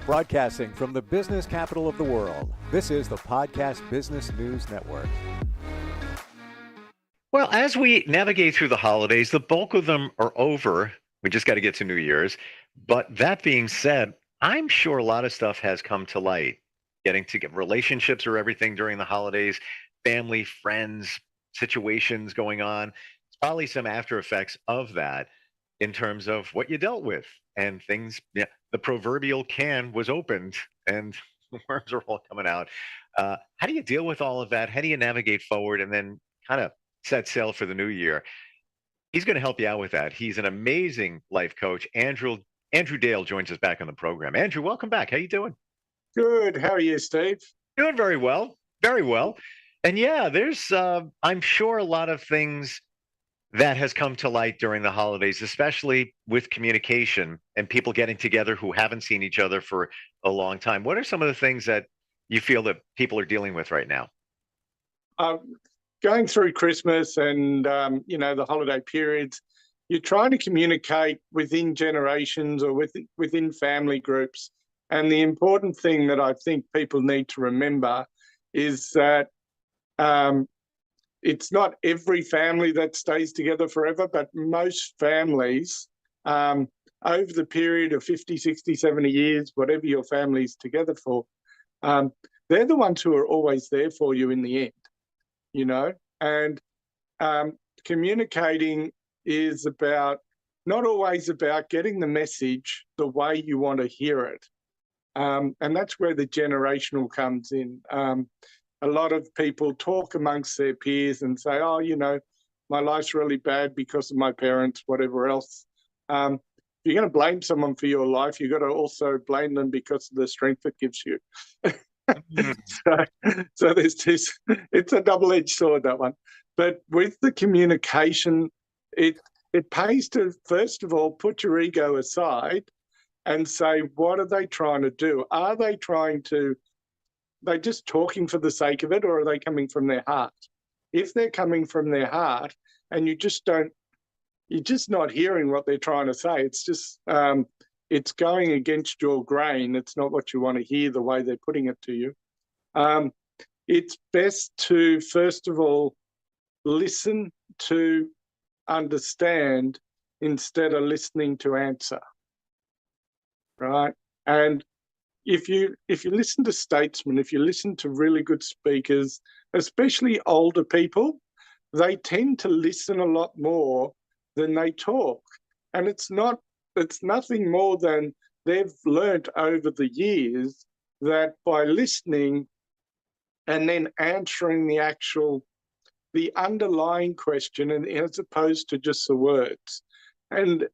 Broadcasting from the business capital of the world, this is the Podcast Business News Network. Well, as we navigate through the holidays, the bulk of them are over. We just got to get to New Year's. But that being said, I'm sure a lot of stuff has come to light. Getting to get relationships or everything during the holidays, family, friends, situations going on. It's probably some after effects of that in terms of what you dealt with and things. Yeah, the proverbial can was opened and the worms are all coming out. How do you deal with all of that? How do you navigate forward and then kind of set sail for the new year? He's going to help you out with that. He's an amazing life coach. Andrew Dale joins us back on the program. Andrew, welcome back. How you doing? Good. How are you, Steve? Doing very well. Very well. And yeah, there's I'm sure a lot of things that has come to light during the holidays, especially with communication and people getting together who haven't seen each other for a long time. What are some of the things that you feel that people are dealing with right now? Going through Christmas and, the holiday periods, you're trying to communicate within generations or within family groups. And the important thing that I think people need to remember is that it's not every family that stays together forever, but most families over the period of 50, 60, 70 years, whatever your family's together for, they're the ones who are always there for you in the end, and communicating is not always about getting the message the way you want to hear it. And that's where the generational comes in. A lot of people talk amongst their peers and say, oh, my life's really bad because of my parents, whatever else. If you're going to blame someone for your life, you've got to also blame them because of the strength it gives you. So there's this, it's a double-edged sword, that one. But with the communication, it pays to, first of all, put your ego aside and say, what are they trying to do? Are they just talking for the sake of it, or are they coming from their heart? If they're coming from their heart and you're just not hearing what they're trying to say, it's just, it's going against your grain. It's not what you want to hear the way they're putting it to you. It's best to, first of all, listen to understand instead of listening to answer, right? And if you listen to statesmen, if you listen to really good speakers, especially older people, they tend to listen a lot more than they talk. And it's nothing more than they've learnt over the years that by listening and then answering the underlying question, and as opposed to just the words. And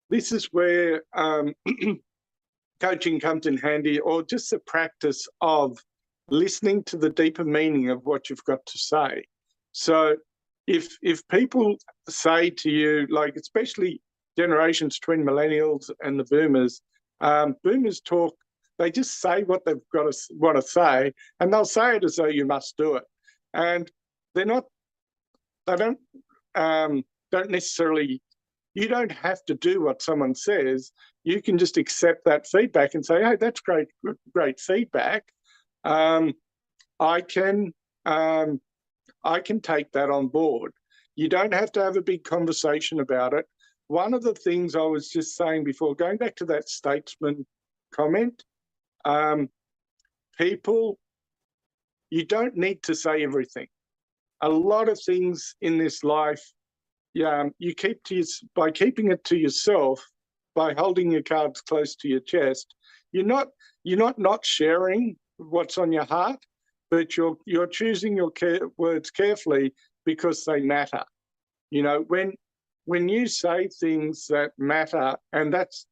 this is where coaching comes in handy, or just the practice of listening to the deeper meaning of what you've got to say. So if people say to you, like especially generations between millennials and the boomers, boomers talk, they just say what they've got to want to say, and they'll say it as though you must do it. And they don't necessarily, you don't have to do what someone says. You can just accept that feedback and say, hey, that's great feedback. I can take that on board. You don't have to have a big conversation about it. One of the things I was just saying before, going back to that statesman comment, people, you don't need to say everything. A lot of things in this life, you keep by keeping it to yourself, by holding your cards close to your chest. You're not sharing what's on your heart, but you're choosing your words carefully because they matter. When you say things that matter, and that's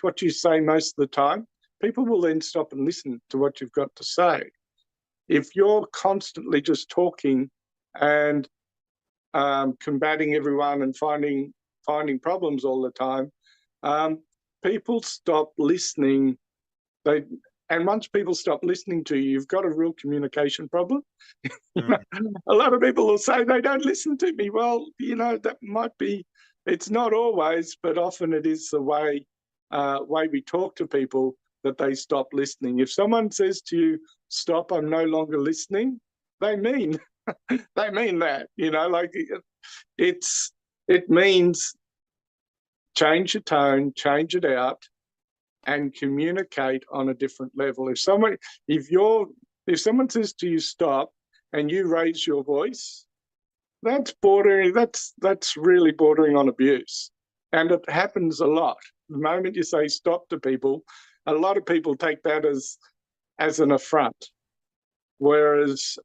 what you say most of the time, people will then stop and listen to what you've got to say. If you're constantly just talking and combating everyone and finding problems all the time, people stop listening. And once people stop listening to you, you've got a real communication problem. A lot of people will say they don't listen to me. Well, that might be, it's not always, but often it is the way we talk to people that they stop listening. If someone says to you, stop, I'm no longer listening, they mean they mean that, like it means change your tone, change it out, and communicate on a different level. If someone says to you stop and you raise your voice, that's really bordering on abuse. And it happens a lot. The moment you say stop to people, a lot of people take that as an affront. Whereas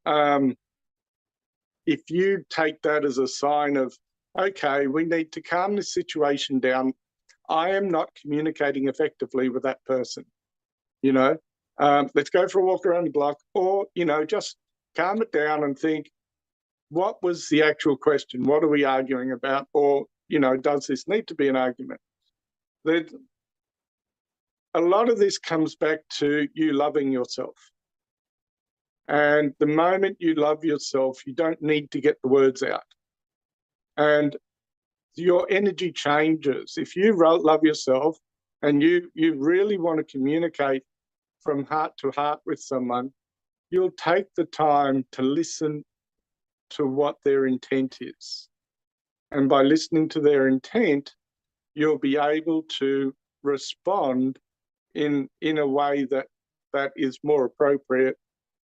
if you take that as a sign of, okay, we need to calm this situation down. I am not communicating effectively with that person. Let's go for a walk around the block, or, just calm it down and think, what was the actual question? What are we arguing about? Or, does this need to be an argument? A lot of this comes back to you loving yourself. And the moment you love yourself, you don't need to get the words out. And your energy changes. If you love yourself and you really want to communicate from heart to heart with someone, you'll take the time to listen to what their intent is. And by listening to their intent, you'll be able to respond in a way that is more appropriate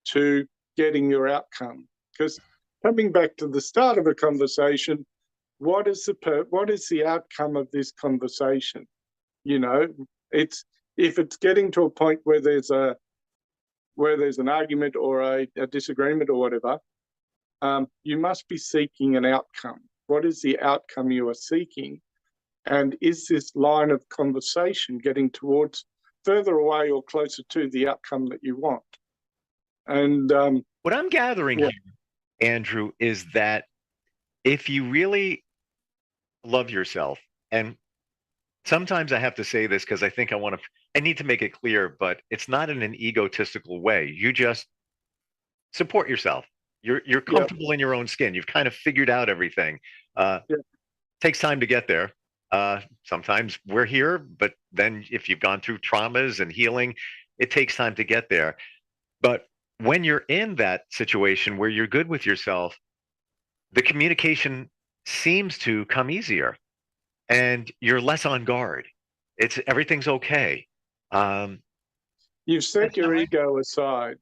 to getting your outcome. Because coming back to the start of a conversation, what is the outcome of this conversation? If it's getting to a point where there's an argument or a disagreement or whatever, you must be seeking an outcome. What is the outcome you are seeking? And is this line of conversation getting towards further away or closer to the outcome that you want? And what I'm gathering here, Andrew, is that if you really love yourself, and sometimes I have to say this because I think I need to make it clear, but it's not in an egotistical way. You just support yourself. You're comfortable in your own skin. You've kind of figured out everything. Takes time to get there. Sometimes we're here, but then if you've gone through traumas and healing, it takes time to get there. But when you're in that situation where you're good with yourself, the communication seems to come easier and you're less on guard. Everything's okay. You've set your ego aside.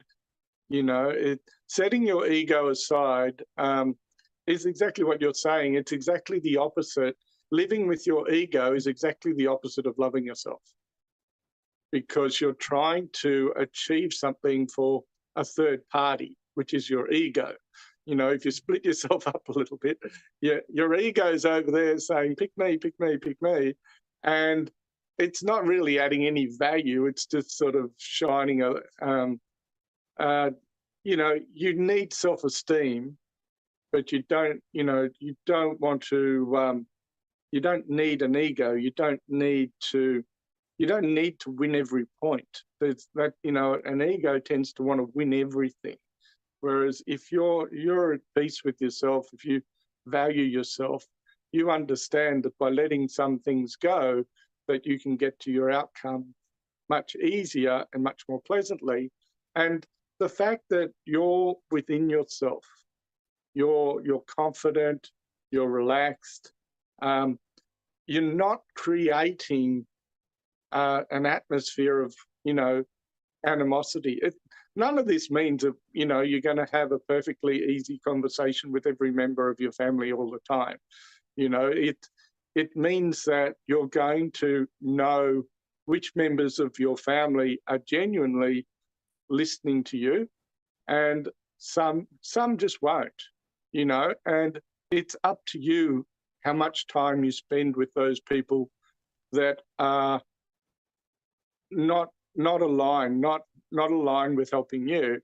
Setting your ego aside is exactly what you're saying. It's exactly the opposite. Living with your ego is exactly the opposite of loving yourself, because you're trying to achieve something for a third party, which is your ego. If you split yourself up a little bit, your ego's over there saying, pick me, pick me, pick me. And it's not really adding any value. It's just sort of shining you need self-esteem, but you don't want to, you don't need an ego. You don't need to win every point. There's that, an ego tends to want to win everything. Whereas if you're at peace with yourself, if you value yourself, you understand that by letting some things go, that you can get to your outcome much easier and much more pleasantly. And the fact that you're within yourself, you're confident, you're relaxed, you're not creating an atmosphere of, animosity. None of this means that, you're going to have a perfectly easy conversation with every member of your family all the time. It means that you're going to know which members of your family are genuinely listening to you, and some just won't, and it's up to you how much time you spend with those people that are not aligned with helping you.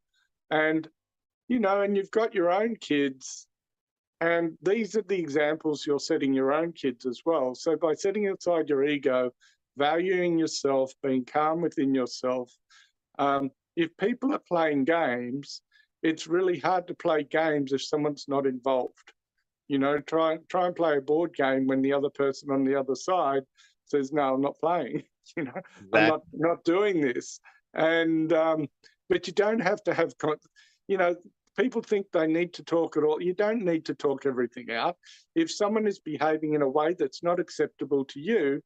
And and you've got your own kids, and these are the examples you're setting your own kids as well. So by setting aside your ego, valuing yourself, being calm within yourself, if people are playing games, it's really hard to play games if someone's not involved. Try and play a board game when the other person on the other side says, no, I'm not playing. You know, I'm That not doing this. And but you don't have to have, you know, people think they need to talk it all. You don't need to talk everything out. If someone is behaving in a way that's not acceptable to you,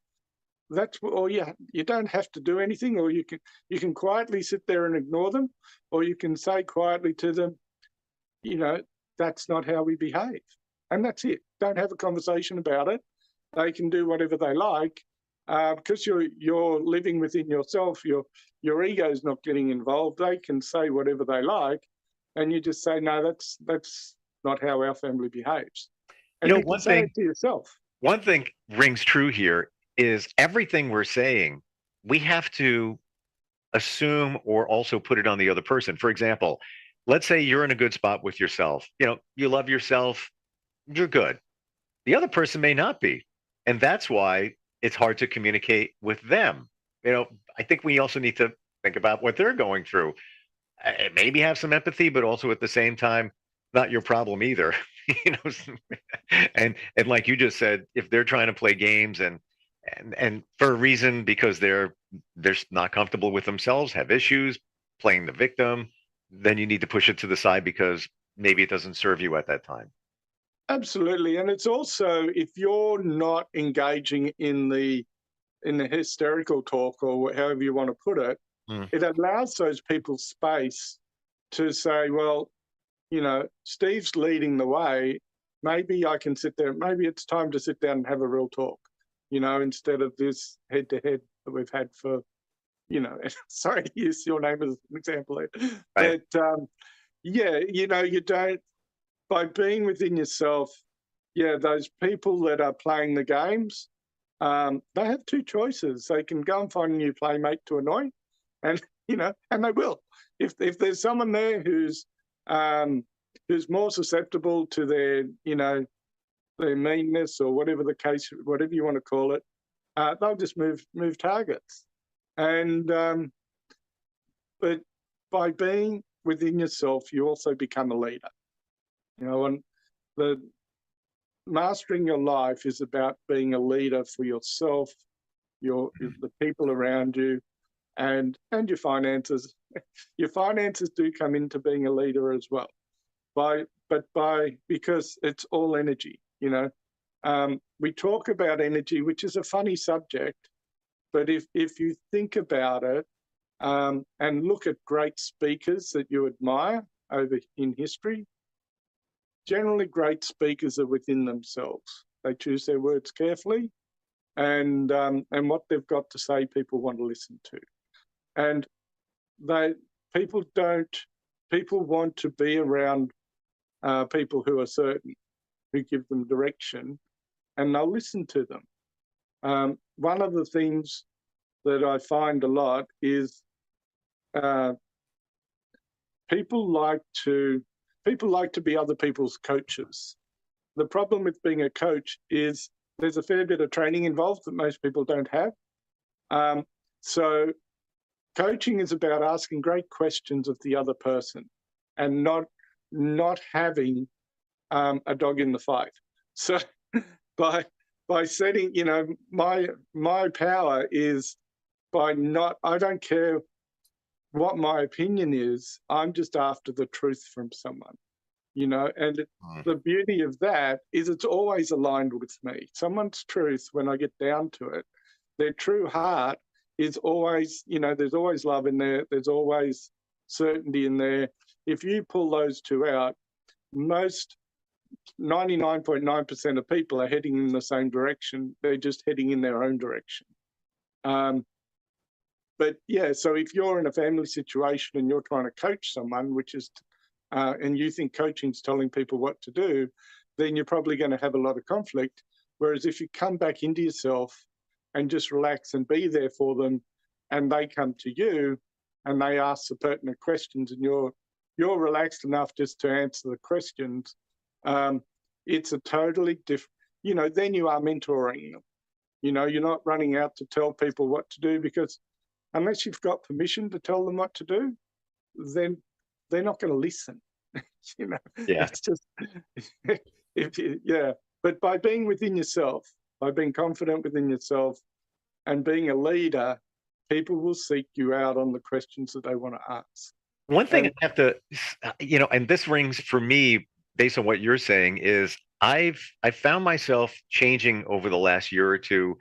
that's, or you don't have to do anything, or you can quietly sit there and ignore them, or you can say quietly to them, you know, that's not how we behave, and that's it. Don't have a conversation about it. They can do whatever they like, because you're living within yourself. Your ego's not getting involved. They can say whatever they like, and you just say, no, that's not how our family behaves, you and know you can say it to yourself. one thing rings true here is everything we're saying, we have to assume or also put it on the other person. For example, let's say you're in a good spot with yourself. You know, you love yourself, you're good. The other person may not be. And that's why it's hard to communicate with them. You know, I think we also need to think about what they're going through. Maybe have some empathy, but also at the same time, not your problem either. You know, and like you just said, if they're trying to play games and for a reason because they're not comfortable with themselves, have issues playing the victim, then you need to push it to the side because maybe it doesn't serve you at that time. Absolutely, and it's also, if you're not engaging in the hysterical talk, or however you want to put it, Mm. it allows those people space to say, well, you know, Steve's leading the way. Maybe I can sit there. Maybe it's time to sit down and have a real talk, you know, instead of this head to head that we've had for, you know, sorry to use your name as an example, Right. but yeah, you know, you don't, by being within yourself, yeah, those people that are playing the games, they have two choices. They can go and find a new playmate to annoy, and you know, and they will. If there's someone there who's more susceptible to their, you know, their meanness or whatever the case, whatever you want to call it, they'll just move targets. And but by being within yourself, you also become a leader. You know, and the mastering your life is about being a leader for yourself, the people around you, and your finances. Your finances do come into being a leader as well, because it's all energy. You know, we talk about energy, which is a funny subject, but if you think about it, and look at great speakers that you admire over in history, generally great speakers are within themselves. They choose their words carefully, and what they've got to say, people want to listen to. And people want to be around people who are certain, who give them direction, and they'll listen to them. One of the things that I find a lot is people like to be other people's coaches. The problem with being a coach is there's a fair bit of training involved that most people don't have. So coaching is about asking great questions of the other person and not having a dog in the fight. So by setting, you know, my power is by not, I don't care what my opinion is, I'm just after the truth from someone, you know, and the beauty of that is it's always aligned with me. Someone's truth, when I get down to it, their true heart is always, you know, there's always love in there, there's always certainty in there. If you pull those two out, most 99.9% of people are heading in the same direction. They're just heading in their own direction. But yeah, so if you're in a family situation and you're trying to coach someone, and you think coaching's telling people what to do, then you're probably going to have a lot of conflict. Whereas if you come back into yourself and just relax and be there for them, and they come to you and they ask the pertinent questions, and you're relaxed enough just to answer the questions, it's a totally different, you know, then you are mentoring them. You know, you're not running out to tell people what to do, because unless you've got permission to tell them what to do, then they're not going to listen. You know, Yeah. it's just, yeah. But by being within yourself, by being confident within yourself, And being a leader, people will seek you out on the questions that they want to ask. One thing I And have to, and this rings for me based on what you're saying is I've found myself changing over the last year or two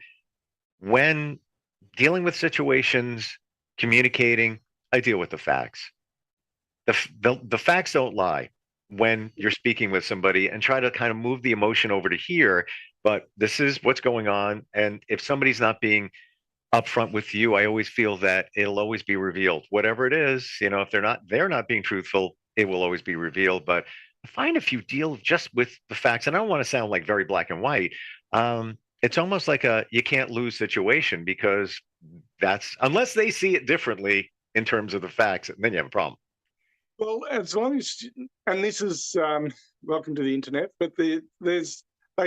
when dealing with situations, communicating, I deal with the facts. The facts don't lie when you're speaking with somebody, and try to kind of move the emotion over to here. But this is what's going on. And if somebody's not being upfront with you, I always feel that it'll always be revealed. Whatever it is, if they're not being truthful, it will always be revealed. But I find if you deal just with the facts, and I don't want to sound like very black and white, it's almost like a you can't lose situation, because that's unless they see it differently in terms of the facts, then you have a problem. well, as long as, and this is welcome to the internet, but they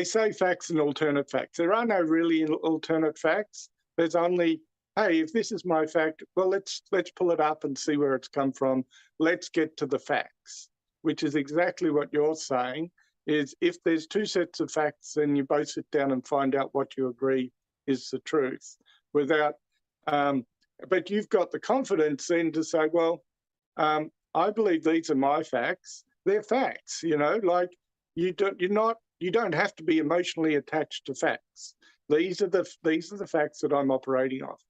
say facts and alternate facts. There are no really alternate facts. There's only, hey, if this is my fact, well, let's pull it up and see where it's come from. Let's get to the facts, which is exactly what you're saying. Is if there's two sets of facts, then you both sit down and find out what you agree is the truth. Without, but you've got the confidence then to say, well, I believe these are my facts. They're facts, like you don't have to be emotionally attached to facts. These are the facts that I'm operating off.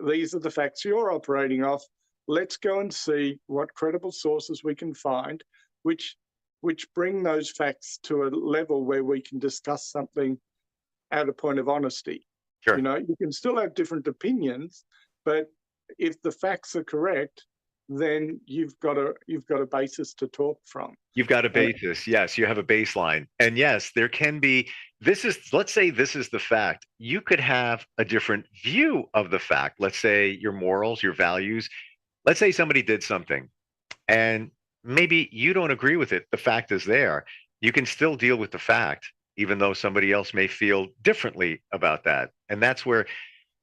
These are the facts you're operating off. Let's go and see what credible sources we can find, which bring those facts to a level where we can discuss something at a point of honesty. Sure. You can still have different opinions, but if the facts are correct, then you've got a basis to talk from. You've got a basis. Yes, you have a baseline. And yes, there can be, let's say this is the fact. You could have a different view of the fact. Let's say your morals, your values. Let's say somebody did something and maybe you don't agree with it. The fact is there. You can still deal with the fact, even though somebody else may feel differently about that. And that's where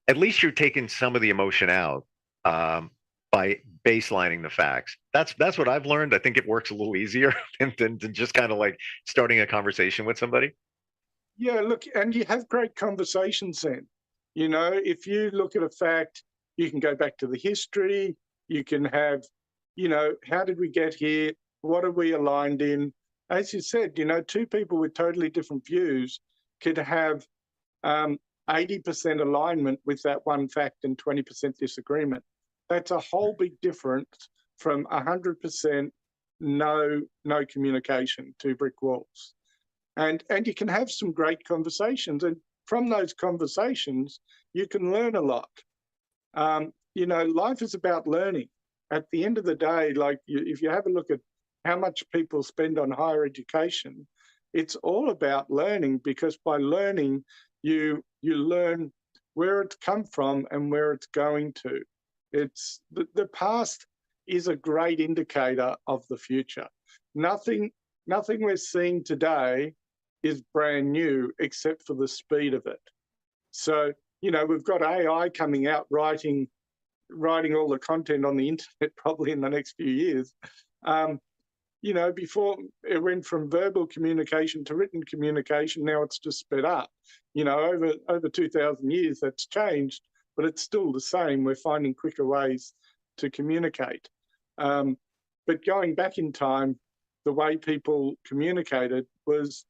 at least you're taking some of the emotion out. By baselining the facts. That's what I've learned. I think it works a little easier than just kind of like starting a conversation with somebody. Yeah, look, and you have great conversations then. If you look at a fact, you can go back to the history. You can have, how did we get here? What are we aligned in? As you said, two people with totally different views could have 80% alignment with that one fact and 20% disagreement. That's a whole big difference from 100% no communication, two brick walls. And you can have some great conversations. And from those conversations, you can learn a lot. Life is about learning. At the end of the day, if you have a look at how much people spend on higher education, it's all about learning, because by learning, you learn where it's come from and where it's going to. It's the past is a great indicator of the future. Nothing we're seeing today is brand new except for the speed of it. So, we've got AI coming out writing all the content on the internet probably in the next few years. Before it went from verbal communication to written communication, now it's just sped up. Over 2,000 years, that's changed, but it's still the same. We're finding quicker ways to communicate. But going back in time, the way people communicated was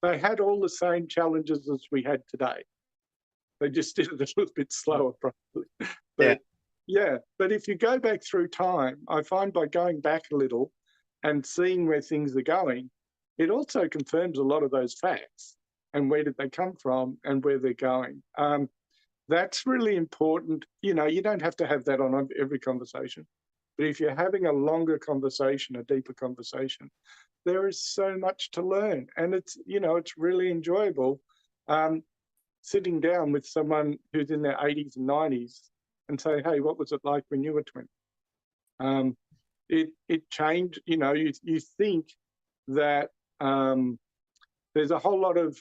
they had all the same challenges as we had today. They just did it a little bit slower, probably. But but if you go back through time, I find by going back a little and seeing where things are going, it also confirms a lot of those facts and where did they come from and where they're going. That's really important. You don't have to have that on every conversation, but if you're having a longer conversation, a deeper conversation, there is so much to learn, and it's really enjoyable sitting down with someone who's in their 80s and 90s and say, hey, what was it like when you were 20? It changed. You think that there's a whole lot of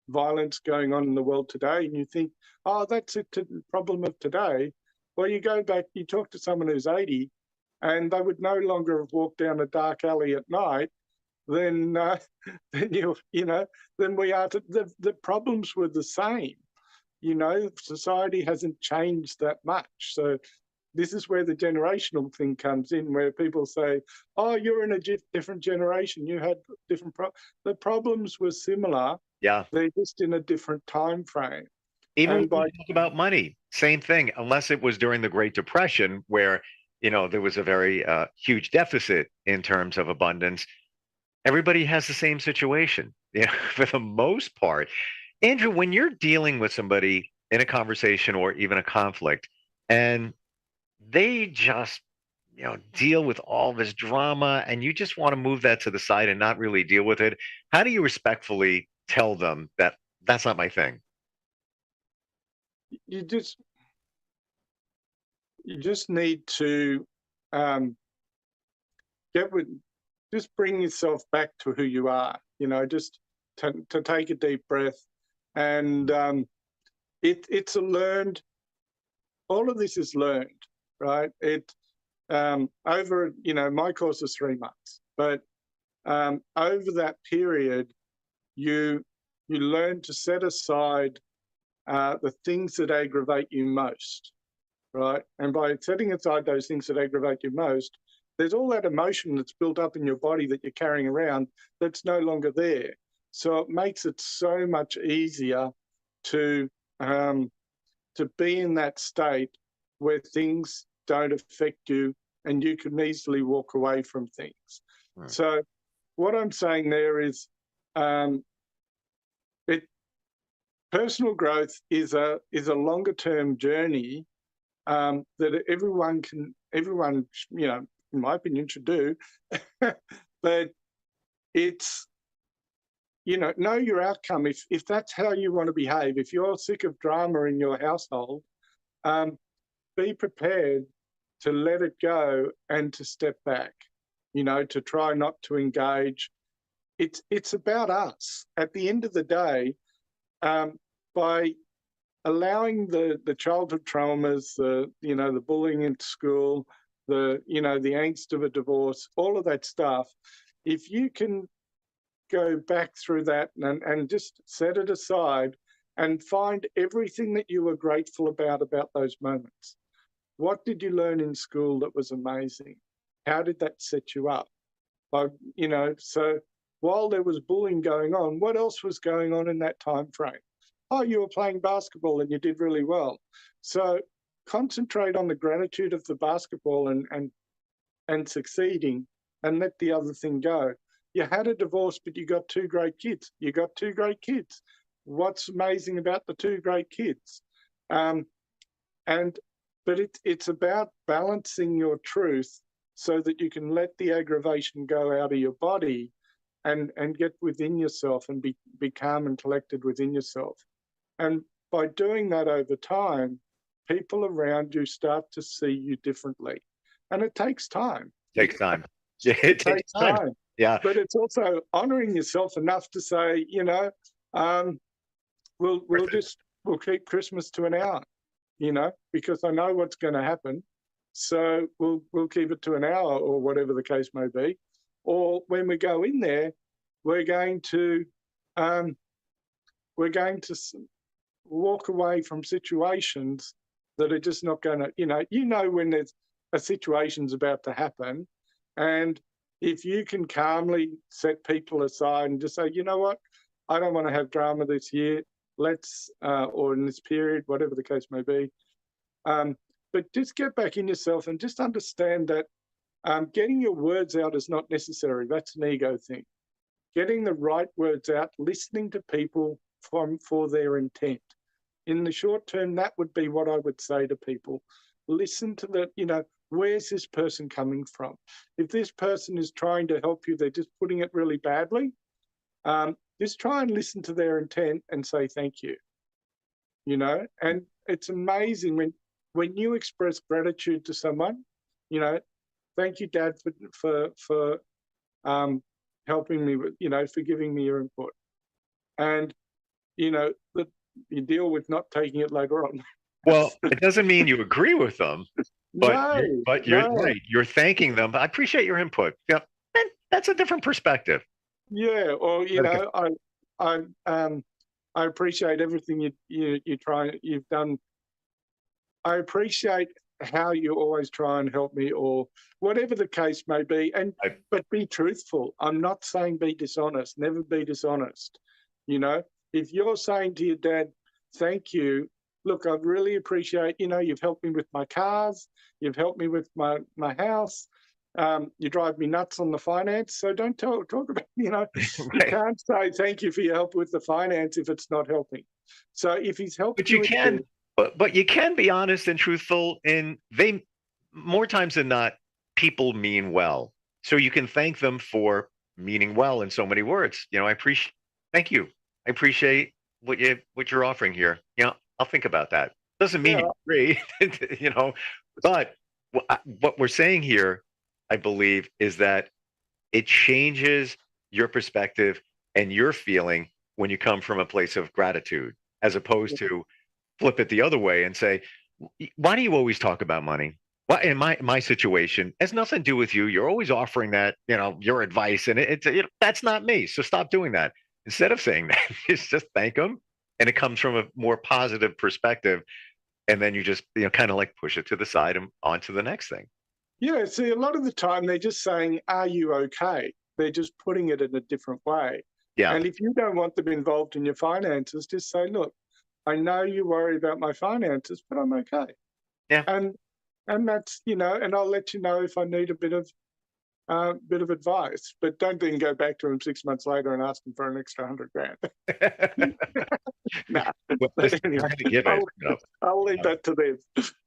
violence going on in the world today, and you think, oh, that's a problem of today. Well, you go back, you talk to someone who's 80, and they would no longer have walked down a dark alley at night than we are. The problems were the same, society hasn't changed that much. So this is where the generational thing comes in, where people say, oh, you're in a different generation. You had different the problems were similar. Yeah. They're just in a different time frame. Even And when you talk about money, same thing, unless it was during the Great Depression where, there was a very huge deficit in terms of abundance. Everybody has the same situation, for the most part. Andrew, when you're dealing with somebody in a conversation or even a conflict, and they just, deal with all this drama, and you just want to move that to the side and not really deal with it, how do you respectfully tell them that that's not my thing? you just need to just bring yourself back to who you are. Just to take a deep breath, and it's a learned. All of this is learned, right? Over my course is 3 months, but over that period, you learn to set aside the things that aggravate you most, right? And by setting aside those things that aggravate you most, there's all that emotion that's built up in your body that you're carrying around that's no longer there. So it makes it so much easier to be in that state where things don't affect you and you can easily walk away from things. Right. So what I'm saying there is personal growth is a longer term journey that everyone, in my opinion, should do. But it's, know your outcome. If that's how you want to behave, if you're sick of drama in your household, be prepared to let it go and to step back, to try not to engage. It's about us. At the end of the day, by allowing the childhood traumas, the bullying in school, the angst of a divorce, all of that stuff, if you can go back through that and just set it aside and find everything that you were grateful about those moments. What did you learn in school that was amazing? How did that set you up? So while there was bullying going on, what else was going on in that time frame? Oh, you were playing basketball and you did really well. So concentrate on the gratitude of the basketball and succeeding, and let the other thing go. You had a divorce, but you got 2 great kids. You got 2 great kids. What's amazing about the 2 great kids? But it's about balancing your truth so that you can let the aggravation go out of your body and get within yourself and be calm and collected within yourself. And by doing that over time, people around you start to see you differently. And it takes time. Takes time. Yeah, it takes time. Yeah. But it's also honoring yourself enough to say, we'll keep Christmas to an hour, because I know what's going to happen. So we'll keep it to an hour or whatever the case may be. Or when we go in there, we're going to walk away from situations that are just not going to, when there's a situation's about to happen, and if you can calmly set people aside and just say, you know what, I don't want to have drama this year, or in this period, whatever the case may be. But just get back in yourself and just understand that getting your words out is not necessary. That's an ego thing. Getting the right words out, listening to people for their intent. In the short term, that would be what I would say to people. Listen to where's this person coming from? If this person is trying to help you, they're just putting it really badly, just try and listen to their intent and say thank you. And it's amazing when you express gratitude to someone, thank you, Dad, for helping me with, for giving me your input. And, that you deal with not taking it later on. Well, it doesn't mean you agree with them, but you're no. right. You're thanking them. I appreciate your input. Yeah, that's a different perspective. Yeah, or I appreciate everything you've done. I appreciate how you always try and help me, or whatever the case may be. But be truthful. I'm not saying be dishonest. Never be dishonest. You know, if you're saying to your dad, "Thank you. Look, I really appreciate. You've helped me with my cars. You've helped me with my house. You drive me nuts on the finance. So don't talk about. You Right. can't say thank you for your help with the finance if it's not helping. So if he's helped But you you with can, this, but you can be honest and truthful. And they, more times than not, people mean well. So you can thank them for meaning well in so many words. I appreciate. Thank you. I appreciate what you're offering here. I'll think about that. Doesn't mean yeah, you agree, But what we're saying here, I believe, is that it changes your perspective and your feeling when you come from a place of gratitude, as opposed to flip it the other way and say, why do you always talk about money? Well, in my situation, it has nothing to do with you. You're always offering that, your advice, and that's not me. So stop doing that. Instead of saying that, just thank them, and it comes from a more positive perspective, and then you just, kind of like push it to the side and on to the next thing. Yeah, see, a lot of the time they're just saying, "Are you okay?" They're just putting it in a different way. Yeah, And if you don't want them involved in your finances, just say, "Look, I know you worry about my finances, but I'm okay." yeah. And that's, and I'll let you know if I need a bit of advice. But don't then go back to him 6 months later and ask him for an extra 100 grand. Nah. Well, But listen, if anyway, we're going to give it. I'll leave that to them.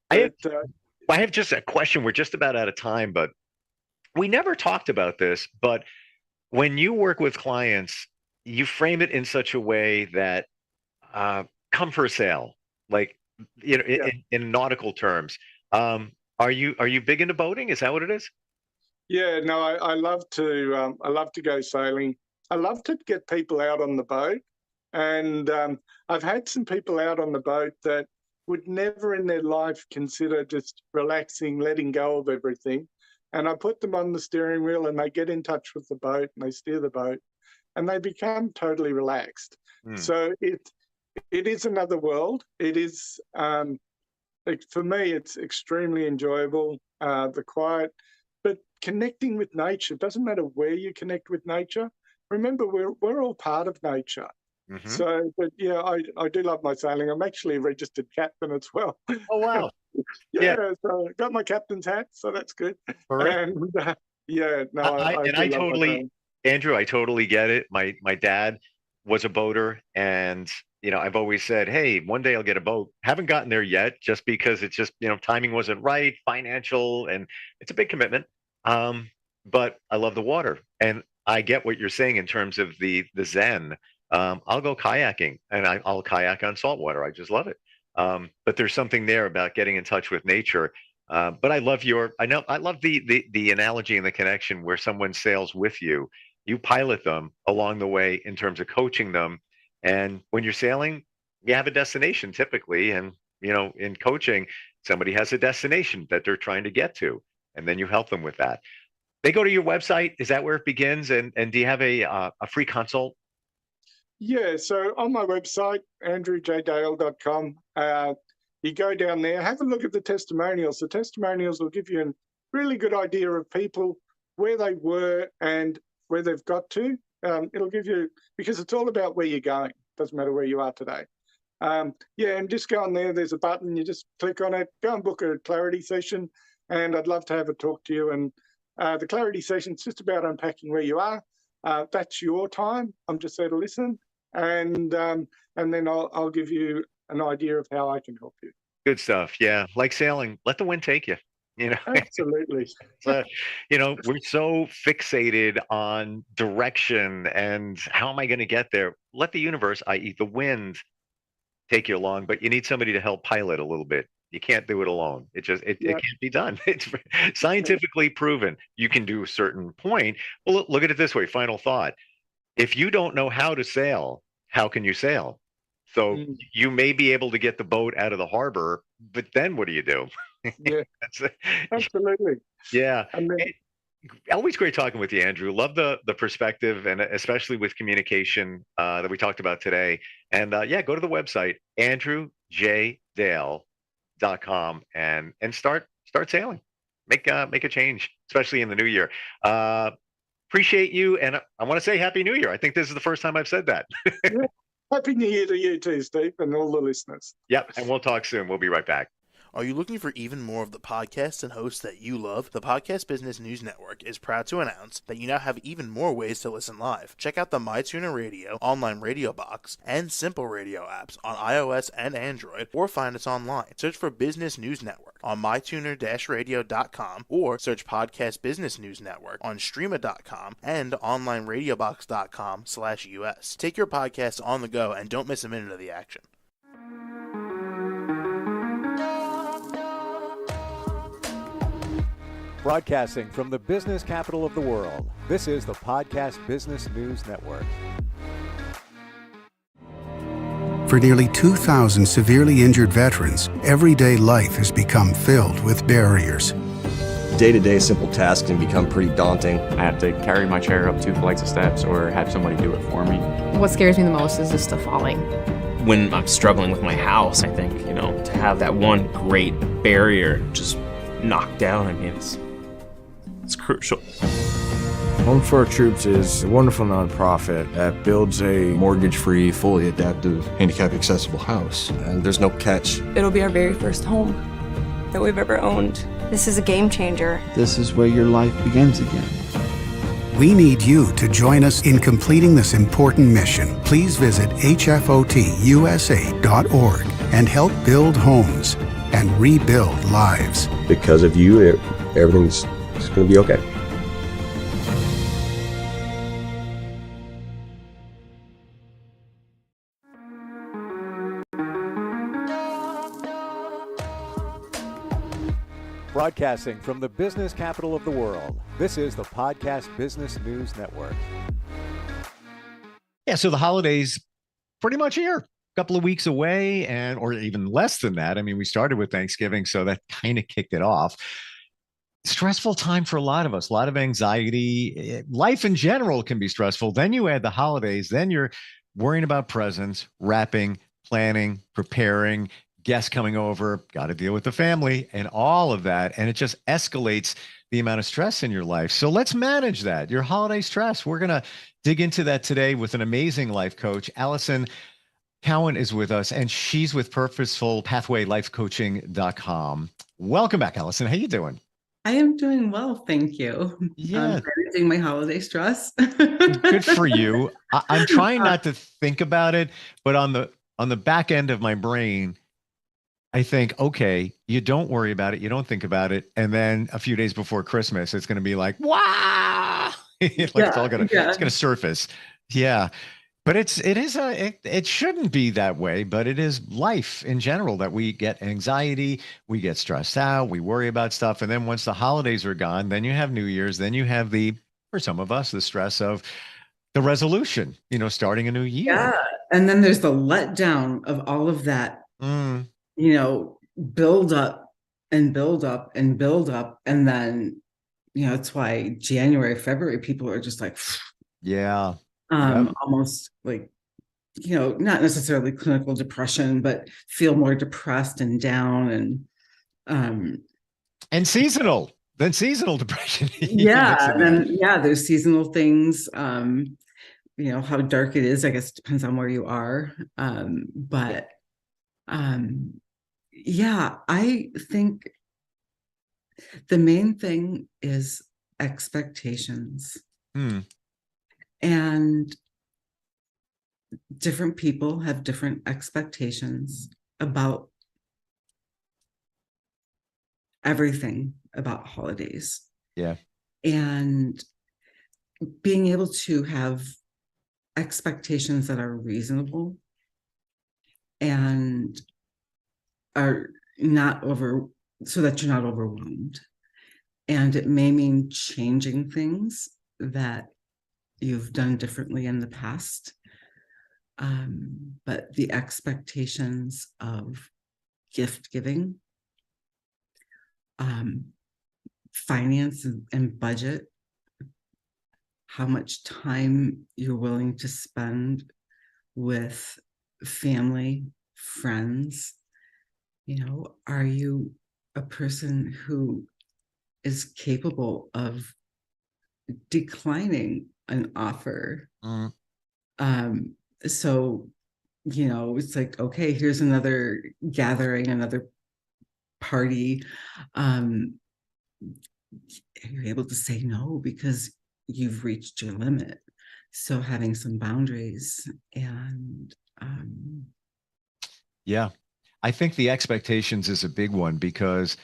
I have, But I have just a question. We're just about out of time, but we never talked about this. But when you work with clients, you frame it in such a way that come for a sale, like yeah. in nautical terms. Are you big into boating? Is that what it is? Yeah, no, I love to go sailing. I love to get people out on the boat, and I've had some people out on the boat that would never in their life consider just relaxing, letting go of everything. And I put them on the steering wheel, and they get in touch with the boat, and they steer the boat, and they become totally relaxed. Hmm. So it is another world. It is for me, it's extremely enjoyable. The quiet, but connecting with nature doesn't matter where you connect with nature. Remember, we're all part of nature. Hmm. So, but yeah, I do love my sailing. I'm actually a registered captain as well. Oh wow! Yeah, Yeah, so I got my captain's hat, so that's good. terrific. And yeah, no, I And do I love my totally, sailing. Andrew, I totally get it. My dad was a boater, and I've always said, hey, one day I'll get a boat. Haven't gotten there yet, just because it's just timing wasn't right, financial, and it's a big commitment. But I love the water, and I get what you're saying in terms of the zen. I'll go kayaking, and I'll kayak on saltwater. I just love it. But there's something there about getting in touch with nature. But I love the analogy and the connection where someone sails with you. You pilot them along the way in terms of coaching them. And when you're sailing, you have a destination typically. And, in coaching, somebody has a destination that they're trying to get to. And then you help them with that. They go to your website. Is that where it begins? And do you have a free consult? Yeah, so on my website, andrewjdale.com, you go down there, have a look at the testimonials. The testimonials will give you a really good idea of people, where they were and where they've got to. It'll give you, because it's all about where you're going. Doesn't matter where you are today. Yeah, and just go on there. There's a button. You just click on it, go and book a clarity session, and I'd love to have a talk to you. And the clarity session is just about unpacking where you are. That's your time. I'm just there to listen, and then I'll give you an idea of how I can help you. Good stuff. Yeah. Like sailing, let the wind take you. You know, Absolutely. uh, we're so fixated on direction and how am I going to get there? Let the universe, i.e., the wind, take you along, but you need somebody to help pilot a little bit. You can't do it alone. It Yeah. can't be done. It's scientifically proven. You can do a certain point. Well, look at it this way. Final thought. If you don't know how to sail, how can you sail? So Mm, you may be able to get the boat out of the harbor, but then what do you do? yeah. That's Absolutely. yeah. And then Eh, Always great talking with you, Andrew. Love the perspective, and especially with communication that we talked about today. And yeah, go to the website andrewjdale.com and start sailing. Make a change, especially in the new year. Appreciate you, and I want to say Happy New Year. I think this is the first time I've said that. Yeah. Happy New Year to you too, Steve, and all the listeners. Yep, and we'll talk soon. We'll be right back. Are you looking for even more of the podcasts and hosts that you love? The Podcast Business News Network is proud to announce that you now have even more ways to listen live. Check out the MyTuner Radio, online radio box, and Simple Radio apps on iOS and Android, or find us online. Search for Business News Network on mytuner-radio.com, or search Podcast Business News Network on streama.com and onlineradiobox.com/US. Take your podcast on the go and don't miss a minute of the action. Broadcasting from the business capital of the world, this is the Podcast Business News Network. For nearly 2,000 severely injured veterans, everyday life has become filled with barriers. Day-to-day simple tasks can become pretty daunting. I have to carry my chair up 2 flights of steps or have somebody do it for me. What scares me the most is just the falling. When I'm struggling with my house, I think, to have that one great barrier just knocked down, it's crucial. Home for Our Troops is a wonderful nonprofit that builds a Mortgage-free, fully adaptive, handicap-accessible house. And there's no catch. It'll be our very first home that we've ever owned. This is a game changer. This is where your life begins again. We need you to join us in completing this important mission. Please visit hfotusa.org and help build homes and rebuild lives. Because of you, everything's going to be okay. Broadcasting from the business capital of the world, this is the Podcast Business News Network. Yeah, so the holidays pretty much here. A couple of weeks away, or even less than that. We started with Thanksgiving, so that kind of kicked it off. Stressful time for a lot of us, a lot of anxiety. Life in general can be stressful. Then you add the holidays, then you're worrying about presents, wrapping, planning, preparing, guests coming over, got to deal with the family and all of that. And it just escalates the amount of stress in your life. So let's manage that, your holiday stress. We're going to dig into that today with an amazing life coach. Allison Cowan is with us, and she's with PurposefulPathwayLifeCoaching.com. Welcome back, Allison. How you doing? I am doing well, thank you. Yeah. Managing my holiday stress. Good for you. I'm trying not to think about it, but on the back end of my brain, I think, okay, you don't worry about it, you don't think about it, and then a few days before Christmas, it's going to be like, wow, it's all going to surface. Yeah. But it shouldn't be that way, but it is life in general that we get anxiety, we get stressed out, we worry about stuff. And then once the holidays are gone, then you have New Year's, then you have for some of us, the stress of the resolution, starting a new year. Yeah. And then there's the letdown of all of that, build up and build up and build up. And then, it's why January, February, people are just like, yeah. Almost like, not necessarily clinical depression, but feel more depressed and down and seasonal depression. There's seasonal things, how dark it is, I guess, depends on where you are. I think the main thing is expectations. And different people have different expectations about everything about holidays. Yeah. And being able to have expectations that are reasonable and are not so that you're not overwhelmed. And it may mean changing things that you've done differently in the past. But the expectations of gift giving, finance and budget how much time you're willing to spend with family, friends. Are you a person who is capable of declining an offer? So, it's like, okay, here's another gathering, another party. You're able to say no because you've reached your limit. So having some boundaries and Yeah. I think the expectations is a big one because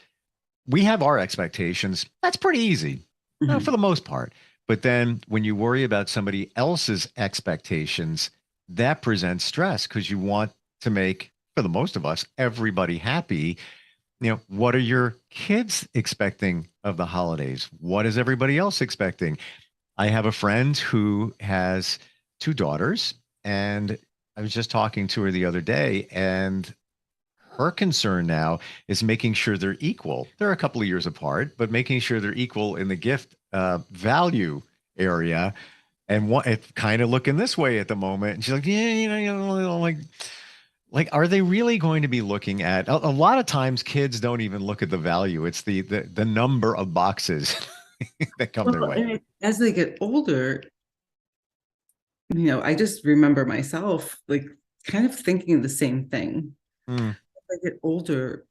we have our expectations. That's pretty easy for the most part. But then when you worry about somebody else's expectations, that presents stress because you want to make, for the most of us, everybody happy. What are your kids expecting of the holidays? What is everybody else expecting? I have a friend who has two daughters, and I was just talking to her the other day, and her concern now is making sure they're equal. They're a couple of years apart, but making sure they're equal in the gift value area. And it's kind of looking this way at the moment. And she's like, yeah, like, are they really going to be looking at a lot of times kids don't even look at the value. It's the number of boxes that come their way. And as they get older, I just remember myself like kind of thinking the same thing. As they get older,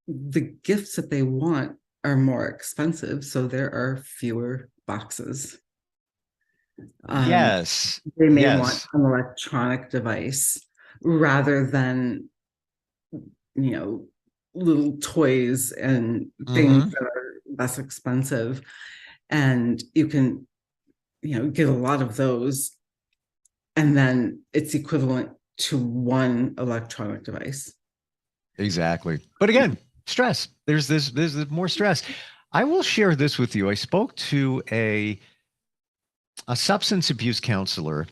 the gifts that they want are more expensive, so there are fewer boxes. Yes. They may want an electronic device rather than, little toys and things that are less expensive. And you can, get a lot of those. And then it's equivalent to one electronic device. Exactly. But again, stress. There's more stress. I will share this with you. I spoke to a substance abuse counselor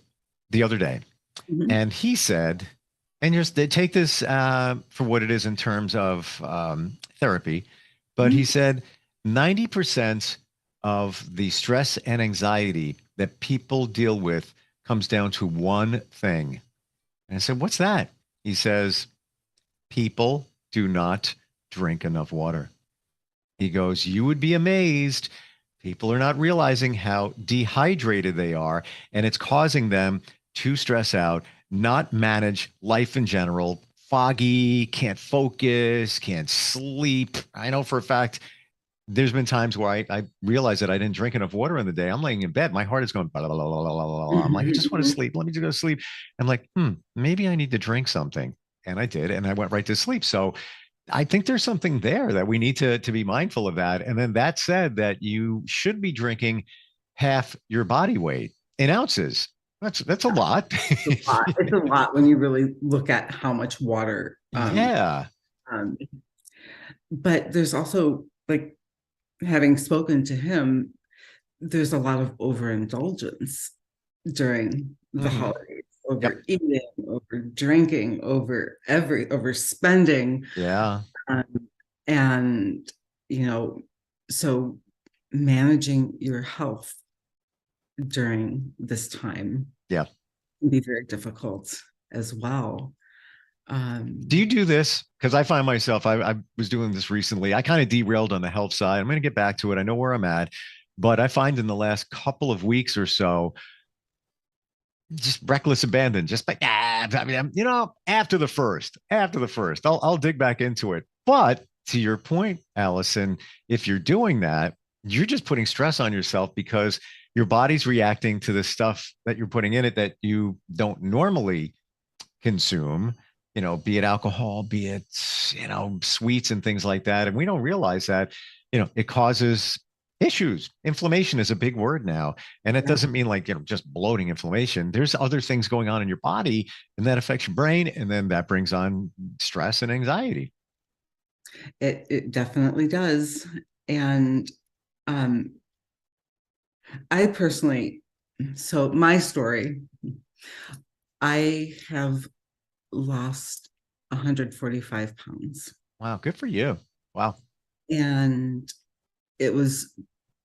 the other day, and he said, and they take this for what it is in terms of therapy, but he said 90% of the stress and anxiety that people deal with comes down to one thing. And I said, what's that? He says, people do not drink enough water. He goes, you would be amazed. People are not realizing how dehydrated they are, and it's causing them to stress out, not manage life in general, foggy, can't focus, can't sleep. I know for a fact there's been times where I realized that I didn't drink enough water in the day. I'm laying in bed. My heart is going, blah, blah, blah, blah, blah, blah. I'm like, I just want to sleep. Let me just go to sleep. I'm like, maybe I need to drink something. And I did. And I went right to sleep. So I think there's something there that we need to be mindful of that. And then that said, that you should be drinking half your body weight in ounces. That's a lot. It's a lot. It's a lot when you really look at how much water. But there's also, like, having spoken to him, there's a lot of overindulgence during the holidays, overeating, over drinking, over spending. Yeah. And, so managing your health during this time can be very difficult as well. Do you do this? Because I find myself, I was doing this recently. I kind of derailed on the health side. I'm going to get back to it. I know where I'm at, but I find in the last couple of weeks or so, just reckless abandon, just like, I mean, after the first, I'll dig back into it. But to your point, Allison, if you're doing that, you're just putting stress on yourself because your body's reacting to the stuff that you're putting in it that you don't normally consume, be it alcohol, be it, sweets and things like that. And we don't realize that, it causes issues. Inflammation is a big word now. And it doesn't mean like, just bloating inflammation. There's other things going on in your body, and that affects your brain. And then that brings on stress and anxiety. It definitely does. And I personally, so my story, I have lost 145 pounds. Wow. Good for you. Wow. And it was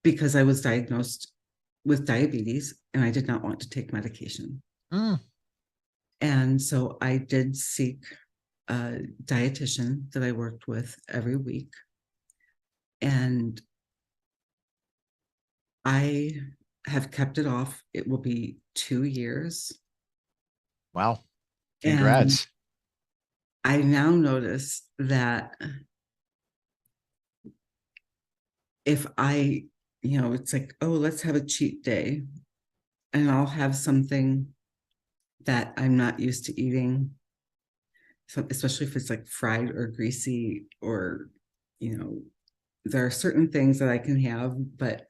because I was diagnosed with diabetes, and I did not want to take medication. Mm. And so I did seek a dietitian that I worked with every week. And I have kept it off. It will be 2 years. Wow. And Congrats. I now notice that if I, it's like, oh, let's have a cheat day, and I'll have something that I'm not used to eating, so especially if it's like fried or greasy, or, there are certain things that I can have, but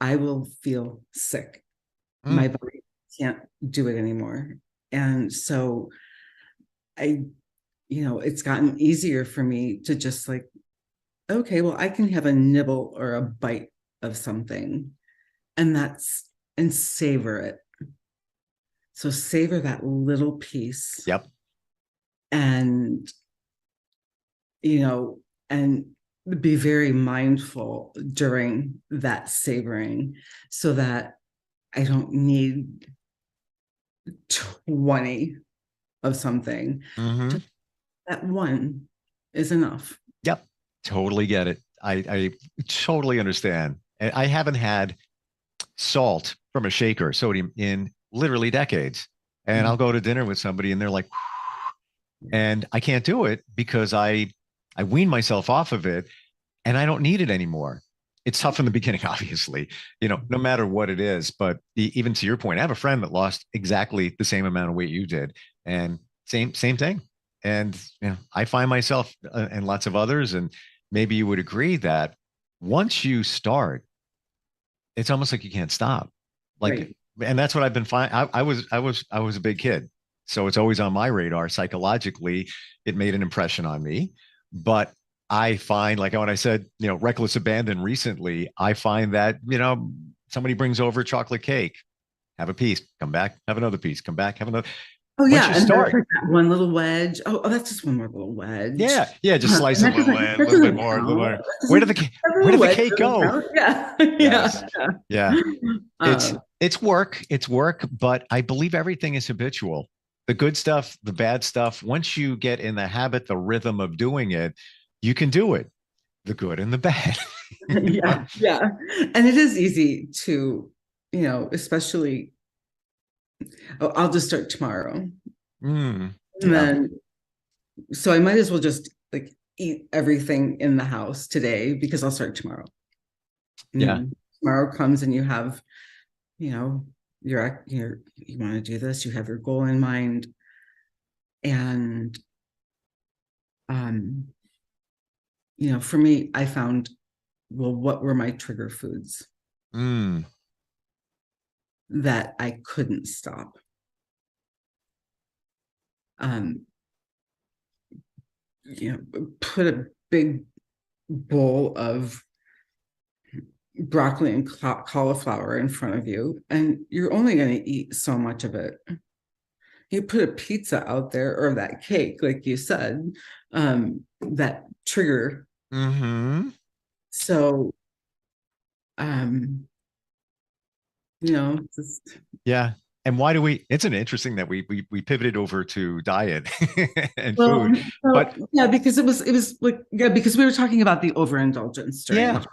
I will feel sick. My body can't do it anymore. And so it's gotten easier for me to just like, okay, well, I can have a nibble or a bite of something, and savor it. So savor that little piece. Yep. And, and be very mindful during that savoring, so that I don't need 20 of something. Just that one is enough. Yep. Totally get it. I totally understand. And I haven't had salt from a shaker, sodium, in literally decades. And I'll go to dinner with somebody and they're like, and I can't do it because I wean myself off of it and I don't need it anymore. It's tough in the beginning, obviously, no matter what it is. But even to your point, I have a friend that lost exactly the same amount of weight you did, and same thing. And I find myself and lots of others, and maybe you would agree that once you start, it's almost like you can't stop. Like, right. And that's what I've been finding. I was a big kid, so it's always on my radar. Psychologically, it made an impression on me. But I find, like when I said, reckless abandon recently, I find that, somebody brings over chocolate cake, have a piece, come back, have another piece, come back, have another. Oh, Once yeah. you And start, like that one little wedge. Oh, that's just one more little wedge. Yeah. Just slice a little bit, a little bit more, a little more. Where did the cake go? Yeah. Yes. Yeah. Um, It's work. It's work, but I believe everything is habitual. The good stuff, the bad stuff. Once you get in the habit, the rhythm of doing it, you can do it. The good and the bad. yeah. And it is easy to, especially, I'll just start tomorrow. And then, so I might as well just like eat everything in the house today because I'll start tomorrow. Yeah. Tomorrow comes and you have, you want to do this, you have your goal in mind. And, for me, I found, well, what were my trigger foods that I couldn't stop? Put a big bowl of broccoli and cauliflower in front of you, and you're only going to eat so much of it. You put a pizza out there, or that cake, like you said, that trigger. So, just, yeah. And why do it's an interesting that we pivoted over to diet and food, but because it was like, because we were talking about the overindulgence during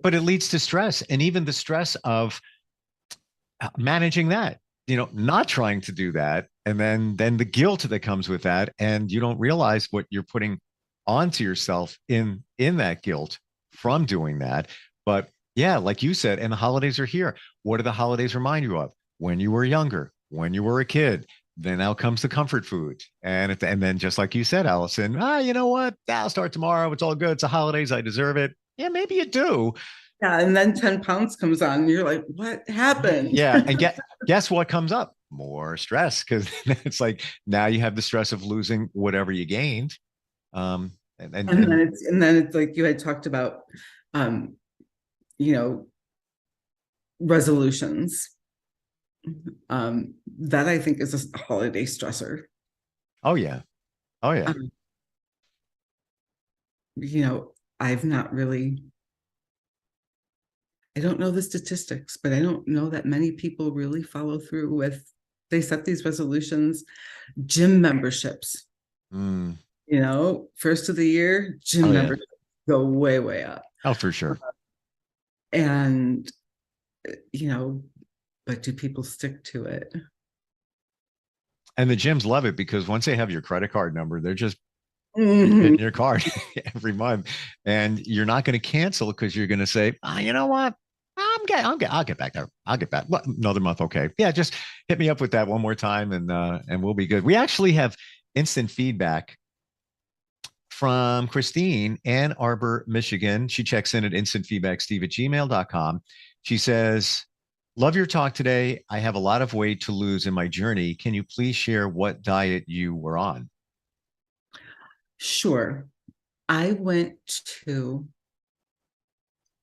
but it leads to stress, and even the stress of managing that, not trying to do that, and then the guilt that comes with that, and you don't realize what you're putting onto yourself in that guilt from doing that. But yeah, like you said, and the holidays are here. What do the holidays remind you of? When you were younger, when you were a kid. Then out comes the comfort food. And then just like you said, Allison, you know what? I'll start tomorrow. It's all good. It's the holidays. I deserve it. Yeah, maybe you do. Yeah. And then 10 pounds comes on and you're like, what happened? Yeah. And guess what comes up? More stress. Because it's like, now you have the stress of losing whatever you gained. And then it's like you had talked about, resolutions. That I think is a holiday stressor. Oh yeah. I've not really, I don't know the statistics, but I don't know that many people really follow through with, they set these resolutions. Gym memberships, Mm. First of the year, gym Oh, yeah. memberships go way, way up. Oh, for sure. And, but do people stick to it? And the gyms love it because once they have your credit card number, they're just Mhm. hitting your card every month, and you're not going to cancel because you're going to say, you know what? I'll get back there. I'll get back. What, another month? Okay. Yeah. Just hit me up with that one more time and we'll be good. We actually have instant feedback from Christine, Ann Arbor, Michigan. She checks in at instantfeedbacksteve@gmail.com. She says, love your talk today. I have a lot of weight to lose in my journey. Can you please share what diet you were on? Sure. I went to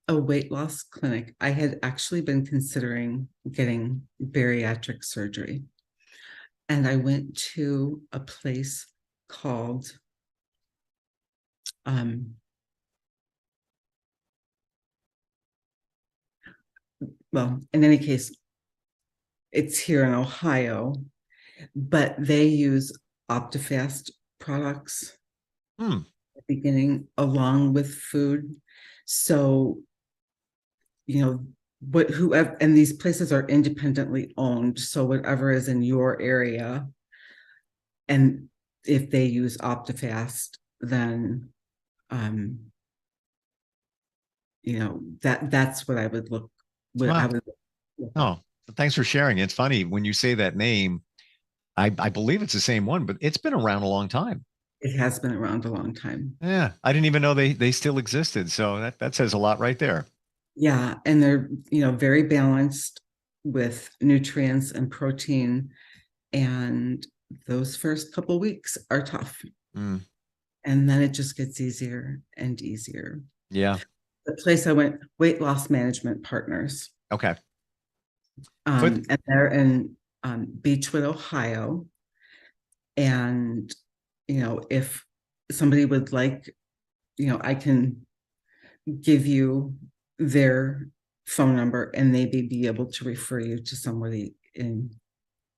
a weight loss clinic. I had actually been considering getting bariatric surgery. And I went to a place called well, in any case, it's here in Ohio, but they use OptiFast products at the beginning along with food. So, whoever, and these places are independently owned. So whatever is in your area, and if they use OptiFast, then that's what I would look. Oh, thanks for sharing. It's funny when you say that name. I believe it's the same one, but it's been around a long time. It has been around a long time. Yeah, I didn't even know they still existed. So that says a lot right there. Yeah, and they're very balanced with nutrients and protein, and those first couple weeks are tough, and then it just gets easier and easier. Yeah. The place I went, Weight Loss Management Partners. Okay. And they're in Beechwood, Ohio. And if somebody would like, I can give you their phone number and maybe be able to refer you to somebody in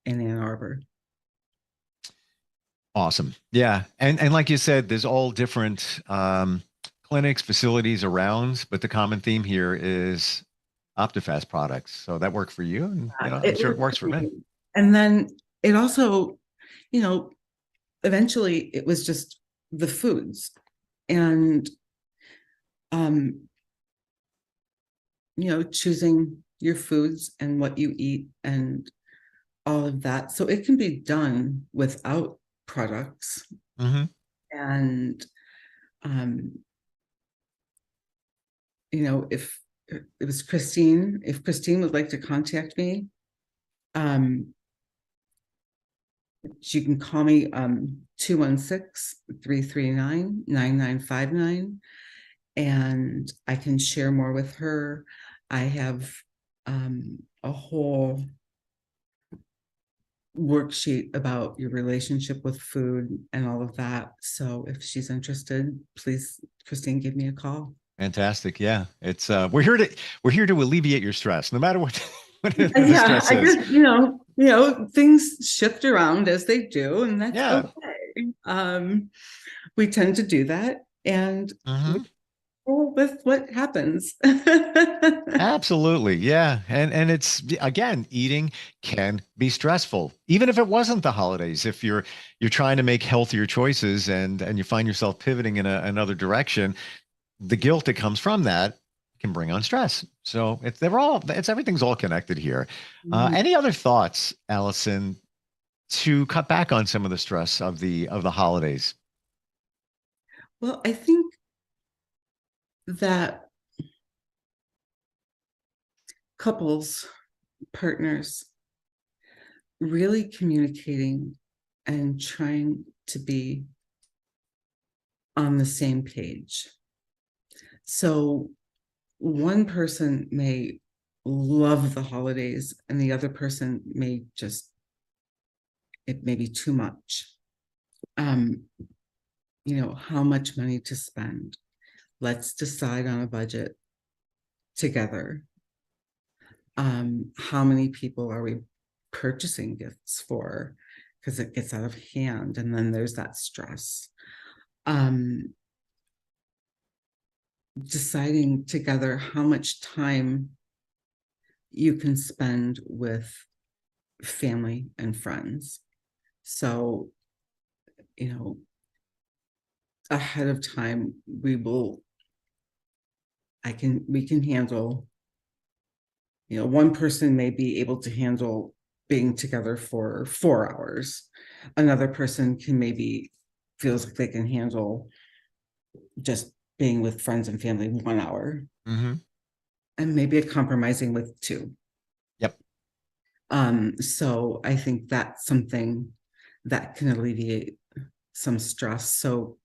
Ann Arbor. Awesome. Yeah. And like you said, there's all different clinics, facilities around, but the common theme here is OptiFast products. So that worked for you, and I'm sure it works for me. And then it also, eventually it was just the foods and choosing your foods and what you eat and all of that. So it can be done without products. Mm-hmm. And if it was Christine, if Christine would like to contact me, she can call me 216-339-9959, and I can share more with her. I have a whole worksheet about your relationship with food and all of that. So if she's interested, please, Christine, give me a call. Fantastic. Yeah. It's we're here to alleviate your stress, no matter what the Yeah, stress I is. guess, things shift around as they do, and that's okay. We tend to do that, and with what happens. Absolutely. Yeah. And it's, again, eating can be stressful, even if it wasn't the holidays. If you're trying to make healthier choices and you find yourself pivoting in another direction, the guilt that comes from that can bring on stress. So everything's all connected here. Any other thoughts, Allison, to cut back on some of the stress of the holidays? Well, I think that couples, partners, really communicating and trying to be on the same page. So one person may love the holidays and the other person may it may be too much. How much money to spend. Let's decide on a budget together How many people are we purchasing gifts for? Because it gets out of hand, and then there's that stress. Deciding together how much time you can spend with family and friends. So, ahead of time, we can handle, one person may be able to handle being together for 4 hours. Another person can maybe feels like they can handle just being with friends and family 1 hour. Mm-hmm. And maybe a compromising with 2. Yep. So I think that's something that can alleviate some stress. So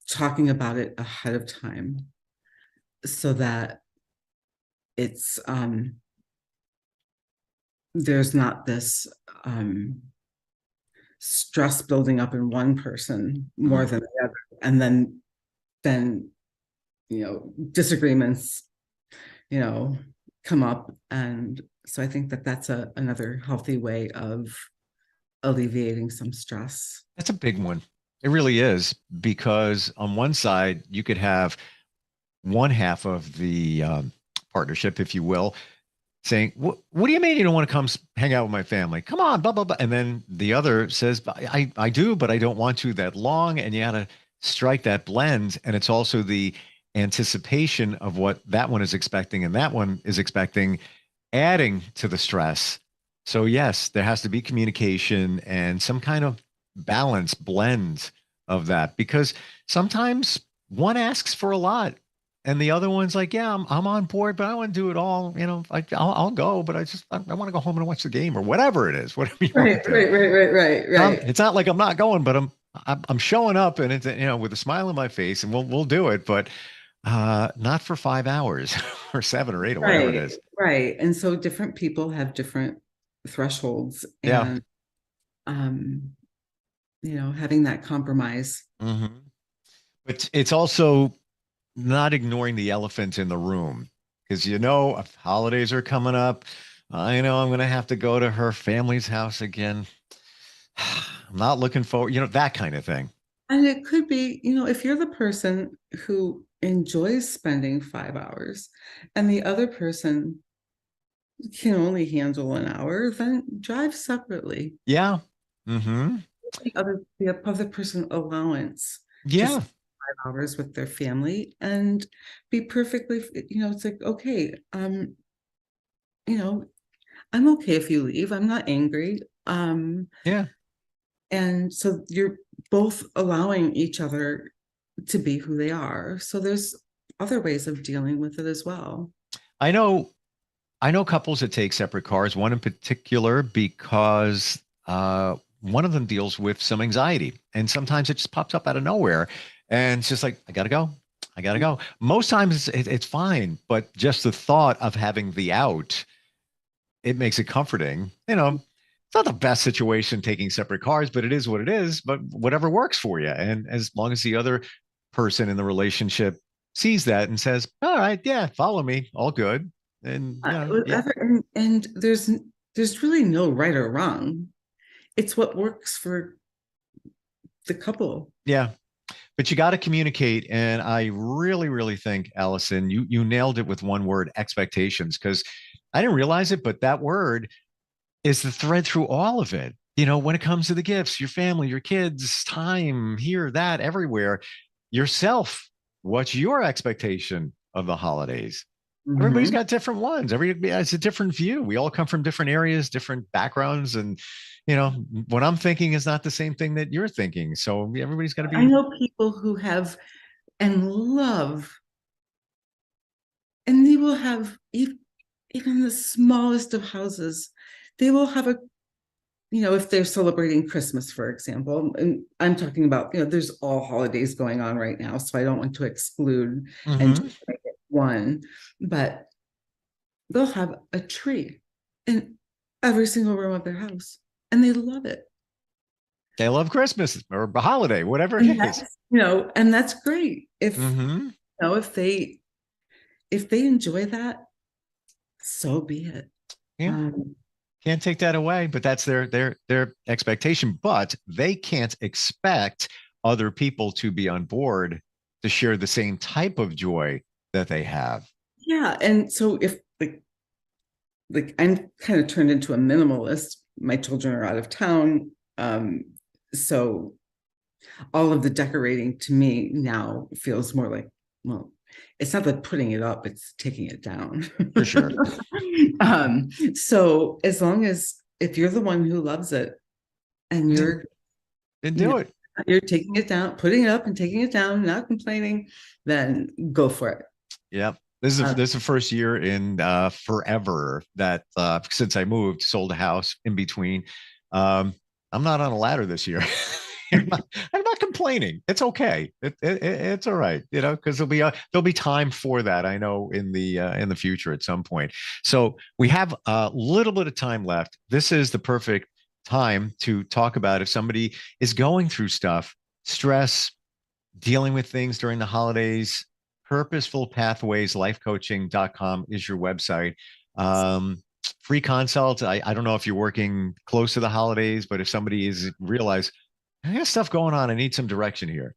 talking about it ahead of time so that it's there's not this stress building up in one person more than the other, and then disagreements come up. And so I think that that's another healthy way of alleviating some stress. That's a big one. It really is, because on one side, you could have one half of the partnership, if you will, saying, what do you mean you don't want to come hang out with my family? Come on, blah, blah, blah. And then the other says, I do, but I don't want to that long. And you got to strike that blend. And it's also the anticipation of what that one is expecting and that one is expecting, adding to the stress. So yes, there has to be communication and some kind of balance blend of that, because sometimes one asks for a lot and the other one's like, yeah, I'm on board, but I want to do it all. I'll go, but I want to go home and watch the game or whatever it is. Whatever you want to do. Right. It's not like I'm not going, but I'm showing up, and it's with a smile on my face, and we'll do it, but not for 5 hours or 7 or 8 or whatever it is. Right. And so different people have different thresholds, Yeah. and having that compromise. Mm-hmm. But it's also not ignoring the elephant in the room, because if holidays are coming up, I know I'm going to have to go to her family's house again. I'm not looking forward, that kind of thing. And it could be, if you're the person who enjoys spending 5 hours and the other person can only handle an hour, then drive separately. Yeah. Mm-hmm. The other person allowance. Yeah. 5 hours with their family and be perfectly, it's like, okay, I'm okay if you leave. I'm not angry. Yeah. And so you're both allowing each other to be who they are. So there's other ways of dealing with it as well. I know couples that take separate cars, one in particular, because one of them deals with some anxiety, and sometimes it just pops up out of nowhere. And it's just like, I got to go. Most times it's fine, but just the thought of having the out, it makes it comforting. It's not the best situation taking separate cars, but it is what it is, but whatever works for you. And as long as the other person in the relationship sees that and says, all right, yeah, follow me, all good. And, and there's really no right or wrong. It's what works for the couple. Yeah. But you got to communicate. And I really, really think, Allison, you nailed it with one word: expectations. Because I didn't realize it, but that word is the thread through all of it. When it comes to the gifts, your family, your kids, time, here, that, everywhere, yourself, what's your expectation of the holidays? Mm-hmm. Everybody's got different ones. Everybody has a different view. We all come from different areas, different backgrounds. And, what I'm thinking is not the same thing that you're thinking. So everybody's got to be. I know people who have and love, and they will have even the smallest of houses. They will have if they're celebrating Christmas, for example, and I'm talking about, there's all holidays going on right now, so I don't want to exclude and just make it one, but they'll have a tree in every single room of their house, and they love it. They love Christmas or a holiday, whatever it is. And that's great. If if they enjoy that, so be it. Yeah. Can't take that away, but that's their expectation. But they can't expect other people to be on board to share the same type of joy that they have. Yeah, and so if like I'm kind of turned into a minimalist. My children are out of town, so all of the decorating to me now feels more like, well, it's not like putting it up, it's taking it down. For sure. So as long as if you're the one who loves it and you're then do it. You're taking it down, putting it up and taking it down, not complaining, then go for it. Yep. This is the first year in forever that since I moved, sold a house in between. I'm not on a ladder this year. I'm not complaining. It's okay. It's all right, because there'll be time for that. I know in the future at some point. So we have a little bit of time left. This is the perfect time to talk about if somebody is going through stuff, stress, dealing with things during the holidays. Purposeful Pathways lifecoaching.com is your website. Free consult. I don't know if you're working close to the holidays, but if somebody is realize I got stuff going on, I need some direction here.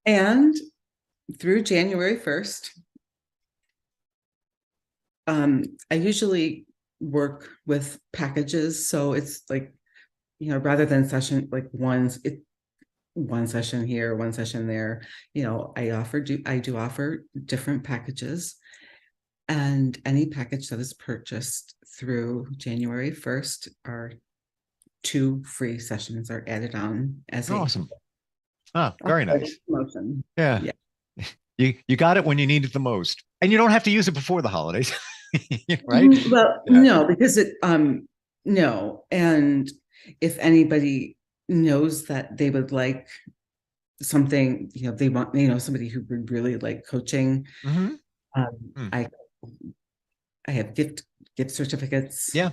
And through January 1st, I usually work with packages. So it's like, rather than session, like one session here, one session there, I do offer different packages, and any package that is purchased through January 1st are 2 free sessions are added on as awesome. Very nice. Promotion. Yeah. You got it when you need it the most, and you don't have to use it before the holidays, right? Well, no, because no. And if anybody knows that they would like something, they want, somebody who would really like coaching. Mm-hmm. I have gift certificates. Yeah.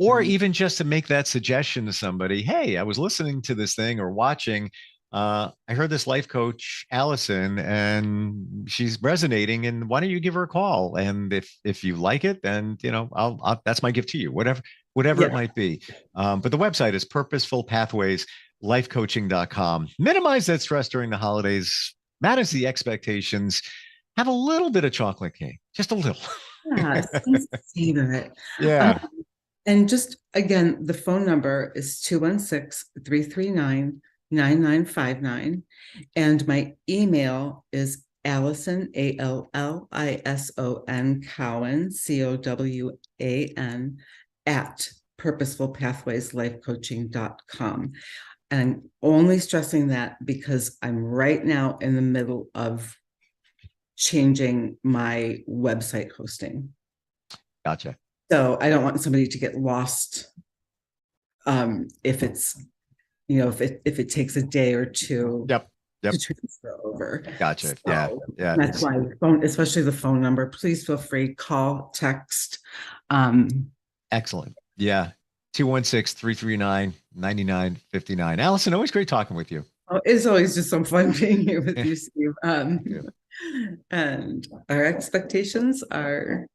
Or even just to make that suggestion to somebody, hey, I was listening to this thing or watching. I heard this life coach, Allison, and she's resonating. And why don't you give her a call? And if you like it, then I'll that's my gift to you. Whatever it might be. But the website is Purposeful Pathways lifecoaching.com. Minimize that stress during the holidays. Manage the expectations. Have a little bit of chocolate cake, just a little. Yeah, savor it. Yeah. And just again, the phone number is 216-339-9959. And my email is Allison, ALLISON, Cowan, COWAN, at purposefulpathwayslifecoaching.com. And I'm only stressing that because I'm right now in the middle of changing my website hosting. Gotcha. So I don't want somebody to get lost if it's, if it takes a day or two to transfer over. Gotcha. So yeah. That's why especially the phone number, please feel free, call, text. Excellent. Yeah. 216-339-9959. Allison, always great talking with you. Oh, it's always just so fun being here with you, Steve. And our expectations are.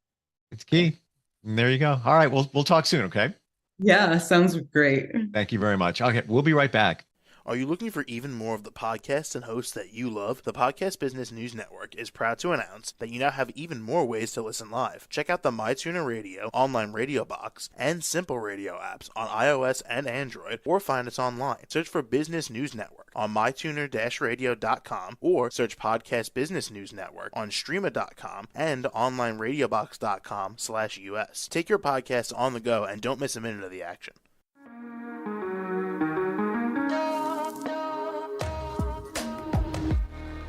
It's key. And there you go. All right. We'll talk soon. Okay. Yeah. Sounds great. Thank you very much. Okay. We'll be right back. Are you looking for even more of the podcasts and hosts that you love? The Podcast Business News Network is proud to announce that you now have even more ways to listen live. Check out the MyTuner Radio, online radio box, and Simple Radio apps on iOS and Android, or find us online. Search for Business News Network on mytuner-radio.com, or search Podcast Business News Network on streama.com and onlineradiobox.com/US. Take your podcast on the go and don't miss a minute of the action.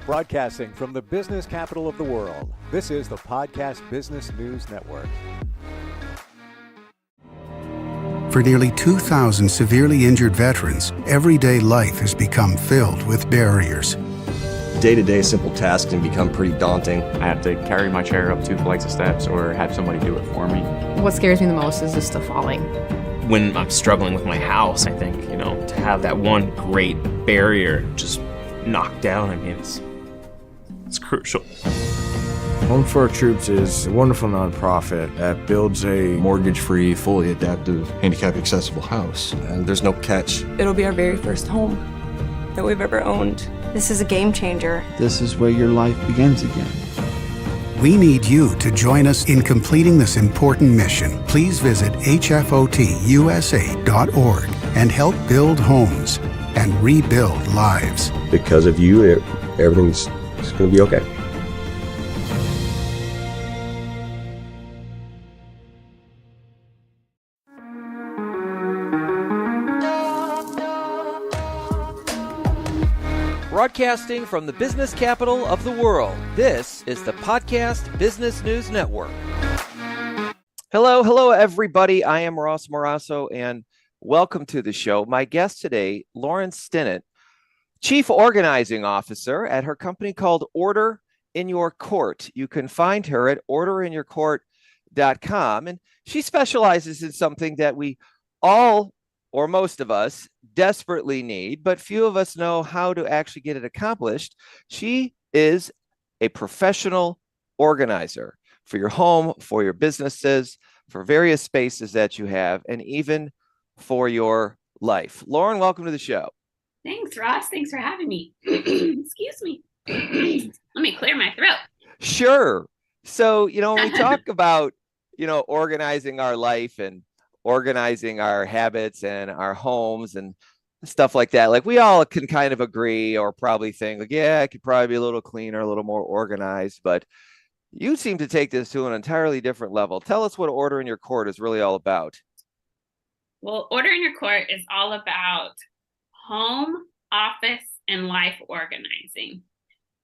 Broadcasting from the business capital of the world, this is the Podcast Business News Network. For nearly 2,000 severely injured veterans, everyday life has become filled with barriers. Day-to-day simple tasks can become pretty daunting. I have to carry my chair up 2 flights of steps or have somebody do it for me. What scares me the most is just the falling. When I'm struggling with my house, I think, to have that one great barrier just knocked down, it's crucial. Home for Our Troops is a wonderful nonprofit that builds a mortgage-free, fully adaptive, handicap-accessible house. And there's no catch. It'll be our very first home that we've ever owned. This is a game changer. This is where your life begins again. We need you to join us in completing this important mission. Please visit hfotusa.org and help build homes and rebuild lives. Because of you, everything's going to be okay. Broadcasting from the business capital of the world, this is the Podcast Business News Network. Hello, everybody. I am Ross Morasso, and welcome to the show. My guest today, Lauren Stinnett, Chief Organizing Officer at her company called Order in Your Court. You can find her at orderinyourcourt.com, and she specializes in something that we all, or most of us, desperately need, but few of us know how to actually get it accomplished. She is a professional organizer for your home, for your businesses, for various spaces that you have, and even for your life. Lauren, welcome to the show. Thanks, Ross. Thanks for having me. Excuse me. Let me clear my throat. Sure. So, when we talk about, organizing our life and organizing our habits and our homes and stuff like that, like we all can kind of agree or probably think like, yeah, I could probably be a little cleaner, a little more organized, but you seem to take this to an entirely different level. Tell us what Order in Your Court is really all about. Well, Order in Your Court is all about home, office, and life organizing.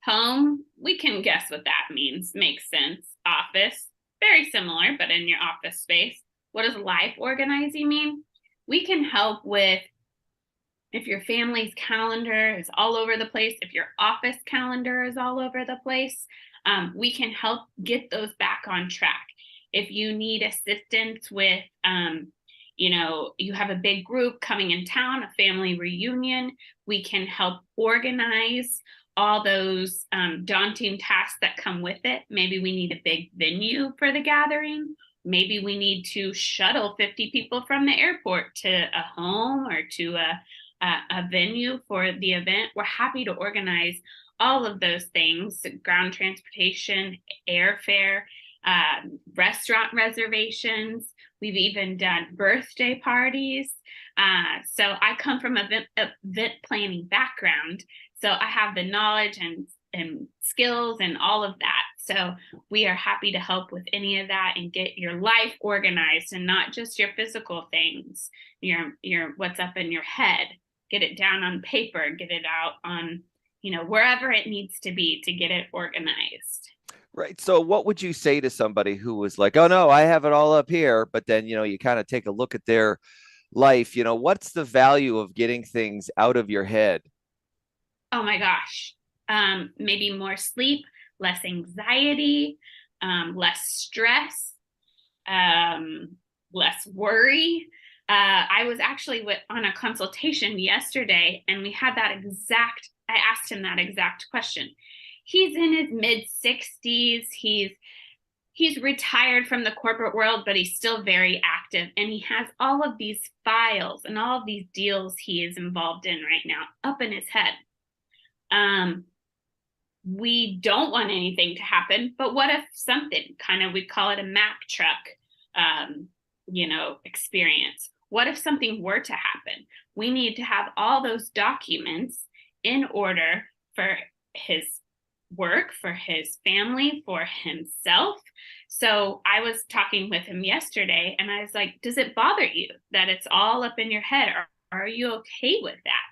Home, we can guess what that means. Makes sense. Office, very similar, but in your office space. What does life organizing mean? We can help with if your family's calendar is all over the place, if your office calendar is all over the place, we can help get those back on track. If you need assistance with, you have a big group coming in town, a family reunion, we can help organize all those daunting tasks that come with it. Maybe we need a big venue for the gathering. Maybe we need to shuttle 50 people from the airport to a home or to a venue for the event. We're happy to organize all of those things: ground transportation, airfare, restaurant reservations. We've even done birthday parties. So I come from an event planning background. So I have the knowledge and skills and all of that. So we are happy to help with any of that and get your life organized, and not just your physical things, your what's up in your head. Get it down on paper, get it out on, wherever it needs to be to get it organized. Right. So what would you say to somebody who was like, oh no, I have it all up here, but then, you kind of take a look at their life, what's the value of getting things out of your head? Oh my gosh. Maybe more sleep, less anxiety, less stress, less worry. I was actually on a consultation yesterday, and we had I asked him that exact question. He's in his mid-60s. He's retired from the corporate world, but he's still very active. And he has all of these files and all of these deals he is involved in right now up in his head. We don't want anything to happen, but what if something we call it a Mack truck, experience. What if something were to happen? We need to have all those documents in order for his work, for his family, for himself. So I was talking with him yesterday, and I was like, does it bother you that it's all up in your head? Or are you okay with that?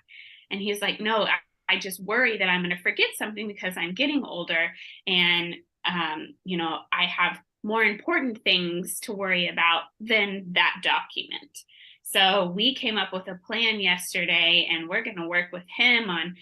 And he's like, no, I just worry that I'm going to forget something because I'm getting older, and I have more important things to worry about than that document. So we came up with a plan yesterday, and we're going to work with him on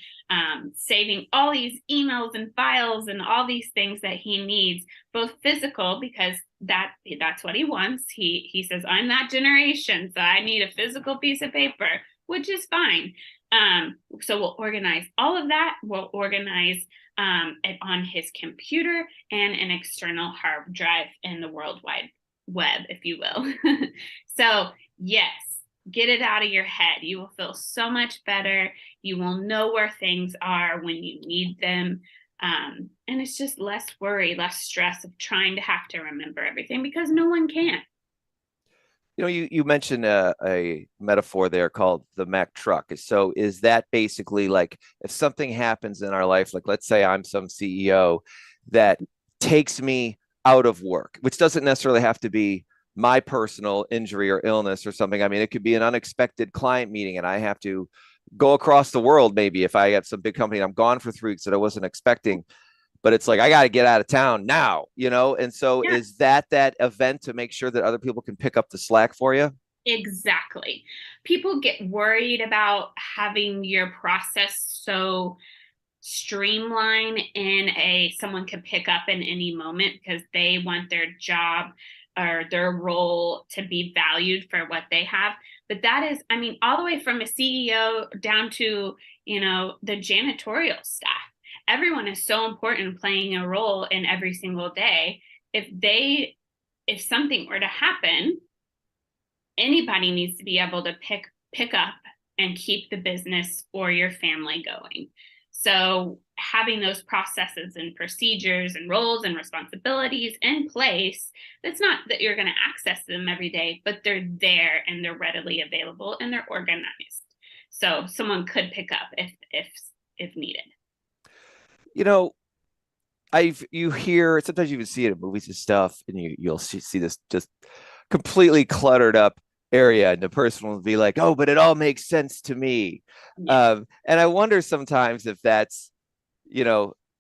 saving all these emails and files and all these things that he needs, both physical, because that's what he wants. He says, I'm that generation, so I need a physical piece of paper, which is fine. So we'll organize all of that. We'll organize it on his computer and an external hard drive in the World Wide Web, if you will. So yes, get it out of your head. You will feel so much better. You will know where things are when you need them. And it's just less worry, less stress of trying to have to remember everything, because no one can. You know, you mentioned a metaphor there called the Mack truck. So is that basically like if something happens in our life, like let's say I'm some CEO that takes me out of work, which doesn't necessarily have to be my personal injury or illness or something. I mean, it could be an unexpected client meeting and I have to go across the world. Maybe if I got some big company, I'm gone for 3 weeks that I wasn't expecting. But it's like, I got to get out of town now, you know? And so is that event to make sure that other people can pick up the slack for you? Exactly. People get worried about having your process so streamlined someone can pick up in any moment because they want their job or their role to be valued for what they have. But that is, I mean, all the way from a CEO down to, the janitorial staff. Everyone is so important, playing a role in every single day. If something were to happen, anybody needs to be able to pick up and keep the business or your family going. So having those processes and procedures and roles and responsibilities in place, it's not that you're going to access them every day, but they're there and they're readily available and they're organized. So someone could pick up if needed. You know, you hear, sometimes you even see it in movies and stuff, and you'll see this just completely cluttered up area, and the person will be like, oh, but it all makes sense to me. And I wonder sometimes if that's,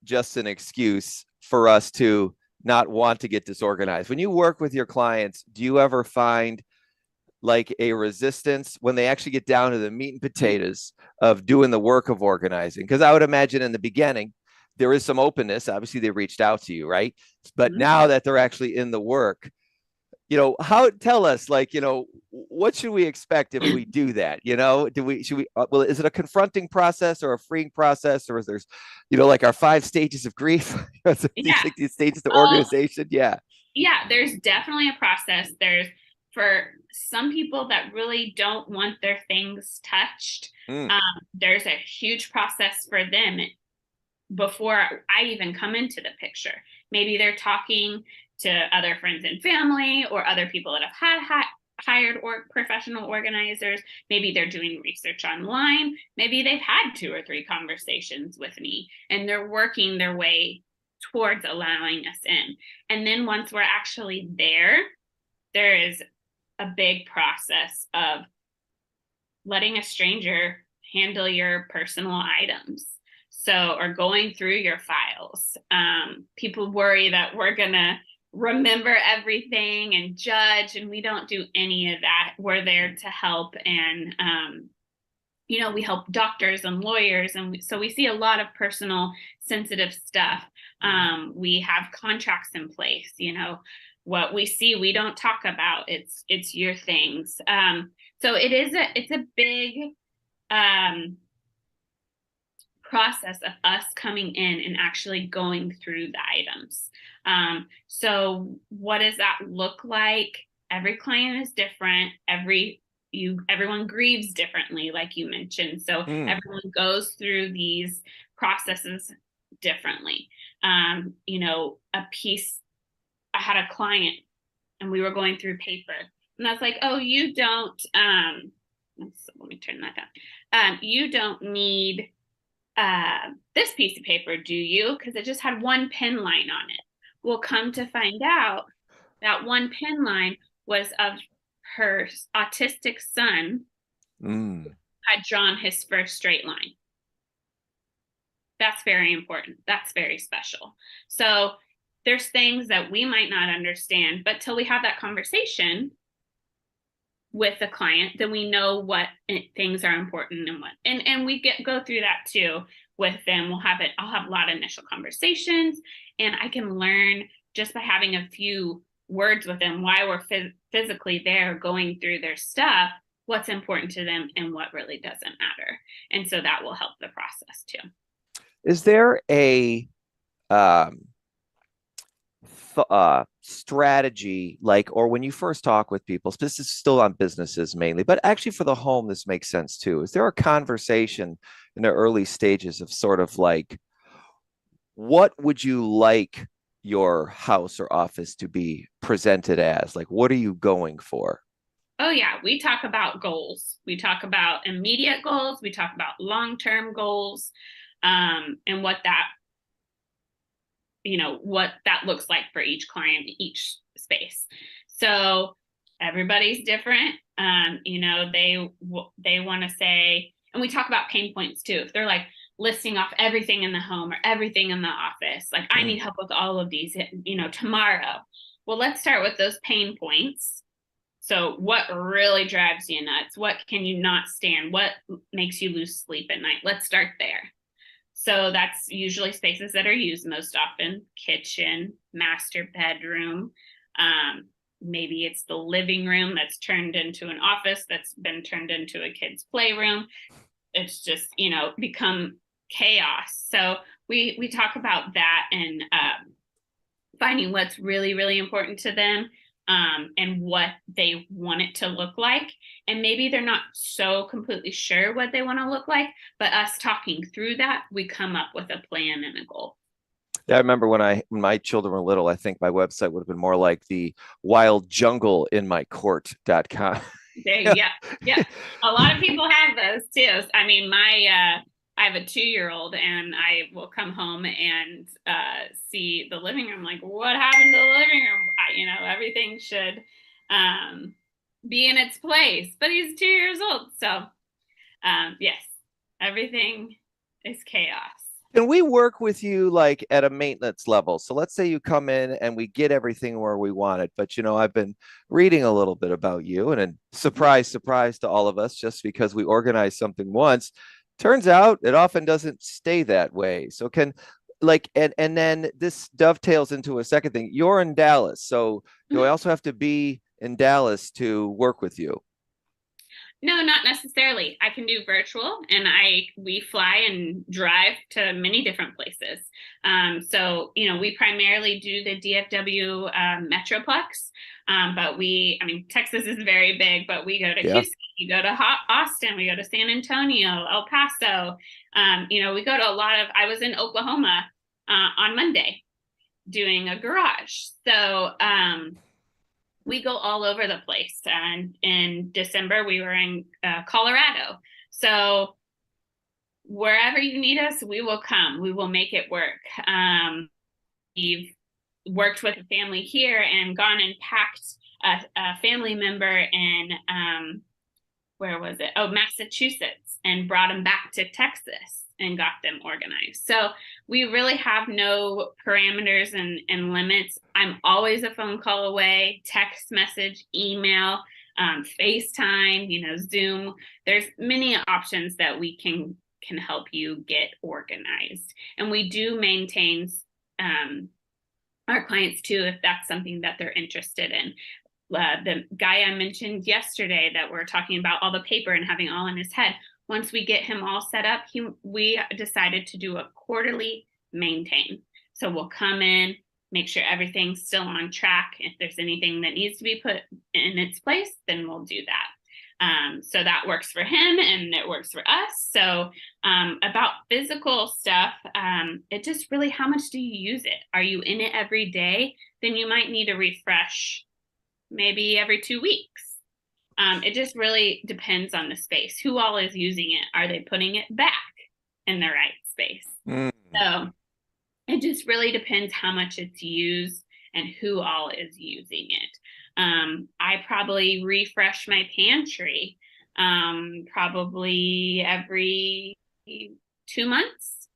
just an excuse for us to not want to get disorganized. When you work with your clients, do you ever find like a resistance when they actually get down to the meat and potatoes of doing the work of organizing? Because I would imagine in the beginning, there is some openness. Obviously, they reached out to you, right? But now that they're actually in the work, tell us, like, what should we expect if we do that? Is it a confronting process or a freeing process, or is there's, like our 5 stages of grief? These stages of organization. Yeah. Yeah, there's definitely a process. For some people that really don't want their things touched, there's a huge process for them before I even come into the picture. Maybe they're talking to other friends and family or other people that have hired or professional organizers. Maybe they're doing research online. Maybe they've had 2 or 3 conversations with me and they're working their way towards allowing us in. And then once we're actually there is a big process of letting a stranger handle your personal items. Or going through your files. People worry that we're going to remember everything and judge, and we don't do any of that. We're there to help. And, we help doctors and lawyers. And so we see a lot of personal sensitive stuff. We have contracts in place, what we see, we don't talk about. It's your things. So it's a big, process of us coming in and actually going through the items. So what does that look like? Every client is different. Everyone grieves differently, like you mentioned. So everyone goes through these processes differently. A piece, I had a client and we were going through paper and I was like, oh, you don't, let me turn that down. You don't need this piece of paper, do you? Because it just had 1 pen line on it. We'll come to find out that 1 pen line was of her autistic son had drawn his first straight line. That's very important. That's very special. So there's things that we might not understand, but till we have that conversation with the client, then we know what things are important and what, and we go through that too with them. I'll have a lot of initial conversations, and I can learn just by having a few words with them why we're physically there going through their stuff, what's important to them and what really doesn't matter. And so that will help the process too. Is there a strategy, like, or when you first talk with people, this is still on businesses mainly, but actually for the home, this makes sense too. Is there a conversation in the early stages of sort of like, what would you like your house or office to be presented as? Like, what are you going for? Oh, yeah. We talk about goals. We talk about immediate goals. We talk about long-term goals, and what that looks like for each client, each space. So everybody's different. They want to say, and we talk about pain points too. If they're like listing off everything in the home or everything in the office, like I need help with all of these, tomorrow. Well, let's start with those pain points. So what really drives you nuts? What can you not stand? What makes you lose sleep at night? Let's start there. So that's usually spaces that are used most often: kitchen, master bedroom. Maybe it's the living room that's turned into an office, that's been turned into a kid's playroom. It's just, become chaos. So we talk about that and finding what's really, really important to them. And what they want it to look like. And maybe they're not so completely sure what they want to look like, but us talking through that, we come up with a plan and a goal. Yeah, I remember when my children were little, I think my website would have been more like the wild jungle in my court.com. Yeah. A lot of people have those too. I mean, I have a 2-year-old and I will come home and see the living room. Like, what happened to the living room? Everything should be in its place, but he's 2 years old. So yes, everything is chaos. Can we work with you like at a maintenance level? So let's say you come in and we get everything where we want it, but I've been reading a little bit about you, and surprise to all of us, just because we organize something once, turns out it often doesn't stay that way. So and then this dovetails into a second thing. You're in Dallas, so do I also have to be in Dallas to work with you? No, not necessarily. I can do virtual, and we fly and drive to many different places. So we primarily do the DFW Metroplex, but Texas is very big, but we go to Houston, we go to Austin, we go to San Antonio, El Paso. We go to a lot of. I was in Oklahoma on Monday doing a garage. So we go all over the place. And in December, we were in Colorado. So wherever you need us, we will come. We will make it work. We've worked with a family here and gone and packed a family member in, where was it? Oh, Massachusetts, and brought them back to Texas and got them organized. So we really have no parameters and limits. I'm always a phone call away, text message, email, FaceTime, Zoom. There's many options that we can help you get organized. And we do maintain our clients too, if that's something that they're interested in. The guy I mentioned yesterday that we're talking about all the paper and having all in his head, once we get him all set up, we decided to do a quarterly maintain. So we'll come in, make sure everything's still on track. If there's anything that needs to be put in its place, then we'll do that. So that works for him and it works for us. So about physical stuff, it just really, how much do you use it? Are you in it every day? Then you might need a refresh maybe every 2 weeks. It just really depends on the space. Who all is using it? Are they putting it back in the right space? So it just really depends how much it's used and who all is using it. I probably refresh my pantry probably every 2 months.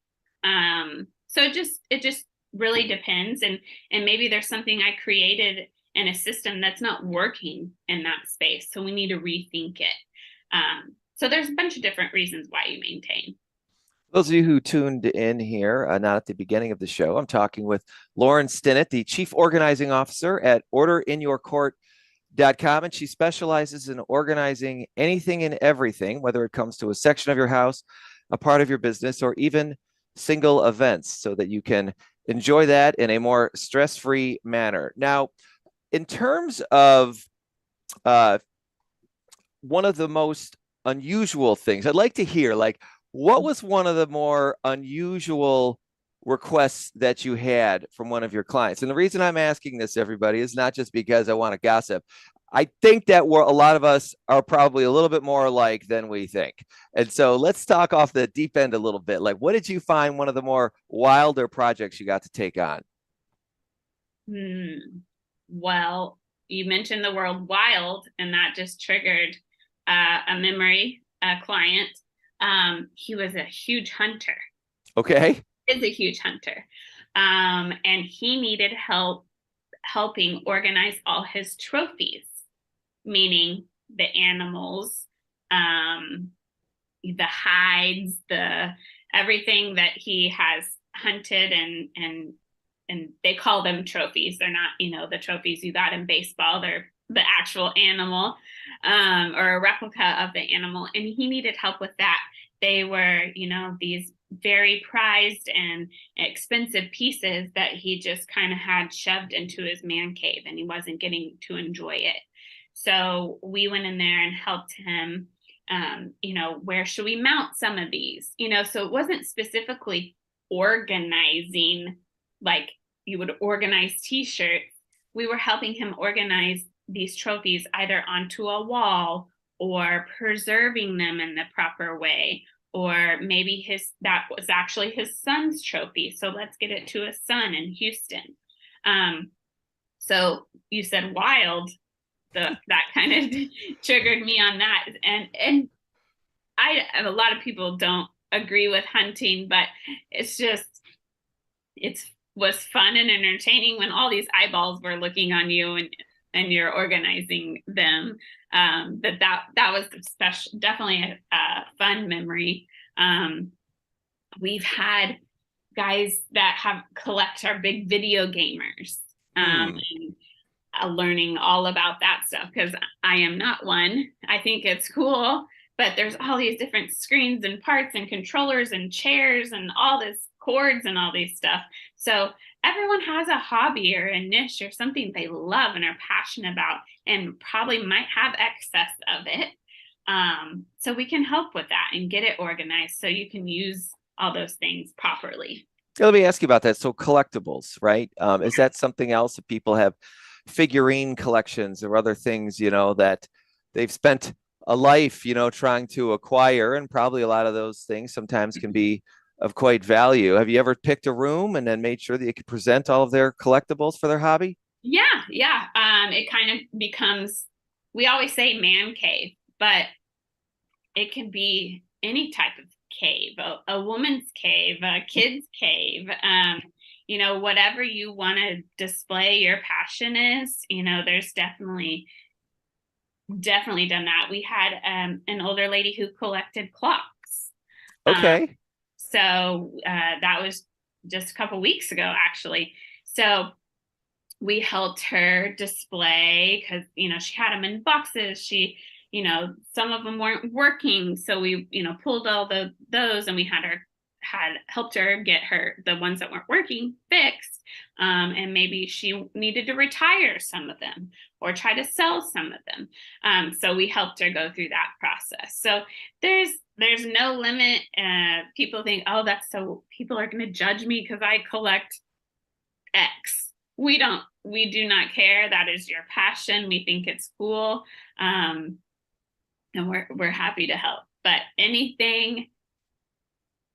So it just really depends. And maybe there's something I created in a system that's not working in that space. So we need to rethink it. So there's a bunch of different reasons why you maintain. Those of you who tuned in here, not at the beginning of the show, I'm talking with Lauren Stinnett, the Chief Organizing Officer at and she specializes in organizing anything and everything, whether it comes to a section of your house, a part of your business, or even single events, so that you can enjoy that in a more stress-free manner. Now, in terms of one of the most unusual things, I'd like to hear, like, what was one of the more unusual requests that you had from one of your clients? And the reason I'm asking this, everybody, is not just because I want to gossip. I think that a lot of us are probably a little bit more alike than we think. And so let's talk off the deep end a little bit. Like, what did you find one of the more wilder projects you got to take on? Well, you mentioned the word wild, and that just triggered a memory, a client. He was a huge hunter. Okay. Is a huge hunter. And he needed help helping organize all his trophies, meaning the animals, the hides, the everything that he has hunted, and they call them trophies. They're not, the trophies you got in baseball. They're the actual animal, or a replica of the animal. And he needed help with that. They were, these very prized and expensive pieces that he just kind of had shoved into his man cave, and he wasn't getting to enjoy it. So we went in there and helped him, where should we mount some of these? So it wasn't specifically organizing like you would organize t-shirts. We were helping him organize these trophies either onto a wall or preserving them in the proper way, or maybe that was actually his son's trophy, so let's get it to his son in Houston. So you said wild, that kind of triggered me on that. And a lot of people don't agree with hunting, but it was fun and entertaining when all these eyeballs were looking on you and you're organizing them. That was definitely a fun memory. We've had guys that collect our big video gamers, and learning all about that stuff, because I am not one. I think it's cool, but there's all these different screens and parts and controllers and chairs and all this cords and all these stuff. So everyone has a hobby or a niche or something they love and are passionate about, and probably might have excess of it. So we can help with that and get it organized so you can use all those things properly. Let me ask you about that. So collectibles, right? Is that something else that people have, figurine collections or other things, that they've spent a life, trying to acquire, and probably a lot of those things sometimes can be of quite value. Have you ever picked a room and then made sure that you could present all of their collectibles for their hobby? Yeah. It kind of becomes, we always say man cave, but it can be any type of cave, a woman's cave, a kid's cave, whatever you want to display your passion is, there's definitely done that. We had an older lady who collected clocks. Okay. So that was just a couple weeks ago, actually. So we helped her display, because, she had them in boxes. She, some of them weren't working. So we, pulled all those, and we had helped her get the ones that weren't working fixed. And maybe she needed to retire some of them or try to sell some of them. So we helped her go through that process. So there's no limit. People think, oh, people are going to judge me because I collect X. We do not care. That is your passion. We think it's cool. And we're happy to help. But anything,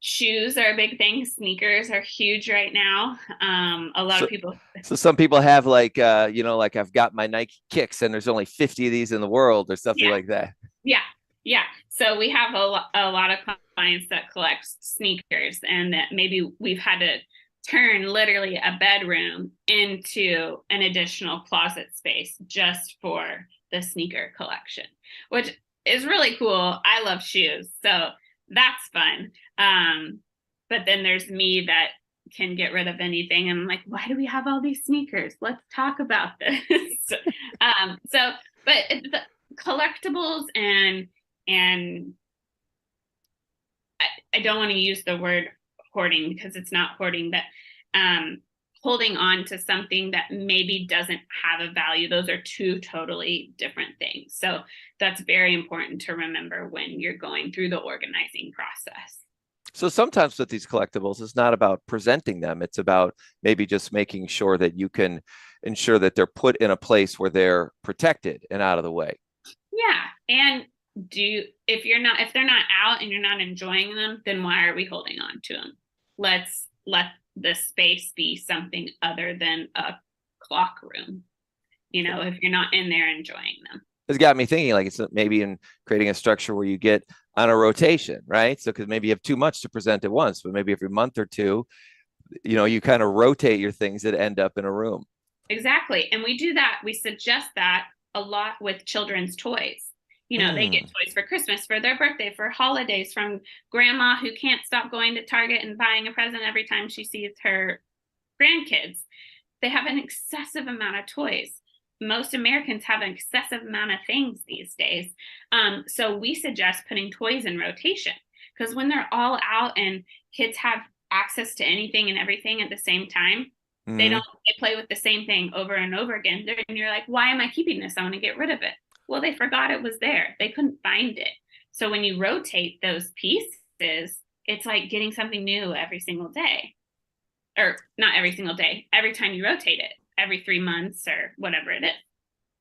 shoes are a big thing. Sneakers are huge right now. A lot of people. So some people have like I've got my Nike Kicks and there's only 50 of these in the world or something like that. Yeah. So we have a lot of clients that collect sneakers, and that maybe we've had to turn literally a bedroom into an additional closet space just for the sneaker collection, which is really cool. I love shoes, so that's fun. But then there's me that can get rid of anything. And I'm like, why do we have all these sneakers? Let's talk about this. So But the collectibles and I don't want to use the word hoarding because it's not hoarding, but holding on to something that maybe doesn't have a value. Those are two totally different things. So that's very important to remember when you're going through the organizing process. So sometimes with these collectibles, it's not about presenting them. It's about maybe just making sure that you can ensure that they're put in a place where they're protected and out of the way. Yeah. And if they're not out and you're not enjoying them, then why are we holding on to them? Let's let the space be something other than a clock room, if you're not in there enjoying them. It's got me thinking, like, it's maybe in creating a structure where you get on a rotation, right? So because maybe you have too much to present at once, but maybe every month or two, you kind of rotate your things that end up in a room. Exactly. And we do that. We suggest that a lot with children's toys. They get toys for Christmas, for their birthday, for holidays, from grandma who can't stop going to Target and buying a present every time she sees her grandkids. They have an excessive amount of toys. Most Americans have an excessive amount of things these days. So we suggest putting toys in rotation, because when they're all out and kids have access to anything and everything at the same time, they play with the same thing over and over again. And you're like, why am I keeping this? I want to get rid of it. Well, they forgot it was there. They couldn't find it. So when you rotate those pieces, it's like getting something new every single day. Or not every single day, every time you rotate it, every 3 months or whatever it is.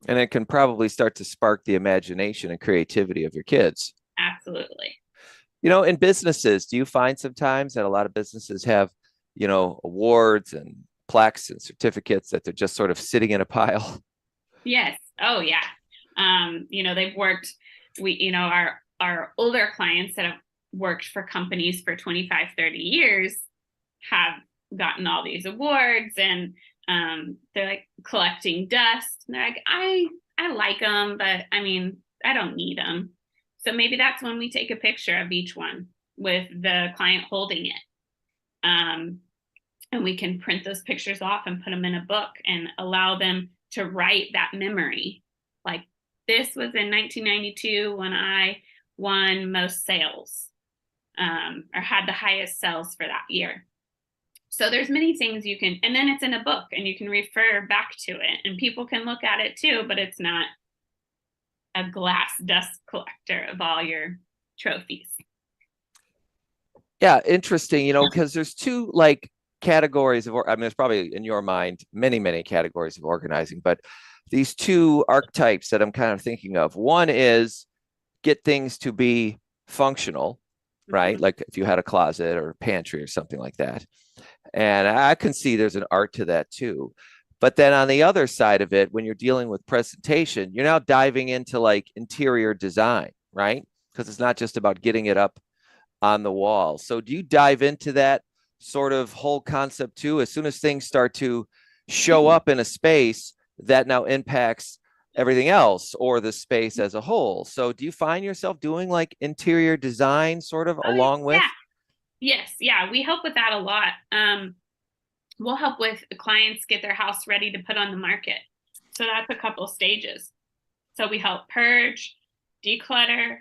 And it can probably start to spark the imagination and creativity of your kids. Absolutely. In businesses, do you find sometimes that a lot of businesses have, awards and plaques and certificates that they're just sort of sitting in a pile? Yes. Oh, yeah. They've worked, our older clients that have worked for companies for 25, 30 years have gotten all these awards, and they're like collecting dust. And they're like, I like them, but I don't need them. So maybe that's when we take a picture of each one with the client holding it. And we can print those pictures off and put them in a book and allow them to write that memory. Like, this was in 1992 when I won most sales, or had the highest sales for that year. So there's many things you can, and then it's in a book and you can refer back to it and people can look at it too, but it's not a glass dust collector of all your trophies. Yeah, interesting, because there's two categories of, there's probably in your mind many, many categories of organizing, but these two archetypes that I'm kind of thinking of. One is get things to be functional, right? Like if you had a closet or a pantry or something like that. And I can see there's an art to that too. But then on the other side of it, when you're dealing with presentation, you're now diving into interior design, right? Because it's not just about getting it up on the wall. So do you dive into that sort of whole concept too? As soon as things start to show up in a space, that now impacts everything else or the space as a whole. So do you find yourself doing interior design sort of along with? Yes. Yeah. We help with that a lot. We'll help with clients get their house ready to put on the market. So that's a couple stages. So we help purge, declutter,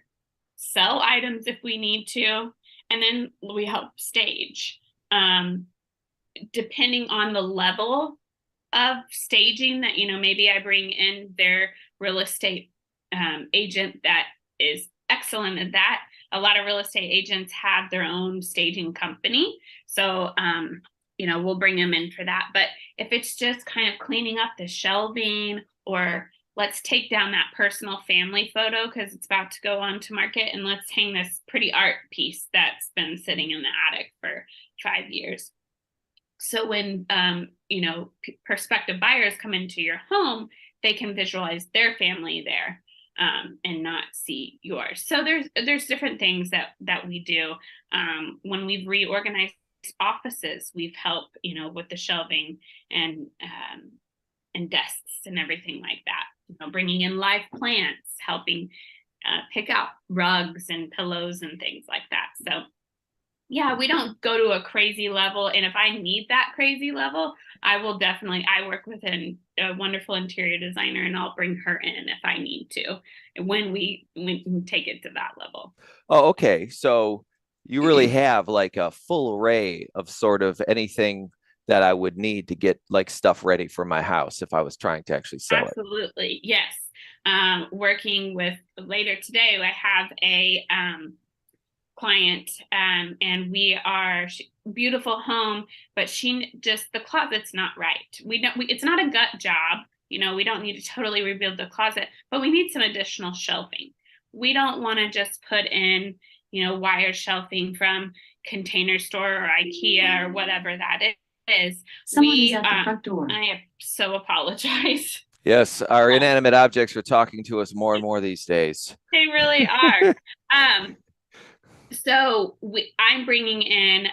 sell items if we need to, and then we help stage. Depending on the level of staging that, maybe I bring in their real estate agent that is excellent at that. A lot of real estate agents have their own staging company. So, we'll bring them in for that. But if it's just kind of cleaning up the shelving, or let's take down that personal family photo because it's about to go on to market, and let's hang this pretty art piece that's been sitting in the attic for 5 years. So when, prospective buyers come into your home, they can visualize their family there and not see yours. So there's different things that we do. When we've reorganized offices, we've helped, with the shelving and desks and everything like that. Bringing in live plants, helping pick out rugs and pillows and things like that. So yeah, we don't go to a crazy level. And if I need that crazy level, I will definitely, I work with a wonderful interior designer, and I'll bring her in if I need to, when we take it to that level. Oh, okay. So you really have like a full array of sort of anything that I would need to get like stuff ready for my house if I was trying to actually sell it. Absolutely. Yes. Working with later today, I have a client, and we are beautiful home, but the closet's not right. It's not a gut job. You know, we don't need to totally rebuild the closet, but we need some additional shelving. We don't want to just put in, wire shelving from Container Store or IKEA or whatever that is. Someone is at the front door. I so apologize. Yes, our inanimate objects are talking to us more and more these days. They really are. So I'm bringing in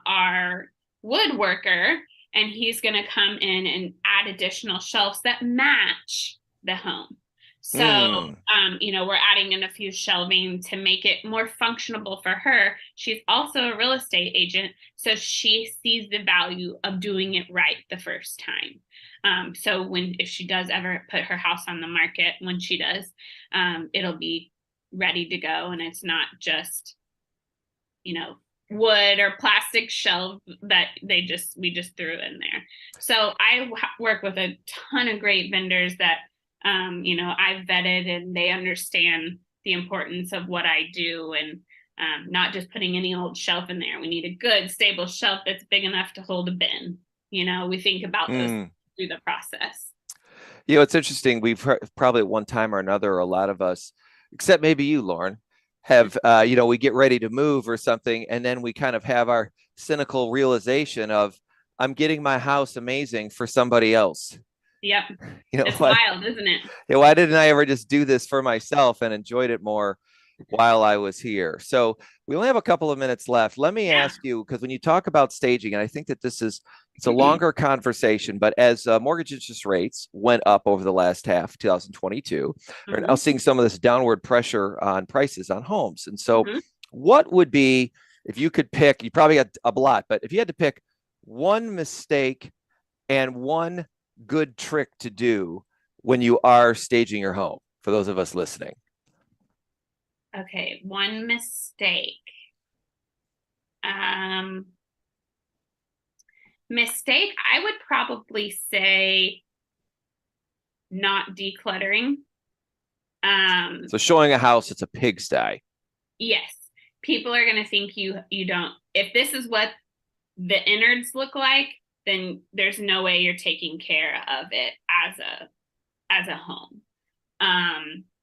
our woodworker, and he's going to come in and add additional shelves that match the home. So, we're adding in a few shelving to make it more functional for her. She's also a real estate agent, so she sees the value of doing it right the first time. So if she does ever put her house on the market, when she does, it'll be ready to go, and it's not just wood or plastic shelf that we just threw in there. So I work with a ton of great vendors that I've vetted, and they understand the importance of what I do, and not just putting any old shelf in there. We need a good stable shelf that's big enough to hold a bin. We think about those through the process. It's interesting. We've heard, probably at one time or another, a lot of us, except maybe you, Lauren, have, we get ready to move or something, and then we kind of have our cynical realization of, I'm getting my house amazing for somebody else. Yep. It's wild, isn't it? Why didn't I ever just do this for myself and enjoyed it more while I was here? So we only have a couple of minutes left. Let me ask you, because when you talk about staging, and I think that it's a longer conversation, but as mortgage interest rates went up over the last half of 2022, we're now seeing some of this downward pressure on prices on homes. And so what would be, if you could pick, you probably got a lot, but if you had to pick one mistake and one good trick to do when you are staging your home, for those of us listening? Okay, one mistake. Mistake, I would probably say not decluttering. So showing a house, it's a pigsty. Yes. People are going to think you don't. If this is what the innards look like, then there's no way you're taking care of it as a home.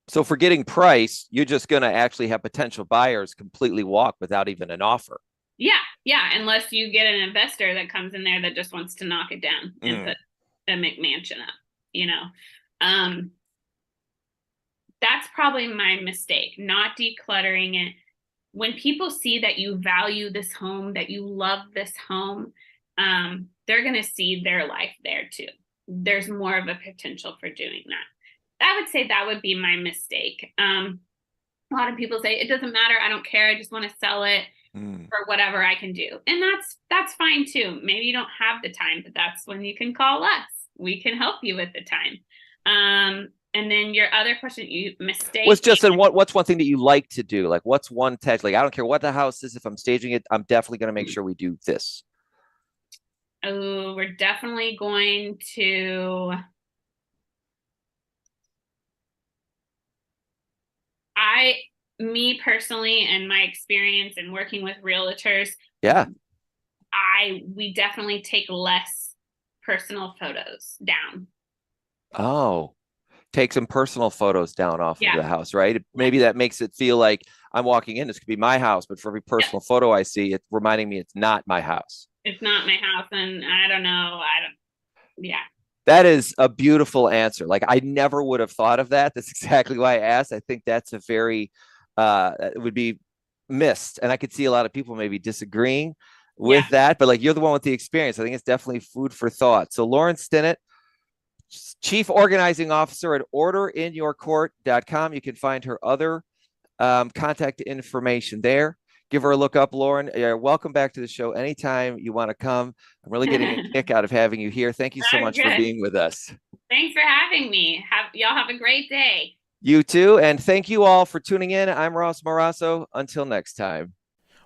So for getting price, you're just going to actually have potential buyers completely walk without even an offer. Yeah. Unless you get an investor that comes in there that just wants to knock it down and put a McMansion up, That's probably my mistake, not decluttering it. When people see that you value this home, that you love this home, they're going to see their life there too. There's more of a potential for doing that. I would say that would be my mistake. A lot of people say, it doesn't matter. I don't care. I just want to sell it for whatever I can do. And that's fine too. Maybe you don't have the time, but that's when you can call us. We can help you with the time. And then your other question, mistake was just, and what's one thing that you like to do? Like, what's one tech? Like, I don't care what the house is. If I'm staging it, I'm definitely going to make sure we do this. Oh, we're definitely going to. Me personally, and my experience in working with realtors, we definitely take less personal photos down. Oh, take some personal photos down off of the house, right? Maybe that makes it feel like I'm walking in. This could be my house, but for every personal photo I see, it's reminding me it's not my house. It's not my house, and I don't know. That is a beautiful answer. Like, I never would have thought of that. That's exactly why I asked. I think that's a very, it would be missed. And I could see a lot of people maybe disagreeing with that, but like, you're the one with the experience. I think it's definitely food for thought. So Lauren Stinnett, Chief Organizing Officer at orderinyourcourt.com. You can find her other contact information there. give her a look up, Lauren. You're welcome back to the show anytime you want to come. I'm really getting a kick out of having you here. Thank you so much for being with us. Thanks for having me. Y'all have a great day. You too. And thank you all for tuning in. I'm Ross Morasso. Until next time.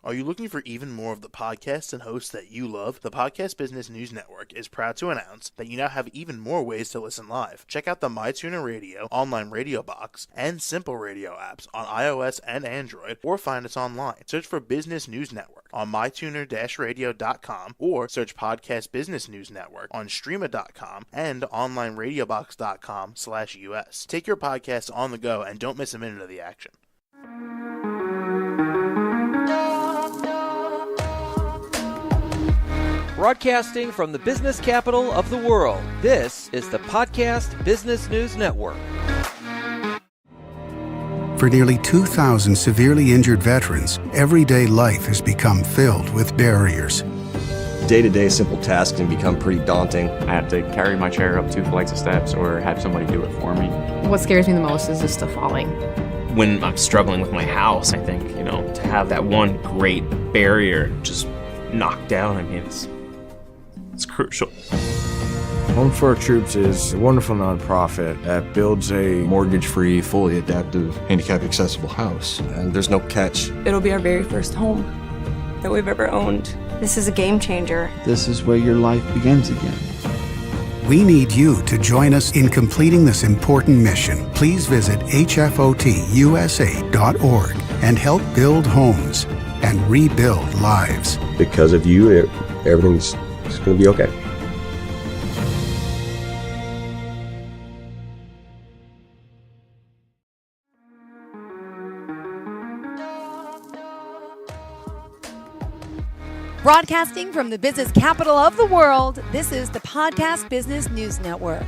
Are you looking for even more of the podcasts and hosts that you love? The Podcast Business News Network is proud to announce that you now have even more ways to listen live. Check out the MyTuner Radio, online radio box, and Simple Radio apps on iOS and Android, or find us online. Search for Business News Network on mytuner-radio.com, or search Podcast Business News Network on streama.com and onlineradiobox.com/US. Take your podcast on the go and don't miss a minute of the action. Broadcasting from the business capital of the world, this is the Podcast Business News Network. For nearly 2,000 severely injured veterans, everyday life has become filled with barriers. Day-to-day simple tasks can become pretty daunting. I have to carry my chair up 2 flights of steps or have somebody do it for me. What scares me the most is just the falling. When I'm struggling with my house, I think, to have that one great barrier just knocked down, it's crucial. Home for Our Troops is a wonderful nonprofit that builds a Mortgage-free, fully adaptive, handicap-accessible house. And there's no catch. It'll be our very first home that we've ever owned. This is a game changer. This is where your life begins again. We need you to join us in completing this important mission. Please visit hfotusa.org and help build homes and rebuild lives. Because of you, everything's going to be okay. Broadcasting from the business capital of the world, this is the Podcast Business News Network.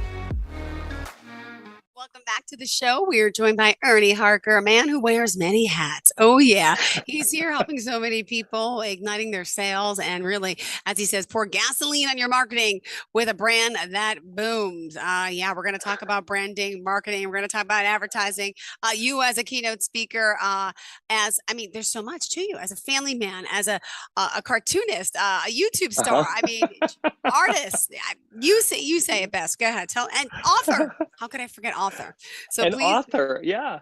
Welcome back to the show. We are joined by Ernie Harker, a man who wears many hats. Oh, yeah. He's here helping so many people, igniting their sales, and really, as he says, pour gasoline on your marketing with a brand that booms. We're going to talk about branding, marketing. We're going to talk about advertising. You as a keynote speaker, there's so much to you as a family man, as a cartoonist, a YouTube star. Artist. You say it best. Go ahead. And author. How could I forget author? So author, yeah.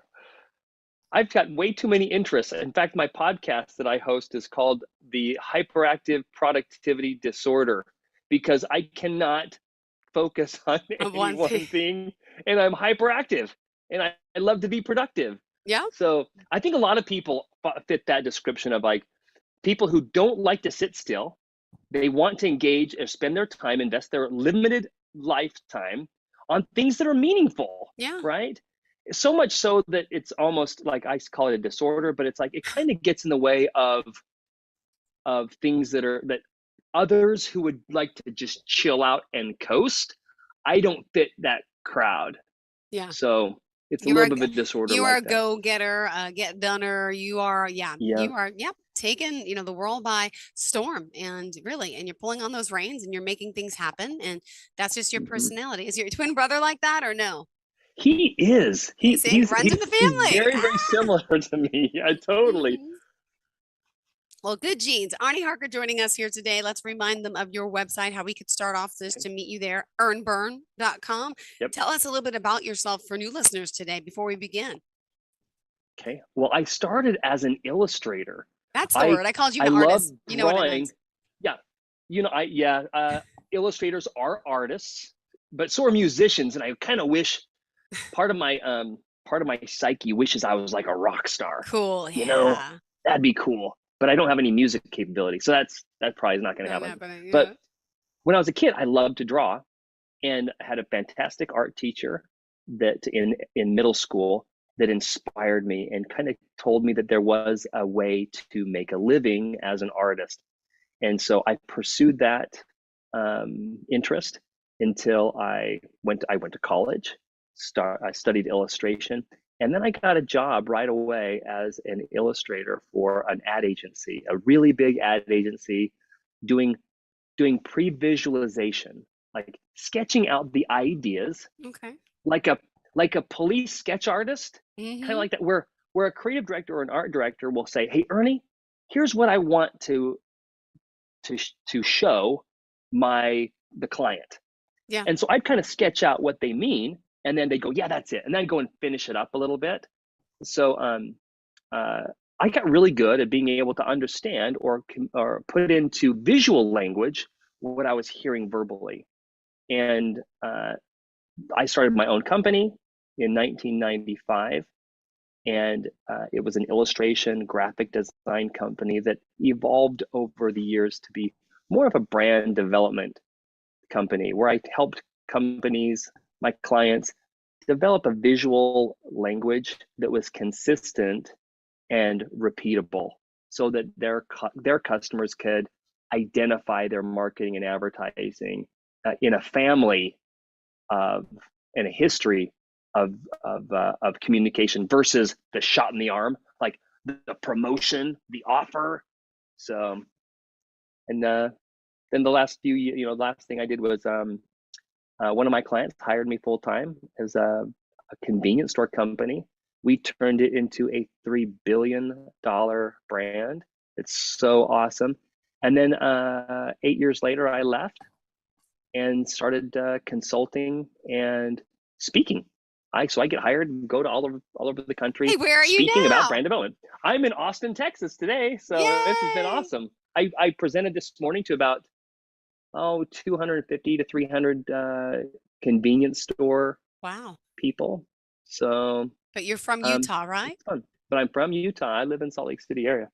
I've got way too many interests. In fact, my podcast that I host is called The Hyperactive Productivity Disorder, because I cannot focus on any one thing, and I'm hyperactive, and I love to be productive. Yeah. So I think a lot of people fit that description of like people who don't like to sit still. They want to engage and spend their time, invest their limited lifetime on things that are meaningful. Yeah. Right. So much so that it's almost like, I call it a disorder, but it's like it kind of gets in the way of things that others who would like to just chill out and coast. I don't fit that crowd. Yeah. So it's a little bit of a disorder. You like are a that. go-getter, get-doner. You are, you are, taking, the world by storm, and you're pulling on those reins and you're making things happen. And that's just your personality. Is your twin brother like that or no? He is. He runs in the family. He's very, very similar to me. Yeah, totally. Well, good genes. Arnie Harker joining us here today. Let's remind them of your website, how we could start off this to meet you there, earnburn.com. Yep. Tell us a little bit about yourself for new listeners today before we begin. Okay. Well, I started as an illustrator. That's the word. I called you an artist. You know what it means. Yeah. Illustrators are artists, but so are musicians. And I kind of wish part of my psyche wishes I was like a rock star. Cool. Yeah. That'd be cool. But I don't have any music capability. So that probably is not going to happen. Yeah. But when I was a kid, I loved to draw, and I had a fantastic art teacher that in middle school that inspired me and kind of told me that there was a way to make a living as an artist. And so I pursued that interest until I went to college. I studied illustration, and then I got a job right away as an illustrator for an ad agency, a really big ad agency, doing pre-visualization, like sketching out the ideas. Okay. Like a police sketch artist, kind of like that, where a creative director or an art director will say, "Hey, Ernie, here's what I want to show the client. Yeah. And so I'd kind of sketch out what they mean, and then they go, yeah, that's it. And then I'd go and finish it up a little bit. So I got really good at being able to understand or put into visual language what I was hearing verbally. And I started my own company in 1995. And it was an illustration graphic design company that evolved over the years to be more of a brand development company, where I helped companies, my clients, develop a visual language that was consistent and repeatable, so that their customers could identify their marketing and advertising in a family of and a history of communication versus the shot in the arm, like the promotion, the offer. So, and then the last last thing I did was one of my clients hired me full time as a convenience store company. We turned it into a $3 billion brand. It's so awesome. And then 8 years later, I left and started consulting and speaking. So I get hired and go to all over the country. Hey, where are you speaking now? about brand development. I'm in Austin, Texas today. So this has been awesome. I presented this morning to about 250 to 300 convenience store people. So but you're from Utah, right? It's fun. But I'm from Utah. I live in Salt Lake City area.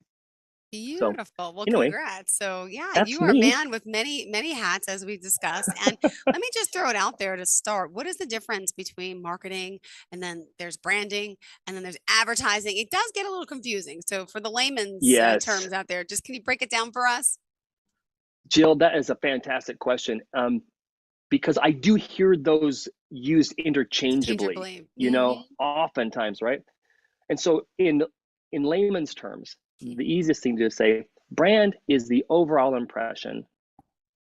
Beautiful. So, well, anyway, congrats. So yeah, that's you are a me. man with many hats, as we discussed. And let me just throw it out there to start. What is the difference between marketing, and then there's branding, and then there's advertising? It does get a little confusing. So for the layman's terms out there, just can you break it down for us? Jill, that is a fantastic question. Because I do hear those used interchangeably. You know, oftentimes, right? And so in layman's terms, the easiest thing to say, brand is the overall impression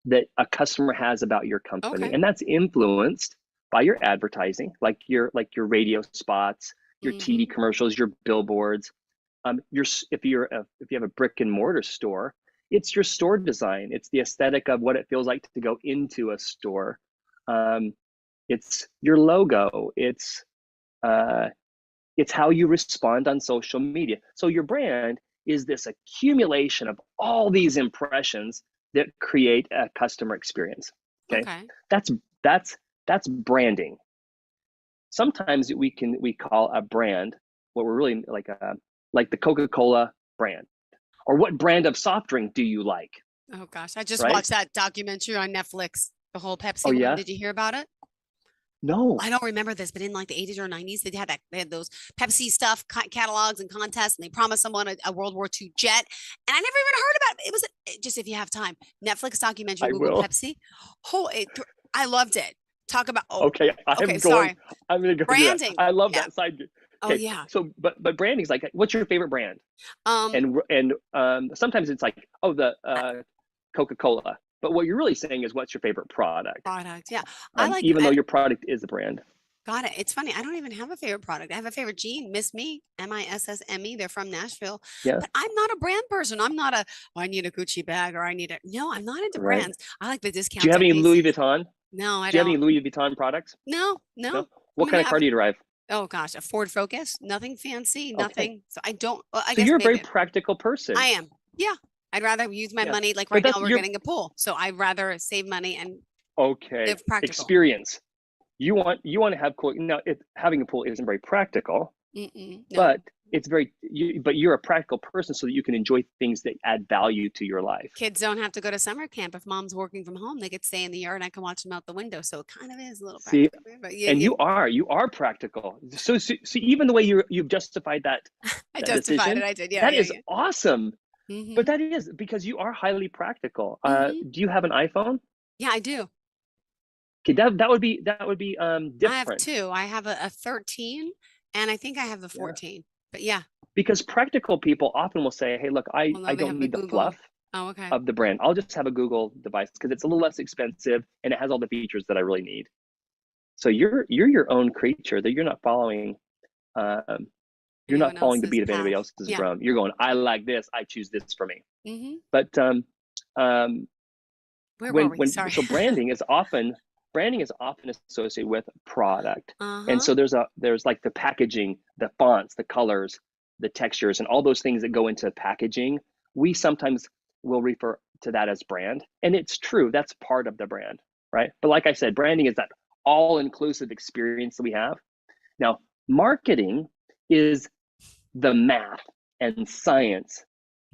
that a customer has about your company. And that's influenced by your advertising, like your radio spots, your TV commercials, your billboards. If you have a brick and mortar store, it's your store design. It's the aesthetic of what it feels like to go into a store. It's your logo. It's how you respond on social media. So your brand is this accumulation of all these impressions that create a customer experience. Okay. That's branding. Sometimes we call a brand what we're really like the Coca-Cola brand. Or what brand of soft drink do you like? Oh gosh, I just watched that documentary on Netflix, the whole Pepsi one. Yeah? Did you hear about it? No. I don't remember this, but in like the 80s or 90s, they had those Pepsi stuff catalogs and contests, and they promised someone a World War II jet. And I never even heard about it. It was just, if you have time, Netflix documentary, Google Pepsi. I loved it. Talk about I'm going to go branding. I love that side. Okay. Oh yeah. So but branding is like, what's your favorite brand? And sometimes it's like, the Coca-Cola. But what you're really saying is, what's your favorite product? Yeah. I like, even though your product is a brand. Got it. It's funny. I don't even have a favorite product. I have a favorite jean, Miss Me, MISSME. They're from Nashville. Yeah. But I'm not a brand person. I'm not I need a Gucci bag, or no, I'm not into brands. I like the discounts. Do you have any Louis Vuitton? No, I don't. Do you have any Louis Vuitton products? No. What kind of car do you drive? Oh gosh, a Ford Focus. Nothing fancy, nothing. So I don't. I so guess you're a very practical person. I am. Yeah. I'd rather use my money. Like right now, we're getting a pool, so I'd rather save money and live practical. Experience. You want to have cool. Now, having a pool isn't very practical, but it's but you're a practical person, so that you can enjoy things that add value to your life. Kids don't have to go to summer camp. If mom's working from home, they could stay in the yard and I can watch them out the window. So it kind of is a little practical. But you are practical. So even the way you've justified that, I justified it. I did. Yeah. That is awesome. But that is because you are highly practical. Do you have an iPhone? Yeah, I do. Okay, that would be different. I have two. I have a 13, and I think I have the 14. But yeah. Because practical people often will say, "Hey, look, I don't need the fluff of the brand. I'll just have a Google device because it's a little less expensive and it has all the features that I really need." So you're your own creature. That you're not following You're not Anyone following the else's beat of anybody path. else's Yeah. drum. You're going, I like this, I choose this for me. Mm-hmm. But Where were we? when Sorry. so branding is often associated with product. Uh-huh. And so there's like the packaging, the fonts, the colors, the textures, and all those things that go into packaging. We sometimes will refer to that as brand. And it's true, that's part of the brand, right? But like I said, branding is that all-inclusive experience that we have. Now, marketing is the math and science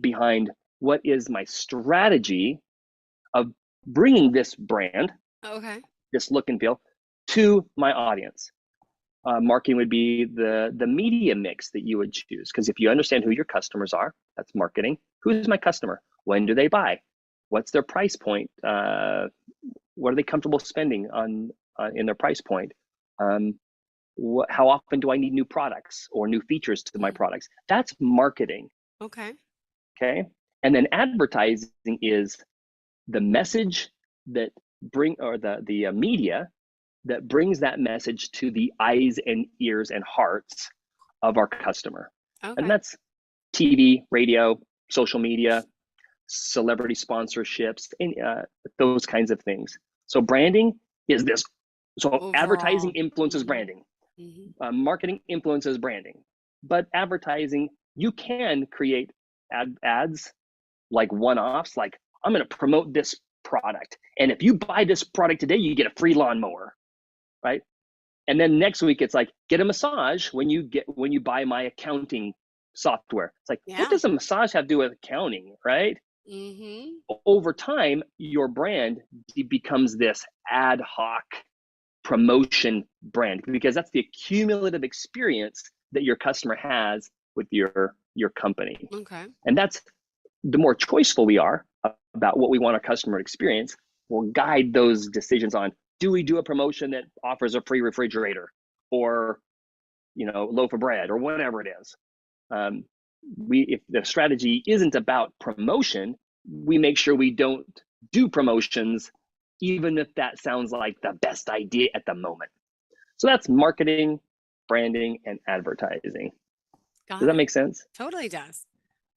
behind what is my strategy of bringing this brand, Okay. this look and feel, to my audience. Marketing would be the media mix that you would choose, because if you understand who your customers are, that's marketing. Who's my customer? When do they buy? What's their price point? What are they comfortable spending on in their price point? How often do I need new products or new features to my products? That's marketing. Okay. Okay. And then advertising is the message that the media that brings that message to the eyes and ears and hearts of our customer. Okay. And that's TV, radio, social media, celebrity sponsorships, and those kinds of things. So branding is this. So overall. Advertising influences branding. Mm-hmm. Marketing influences branding. But advertising, you can create ads like one-offs, like I'm going to promote this product. And if you buy this product today, you get a free lawnmower, right? And then next week, it's like, get a massage when you buy my accounting software. It's like, what does a massage have to do with accounting, right? Mm-hmm. Over time, your brand becomes this ad hoc promotion brand, because that's the cumulative experience that your customer has with your company. Okay. And that's the more choiceful we are about what we want our customer to experience will guide those decisions on, do we do a promotion that offers a free refrigerator or, loaf of bread or whatever it is. If the strategy isn't about promotion, we make sure we don't do promotions, even if that sounds like the best idea at the moment. So that's marketing, branding, and advertising. Does that make sense? Totally does.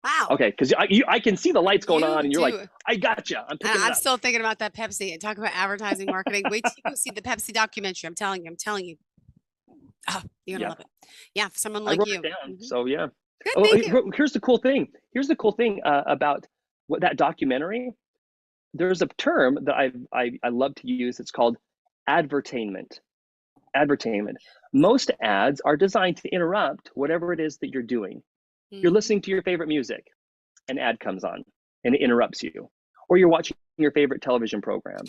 Wow. Okay, because I can see the lights going on, and you're like, I gotcha. I'm picking it I'm up. still thinking about that Pepsi and talking about advertising, marketing. Wait till you go see the Pepsi documentary. I'm telling you. Oh, you're gonna love it. Yeah, for someone like I wrote you. it down, so yeah. Good, thank you. Here's the cool thing. About what that documentary. There's a term that I love to use. It's called advertainment. Advertainment. Most ads are designed to interrupt whatever it is that you're doing. You're listening to your favorite music, an ad comes on and it interrupts you. Or you're watching your favorite television program.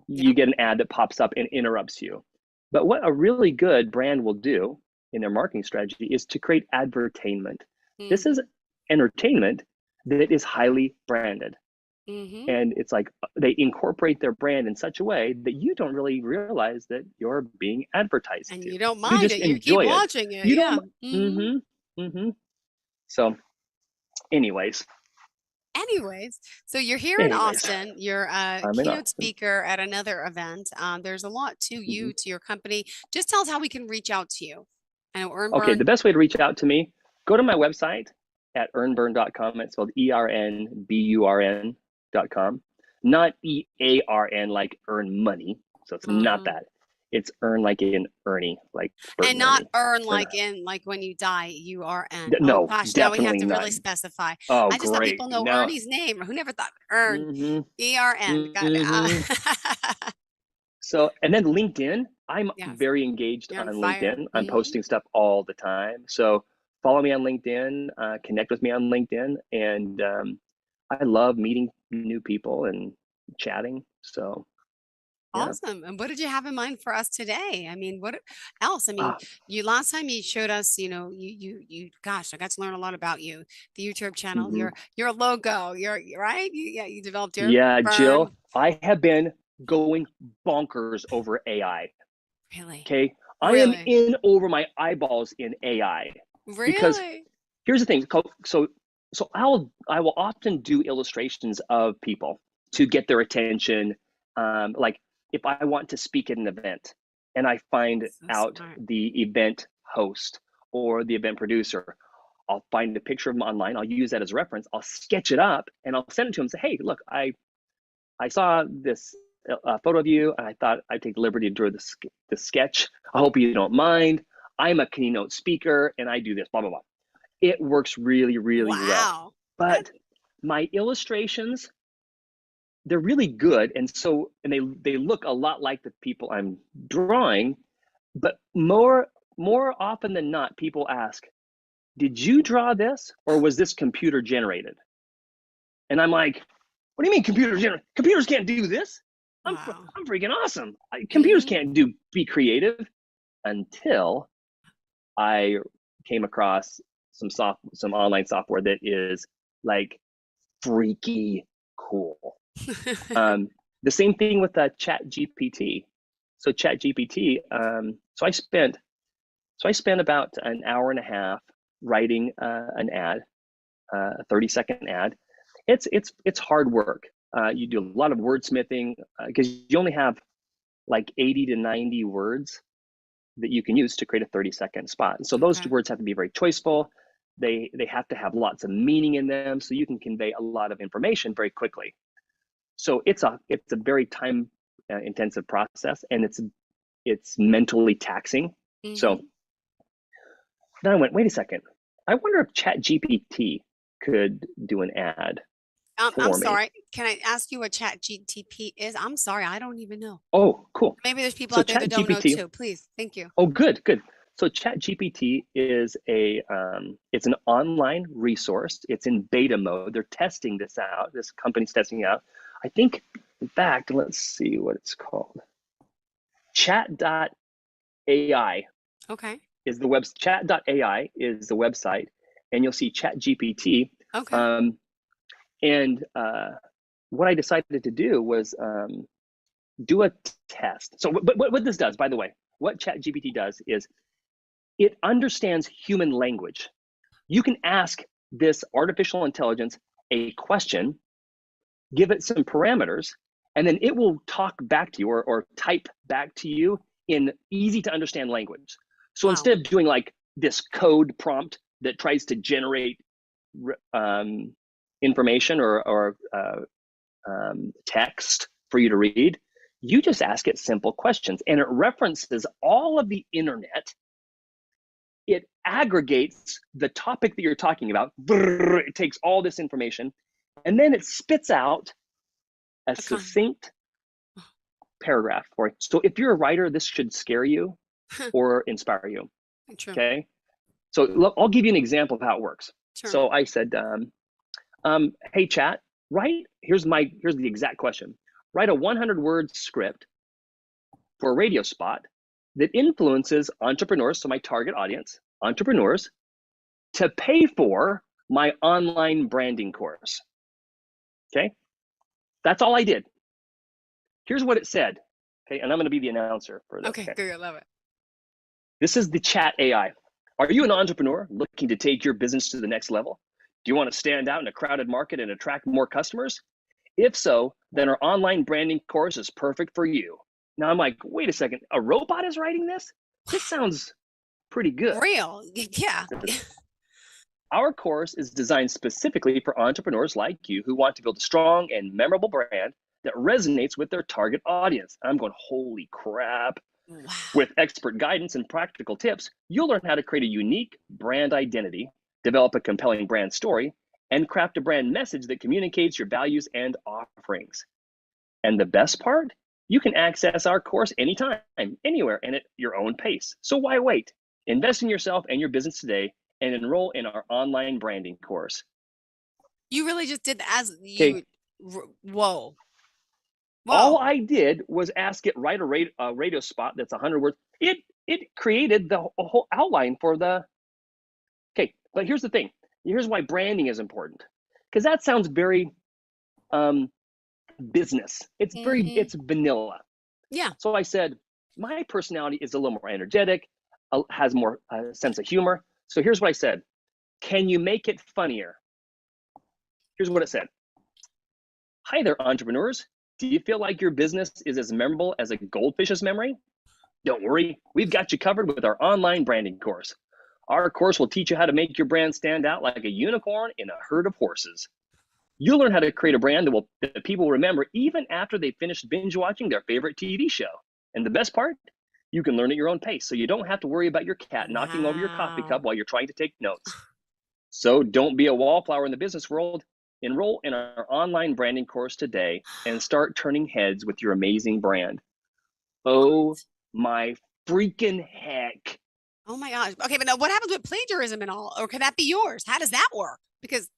You get an ad that pops up and interrupts you. But what a really good brand will do in their marketing strategy is to create advertainment. This is entertainment that is highly branded. And it's like they incorporate their brand in such a way that you don't really realize that you're being advertised and to. you don't mind just it. You keep watching it. You Yeah. don't. So, anyways, so you're here in Austin. You're a keynote speaker at another event. There's a lot to you, to your company. Just tell us how we can reach out to you. I know Earnburn. Okay, the best way to reach out to me, go to my website at earnburn.com. It's spelled ERNBURN.com. Not EARN like earn money. So it's not that. It's earn like in Ernie, like and not Ernie. earn like in like when you die, URN. No, oh gosh, now we have to definitely really not. specify. Oh, I just thought people know Now, Ernie's name. Who never thought Earn? ERN. Got it. So, and then LinkedIn, I'm very engaged on LinkedIn. I'm posting stuff all the time. So follow me on LinkedIn, connect with me on LinkedIn. And I love meeting new people and chatting. So yeah. Awesome. And what did you have in mind for us today? I mean, what else? I mean, you last time you showed us, you gosh, I got to learn a lot about you. The YouTube channel, your logo, your right? You developed your Jill, I have been going bonkers over AI. Really? Okay. I am in over my eyeballs in AI. Really? Because here's the thing. So I will often do illustrations of people to get their attention. Like if I want to speak at an event and I find out the event host, or the event producer. I'll find a picture of them online. I'll use that as a reference. I'll sketch it up and I'll send it to them and say, hey, look, I saw this photo of you and I thought I'd take the liberty to draw the sketch. I hope you don't mind. I'm a keynote speaker and I do this, blah, blah, blah. It works really, really well. But my illustrations, they're really good. And they look a lot like the people I'm drawing, but more often than not, people ask, did you draw this or was this computer generated? And I'm like, what do you mean computer generated? Computers can't do this. I'm freaking awesome. Computers can't be creative. Until I came across some online software that is like freaky cool. The same thing with Chat GPT. So Chat GPT, so I spent about an hour and a half writing an ad, a 30-second ad. It's hard work. You do a lot of wordsmithing because you only have like 80 to 90 words that you can use to create a 30-second spot. And so those words have to be very choiceful. They have to have lots of meaning in them so you can convey a lot of information very quickly. So it's a very time intensive process, and it's mentally taxing. So then I went, wait a second. I wonder if Chat GPT could do an ad. I'm sorry. Can I ask you what Chat GTP is? I'm sorry, I don't even know. Oh, cool. Maybe there's people out there that don't know too. Please, thank you. Oh, good. So Chat GPT is it's an online resource. It's in beta mode. They're testing this out. This company's testing it out. I think, in fact, let's see what it's called. Chat.ai. Okay. Is the web chat.ai is the website, and you'll see Chat GPT. Okay. And what I decided to do was do a test. So what this does, by the way, what ChatGPT does is it understands human language. You can ask this artificial intelligence a question, give it some parameters, and then it will talk back to you or type back to you in easy to understand language. So instead of doing like this code prompt that tries to generate information or text for you to read, you just ask it simple questions and it references all of the internet. It aggregates the topic that you're talking about. It takes all this information and then it spits out a succinct paragraph for it. So if you're a writer, this should scare you or inspire you. True. Okay. So I'll give you an example of how it works. Sure. So I said, hey chat, here's the exact question. Write a 100-word script for a radio spot that influences entrepreneurs, so my target audience, entrepreneurs, to pay for my online branding course. Okay, that's all I did. Here's what it said. Okay, and I'm going to be the announcer for this. Okay, good, I love it. This is the Chat AI. Are you an entrepreneur looking to take your business to the next level? Do you want to stand out in a crowded market and attract more customers? If so, then our online branding course is perfect for you. Now I'm like, wait a second, a robot is writing this? This sounds pretty good. Real, yeah. Our course is designed specifically for entrepreneurs like you who want to build a strong and memorable brand that resonates with their target audience. I'm going, holy crap. Wow. With expert guidance and practical tips, you'll learn how to create a unique brand identity, develop a compelling brand story, and craft a brand message that communicates your values and offerings. And the best part? You can access our course anytime, anywhere, and at your own pace. So why wait? Invest in yourself and your business today and enroll in our online branding course. You really just did as you, whoa. All I did was ask it write a radio spot that's 100 words. It created the whole outline for the, okay, but here's the thing. Here's why branding is important. Because that sounds very business. It's very, it's vanilla. Yeah. So I said, my personality is a little more energetic, has more sense of humor. So here's what I said. Can you make it funnier? Here's what it said. Hi there, entrepreneurs. Do you feel like your business is as memorable as a goldfish's memory? Don't worry, we've got you covered with our online branding course. Our course will teach you how to make your brand stand out like a unicorn in a herd of horses. You'll learn how to create a brand that people will remember even after they finished binge watching their favorite TV show. And the best part, you can learn at your own pace, so you don't have to worry about your cat knocking over your coffee cup while you're trying to take notes. So don't be a wallflower in the business world. Enroll in our online branding course today and start turning heads with your amazing brand. Oh my freaking heck. Oh my gosh. Okay, but now what happens with plagiarism and all? Or can that be yours? How does that work? Because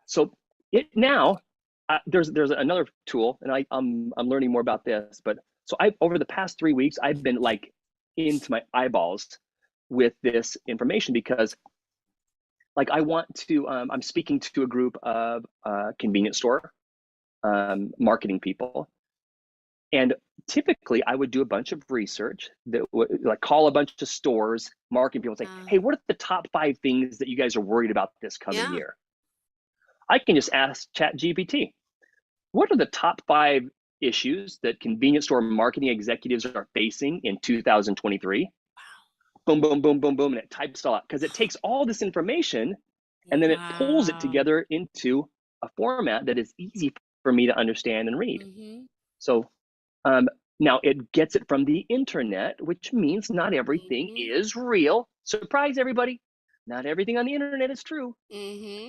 so there's another tool, and I'm learning more about this. But so over the past 3 weeks, I've been like into my eyeballs with this information because, like, I want to. I'm speaking to a group of convenience store marketing people. And typically I would do a bunch of research that would like call a bunch of stores, marketing people, and say, hey, what are the top 5 things that you guys are worried about this coming year? I can just ask ChatGPT, what are the top 5 issues that convenience store marketing executives are facing in 2023? Wow. Boom, boom, boom, boom, boom, and it types it all out because it takes all this information and then it pulls it together into a format that is easy for me to understand and read. So now it gets it from the internet, which means not everything is real. Surprise, everybody. Not everything on the internet is true.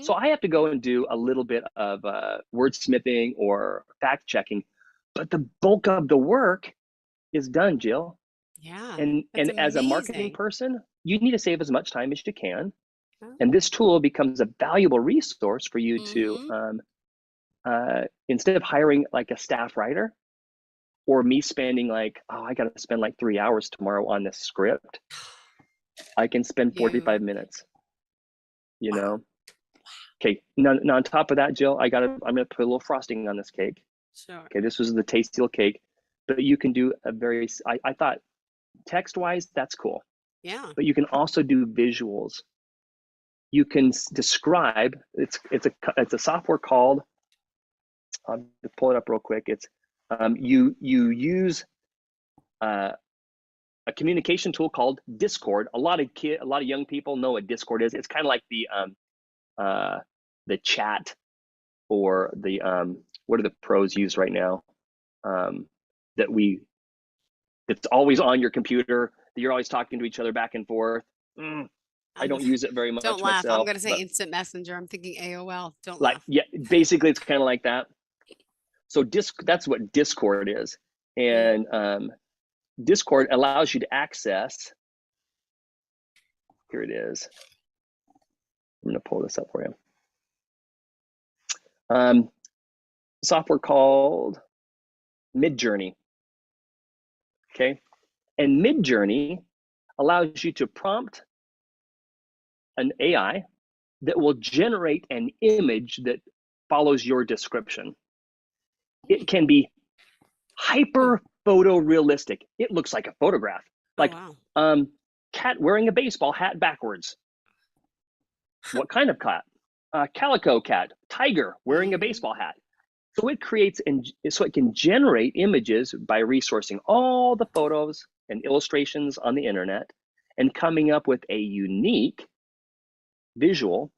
So I have to go and do a little bit of wordsmithing or fact checking, but the bulk of the work is done, Jill. Yeah. And as a marketing person, you need to save as much time as you can. And this tool becomes a valuable resource for you to, instead of hiring like a staff writer, or me spending like, I got to spend like 3 hours tomorrow on this script, I can spend 45 minutes, you know? Okay, now on top of that, Jill, I'm going to put a little frosting on this cake. Sure. Okay, this was the tasty little cake, but you can do I thought text-wise, that's cool. Yeah. But you can also do visuals. You can describe, it's a software called, I'll pull it up real quick. It's, you use a communication tool called Discord. A lot of young people know what Discord is. It's kind of like the chat, or the what do the pros use right now? It's always on your computer. That you're always talking to each other back and forth. I don't use it very much. Don't laugh. Myself, I'm going to say instant messenger. I'm thinking AOL. Don't laugh. Yeah, basically it's kind of like that. So that's what Discord is. And Discord allows you to access, here it is. I'm going to pull this up for you. Software called Midjourney. Okay. And Midjourney allows you to prompt an AI that will generate an image that follows your description. It can be hyper photorealistic. It looks like a photograph. Like cat wearing a baseball hat backwards. What kind of cat? Calico cat. Tiger wearing a baseball hat. So it creates, so it can generate images by resourcing all the photos and illustrations on the internet and coming up with a unique visual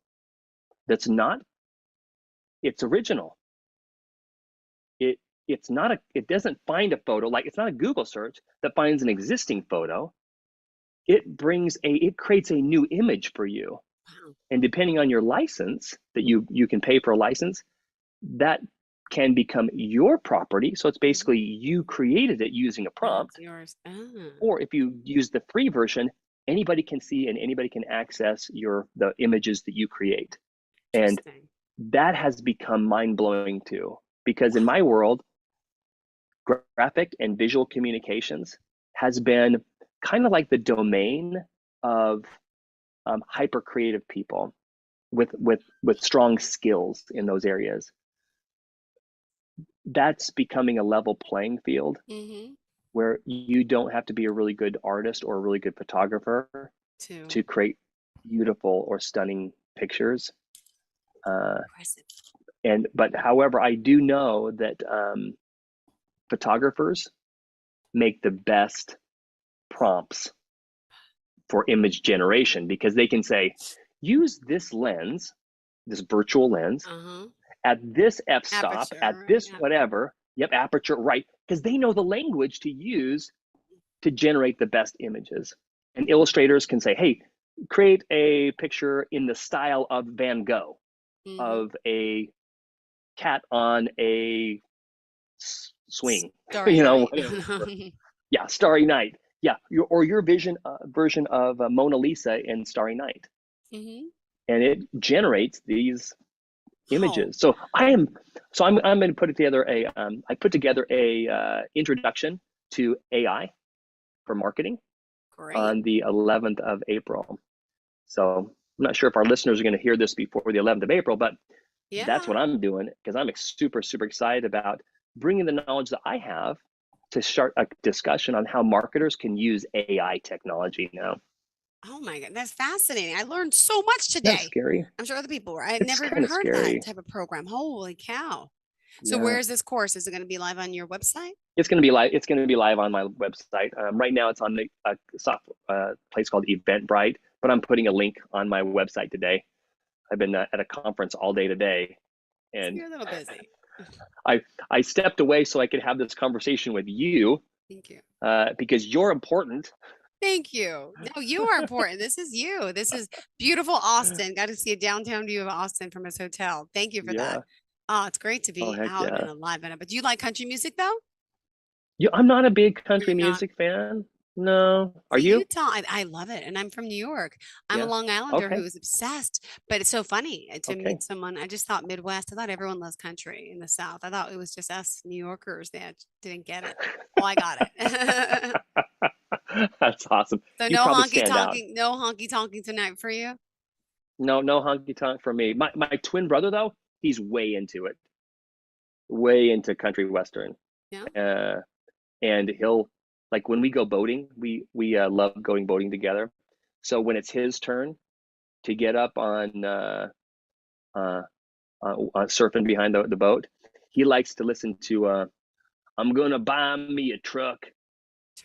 that's not its original. It doesn't find a photo, like it's not a Google search that finds an existing photo. It creates a new image for you. Wow. And depending on your license, that you can pay for a license, that can become your property. So it's basically you created it using a prompt. That's yours. Or if you use the free version, anybody can see and anybody can access the images that you create. And that has become mind-blowing too, because in my world, graphic and visual communications has been kind of like the domain of hyper creative people with strong skills in those areas. That's becoming a level playing field where you don't have to be a really good artist or a really good photographer to create beautiful or stunning pictures. But however, I do know that photographers make the best prompts for image generation, because they can say, use this lens, this virtual lens, at this f-stop, Aperture, at right, this yeah. whatever, aperture, right? Because they know the language to use to generate the best images. And illustrators can say, hey, create a picture in the style of Van Gogh, of a cat on a swing, Starry you know, night. whatever. Yeah, Starry Night. Yeah, your version of Mona Lisa in Starry Night, and it generates these images. So I'm going to put together I put together a introduction to AI for marketing on the 11th of April. So I'm not sure if our listeners are going to hear this before the 11th of April, but that's what I'm doing, because I'm super excited about bringing the knowledge that I have to start a discussion on how marketers can use AI technology now. Oh my God, that's fascinating. I learned so much today. That's scary. I'm sure other people were. I had It's never even kinda heard of scary. that type of program. Holy cow. So Yeah. where's this course? Is it going to be live on your website? It's going to be live. It's going to be live on my website. Right now, it's on a place called Eventbrite, but I'm putting a link on my website today. I've been at a conference all day today, and You're a little busy. I stepped away so I could have this conversation with you. Thank you. Because you're important. Thank you. No, you are important. This is you. This is beautiful Austin. Got to see a downtown view of Austin from his hotel. Thank you for that. Oh, it's great to be heck out yeah. and alive in it. But do you like country music though? I'm not a big country You're not? music fan. No. Are See, you? Utah, I love it. And I'm from New York. I'm a Yeah. Long Islander Okay. who's obsessed. But it's so funny to Okay. meet someone. I just thought Midwest. I thought everyone loves country in the South. I thought it was just us New Yorkers that didn't get it. Well, I got it. That's awesome. So You no probably honky stand out. tonking, no honky tonking tonight for you. No honky tonk for me. My twin brother though, he's way into it. Way into country western. Yeah. And he'll, like, when we go boating, we love going boating together. So when it's his turn to get up on surfing behind the boat, he likes to listen to I'm gonna buy me a truck.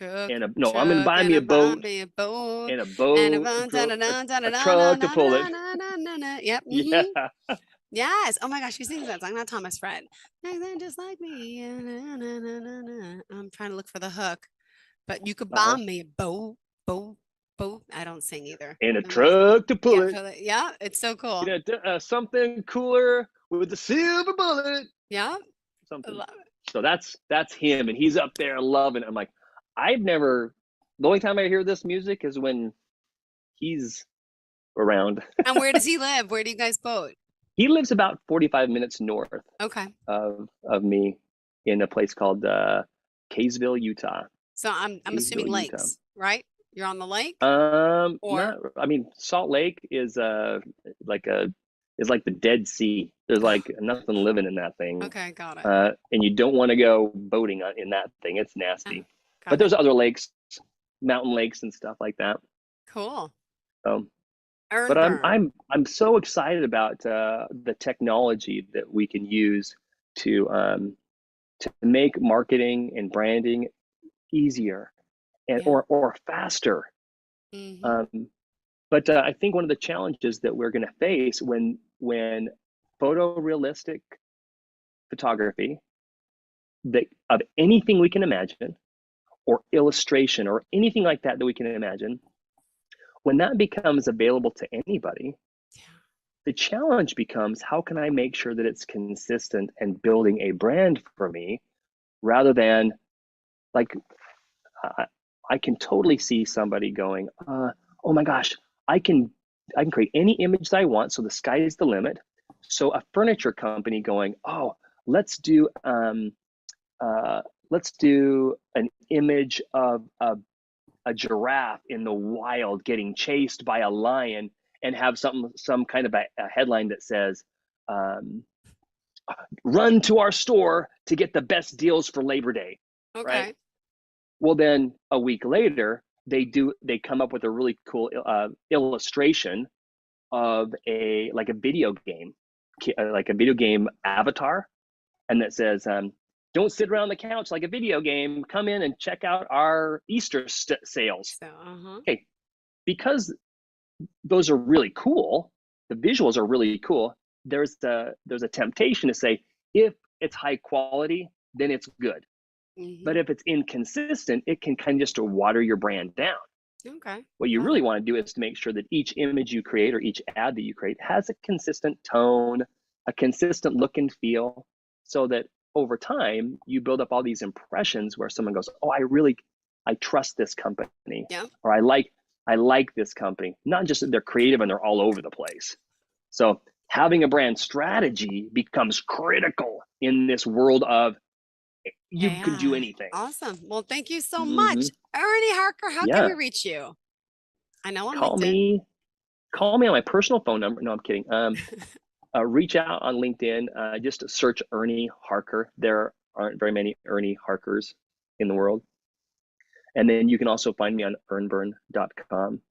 I'm gonna buy me a boat. And a boat, a truck to pull it. Yep. Yeah. Yes. Oh my gosh, she sings that song. Not Thomas Fred. They're just like me. I'm trying to look for the hook, but you could buy me a boat. I don't sing either. And a truck to pull it. Yeah, it's so cool. Something cooler with a silver bullet. Yeah. Something. I love it. So that's him, and he's up there loving it. I'm like, the only time I hear this music is when he's around. And where does he live? Where do you guys boat? He lives about 45 minutes north of me in a place called Kaysville, Utah. So I'm assuming lakes, Utah. right? You're on the lake? Salt Lake is like the Dead Sea. There's like nothing living in that thing. Okay, got it. And you don't want to go boating in that thing. It's nasty. But there's other lakes, mountain lakes and stuff like that. Cool. But I'm so excited about the technology that we can use to make marketing and branding easier and or faster. But I think one of the challenges that we're going to face when photorealistic photography of anything we can imagine, or illustration or anything like that we can imagine, when that becomes available to anybody, the challenge becomes, how can I make sure that it's consistent and building a brand for me, rather than like, I can totally see somebody going, oh my gosh, I can create any image that I want, so the sky is the limit. So a furniture company going, oh, let's do an image of a giraffe in the wild getting chased by a lion, and have some kind of a headline that says, run to our store to get the best deals for Labor Day. Okay. Right? Well, then a week later, they come up with a really cool illustration of a video game avatar, and that says, don't sit around the couch like a video game. Come in and check out our Easter sales. So, Okay, because those are really cool, the visuals are really cool, there's a temptation to say, if it's high quality, then it's good. But if it's inconsistent, it can kind of just water your brand down. Okay. What you really want to do is to make sure that each image you create or each ad that you create has a consistent tone, a consistent look and feel, so that over time you build up all these impressions where someone goes, oh, I trust this company, or I like this company. Not just that they're creative and they're all over the place. So having a brand strategy becomes critical in this world of you can do anything. Awesome. Well, thank you so much. Ernie Harker, how can we reach you? I know on LinkedIn. Call me on my personal phone number. No, I'm kidding. Reach out on LinkedIn. Just search Ernie Harker. There aren't very many Ernie Harkers in the world. And then you can also find me on earnburn.com.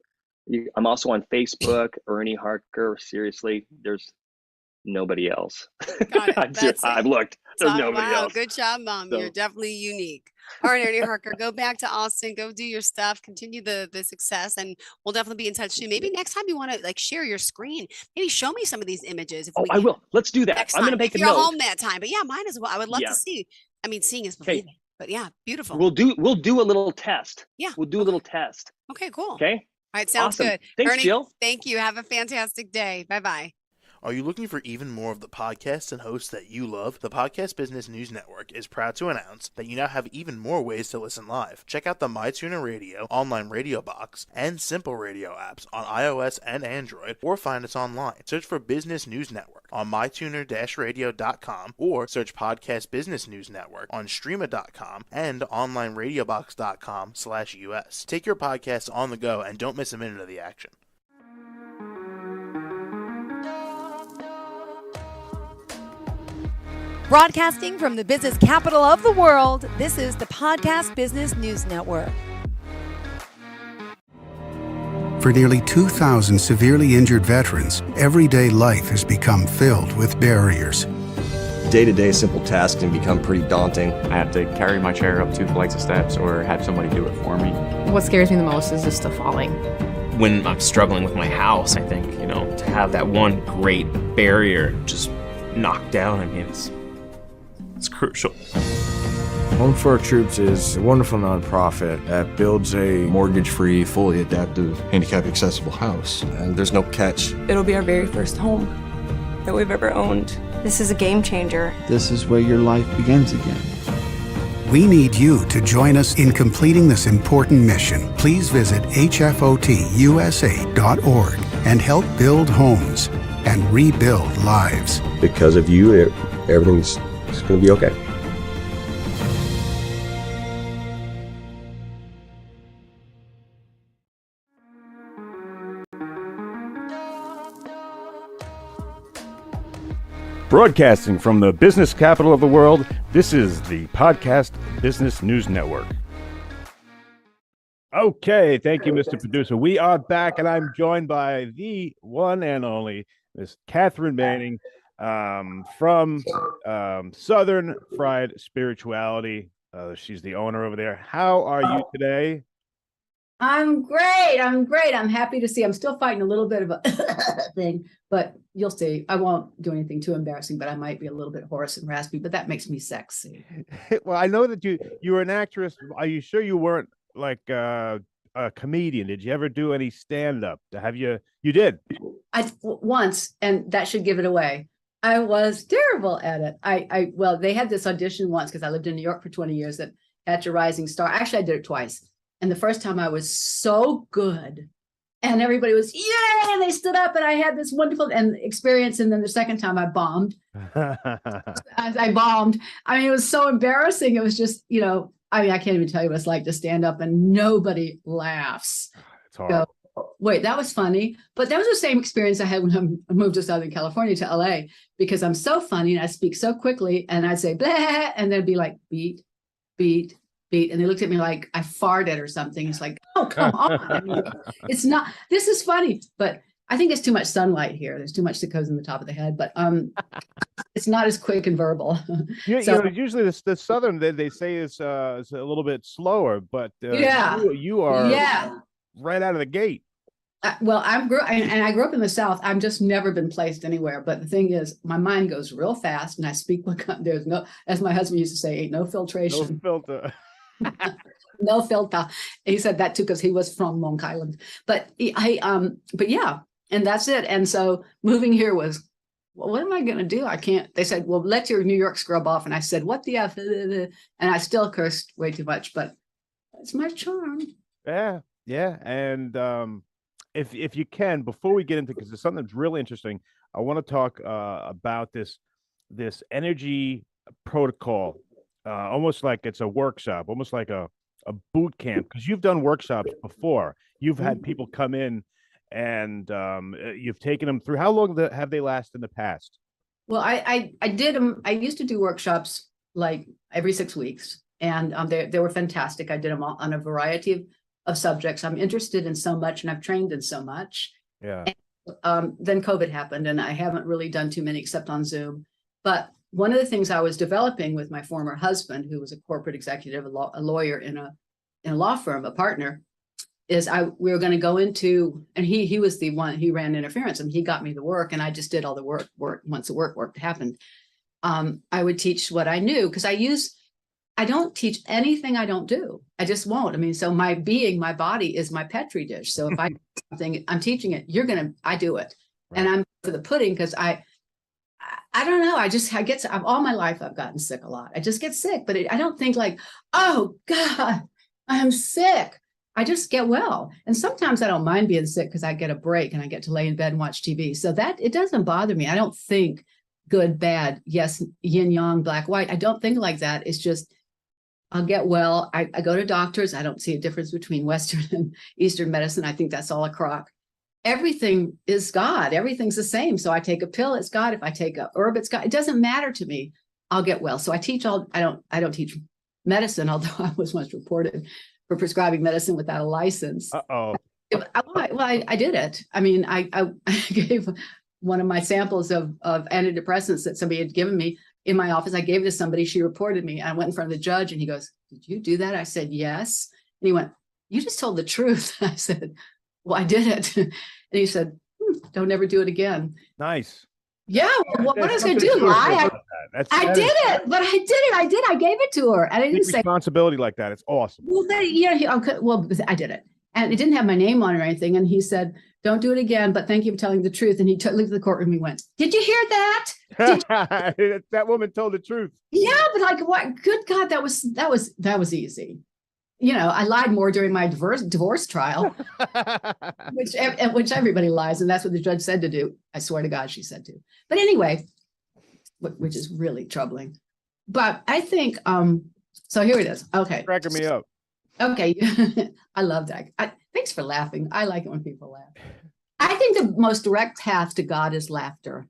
I'm also on Facebook, Ernie Harker. Seriously, there's nobody else. Got it. I've looked. There's nobody else. Good job, Mom. So, you're definitely unique. All right, Ernie Harker, go back to Austin, go do your stuff, continue the success, and we'll definitely be in touch soon. Maybe next time you want to like share your screen, maybe show me some of these images. I will. Let's do that. I'm going to make a note. You're home that time, but yeah, mine as well. I would love to see. I mean, seeing is believing. But yeah, beautiful. We'll do a little test. Yeah. We'll do a little test. Okay, cool. Okay. All right, sounds good. Thanks, Ernie, Jill. Thank you. Have a fantastic day. Bye-bye. Are you looking for even more of the podcasts and hosts that you love? The Podcast Business News Network is proud to announce that you now have even more ways to listen live. Check out the MyTuner Radio, online radio box, and Simple Radio apps on iOS and Android, or find us online. Search for Business News Network on mytuner-radio.com, or search Podcast Business News Network on streama.com and onlineradiobox.com/US. Take your podcast on the go and don't miss a minute of the action. Broadcasting from the business capital of the world, this is the Podcast Business News Network. For nearly 2,000 severely injured veterans, everyday life has become filled with barriers. Day-to-day simple tasks can become pretty daunting. I have to carry my chair up 2 flights of steps or have somebody do it for me. What scares me the most is just the falling. When I'm struggling with my house, I think, to have that one great barrier just knocked down, I mean, it's crucial. Home for Our Troops is a wonderful nonprofit that builds a mortgage-free, fully adaptive, handicap-accessible house. And there's no catch. It'll be our very first home that we've ever owned. This is a game changer. This is where your life begins again. We need you to join us in completing this important mission. Please visit hfotusa.org and help build homes and rebuild lives. Because of you, everything's going to be okay. Broadcasting from the business capital of the world, this is the Podcast Business News Network. Okay, thank you, Mr. Producer. We are back, and I'm joined by the one and only Miss Catherine Manning from Southern Fried Spirituality. She's the owner over there. How are you today? I'm great. I'm happy to see. I'm still fighting a little bit of a thing, but you'll see. I won't do anything too embarrassing, but I might be a little bit hoarse and raspy, but that makes me sexy. Well, I know that you were an actress. Are you sure you weren't like a comedian? Did you ever do any stand-up? Have you? You did. Once, and that should give it away. I was terrible at it. Well, they had this audition once because I lived in New York for 20 years that Catch a Rising Star. Actually, I did it twice. And the first time I was so good and everybody was, yay, and they stood up and I had this wonderful experience. And then the second time I bombed. I bombed. I mean, it was so embarrassing. It was just, I can't even tell you what it's like to stand up and nobody laughs. It's hard. So, wait, that was funny. But that was the same experience I had when I moved to Southern California, to LA, because I'm so funny and I speak so quickly and I'd say, blah, and then be like, beat, beat, beat. And they looked at me like I farted or something. It's like, oh, come on. I mean, it's not, this is funny, but I think it's too much sunlight here. There's too much that goes in the top of the head, but it's not as quick and verbal. Usually the Southern, they say is a little bit slower, but you are right out of the gate. I grew up in the South. I've just never been placed anywhere. But the thing is, my mind goes real fast, and I speak there's no, as my husband used to say, ain't no filtration. No filter. No filter. He said that too because he was from Long Island. But but yeah, and that's it. And so moving here was, well, what am I going to do? I can't. They said, well, let your New York scrub off. And I said, what the F? And I still cursed way too much, but it's my charm. Yeah, yeah. And if you can, before we get into, because there's something that's really interesting, I want to talk about this energy protocol, almost like it's a workshop, almost like a boot camp, because you've done workshops before. You've had people come in and you've taken them through. How long have they lasted in the past? Well, I did them. I used to do workshops like every 6 weeks, and they were fantastic. I did them all on a variety of subjects I'm interested in so much, and I've trained in so much. Yeah. And, then COVID happened, and I haven't really done too many except on Zoom. But one of the things I was developing with my former husband, who was a corporate executive, a lawyer in a law firm, a partner, is we were going to go into, and he was the one, he ran interference, and he got me the work, and I just did all the work once the work happened. I would teach what I knew, because I don't teach anything I don't do. I just won't. I mean, so my body is my Petri dish. So if I do something, I'm teaching it, I do it. Right. And I'm for the pudding, because I don't know. All my life I've gotten sick a lot. I just get sick, but I don't think like, oh God, I'm sick. I just get well. And sometimes I don't mind being sick because I get a break and I get to lay in bed and watch TV. So that it doesn't bother me. I don't think good, bad, yes, yin, yang, black, white. I don't think like that. It's just, I'll get well. I go to doctors. I don't see a difference between Western and Eastern medicine. I think that's all a crock. Everything is God. Everything's the same. So I take a pill, it's God. If I take a herb, it's God. It doesn't matter to me. I'll get well. So I don't teach medicine, although I was once reported for prescribing medicine without a license. Uh-oh. I did it. I mean, I gave one of my samples of antidepressants that somebody had given me in my office. I gave it to somebody. She reported me. I went in front of the judge, and he goes, "Did you do that?" I said, "Yes." And he went, "You just told the truth." I said, "Well, I did it." And he said, "Don't ever do it again." Nice. Yeah. Well, what I was going to do? Lie? I did it, but I did it. I gave it to her, and I didn't say responsibility like that. It's awesome. Well, I did it, and it didn't have my name on it or anything. And he said, "Don't do it again, but thank you for telling the truth." And he looked at the courtroom. He went, "Did you hear that? That woman told the truth." Yeah, but like, what? Good God, that was easy. You know, I lied more during my divorce trial, which everybody lies, and that's what the judge said to do. I swear to God, she said to. But anyway, which is really troubling. But I think so. Here it is. Okay, cracking me up. Okay, I love that. Thanks for laughing. I like it when people laugh. I think the most direct path to God is laughter,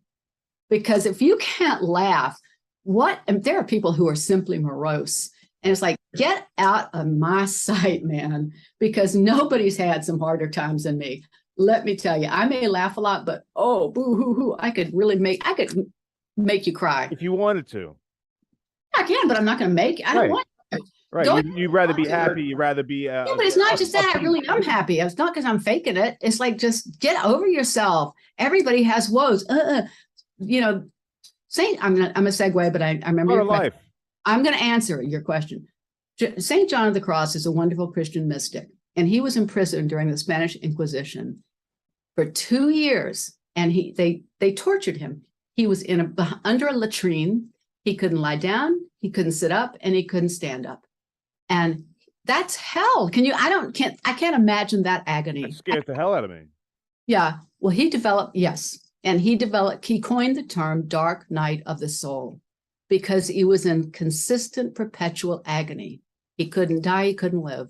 because if you can't laugh, and there are people who are simply morose. And it's like, get out of my sight, man, because nobody's had some harder times than me. Let me tell you, I may laugh a lot, but oh, boo hoo hoo, I could make you cry. If you wanted to. I can, but I'm not going to make it. I don't want to. Right. You'd rather be happy. You'd rather be. Yeah, but it's not just that. I'm happy. It's not because I'm faking it. It's like, just get over yourself. Everybody has woes. You know, I'm a segue, but I remember your question. I'm going to answer your question. St. John of the Cross is a wonderful Christian mystic, and he was imprisoned during the Spanish Inquisition for 2 years, and they tortured him. He was under a latrine. He couldn't lie down, he couldn't sit up, and he couldn't stand up. And that's hell. I can't imagine that agony. That scared the hell out of me. Yeah. Well, he coined the term dark night of the soul, because he was in consistent, perpetual agony. He couldn't die, he couldn't live.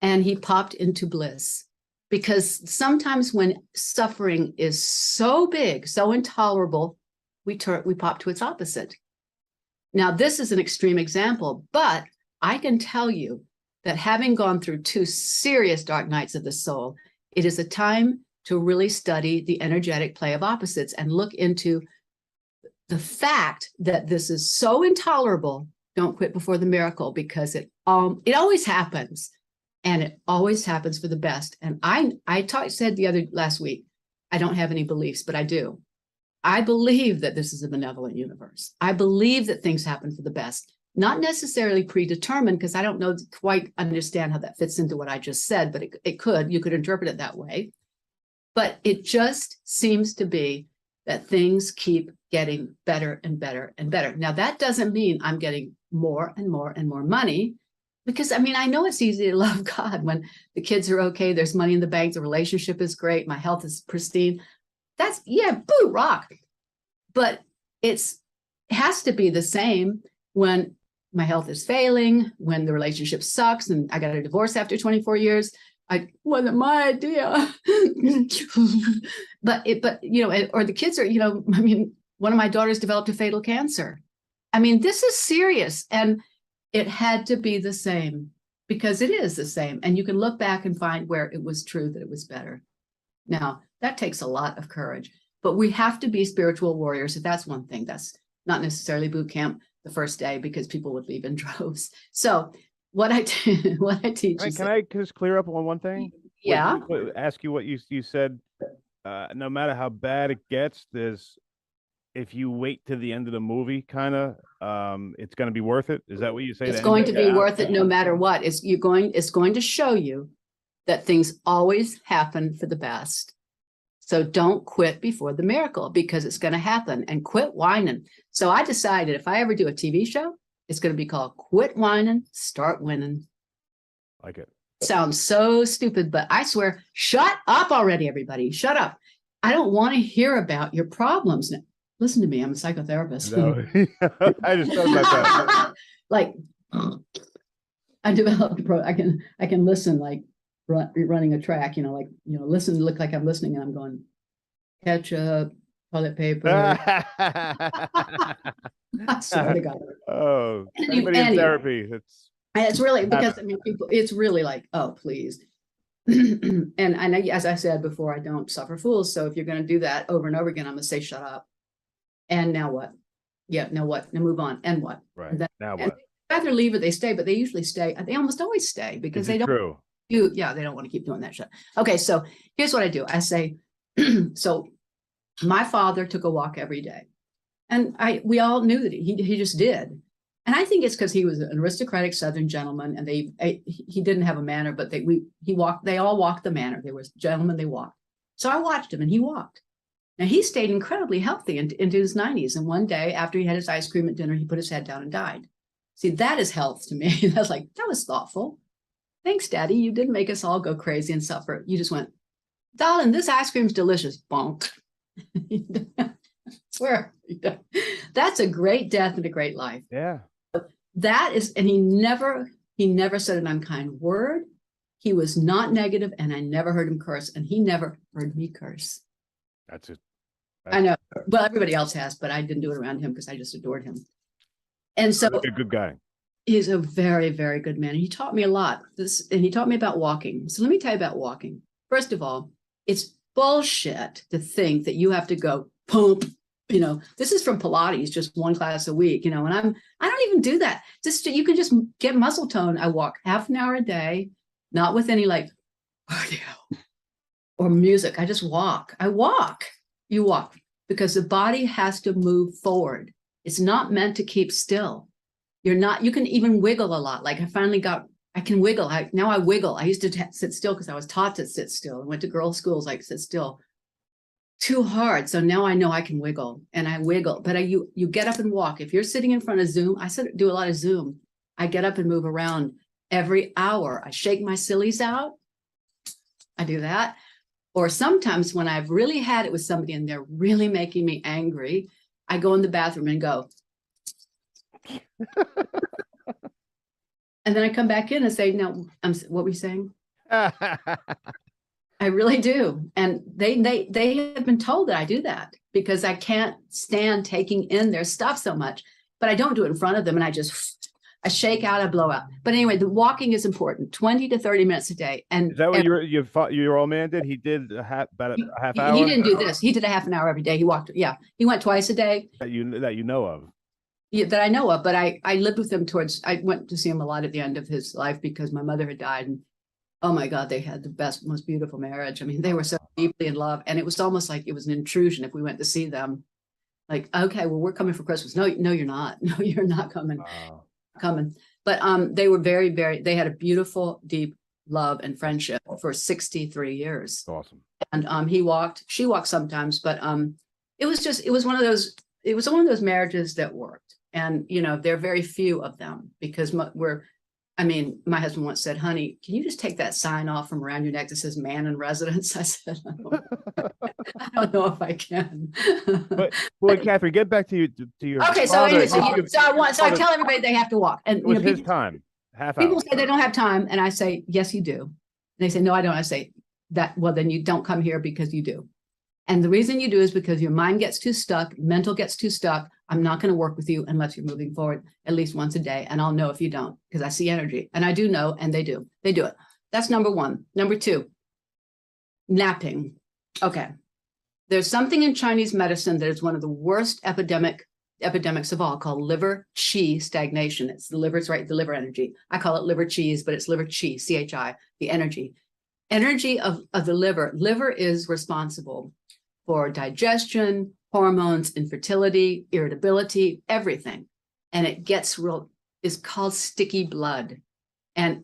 And he popped into bliss, because sometimes when suffering is so big, so intolerable, we pop to its opposite. Now, this is an extreme example, but I can tell you that having gone through 2 serious dark nights of the soul, it is a time to really study the energetic play of opposites and look into the fact that this is so intolerable. Don't quit before the miracle, because it always happens. And it always happens for the best. And said last week, I don't have any beliefs, but I do. I believe that this is a benevolent universe. I believe that things happen for the best, not necessarily predetermined, because I don't quite understand how that fits into what I just said, but you could interpret it that way. But it just seems to be that things keep getting better and better and better. Now, that doesn't mean I'm getting more and more and more money, because I know it's easy to love God when the kids are okay, there's money in the bank, the relationship is great, my health is pristine. Boo, rock. But it has to be the same when my health is failing, when the relationship sucks, and I got a divorce after 24 years. I wasn't my idea. but or the kids are, one of my daughters developed a fatal cancer. This is serious. And it had to be the same, because it is the same. And you can look back and find where it was true that it was better. Now, that takes a lot of courage, but we have to be spiritual warriors. If that's one thing, that's not necessarily boot camp the first day, because people would leave in droves. So what I teach. Can I just clear up on one thing? Yeah. Ask you what you said. No matter how bad it gets, if you wait to the end of the movie, it's going to be worth it. Is that what you say? It's going to be worth it no matter what. It's going to show you that things always happen for the best. So don't quit before the miracle, because it's going to happen, and quit whining. So I decided if I ever do a TV show, it's going to be called Quit Whining, Start Winning. Like it. Sounds so stupid, but I swear, shut up already, everybody. Shut up. I don't want to hear about your problems. Now, listen to me. I'm a psychotherapist. No. I just thought about that. I developed I can listen like running a track, listen, look like I'm listening, and I'm going, ketchup, toilet paper. I swear to God. Oh, anybody in therapy. It's really, because people, it's really like, oh, please. And I know, as I said before, I don't suffer fools. So if you're going to do that over and over again, I'm going to say, shut up. And now what? Yeah, now what? Now move on. And what? Right. Now what? They'd rather leave or they stay, but they usually stay. They almost always stay, because they don't. True. They don't want to keep doing that shit. Okay, so here's what I do. I say, so my father took a walk every day, and we all knew that he just did. And I think it's because he was an aristocratic Southern gentleman, and he didn't have a manner, but they all walked the manner. They were gentlemen, they walked. So I watched him, and he walked. Now, he stayed incredibly healthy into his 90s. And one day after he had his ice cream at dinner, he put his head down and died. See, that is health to me. That's like, that was thoughtful. Thanks, Daddy. You didn't make us all go crazy and suffer. You just went, darling, this ice cream's delicious. Bonk. Swear. That's a great death and a great life. Yeah. That is, and he never said an unkind word. He was not negative, and I never heard him curse, and he never heard me curse. That's it. I know. Well, everybody else has, but I didn't do it around him because I just adored him. And so, a good guy. He's a very, very good man. He taught me a lot. And he taught me about walking. So let me tell you about walking. First of all, it's bullshit to think that you have to go pump. This is from Pilates, just one class a week. And I don't even do that. You can just get muscle tone. I walk half an hour a day, not with any cardio or music. I just walk. I walk. You walk, because the body has to move forward. It's not meant to keep still. You can even wiggle a lot. Like I can wiggle. Now I wiggle. I used to sit still because I was taught to sit still. I went to girls' schools, sit still. Too hard. So now I know I can wiggle, and I wiggle. But you get up and walk. If you're sitting in front of Zoom, do a lot of Zoom. I get up and move around every hour. I shake my sillies out. I do that. Or sometimes when I've really had it with somebody and they're really making me angry, I go in the bathroom and go. And then I come back in and say, no, what were you saying? I really do. And they have been told that I do that because I can't stand taking in their stuff so much, but I don't do it in front of them. And I shake out, I blow out. But anyway, the walking is important, 20 to 30 minutes a day. And is that what your old man did? He did about a half hour? He didn't do this. He did a half an hour every day. He walked. Yeah. He went twice a day. That you know of. Yeah, that I know of, but I lived with him I went to see him a lot at the end of his life because my mother had died, and Oh my God, they had the best, most beautiful marriage. I mean, they were so deeply in love, and it was almost like it was an intrusion if we went to see them. Like, okay, well, we're coming for Christmas. No, no, you're not. No, you're not coming. Coming. But they were very, very. They had a beautiful, deep love and friendship for 63 years. Awesome. And she walked sometimes, but it was one of those marriages that worked. And there are very few of them because my husband once said, honey, can you just take that sign off from around your neck that says man in residence? I said, I don't know if I can. But well, Catherine, get back to your okay. So father. anyway, I tell everybody they have to walk. And it was his time, half hour. People say they don't have time. And I say, yes, you do. And they say, no, I don't. I say that, well, then you don't come here because you do. And the reason you do is because your mind gets too stuck, mental gets too stuck. I'm not going to work with you unless you're moving forward at least once a day. And I'll know if you don't, because I see energy and I do know, and they do it. That's number one. Number two, napping. Okay. There's something in Chinese medicine that is one of the worst epidemics of all called liver qi stagnation. It's the liver's right, the liver energy. I call it liver cheese, but it's liver qi, CHI, the energy. Energy of the liver. Liver is responsible for digestion, hormones, infertility, irritability, everything. And it gets is called sticky blood. And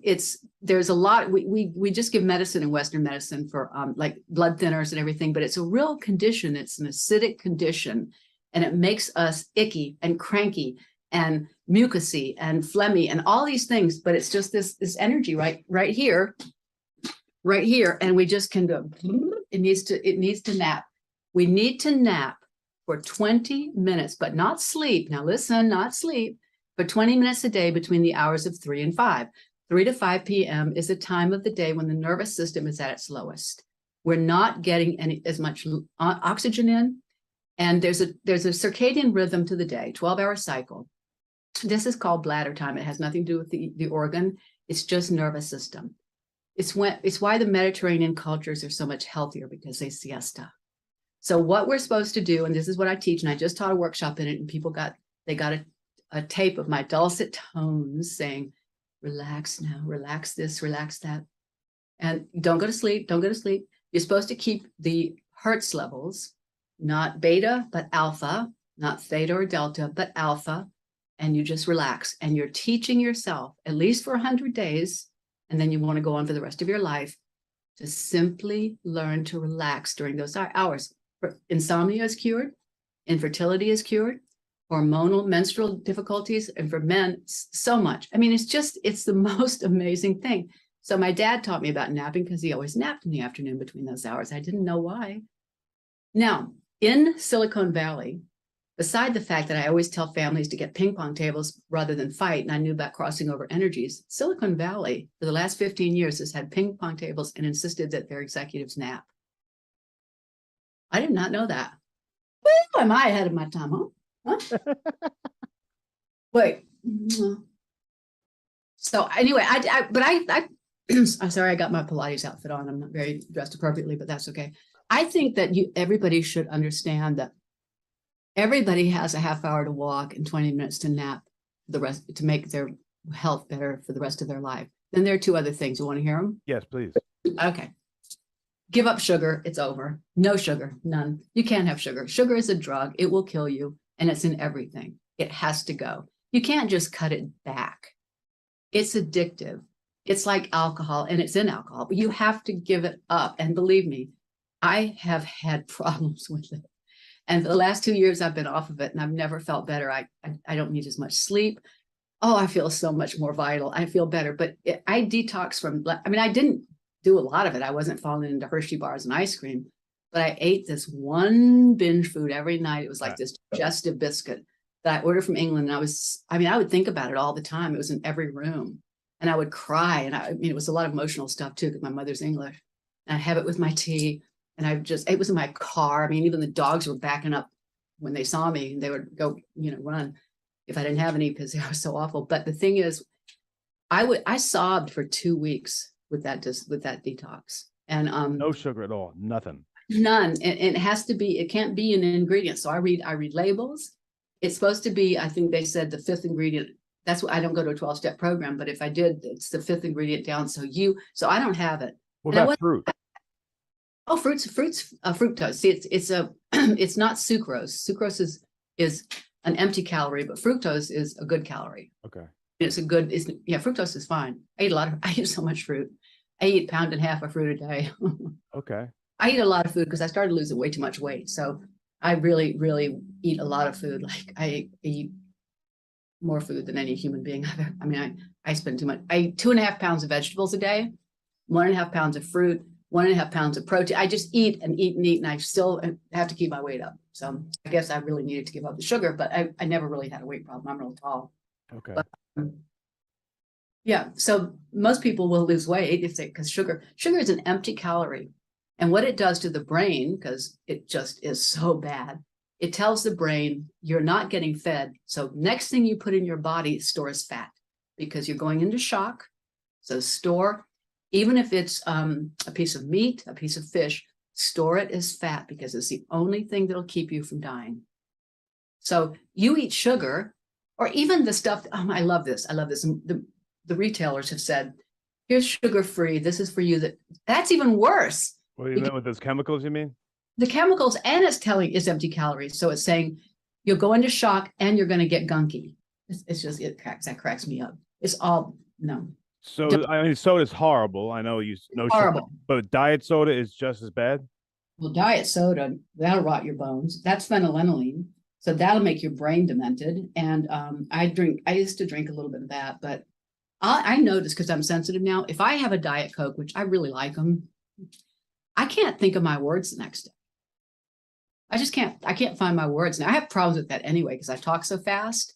there's a lot, we just give medicine in Western medicine for like blood thinners and everything, but it's a real condition. It's an acidic condition, and it makes us icky and cranky and mucousy and phlegmy and all these things. But it's just this energy right here. And we just can go, it needs to nap. We need to nap for 20 minutes, but not sleep. Now listen, not sleep, but 20 minutes a day between the hours of 3 and 5. 3 to 5 p.m. is a time of the day when the nervous system is at its lowest. We're not getting as much oxygen in, and there's a circadian rhythm to the day, 12-hour cycle. This is called bladder time. It has nothing to do with the organ. It's just nervous system. It's why the Mediterranean cultures are so much healthier, because they siesta. So what we're supposed to do, and this is what I teach, and I just taught a workshop in it, and people got a tape of my dulcet tones saying, relax now, relax this, relax that. And don't go to sleep, don't go to sleep. You're supposed to keep the Hertz levels, not beta, but alpha, not theta or delta, but alpha. And you just relax. And you're teaching yourself, at least for 100 days, and then you want to go on for the rest of your life, to simply learn to relax during those hours. Insomnia is cured, infertility is cured, hormonal menstrual difficulties, and for men, so much. I mean, it's the most amazing thing. So my dad taught me about napping because he always napped in the afternoon between those hours. I didn't know why. Now, in Silicon Valley, beside the fact that I always tell families to get ping pong tables rather than fight, and I knew about crossing over energies, Silicon Valley, for the last 15 years, has had ping pong tables and insisted that their executives nap. I did not know that. Well, am I ahead of my time, huh? Wait. So anyway, I'm sorry, I got my Pilates outfit on. I'm not very dressed appropriately, but that's okay. I think that everybody should understand that everybody has a half hour to walk and 20 minutes to nap, to make their health better for the rest of their life. Then there are two other things. You want to hear them? Yes, please. Okay. Give up sugar. It's over. No sugar, none. You can't have sugar. Sugar is a drug. It will kill you, and it's in everything. It has to go. You can't just cut it back. It's addictive. It's like alcohol, and it's in alcohol, but you have to give it up. And believe me, I have had problems with it. And for the last 2 years, I've been off of it, and I've never felt better. I don't need as much sleep. Oh, I feel so much more vital. I feel better. But I detox from, I didn't do a lot of it. I wasn't falling into Hershey bars and ice cream, but I ate this one binge food every night. It was like this digestive biscuit that I ordered from England. And I would think about it all the time. It was in every room, and I would cry. And it was a lot of emotional stuff too, because my mother's English. And I have it with my tea, and it was in my car. Even the dogs were backing up when they saw me, and they would go, run if I didn't have any, because they were so awful. But the thing is, I sobbed for 2 weeks with that detox, and no sugar at all, nothing, none. And it can't be an ingredient. So I read labels. It's supposed to be, I think they said the fifth ingredient That's why I don't go to a 12-step program, but if I did, it's the 5th ingredient down. So I don't have it. What And I about fruit? Oh, fructose. See, it's it's not sucrose. Sucrose is an empty calorie, but fructose is a good calorie. Okay. Fructose is fine. I eat so much fruit. I eat 1.5 pounds of fruit a day. Okay. I eat a lot of food because I started losing way too much weight. So I really, really eat a lot of food. Like I eat more food than any human being. I spend too much. I eat 2.5 pounds of vegetables a day, 1.5 pounds of fruit, 1.5 pounds of protein. I just eat and eat and eat, and I still have to keep my weight up. So I guess I really needed to give up the sugar, but I never really had a weight problem. I'm real tall. Okay. But, yeah. So most people will lose weight because sugar is an empty calorie. And what it does to the brain, because it just is so bad, it tells the brain you're not getting fed. So next thing you put in your body stores fat because you're going into shock. So store, even if it's a piece of meat, a piece of fish, store it as fat because it's the only thing that'll keep you from dying. So you eat sugar, or even the stuff, I love this. The retailers have said, here's sugar-free, this is for you. That's even worse. What do you mean with those chemicals, you mean? The chemicals, and it's empty calories. So it's saying you'll go into shock and you're going to get gunky. That cracks me up. It's all, no. So, soda's horrible. I know horrible. Sugar, but diet soda is just as bad? Well, diet soda, that'll rot your bones. That's phenylalanine. So that'll make your brain demented. And I used to drink a little bit of that, but I notice because I'm sensitive now, if I have a Diet Coke, which I really like them, I can't think of my words the next day. I can't find my words now. I have problems with that anyway, because I talk so fast,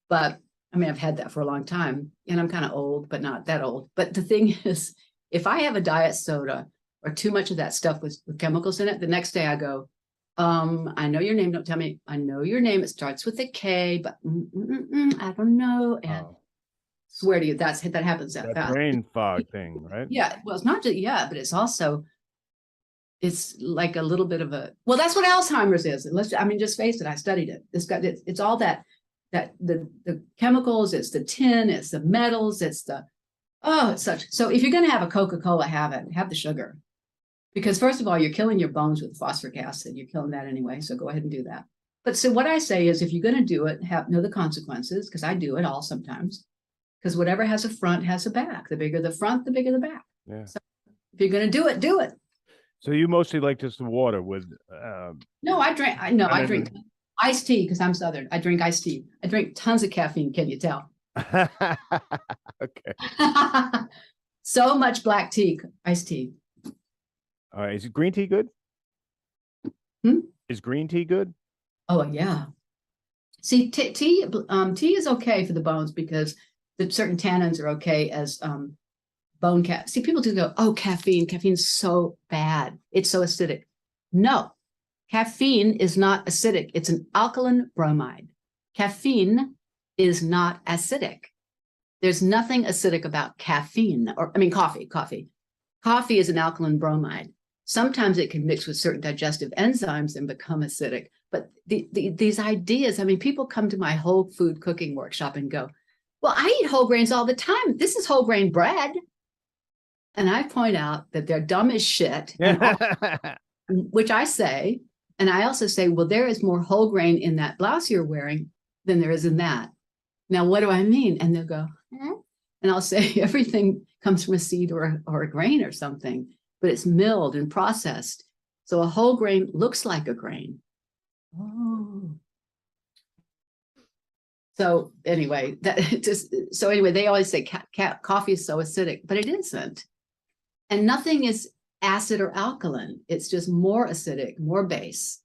but I've had that for a long time and I'm kind of old, but not that old. But the thing is, if I have a diet soda or too much of that stuff with chemicals in it, the next day I go, I know your name. Don't tell me. I know your name. It starts with a K, but I don't know. And swear to you, that happens that fast. Brain fog thing, right? Yeah. Well, it's not just, but it's also, it's like a little bit of that's what Alzheimer's is. Just face it. I studied it. It's all that the chemicals, it's the tin, it's the metals, it's such. So if you're going to have a Coca-Cola, have the sugar, because first of all, you're killing your bones with phosphoric acid. You're killing that anyway. So go ahead and do that. But so what I say is, if you're going to do it, know the consequences, because I do it all sometimes, because whatever has a front has a back. The bigger the front, the bigger the back. Yeah. So if you're going to do it, do it. So you mostly like just the water with No, I drink iced tea because I'm Southern. I drink iced tea. I drink tons of caffeine, can you tell? Okay. So much black tea, iced tea. All right. Is green tea good? Is green tea good? Oh yeah. See, tea is okay for the bones because the certain tannins are okay as bone See, people do go, oh, caffeine's so bad. It's so acidic. No, caffeine is not acidic. It's an alkaline bromide. Caffeine is not acidic. There's nothing acidic about caffeine, coffee. Coffee is an alkaline bromide. Sometimes it can mix with certain digestive enzymes and become acidic. But these ideas, people come to my whole food cooking workshop and go, well, I eat whole grains all the time. This is whole grain bread. And I point out that they're dumb as shit, which I say. And I also say, well, there is more whole grain in that blouse you're wearing than there is in that. Now, what do I mean? And they'll go, and I'll say everything comes from a seed or a grain or something, but it's milled and processed. So a whole grain looks like a grain. Oh. So anyway, they always say coffee is so acidic, but it isn't. And nothing is acid or alkaline. It's just more acidic, more base.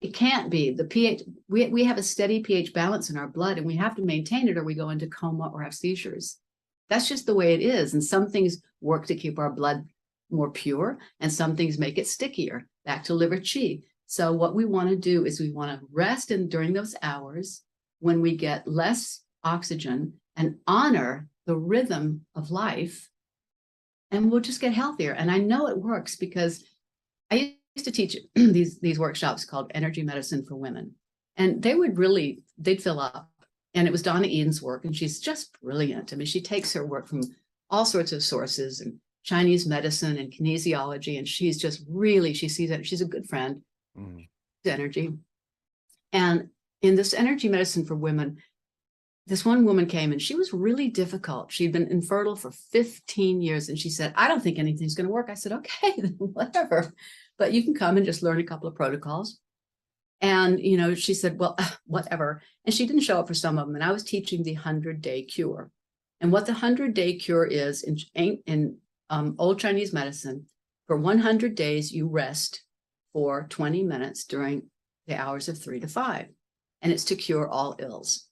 It can't be. The pH, we have a steady pH balance in our blood, and we have to maintain it or we go into coma or have seizures. That's just the way it is. And some things work to keep our blood more pure, and some things make it stickier. Back to liver qi. So what we want to do is we want to rest during those hours when we get less oxygen and honor the rhythm of life, and we'll just get healthier. And I know it works because I used to teach these workshops called Energy Medicine for Women, and they'd fill up. And it was Donna Eden's work, and she's just brilliant. I mean, she takes her work from all sorts of sources and Chinese medicine and kinesiology, and she's just really, she sees it. She's a good friend. Energy. And in this energy medicine for women, this one woman came and she was really difficult. She'd been infertile for 15 years. And she said, I don't think anything's going to work. I said, okay, then whatever. But you can come and just learn a couple of protocols. And, you know, she said, well, whatever. And she didn't show up for some of them. And I was teaching the 100-day cure. And what the 100-day cure is in old Chinese medicine, for 100 days, you rest for 20 minutes during the hours of 3 to 5. And it's to cure all ills.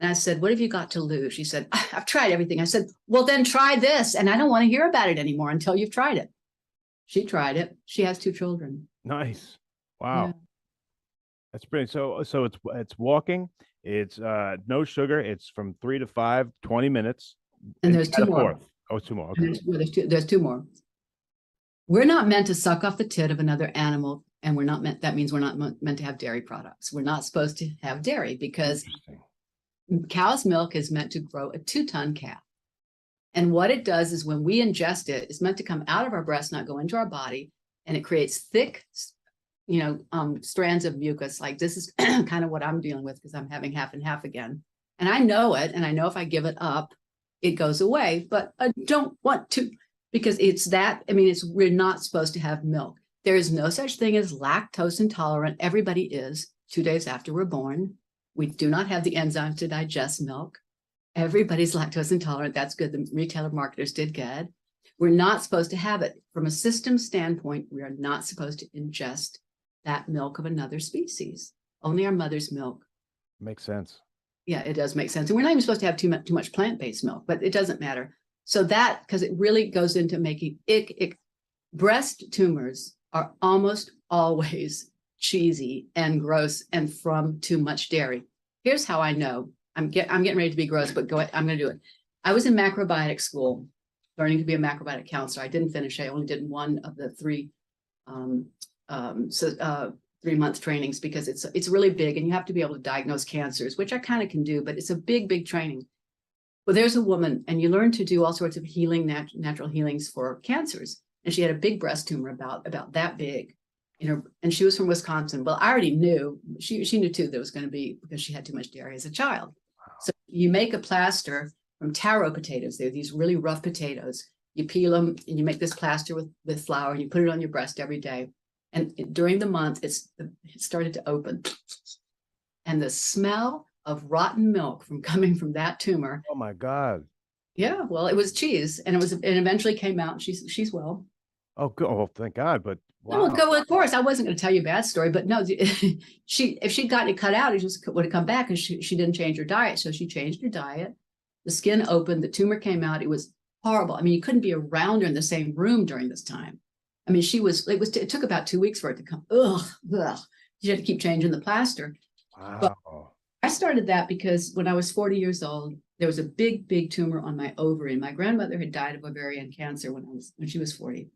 And I said, what have you got to lose? She said, I've tried everything. I said, well, then try this. And I don't want to hear about it anymore until you've tried it. She tried it. She has 2 children. Nice. Wow. Yeah. That's brilliant. So it's walking. It's no sugar. It's from 3 to 5, 20 minutes. And there's 2 more. Oh, it's 2 more. Okay. There's 2 more. We're not meant to suck off the tit of another animal. And we're not meant, that means we're not meant to have dairy products. We're not supposed to have dairy because cow's milk is meant to grow a 2-ton calf. And what it does is when we ingest it, it's meant to come out of our breast, not go into our body. And it creates thick, strands of mucus. Like this is kind of what I'm dealing with because I'm having half and half again. And I know it. And I know if I give it up, it goes away, but I don't want to because we're not supposed to have milk. There is no such thing as lactose intolerant. Everybody is 2 days after we're born. We do not have the enzymes to digest milk. Everybody's lactose intolerant. That's good. The retailer marketers did good. We're not supposed to have it. From a system standpoint, we are not supposed to ingest that milk of another species. Only our mother's milk. Makes sense. Yeah, it does make sense. And we're not even supposed to have too much plant-based milk, but it doesn't matter. So that, because it really goes into making breast tumors are almost always cheesy and gross and from too much dairy. Here's how I know. I'm getting ready to be gross, but I'm going to do it. I was in macrobiotic school, learning to be a macrobiotic counselor. I didn't finish. I only did one of the 3 3-month trainings because it's really big and you have to be able to diagnose cancers, which I kind of can do, but it's a big training. Well, there's a woman and you learn to do all sorts of healing, natural healings for cancers. And she had a big breast tumor about that big, and she was from Wisconsin. Well, I already knew, she knew too there was going to be, because she had too much dairy as a child. Wow. So you make a plaster from taro potatoes. They're these really rough potatoes. You peel them and you make this plaster with flour and you put it on your breast every day. And during the month, it started to open. And the smell of rotten milk coming from that tumor. Oh my God. Yeah, well, it was cheese, and it eventually came out. And she's well. Oh, good. Oh, thank God. But wow. Well, of course, I wasn't going to tell you a bad story, but no, if she'd gotten it cut out, it just would have come back, and she didn't change her diet. So she changed her diet. The skin opened, the tumor came out. It was horrible. I mean, you couldn't be around her in the same room during this time. I mean, it took about 2 weeks for it to come. Ugh. You had to keep changing the plaster. Wow. But I started that because when I was 40 years old, there was a big tumor on my ovary. My grandmother had died of ovarian cancer when she was 40.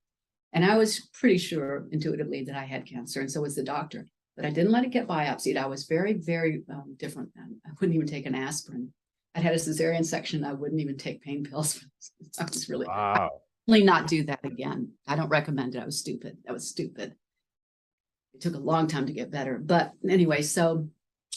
And I was pretty sure intuitively that I had cancer, and so was the doctor. But I didn't let it get biopsied. I was very, very different then. I wouldn't even take an aspirin. I'd had a cesarean section. I wouldn't even take pain pills. I was really, really not do that again. I don't recommend it. I was stupid. That was stupid. It took a long time to get better. But anyway, so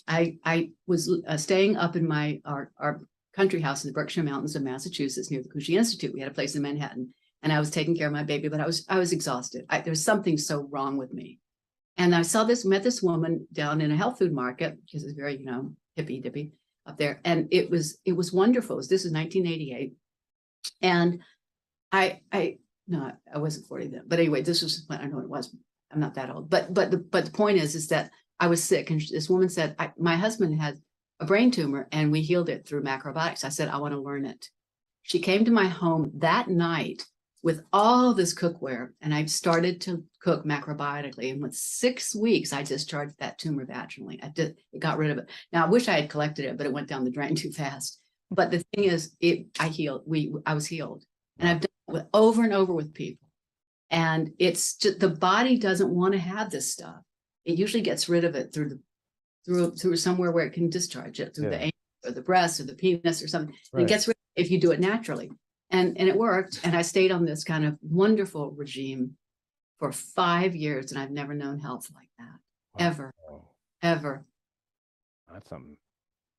I was staying up in our country house in the Berkshire Mountains of Massachusetts near the Cushing Institute. We had a place in Manhattan, and I was taking care of my baby, but I was exhausted. There was something so wrong with me. And I met this woman down in a health food market, because it's very, hippy dippy up there. And it was wonderful. This is 1988. And I wasn't 40 then, but anyway, this was, I don't know what it was. I'm not that old, but the point is that I was sick. And this woman said, my husband had a brain tumor and we healed it through macrobiotics. I said, I want to learn it. She came to my home that night with all this cookware, and I started to cook macrobiotically. And with 6 weeks, I discharged that tumor vaginally. It got rid of it. Now, I wish I had collected it, but it went down the drain too fast. But the thing is, I healed. I was healed, and I've done it over and over with people. And it's just, the body doesn't want to have this stuff. It usually gets rid of it through somewhere where it can discharge it through the anus or the breast or the penis or something. Right. It gets rid if you do it naturally. And it worked. And I stayed on this kind of wonderful regime for 5 years, and I've never known health like that. Wow. Ever. That's something.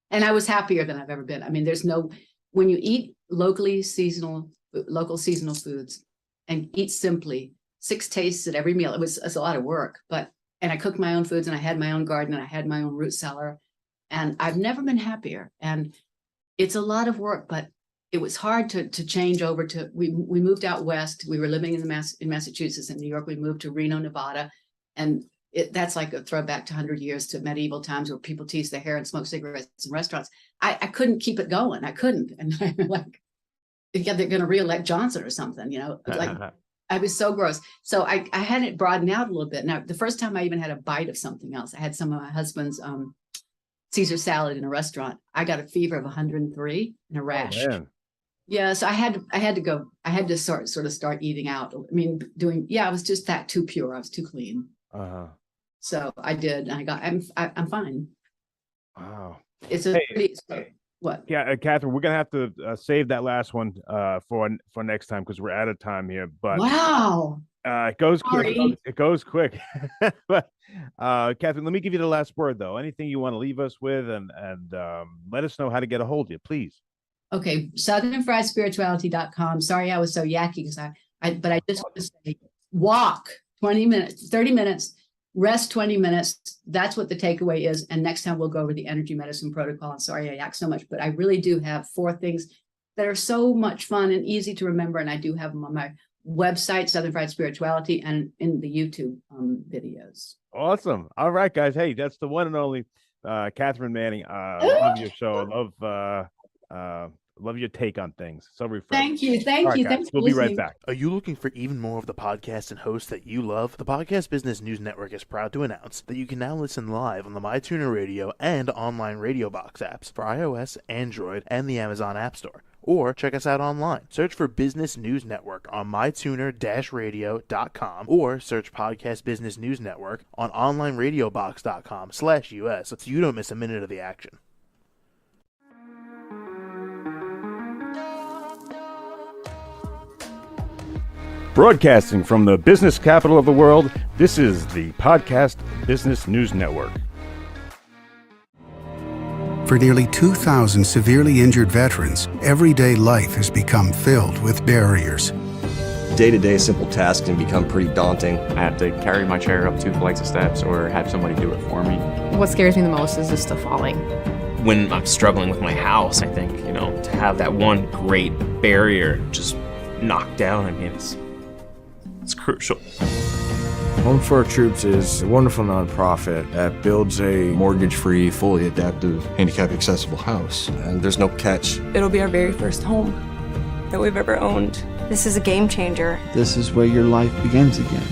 And I was happier than I've ever been. I mean, when you eat local seasonal foods and eat simply, 6 tastes at every meal. It's a lot of work, and I cooked my own foods, and I had my own garden, and I had my own root cellar, and I've never been happier. And it's a lot of work, but it was hard to change over to, we moved out west. We were living in Massachusetts and New York. We moved to Reno, Nevada. And that's like a throwback to 100 years to medieval times where people tease their hair and smoke cigarettes in restaurants. I couldn't keep it going. I couldn't. And I'm like, yeah, they're going to reelect Johnson or something, like I was so gross. So I had it broadened out a little bit. Now, the first time I even had a bite of something else, I had some of my husband's Caesar salad in a restaurant. I got a fever of 103 and a rash. Oh, man. Yeah, so I had to sort of start eating out. I mean, I was just that too pure. I was too clean. So I did, and I'm fine. Wow. It's a pretty, what? Yeah, Catherine, we're gonna have to save that last one for next time because we're out of time here. But wow, it goes quick. Sorry. It goes quick. But Catherine, let me give you the last word though. Anything you want to leave us with, and let us know how to get a hold of you, please. Okay, southernfriedspirituality.com. Sorry I was so yacky because but I just want to say, walk 20 minutes, 30 minutes, rest 20 minutes. That's what the takeaway is. And next time we'll go over the energy medicine protocol. And sorry I yak so much, but I really do have 4 things that are so much fun and easy to remember. And I do have them on my website, Southern Fried Spirituality, and in the YouTube videos. Awesome. All right, guys. Hey, that's the one and only Catherine Manning. Love your show. Love your take on things. So refreshing. Thank you. Thank you. Guys, we'll be right back. Are you looking for even more of the podcasts and hosts that you love? The Podcast Business News Network is proud to announce that you can now listen live on the MyTuner Radio and online Radio Box apps for iOS, Android, and the Amazon App Store. Or check us out online. Search for Business News Network on mytuner-radio.com or search Podcast Business News Network on onlineradiobox.com/US so you don't miss a minute of the action. Broadcasting from the business capital of the world, this is the Podcast Business News Network. For nearly 2,000 severely injured veterans, everyday life has become filled with barriers. Day-to-day simple tasks can become pretty daunting. I have to carry my chair up 2 flights of steps or have somebody do it for me. What scares me the most is just the falling. When I'm struggling with my house, I think, to have that one great barrier just knocked down, I mean, it's crucial. Home for Our Troops is a wonderful nonprofit that builds a mortgage-free, fully adaptive, handicap-accessible house. And there's no catch. It'll be our very first home that we've ever owned. This is a game changer. This is where your life begins again.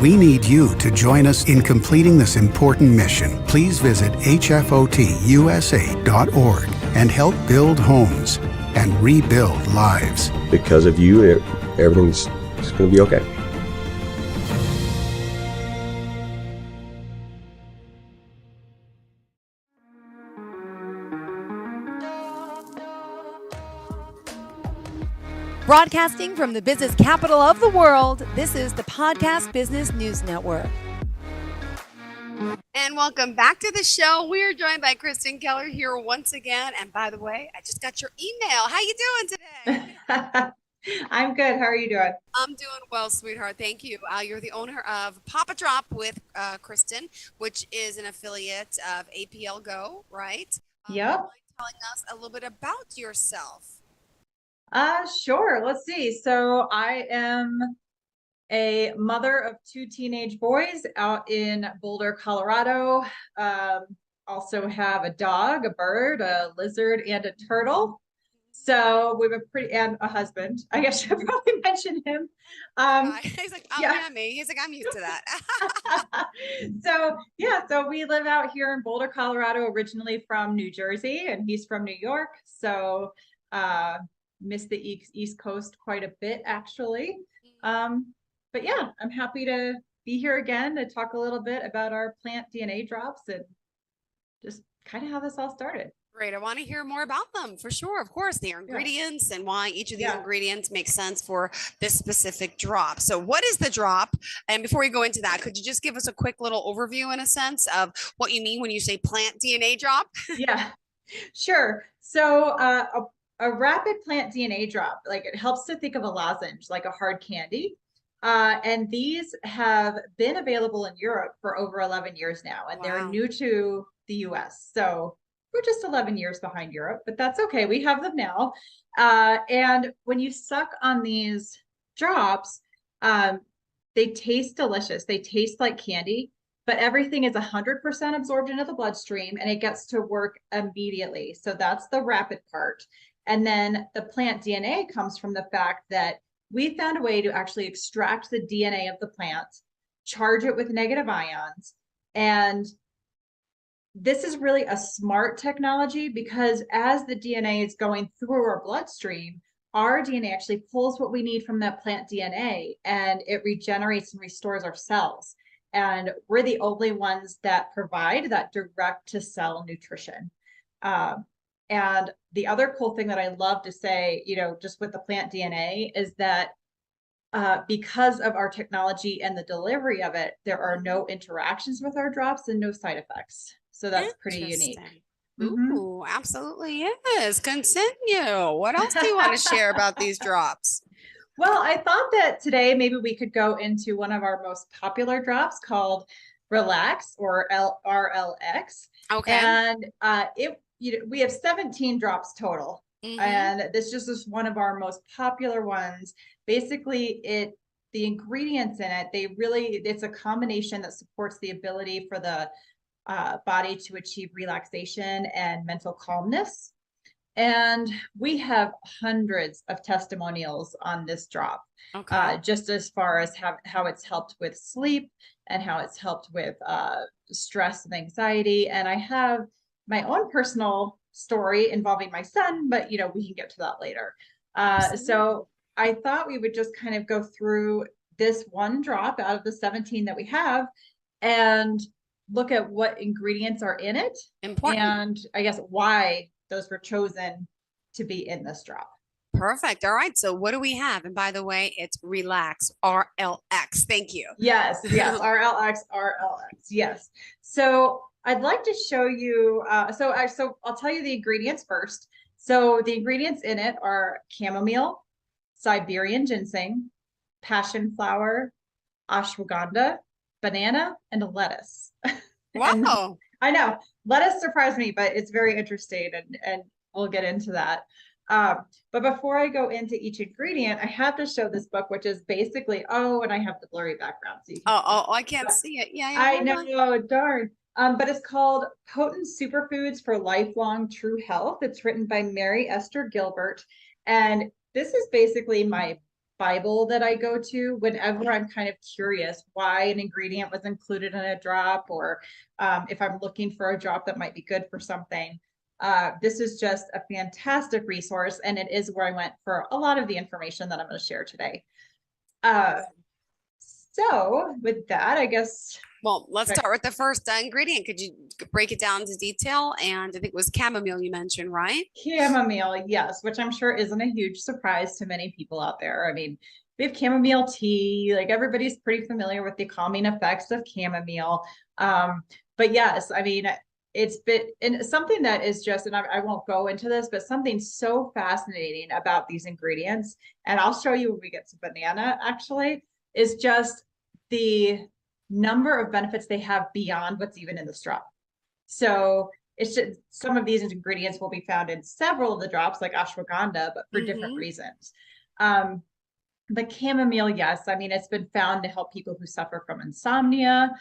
We need you to join us in completing this important mission. Please visit hfotusa.org and help build homes and rebuild lives. Because of you, everything's going to be okay. Broadcasting from the business capital of the world, this is the Podcast Business News Network. And welcome back to the show. We are joined by Kristen Keller here once again. And by the way, I just got your email. How you doing today? I'm good. How are you doing? I'm doing well, sweetheart. Thank you. You're the owner of Papa Drop with Kristen, which is an affiliate of APL Go, right? Yep. Mind telling us a little bit about yourself? Sure. Let's see. So I am a mother of 2 teenage boys out in Boulder, Colorado. Also have a dog, a bird, a lizard, and a turtle. So we have and a husband. I guess I should probably mention him. He's like, oh, yeah, me. He's like, I'm used to that. So we live out here in Boulder, Colorado, originally from New Jersey, and he's from New York. So miss the East Coast quite a bit, actually. But yeah, I'm happy to be here again to talk a little bit about our plant DNA drops and just kind of how this all started. Great. I want to hear more about them for sure. Of course, their ingredients and why each of these ingredients makes sense for this specific drop. So, what is the drop? And before we go into that, could you just give us a quick little overview in a sense of what you mean when you say plant DNA drop? Yeah, sure. So, a rapid plant DNA drop, like it helps to think of a lozenge, like a hard candy. And these have been available in Europe for over 11 years now, and they're new to the US. So we're just 11 years behind Europe, but that's okay. We have them now. And when you suck on these drops, they taste delicious. They taste like candy, but everything is 100% absorbed into the bloodstream and it gets to work immediately. So that's the rapid part. And then the plant DNA comes from the fact that we found a way to actually extract the DNA of the plant, charge it with negative ions, and this is really a smart technology because as the DNA is going through our bloodstream, our DNA actually pulls what we need from that plant DNA and it regenerates and restores our cells. And we're the only ones that provide that direct to cell nutrition. And the other cool thing that I love to say, just with the plant DNA is that because of our technology and the delivery of it, there are no interactions with our drops and no side effects. So that's pretty unique. Ooh, absolutely is. Continue. What else do you want to share about these drops? Well, I thought that today maybe we could go into one of our most popular drops called Relax or RLX. Okay. And we have 17 drops total. And this just is one of our most popular ones. Basically, the ingredients in it, it's a combination that supports the ability for the body to achieve relaxation and mental calmness. And we have hundreds of testimonials on this drop, just as far as how it's helped with sleep and how it's helped with stress and anxiety. And I have my own personal story involving my son, but we can get to that later. So I thought we would just kind of go through this one drop out of the 17 that we have and look at what ingredients are in it. Important. And I guess why those were chosen to be in this drop. Perfect. All right. So what do we have? And by the way, it's Relax, RLX. Thank you. Yes. RLX. Yes. So I'd like to show you, so I'll tell you the ingredients first. So the ingredients in it are chamomile, Siberian ginseng, passion flower, ashwagandha, banana, and a lettuce. Wow. I know, lettuce surprised me, but it's very interesting and we'll get into that. But before I go into each ingredient, I have to show this book, which is basically, and I have the blurry background. So you can I can't see it. Yeah, I know, darn. But it's called Potent Superfoods for Lifelong True Health. It's written by Mary Esther Gilbert. And this is basically my Bible that I go to whenever I'm kind of curious why an ingredient was included in a drop, or if I'm looking for a drop that might be good for something. This is just a fantastic resource, and it is where I went for a lot of the information that I'm going to share today. So with that, I guess. Well, let's start with the first ingredient. Could you break it down into detail? And I think it was chamomile you mentioned, right? Chamomile, yes, which I'm sure isn't a huge surprise to many people out there. I mean, we have chamomile tea, like everybody's pretty familiar with the calming effects of chamomile. But yes, I mean, it's been and something that is just, and I won't go into this, but something so fascinating about these ingredients, and I'll show you when we get to banana actually, is just the number of benefits they have beyond what's even in this drop. So it's just, some of these ingredients will be found in several of the drops, like ashwagandha, but for different reasons. The chamomile, yes, I mean, it's been found to help people who suffer from insomnia.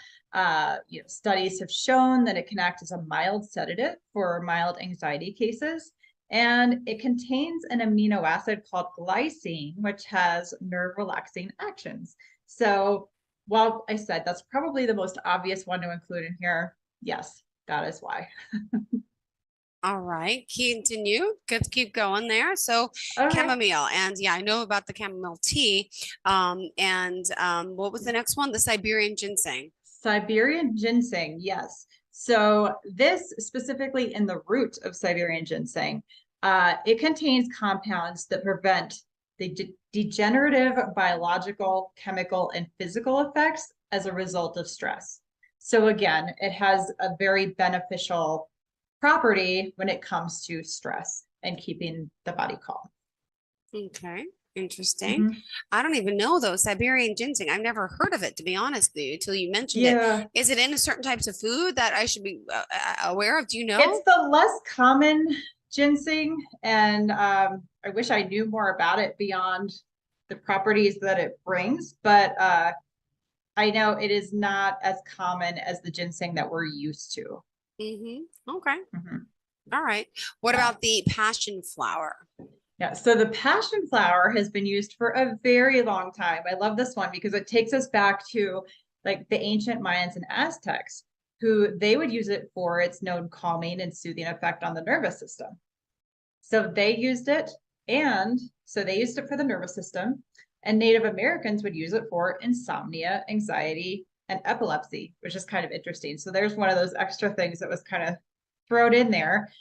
Studies have shown that it can act as a mild sedative for mild anxiety cases. And it contains an amino acid called glycine, which has nerve relaxing actions. So while I said that's probably the most obvious one to include in here, yes, that is why. All right, continue. Good, keep going there. So chamomile, and yeah, I know about the chamomile tea. What was the next one? The Siberian ginseng. Siberian ginseng, yes. So this specifically in the root of Siberian ginseng, it contains compounds that prevent the degenerative biological, chemical, and physical effects as a result of stress. So again, it has a very beneficial property when it comes to stress and keeping the body calm. Okay. Interesting. I don't even know though. Siberian ginseng. I've never heard of it, to be honest with you, until you mentioned it. Is it in certain types of food that I should be aware of? Do you know? It's the less common ginseng, and I wish I knew more about it beyond the properties that it brings, but I know it is not as common as the ginseng that we're used to. Okay. All right. What about the passion flower? Yeah, so the passion flower has been used for a very long time. I love this one because it takes us back to like the ancient Mayans and Aztecs, who they would use it for its known calming and soothing effect on the nervous system. So they used it, and so they used it for the nervous system, and Native Americans would use it for insomnia, anxiety, and epilepsy, which is kind of interesting. So there's one of those extra things that was kind of thrown in there.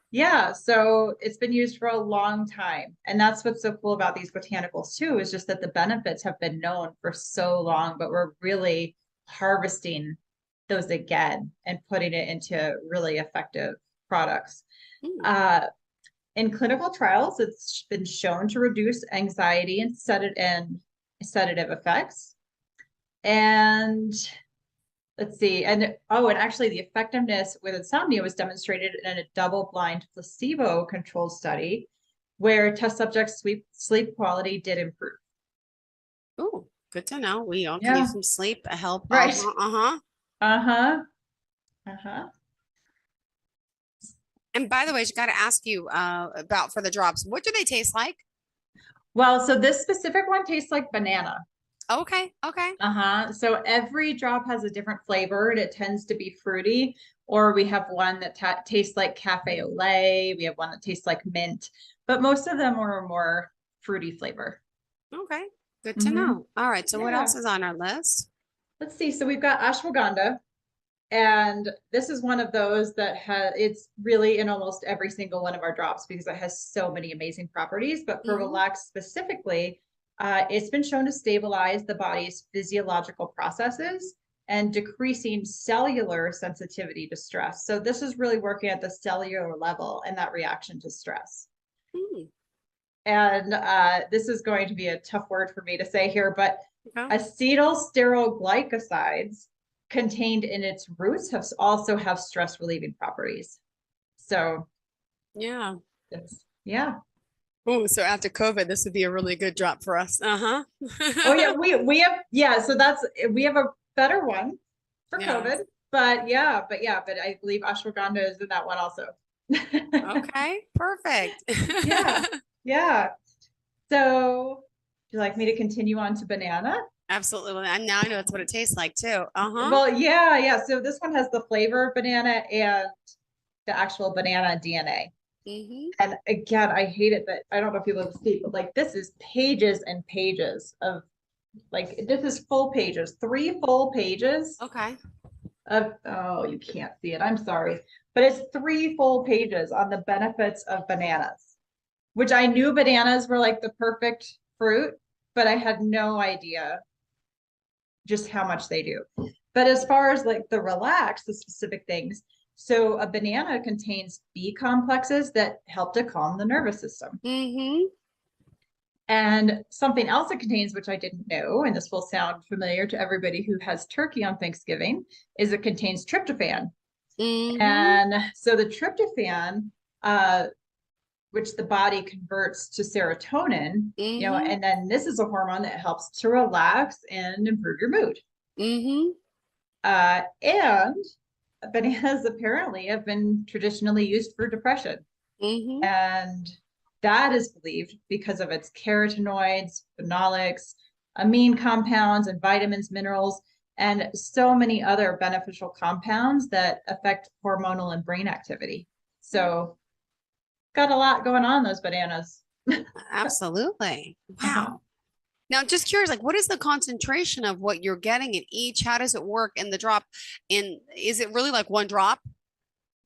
Yeah, so it's been used for a long time. And that's what's so cool about these botanicals too, is just that the benefits have been known for so long, but we're really harvesting those again and putting it into really effective products. In clinical trials, it's been shown to reduce anxiety and sedative effects. And let's see. And actually the effectiveness with insomnia was demonstrated in a double-blind placebo-controlled study where test subjects' sleep quality did improve. Oh, good to know. We all can use some sleep help. Right. And by the way, I got to ask you about for the drops. What do they taste like? Well, so this specific one tastes like banana. Okay. So every drop has a different flavor, and it tends to be fruity. Or we have one that tastes like cafe au lait. We have one that tastes like mint, but most of them are more fruity flavor. Okay, good to know. All right, so what else is on our list? Let's see. So we've got ashwagandha, and this is one of those that it's really in almost every single one of our drops because it has so many amazing properties. But for relax specifically, it's been shown to stabilize the body's physiological processes and decreasing cellular sensitivity to stress. So this is really working at the cellular level and that reaction to stress. And this is going to be a tough word for me to say here, but acetylsterol-glycosides contained in its roots also have stress relieving properties. So Oh, so after COVID, this would be a really good drop for us. Oh yeah, we have we have a better one for COVID, but I believe ashwagandha is in that one also. Okay, perfect. Yeah. So would you like me to continue on to banana? Absolutely. And now I know that's what it tastes like too. Well, yeah. So this one has the flavor of banana and the actual banana DNA. And again, I hate it, but I don't know if people can see, but like this is pages and pages of this is full pages, 3 full pages. You can't see it. I'm sorry, but it's 3 full pages on the benefits of bananas, which I knew bananas were like the perfect fruit, but I had no idea just how much they do. But as far as like the specific things, so a banana contains B complexes that help to calm the nervous system. And something else it contains, which I didn't know, and this will sound familiar to everybody who has turkey on Thanksgiving, is it contains tryptophan. And so the tryptophan, which the body converts to serotonin, and then this is a hormone that helps to relax and improve your mood. And bananas apparently have been traditionally used for depression. And that is believed because of its carotenoids, phenolics, amine compounds, and vitamins, minerals, and so many other beneficial compounds that affect hormonal and brain activity. So got a lot going on those bananas. Absolutely. Wow. Now, just curious, like what is the concentration of what you're getting in each? How does it work in the drop? Is it really like one drop?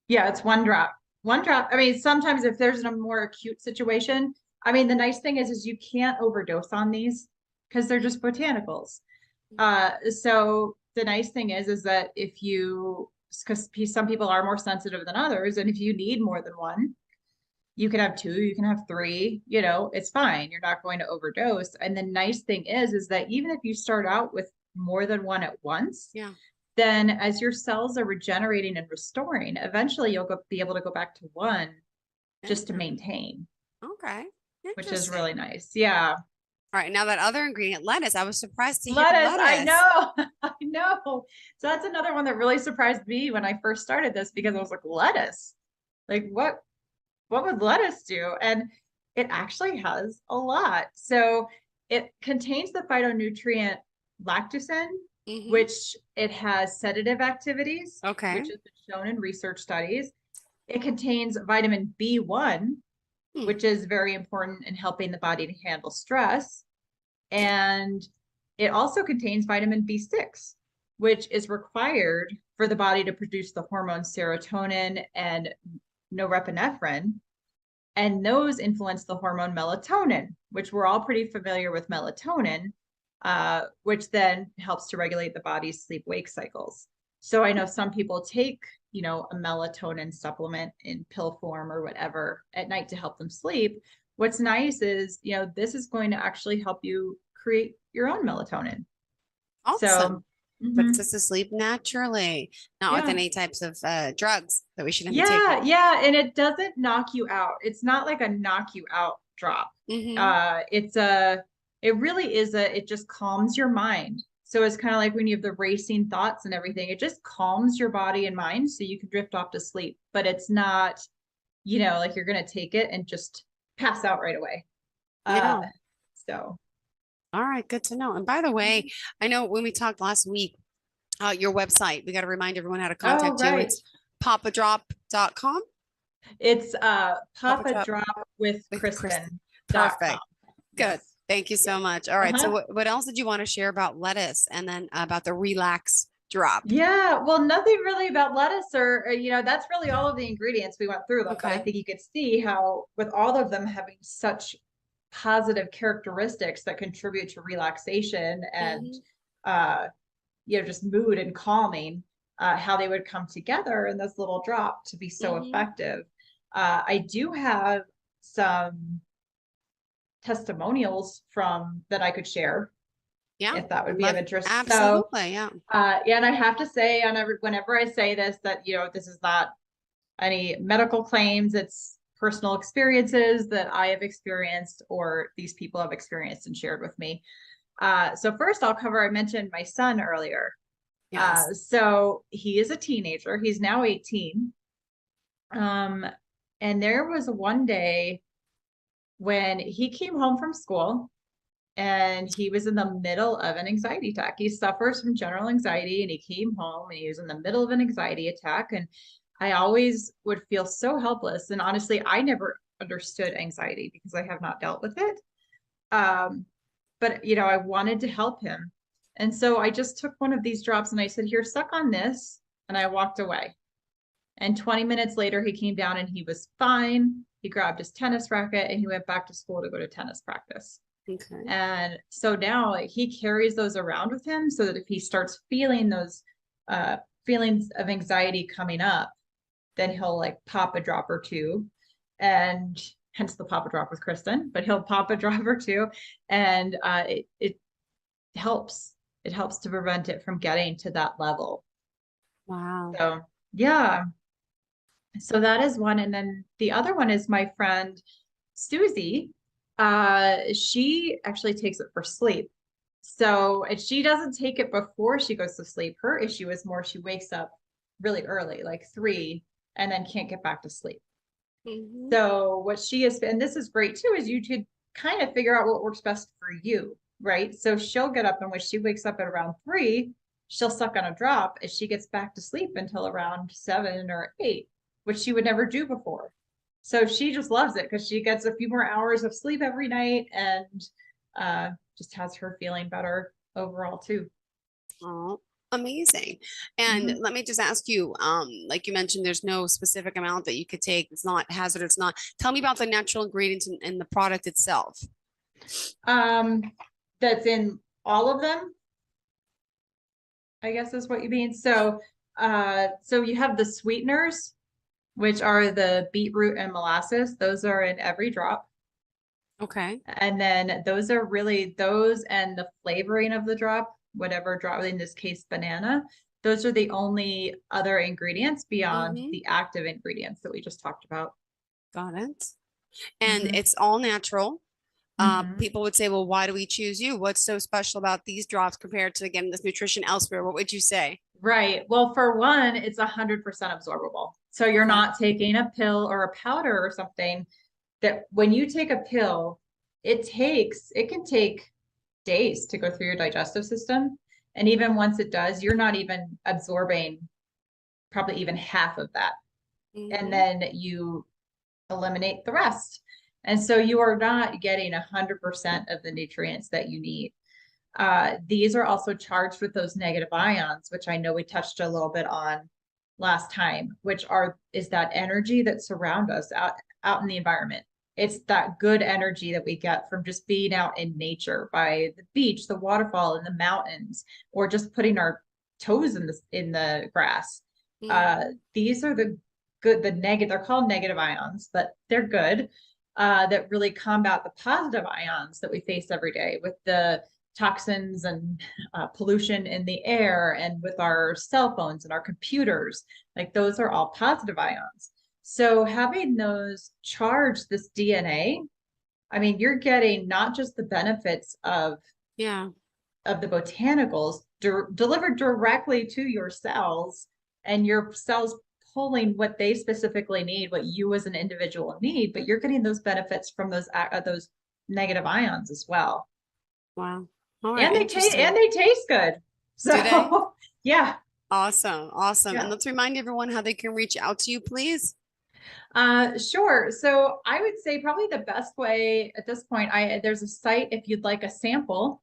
Yeah, it's one drop. One drop. I mean, sometimes if there's a more acute situation, I mean, the nice thing is you can't overdose on these because they're just botanicals. So the nice thing is that if you, because some people are more sensitive than others, and if you need more than one, you can have two, you can have three, you know, it's fine. You're not going to overdose. And the nice thing is that even if you start out with more than one at once, yeah, then as your cells are regenerating and restoring, eventually you'll be able to go back to one just to maintain. Okay. Which is really nice. Yeah. All right. Now that other ingredient, lettuce, I was surprised to hear Lettuce, lettuce. I know. I know. So that's another one that really surprised me when I first started this, because I was like, lettuce, like what would lettuce do? And it actually has a lot. So it contains the phytonutrient lactosin, which it has sedative activities, which has been shown in research studies. It contains vitamin B1, which is very important in helping the body to handle stress. And it also contains vitamin B6, which is required for the body to produce the hormones serotonin and norepinephrine. And those influence the hormone melatonin, which we're all pretty familiar with melatonin, which then helps to regulate the body's sleep-wake cycles. So I know some people take, you know, a melatonin supplement in pill form or whatever at night to help them sleep. What's nice is, you know, this is going to actually help you create your own melatonin. Awesome. So, puts us to sleep naturally, not with any types of drugs that we shouldn't be taking. Yeah, and it doesn't knock you out. It's not like a knock you out drop. It really is it just calms your mind. So it's kind of like when you have the racing thoughts and everything, it just calms your body and mind so you can drift off to sleep. But it's not, you know, like you're going to take it and just pass out right away. So. All right, good to know. And by the way, I know when we talked last week, your website, we got to remind everyone how to contact you. It's papadrop.com. It's Papa Drop with Kristen. Perfect. Good. Thank you so much. All right. So what else did you want to share about lettuce and then about the relax drop? Yeah, well, nothing really about lettuce or, you know, that's really all of the ingredients we went through them. But I think you could see how with all of them having such positive characteristics that contribute to relaxation and, you know, just mood and calming, how they would come together in this little drop to be so effective. I do have some testimonials from that I could share. Yeah, if that would be of interest. Absolutely. So, and I have to say whenever I say this, that, you know, this is not any medical claims, it's personal experiences that I have experienced or these people have experienced and shared with me. So first I'll cover, I mentioned my son earlier. So he is a teenager. He's now 18. And there was one day when he came home from school and he was in the middle of an anxiety attack. He suffers from general anxiety and he came home and he was in the middle of an anxiety attack. And I always would feel so helpless. And honestly, I never understood anxiety because I have not dealt with it. But, you know, I wanted to help him. And so I just took one of these drops and I said, here, suck on this. And I walked away. And 20 minutes later, he came down and he was fine. He grabbed his tennis racket and he went back to school to go to tennis practice. Okay. And so now he carries those around with him so that if he starts feeling those feelings of anxiety coming up, then he'll like pop a drop or two, and hence the Papa Drop with Kristen, but he'll pop a drop or two, and it helps. It helps to prevent it from getting to that level. Wow. So yeah. So that is one. And then the other one is my friend Susie. She actually takes it for sleep. So if she doesn't take it before she goes to sleep, her issue is more she wakes up really early, like 3, and then can't get back to sleep. So what she is, and this is great too, is you could kind of figure out what works best for you, right? So she'll get up, and when she wakes up at around 3, she'll suck on a drop as she gets back to sleep until around 7 or 8, which she would never do before. So she just loves it because she gets a few more hours of sleep every night, and just has her feeling better overall too. Oh, amazing. And let me just ask you, like you mentioned, there's no specific amount that you could take. It's not hazardous. It's not. Tell me about the natural ingredients in the product itself. That's in all of them, I guess is what you mean. So, so you have the sweeteners, which are the beetroot and molasses. Those are in every drop. Okay. And then those are really those and the flavoring of the drop, whatever drop, in this case, banana. Those are the only other ingredients beyond the active ingredients that we just talked about. Got it. And it's all natural. People would say, well, why do we choose you? What's so special about these drops compared to, again, this nutrition elsewhere? What would you say? Right. Well, for one, it's 100% absorbable. So you're not taking a pill or a powder or something that when you take a pill, it can take days to go through your digestive system. And even once it does, you're not even absorbing probably even half of that. And then you eliminate the rest. And so you are not getting 100% of the nutrients that you need. These are also charged with those negative ions, which I know we touched a little bit on last time, which is that energy that surround us out in the environment. It's that good energy that we get from just being out in nature, by the beach, the waterfall, and the mountains, or just putting our toes in the grass. These are they're called negative ions, but they're good. That really combat the positive ions that we face every day with the toxins and pollution in the air, and with our cell phones and our computers. Like, those are all positive ions. So having those charge this DNA, I mean, you're getting not just the benefits of the botanicals delivered directly to your cells, and your cells pulling what they specifically need, what you as an individual need, but you're getting those benefits from those negative ions as well. Wow. All right. And they taste good. So, do they? Yeah. Awesome. Yeah. And let's remind everyone how they can reach out to you, please. Sure. So I would say probably the best way at this point, there's a site if you'd like a sample,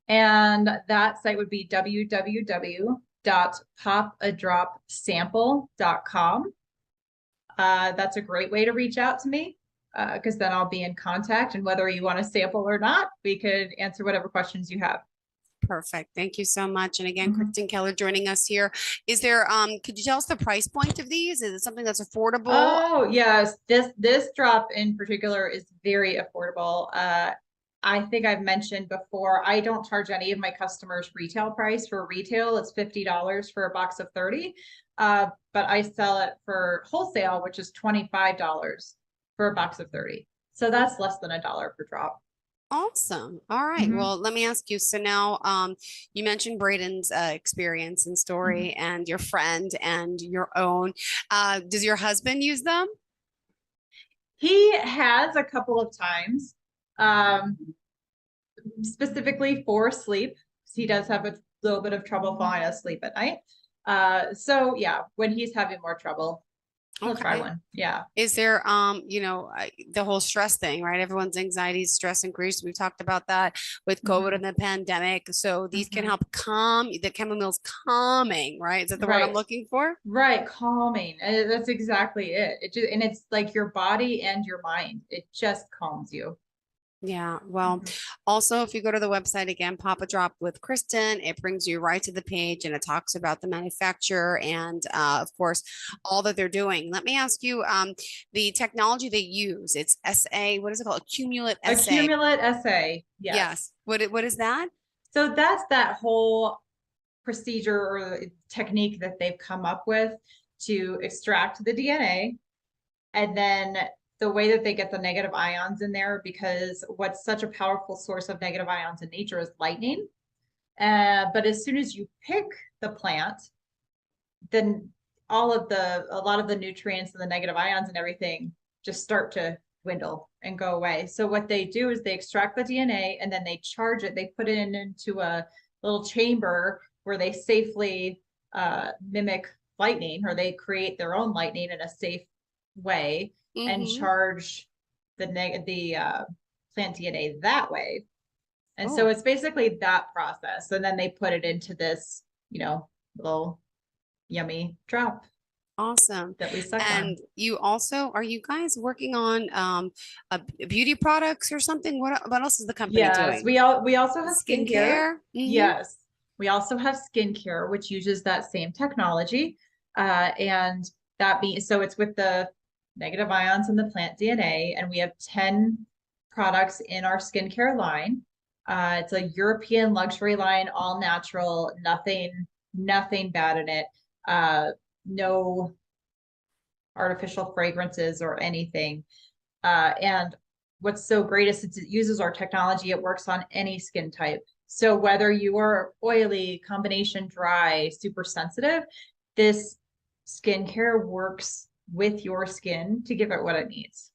and that site would be www.popadropsample.com. That's a great way to reach out to me, because then I'll be in contact, and whether you want a sample or not, we could answer whatever questions you have. Perfect. Thank you so much. And again, Kristen Keller joining us here. Is there, could you tell us the price point of these? Is it something that's affordable? Oh, yes. This drop in particular is very affordable. I think I've mentioned before, I don't charge any of my customers retail price. For retail, it's $50 for a box of 30. But I sell it for wholesale, which is $25 for a box of 30. So that's less than $1 per drop. Awesome. All right. Well, let me ask you. So now, you mentioned Braden's experience and story, and your friend and your own. Does your husband use them? He has a couple of times, specifically for sleep. He does have a little bit of trouble falling asleep at night. So yeah, when he's having more trouble, he'll try one. Yeah. Is there, the whole stress thing, right? Everyone's anxiety, stress increased. We talked about that with COVID and the pandemic. So these can help calm, the chamomile's calming, right? Is that the word I'm looking for? Right. Calming. That's exactly it. And it's like your body and your mind. It just calms you. Yeah. Well, also, if you go to the website again, Papa Drop with Kristen, it brings you right to the page, and it talks about the manufacturer and, of course, all that they're doing. Let me ask you, the technology they use, it's SA, what is it called? Accumulate SA. Accumulate SA. Yes. What is that? So that's that whole procedure or technique that they've come up with to extract the DNA, and then the way that they get the negative ions in there, because what's such a powerful source of negative ions in nature is lightning. But as soon as you pick the plant, then a lot of the nutrients and the negative ions and everything just start to dwindle and go away. So what they do is they extract the DNA, and then they charge it. They put it into a little chamber where they safely mimic lightning, or they create their own lightning in a safe way, and charge the plant DNA that way. And so it's basically that process. And then they put it into this, little yummy drop. Awesome. That we suck and on. you also, are you guys working on beauty products or something? What else is the company Yes, doing? we also have skincare. Mhm. Yes, we also have skincare, which uses that same technology. And that means, so it's with the negative ions in the plant DNA, and we have 10 products in our skincare line. It's a European luxury line, all natural, nothing bad in it. No artificial fragrances or anything. And what's so great is it uses our technology, it works on any skin type. So whether you are oily, combination dry, super sensitive, this skincare works with your skin to give it what it needs.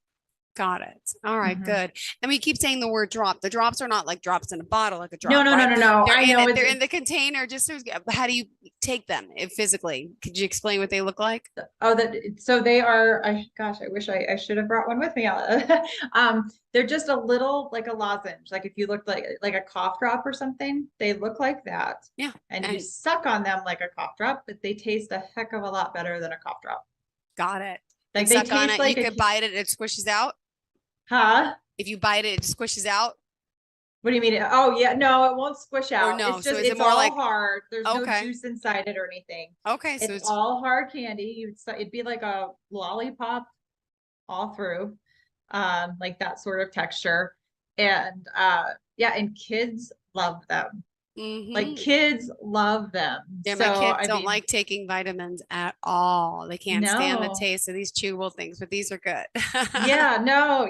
Got it. All right, good. And we keep saying the word drop. The drops are not like drops in a bottle, like a drop. No. They're I know they're in the container. How do you take them physically? Could you explain what they look like? So they are. I wish I should have brought one with me. They're just a little like a lozenge. Like if you looked like a cough drop or something, they look like that. Yeah. And you suck on them like a cough drop, but they taste a heck of a lot better than a cough drop. Got it. Like they suck on it, you could bite it squishes out. Huh? If you bite it squishes out. What do you mean? Oh yeah, no, it won't squish out. Or no, it's just so is it it's more all like hard. There's no juice inside it or anything. Okay, so it's all hard candy. It'd be like a lollipop all through, like that sort of texture. And and kids love them. Like kids love them. Yeah, my kids don't like taking vitamins at all. They can't stand the taste of these chewable things, but these are good. No,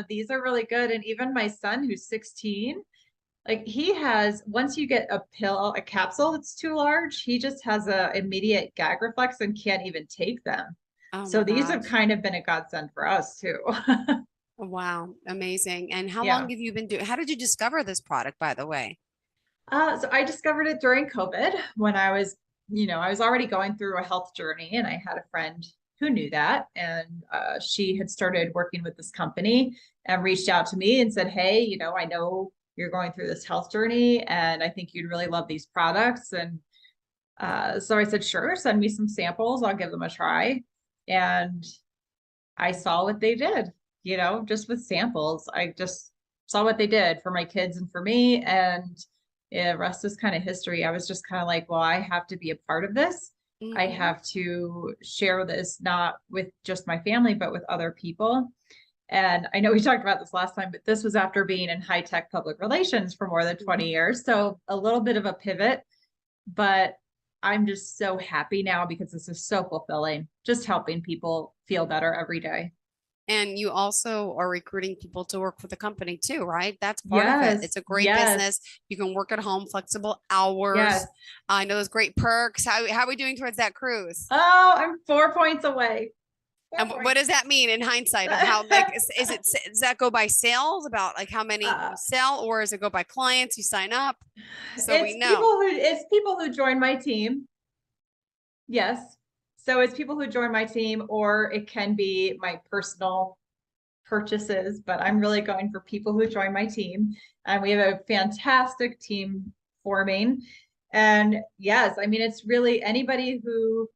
these are really good. And even my son, who's 16, like he has, once you get a capsule that's too large, he just has a immediate gag reflex and can't even take them. So these have kind of been a godsend for us too. Wow, amazing. And how long have you been how did you discover this product, by the way? So I discovered it during COVID when I was already going through a health journey, and I had a friend who knew that, and she had started working with this company and reached out to me and said, hey, I know you're going through this health journey and I think you'd really love these products. And so I said, sure, send me some samples. I'll give them a try. And I saw what they did, just with samples. I just saw what they did for my kids and for me. And the rest is kind of history. I was just kind of like, well, I have to be a part of this. I have to share this, not with just my family, but with other people. And I know we talked about this last time, but this was after being in high-tech public relations for more than 20 years. So a little bit of a pivot, but I'm just so happy now because this is so fulfilling, just helping people feel better every day. And you also are recruiting people to work for the company too, right? That's part of it. It's a great business. You can work at home, flexible hours. I know there's great perks. How are we doing towards that cruise? Oh, I'm 4 points away. And what does that mean in hindsight? Of how does that go by sales, about like how many you sell, or does it go by clients you sign up? So we know it's people who join my team. Yes. So it's people who join my team, or it can be my personal purchases, but I'm really going for people who join my team. And we have a fantastic team forming. And yes, I mean, it's really anybody who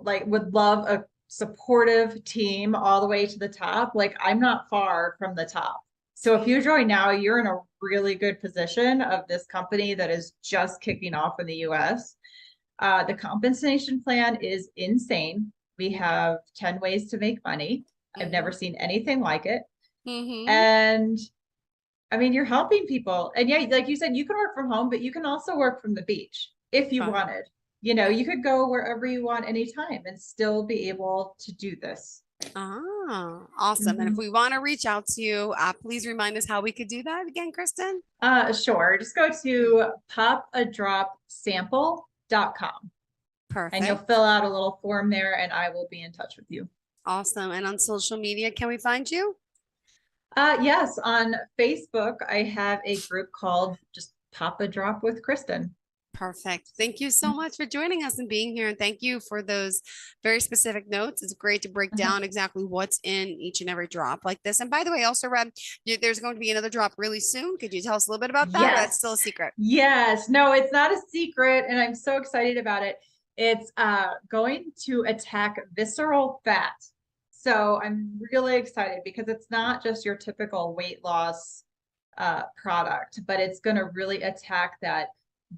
would love a supportive team all the way to the top. Like I'm not far from the top. So if you join now, you're in a really good position of this company that is just kicking off in the US. The compensation plan is insane. We have 10 ways to make money. I've never seen anything like it. And I mean, you're helping people. And yeah, like you said, you can work from home, but you can also work from the beach if you wanted. You could go wherever you want anytime and still be able to do this. Awesome. And if we want to reach out to you, please remind us how we could do that again, Kristen. Sure. Just go to popadropsample.com. Perfect. And you'll fill out a little form there and I will be in touch with you. Awesome. And on social media, can we find you? Yes. On Facebook, I have a group called just Pop a Drop with Kristen. Perfect. Thank you so much for joining us and being here. And thank you for those very specific notes. It's great to break down exactly what's in each and every drop like this. And by the way, also, Reb, there's going to be another drop really soon. Could you tell us a little bit about that? Or that's still a secret? Yes. No, it's not a secret. And I'm so excited about it. It's going to attack visceral fat. So I'm really excited because it's not just your typical weight loss product, but it's going to really attack that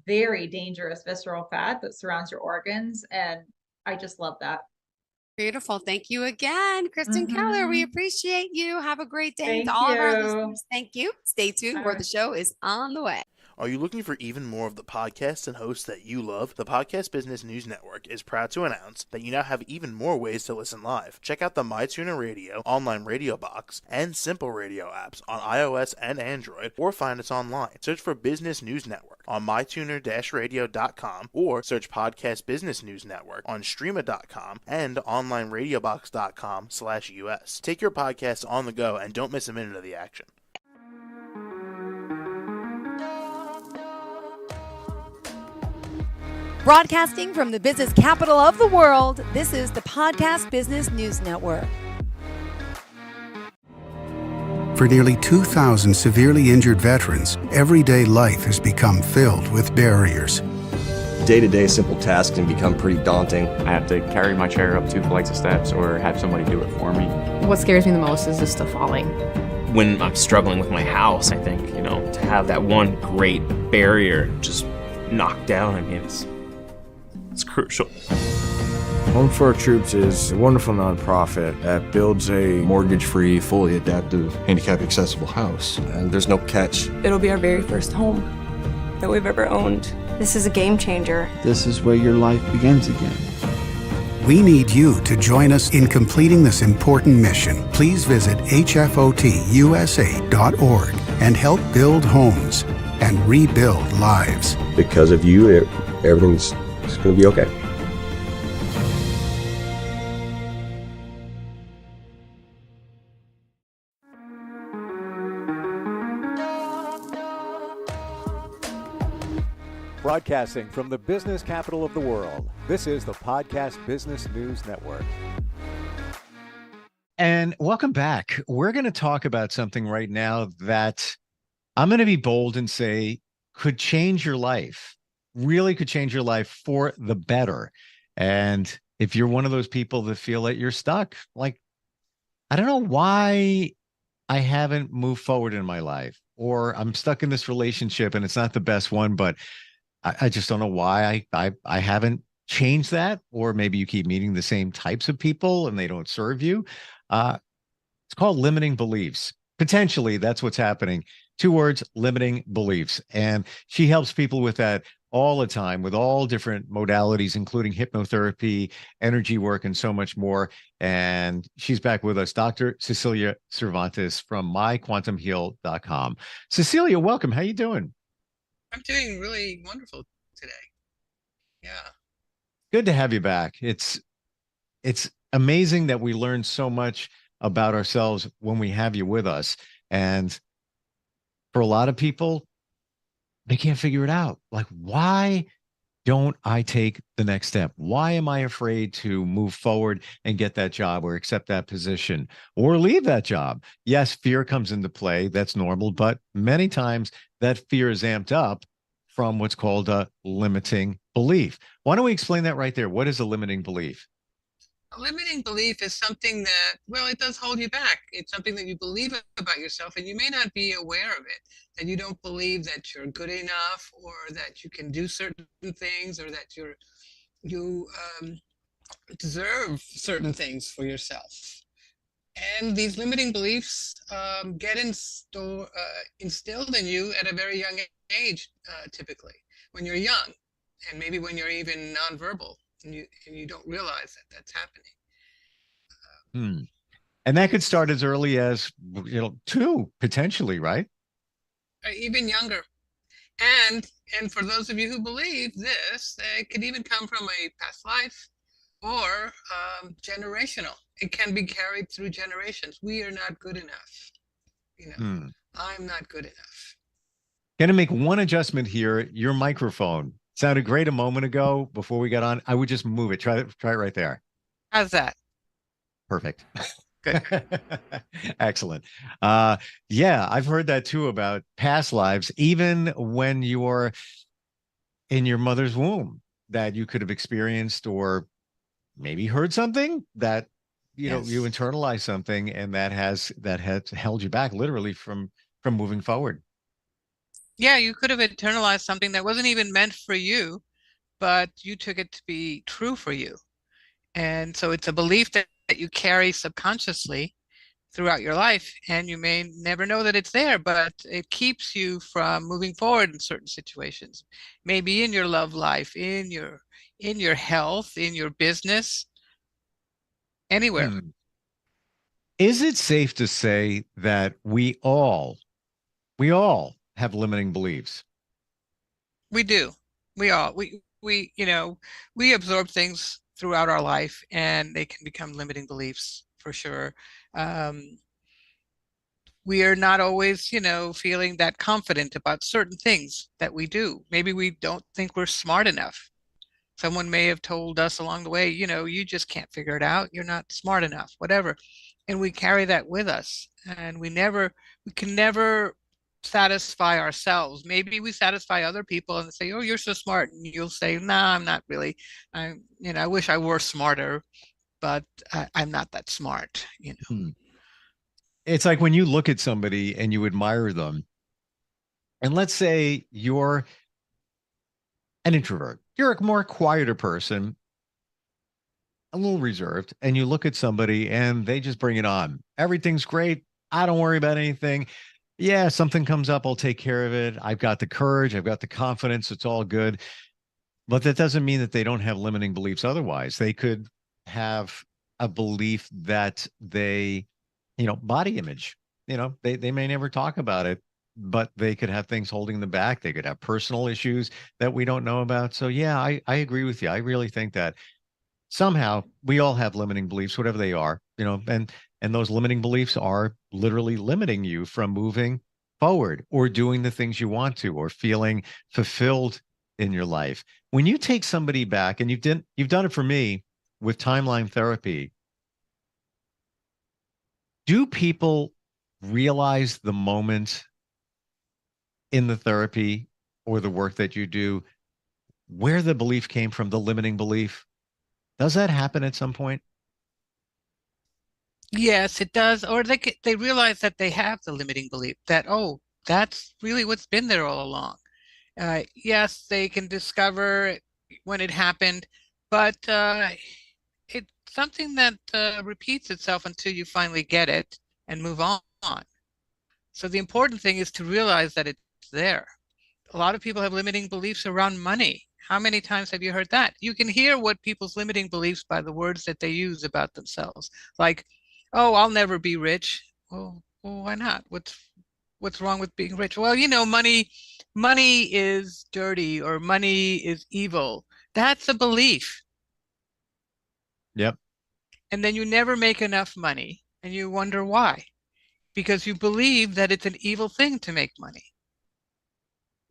very dangerous visceral fat that surrounds your organs. And I just love that. Beautiful. Thank you again, Kristen Keller. We appreciate you. Have a great day. Thank To all of our you. listeners, thank you. Stay tuned where the show is on the way. Are you looking for even more of the podcasts and hosts that you love? The Podcast Business News Network is proud to announce that you now have even more ways to listen live. Check out the MyTuner Radio, online radio box, and Simple Radio apps on iOS and Android, or find us online. Search for Business News Network on mytuner-radio.com, or search Podcast Business News Network on streama.com and onlineradiobox.com/US. Take your podcast on the go and don't miss a minute of the action. Broadcasting from the business capital of the world, this is the Podcast Business News Network. For nearly 2,000 severely injured veterans, everyday life has become filled with barriers. Day-to-day simple tasks can become pretty daunting. I have to carry my chair up 2 flights of steps or have somebody do it for me. What scares me the most is just the falling. When I'm struggling with my house, I think, to have that one great barrier just knocked down, it's crucial. Home for Our Troops is a wonderful nonprofit that builds a Mortgage-free, fully adaptive, handicap-accessible house. And there's no catch. It'll be our very first home that we've ever owned. This is a game changer. This is where your life begins again. We need you to join us in completing this important mission. Please visit hfotusa.org and help build homes and rebuild lives. Because of you, everything's going to be okay. Broadcasting from the business capital of the world, this is the Podcast Business News Network. And welcome back. We're going to talk about something right now that I'm going to be bold and say could change your life, really could change your life for the better. And if you're one of those people that feel that you're stuck, like, I don't know why I haven't moved forward in my life, or I'm stuck in this relationship and it's not the best one, but I just don't know why I haven't changed that. Or maybe you keep meeting the same types of people and they don't serve you. It's called limiting beliefs. Potentially, that's what's happening. 2 words, limiting beliefs. And she helps people with that all the time with all different modalities, including hypnotherapy, energy work, and so much more. And she's back with us, Dr. Cecilia Cervantes from myquantumheal.com. Cecilia, welcome. How you doing? I'm doing really wonderful today. Yeah. Good to have you back. It's amazing that we learn so much about ourselves when we have you with us. And for a lot of people, they can't figure it out. Like, why don't I take the next step? Why am I afraid to move forward and get that job or accept that position or leave that job? Yes, fear comes into play. That's normal. But many times that fear is amped up from what's called a limiting belief. Why don't we explain that right there? What is a limiting belief? A limiting belief is something that, well, it does hold you back. It's something that you believe about yourself and you may not be aware of it, that you don't believe that you're good enough or that you can do certain things or that you deserve certain things for yourself. And these limiting beliefs get instilled in you at a very young age, typically, when you're young, and maybe when you're even nonverbal, and you don't realize that that's happening. And that could start as early as 2, potentially, right? Even younger. And for those of you who believe this, it could even come from a past life or generational. It can be carried through generations. We are not good enough. I'm not good enough. Going to make one adjustment here. Your microphone. Sounded great a moment ago before we got on. I would just move it. Try it right there. How's that? Perfect. Good. Excellent. Yeah, I've heard that too about past lives, even when you're in your mother's womb, that you could have experienced or maybe heard something that you Yes. internalize something, and that has held you back literally from moving forward. Yeah, you could have internalized something that wasn't even meant for you, but you took it to be true for you. And so it's a belief that you carry subconsciously throughout your life, and you may never know that it's there, but it keeps you from moving forward in certain situations. Maybe in your love life, in your health, in your business, anywhere. Is it safe to say that we all have limiting beliefs? We do. We all we absorb things throughout our life, and they can become limiting beliefs for sure. Um, we are not always, feeling that confident about certain things that we do. Maybe we don't think we're smart enough. Someone may have told us along the way, you just can't figure it out. You're not smart enough, whatever. And we carry that with us, and we can never satisfy ourselves. Maybe we satisfy other people and say, "Oh, you're so smart." And you'll say, "No, I'm not really. I wish I were smarter, but I'm not that smart." It's like when you look at somebody and you admire them, and let's say you're an introvert, you're a more quieter person, a little reserved, and you look at somebody and they just bring it on. Everything's great. I don't worry about anything. Yeah, something comes up, I'll take care of it. I've got the courage, I've got the confidence, it's all good. But that doesn't mean that they don't have limiting beliefs otherwise. They could have a belief that body image, they may never talk about it, but they could have things holding them back. They could have personal issues that we don't know about. So yeah, I agree with you. I really think that somehow we all have limiting beliefs, whatever they are, and those limiting beliefs are literally limiting you from moving forward or doing the things you want to or feeling fulfilled in your life. When you take somebody back, and you've done it for me with timeline therapy, do people realize the moment in the therapy or the work that you do where the belief came from, the limiting belief? Does that happen at some point? Yes, it does. Or they realize that they have the limiting belief that, oh, that's really what's been there all along. Yes, they can discover when it happened, but it's something that repeats itself until you finally get it and move on. So the important thing is to realize that it's there. A lot of people have limiting beliefs around money. How many times have you heard that? You can hear what people's limiting beliefs by the words that they use about themselves. Like, oh, I'll never be rich. Well, why not? What's wrong with being rich? Well, money is dirty or money is evil. That's a belief. Yep. And then you never make enough money and you wonder why. Because you believe that it's an evil thing to make money.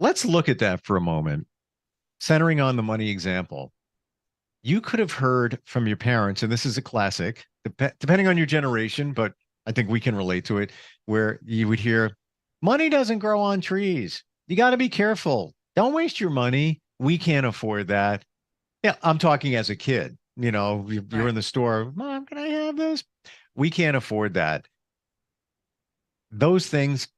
Let's look at that for a moment, centering on the money example. You could have heard from your parents, and this is a classic, depending on your generation, but I think we can relate to it, where you would hear, money doesn't grow on trees. You got to be careful. Don't waste your money. We can't afford that. Yeah, I'm talking as a kid. You're in the store. Mom, can I have this? We can't afford that. Those things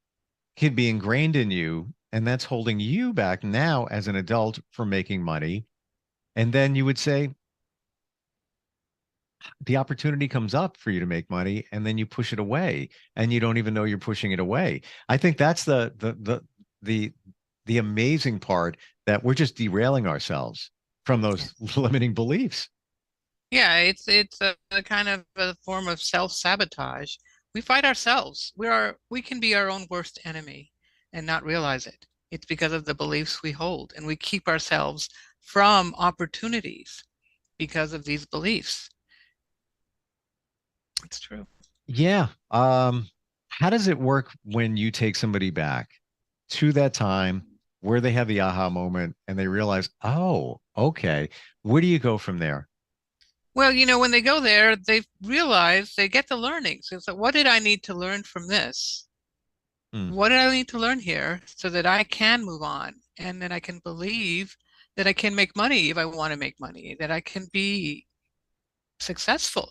could be ingrained in you, and that's holding you back now as an adult from making money. And then you would say, the opportunity comes up for you to make money, and then you push it away, and you don't even know you're pushing it away. I think that's the amazing part, that we're just derailing ourselves from those limiting beliefs. Yeah, it's a kind of a form of self-sabotage. We fight ourselves. We can be our own worst enemy and not realize it. It's because of the beliefs we hold, and we keep ourselves from opportunities because of these beliefs. It's true. Yeah. How does it work when you take somebody back to that time? where they have the aha moment and they realize, oh, okay, where do you go from there? Well, when they go there, they realize they get the learnings. It's like, what did I need to learn from this? What did I need to learn here so that I can move on and that I can believe that I can make money if I want to make money, that I can be successful.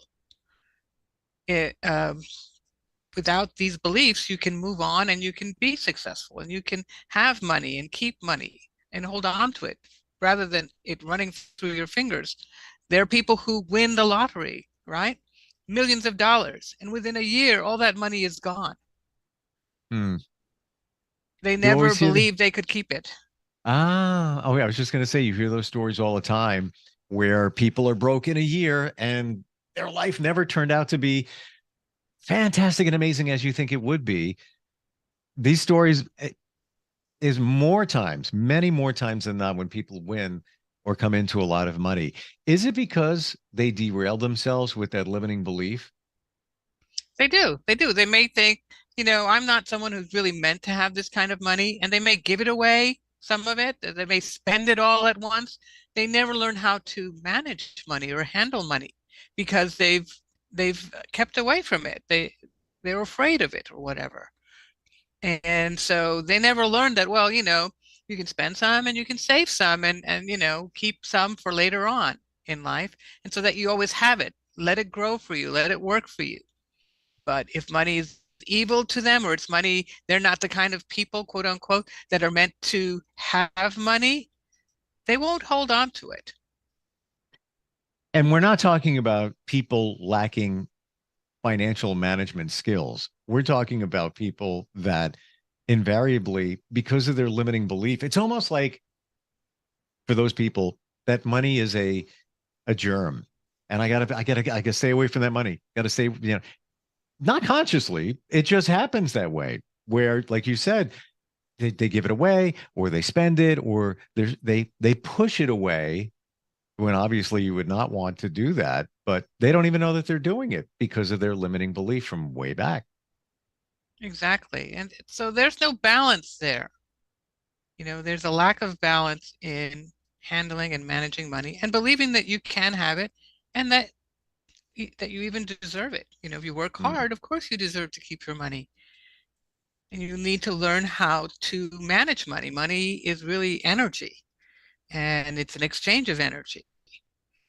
Without these beliefs, you can move on and you can be successful and you can have money and keep money and hold on to it rather than it running through your fingers. There are people who win the lottery, right? Millions of dollars. And within a year, all that money is gone. They never believed they could keep it. Oh, yeah, I was just going to say, you hear those stories all the time where people are broke in a year and their life never turned out to be fantastic and amazing as you think it would be. These stories is many more times than not when people win or come into a lot of money. Is it because they derail themselves with that limiting belief? They do. They do. They may think, I'm not someone who's really meant to have this kind of money, and they may give it away, some of it. They may spend it all at once. They never learn how to manage money or handle money because they've kept away from it. They're afraid of it or whatever. And so they never learned that, well, you can spend some and you can save some and keep some for later on in life. And so that you always have it. Let it grow for you. Let it work for you. But if money is evil to them, or it's money, they're not the kind of people, quote unquote, that are meant to have money, they won't hold on to it. And we're not talking about people lacking financial management skills. We're talking about people that invariably, because of their limiting belief, it's almost like for those people that money is a germ. And I gotta stay away from that money. Gotta stay, not consciously, it just happens that way where, like you said, they give it away or they spend it or they push it away when obviously you would not want to do that, but they don't even know that they're doing it because of their limiting belief from way back. Exactly. And so there's no balance there. There's a lack of balance in handling and managing money and believing that you can have it and that you even deserve it. If you work hard, of course you deserve to keep your money. And you need to learn how to manage money. Money is really energy, and it's an exchange of energy.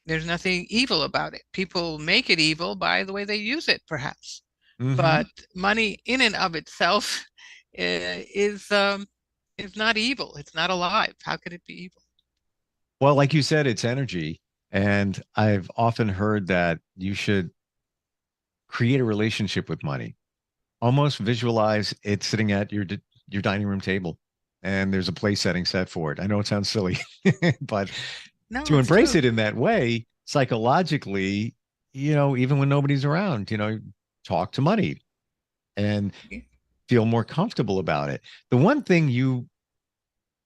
There's nothing evil about it. People make it evil by the way they use it, perhaps. But money in and of itself is not evil. It's not alive. How could it be evil? Well, like you said, it's energy. And I've often heard that you should create a relationship with money. Almost visualize it sitting at your dining room table and there's a place setting set for it. I know it sounds silly, but to embrace it in that way, psychologically, even when nobody's around, talk to money and feel more comfortable about it. The one thing you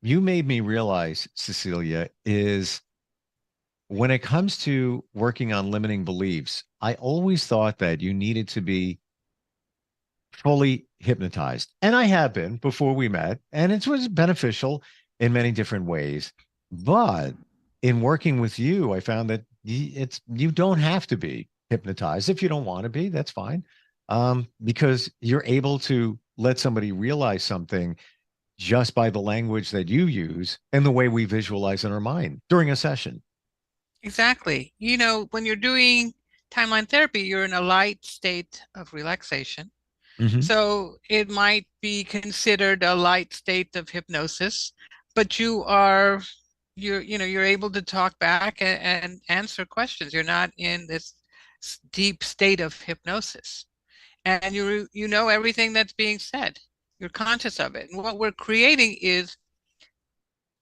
made me realize, Cecilia, is when it comes to working on limiting beliefs, I always thought that you needed to be fully hypnotized. And I have been before we met, and it was beneficial in many different ways. But in working with you, I found that you don't have to be hypnotized. If you don't want to be, that's fine. Because you're able to let somebody realize something just by the language that you use and the way we visualize in our mind during a session. Exactly. When you're doing timeline therapy, you're in a light state of relaxation. So it might be considered a light state of hypnosis, but you're able to talk back and answer questions. You're not in this deep state of hypnosis. And you know everything that's being said. You're conscious of it. And what we're creating is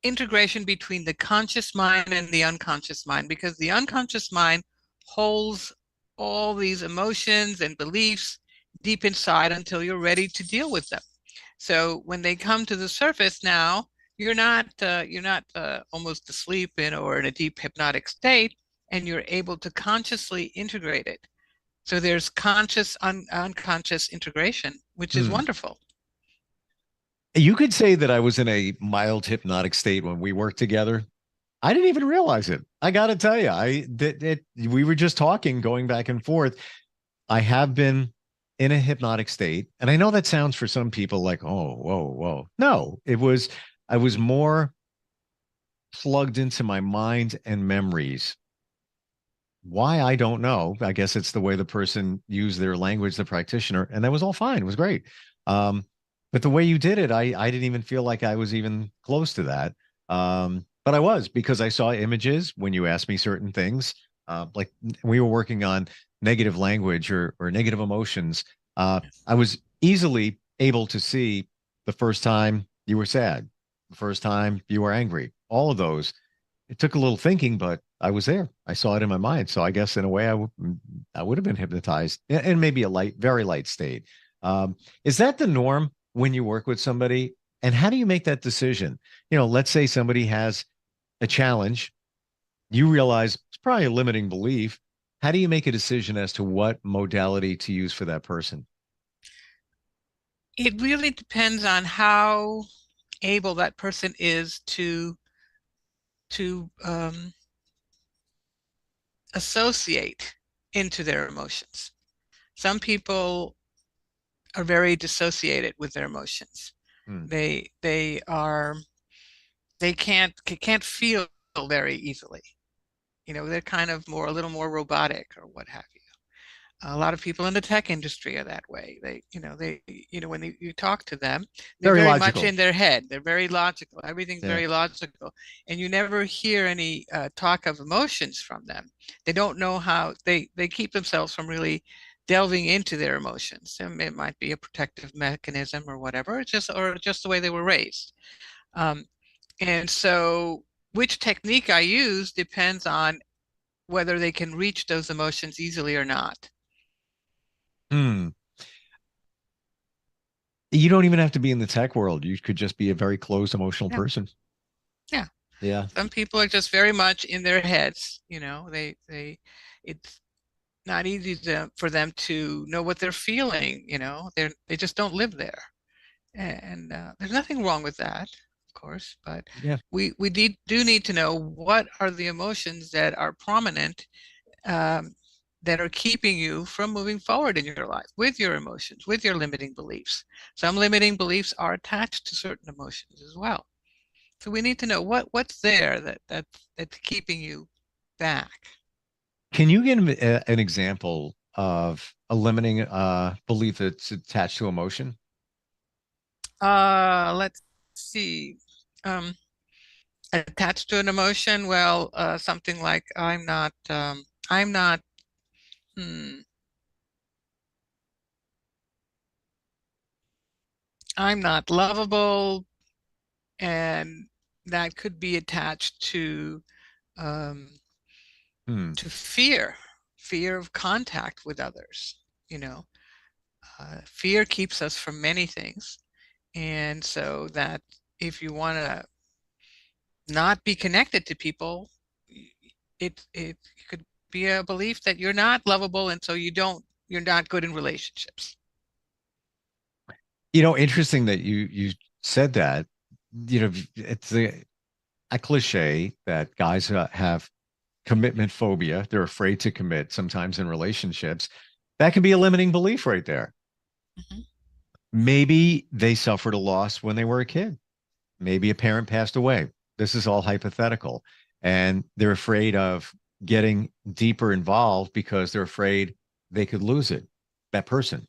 integration between the conscious mind and the unconscious mind, because the unconscious mind holds all these emotions and beliefs deep inside until you're ready to deal with them. So when they come to the surface now, you're not almost asleep or in a deep hypnotic state, and you're able to consciously integrate it. So there's conscious unconscious integration, which is wonderful. You could say that I was in a mild hypnotic state when we worked together. I didn't even realize it. I got to tell you, we were just talking, going back and forth. I have been in a hypnotic state, and I know that sounds for some people like, oh, whoa, whoa. No, I was more plugged into my mind and memories. Why, I don't know. I guess it's the way the person used their language, the practitioner, and that was all fine. It was great. Um, but the way you did it, I didn't even feel like I was even close to that. But I was, because I saw images when you asked me certain things. Like we were working on negative language or negative emotions. I was easily able to see the first time you were sad, the first time you were angry, all of those. It took a little thinking, but I was there. I saw it in my mind. So I guess in a way, I would have been hypnotized in maybe a light, very light state. Is that the norm when you work with somebody? And how do you make that decision? Let's say somebody has a challenge. You realize it's probably a limiting belief. How do you make a decision as to what modality to use for that person? It really depends on how able that person is to associate into their emotions. Some people are very dissociated with their emotions. They are they can't feel very easily. They're kind of a little more robotic or what have you. A lot of people in the tech industry are that way. When you talk to them, they're Very very much logical. in their head. They're very logical. Everything's Yeah. very logical. And you never hear any talk of emotions from them. They don't know how, they keep themselves from really delving into their emotions. And it might be a protective mechanism or whatever, or just the way they were raised. And so which technique I use depends on whether they can reach those emotions easily or not. Hmm. You don't even have to be in the tech world. You could just be a very closed emotional Yeah. person. Yeah. Yeah. Some people are just very much in their heads, it's not easy for them to know what they're feeling, they just don't live there. And there's nothing wrong with that, of course, but Yeah. we do need to know what are the emotions that are prominent, that are keeping you from moving forward in your life with your emotions, with your limiting beliefs. Some limiting beliefs are attached to certain emotions as well. So we need to know what's there that's keeping you back. Can you give an example of a limiting belief that's attached to emotion? Let's see. Attached to an emotion, well, something like I'm not, hmm, I'm not lovable, and that could be attached um, to fear of contact with others. Fear keeps us from many things, and so that if you want to not be connected to people, it could be a belief that you're not lovable, and so you're not good in relationships. Interesting that you said that. It's a cliche that guys have commitment phobia. They're afraid to commit sometimes in relationships. That can be a limiting belief right there. Mhm. Maybe they suffered a loss when they were a kid. Maybe a parent passed away. This is all hypothetical. And they're afraid of getting deeper involved because they're afraid they could lose it, that person.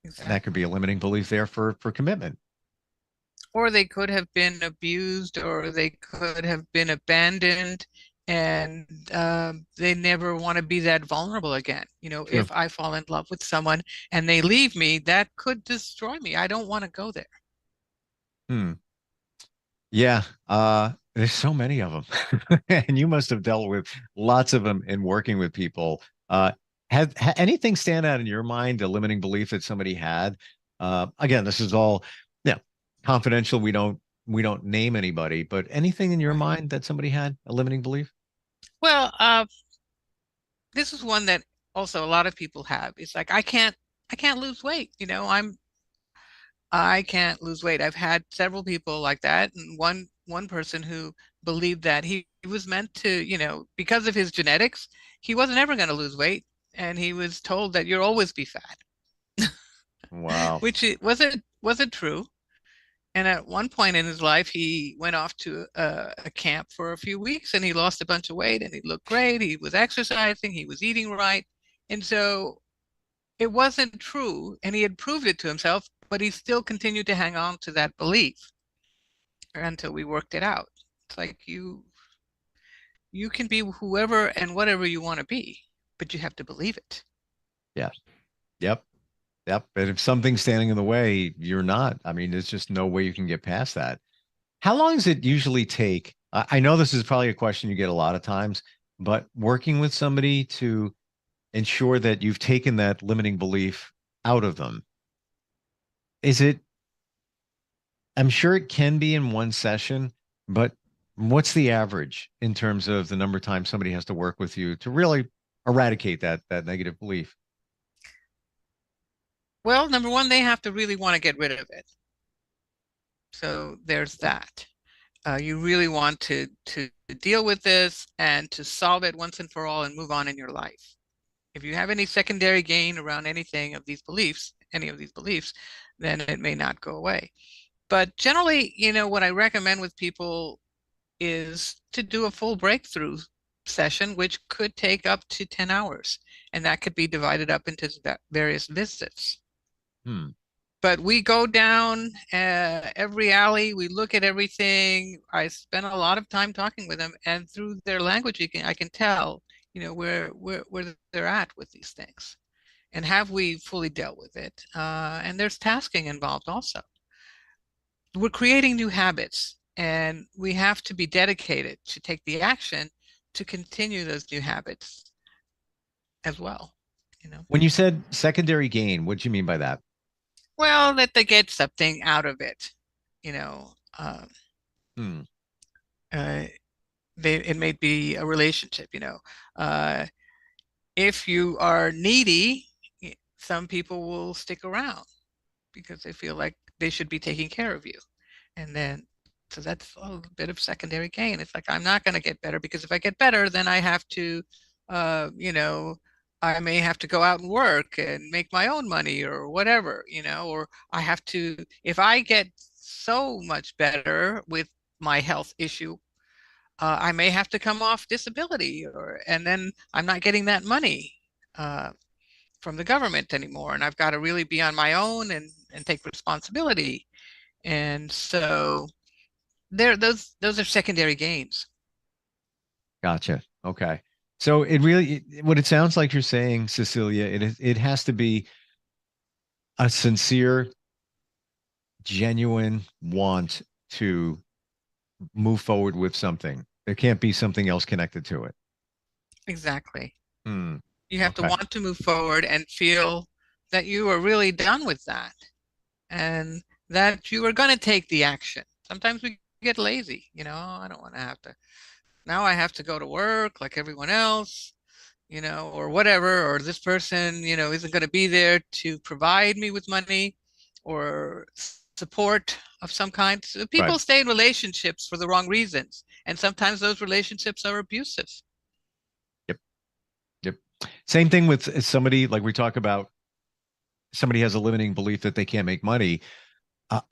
And that could be a limiting belief there for commitment. Or they could have been abused, or they could have been abandoned, and they never want to be that vulnerable again. True. If I fall in love with someone and they leave me, that could destroy me. I don't want to go there. Hmm. Yeah. There's so many of them. And you must have dealt with lots of them in working with people. Anything stand out in your mind, a limiting belief that somebody had? Again, this is all, yeah, confidential. We don't name anybody, but anything in your mind that somebody had a limiting belief? Well, this is one that also a lot of people have. It's like I can't lose weight. I can't lose weight. I've had several people like that, and one person who believed that he was meant to, because of his genetics, he wasn't ever going to lose weight, and he was told that you'll always be fat, Wow. which it wasn't true. And at one point in his life, he went off to a camp for a few weeks, and he lost a bunch of weight, and he looked great. He was exercising, he was eating right, and so it wasn't true, and he had proved it to himself, but he still continued to hang on to that belief until we worked it out. It's like you can be whoever and whatever you want to be, but you have to believe it. Yeah. Yep. Yep. But if something's standing in the way, you're not. I mean, there's just no way you can get past that. How long does it usually take? I know this is probably a question you get a lot of times, but working with somebody to ensure that you've taken that limiting belief out of them, is it, I'm sure it can be in one session, but what's the average in terms of the number of times somebody has to work with you to really eradicate that negative belief? Well, number one, they have to really want to get rid of it. So there's that. You really want to deal with this and to solve it once and for all and move on in your life. If you have any secondary gain around any of these beliefs, then it may not go away. But generally, what I recommend with people is to do a full breakthrough session, which could take up to 10 hours, and that could be divided up into various visits. But we go down every alley, we look at everything. I spend a lot of time talking with them, and through their language, I can tell, where they're at with these things, and have we fully dealt with it. And there's tasking involved also. We're creating new habits, and we have to be dedicated to take the action to continue those new habits as well. When you said secondary gain, what do you mean by that? Well, that they get something out of it, it may be a relationship, if you are needy, some people will stick around because they feel like they should be taking care of you. And then, so that's a little bit of secondary gain. It's like, I'm not going to get better, because if I get better, then I have to, I may have to go out and work and make my own money or whatever, or I have to, if I get so much better with my health issue, I may have to come off disability, and then I'm not getting that money from the government anymore, and I've got to really be on my own and take responsibility. And so those are secondary gains. Gotcha. Okay. So it really, what it sounds like you're saying, Cecilia, it has to be a sincere, genuine want to move forward with something. There can't be something else connected to it. Exactly. You have to want to move forward and feel that you are really done with that, and that you are going to take the action. Sometimes we get lazy, I don't want to have to, now I have to go to work like everyone else, or whatever, or this person, isn't going to be there to provide me with money or support of some kind. So people stay in relationships for the wrong reasons, and sometimes those relationships are abusive. Yep. Same thing with somebody, like we talk about, somebody has a limiting belief that they can't make money.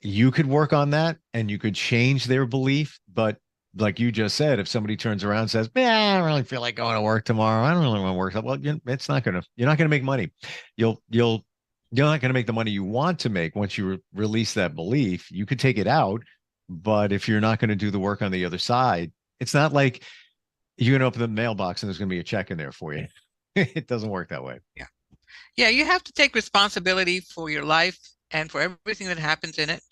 You could work on that and you could change their belief. But like you just said, if somebody turns around and says, "Man, I don't really feel like going to work tomorrow. I don't really want to work." Well, it's not going to, you're not going to make money. You're not going to make the money you want to make once you release that belief. You could take it out, but if you're not going to do the work on the other side, it's not like you're going to open the mailbox and there's going to be a check in there for you. It doesn't work that way. Yeah, you have to take responsibility for your life and for everything that happens in it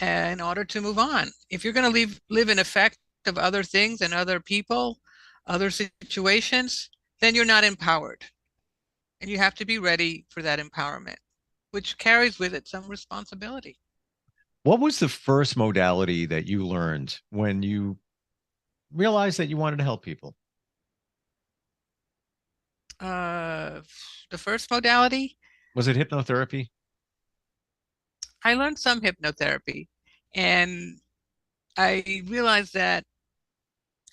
in order to move on. If you're going to live in effect of other things and other people, other situations, then you're not empowered. And you have to be ready for that empowerment, which carries with it some responsibility. What was the first modality that you learned when you realized that you wanted to help people? The first modality? Was it hypnotherapy? I learned some hypnotherapy, and I realized that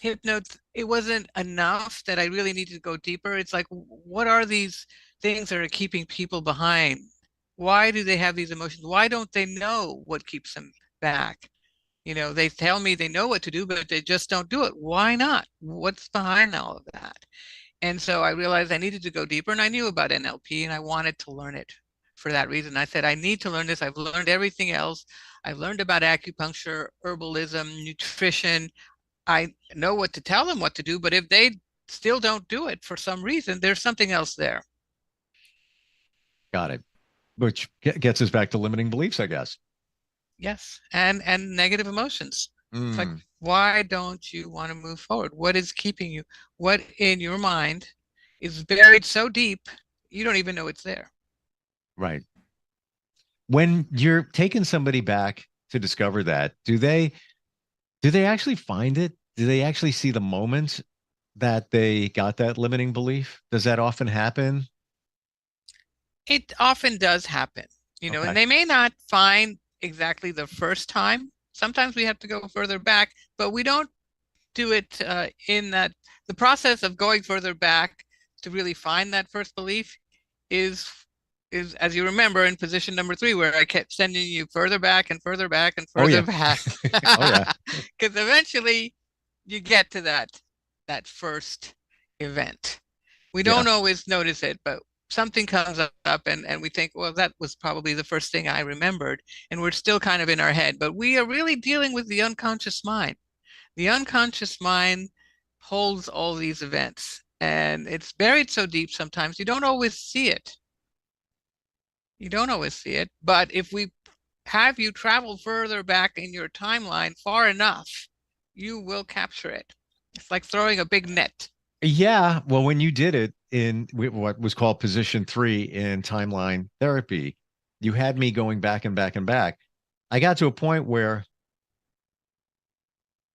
it wasn't enough, that I really needed to go deeper. It's like, what are these things that are keeping people behind? Why do they have these emotions? Why don't they know what keeps them back? They tell me they know what to do, but they just don't do it. Why not? What's behind all of that? And so I realized I needed to go deeper, and I knew about NLP and I wanted to learn it for that reason. I said, I need to learn this. I've learned everything else. I've learned about acupuncture, herbalism, nutrition. I know what to tell them what to do, but if they still don't do it for some reason, there's something else there. Got it. Which gets us back to limiting beliefs, I guess. Yes, and negative emotions. It's like, why don't you want to move forward? What is keeping you? What in your mind is buried so deep you don't even know it's there? Right. When you're taking somebody back to discover that, do they actually find it? Do they actually see the moment that they got that limiting belief? Does that often happen? It often does happen, and they may not find exactly the first time. Sometimes we have to go further back, but we don't do it in that. The process of going further back to really find that first belief is, as you remember, in position number 3, where I kept sending you further back and further back and further back. Oh yeah. Because eventually you get to that first event. We don't always notice it, but something comes up and we think, well, that was probably the first thing I remembered. And we're still kind of in our head, but we are really dealing with the unconscious mind. The unconscious mind holds all these events, and it's buried so deep sometimes you don't always see it. You don't always see it, but if we have you travel further back in your timeline far enough, you will capture it. It's like throwing a big net. Yeah. Well, when you did it in what was called position 3 in timeline therapy, you had me going back and back and back. I got to a point where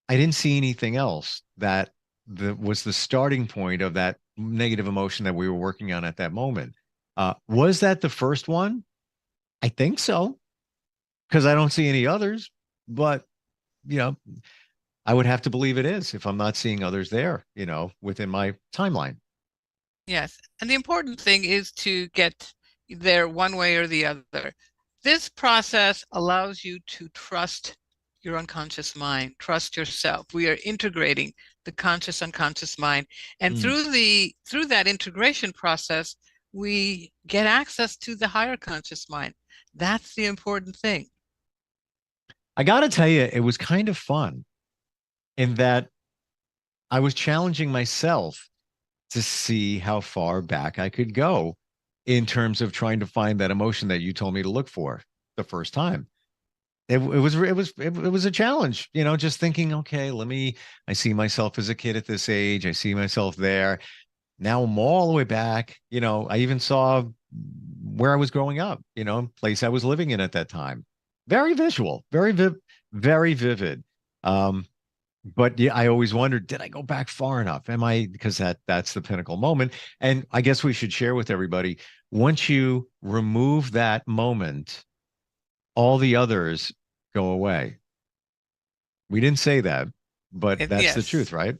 I didn't see anything else that was the starting point of that negative emotion that we were working on at that moment. Was that the first one? I think so, because I don't see any others, but I would have to believe it is if I'm not seeing others there, within my timeline. Yes. And the important thing is to get there one way or the other. This process allows you to trust your unconscious mind, trust yourself. We are integrating the conscious unconscious mind. And through that integration process, we get access to the higher conscious mind. That's the important thing. I got to tell you, it was kind of fun in that I was challenging myself to see how far back I could go in terms of trying to find that emotion that you told me to look for the first time. It was a challenge, just thinking, okay, I see myself as a kid at this age. I see myself there. Now I'm all the way back. I even saw where I was growing up, place I was living in at that time. Very visual, very vivid. But yeah, I always wondered, did I go back far enough? Because that's the pinnacle moment. And I guess we should share with everybody, once you remove that moment, all the others go away. We didn't say that, but that's the truth, right?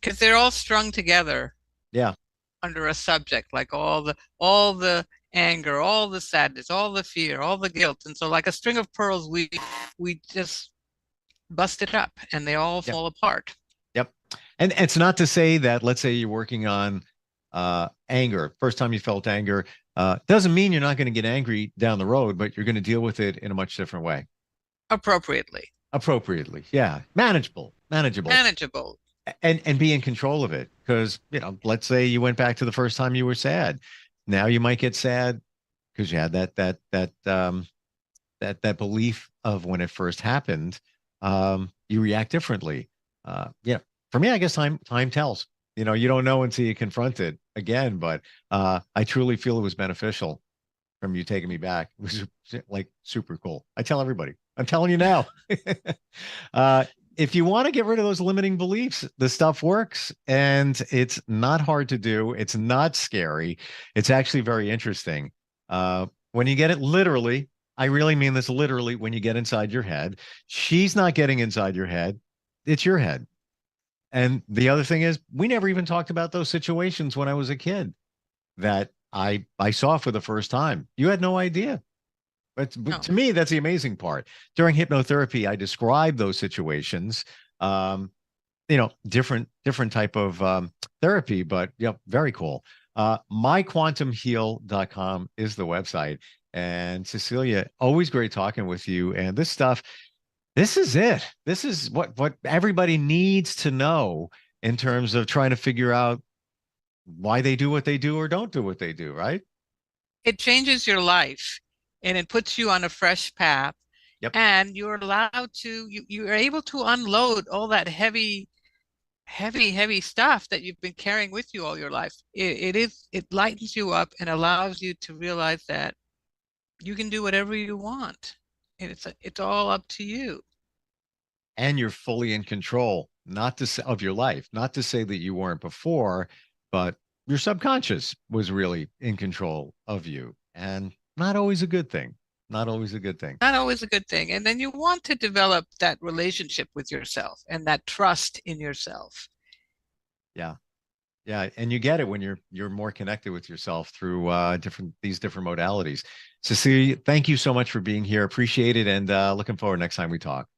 Because they're all strung together. Yeah. Under a subject, like all the anger, all the sadness, all the fear, all the guilt. And so like a string of pearls, we just bust it up and they all fall apart. Yep. And it's not to say that, let's say you're working on anger, first time you felt anger, doesn't mean you're not going to get angry down the road, but you're going to deal with it in a much different way. Appropriately. Yeah. Manageable. And be in control of it. Because, let's say you went back to the first time you were sad. Now you might get sad because you had that belief of when it first happened. You react differently. For me, I guess time tells. You don't know until you confront it again. But I truly feel it was beneficial from you taking me back. It was like super cool. I tell everybody. I'm telling you now. If you want to get rid of those limiting beliefs, the stuff works, and it's not hard to do. It's not scary. It's actually very interesting. When you get it literally, I really mean this literally when you get inside your head. She's not getting inside your head, it's your head. And the other thing is, we never even talked about those situations when I was a kid that I saw for the first time. You had no idea. But to me, that's the amazing part. During hypnotherapy, I describe those situations. Different type of therapy, but yeah, very cool. myquantumheal.com is the website. And Cecilia, always great talking with you. And this stuff, this is it. This is what everybody needs to know in terms of trying to figure out why they do what they do or don't do what they do, right? It changes your life and it puts you on a fresh path. Yep. And you're allowed to, you're able to unload all that heavy stuff that you've been carrying with you all your life. It lightens you up and allows you to realize that you can do whatever you want. And it's all up to you. And you're fully in control, not to say of your life, not to say that you weren't before, but your subconscious was really in control of you. And not always a good thing. Not always a good thing. Not always a good thing. And then you want to develop that relationship with yourself and that trust in yourself. Yeah. Yeah. And you get it when you're more connected with yourself through these different modalities. Cecilia, thank you so much for being here. Appreciate it. And looking forward next time we talk.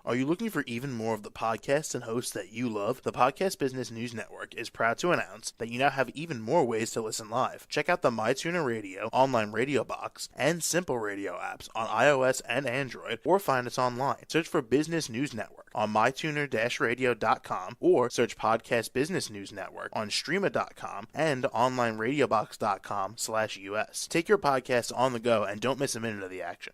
Are you looking for even more of the podcasts and hosts that you love? The Podcast Business News Network is proud to announce that you now have even more ways to listen live. Check out the MyTuner Radio, online radio box, and Simple Radio apps on iOS and Android, or find us online. Search for Business News Network on mytuner-radio.com, or search Podcast Business News Network on streama.com and onlineradiobox.com/US. Take your podcast on the go and don't miss a minute of the action.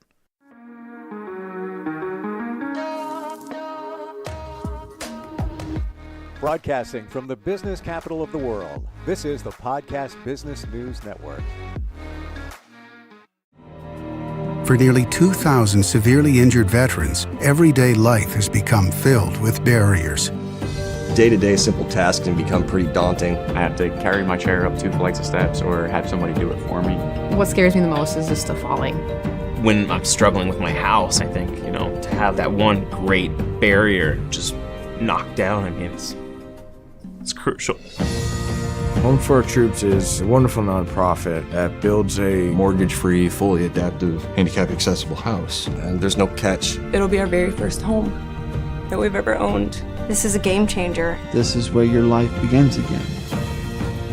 Broadcasting from the business capital of the world, this is the Podcast Business News Network. For nearly 2,000 severely injured veterans, everyday life has become filled with barriers. Day-to-day simple tasks can become pretty daunting. I have to carry my chair up 2 flights of steps or have somebody do it for me. What scares me the most is just the falling. When I'm struggling with my house, I think, to have that one great barrier just knocked down, it's crucial. Home for Our Troops is a wonderful nonprofit that builds a mortgage-free, fully adaptive, handicap-accessible house. And there's no catch. It'll be our very first home that we've ever owned. This is a game changer. This is where your life begins again.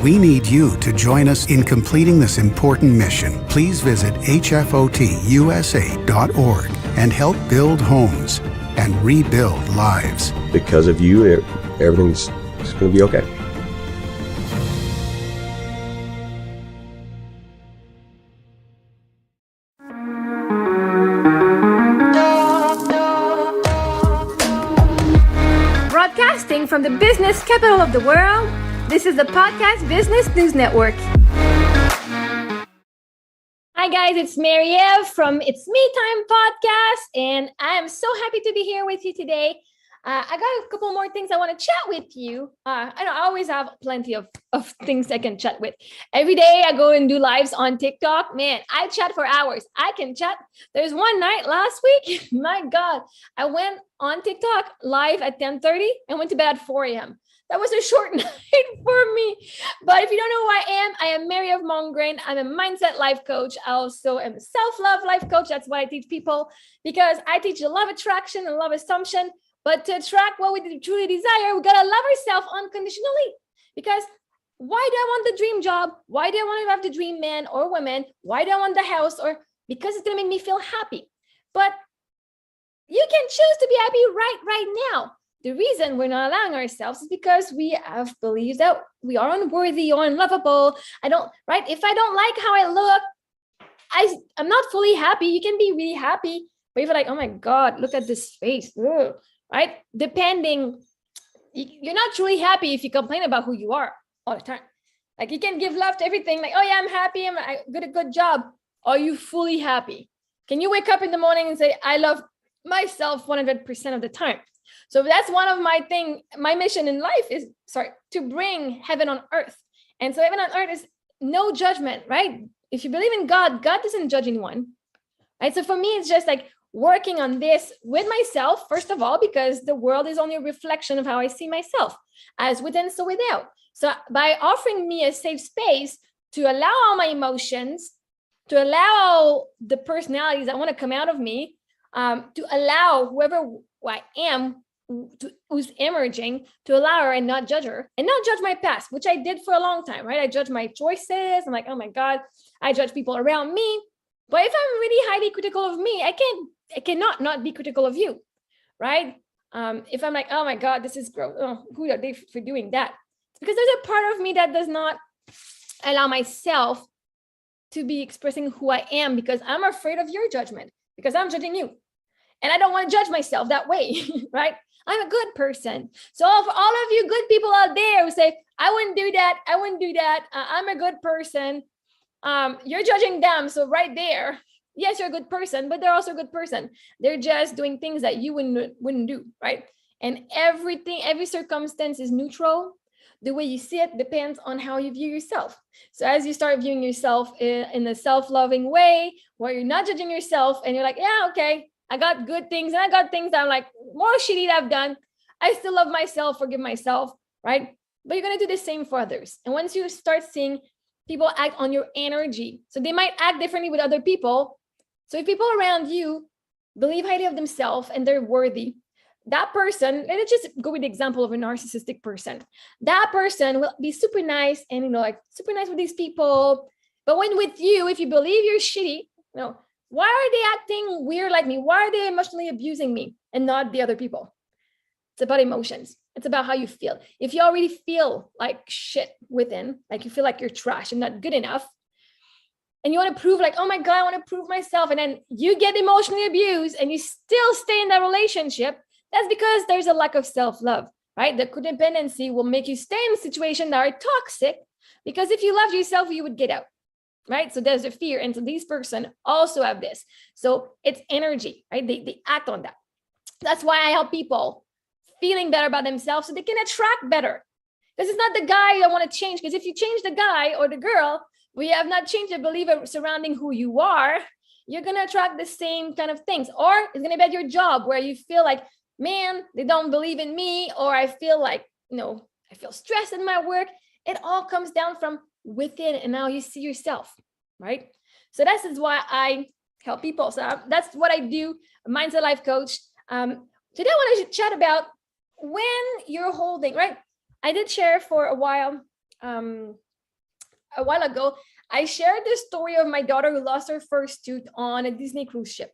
We need you to join us in completing this important mission. Please visit hfotusa.org and help build homes and rebuild lives. Because of you, everything's going to be okay. Broadcasting from the business capital of the world, this is the Podcast Business News Network. Hi guys, it's Mary-Eve from It's Me Time podcast, and I am so happy to be here with you today. I got a couple more things I want to chat with you. I always have plenty of things I can chat with. Every day I go and do lives on TikTok. Man, I chat for hours. I can chat. There's one night last week, my God, I went on TikTok live at 10:30 and went to bed at 4 a.m. That was a short night for me. But if you don't know who I am Mary-Eve Mongrain. I'm a mindset life coach. I also am a self-love life coach. That's what I teach people, because I teach the law of attraction and law of assumption. But to attract what we truly desire, we gotta love ourselves unconditionally. Because why do I want the dream job? Why do I want to have the dream man or woman? Why do I want the house? Or because it's gonna make me feel happy. But you can choose to be happy right now. The reason we're not allowing ourselves is because we have beliefs that we are unworthy or unlovable. If I don't like how I look, I'm not fully happy. You can be really happy, but if you're like, oh my God, look at this face. Ugh. Right? You're not truly happy if you complain about who you are all the time. Like, you can give love to everything. Like, oh yeah, I'm happy. I did a good job. Are you fully happy? Can you wake up in the morning and say, I love myself 100% of the time? So that's one of my mission in life is, to bring heaven on earth. And so heaven on earth is no judgment, right? If you believe in God, God doesn't judge anyone. right? So for me, it's just like working on this with myself, first of all, because the world is only a reflection of how I see myself, as within, so without. So by offering me a safe space to allow all my emotions, to allow the personalities that want to come out of me, to allow whoever I am, who's emerging, to allow her and not judge her, and not judge my past, which I did for a long time, right? I judge my choices. I'm like, oh my God, I judge people around me. But if I'm really highly critical of me, I cannot not be critical of you, right? If I'm like, oh my God, this is gross. Oh, who are they for doing that? It's because there's a part of me that does not allow myself to be expressing who I am, because I'm afraid of your judgment, because I'm judging you. And I don't want to judge myself that way, right? I'm a good person. So for all of you good people out there who say, I wouldn't do that, I wouldn't do that, I'm a good person, you're judging them. So right there, yes, you're a good person, but they're also a good person. They're just doing things that you wouldn't do, right? And everything, every circumstance is neutral. The way you see it depends on how you view yourself. So as you start viewing yourself in a self-loving way, where you're not judging yourself and you're like, yeah, okay, I got good things and I got things that I'm like more shitty that I've done. I still love myself, forgive myself, right? But you're going to do the same for others. And once you start seeing people act on your energy, so they might act differently with other people. So if people around you believe highly of themselves and they're worthy, that person, let's just go with the example of a narcissistic person. That person will be super nice and, like super nice with these people. But when with you, if you believe you're shitty, why are they acting weird like me? Why are they emotionally abusing me and not the other people? It's about emotions. It's about how you feel. If you already feel like shit within, like you feel like you're trash and not good enough, and you want to prove like, oh my God, I want to prove myself, and then you get emotionally abused and you still stay in that relationship, that's because there's a lack of self-love, right? The codependency will make you stay in situations that are toxic, because if you loved yourself, you would get out. Right? So there's a fear. And so these person also have this. So it's energy, right? They act on that. That's why I help people feeling better about themselves so they can attract better. Because it's not the guy you want to change. Because if you change the guy or the girl, we have not changed the belief surrounding who you are, you're going to attract the same kind of things. Or it's going to be at your job where you feel like, man, they don't believe in me, or I feel like, I feel stressed in my work. It all comes down from within, and now you see yourself, right? So this is why I help people. So that's what I do, a mindset life coach. Today I want to chat about when you're holding, right? I did share for a while ago, I shared the story of my daughter who lost her first tooth on a Disney cruise ship,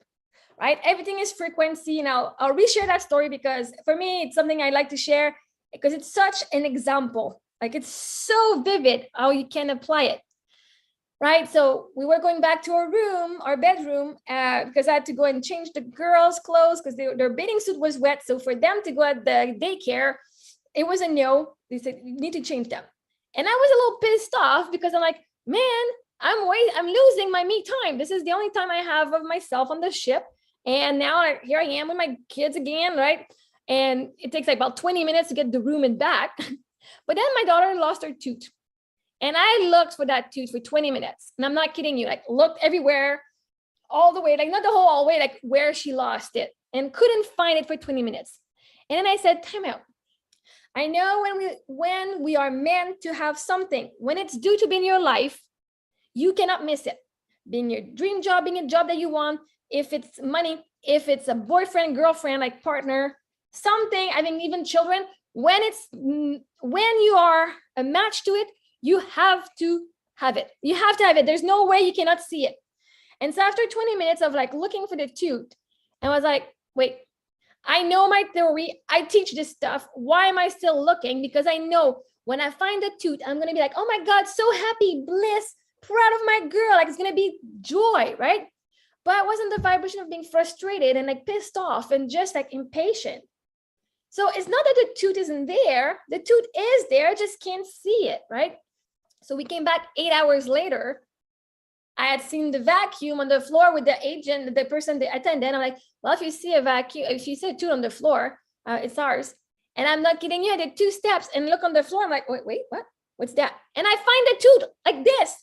right? Everything is frequency. Now I'll reshare that story because for me, it's something I like to share because it's such an example. Like it's so vivid how you can apply it, right? So we were going back to our bedroom, because I had to go and change the girls' clothes because their bathing suit was wet. So for them to go at the daycare, it was a no. They said, you need to change them. And I was a little pissed off because I'm like, man, I'm losing my me time. This is the only time I have of myself on the ship. And now here I am with my kids again, right? And it takes like about 20 minutes to get the room and back. But then my daughter lost her tooth. And I looked for that tooth for 20 minutes. And I'm not kidding you, like looked everywhere, all the way, like not the whole all the way, like where she lost it, and couldn't find it for 20 minutes. And then I said, time out. I know when we are meant to have something, when it's due to be in your life, you cannot miss it. Being your dream job, being a job that you want, if it's money, if it's a boyfriend, girlfriend, like partner, something, I think even children, when you are a match to it, you have to have it. You have to have it. There's no way you cannot see it. And so after 20 minutes of like looking for the tooth, I was like, wait, I know my theory. I teach this stuff. Why am I still looking? Because I know when I find the tooth, I'm going to be like, oh my God, so happy, bliss, proud of my girl. Like it's going to be joy, right? But it wasn't the vibration of being frustrated and like pissed off and just like impatient. So it's not that the tooth isn't there. The tooth is there. I just can't see it, right? So we came back 8 hours later. I had seen the vacuum on the floor with the agent, the person, the attendant. I'm like, well, if you see a vacuum, if you see a tooth on the floor, it's ours. And I'm not kidding you. I did 2 steps and look on the floor. I'm like, wait, what? What's that? And I find the tooth like this.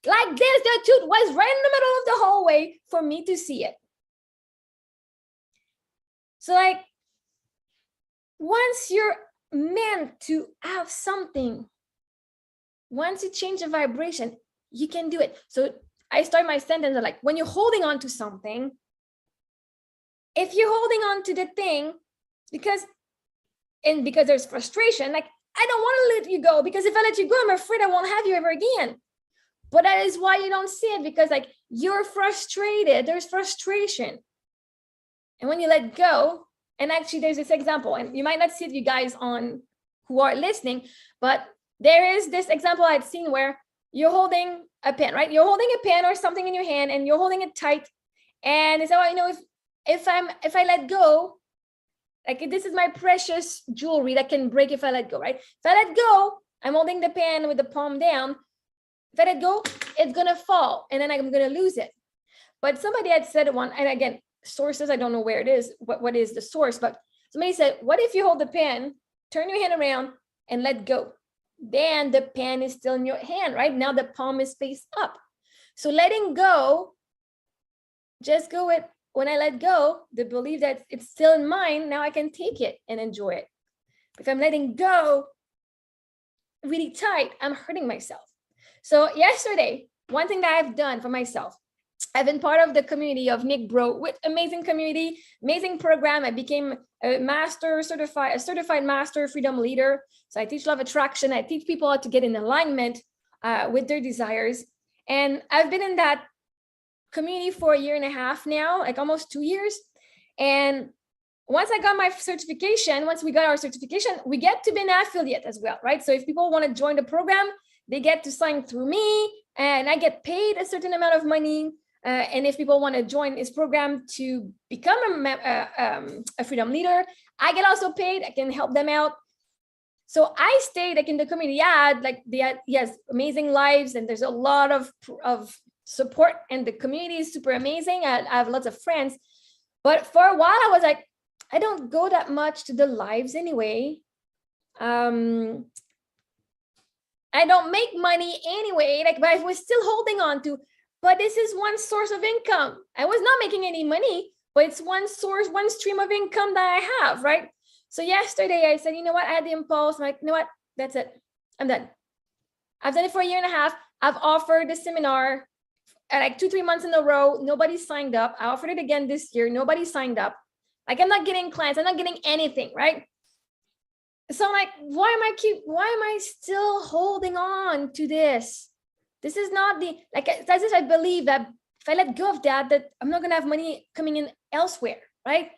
Like this, the tooth was right in the middle of the hallway for me to see it. So like, once you're meant to have something, once you change the vibration, you can do it. So I start my sentence like, when you're holding on to something, if you're holding on to the thing, because there's frustration, like, I don't want to let you go, because if I let you go, I'm afraid I won't have you ever again. But that is why you don't see it, because like, you're frustrated, there's frustration. And when you let go, and actually there's this example, and you might not see it, you guys on who are listening, but there is this example I'd seen where you're holding a pen, right? You're holding a pen or something in your hand and you're holding it tight. And it's, oh, you know, if I let go, like, this is my precious jewelry that can break if I let go, right? If I let go, I'm holding the pen with the palm down. If I let go, it's gonna fall and then I'm gonna lose it. But somebody had said one, and again, sources, I don't know where it is, what is the source, but somebody said, what if you hold the pen, turn your hand around and let go? Then the pen is still in your hand, right? Now the palm is faced up. So letting go, just go with, when I let go, the belief that it's still in mine, now I can take it and enjoy it. If I'm letting go really tight, I'm hurting myself. So yesterday, one thing that I've done for myself, I've been part of the community of Nick Bro, with amazing community, amazing program. I became a certified master freedom leader. So I teach law of attraction. I teach people how to get in alignment with their desires. And I've been in that community for 1.5 years now, like almost 2 years. And once I got my certification, once we got our certification, we get to be an affiliate as well, right? So if people want to join the program, they get to sign through me and I get paid a certain amount of money. And if people want to join this program to become a freedom leader, I get also paid. I can help them out. So I stayed like in the community. Yes, amazing lives, and there's a lot of support, and the community is super amazing. I have lots of friends, but for a while I was like, I don't go that much to the lives anyway. I don't make money anyway. Like, but I was still holding on to. But this is one source of income. I was not making any money, but it's one source, one stream of income that I have, right? So yesterday I said, you know what? I had the impulse. I'm like, you know what? That's it. I'm done. I've done it for 1.5 years. I've offered a seminar like 2-3 months in a row. Nobody signed up. I offered it again this year. Nobody signed up. Like, I'm not getting clients. I'm not getting anything, right? So I'm like, why am I still holding on to this? This is not that's just, I believe that if I let go of that I'm not gonna have money coming in elsewhere, right?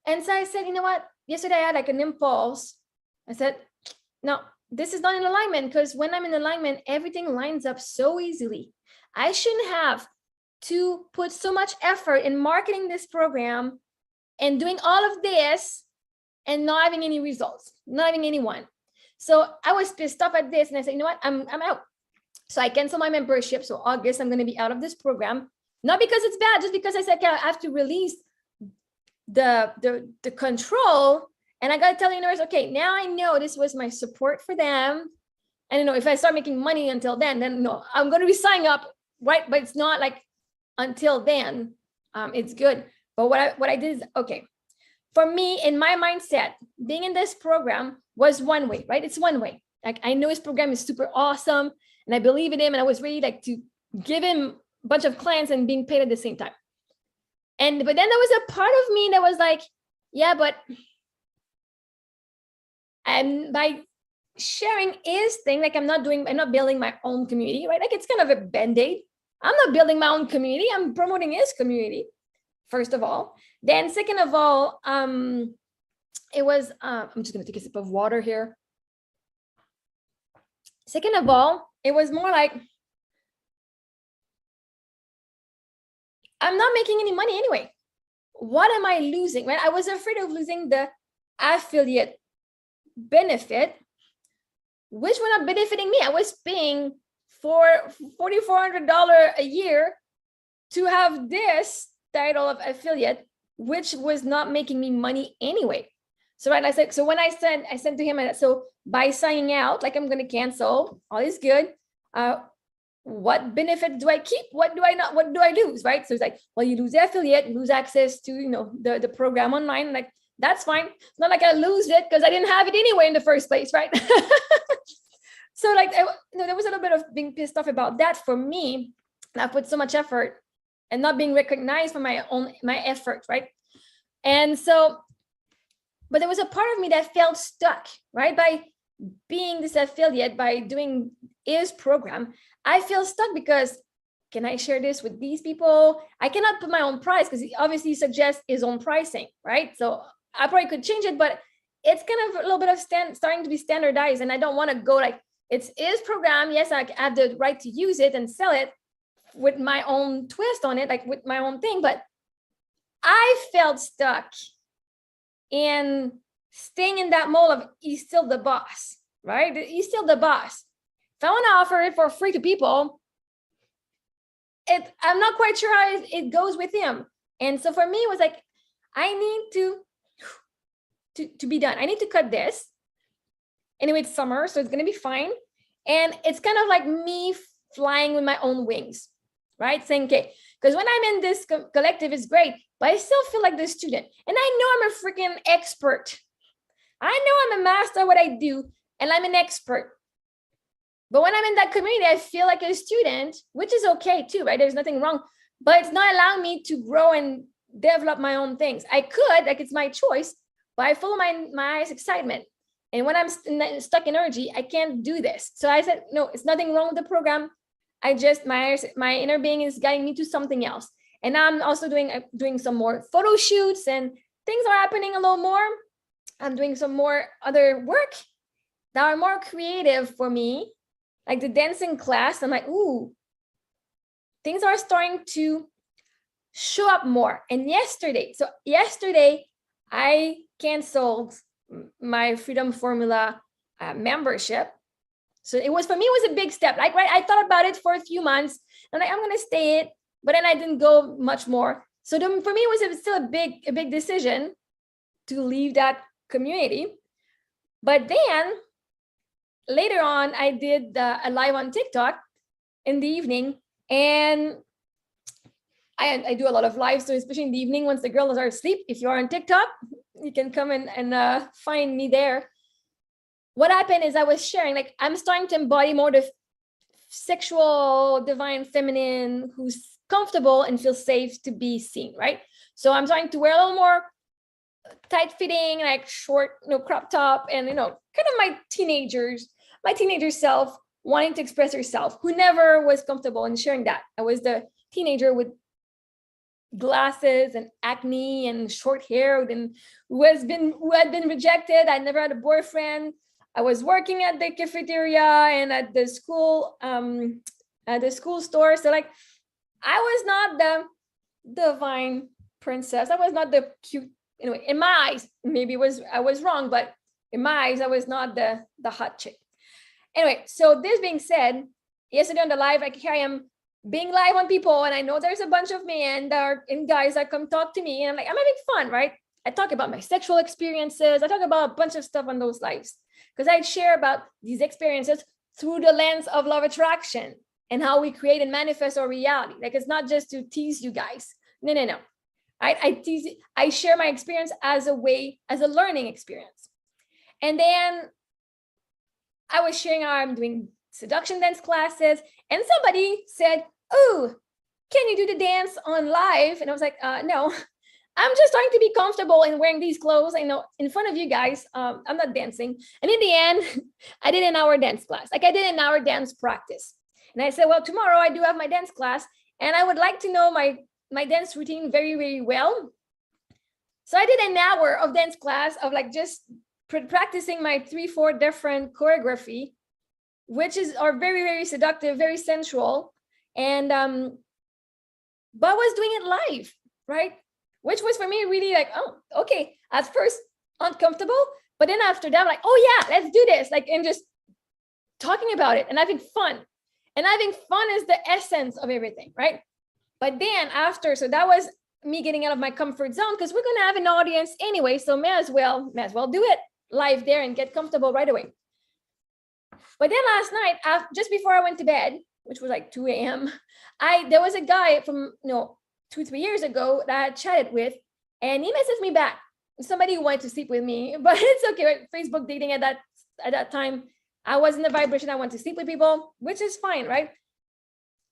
And so I said, you know what? Yesterday I had like an impulse. I said, no, this is not in alignment, because when I'm in alignment, everything lines up so easily. I shouldn't have to put so much effort in marketing this program and doing all of this and not having any results, not having anyone. So I was pissed off at this, and I said, you know what? I'm out. So I canceled my membership. So August, I'm going to be out of this program. Not because it's bad, just because I said, okay, I have to release the control. And I got to tell the universe, okay, now I know this was my support for them. And you know, if I start making money until then no, I'm going to be signing up, right? But it's not like until then, it's good. But what I did is, okay, for me, in my mindset, being in this program was one way, right? It's one way. Like, I know his program is super awesome, and I believe in him, and I was ready like to give him a bunch of clients and being paid at the same time. But then there was a part of me that was like, yeah, but by sharing his thing, like, I'm not building my own community, right? Like, it's kind of a band-aid. I'm not building my own community. I'm promoting his community, first of all. Then second of all, it was, I'm just going to take a sip of water here. Second of all, it was more like, I'm not making any money anyway. What am I losing? Right? I was afraid of losing the affiliate benefit, which were not benefiting me. I was paying for $4,400 a year to have this title of affiliate, which was not making me money anyway. So right, I said, so when I said to him, so by signing out, like, I'm going to cancel, all is good. what benefit do I keep? What do I not? What do I lose? Right? So it's like, well, you lose the affiliate, you lose access to, the program online. Like, that's fine. It's not like I lose it because I didn't have it anyway in the first place, right? So like, there was a little bit of being pissed off about that for me. I put so much effort and not being recognized for my effort, right? And so, but there was a part of me that felt stuck, right? By being this affiliate, by doing his program, I feel stuck because can I share this with these people? I cannot put my own price because he obviously suggests his own pricing, right? So I probably could change it, but it's kind of a little bit of starting to be standardized. And I don't want to go like, it's his program. Yes, I have the right to use it and sell it with my own twist on it, like with my own thing. But I felt stuck in staying in that mold of he's still the boss, right? He's still the boss. If I want to offer it for free to people, I'm not quite sure how it goes with him. And so for me, it was like, I need to be done. I need to cut this. Anyway, it's summer, so it's going to be fine. And it's kind of like me flying with my own wings, right? Saying, okay, because when I'm in this collective, it's great, but I still feel like the student. And I know I'm a freaking expert. I know I'm a master at what I do, and I'm an expert. But when I'm in that community, I feel like a student, which is okay too, right? There's nothing wrong, but it's not allowing me to grow and develop my own things. I could, like, it's my choice, but I follow my excitement. And when I'm stuck in energy, I can't do this. So I said, no, it's nothing wrong with the program. I just, my inner being is guiding me to something else. And now I'm also doing some more photo shoots, and things are happening a little more. I'm doing some more other work that are more creative for me, like the dancing class. I'm like, ooh, things are starting to show up more. And yesterday I canceled my Freedom Formula membership. So it was, for me, it was a big step. Like, right, I thought about it for a few months, and I'm going to stay it, but then I didn't go much more. So for me, it was still a big decision to leave that community. But then later on, I did a live on TikTok in the evening, and I do a lot of lives, so especially in the evening once the girls are asleep. If you are on TikTok, you can come and find me there. What happened is I was sharing, like, I'm starting to embody more the sexual, divine feminine who's comfortable and feels safe to be seen, right? So I'm trying to wear a little more tight fitting, like short, crop top, and, kind of my teenager self wanting to express herself, who never was comfortable in sharing that. I was the teenager with glasses and acne and short hair, and who had been rejected. I never had a boyfriend. I was working at the cafeteria and at the school store. So, like, I was not the divine princess. I was not the cute. Anyway, in my eyes, maybe I was wrong, but in my eyes, I was not the hot chick. Anyway, so this being said, yesterday on the live, like, here I am being live on people, and I know there's a bunch of men and guys that come talk to me, and I'm like, I'm having fun, right? I talk about my sexual experiences. I talk about a bunch of stuff on those lives because I share about these experiences through the lens of love attraction and how we create and manifest our reality. Like, it's not just to tease you guys. No. I share my experience as a learning experience. And then I was sharing how I'm doing seduction dance classes, and somebody said, oh, can you do the dance on live? And I was like, no, I'm just trying to be comfortable in wearing these clothes, in front of you guys. I'm not dancing. And in the end, I did an hour dance class. Like, I did an hour dance practice. And I said, well, tomorrow I do have my dance class, and I would like to know my dance routine very, very well. So I did an hour of dance class of, like, just practicing my 3-4 different choreography, which are very, very seductive, very sensual. And but I was doing it live, right? Which was for me really like, oh, okay. At first uncomfortable, but then after that, I'm like, oh yeah, let's do this. Like, and just talking about it and having fun. And having fun is the essence of everything, right? But then after, so that was me getting out of my comfort zone, because we're gonna have an audience anyway, so may as well do it live there and get comfortable right away. But then last night, just before I went to bed, which was like 2 a.m. There was a guy from 2-3 years ago that I had chatted with, and he messaged me back. Somebody who wanted to sleep with me, but it's okay, right? Facebook dating at that time, I was in the vibration I wanted to sleep with people, which is fine, right?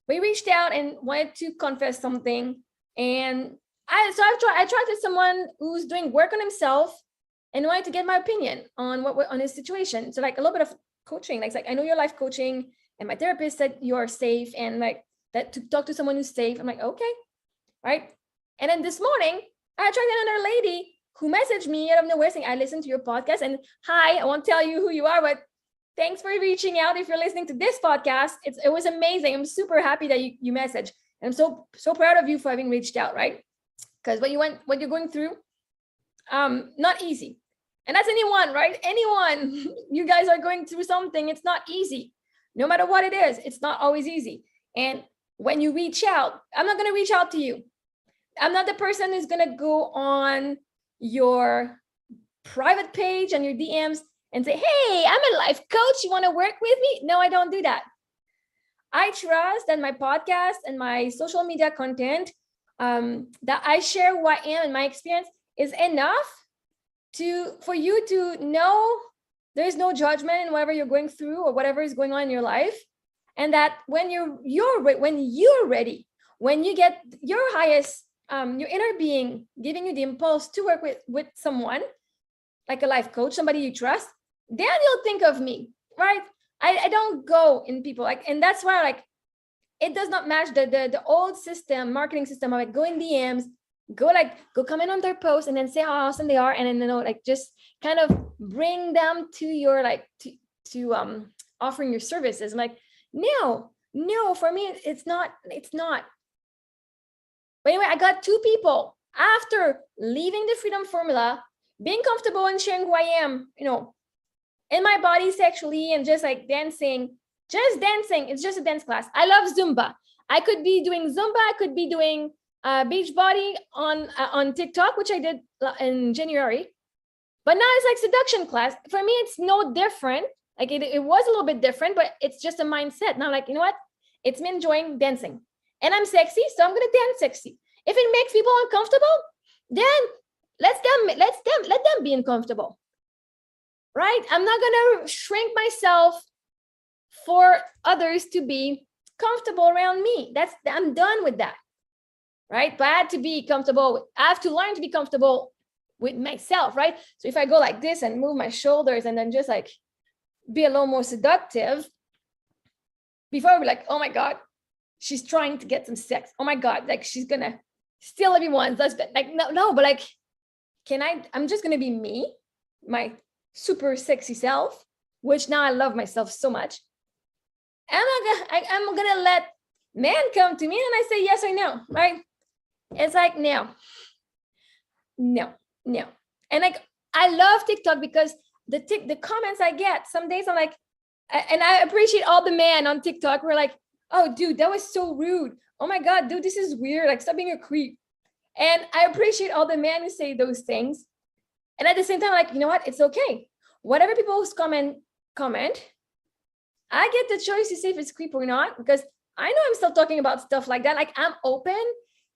We reached out and wanted to confess something, and I attracted someone who's doing work on himself and wanted to get my opinion on on his situation. So like a little bit of coaching, like I know your life coaching, and my therapist said you're safe, and like that to talk to someone who's safe. I'm like, okay, right. And then this morning, I attracted another lady who messaged me out of nowhere saying, I listened to your podcast, and hi, I won't tell you who you are, but thanks for reaching out. If you're listening to this podcast, it was amazing. I'm super happy that you messaged, and I'm so proud of you for having reached out, right? Because what you're going through, not easy. And that's anyone, right? Anyone, you guys are going through something. It's not easy. No matter what it is, it's not always easy. And when you reach out, I'm not going to reach out to you. I'm not the person who's going to go on your private page and your DMs and say, hey, I'm a life coach. You want to work with me? No, I don't do that. I trust that my podcast and my social media content that I share who I am and my experience is enough for you to know there's no judgment in whatever you're going through or whatever is going on in your life. And that when you're ready, when you get your highest, your inner being giving you the impulse to work with someone, like a life coach, somebody you trust, then you'll think of me, right? I don't go in people like, and that's why like it does not match the old system, marketing system of like go in DMs, go comment on their posts and then say how awesome they are, and then like just kind of bring them to your like to offering your services. I'm like, no, for me it's not. But anyway, I got 2 people after leaving the Freedom Formula, being comfortable in sharing who I am, in my body sexually, and just like dancing. It's just a dance class. I love Zumba. I could be doing Zumba. I could be doing Beachbody on TikTok, which I did in January. But now it's like seduction class. For me, it's no different. Like it was a little bit different, but it's just a mindset. Now, like, you know what? It's me enjoying dancing. And I'm sexy, so I'm going to dance sexy. If it makes people uncomfortable, then let them be uncomfortable. Right? I'm not going to shrink myself for others to be comfortable around me. I'm done with that. Right? But I have to learn to be comfortable with myself, right? So if I go like this and move my shoulders and then just like be a little more seductive, before I'll be like, oh my God, she's trying to get some sex. Oh my God, like she's gonna steal everyone's husband. Like, no, but like, I'm just gonna be me, my super sexy self, which now I love myself so much. I'm gonna let men come to me and I say yes or no, right? It's like, no. And like, I love TikTok because the comments I get, some days I'm like, and I appreciate all the men on TikTok who are like, oh, dude, that was so rude. Oh my God, dude, this is weird. Like, stop being a creep. And I appreciate all the men who say those things. And at the same time, like, you know what? It's okay. Whatever people's comment, I get the choice to say if it's creep or not, because I know I'm still talking about stuff like that. Like, I'm open.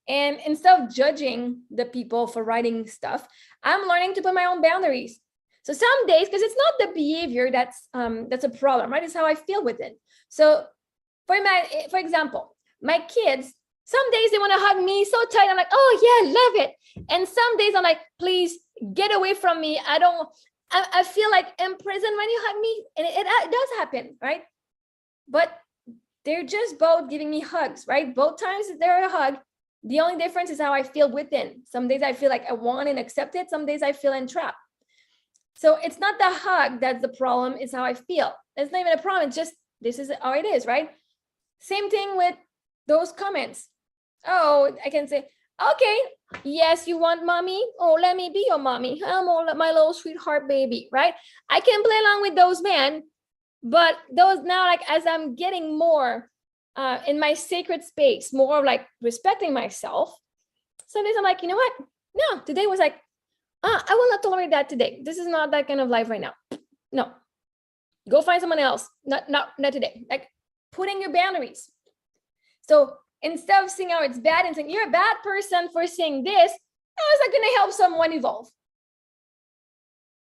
And instead of judging the people for writing stuff, I'm learning to put my own boundaries. So some days, because it's not the behavior that's a problem, right? It's how I feel with it. So for example, my kids, some days they want to hug me so tight. I'm like, oh yeah, love it. And some days I'm like, please get away from me. I feel like imprisoned when you hug me. And it does happen, right? But they're just both giving me hugs, right? Both times they're a hug. The only difference is how I feel within. Some days I feel like I want and accept it. Some days I feel entrapped. So it's not the hug that's the problem. It's how I feel. It's not even a problem. It's just, this is how it is, right? Same thing with those comments. Oh, I can say, okay, yes, you want mommy? Oh, let me be your mommy. I'm my little sweetheart baby, right? I can play along with those men, but those now, like, as I'm getting more in my sacred space, more like respecting myself, some days I'm like, you know what? No, today was like, I will not tolerate that today. This is not that kind of life right now. No, go find someone else. Not today. Like, putting your boundaries. So instead of seeing how it's bad and saying, you're a bad person for saying this, how is that going to help someone evolve?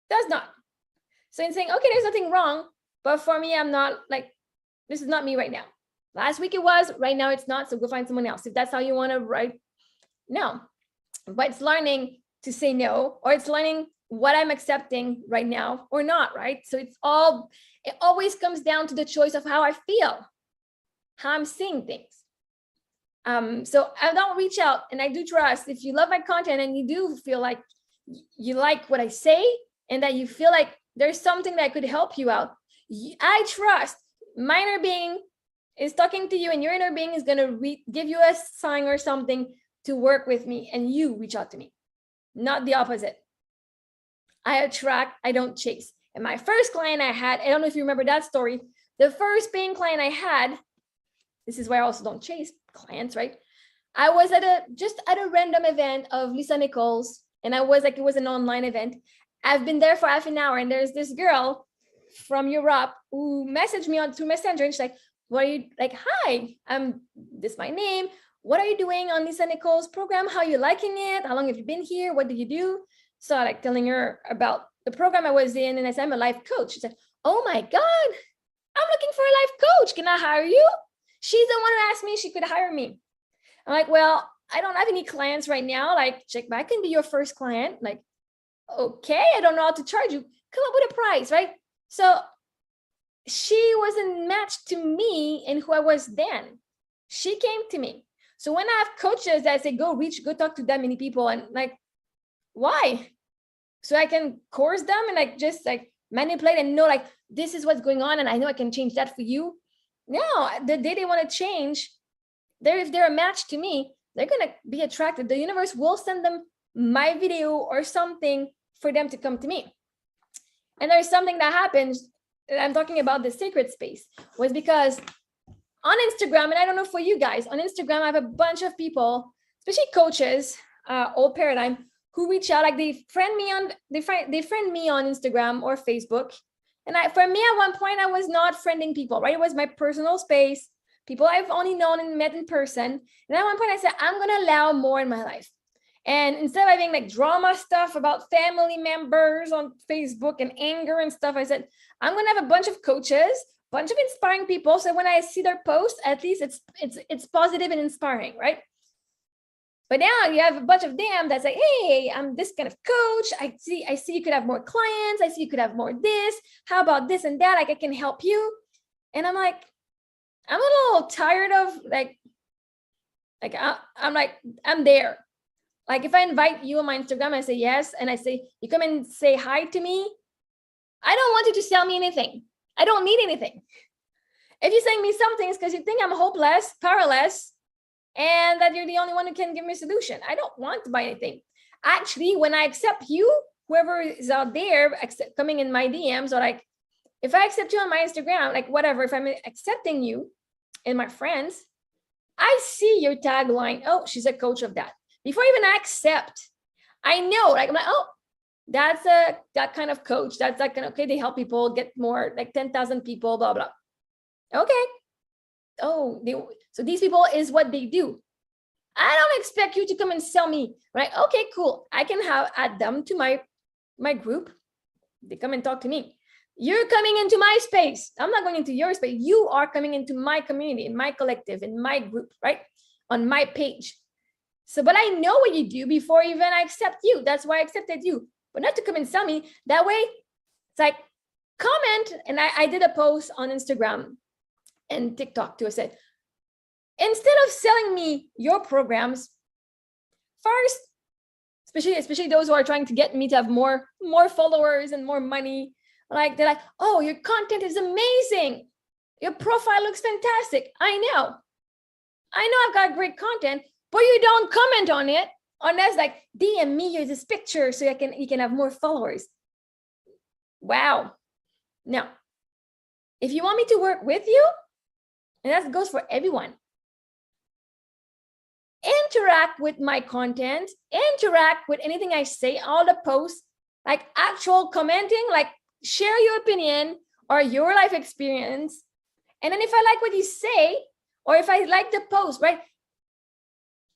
Does not. So in saying, okay, there's nothing wrong, but for me, I'm not like, this is not me right now. Last week it was, right now it's not, so go find someone else. If that's how you want to write, no. But it's learning to say no, or it's learning what I'm accepting right now or not, right? So it always comes down to the choice of how I feel, how I'm seeing things. So I don't reach out, and I do trust if you love my content and you do feel like you like what I say and that you feel like there's something that could help you out. I trust my inner being is talking to you, and your inner being is going to give you a sign or something to work with me, and you reach out to me, not the opposite. I attract, I don't chase. And my first client I had, I don't know if you remember that story, the first paying client I had, this is why I also don't chase clients, right? I was at a random event of Lisa Nichols, and it was an online event. I've been there for half an hour, and there's this girl from Europe who messaged me through Messenger, and she's like, "What are you like? Hi, this is my name. What are you doing on Lisa Nichols' program? How are you liking it? How long have you been here? What do you do?" So like telling her about the program I was in, and I said, "I'm a life coach." She said, "Oh my God, I'm looking for a life coach. Can I hire you?" She's the one who asked me if she could hire me. I'm like, "Well, I don't have any clients right now. Like, check back, I can be your first client." Like, okay, I don't know how to charge you. Come up with a price, right? So she wasn't matched to me and who I was then. She came to me. So when I have coaches that say, go talk to that many people, and like, why? So I can coerce them and like just like manipulate and know like this is what's going on, and I know I can change that for you. No, the day they want to change, if they're a match to me, they're gonna be attracted. The universe will send them my video or something for them to come to me. And there's something that happens, I'm talking about the sacred space, was because on Instagram, and I don't know for you guys, on Instagram, I have a bunch of people, especially coaches, old paradigm, who reach out, like they friend me on Instagram or Facebook. And for me, at one point, I was not friending people, right? It was my personal space, people I've only known and met in person. And at one point I said, I'm going to allow more in my life. And instead of having like drama stuff about family members on Facebook and anger and stuff, I said, I'm going to have a bunch of coaches, bunch of inspiring people. So when I see their posts, at least it's positive and inspiring, right? But now you have a bunch of them that's like, hey, I'm this kind of coach. I see you could have more clients. I see you could have more this. How about this and that? Like I can help you. And I'm like, I'm a little tired of I'm there. Like if I invite you on my Instagram, I say yes, and I say, you come and say hi to me. I don't want you to sell me anything. I don't need anything. If you're saying me something, it's because you think I'm hopeless, powerless, and that you're the only one who can give me a solution. I don't want to buy anything. Actually, when I accept you, whoever is out there coming in my DMs, or like, if I accept you on my Instagram, like whatever, if I'm accepting you and my friends, I see your tagline. Oh, she's a coach of that. Before I even accept, I know, like, I'm like, oh, that's that kind of coach. That's that kind of, okay, they help people get more, like 10,000 people, blah, blah. Okay. Oh, so these people is what they do. I don't expect you to come and sell me, right? Okay, cool. I can add them to my group. They come and talk to me. You're coming into my space. I'm not going into your space. You are coming into my community, in my collective, in my group, right? On my page. So, but I know what you do before even I accept you. That's why I accepted you, but not to come and sell me. That way, it's like, comment. And I did a post on Instagram and TikTok too. I said, instead of selling me your programs, first, especially those who are trying to get me to have more followers and more money, like they're like, oh, your content is amazing. Your profile looks fantastic. I know I've got great content, but you don't comment on it unless like DM me this picture so you can have more followers. Wow. Now, if you want me to work with you, and that goes for everyone, interact with my content, interact with anything I say, all the posts, like actual commenting, like share your opinion or your life experience, And then if I like what you say, or if I like the post, right?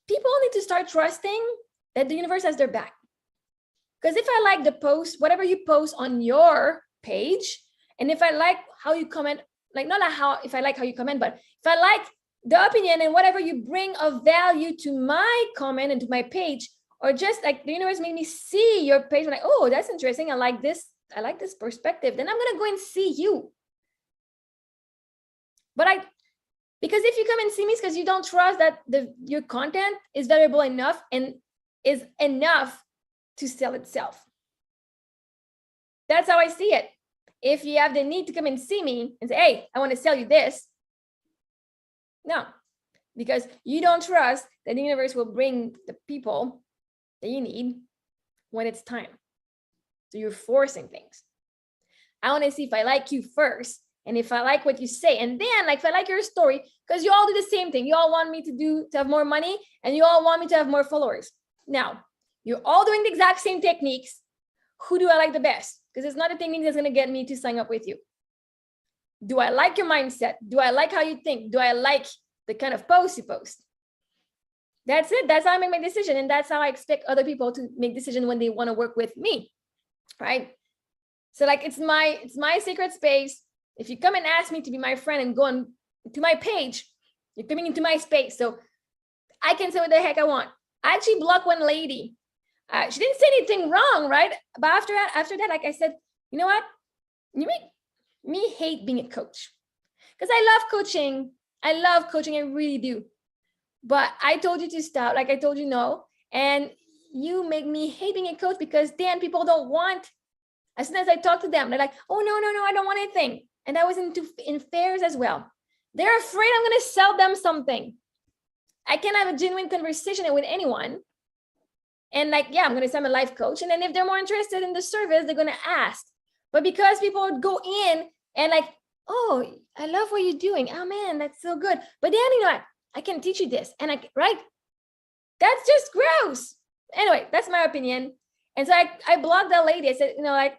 People need to start trusting that the universe has their back. Because if I like the post, whatever you post on your page, and if I like how you comment, like not like how, if I like how you comment, but if I like the opinion and whatever you bring of value to my comment and to my page, or just like the universe made me see your page, I'm like, oh, that's interesting. I like this perspective. Then I'm going to go and see you. Because if you come and see me, it's because you don't trust that your content is valuable enough and is enough to sell itself. That's how I see it. If you have the need to come and see me and say, hey, I want to sell you this. No, because you don't trust that the universe will bring the people that you need when it's time. So you're forcing things. I want to see if I like you first, and if I like what you say, and then like if I like your story, because you all do the same thing. You all want me to have more money, and you all want me to have more followers. Now, you're all doing the exact same techniques. Who do I like the best? Because it's not a technique that's going to get me to sign up with you. Do I like your mindset? Do I like how you think? Do I like the kind of posts you post? That's it. That's how I make my decision. And that's how I expect other people to make decisions when they want to work with me, right? So like, it's my secret space. If you come and ask me to be my friend and go on to my page, you're coming into my space. So I can say what the heck I want. I actually blocked one lady. She didn't say anything wrong, right? But after that, like I said, you know what? You make me hate being a coach, because I love coaching. I really do. But I told you to stop, like I told you no. And you make me hate being a coach, because then people don't want, as soon as I talk to them, they're like, oh, no, I don't want anything. And I was in fairs as well. They're afraid I'm going to sell them something. I can have a genuine conversation with anyone. And like, yeah, I'm going to sell a life coach. And then if they're more interested in the service, they're going to ask. But because people would go in and like, oh, I love what you're doing. Oh man, that's so good. But then, you know what? I can teach you this. And right? That's just gross. Anyway, that's my opinion. And so I blocked that lady. I said, you know, like,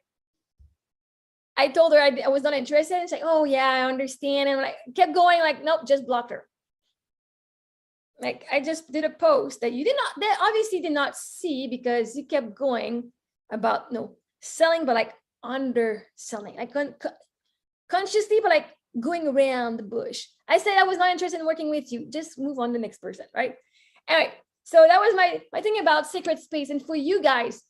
I told her I was not interested. And she's like, oh yeah, I understand. And like kept going, like, nope, just blocked her. Like I just did a post that that obviously did not see, because you kept going about selling, but like underselling, like consciously, but like going around the bush. I said I was not interested in working with you. Just move on to the next person, right? Anyway, so that was my thing about secret space. And for you guys,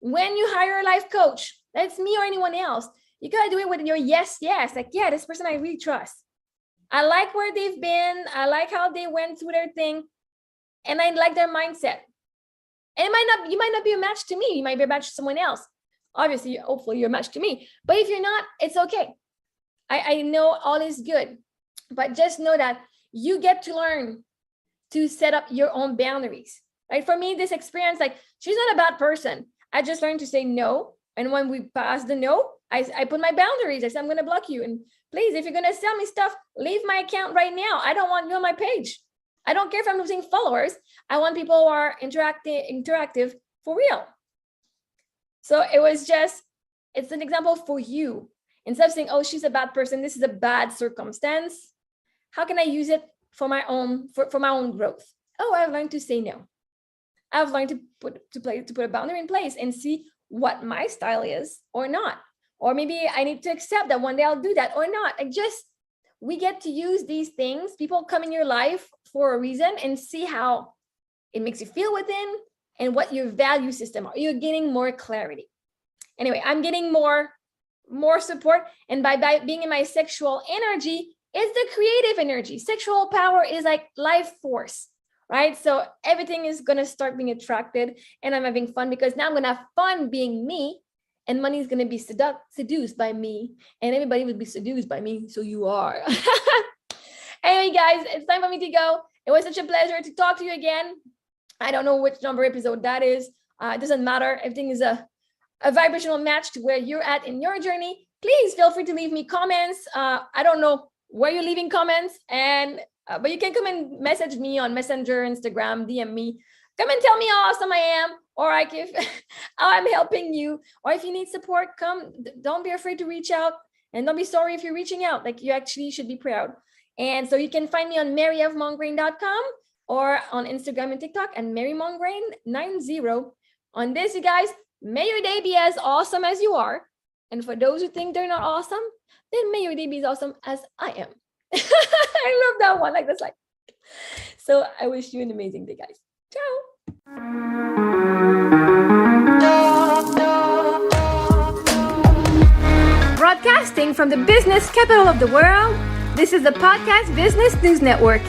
when you hire a life coach, that's me or anyone else, you gotta do it with your yes. Like, yeah, this person I really trust. I like where they've been. I like how they went through their thing, and I like their mindset. And you might not be a match to me. You might be a match to someone else. Obviously, hopefully you're a match to me. But if you're not, it's okay. I know all is good. But just know that you get to learn to set up your own boundaries. Right? For me, this experience, like, she's not a bad person. I just learned to say no. And when we pass the no, I put my boundaries. I said, I'm going to block you. And please, if you're going to sell me stuff, leave my account right now. I don't want you on my page. I don't care if I'm losing followers. I want people who are interactive for real. So it's an example for you. Instead of saying, oh, she's a bad person, this is a bad circumstance, how can I use it for my own growth? Oh, I've learned to say no. I've learned to put a boundary in place and see what my style is or not. Or maybe I need to accept that one day I'll do that or not. We get to use these things. People come in your life for a reason, and see how it makes you feel within and what your value system are. You're getting more clarity. Anyway, I'm getting more support. And by being in my sexual energy, it's the creative energy. Sexual power is like life force, right? So everything is going to start being attracted, and I'm having fun, because now I'm going to have fun being me, and money is going to be seduced by me, and everybody will be seduced by me. So you are. Anyway, guys, it's time for me to go. It was such a pleasure to talk to you again. I don't know which number episode that is. It doesn't matter. Everything is a vibrational match to where you're at in your journey. Please feel free to leave me comments. I don't know where you're leaving comments, but you can come and message me on Messenger, Instagram, DM me. Come and tell me how awesome I am, or how I'm helping you, or if you need support, don't be afraid to reach out And don't be sorry if you're reaching out. Like, you actually should be proud. And so you can find me on maryevmongrain.com or on Instagram and TikTok and marymongrain90. On this, you guys, may your day be as awesome as you are. And for those who think they're not awesome, then may your day be as awesome as I am. I love that one. Like, that's like. So I wish you an amazing day, guys. Ciao. Broadcasting from the business capital of the world, this is the Podcast Business News Network.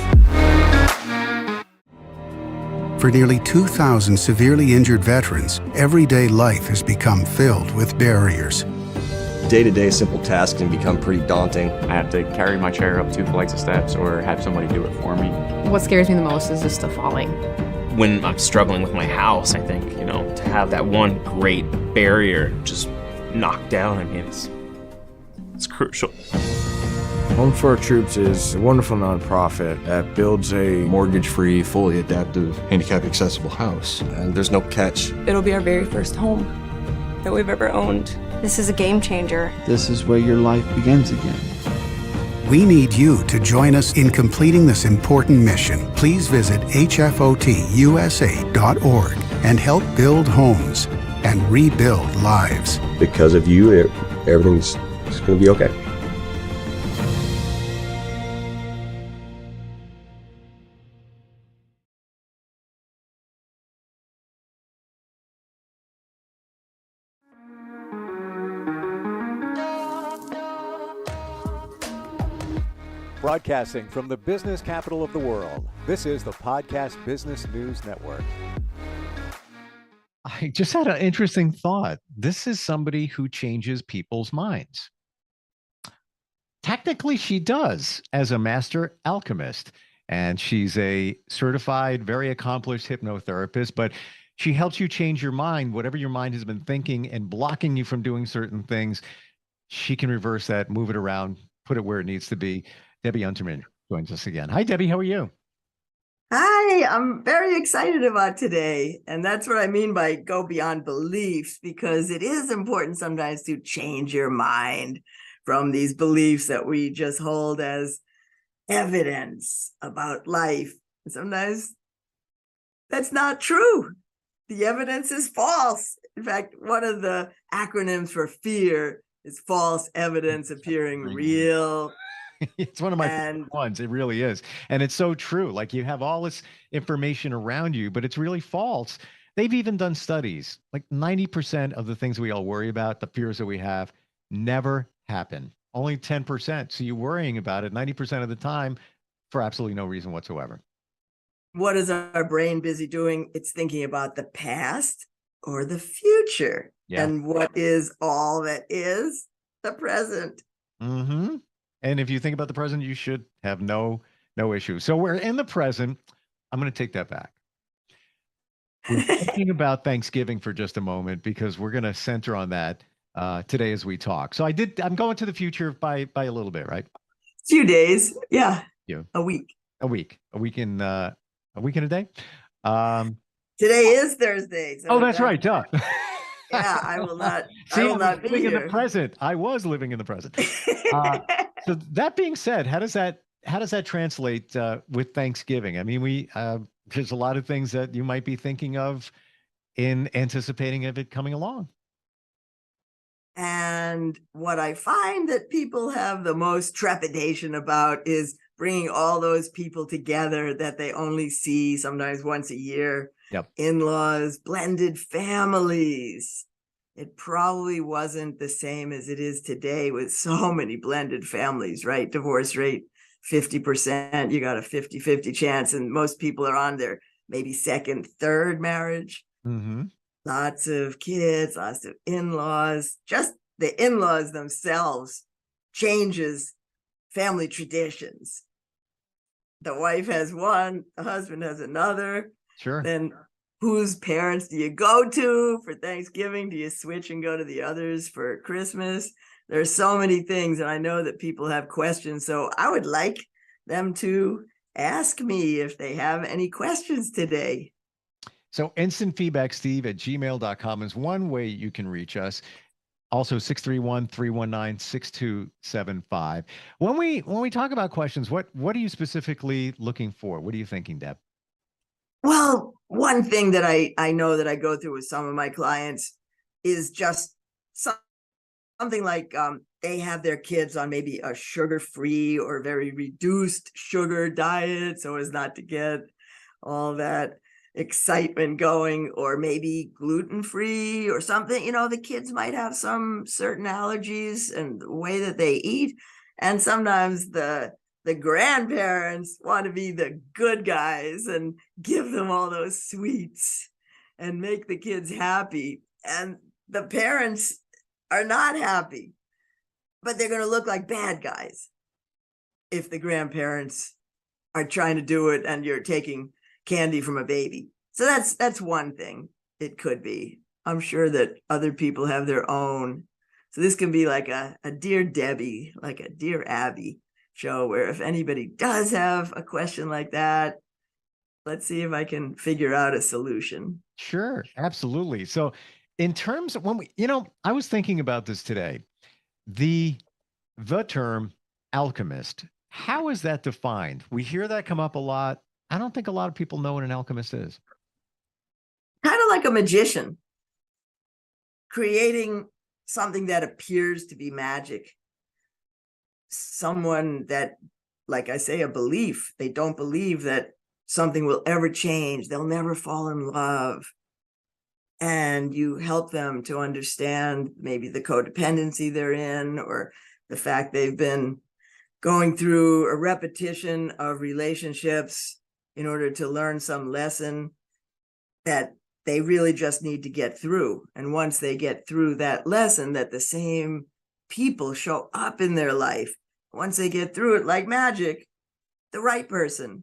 For nearly 2,000 severely injured veterans, everyday life has become filled with barriers. Day-to-day simple tasks can become pretty daunting. I have to carry my chair up 2 flights of steps or have somebody do it for me. What scares me the most is just the falling. When I'm struggling with my house, I think, to have that one great barrier just knocked down, I mean, it's crucial. Home for Our Troops is a wonderful nonprofit that builds a Mortgage-free, fully adaptive, handicap-accessible house. And there's no catch. It'll be our very first home that we've ever owned. This is a game changer. This is where your life begins again. We need you to join us in completing this important mission. Please visit hfotusa.org and help build homes and rebuild lives. Because of you, everything's going to be okay. Broadcasting from the business capital of the world, this is the Podcast Business News Network. I just had an interesting thought. This is somebody who changes people's minds. Technically, she does as a master alchemist, and she's a certified, very accomplished hypnotherapist, but she helps you change your mind, whatever your mind has been thinking and blocking you from doing certain things. She can reverse that, move it around, put it where it needs to be. Debbie Unterman joins us again. Hi, Debbie. How are you? Hi, I'm very excited about today. And that's what I mean by go beyond beliefs, because it is important sometimes to change your mind from these beliefs that we just hold as evidence about life. And sometimes that's not true. The evidence is false. In fact, one of the acronyms for fear is false evidence appearing real. It's one of my favorite ones. It really is. And it's so true. Like, you have all this information around you, but it's really false. They've even done studies. Like 90% of the things we all worry about, the fears that we have, never happen. Only 10%. So you're worrying about it 90% of the time for absolutely no reason whatsoever. What is our brain busy doing? It's thinking about the past or the future. Yeah. And what is all that is? The present. Mm-hmm. And if you think about the present, you should have no issue. So we're in the present. I'm going to take that back. We're thinking about Thanksgiving for just a moment, because we're going to center on that today as we talk. So I'm going to the future by a little bit, right? Few days. Yeah. Yeah. A week. A week in a day. Today is Thursday. So that's right. Duh. Yeah, I will not. See, I will not be living here. in the present. I was living in the present. So that being said, how does that translate with Thanksgiving? I mean, there's a lot of things that you might be thinking of in anticipating of it coming along. And what I find that people have the most trepidation about is bringing all those people together that they only see sometimes once a year. Yep. In-laws, blended families. It probably wasn't the same as it is today with so many blended families, right? Divorce rate, 50%. You got a 50-50 chance. And most people are on their maybe second, third marriage. Mm-hmm. Lots of kids, lots of in-laws. Just the in-laws themselves changes family traditions. The wife has one, the husband has another. Sure. Then whose parents do you go to for Thanksgiving? Do you switch and go to the others for Christmas? There's so many things, and I know that people have questions. So I would like them to ask me if they have any questions today. So instantfeedbacksteve@gmail.com is one way you can reach us. Also 631-319-6275. When we talk about questions, what are you specifically looking for? What are you thinking, Deb? Well, one thing that I know that I go through with some of my clients is just something like they have their kids on maybe a sugar-free or very reduced sugar diet so as not to get all that excitement going, or maybe gluten-free or something. You know, the kids might have some certain allergies and the way that they eat. And sometimes the grandparents want to be the good guys and give them all those sweets and make the kids happy. And the parents are not happy, but they're going to look like bad guys if the grandparents are trying to do it and you're taking candy from a baby. So that's one thing it could be. I'm sure that other people have their own. So this can be like a Dear Debbie, like a Dear Abby show, where if anybody does have a question like that, let's see if I can figure out a solution. Sure, absolutely. So in terms of when I was thinking about this today, the term alchemist, how is that defined? We hear that come up a lot. I don't think a lot of people know what an alchemist is. Kind of like a magician, creating something that appears to be magic. Someone that, like I say, a belief. They don't believe that something will ever change. They'll never fall in love. And you help them to understand maybe the codependency they're in, or the fact they've been going through a repetition of relationships in order to learn some lesson that they really just need to get through. And once they get through that lesson, that the same people show up in their life. Once they get through it, like magic, the right person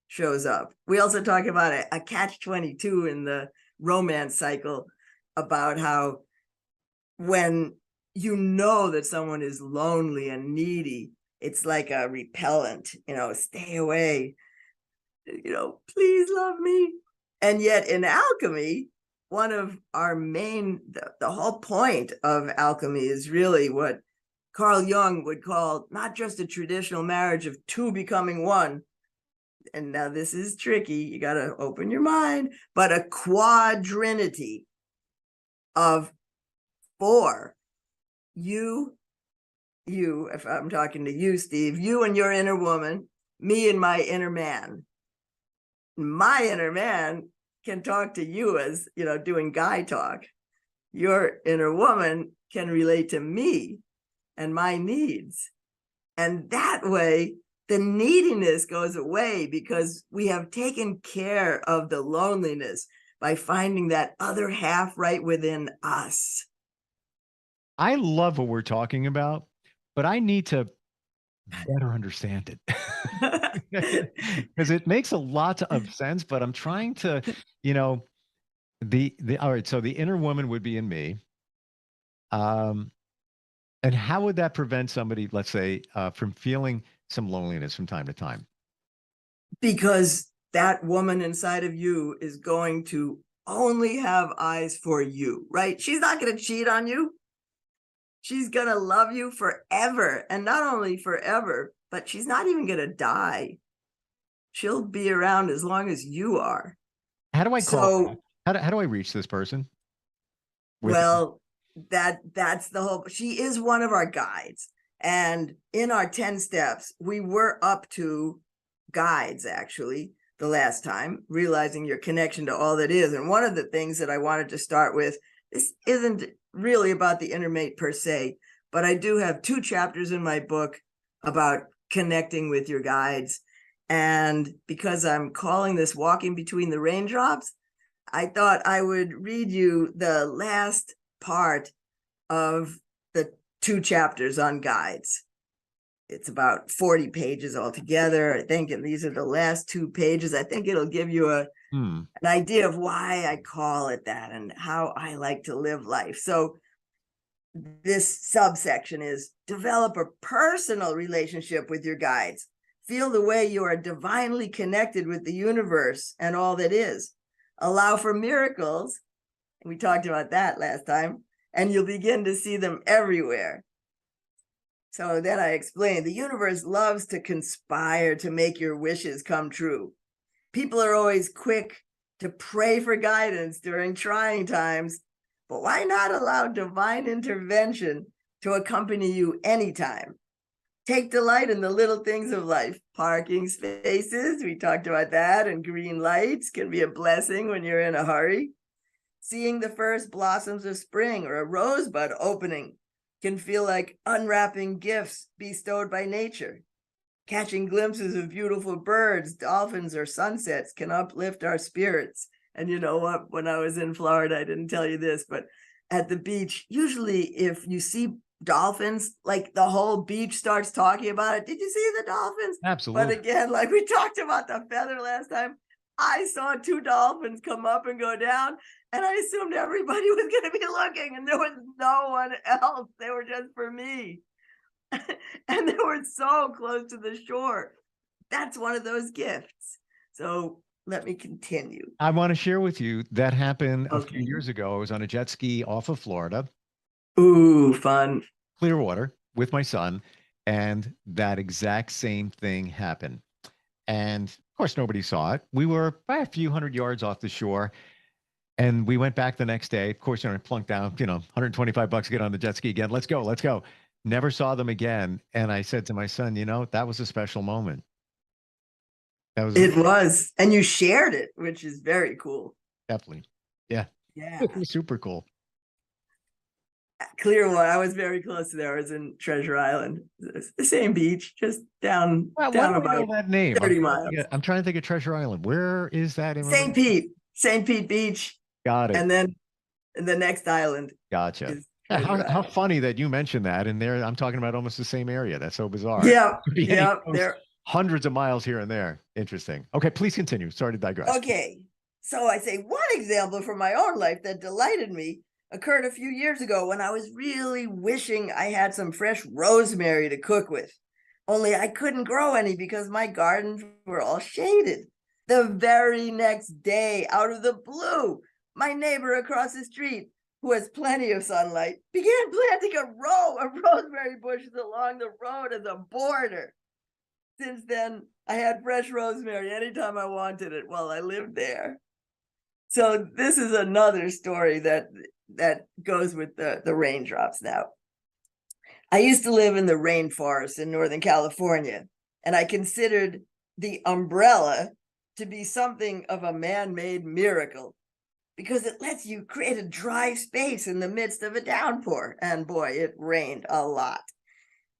shows up. We also talk about a catch-22 in the romance cycle, about how when you know that someone is lonely and needy, it's like a repellent, stay away, please love me. And yet in alchemy, one of our main, the whole point of alchemy is really what Carl Jung would call not just a traditional marriage of two becoming one. And now this is tricky, you got to open your mind, but a quadrinity of four. You, if I'm talking to you, Steve, you and your inner woman, me and my inner man. My inner man can talk to you as, doing guy talk. Your inner woman can relate to me and my needs. And that way, the neediness goes away, because we have taken care of the loneliness by finding that other half right within us. I love what we're talking about, but I need to better understand it because it makes a lot of sense, but I'm trying to, all right. So the inner woman would be in me. And how would that prevent somebody, let's say, from feeling some loneliness from time to time? Because that woman inside of you is going to only have eyes for you, right? She's not going to cheat on you. She's going to love you forever. And not only forever, but she's not even going to die. She'll be around as long as you are. How do I call? How do I reach this person? Well, that's the whole, she is one of our guides. And in our 10 steps, we were up to guides, actually, the last time, realizing your connection to all that is. And one of the things that I wanted to start with, this isn't really about the inner mate per se, but I do have 2 chapters in my book about connecting with your guides. And because I'm calling this Walking Between the Raindrops, I thought I would read you the last part of the 2 chapters on guides. It's about 40 pages altogether, I think, and these are the last 2 pages. I think it'll give you an idea of why I call it that and how I like to live life. So this subsection is: develop a personal relationship with your guides. Feel the way you are divinely connected with the universe and all that is. Allow for miracles. We talked about that last time. and you'll begin to see them everywhere. So then I explained, the universe loves to conspire to make your wishes come true. People are always quick to pray for guidance during trying times, but why not allow divine intervention to accompany you anytime? Take delight in the little things of life. Parking spaces, we talked about that, and green lights can be a blessing when you're in a hurry. Seeing the first blossoms of spring or a rosebud opening can feel like unwrapping gifts bestowed by nature. Catching glimpses of beautiful birds, dolphins, or sunsets can uplift our spirits. And you know what? When I was in Florida, I didn't tell you this, but at the beach, usually if you see dolphins, like the whole beach starts talking about it. Did you see the dolphins? Absolutely. But again, like we talked about the feather last time, I saw 2 dolphins come up and go down, and I assumed everybody was going to be looking, and there was no one else. They were just for me. And they were so close to the shore. That's one of those gifts. So let me continue. I want to share with you that happened a few years ago. I was on a jet ski off of Florida. Ooh, fun. Clearwater with my son, and that exact same thing happened. And of course, nobody saw it. We were by a few hundred yards off the shore, and we went back the next day. Of course, I plunked down, $125 to get on the jet ski again. Let's go, let's go. Never saw them again. And I said to my son, that was a special moment. It was. And you shared it, which is very cool. Definitely. Yeah. Yeah. It was super cool. Clearwater, I was very close to there. I was in Treasure Island, the same beach, just down about that name? 30 miles. I'm trying to think of Treasure Island. Where is that? St. Pete Beach. Got it. And then the next island. Gotcha. How funny that you mentioned that. And there, I'm talking about almost the same area. That's so bizarre. Yeah. Yeah. There. Hundreds of miles here and there. Interesting. Okay, please continue. Sorry to digress. Okay. So I say one example from my own life that delighted me occurred a few years ago when I was really wishing I had some fresh rosemary to cook with. Only I couldn't grow any because my gardens were all shaded. The very next day, out of the blue, my neighbor across the street, who has plenty of sunlight, began planting a row of rosemary bushes along the road as a border. Since then, I had fresh rosemary anytime I wanted it while I lived there. So this is another story that goes with the raindrops now. I used to live in the rainforest in Northern California, and I considered the umbrella to be something of a man-made miracle because it lets you create a dry space in the midst of a downpour. And boy, it rained a lot.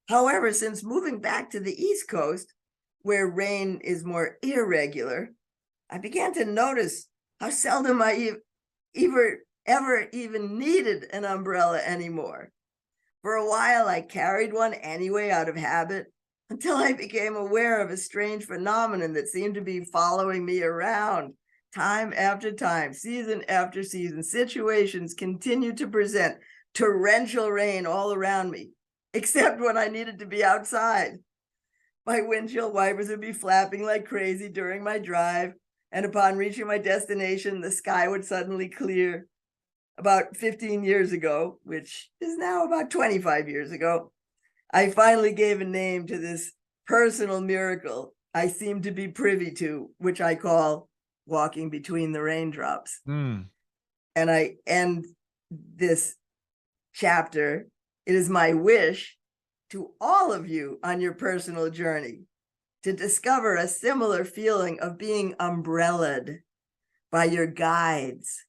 However, since moving back to the East Coast, where rain is more irregular, I began to notice how seldom I ever even needed an umbrella anymore. For a while, I carried one anyway out of habit until I became aware of a strange phenomenon that seemed to be following me around time after time, season after season. Situations continued to present torrential rain all around me, except when I needed to be outside. My windshield wipers would be flapping like crazy during my drive, and upon reaching my destination, the sky would suddenly clear. About 15 years ago, which is now about 25 years ago, I finally gave a name to this personal miracle I seem to be privy to, which I call walking between the raindrops. And I end this chapter. It is my wish to all of you on your personal journey to discover a similar feeling of being umbrellaed by your guides,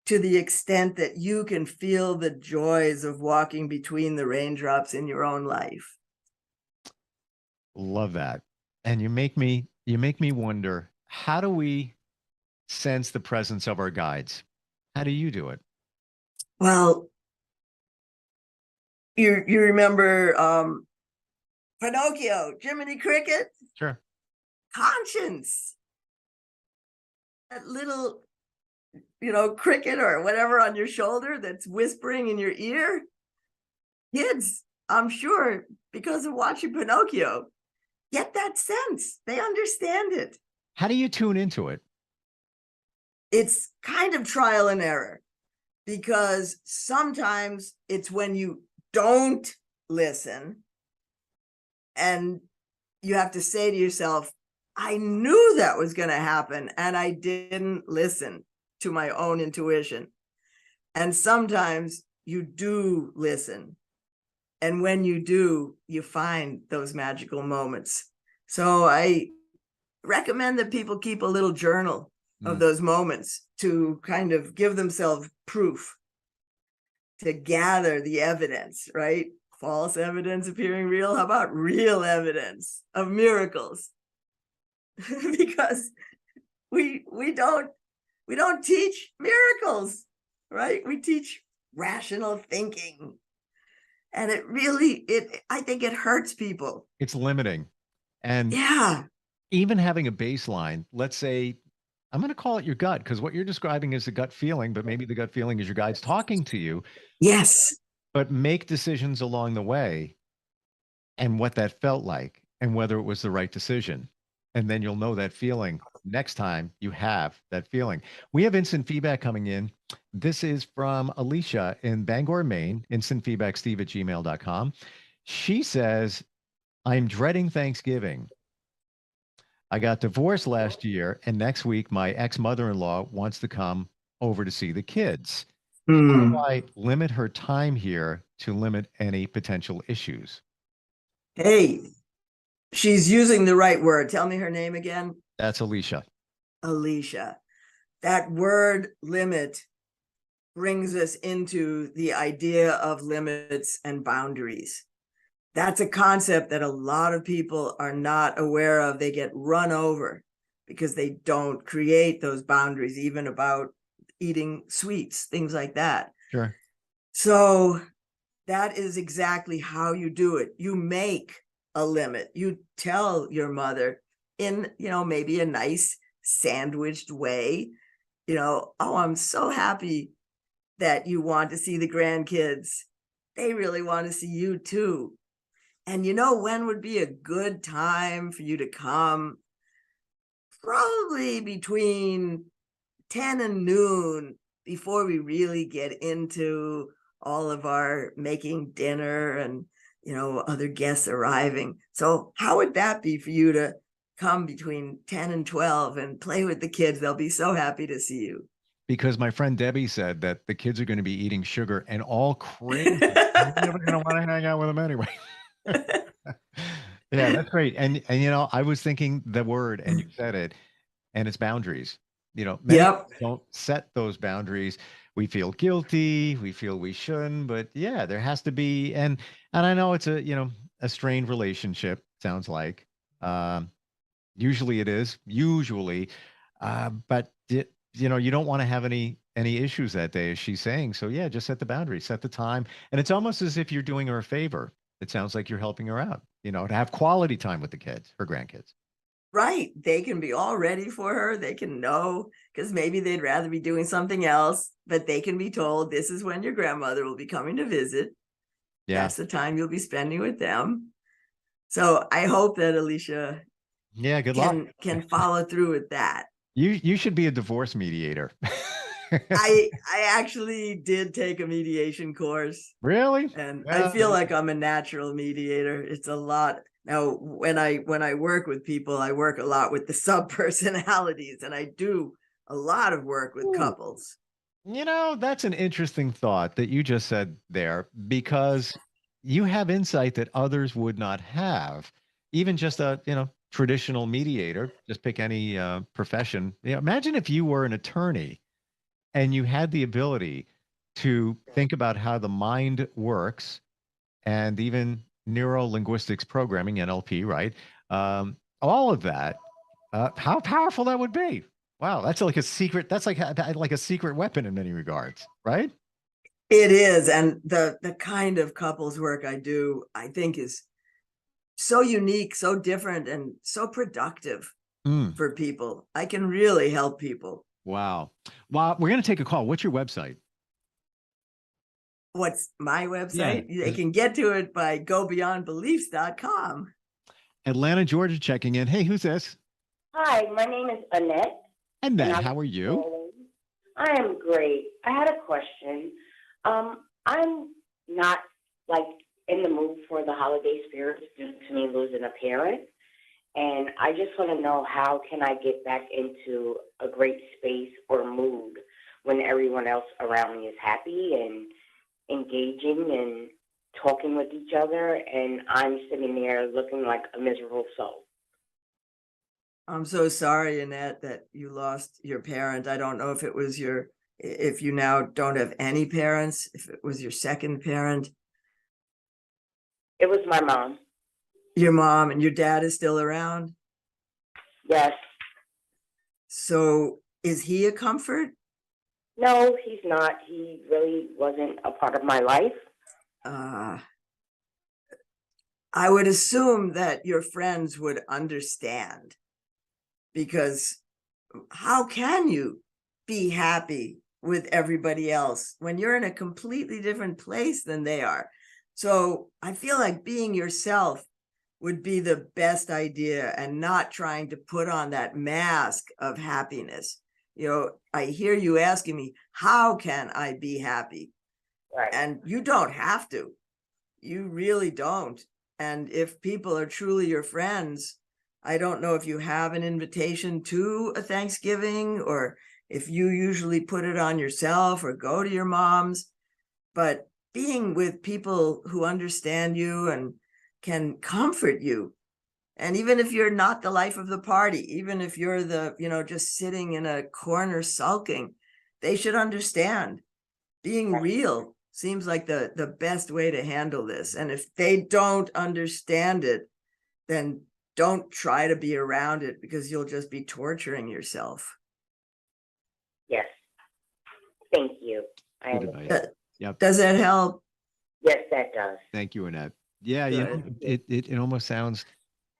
to the extent that you can feel the joys of walking between the raindrops in your own life. Love that. And you make me wonder, how do we sense the presence of our guides? How do you do it? Well, you remember Pinocchio, Jiminy Cricket? Sure. Conscience. That little cricket or whatever on your shoulder that's whispering in your ear. Kids, I'm sure, because of watching Pinocchio, get that sense. They understand it. How do you tune into it? It's kind of trial and error. because sometimes it's when you don't listen and you have to say to yourself, I knew that was going to happen and I didn't listen to my own intuition. And sometimes you do listen. And when you do, you find those magical moments. So I recommend that people keep a little journal of those moments to kind of give themselves proof, to gather the evidence, right? False evidence appearing real. How about real evidence of miracles? Because we don't teach miracles, right? We teach rational thinking. And I think it hurts people. It's limiting. And yeah, even having a baseline, let's say, I'm going to call it your gut, because what you're describing is the gut feeling, but maybe the gut feeling is your guides talking to you. Yes. But make decisions along the way and what that felt like and whether it was the right decision. And then you'll know that feeling next time you have that feeling. We have instant feedback coming in. This is from Alicia in Bangor, Maine, instantfeedbacksteve@gmail.com. She says, I'm dreading Thanksgiving. I got divorced last year, and next week my ex-mother-in-law wants to come over to see the kids. How do I limit her time here to limit any potential issues? Hey, she's using the right word. Tell me her name again. That's Alicia. Alicia. That word limit brings us into the idea of limits and boundaries. That's a concept that a lot of people are not aware of. They get run over because they don't create those boundaries, even about eating sweets, things like that. Sure. So that is exactly how you do it. You make a limit. You tell your mother in, maybe a nice sandwiched way, oh, I'm so happy that you want to see the grandkids. They really want to see you too. And when would be a good time for you to come? Probably between 10 and noon, before we really get into all of our making dinner and, other guests arriving. So how would that be for you to come between 10 and 12 and play with the kids? They'll be so happy to see you. Because my friend Debbie said that the kids are going to be eating sugar and all crazy. You're never going to want to hang out with them anyway. Yeah, that's great. And I was thinking the word, and you said it, and it's boundaries. Many people don't set those boundaries. We feel guilty. We feel we shouldn't. But yeah, there has to be. And I know it's a strained relationship. Sounds like. Usually it is. Usually, but you don't want to have any issues that day, as she's saying. So yeah, just set the boundaries, set the time, and it's almost as if you're doing her a favor. It sounds like you're helping her out, to have quality time with the kids, her grandkids. Right. They can be all ready for her. They can know, because maybe they'd rather be doing something else, but they can be told this is when your grandmother will be coming to visit. Yeah. That's the time you'll be spending with them. So I hope that Alicia good luck. can follow through with that. You should be a divorce mediator. I actually did take a mediation course. Really? And I feel like I'm a natural mediator. It's a lot. Now, when I work with people, I work a lot with the sub-personalities, and I do a lot of work with couples. That's an interesting thought that you just said there, because you have insight that others would not have. Even just a, traditional mediator, just pick any profession. Imagine if you were an attorney and you had the ability to think about how the mind works, and even neuro-linguistics programming, NLP, right? All of that, how powerful that would be. Wow, that's like a secret. That's like a secret weapon in many regards, right? It is. And the kind of couples work I do, I think, is so unique, so different, and so productive for people. I can really help people. Wow. Well, we're going to take a call. What's your website? What's my website? Yeah. They can get to it by gobeyondbeliefs.com. Atlanta, Georgia checking in. Hey, who's this? Hi, my name is Annette. Annette, how are you? I am great. I had a question. I'm not like in the mood for the holiday spirit due to me losing a parent. And I just want to know, how can I get back into a great space or mood when everyone else around me is happy and engaging and talking with each other, and I'm sitting there looking like a miserable soul. I'm so sorry, Annette, that you lost your parent. I don't know if it was if you now don't have any parents, if it was your second parent. It was my mom. Your mom, and your dad is still around? Yes. So is he a comfort? No, he's not. He really wasn't a part of my life. I would assume that your friends would understand, because how can you be happy with everybody else when you're in a completely different place than they are? So I feel like being yourself would be the best idea, and not trying to put on that mask of happiness. You know, I hear you asking me, how can I be happy? Right. And you don't have to. You really don't. And if people are truly your friends, I don't know if you have an invitation to a Thanksgiving, or if you usually put it on yourself or go to your mom's, but being with people who understand you and can comfort you. And even if you're not the life of the party, even if you're just sitting in a corner sulking, they should understand. Being real seems like the best way to handle this. And if they don't understand it, then don't try to be around it, because you'll just be torturing yourself. Yes. Thank you. Yep. Does that help? Yes, that does. Thank you, Annette. Yeah, it almost sounds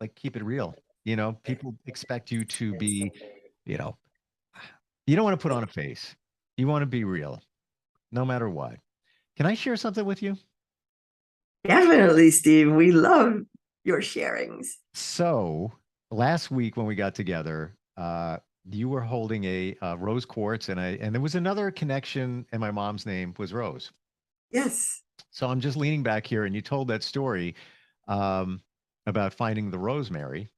like, keep it real. People expect you to be, you don't want to put on a face. You want to be real, no matter what. Can I share something with you? Definitely, Steve. We love your sharings. So last week when we got together, you were holding a rose quartz, and there was another connection, and my mom's name was Rose. Yes. So I'm just leaning back here, and you told that story about finding the rosemary.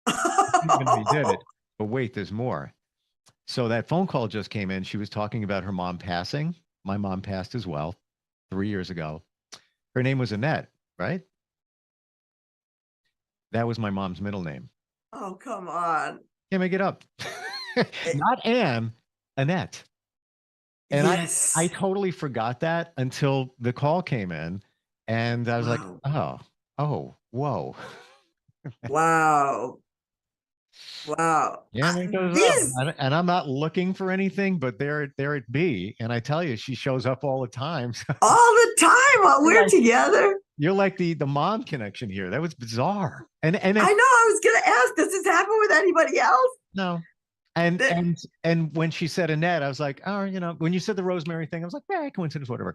Even though you did it, but wait, there's more. So that phone call just came in. She was talking about her mom passing. My mom passed as well 3 years ago. Her name was Annette, right? That was my mom's middle name. Oh, come on. Can't make it up. Not Anne, Annette. And yes. I totally forgot that until the call came in, and I was like, oh, whoa. Wow. Wow. Yeah, it goes up. And I'm not looking for anything, but there it be. And I tell you, she shows up all the time. All the time while we're together. You're like the mom connection here. That was bizarre. And I know, I was gonna ask, does this happen with anybody else? No. And when she said Annette, I was like, oh, when you said the rosemary thing, I was like, yeah, coincidence, whatever.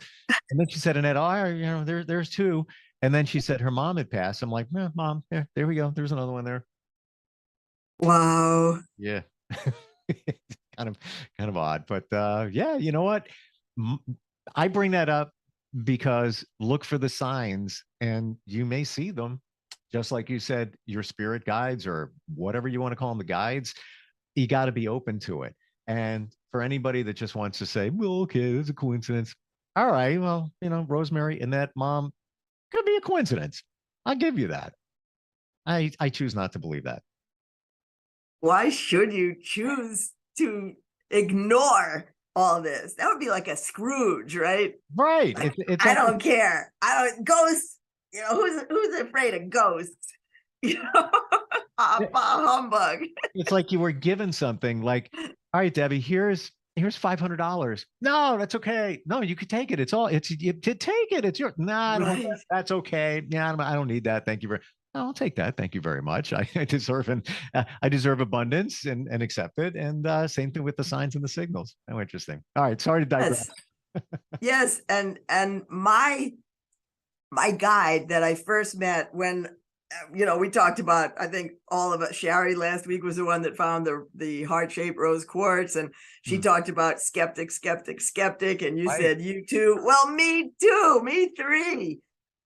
And then she said Annette, oh, there's two. And then she said her mom had passed. I'm like, mom, there we go. There's another one there. Wow. Yeah. kind of odd, but yeah, you know what? I bring that up because look for the signs, and you may see them. Just like you said, your spirit guides, or whatever you want to call them, the guides, you got to be open to it. And for anybody that just wants to say, well, okay, it's a coincidence. All right, well, Rosemary and that mom could be a coincidence. I'll give you that. I choose not to believe that. Why should you choose to ignore all this? That would be like a Scrooge, right? Right. Like, I don't care. Ghosts. Who's afraid of ghosts? Humbug. It's like you were given something like, all right, Debbie, here's $500. No, that's okay. No, you could take it. You take it. It's yours. Nah, right. That's okay. Yeah, I don't need that. Thank you I'll take that. Thank you very much. I deserve abundance and accept it. And same thing with the signs and the signals. How interesting. All right. Sorry to digress. Yes. And my guide that I first met when we talked about, I think all of us, Shari last week was the one that found the heart-shaped rose quartz, and she talked about skeptic, and you said you too. Well, me too, me three.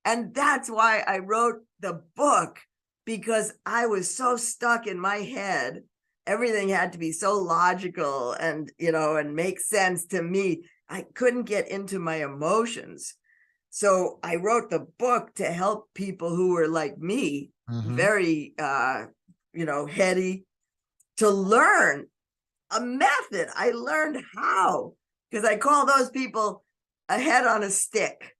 And that's why I wrote the book, because I was so stuck in my head. Everything had to be so logical and, and make sense to me. I couldn't get into my emotions. So I wrote the book to help people who were like me, very, heady, to learn a method. I learned how, because I call those people a head on a stick.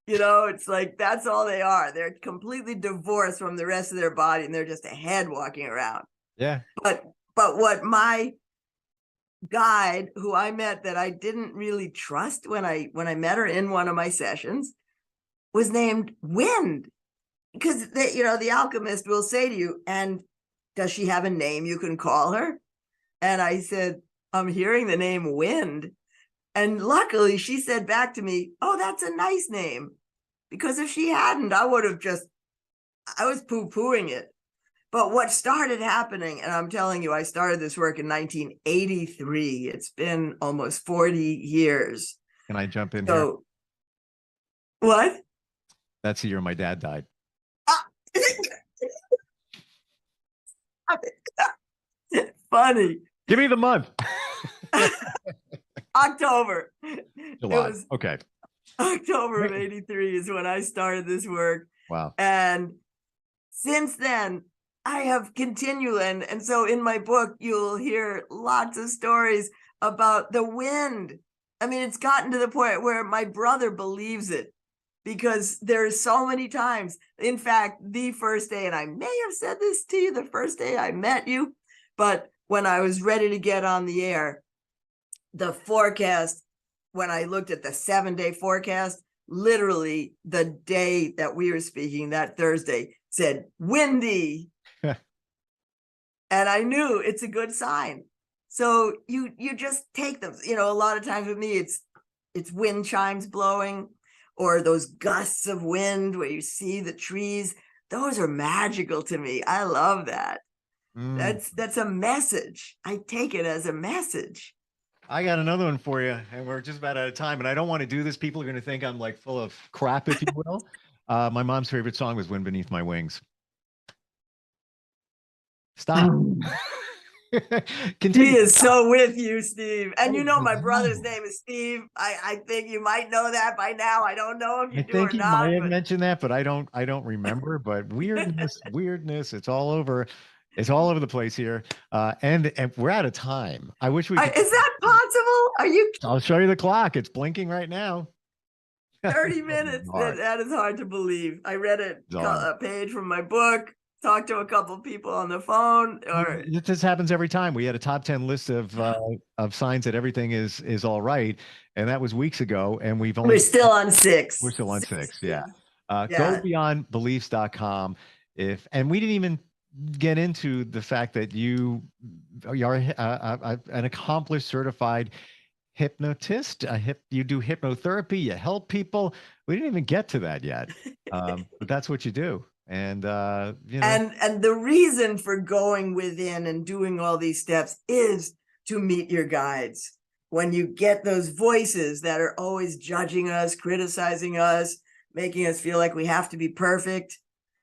It's like, that's all they are. They're completely divorced from the rest of their body, and they're just a head walking around. Yeah. But what my guide, who I met that I didn't really trust when I met her in one of my sessions, was named Wind, because the alchemist will say to you, and does she have a name you can call her? And I said, I'm hearing the name Wind. And luckily she said back to me, oh, that's a nice name. Because if she hadn't, I was poo-pooing it. But what started happening, and I'm telling you, I started this work in 1983. It's been almost 40 years. Can I jump in here? What? That's the year my dad died. Funny. Give me the month. October. July. Okay. October of 83 is when I started this work. Wow. And since then, I have continued. And so in my book, you'll hear lots of stories about the wind. I mean, it's gotten to the point where my brother believes it, because there's so many times. In fact, the first day, and I may have said this to you the first day I met you, but when I was ready to get on the air, the forecast, when I looked at the 7-day forecast, literally the day that we were speaking, that Thursday, said windy. And I knew it's a good sign. So you just take them. A lot of times with me, it's wind chimes blowing, or those gusts of wind where you see the trees. Those are magical to me. I love that. That's a message. I take it as a message. I got another one for you, and we're just about out of time. And I don't want to do this. People are going to think I'm like full of crap, if you will. My mom's favorite song was "Wind Beneath My Wings." Stop. He is so with you, Steve. And my brother's name is Steve. I think you might know that by now. I don't know if you do or not. I think he might have mentioned that, but I don't remember. But weirdness, it's all over. It's all over the place here. And we're out of time. I wish we could. Is that possible? Are you? I'll show you the clock. It's blinking right now. 30 minutes. That is hard to believe. I read a page from my book, talked to a couple of people on the phone. This happens every time. We had a top 10 list of signs that everything is all right. And that was weeks ago. And we're still on 6. We're still on 6. Yeah. GoBeyondBeliefs.com. And we didn't even get into the fact that you are an accomplished certified hypnotist. You do hypnotherapy, you help people. We didn't even get to that yet. But that's what you do. And and the reason for going within and doing all these steps is to meet your guides. When you get those voices that are always judging us, criticizing us, making us feel like we have to be perfect,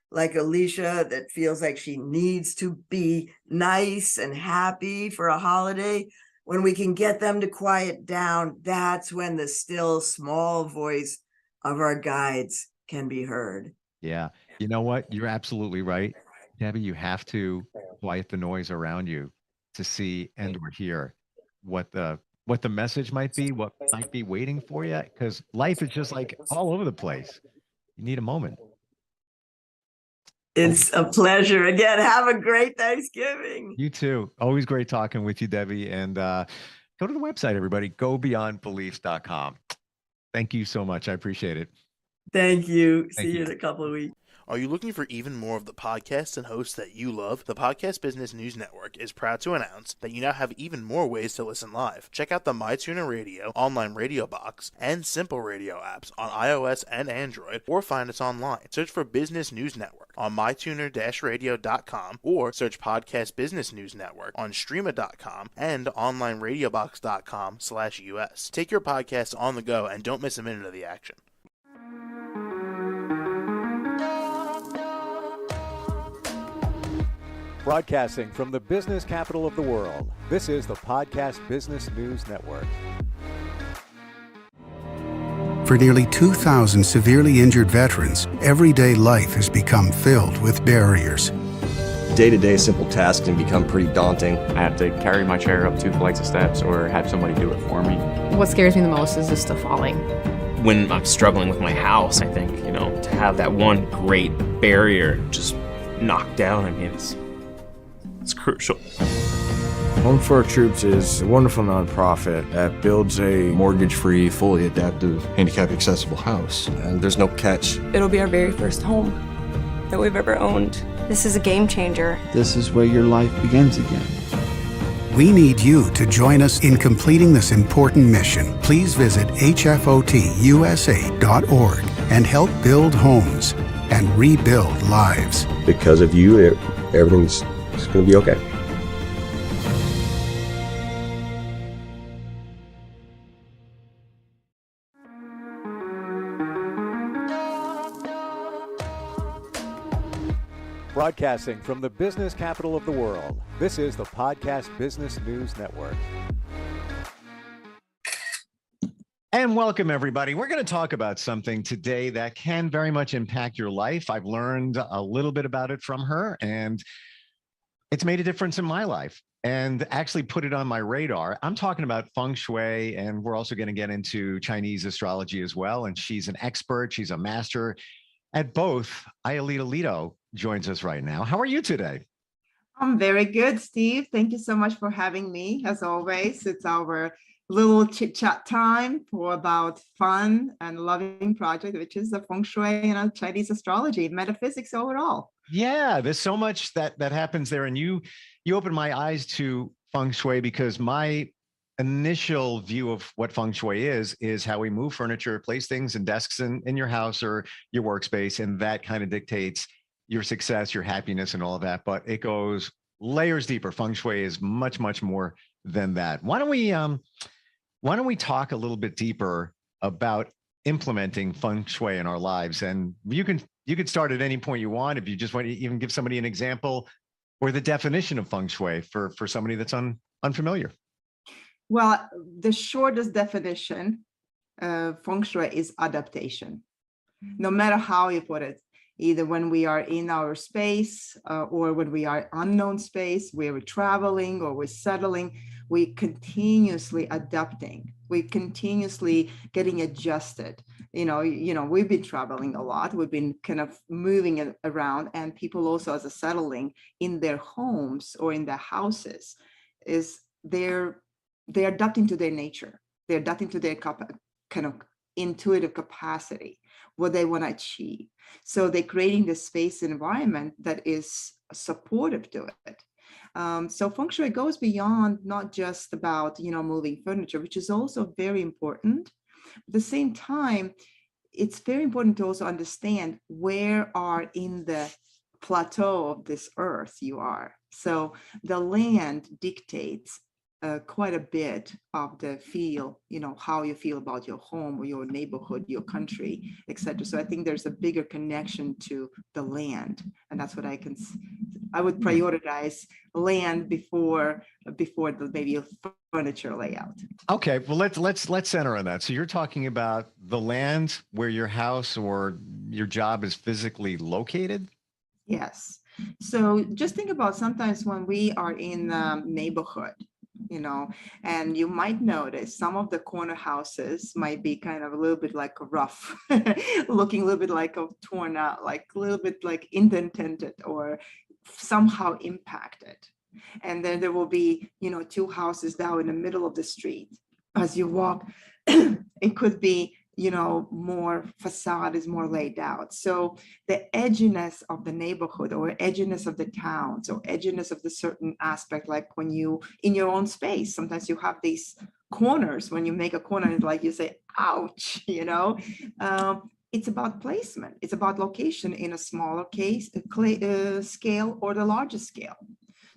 like Alicia that feels like she needs to be nice and happy for a holiday, when we can get them to quiet down, that's when the still small voice of our guides can be heard. Yeah. You know what? You're absolutely right, Debbie. You have to quiet the noise around you to see and or hear what the message might be, what might be waiting for you, because life is just like all over the place. You need a moment. It's a pleasure. Again, have a great Thanksgiving. You too. Always great talking with you, Debbie. And go to the website, everybody. GoBeyondBeliefs.com. Thank you so much. I appreciate it. Thank you. See you in a couple of weeks. Are you looking for even more of the podcasts and hosts that you love? The Podcast Business News Network is proud to announce that you now have even more ways to listen live. Check out the MyTuner Radio, online radio box, and Simple Radio apps on iOS and Android, or find us online. Search for Business News Network on mytuner-radio.com, or search Podcast Business News Network on streama.com and onlineradiobox.com/US. Take your podcast on the go and don't miss a minute of the action. Broadcasting from the business capital of the world, this is the Podcast Business News Network. For nearly 2,000 severely injured veterans, everyday life has become filled with barriers. Day-to-day simple tasks can become pretty daunting. I have to carry my chair up 2 flights of steps or have somebody do it for me. What scares me the most is just the falling. When I'm struggling with my house, I think, to have that one great barrier just knocked down, it's crucial. Home for Our Troops is a wonderful nonprofit that builds a Mortgage-free, fully adaptive, handicap-accessible house. And there's no catch. It'll be our very first home that we've ever owned. This is a game changer. This is where your life begins again. We need you to join us in completing this important mission. Please visit hfotusa.org and help build homes and rebuild lives. Because of you, everything's going to be okay. Broadcasting from the business capital of the world, this is the Podcast Business News Network. And welcome, everybody. We're going to talk about something today that can very much impact your life. I've learned a little bit about it from her, and it's made a difference in my life and actually put it on my radar. I'm talking about feng shui, and we're also going to get into Chinese astrology as well. And she's an expert. She's a master at both. Ayalita Lito joins us right now. How are you today? I'm very good, Steve. Thank you so much for having me. As always, it's our little chit chat time for about fun and loving project, which is the feng shui and Chinese astrology, metaphysics overall. Yeah, there's so much that happens there. And you opened my eyes to feng shui, because my initial view of what feng shui is how we move furniture, place things and desks in your house or your workspace. And that kind of dictates your success, your happiness, and all of that. But it goes layers deeper. Feng shui is much, much more than that. Why don't we talk a little bit deeper about implementing feng shui in our lives? And you could start at any point you want. If you just want to even give somebody an example or the definition of feng shui for somebody that's unfamiliar. Well, the shortest definition of feng shui is adaptation. No matter how you put it, either when we are in our space or when we are unknown space, where we're traveling or we're settling, we continuously adapting. We continuously getting adjusted. We've been traveling a lot. We've been kind of moving around, and people also, as a settling in their homes or in their houses, is they're adapting to their nature. They're adapting to their kind of intuitive capacity, what they want to achieve. So they're creating this space environment that is supportive to it. So feng shui goes beyond not just about, moving furniture, which is also very important. At the same time, it's very important to also understand where are in the plateau of this earth you are. So the land dictates quite a bit of the feel, how you feel about your home or your neighborhood, your country, etc. So I think there's a bigger connection to the land, and that's what I would prioritize land before the maybe furniture layout. Okay, well let's center on that. So you're talking about the land where your house or your job is physically located? Yes. So just think about sometimes when we are in the neighborhood, and you might notice some of the corner houses might be kind of a little bit like rough, looking a little bit like a torn out, like a little bit like indented or somehow impacted. And then there will be, two houses down in the middle of the street. As you walk, it could be more facade is more laid out. So the edginess of the neighborhood or edginess of the towns or edginess of the certain aspect, like when you in your own space, sometimes you have these corners when you make a corner, it's like you say, ouch, it's about placement. It's about location in a smaller scale or the larger scale.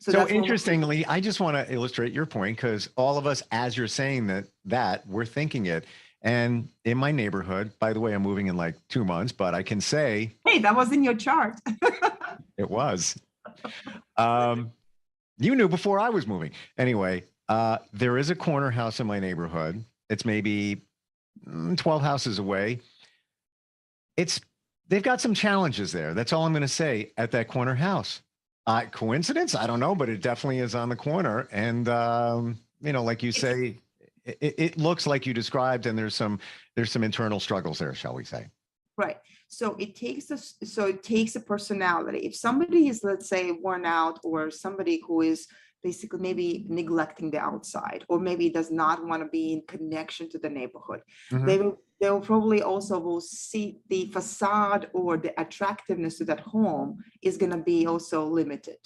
So interestingly, I just want to illustrate your point because all of us, as you're saying that we're thinking it. And in my neighborhood, by the way, I'm moving in like 2 months, but I can say, hey, that was in your chart. It was. You knew before I was moving. Anyway, there is a corner house in my neighborhood. It's maybe 12 houses away. They've got some challenges there. That's all I'm going to say at that corner house. Coincidence? I don't know, but it definitely is on the corner. And, like you say, it looks like you described, and there's some internal struggles there, shall we say. Right. So it takes a personality. If somebody is, let's say, worn out, or somebody who is basically maybe neglecting the outside, or maybe does not want to be in connection to the neighborhood, they will probably also will see the facade or the attractiveness to that home is going to be also limited.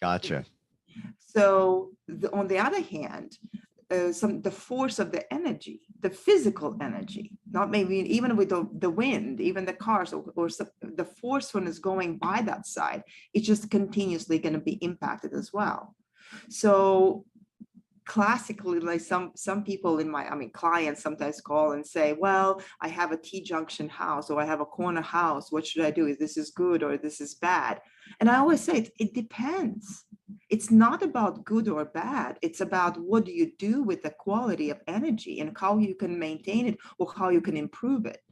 Gotcha. So on the other hand, the force of the energy, the physical energy, not maybe even with the wind, even the cars or the force when it's going by that side, it's just continuously going to be impacted as well. So classically, like some people in clients sometimes call and say, well, I have a T-junction house or I have a corner house. What should I do? Is this good or this is bad? And I always say it depends. It's not about good or bad. It's about what do you do with the quality of energy and how you can maintain it or how you can improve it.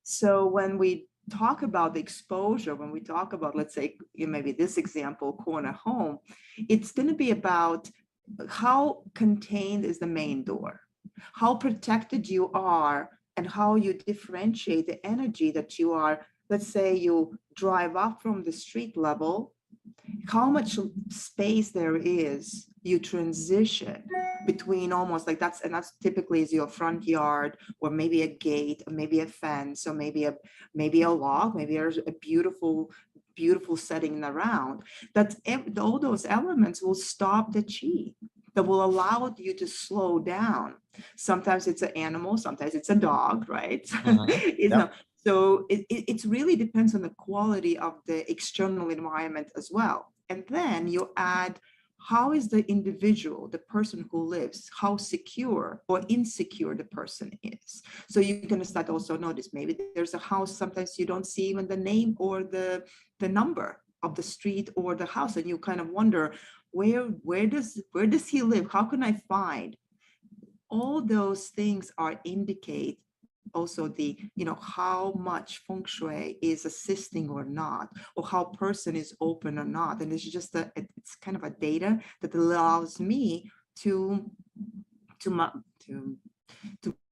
So when we talk about the exposure, when we talk about, let's say, maybe this example, corner home, it's going to be about how contained is the main door, how protected you are, and how you differentiate the energy that you are. Let's say you drive up from the street level, how much space there is, you transition between almost like that's typically is your front yard, or maybe a gate, or maybe a fence, or maybe a log, maybe there's a beautiful setting around. That's all those elements will stop the chi, that will allow you to slow down. Sometimes it's an animal, sometimes it's a dog, right? So it really depends on the quality of the external environment as well. And then you add, how is the individual, the person who lives, how secure or insecure the person is. So you're going to start also notice, maybe there's a house, sometimes you don't see even the name or the number of the street or the house, and you kind of wonder, where does he live? How can I find? All those things indicate also the, how much feng shui is assisting or not, or how person is open or not. And it's just it's kind of a data that allows me to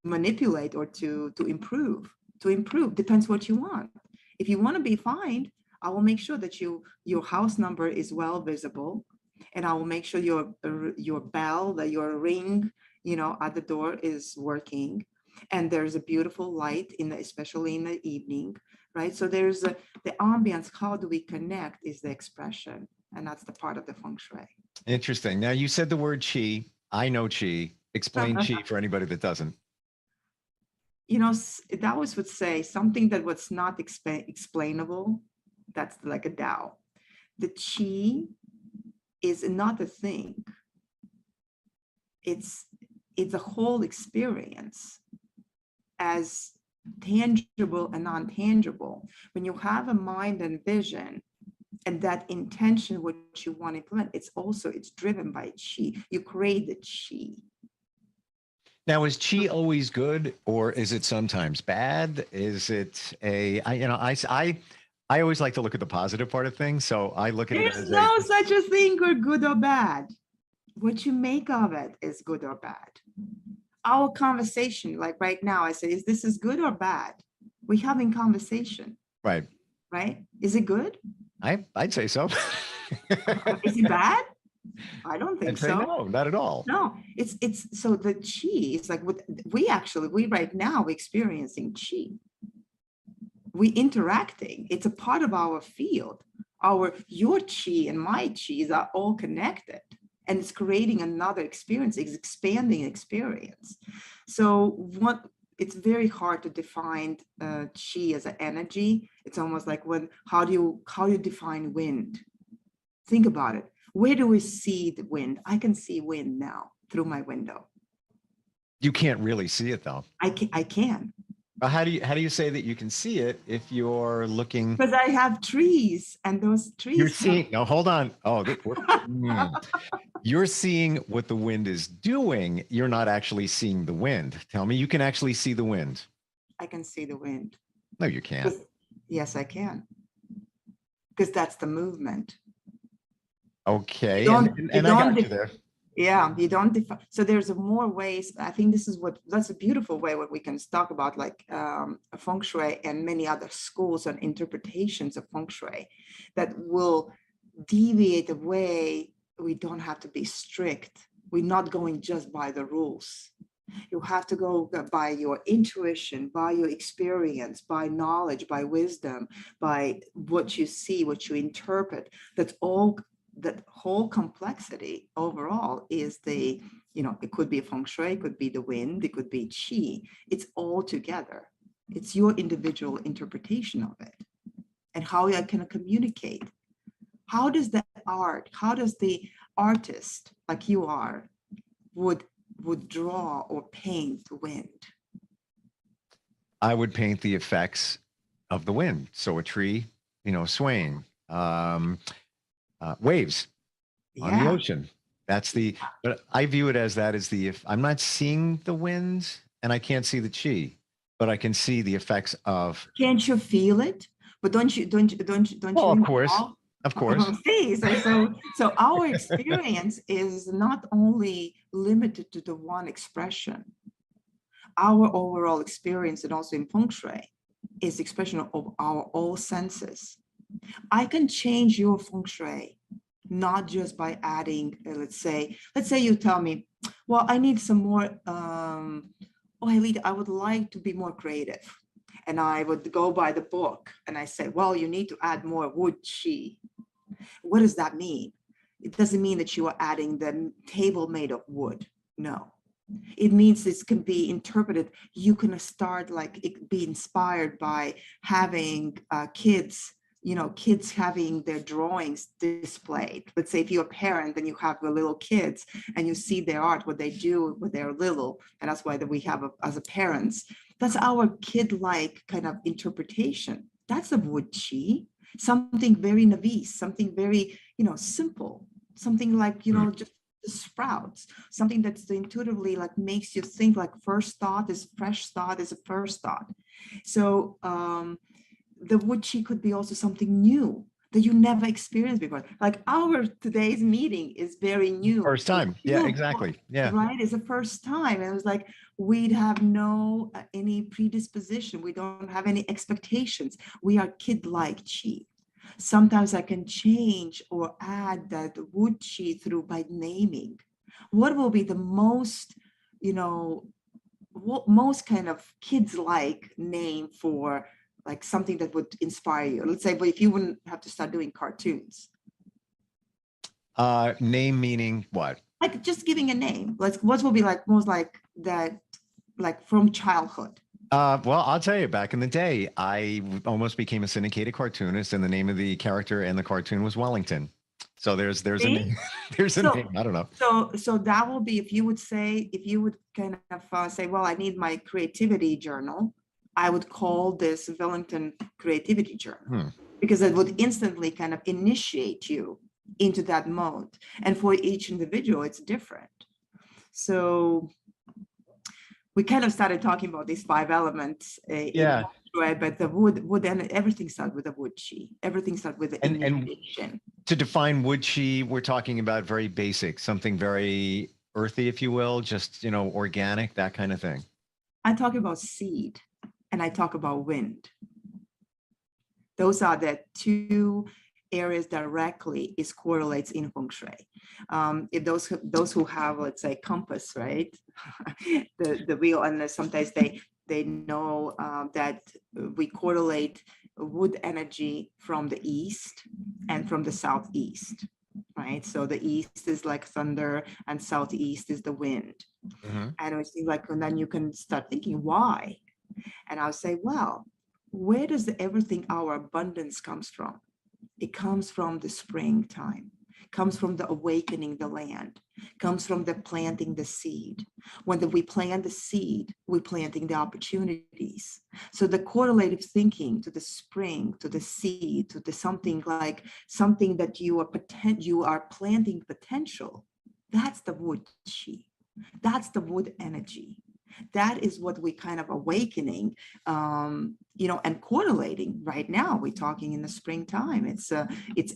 manipulate or to improve. Depends what you want. If you want to be fined, I will make sure that your house number is well visible, and I will make sure your bell, that your ring, at the door is working, and there's a beautiful light especially in the evening, right? So there's the ambience. How do we connect is the expression, and that's the part of the feng shui. Interesting. Now you said the word chi. I know chi. Explain chi for anybody that doesn't. That would say something that was not explainable. That's like a Tao. The chi is not a thing. It's a whole experience, as tangible and non-tangible. When you have a mind and vision and that intention, what you want to implement, it's driven by chi. You create the chi. Now, is chi always good, or is it sometimes bad? Is it I always like to look at the positive part of things. So I look at it as no such a thing or good or bad. What you make of it is good or bad. Our conversation, like right now, I say, is this good or bad? We're having conversation. Right. Right? Is it good? I'd say so. Is it bad? I don't think I'd say so. no, not at all. No, it's so the chi is like what we right now experiencing chi. We interacting. It's a part of our field. Your chi and my chis are all connected, and it's creating another experience. It's expanding experience. So it's very hard to define chi as an energy. It's almost like how do you define wind? Think about it. Where do we see the wind? I can see wind now through my window. You can't really see it though. I can. But how do you say that you can see it if you're looking? Because I have trees, and those trees. You're seeing. No, hold on. Oh, you're seeing what the wind is doing. You're not actually seeing the wind. Tell me, you can actually see the wind. I can see the wind. No, you can't. Yes, I can. Because that's the movement. Okay, and I got you there. Yeah, you don't define. So there's more ways. I think that's a beautiful way what we can talk about, like feng shui and many other schools and interpretations of feng shui that will deviate away. We don't have to be strict. We're not going just by the rules. You have to go by your intuition, by your experience, by knowledge, by wisdom, by what you see, what you interpret. That's all. That whole complexity overall is it could be feng shui, it could be the wind, it could be chi. It's all together. It's your individual interpretation of it and how I can communicate. How does the artist like you are would draw or paint the wind? I would paint the effects of the wind. So a tree, swaying. Waves on the ocean. But I view it as if I'm not seeing the wind and I can't see the chi, but I can see the effects of. Can't you feel it? But don't you? Well, of course. See, so our experience is not only limited to the one expression. Our overall experience, and also in feng shui, is expression of our all senses. I can change your feng shui, not just by adding, let's say you tell me, well, I need some more, Helita, I would like to be more creative. And I would go by the book and I say, well, you need to add more wood chi. What does that mean? It doesn't mean that you are adding the table made of wood. No. It means this can be interpreted. You can start be inspired by having kids having their drawings displayed. Let's say if you're a parent and you have the little kids and you see their art, what they do when they're little, and that's why that we have as a parents, that's our kid-like kind of interpretation. That's a wood chi, something very navis, something very, simple, something like, just the sprouts, something that's intuitively makes you think first thought is a first thought. So, the wood chi could be also something new that you never experienced before. Like our today's meeting is very new. First time. Yeah, exactly. Yeah. Right. It's the first time. And it was we'd have no any predisposition. We don't have any expectations. We are kid-like chi. Sometimes I can change or add that wood chi through by naming. What will be the most, most kind of kids-like name for something that would inspire you? Let's say, but if you wouldn't have to start doing cartoons. Name meaning what? Just giving a name. What will be most that, from childhood? Well, I'll tell you, back in the day, I almost became a syndicated cartoonist, and the name of the character in the cartoon was Wellington. So there's a name. There's a name. I don't know. So that will be if you would kind of say, well, I need my creativity journal. I would call this Wellington Creativity Journal because it would instantly kind of initiate you into that mode. And for each individual, it's different. So we kind of started talking about these 5 elements. But the wood and everything started with the wood chi. Everything started with the initiation. And to define wood chi, we're talking about very basic, something very earthy, if you will, just, organic, that kind of thing. I talk about seed. And I talk about wind. Those are the 2 areas directly is correlates in feng shui. If those who have, let's say, compass, right, the wheel, and sometimes they know that we correlate wood energy from the east and from the southeast, right? So the east is like thunder and southeast is the wind. And it seems like, and then you can start thinking why. And I'll say, well, where does everything, our abundance comes from? It comes from the springtime, comes from the awakening the land, comes from the planting the seed. When we plant the seed, we're planting the opportunities. So the correlative thinking to the spring, to the seed, to the something that you are planting potential, that's the wood chi. That's the wood energy. That is what we kind of awakening, and correlating right now. We're talking in the springtime. It's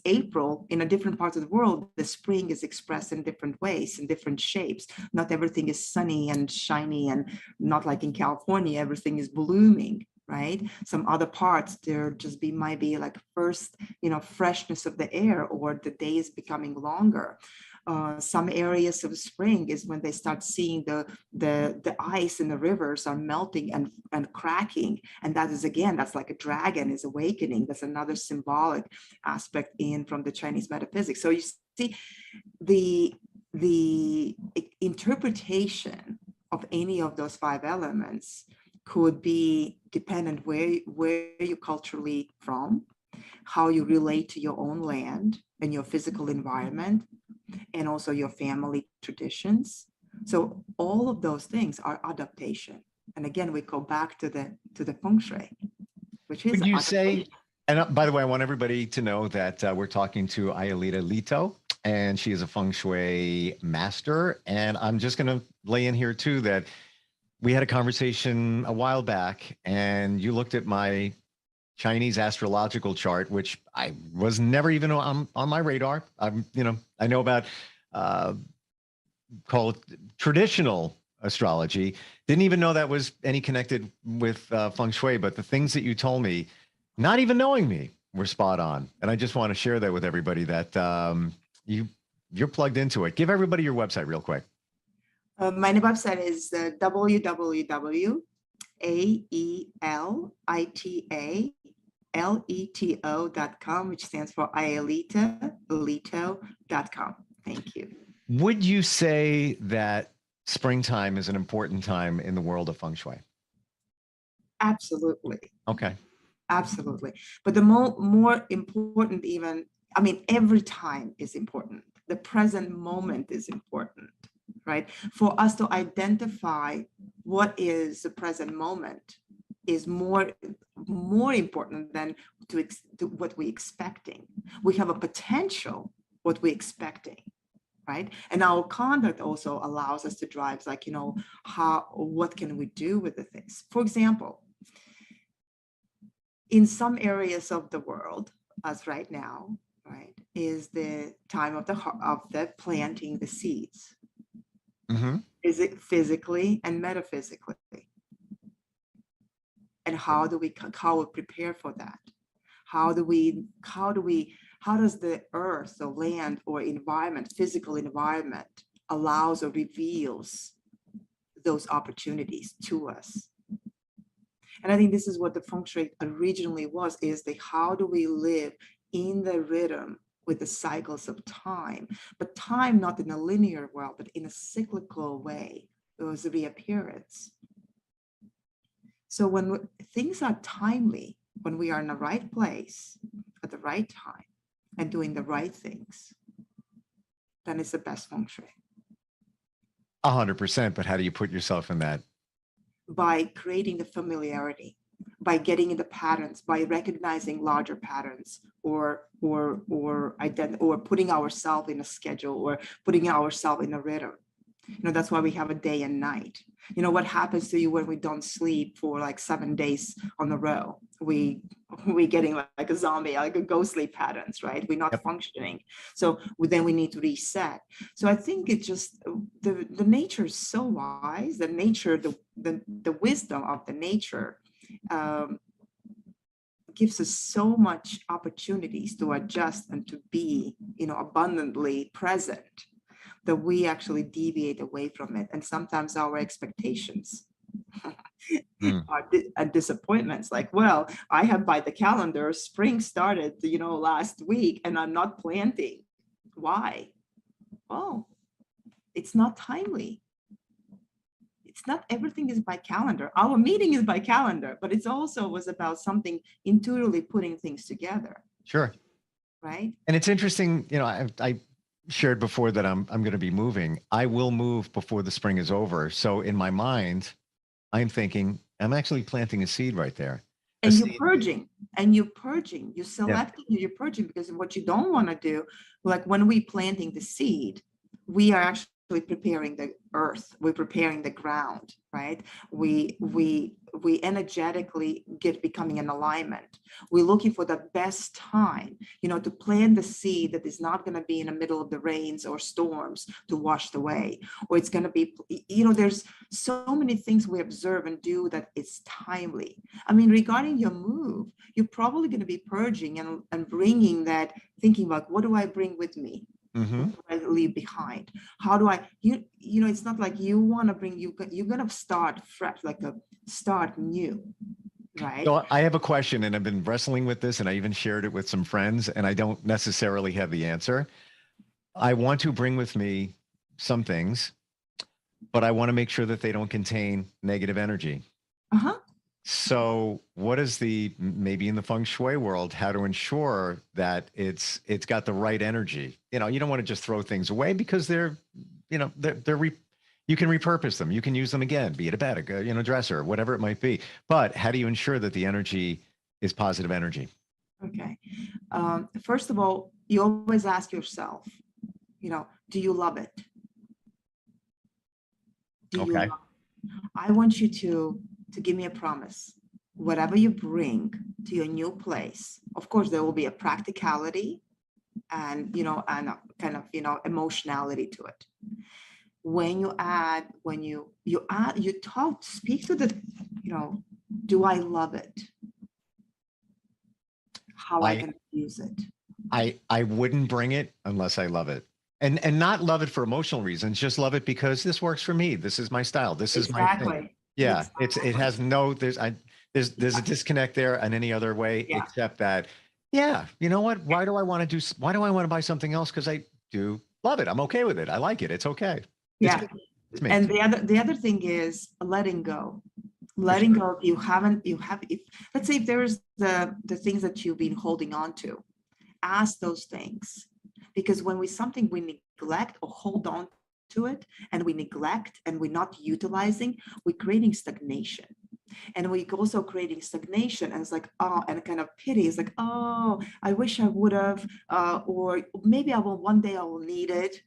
April. In a different parts of the world, the spring is expressed in different ways, in different shapes. Not everything is sunny and shiny, and not like in California, everything is blooming, right? Some other parts, there just might be like first, freshness of the air, or the day is becoming longer. Some areas of spring is when they start seeing the ice in the rivers are melting and cracking. And that is, again, that's like a dragon is awakening. That's another symbolic aspect from the Chinese metaphysics. So you see the interpretation of any of those 5 elements could be dependent where you culturally from, how you relate to your own land and your physical environment, and also your family traditions. So all of those things are adaptation. And again, we go back to the feng shui, which is. Would you say, and by the way, I want everybody to know that we're talking to Ayalita Lito, and she is a feng shui master. And I'm just going to lay in here too that we had a conversation a while back, and you looked at my Chinese astrological chart, which I was never even on my radar. I know about call it traditional astrology. Didn't even know that was any connected with feng shui, but the things that you told me, not even knowing me, were spot on. And I just want to share that with everybody that you're plugged into it. Give everybody your website real quick. My new website is www.aelitaleto.com, which stands for Ayalita.Leto.com. Thank you. Would you say that springtime is an important time in the world of feng shui? Absolutely. Okay. Absolutely. But the more important even, every time is important. The present moment is important, right? For us to identify what is the present moment is more important than to what we're expecting. We have a potential, what we're expecting, right? And our conduct also allows us to drive, what can we do with the things? For example, in some areas of the world, as right now, right, is the time of the planting the seeds. Is it physically and metaphysically? And how do we prepare for that? How does the earth, the land or environment, physical environment, allows or reveals those opportunities to us? And I think this is what the feng shui originally was, is how do we live in the rhythm with the cycles of time, but time not in a linear world, but in a cyclical way. There was a reappearance. So when things are timely, when we are in the right place at the right time and doing the right things, then it's the best feng shui. 100%. But how do you put yourself in that? By creating the familiarity, by getting into patterns, by recognizing larger patterns, or putting ourselves in a schedule, or putting ourselves in a rhythm. That's why we have a day and night. What happens to you when we don't sleep for like 7 days on the row? We getting like a zombie, like a ghostly patterns, right? We're not functioning. So then we need to reset. So I think it's just the nature is so wise. The nature, the wisdom of the nature gives us so much opportunities to adjust and to be, abundantly present, that we actually deviate away from it. And sometimes our expectations are disappointments. Like, well, I have by the calendar, spring started, last week, and I'm not planting. Why? Well, it's not timely. It's not everything is by calendar. Our meeting is by calendar, but it's also was about something intuitively putting things together. Sure. Right. And it's interesting, I shared before that I'm going to be moving. I will move before the spring is over. So in my mind, I'm thinking I'm actually planting a seed right there. And you're purging, you're selecting, you're purging, because what you don't want to do, like when we planting the seed, we are actually preparing the earth, we're preparing the ground, right? We energetically becoming in alignment. We're looking for the best time, to plant the seed that is not going to be in the middle of the rains or storms to wash away, or it's going to be, there's so many things we observe and do that it's timely. I mean, regarding your move, you're probably going to be purging and bringing that, thinking about, what do I bring with me? Mm-hmm. What do I leave behind? How do I, it's not like you want to bring, you're going to start fresh, start new, right? So I have a question, and I've been wrestling with this, and I even shared it with some friends, and I don't necessarily have the answer. I want to bring with me some things, but I want to make sure that they don't contain negative energy. Uh-huh. So what is maybe in the feng shui world, how to ensure that it's got the right energy? You don't want to just throw things away, because you can repurpose them. You can use them again, be it a bed, a dresser, whatever it might be. But how do you ensure that the energy is positive energy? Okay. First of all, you always ask yourself, do you love it? Okay. I want you to give me a promise. Whatever you bring to your new place, of course, there will be a practicality and, and a kind of, emotionality to it. When you speak to the, do I love it? How I can use it? I wouldn't bring it unless I love it. And not love it for emotional reasons, just love it because this works for me. This is my style. This is my thing. Yeah, it has no, there's a disconnect there in any other way, except that, you know what? Why do I want to buy something else? Because I do love it. I'm okay with it. I like it. It's okay. It's me. And the other thing is letting go. Letting go. If let's say if there's the things that you've been holding on to, ask those things. Because when we neglect or hold on to it, and we neglect and we're not utilizing, we're creating stagnation. And we also creating stagnation, and it's like, oh, and kind of pity is like, oh, I wish I would have, or maybe one day I will need it.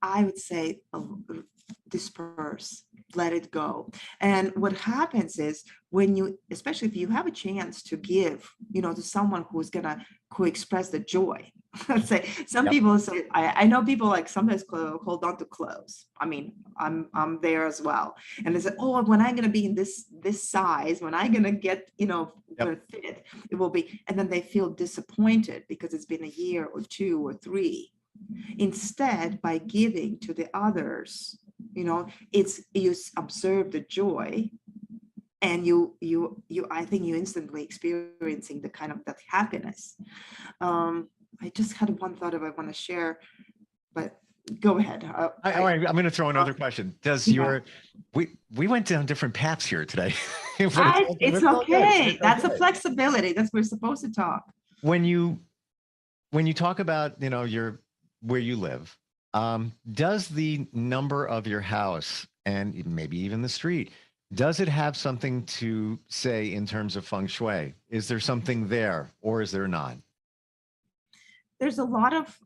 I would say disperse, let it go. And what happens is especially if you have a chance to give, to someone who express the joy. Let's say some people say, I know people like sometimes hold on to clothes. I mean, I'm there as well. And they say, oh, when I'm going to be in this size, when I'm going to get, gonna fit, it will be. And then they feel disappointed because it's been a year or 2 or 3. Instead, by giving to the others, you observe the joy, and I think you instantly experiencing the kind of that happiness. I just had one thought I want to share, but go ahead. All right, I'm going to throw another question. We went down different paths here today. It's okay. That's a flexibility. That's what we're supposed to talk. When you talk about, where you live, does the number of your house and maybe even the street, does it have something to say in terms of feng shui? Is there something there, or is there not? There's a lot of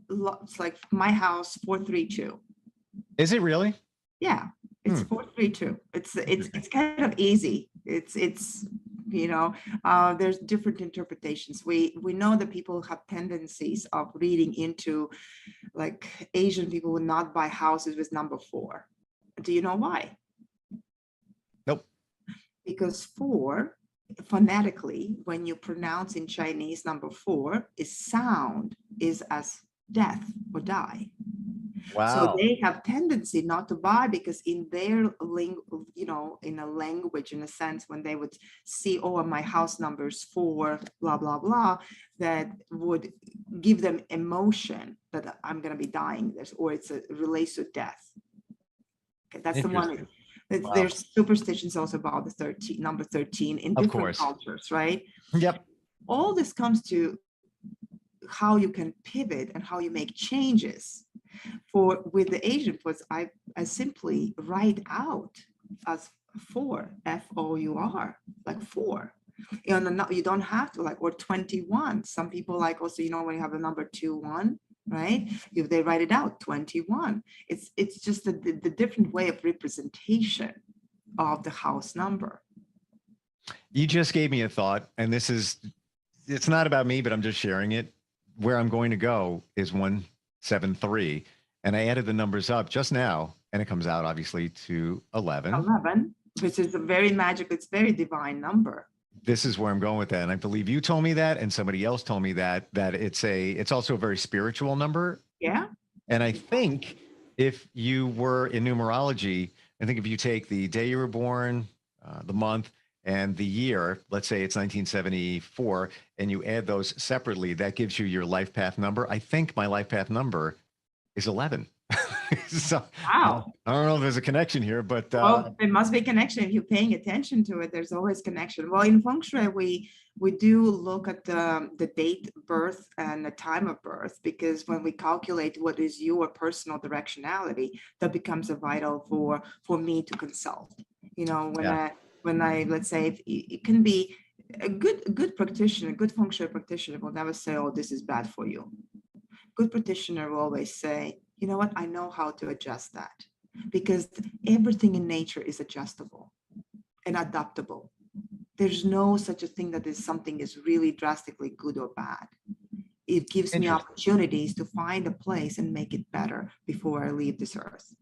it's like my house 432. Is it really? Yeah, it's 432. It's kind of easy. It's there's different interpretations. We know that people have tendencies of reading into, like, Asian people would not buy houses with number 4. Do you know why? Nope. Because 4 phonetically, when you pronounce in Chinese number 4, is sound is as death or die. So Wow. they have tendency not to buy because in their in a language, in a sense, when they would see, oh, my house number's 4, blah, blah, blah, that would give them emotion that I'm going to be dying this, or relates to death. Okay, that's the one. Wow. There's superstitions also about the number 13 in different cultures, right? Yep. All this comes to how you can pivot and how you make changes. With the Asian foods, I simply write out as 4, F-O-U-R, like 4. You don't have to, like, or 21. Some people like also, when you have a number 2-1, right? If they write it out, 21. It's just the different way of representation of the house number. You just gave me a thought, and it's not about me, but I'm just sharing it. Where I'm going to go is 173, and I added the numbers up just now, and it comes out obviously to 11. 11, which is a very magical, it's very divine number. This is where I'm going with that, and I believe you told me that, and somebody else told me that it's also a very spiritual number. Yeah. And I think if you were in numerology, I think if you take the day you were born, the month, and the year, let's say it's 1974, and you add those separately, that gives you your life path number. I think my life path number is 11. So, wow. I don't know if there's a connection here, but well, there must be a connection. If you're paying attention to it, there's always connection. Well, in feng shui, we do look at the date of birth and the time of birth, because when we calculate what is your personal directionality, that becomes a vital for me to consult. When I let's say, it can be a good practitioner, a good feng shui practitioner will never say, oh, this is bad for you. Good practitioner will always say, you know what, I know how to adjust that, because everything in nature is adjustable and adaptable. There's no such a thing that is something is really drastically good or bad. It gives me opportunities to find a place and make it better before I leave this earth.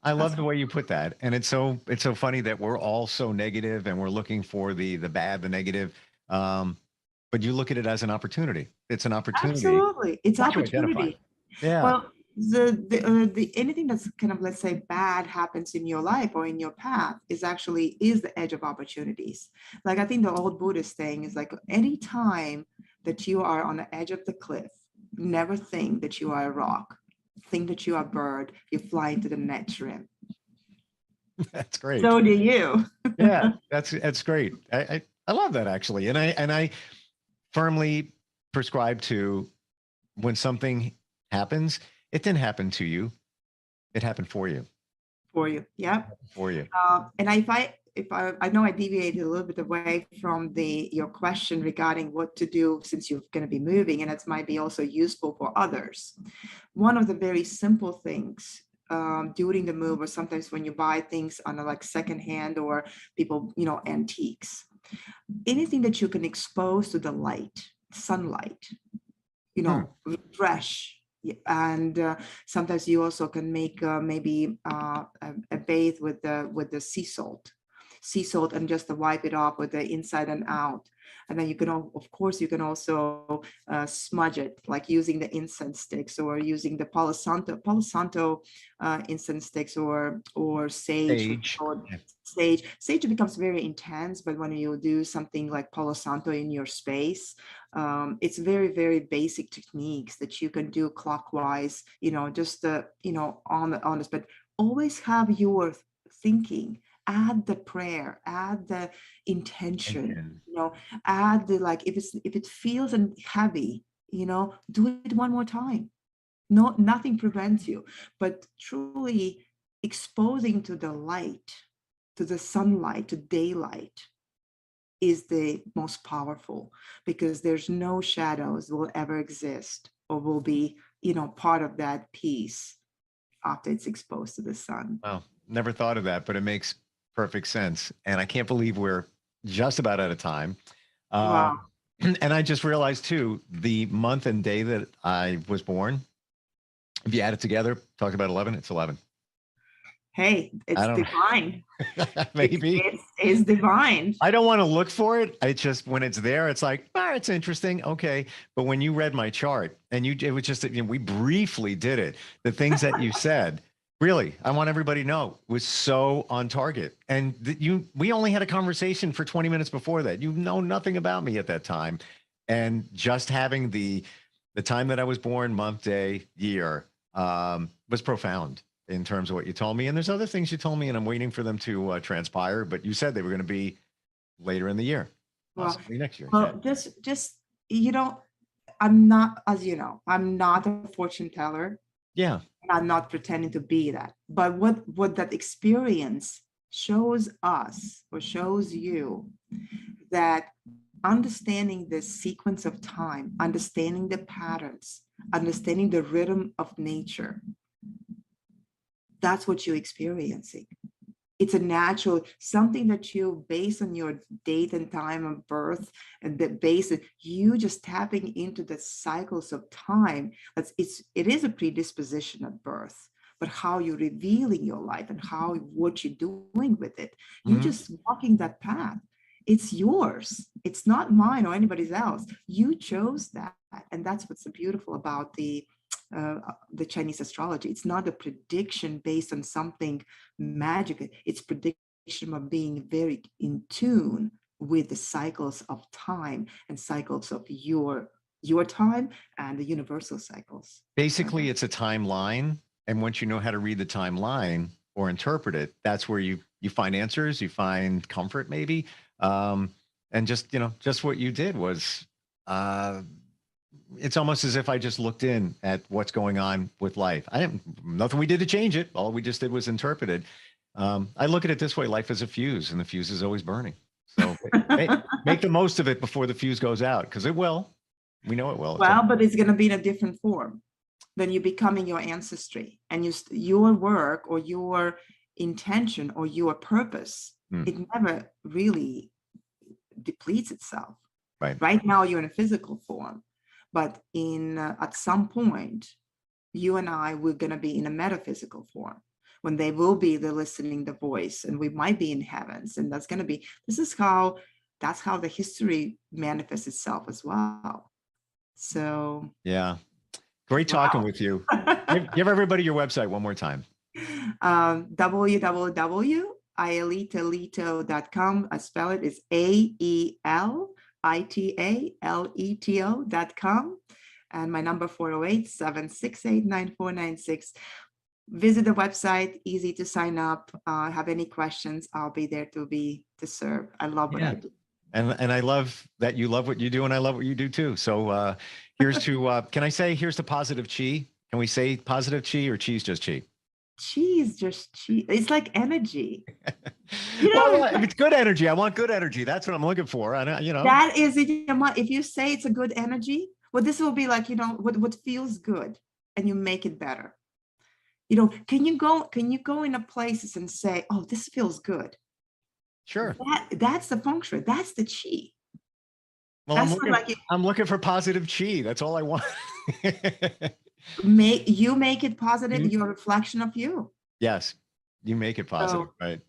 I love the way you put that. And it's so funny that we're all so negative and we're looking for the bad, the negative. But you look at it as an opportunity. It's an opportunity. Absolutely. It's opportunity. Yeah. Well, the anything that's kind of, let's say, bad happens in your life or in your path is the edge of opportunities. Like, I think the old Buddhist thing is like, any time that you are on the edge of the cliff, never think that you are a rock. Think that you are a bird, you fly into the next rim. That's great. So do you. Yeah, that's great. I love that, actually. And I firmly prescribe to, when something happens, it didn't happen to you, it happened for you. For you, yeah. For you. And if I know I deviated a little bit away from your question regarding what to do since you're going to be moving, and it might be also useful for others. One of the very simple things during the move, or sometimes when you buy things on like secondhand, or people, antiques, anything that you can expose to the light, sunlight, fresh. And sometimes you also can make maybe a bathe with the sea salt, and just to wipe it off with the inside and out. And then you can, of course, you can also smudge it, like using the incense sticks, or using the Palo Santo incense sticks, or sage. Sage becomes very intense, but when you do something like Palo Santo in your space, it's very, very basic techniques that you can do clockwise, just on this, but always have your thinking. Add the prayer, add the intention, add the, like, if it feels heavy, do it one more time. No, nothing prevents you, but truly exposing to the light, to the sunlight, to daylight, is the most powerful, because there's no shadows will ever exist or will be, part of that piece after it's exposed to the sun. Wow, never thought of that, but it makes perfect sense. And I can't believe we're just about out of time. Wow. And I just realized too, the month and day that I was born, if you add it together, talk about 11, it's 11. Hey, it's divine. Maybe it's divine. I don't want to look for it. It's just when it's there, it's like, it's interesting. Okay. But when you read my chart and it was just, we briefly did it. The things that you said, really, I want everybody to know was so on target. And we only had a conversation for 20 minutes before that. You know nothing about me at that time. And just having the time that I was born, month, day, year, was profound in terms of what you told me. And there's other things you told me, and I'm waiting for them to transpire. But you said they were going to be later in the year, possibly next year. Well, just I'm not, as you know, I'm not a fortune teller. Yeah. And I'm not pretending to be that. But what that experience shows us or shows you, that understanding the sequence of time, understanding the patterns, understanding the rhythm of nature, that's what you're experiencing. It's a natural, something that you base on your date and time of birth, and the base, you just tapping into the cycles of time. It is a predisposition at birth, but how you're revealing your life and what you're doing with it, you're just walking that path. It's yours. It's not mine or anybody's else. You chose that, and that's what's so beautiful about the Chinese astrology. It's not a prediction based on something magical. It's prediction of being very in tune with the cycles of time and cycles of your time and the universal cycles. Basically, it's a timeline. And once you know how to read the timeline or interpret it, that's where you find answers, you find comfort maybe. And just what you did was, it's almost as if I just looked in at what's going on with life. Nothing we did to change it. All we just did was interpret it. I look at it this way: life is a fuse, and the fuse is always burning. So make the most of it before the fuse goes out, because it will. We know it will. Well, but it's going to be in a different form. Then you're becoming your ancestry, and your work or your intention or your purpose. It never really depletes itself. Right now, you're in a physical form. But at some point, you and I, we're going to be in a metaphysical form, when they will be the listening, the voice, and we might be in heavens. And that's how the history manifests itself as well. So. Yeah. Great talking with you. Give everybody your website one more time. www.aelitaleto.com. I spell it is AELITALETO.com, and my number 408-768-9496. Visit the website, easy to sign up. Have any questions, I'll be there to serve. I love what I do. And I love that you love what you do, and I love what you do too. So here's to here's to positive chi. Can we say positive chi, or chi's just chi? Cheese, just cheese. It's like energy. Well, if it's good energy, I want good energy. That's what I'm looking for. That is it. If you say it's a good energy, well, this will be like, what feels good, and you make it better. Can you go in a places and say, oh, this feels Sure. That's the feng shui. That's the chi. Well, I'm looking for positive chi. That's all I want. Make it positive. Your reflection of you. Yes, you make it positive, right?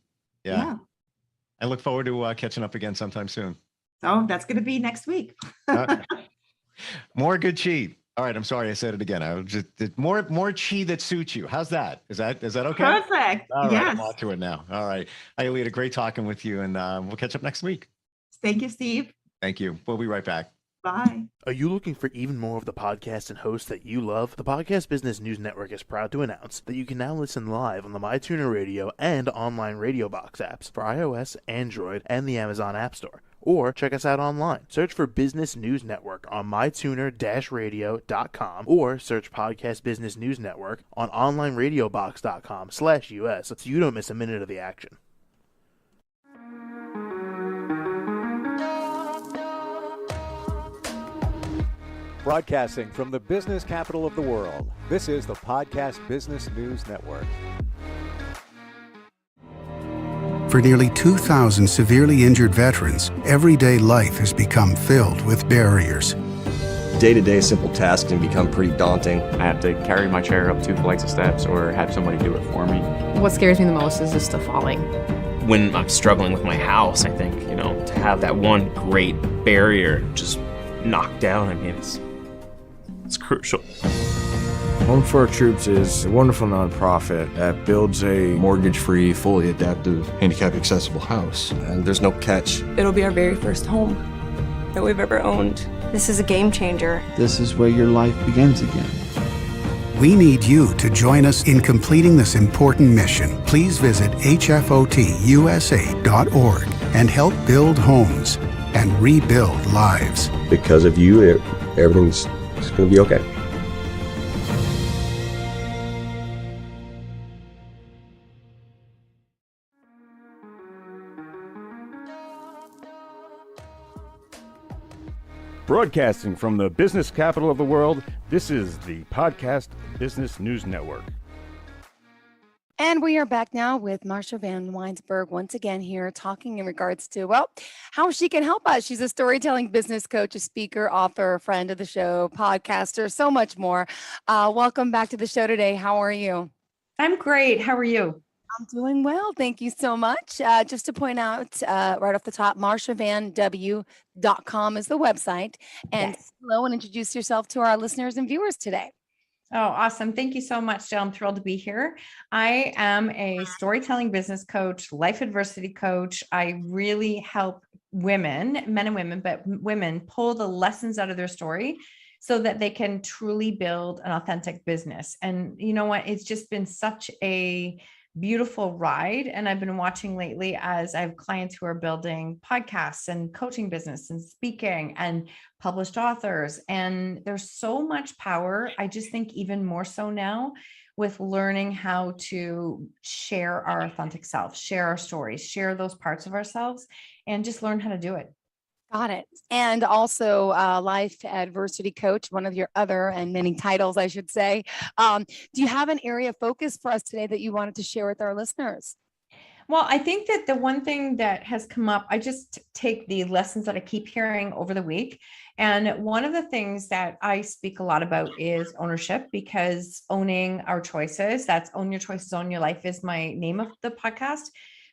Yeah. I look forward to catching up again sometime soon. So that's going to be next week. More good chi. All right, I'm sorry I said it again. I was just more chi that suits you. How's that? Is that okay? Perfect. All right, yes. I'm on to it now. All right, Aelita, great talking with you, and we'll catch up next week. Thank you, Steve. Thank you. We'll be right back. Bye. Are you looking for even more of the podcasts and hosts that you love? The Podcast Business News Network is proud to announce that you can now listen live on the MyTuner Radio and online Radio Box apps for iOS, Android, and the Amazon App Store. Or check us out online. Search for Business News Network on mytuner-radio.com, or search Podcast Business News Network on onlineradiobox.com/US so you don't miss a minute of the action. Broadcasting from the business capital of the world, this is the Podcast Business News Network. For nearly 2,000 severely injured veterans, everyday life has become filled with barriers. day-to-day simple tasks can become pretty daunting. I have to carry my chair up 2 flights of steps or have somebody do it for me. What scares me the most is just the falling. When I'm struggling with my house, I think, to have that one great barrier just knocked down, it's crucial. Home for Our Troops is a wonderful nonprofit that builds a Mortgage-free, fully adaptive, handicap-accessible house. And there's no catch. It'll be our very first home that we've ever owned. This is a game changer. This is where your life begins again. We need you to join us in completing this important mission. Please visit hfotusa.org and help build homes and rebuild lives. Because of you, everything's going to be okay. Broadcasting from the business capital of the world, this is the Podcast Business News Network. And we are back now with Marsha Van Weinsberg once again here talking in regards to, well, how she can help us. She's a storytelling business coach, a speaker, author, a friend of the show, podcaster, so much more. Welcome back to the show today. How are you? I'm great. How are you? I'm doing well. Thank you so much. Just to point out right off the top, marshavanw.com is the website. And hello, and introduce yourself to our listeners and viewers today. Oh, awesome. Thank you so much, Jill. I'm thrilled to be here. I am a storytelling business coach, life adversity coach. I really help women, men and women, but women pull the lessons out of their story so that they can truly build an authentic business. And you know what? It's just been such a beautiful ride. And I've been watching lately as I have clients who are building podcasts and coaching business and speaking and published authors. And there's so much power. I just think even more so now with learning how to share our authentic self, share our stories, share those parts of ourselves, and just learn how to do it. Got it. And also life adversity coach, one of your other and many titles, I should say. Do you have an area of focus for us today that you wanted to share with our listeners? Well, I think that the one thing that has come up, I just take the lessons that I keep hearing over the week. And one of the things that I speak a lot about is ownership, because owning our choices, that's Own Your Choices, Own Your Life is my name of the podcast.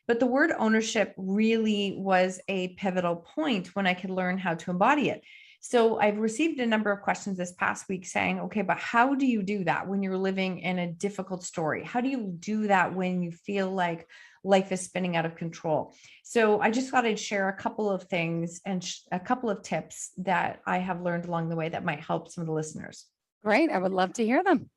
But the word ownership really was a pivotal point when I could learn how to embody it. So I've received a number of questions this past week saying, okay, but how do you do that when you're living in a difficult story? How do you do that when you feel like life is spinning out of control? So I just thought I'd share a couple of things and a couple of tips that I have learned along the way that might help some of the listeners. Great. I would love to hear them.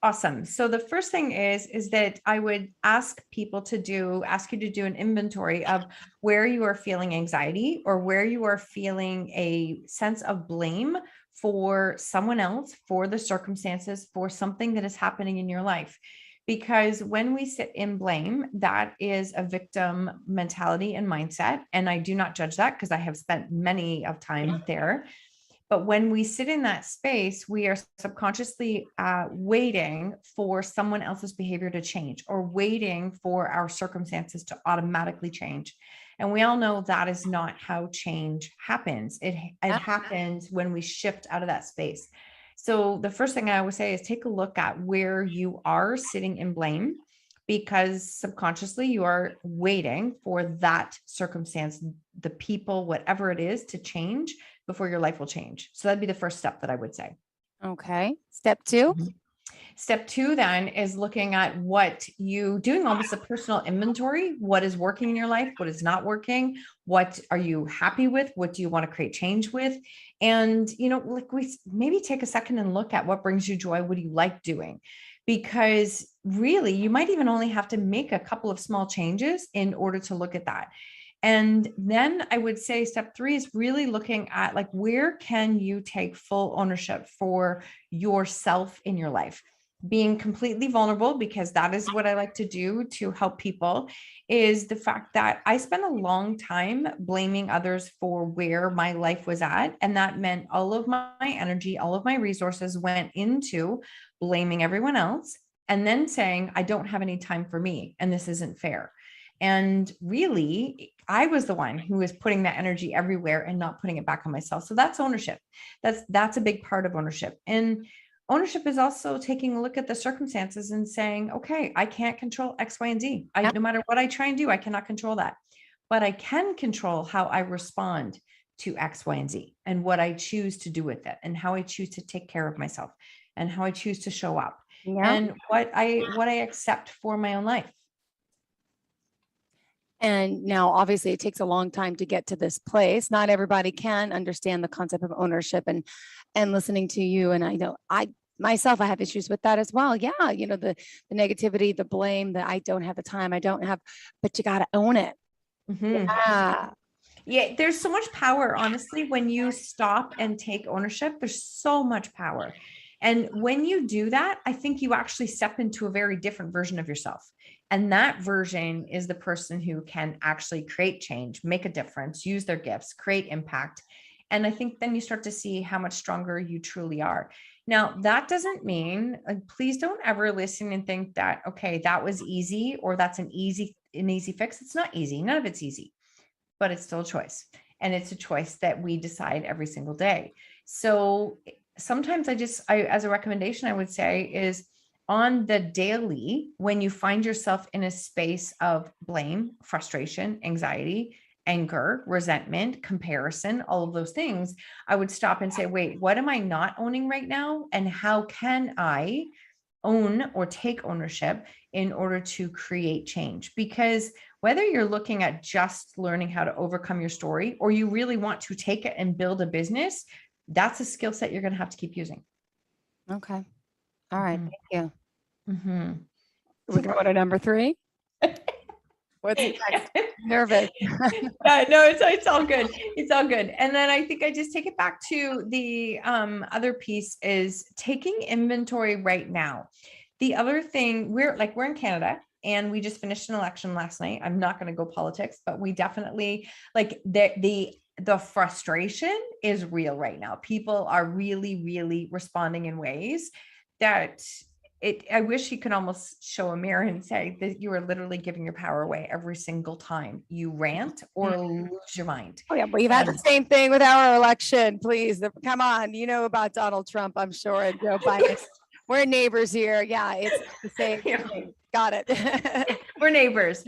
Awesome. So the first thing is that I would ask you to do an inventory of where you are feeling anxiety or where you are feeling a sense of blame for someone else, for the circumstances, for something that is happening in your life. Because when we sit in blame, that is a victim mentality and mindset. And I do not judge that because I have spent many of time there. But when we sit in that space, we are subconsciously waiting for someone else's behavior to change or waiting for our circumstances to automatically change. And we all know that is not how change happens. It happens when we shift out of that space. So the first thing I would say is take a look at where you are sitting in blame, because subconsciously you are waiting for that circumstance, the people, whatever it is, to change before your life will change. So that'd be the first step that I would say. Okay. Step two. Step two then is looking at doing almost a personal inventory. What is working in your life? What is not working? What are you happy with? What do you want to create change with? And, we maybe take a second and look at what brings you joy. What do you like doing? Because really, you might even only have to make a couple of small changes in order to look at that. And then I would say step three is really looking at where can you take full ownership for yourself in your life? Being completely vulnerable, because that is what I like to do to help people, is the fact that I spent a long time blaming others for where my life was at. And that meant all of my energy, all of my resources went into blaming everyone else and then saying, I don't have any time for me and this isn't fair. And really, I was the one who was putting that energy everywhere and not putting it back on myself. So that's ownership. That's a big part of ownership. And ownership is also taking a look at the circumstances and saying, okay, I can't control X, Y, and Z. No matter what I try and do, I cannot control that. But I can control how I respond to X, Y, and Z, and what I choose to do with it, and how I choose to take care of myself, and how I choose to show up, and what I accept for my own life. And now, obviously, it takes a long time to get to this place. Not everybody can understand the concept of ownership, and listening to you. And I know I myself, I have issues with that as well. Yeah, you know, the negativity, the blame, that I don't have the time, I don't have, but you got to own it. Yeah, there's so much power, honestly, when you stop and take ownership. There's so much power. And when you do that, I think you actually step into a very different version of yourself. And that version is the person who can actually create change, make a difference, use their gifts, create impact. And I think then you start to see how much stronger you truly are. Now, that doesn't mean, please don't ever listen and think that, okay, that was easy, or that's an easy fix. It's not easy. None of it's easy, but it's still a choice. And it's a choice that we decide every single day. So sometimes I as a recommendation, I would say is, on the daily, when you find yourself in a space of blame, frustration, anxiety, anger, resentment, comparison, all of those things, I would stop and say, wait, what am I not owning right now? And how can I own or take ownership in order to create change? Because whether you're looking at just learning how to overcome your story, or you really want to take it and build a business, that's a skill set you're going to have to keep using. Okay. All right. Thank you. Mm-hmm. We go to number 3. What's next? Nervous. No, it's all good. It's all good. And then I think I just take it back to the other piece is taking inventory right now. The other thing, we're in Canada, and we just finished an election last night. I'm not going to go politics, but we definitely, like, the frustration is real right now. People are really, really responding in ways that I wish you could almost show a mirror and say that you are literally giving your power away every single time you rant or lose your mind. Oh yeah, we've had the same thing with our election. Please, come on. You know about Donald Trump, I'm sure, and Joe Biden. We're neighbors here. Yeah, it's the same thing. Got it. We're neighbors.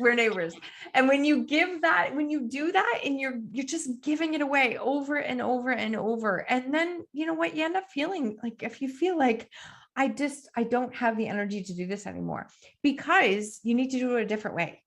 And when you do that, and you're just giving it away over and over and over. And then, you know what, you end up feeling like, if you feel like, I don't have the energy to do this anymore, because you need to do it a different way.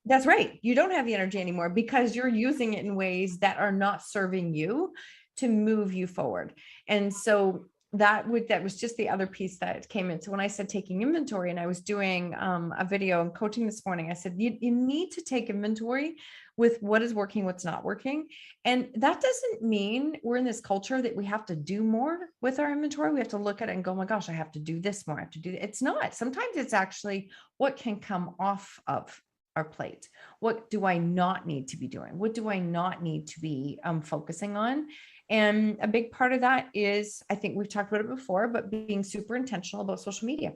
That's right. You don't have the energy anymore because you're using it in ways that are not serving you to move you forward. And so that was just the other piece that came in. So when I said taking inventory, and I was doing a video and coaching this morning, I said, you need to take inventory with what is working, what's not working. And that doesn't mean we're in this culture that we have to do more with our inventory. We have to look at it and go, oh my gosh, I have to do this more. I have to do that. It's not. Sometimes it's actually what can come off of our plate. What do I not need to be doing? What do I not need to be focusing on? And a big part of that is, I think we've talked about it before, but being super intentional about social media.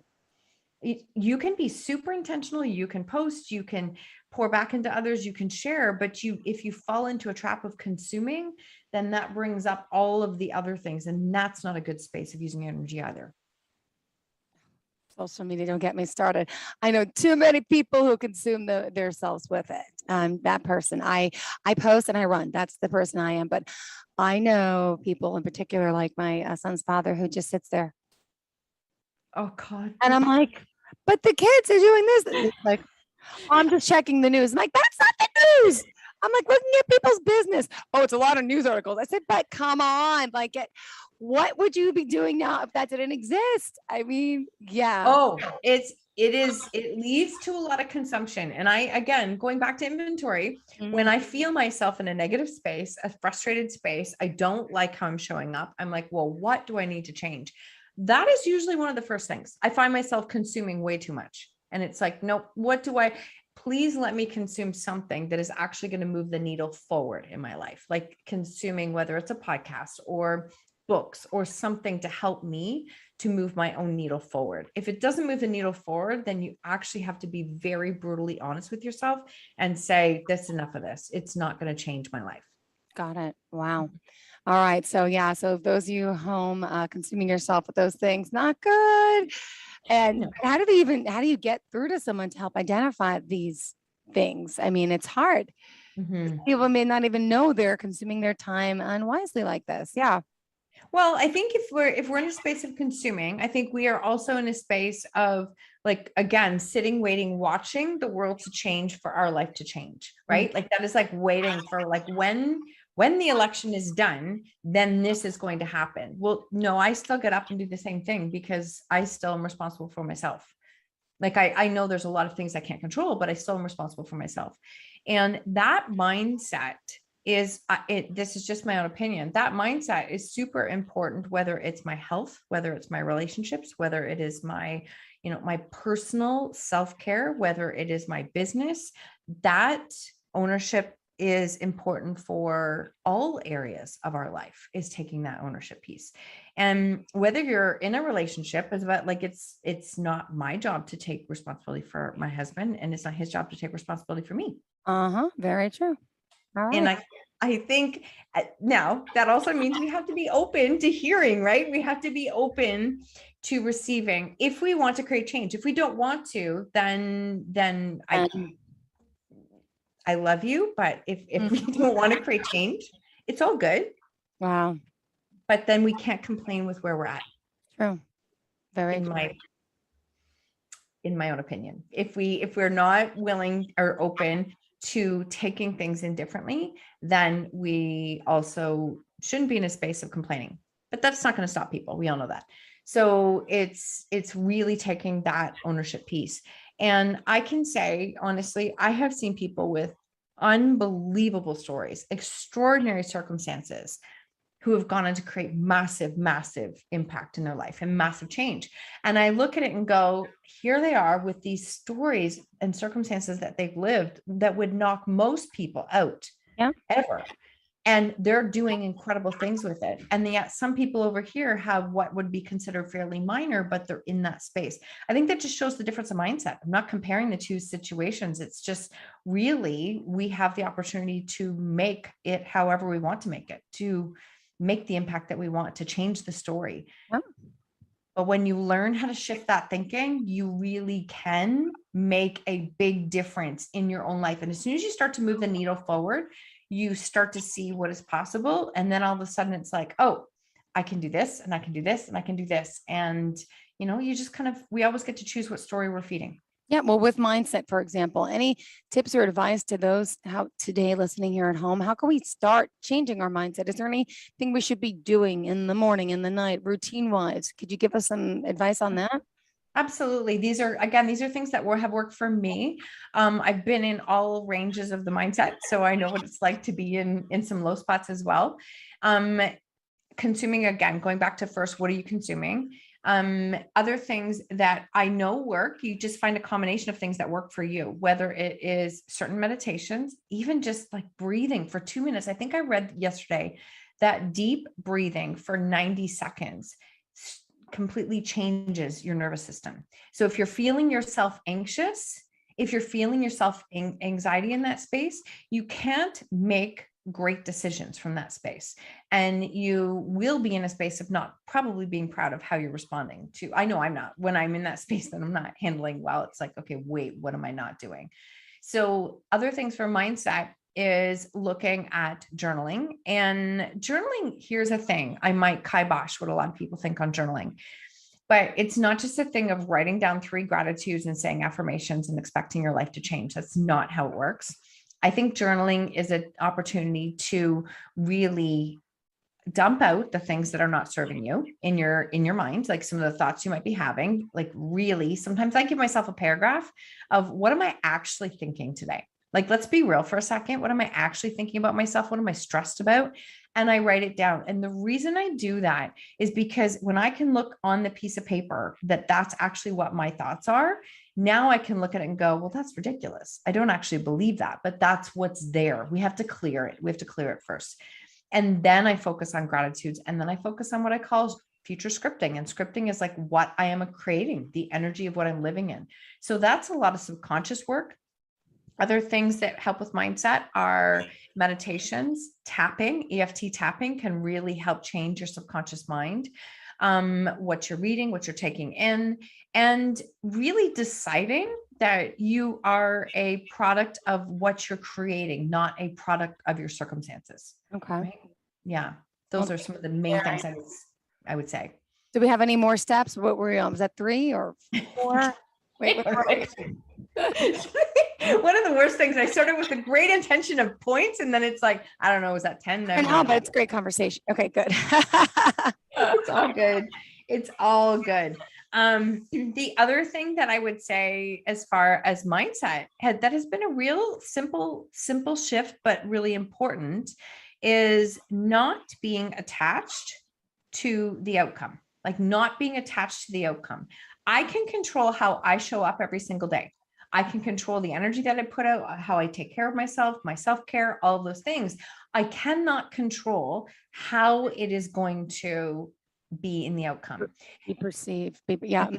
You can be super intentional. You can post, you can pour back into others, you can share, but if you fall into a trap of consuming, then that brings up all of the other things. And that's not a good space of using energy either. Social media, don't get me started. I know too many people who consume themselves with it. That person, I post and I run. That's the person I am. But I know people in particular, like my son's father, who just sits there. Oh God. And I'm like, but the kids are doing this. And it's like, I'm just checking the news. I'm like, that's not the news. I'm like looking at people's business. Oh, it's a lot of news articles. I said, but come on, what would you be doing now if that didn't exist? I mean, yeah. Oh, it leads to a lot of consumption. And again, going back to inventory, when I feel myself in a negative space, a frustrated space, I don't like how I'm showing up. I'm like, well, what do I need to change? That is usually one of the first things. I find myself consuming way too much. And it's like, nope, please let me consume something that is actually going to move the needle forward in my life, like consuming, whether it's a podcast or books or something to help me to move my own needle forward. If it doesn't move the needle forward, then you actually have to be very brutally honest with yourself and say, that's enough of this. It's not going to change my life. Got it. Wow. All right. So yeah, so those of you home consuming yourself with those things, not good. And how do you get through to someone to help identify these things? I mean, it's hard. People may not even know they're consuming their time unwisely like this. Yeah. Well, I think if we're in a space of consuming, I think we are also in a space of, like, again, sitting, waiting, watching the world to change for our life to change, right? Like that is like waiting for, like, when the election is done, then this is going to happen. Well, no, I still get up and do the same thing because I still am responsible for myself. Like I know there's a lot of things I can't control, but I still am responsible for myself. And that mindset is, this is just my own opinion. That mindset is super important, whether it's my health, whether it's my relationships, whether it is my, my personal self-care, whether it is my business. That ownership is important for all areas of our life, is taking that ownership piece. And whether you're in a relationship, is about, like, it's not my job to take responsibility for my husband, and it's not his job to take responsibility for me. Very true. All right. And I think now that also means we have to be open to hearing, right? We have to be open to receiving if we want to create change. If we don't want to, then I love you, but if we don't want to create change, it's all good. Wow. But then we can't complain with where we're at. True. Very in my own opinion. If we're not willing or open to taking things in differently, then we also shouldn't be in a space of complaining. But that's not going to stop people. We all know that. So it's really taking that ownership piece. And I can say, honestly, I have seen people with unbelievable stories, extraordinary circumstances, who have gone on to create massive, massive impact in their life and massive change. And I look at it and go, here they are with these stories and circumstances that they've lived that would knock most people out ever. And they're doing incredible things with it. And yet some people over here have what would be considered fairly minor, but they're in that space. I think that just shows the difference of mindset. I'm not comparing the two situations. It's just really, we have the opportunity to make it however we want to make it, to make the impact that we want, to change the story. But when you learn how to shift that thinking, you really can make a big difference in your own life. And as soon as you start to move the needle forward, you start to see what is possible. And then all of a sudden it's like, oh, I can do this, and I can do this, and I can do this. And, you just we always get to choose what story we're feeding. Yeah. Well, with mindset, for example, any tips or advice to those how today listening here at home? How can we start changing our mindset? Is there anything we should be doing in the morning, in the night, routine wise? Could you give us some advice on that? Absolutely. These are things that have worked for me. I've been in all ranges of the mindset, so I know what it's like to be in some low spots as well. Consuming, again, going back to first, what are you consuming? Other things that I know work, you just find a combination of things that work for you, whether it is certain meditations, even just like breathing for 2 minutes. I think I read yesterday that deep breathing for 90 seconds completely changes your nervous system. So if you're feeling yourself anxious, if you're feeling yourself anxiety in that space, you can't make great decisions from that space. And you will be in a space of not probably being proud of how you're responding to. I know I'm not. When I'm in that space that I'm not handling well, it's like, okay, wait, what am I not doing? So other things for mindset is looking at journaling. And journaling, here's a thing, I might kibosh what a lot of people think on journaling, but it's not just a thing of writing down 3 gratitudes and saying affirmations and expecting your life to change. That's not how it works. I think journaling is an opportunity to really dump out the things that are not serving you in your mind, like some of the thoughts you might be having. Like, really, sometimes I give myself a paragraph of what am I actually thinking today? Like, let's be real for a second. What am I actually thinking about myself? What am I stressed about? And I write it down. And the reason I do that is because when I can look on the piece of paper that that's actually what my thoughts are, now I can look at it and go, well, that's ridiculous. I don't actually believe that, but that's what's there. We have to clear it. We have to clear it first. And then I focus on gratitudes. And then I focus on what I call future scripting. And scripting is like what I am creating, the energy of what I'm living in. So that's a lot of subconscious work. Other things that help with mindset are meditations, tapping. EFT tapping can really help change your subconscious mind, what you're reading, what you're taking in, and really deciding that you are a product of what you're creating, not a product of your circumstances. Okay. Right? Yeah. Those are some of the main things I would say. Do we have any more steps? What were we on? Was that 3 or 4? Wait, one of the worst things, I started with a great intention of points, and then it's like, I don't know, is that 10? I know, but it's great conversation. Okay, good. It's all good. It's all good. The other thing that I would say as far as mindset that has been a real simple shift, but really important, is not being attached to the outcome, like not being attached to the outcome. I can control how I show up every single day. I can control the energy that I put out, how I take care of myself, my self-care, all of those things. I cannot control how it is going to be in the outcome. Be perceived. Yeah.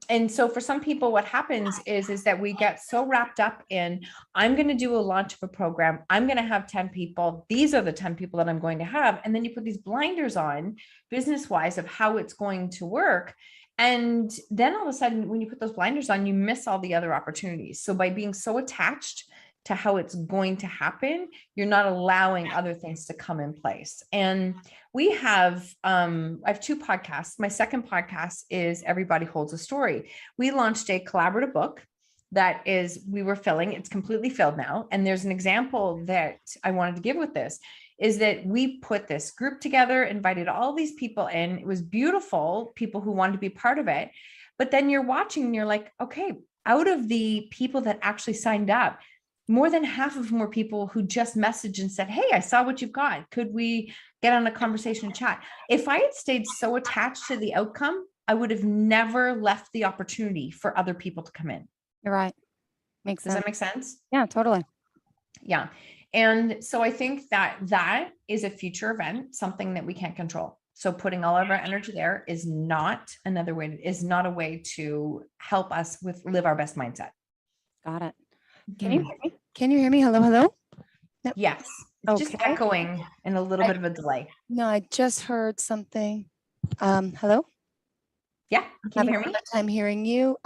And so for some people, what happens is that we get so wrapped up in, I'm going to do a launch of a program. I'm going to have 10 people. These are the 10 people that I'm going to have. And then you put these blinders on business-wise of how it's going to work. And then all of a sudden, when you put those blinders on, you miss all the other opportunities. So by being so attached to how it's going to happen, you're not allowing other things to come in place. And we have, I have 2 podcasts. My second podcast is Everybody Holds a Story. We launched a collaborative book that we were filling. It's completely filled now. And there's an example that I wanted to give with this, is that we put this group together, invited all these people in. It was beautiful, people who wanted to be part of it. But then you're watching and you're like, okay, out of the people that actually signed up, more than half of them were people who just messaged and said, hey, I saw what you've got. Could we get on a conversation and chat? If I had stayed so attached to the outcome, I would have never left the opportunity for other people to come in. You're right. Makes sense. Does that make sense? Yeah, totally. Yeah. And so I think that is a future event, something that we can't control. So putting all of our energy there is not a way to help us live our best mindset. Got it. Can you hear me? Can you hear me? Hello, hello? No. Yes. It's just echoing and a little bit of a delay. No, I just heard something. Hello? Yeah. Can you hear me? I'm hearing you.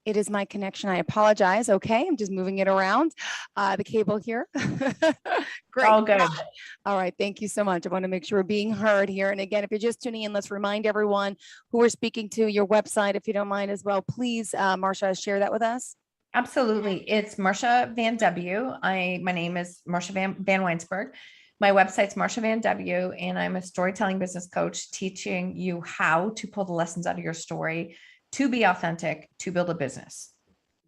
It is my connection. I apologize. Okay. I'm just moving it around. The cable here. Great. All good. All right. Thank you so much. I want to make sure we're being heard here. And again, if you're just tuning in, let's remind everyone who we're speaking to, your website, if you don't mind as well, please, Marsha, share that with us. Absolutely. It's Marsha Van W. My name is Marsha Van Weinsberg. My website's Marsha Van W, and I'm a storytelling business coach teaching you how to pull the lessons out of your story to be authentic, to build a business.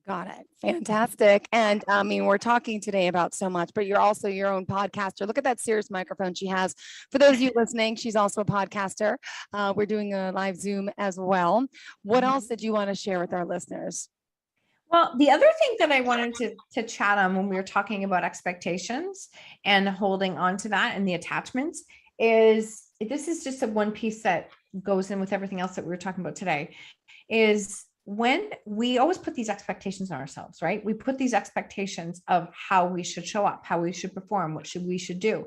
Got it. Fantastic. And I mean, we're talking today about so much, but you're also your own podcaster. Look at that serious microphone she has. For those of you listening, she's also a podcaster. We're doing a live Zoom as well. What else did you want to share with our listeners? Well, the other thing that I wanted to chat on when we were talking about expectations and holding on to that and the attachments is, this is just a one piece that goes in with everything else that we were talking about today, is when we always put these expectations on ourselves, right? We put these expectations of how we should show up, how we should perform, what we should do.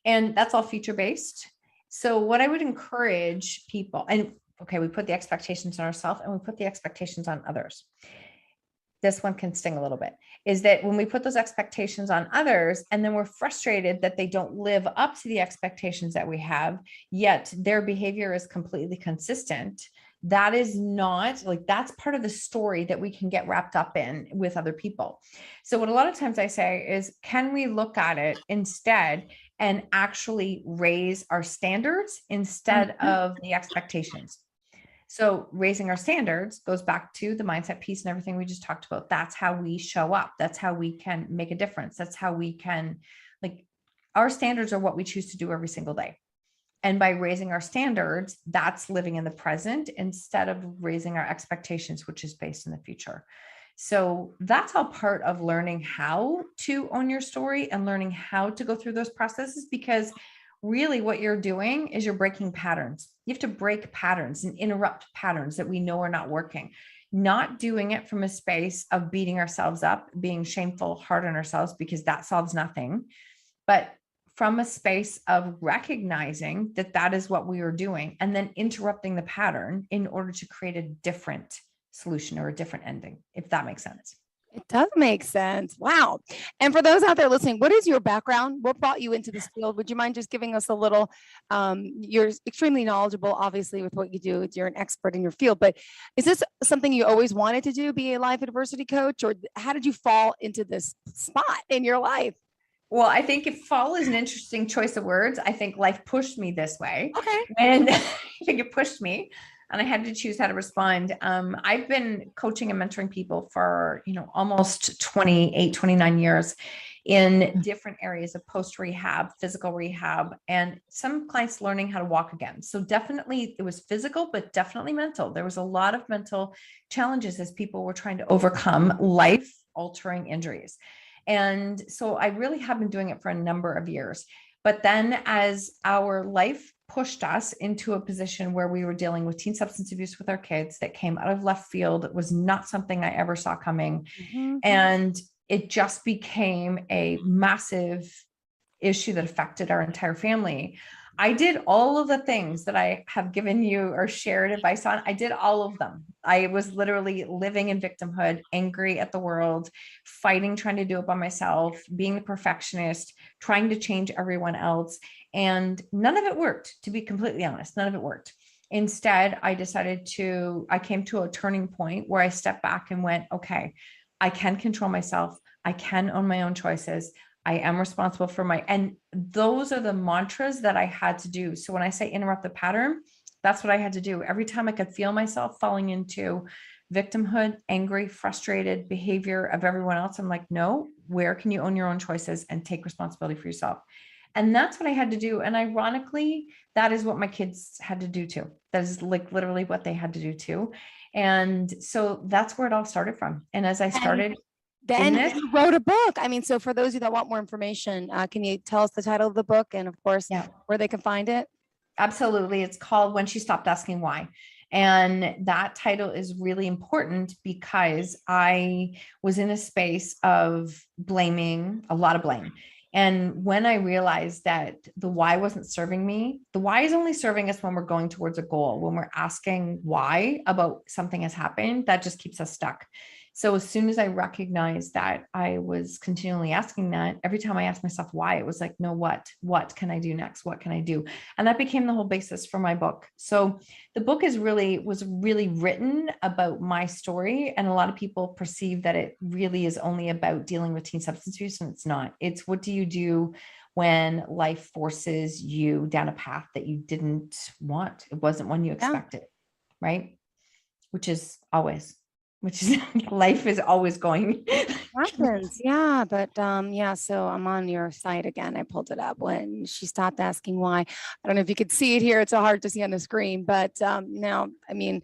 And that's all future-based. So what I would encourage people, and okay, we put the expectations on ourselves and we put the expectations on others. This one can sting a little bit, is that when we put those expectations on others and then we're frustrated that they don't live up to the expectations that we have, yet their behavior is completely consistent, that is not like, that's part of the story that we can get wrapped up in with other people. So what a lot of times I say is, can we look at it instead and actually raise our standards instead of the expectations? So raising our standards goes back to the mindset piece and everything we just talked about. That's how we show up. That's how we can make a difference. That's how we can, like, our standards are what we choose to do every single day. And by raising our standards, that's living in the present instead of raising our expectations, which is based in the future. So that's all part of learning how to own your story and learning how to go through those processes, because really what you're doing is you're breaking patterns. You have to break patterns and interrupt patterns that we know are not working. Not doing it from a space of beating ourselves up, being shameful, hard on ourselves, because that solves nothing, but from a space of recognizing that that is what we are doing and then interrupting the pattern in order to create a different solution or a different ending, if that makes sense. It does make sense. Wow. And for those out there listening, what is your background? What brought you into this field? Would you mind just giving us a little, you're extremely knowledgeable, obviously, with what you do. You're an expert in your field, but is this something you always wanted to do, be a life adversity coach, or how did you fall into this spot in your life? Well, I think if fall is an interesting choice of words, I think life pushed me this way. Okay. And I think it pushed me and I had to choose how to respond. I've been coaching and mentoring people for, almost 28, 29 years in different areas of post rehab, physical rehab, and some clients learning how to walk again. So definitely it was physical, but definitely mental. There was a lot of mental challenges as people were trying to overcome life altering injuries. And so I really have been doing it for a number of years. But then as our life pushed us into a position where we were dealing with teen substance abuse with our kids that came out of left field, it was not something I ever saw coming. Mm-hmm. And it just became a massive issue that affected our entire family. I did all of the things that I have given you or shared advice on. I did all of them. I was literally living in victimhood, angry at the world, fighting, trying to do it by myself, being the perfectionist, trying to change everyone else. And none of it worked, to be completely honest, none of it worked. Instead, I came to a turning point where I stepped back and went, okay, I can control myself. I can own my own choices. I am responsible for and those are the mantras that I had to do. So when I say interrupt the pattern, that's what I had to do. Every time I could feel myself falling into victimhood, angry, frustrated behavior of everyone else, I'm like, no, where can you own your own choices and take responsibility for yourself? And that's what I had to do. And ironically, that is what my kids had to do too. That is like literally what they had to do too. And so that's where it all started from. And as I started, then you wrote a book. I mean, so for those of you that want more information, can you tell us the title of the book and of course, where they can find it? Absolutely. It's called When She Stopped Asking Why. And that title is really important because I was in a space of blaming, a lot of blame. And when I realized that the why wasn't serving me, the why is only serving us when we're going towards a goal. When we're asking why about something has happened, that just keeps us stuck. So as soon as I recognized that I was continually asking that, every time I asked myself why, it was like, no, what can I do next? What can I do? And that became the whole basis for my book. So the book was really written about my story. And a lot of people perceive that it really is only about dealing with teen substance abuse, and it's not. It's what do you do when life forces you down a path that you didn't want? It wasn't one you expected, right? Which is life is always going. Happens. Yeah. But so I'm on your site again. I pulled it up. When she stopped asking why. I don't know if you could see it here. It's so hard to see on the screen, but now, I mean,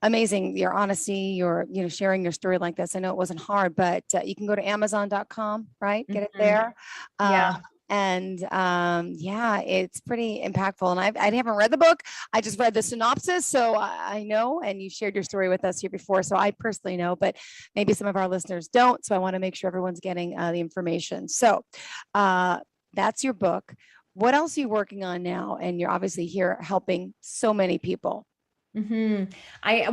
amazing. Your honesty, your, sharing your story like this. I know it wasn't hard, but you can go to Amazon.com, right? Get it there. Yeah. And it's pretty impactful. And I haven't read the book. I just read the synopsis. So I know, and you shared your story with us here before. So I personally know, but maybe some of our listeners don't. So I want to make sure everyone's getting the information. So that's your book. What else are you working on now? And you're obviously here helping so many people. Mm-hmm.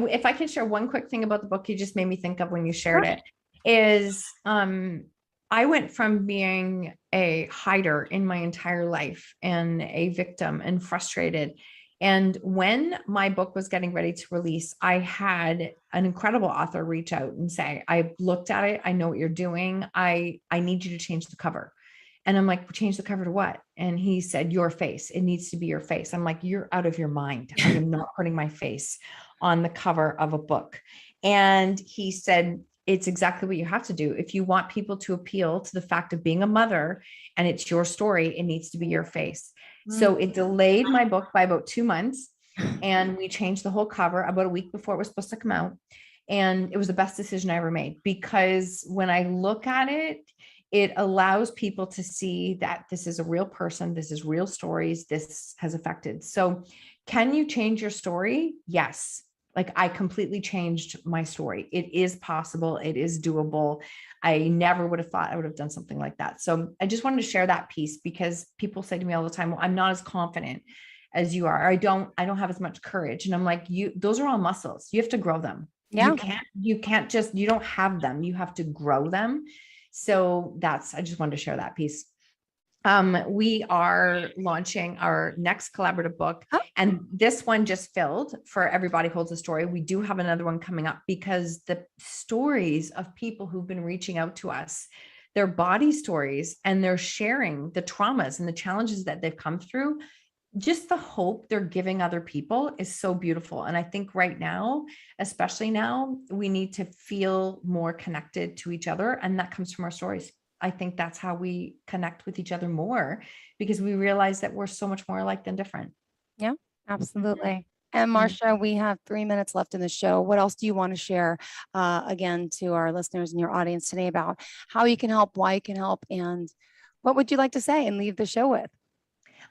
If I can share one quick thing about the book you just made me think of when you shared it, is I went from being a hider in my entire life and a victim and frustrated. And when my book was getting ready to release, I had an incredible author reach out and say, I looked at it. I know what you're doing. I need you to change the cover. And I'm like, change the cover to what? And he said, your face. It needs to be your face. I'm like, you're out of your mind. I am not putting my face on the cover of a book. And he said, it's exactly what you have to do. If you want people to appeal to the fact of being a mother and it's your story, it needs to be your face. Mm-hmm. So it delayed my book by about 2 months, and we changed the whole cover about a week before it was supposed to come out. And it was the best decision I ever made, because when I look at it, it allows people to see that this is a real person, this is real stories, this has affected. So can you change your story? Yes. Like, I completely changed my story. It is possible. It is doable. I never would have thought I would have done something like that. So I just wanted to share that piece, because people say to me all the time, well, I'm not as confident as you are. I don't have as much courage. And I'm like, those are all muscles. You have to grow them. Yeah. You can't just, you don't have them. You have to grow them. So I just wanted to share that piece. We are launching our next collaborative book, and this one just filled for Everybody Holds a Story. We do have another one coming up, because the stories of people who've been reaching out to us, their body stories, and they're sharing the traumas and the challenges that they've come through. Just the hope they're giving other people is so beautiful. And I think right now, especially now, we need to feel more connected to each other. And that comes from our stories. I think that's how we connect with each other more, because we realize that we're so much more alike than different. Yeah, absolutely. And Marsha, we have 3 minutes left in the show. What else do you want to share again to our listeners and your audience today about how you can help, why you can help, and what would you like to say and leave the show with?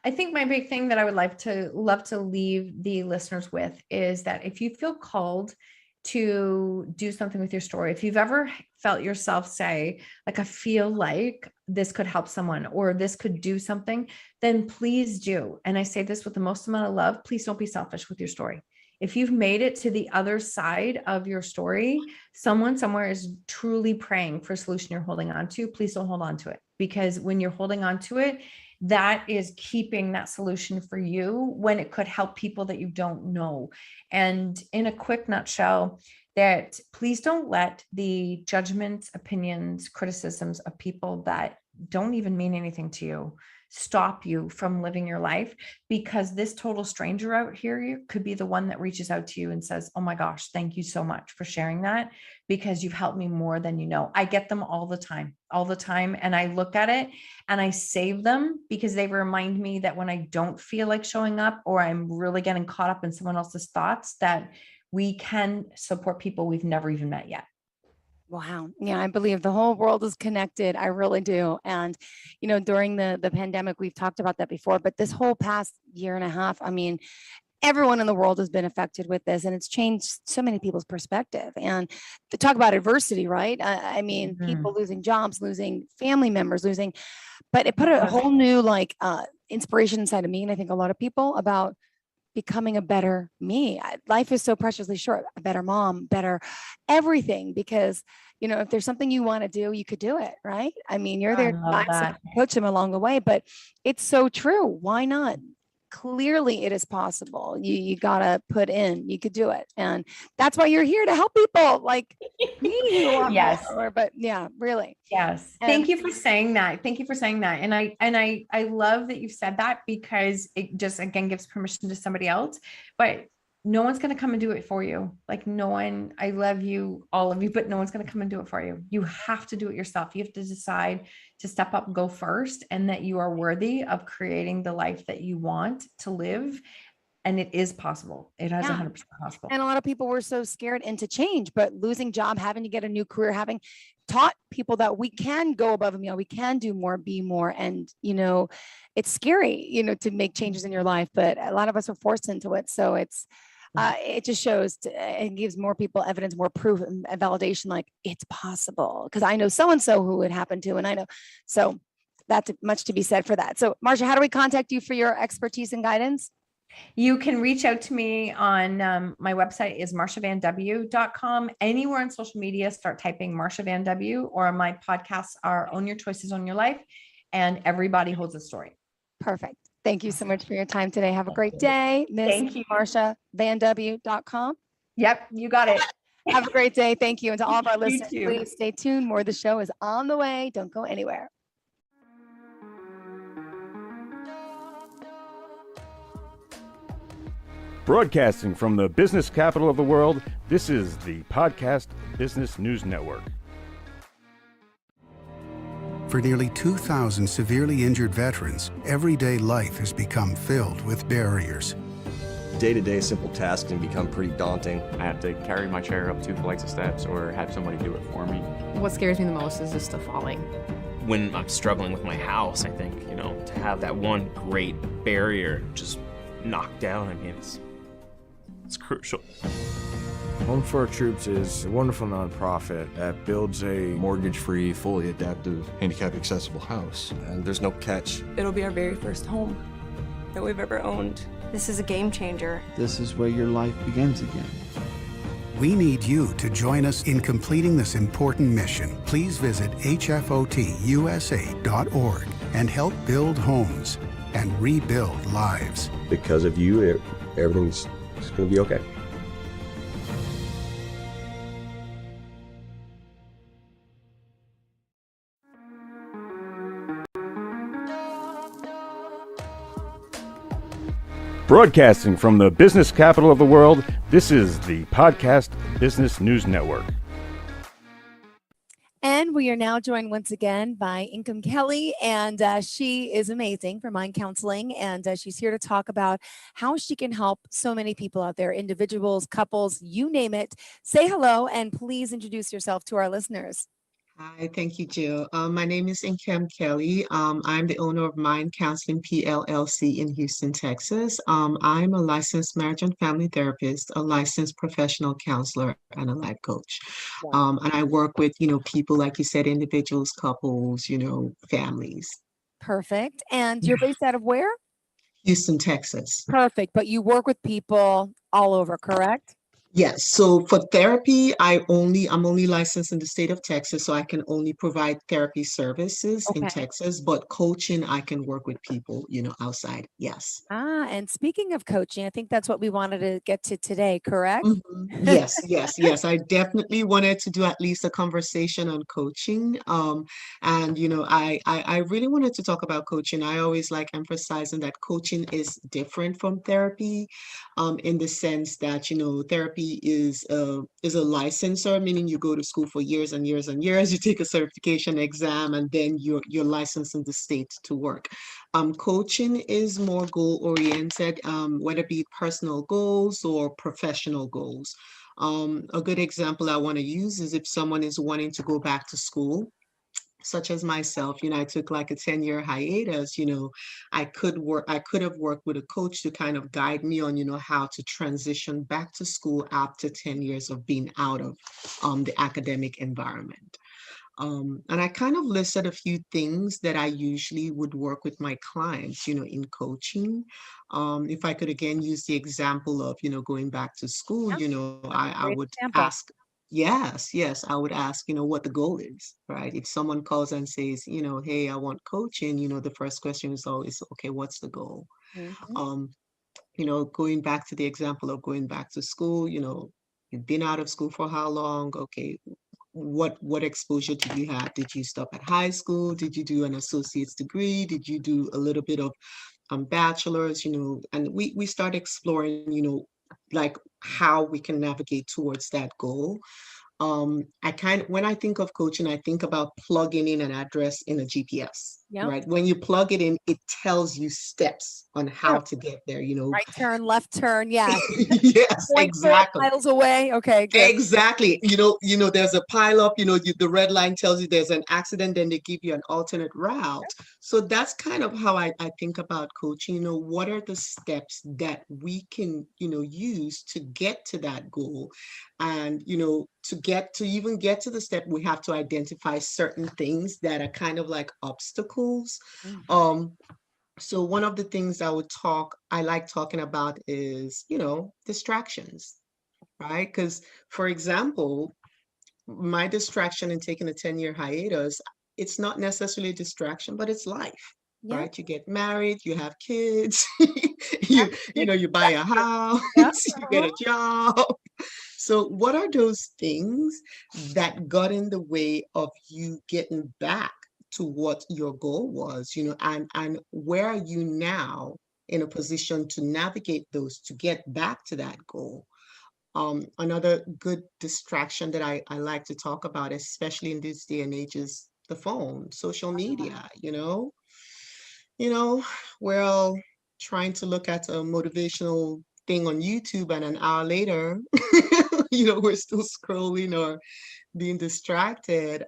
I think my big thing that I would love to leave the listeners with is that if you feel called to do something with your story, if you've ever felt yourself say, like, I feel like this could help someone or this could do something, then please do. And I say this with the most amount of love, please don't be selfish with your story. If you've made it to the other side of your story, someone somewhere is truly praying for a solution you're holding on to. Please don't hold on to it, because when you're holding on to it, that is keeping that solution for you when it could help people that you don't know. And in a quick nutshell, that please don't let the judgments, opinions, criticisms of people that don't even mean anything to you stop you from living your life, because this total stranger out here could be the one that reaches out to you and says, oh my gosh, thank you so much for sharing that, because you've helped me more than you know. I get them all the time. And I look at it and I save them, because they remind me that when I don't feel like showing up, or I'm really getting caught up in someone else's thoughts, that we can support people we've never even met yet. Wow. Yeah, I believe the whole world is connected. I really do. And, during the pandemic, we've talked about that before, but this whole past year and a half, I mean, everyone in the world has been affected with this, and it's changed so many people's perspective. And to talk about adversity, right? I mean, people losing jobs, losing family members, but it put a whole new inspiration inside of me. And I think a lot of people about becoming a better me. Life is so preciously short, a better mom, better everything, because, if there's something you want to do, you could do it, right? I mean, you're there to coach them along the way, but it's so true. Why not? Clearly it is possible. You gotta put in, you could do it. And that's why you're here, to help people like me. Yes. But yeah, really. Yes. Thank you for saying that. And I love that you've said that, because it just, again, gives permission to somebody else, but no one's going to come and do it for you. Like, no one, I love you, all of you, but no one's going to come and do it for you. You have to do it yourself. You have to decide to step up and go first, and that you are worthy of creating the life that you want to live. And it is possible. It is 100% possible. And a lot of people were so scared into change, but losing job, having to get a new career, having taught people that we can go above and beyond, we can do more, be more. And, it's scary, to make changes in your life, but a lot of us are forced into it. So it just shows, it gives more people evidence, more proof and validation, like it's possible. Because I know so-and-so who it happened to, and I know, so that's much to be said for that. So Marsha, how do we contact you for your expertise and guidance? You can reach out to me on my website is marshavanw.com. Anywhere on social media, start typing Marsha Van W, or my podcasts are Own Your Choices, Own Your Life, and Everybody Holds a Story. Perfect. Thank you so much for your time today. Have a great day. Miss MarshaVanW.com. Yep, you got it. Have a great day. Thank you. And to all of our listeners, please stay tuned. More of the show is on the way. Don't go anywhere. Broadcasting from the business capital of the world, this is the Podcast Business News Network. For nearly 2,000 severely injured veterans, everyday life has become filled with barriers. day-to-day simple tasks can become pretty daunting. I have to carry my chair up 2 flights of steps or have somebody do it for me. What scares me the most is just the falling. When I'm struggling with my house, I think, to have that one great barrier just knocked down, I mean, it's crucial. Home for Our Troops is a wonderful nonprofit that builds a Mortgage-free, fully adaptive, handicap-accessible house. And there's no catch. It'll be our very first home that we've ever owned. This is a game changer. This is where your life begins again. We need you to join us in completing this important mission. Please visit hfotusa.org and help build homes and rebuild lives. Because of you, everything's going to be okay. Broadcasting from the business capital of the world, this is the Podcast Business News Network. And we are now joined once again by Income Kelly, and she is amazing for Mind Counseling, and she's here to talk about how she can help so many people out there, individuals, couples, you name it. Say hello, and please introduce yourself to our listeners. Hi, thank you, Jill. My name is Income Kelly. I'm the owner of Mind Counseling PLLC in Houston, Texas. I'm a licensed marriage and family therapist, a licensed professional counselor, and a life coach. And I work with, people, like you said, individuals, couples, families. Perfect. And you're based out of where? Houston, Texas. Perfect. But you work with people all over, correct? Yes. So for therapy, I'm only licensed in the state of Texas, so I can only provide therapy services in Texas, but coaching, I can work with people, outside. Yes. And speaking of coaching, I think that's what we wanted to get to today, correct? Yes. I definitely wanted to do at least a conversation on coaching. And, I really wanted to talk about coaching. I always like emphasizing that coaching is different from therapy, in the sense that, therapy is a licensor, meaning you go to school for years and years and years, you take a certification exam, and then you're licensed in the state to work. Coaching is more goal oriented, whether it be personal goals or professional goals. A good example I want to use is if someone is wanting to go back to school, such as myself, I took like a 10-year hiatus, I could have worked with a coach to kind of guide me on, how to transition back to school after 10 years of being out of the academic environment. And I kind of listed a few things that I usually would work with my clients, in coaching. If I could again use the example of, going back to school, I would ask. Yes, I would ask, what the goal is, right? If someone calls and says, hey, I want coaching, the first question is always, okay, what's the goal? Going back to the example of going back to school, you've been out of school for how long? Okay, what exposure did you have? Did you stop at high school? Did you do an associate's degree? Did you do a little bit of bachelor's? And we start exploring, like how we can navigate towards that goal. When I think of coaching, I think about plugging in an address in a GPS, right? When you plug it in, it tells you steps on how to get there, Right turn, left turn. Yeah. Yes, exactly. Miles away. Okay, good. Exactly. There's a pile up, the red line tells you there's an accident, then they give you an alternate route. So that's kind of how I think about coaching. What are the steps that we can, use to get to that goal? And, to even get to the step, we have to identify certain things that are kind of like obstacles. So one of the things I like talking about is, distractions, right? Because, for example, my distraction in taking a 10-year hiatus, it's not necessarily a distraction, but it's life, right? You get married, you have kids, you buy a house, you get a job. So what are those things that got in the way of you getting back to what your goal was, and where are you now in a position to navigate those to get back to that goal? Another good distraction that I like to talk about, especially in this day and age, is the phone, social media. We're all trying to look at motivational thing on YouTube and an hour later, we're still scrolling or being distracted.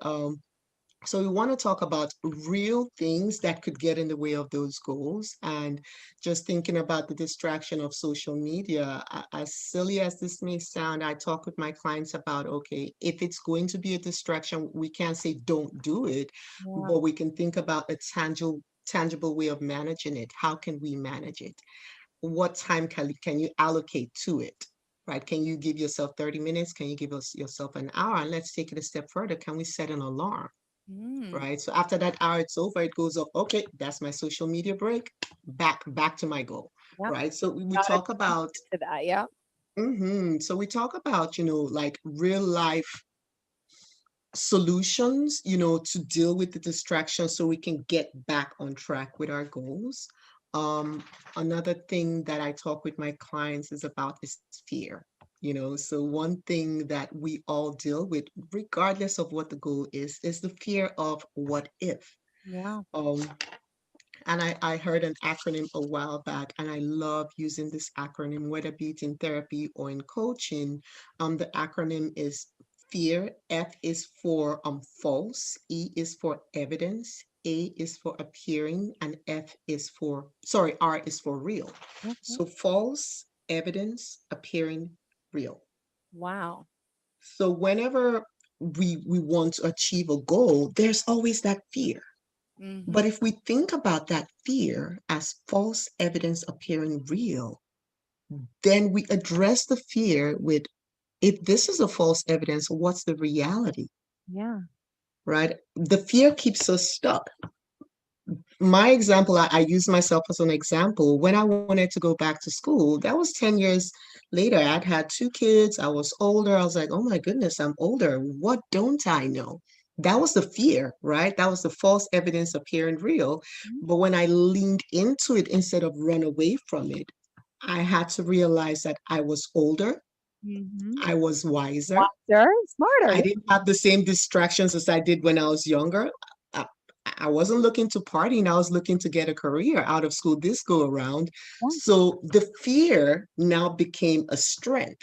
So we want to talk about real things that could get in the way of those goals, and just thinking about the distraction of social media. As silly as this may sound, I talk with my clients about, okay, if it's going to be a distraction, we can't say don't do it, but we can think about a tangible way of managing it. How can we manage it? What time can you allocate to it? Right? Can you give yourself 30 minutes? Can you give yourself an hour? And let's take it a step further. Can we set an alarm? Right. So after that hour, it's over, it goes up. Okay, that's my social media break. Back to my goal. Yep. Right. So we Got talk about to that. Yeah. So we talk about, like real life solutions, to deal with the distraction so we can get back on track with our goals. Another thing that I talk with my clients is about is fear. So one thing that we all deal with, regardless of what the goal is the fear of what if. Yeah. And I heard an acronym a while back, and I love using this acronym, whether be it in therapy or in coaching. The acronym is FEAR. F is for false, E is for evidence, A is for appearing, and R is for real. Okay. So false, evidence, appearing, real. Wow. So whenever we want to achieve a goal, there's always that fear. But if we think about that fear as false evidence appearing real, then we address the fear with, if this is a false evidence, what's the reality? Yeah. Right? The fear keeps us stuck. My example, I use myself as an example. When I wanted to go back to school, that was 10 years later. I'd had 2 kids. I was older. I was like, oh my goodness, I'm older. What don't I know? That was the fear, right? That was the false evidence appearing real. But when I leaned into it instead of run away from it, I had to realize that I was older. I was wiser. Smarter. I didn't have the same distractions as I did when I was younger. I wasn't looking to party, and I was looking to get a career out of school this go around. So the fear now became a strength.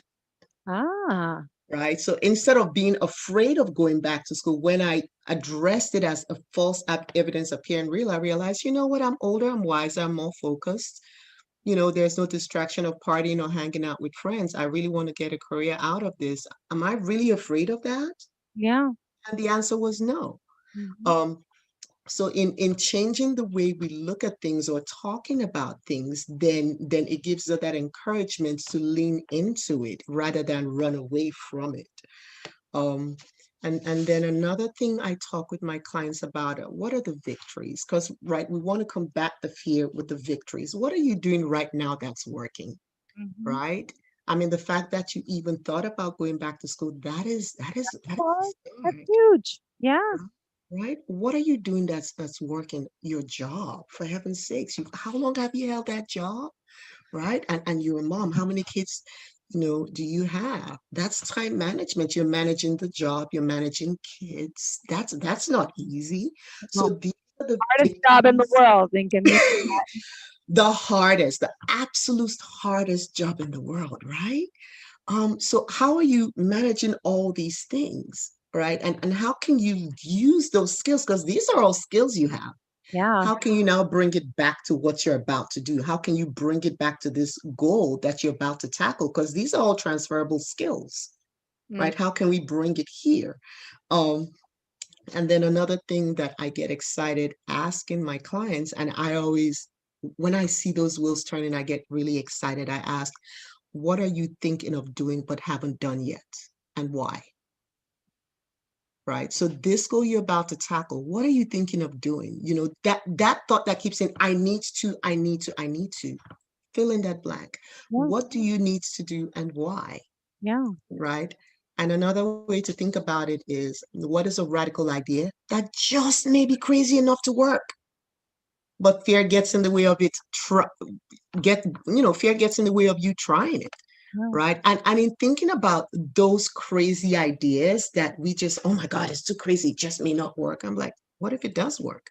Right. So instead of being afraid of going back to school, when I addressed it as a false evidence appearing real, I realized, you know what, I'm older, I'm wiser, I'm more focused. There's no distraction of partying or hanging out with friends. I really want to get a career out of this. Am I really afraid of that? Yeah. And the answer was no. So in changing the way we look at things or talking about things, then it gives us that encouragement to lean into it rather than run away from it. And then another thing I talk with my clients about, what are the victories? Because, right, we want to combat the fear with the victories. What are you doing right now that's working? Right? I mean, the fact that you even thought about going back to school, that is huge. Yeah. Right? What are you doing that's working? Your job, for heaven's sakes. How long have you held that job? Right? And you're a mom. How many kids, do you have? That's time management. You're managing the job, you're managing kids. That's not easy. So these are the hardest job in the world, the absolute hardest job in the world, right? So how are you managing all these things? Right. And how can you use those skills? Because these are all skills you have. Yeah. How can you now bring it back to what you're about to do? How can you bring it back to this goal that you're about to tackle? Because these are all transferable skills, right? How can we bring it here? And then another thing that I get excited asking my clients, and I always, when I see those wheels turning, I get really excited. I ask, what are you thinking of doing but haven't done yet, and why? Right. So this goal you're about to tackle, what are you thinking of doing? That thought that keeps saying, I need to. Fill in that blank. What do you need to do and why? Yeah. Right. And another way to think about it is, what is a radical idea that just may be crazy enough to work? But fear gets in the way of it. Fear gets in the way of you trying it. Right. And in thinking about those crazy ideas that we just, oh my God, it's too crazy, it just may not work. I'm like, what if it does work?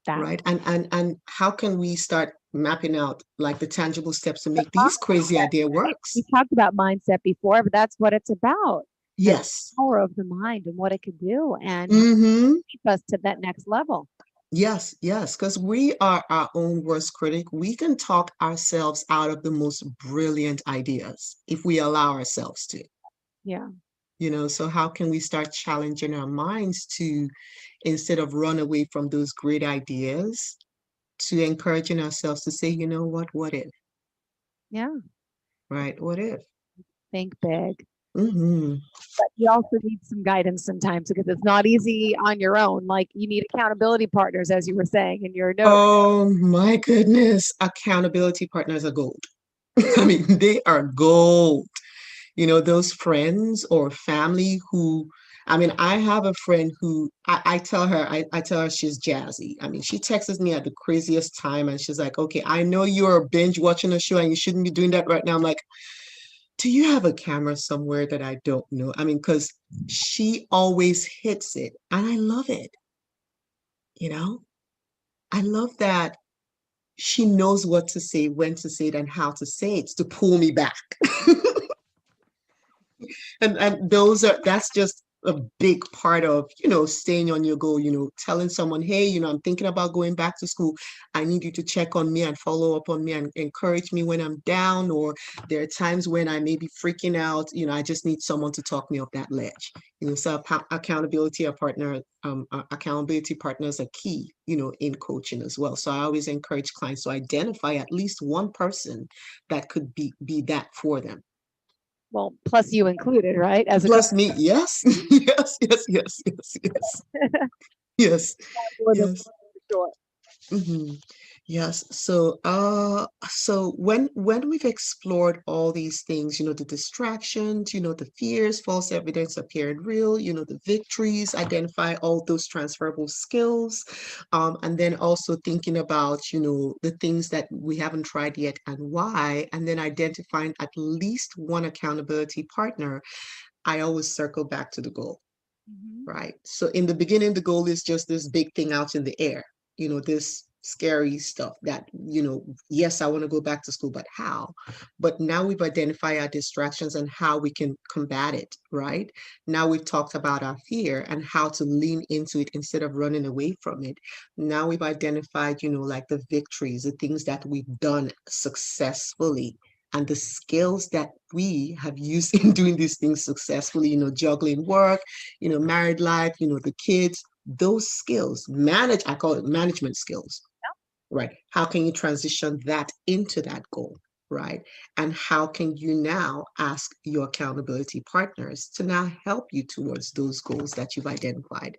Right. And how can we start mapping out like the tangible steps to make these crazy idea works. We talked about mindset before, but that's what it's about. Yes. The power of the mind and what it can do and keep us to that next level. Yes, yes, because we are our own worst critic. We can talk ourselves out of the most brilliant ideas if we allow ourselves to. Yeah. So how can we start challenging our minds to, instead of run away from those great ideas, to encouraging ourselves to say, you know what if? Yeah. Right, what if? Think big. Mm-hmm. But you also need some guidance sometimes because it's not easy on your own. Like you need accountability partners, as you were saying in your note. Oh my goodness, accountability partners are gold. I mean, they are gold. Those friends or family who, I mean, I have a friend who I tell her, I tell her she's jazzy. I mean, she texts me at the craziest time and she's like, okay, I know you're binge watching a show and you shouldn't be doing that right now. I'm like, do you have a camera somewhere that I don't know? I mean, because she always hits it and I love it. I love that she knows what to say, when to say it, and how to say it to pull me back. And that's just a big part of staying on your goal, telling someone, hey, I'm thinking about going back to school. I need you to check on me and follow up on me and encourage me when I'm down, or there are times when I may be freaking out. I just need someone to talk me off that ledge. So accountability partners are key, in coaching as well. So I always encourage clients to identify at least one person that could be that for them. Well, plus you included, right? As plus me, yes. yes. Yes. Yes. Mm-hmm. Yes. So when we've explored all these things, the distractions, the fears, false evidence appearing real, the victories, identify all those transferable skills, and then also thinking about, the things that we haven't tried yet and why, and then identifying at least one accountability partner, I always circle back to the goal. Right. So in the beginning, the goal is just this big thing out in the air, this scary stuff that, yes, I want to go back to school, but how? But now we've identified our distractions and how we can combat it, right? Now we've talked about our fear and how to lean into it instead of running away from it. Now we've identified, like the victories, the things that we've done successfully, and the skills that we have used in doing these things successfully, juggling work, married life, the kids, those skills, I call it management skills, right? How can you transition that into that goal, right? And how can you now ask your accountability partners to now help you towards those goals that you've identified?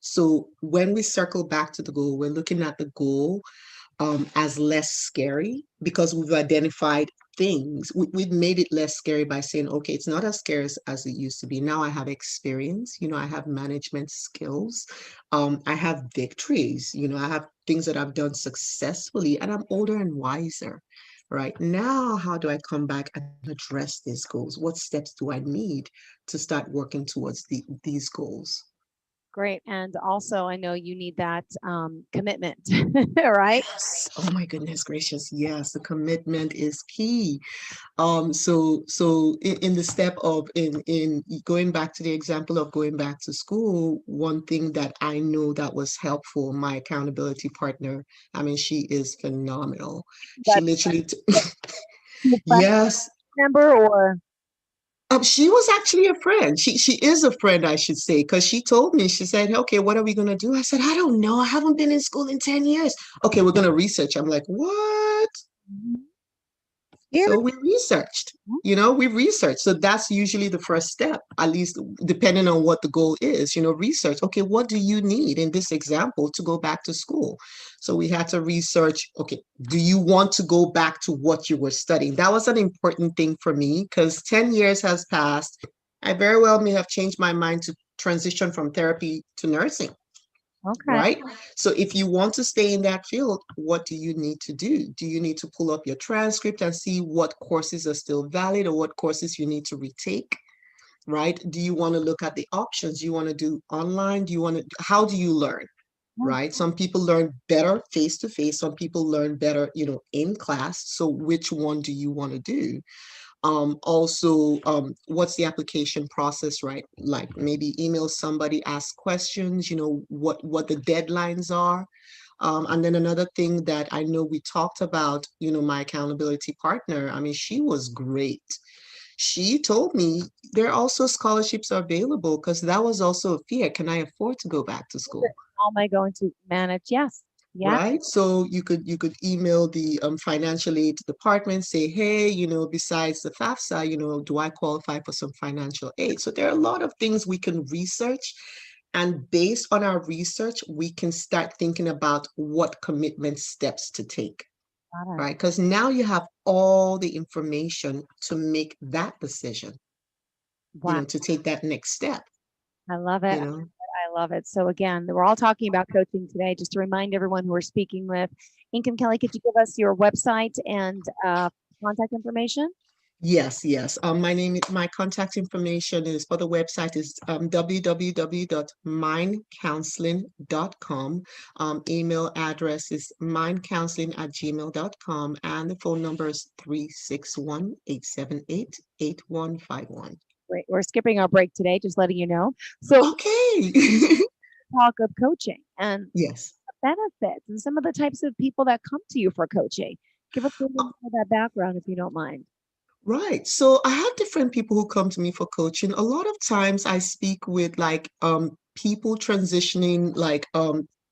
So when we circle back to the goal, we're looking at the goal as less scary because we've identified things. We've made it less scary by saying, okay, it's not as scary as it used to be. Now I have experience, I have management skills, I have victories, I have things that I've done successfully, and I'm older and wiser. Right now, how do I come back and address these goals? What steps do I need to start working towards these goals? Great. And also, I know you need that commitment, right? Yes. Oh my goodness gracious. Yes, the commitment is key. So in the step of in going back to the example of going back to school, one thing that I know that was helpful, my accountability partner, I mean, she is phenomenal. She literally yes. Member or she was actually a friend. She is a friend, I should say, because she told me, she said, okay, what are we going to do? I said, I don't know. I haven't been in school in 10 years. Okay, we're going to research. I'm like, what? So we researched, we researched. So that's usually the first step, at least depending on what the goal is, research. Okay, what do you need in this example to go back to school? So we had to research, okay, do you want to go back to what you were studying? That was an important thing for me because 10 years has passed. I very well may have changed my mind to transition from therapy to nursing. Okay. Right? So if you want to stay in that field, what do you need to do? Do you need to pull up your transcript and see what courses are still valid or what courses you need to retake? Right? Do you want to look at the options? Do you want to do online? How do you learn? right? Some people learn better face to face, some people learn better, in class. So which one do you want to do? Also, what's the application process, right? Like maybe email somebody, ask questions, what the deadlines are. And then another thing that I know we talked about, my accountability partner, I mean, she was great. She told me there are also scholarships are available, because that was also a fear. Can I afford to go back to school? How am I going to manage? Yes. Yeah. Right. So you could email the financial aid department, say, hey, besides the FAFSA, do I qualify for some financial aid? So there are a lot of things we can research. And based on our research, we can start thinking about what commitment steps to take. Right. Because now you have all the information to make that decision, Wow. to take that next step. I love it. I love it. So again, we're all talking about coaching today. Just to remind everyone who we're speaking with, Inkem Kelly, could you give us your website and contact information? Yes. My contact information is for the website is www.mindcounseling.com. Email address is mindcounseling@gmail.com, and the phone number is 361-878-8151. Great. We're skipping our break today, just letting you know. So okay. Talk of coaching and yes, benefits and some of the types of people that come to you for coaching. Give us a little more of that background if you don't mind. Right. So I have different people who come to me for coaching. A lot of times I speak with people transitioning,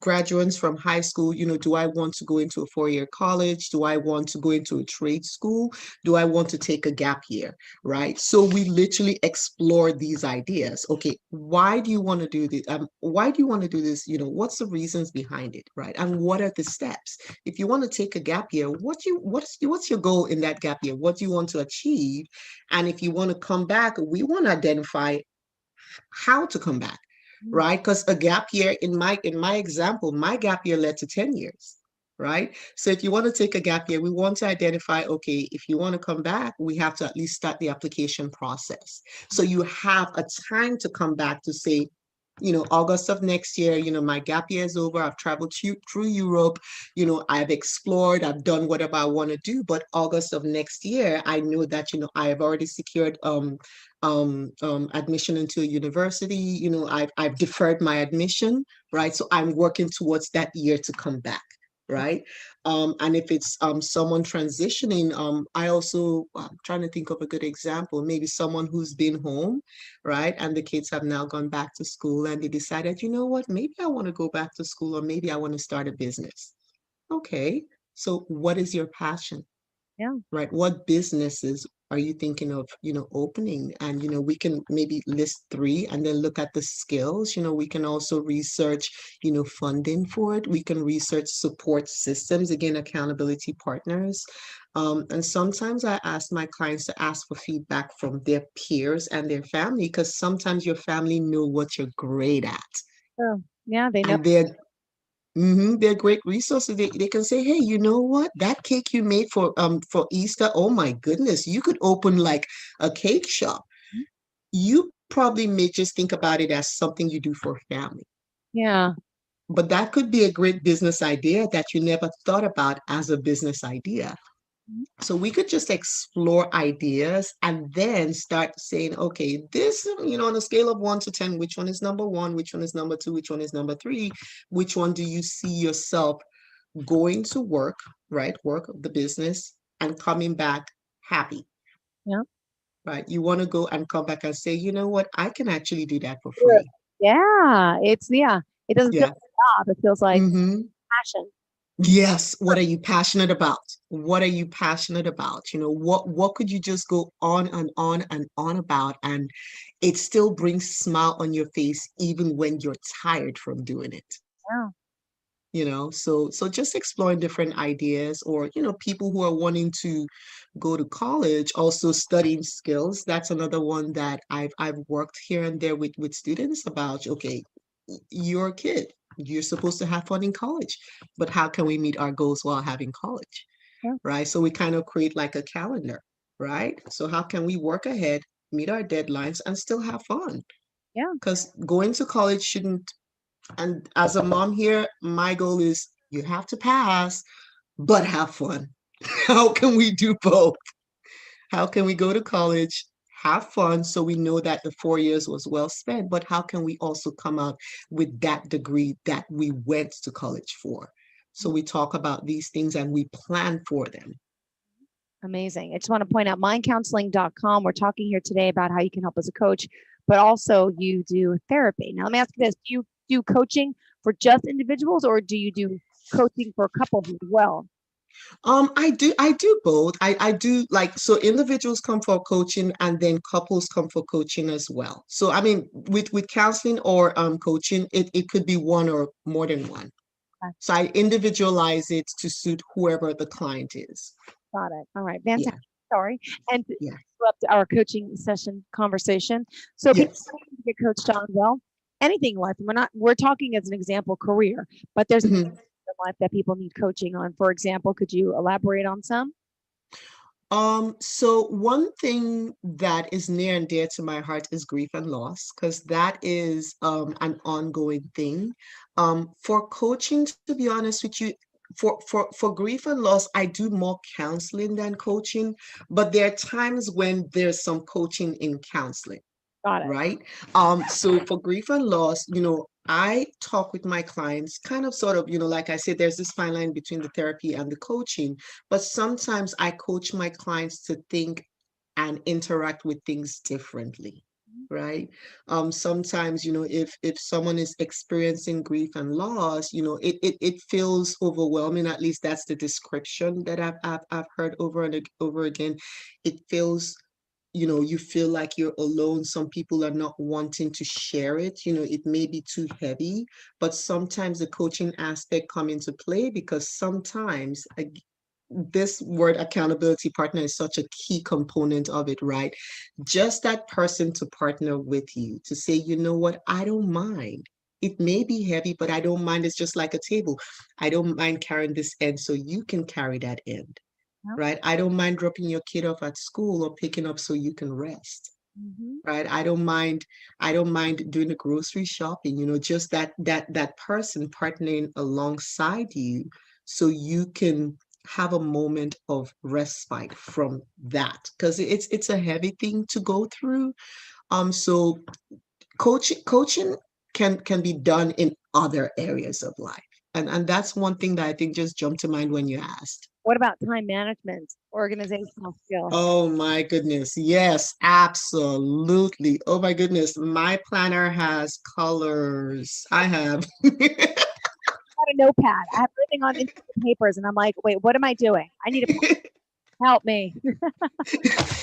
graduates from high school. Do I want to go into a 4-year college? Do I want to go into a trade school? Do I want to take a gap year? Right. So we literally explore these ideas. Okay, why do you want to do this? Why do you want to do this? What's the reasons behind it? Right. And what are the steps? If you want to take a gap year, what's your goal in that gap year? What do you want to achieve? And if you want to come back, we want to identify how to come back. Right? Because a gap year, in my example, my gap year led to 10 years. Right? So if you want to take a gap year, we want to identify, okay, if you want to come back, we have to at least start the application process. So you have a time to come back to say, August of next year, my gap year is over. I've traveled through Europe. I've explored, I've done whatever I want to do. But August of next year, I know that, I have already secured admission into a university. I've deferred my admission, right? So I'm working towards that year to come back. Right. And if it's someone transitioning, I'm trying to think of a good example, maybe someone who's been home, right? And the kids have now gone back to school and they decided, you know what, maybe I want to go back to school, or maybe I want to start a business. Okay. So what is your passion? Yeah. Right. What businesses are you thinking of, opening? And, we can maybe list 3 and then look at the skills. We can also research, funding for it. We can research support systems, again, accountability partners. And sometimes I ask my clients to ask for feedback from their peers and their family, because sometimes your family know what you're great at. Oh, yeah, they know. And they're great resources. They can say, hey, you know what? That cake you made for Easter, oh my goodness, you could open like a cake shop. You probably may just think about it as something you do for family. Yeah. But that could be a great business idea that you never thought about as a business idea. So we could just explore ideas and then start saying, okay, this, on a scale of 1 to 10, which one is number 1? Which one is number 2? Which one is number 3? Which one do you see yourself going to work, right? Work of the business and coming back happy. Yeah. Right. You want to go and come back and say, you know what? I can actually do that for free. Yeah. It doesn't feel like a job. It feels like passion. Yes. What are you passionate about? What are you passionate about? What could you just go on and on and on about, and it still brings a smile on your face even when you're tired from doing it? Yeah. So just exploring different ideas, or, people who are wanting to go to college, also studying skills. That's another one that I've worked here and there with students about. Okay, you're a kid. You're supposed to have fun in college, but how can we meet our goals while having college? Yeah. Right. So we kind of create like a calendar, right? So how can we work ahead, meet our deadlines, and still have fun? Yeah. Because going to college shouldn't And as a mom here, my goal is you have to pass, but have fun. How can we do both? How can we go to college, have fun, so we know that the 4 years was well spent, but how can we also come out with that degree that we went to college for? So we talk about these things and we plan for them. Amazing. I just want to point out mindcounseling.com. We're talking here today about how you can help as a coach, but also you do therapy. Now, let me ask you this. Do you do coaching for just individuals, or do you do coaching for couples as well? I do both. I do, like, so individuals come for coaching and then couples come for coaching as well. So I mean, with counseling or coaching, it could be one or more than one. Okay. So I individualize it to suit whoever the client is. Got it. All right. Fantastic. Yeah. Sorry. And to Yeah. interrupt our coaching session conversation. So people Yes. looking to get coached on, well, anything in life. We're talking as an example career, but there's Mhm. in life that people need coaching on. For example, could you elaborate on some? So one thing that is near and dear to my heart is grief and loss, because that is an ongoing thing. For coaching, to be honest with you, for grief and loss, I do more counseling than coaching, but there are times when there's some coaching in counseling. Got it. Right? So for grief and loss, I talk with my clients kind of sort of, like I said, there's this fine line between the therapy and the coaching, but sometimes I coach my clients to think and interact with things differently. Right. Sometimes, if someone is experiencing grief and loss, it feels overwhelming. At least that's the description that I've heard over and over again. It feels, you feel like you're alone. Some people are not wanting to share it. It may be too heavy, but sometimes the coaching aspect come into play, because sometimes this word accountability partner is such a key component of it, right? Just that person to partner with you, to say, you know what, I don't mind. It may be heavy, but I don't mind. It's just like a table. I don't mind carrying this end, so you can carry that end. Right? I don't mind dropping your kid off at school or picking up so you can rest. Right? I don't mind doing the grocery shopping, just that person partnering alongside you, so you can have a moment of respite from that, because it's a heavy thing to go through. So coaching can be done in other areas of life. And that's one thing that I think just jumped to mind when you asked. What about time management, organizational skills? Oh my goodness. Yes, absolutely. Oh my goodness. My planner has colors. I have. Got a notepad. I have everything on papers, and I'm like, wait, what am I doing? I need to help me.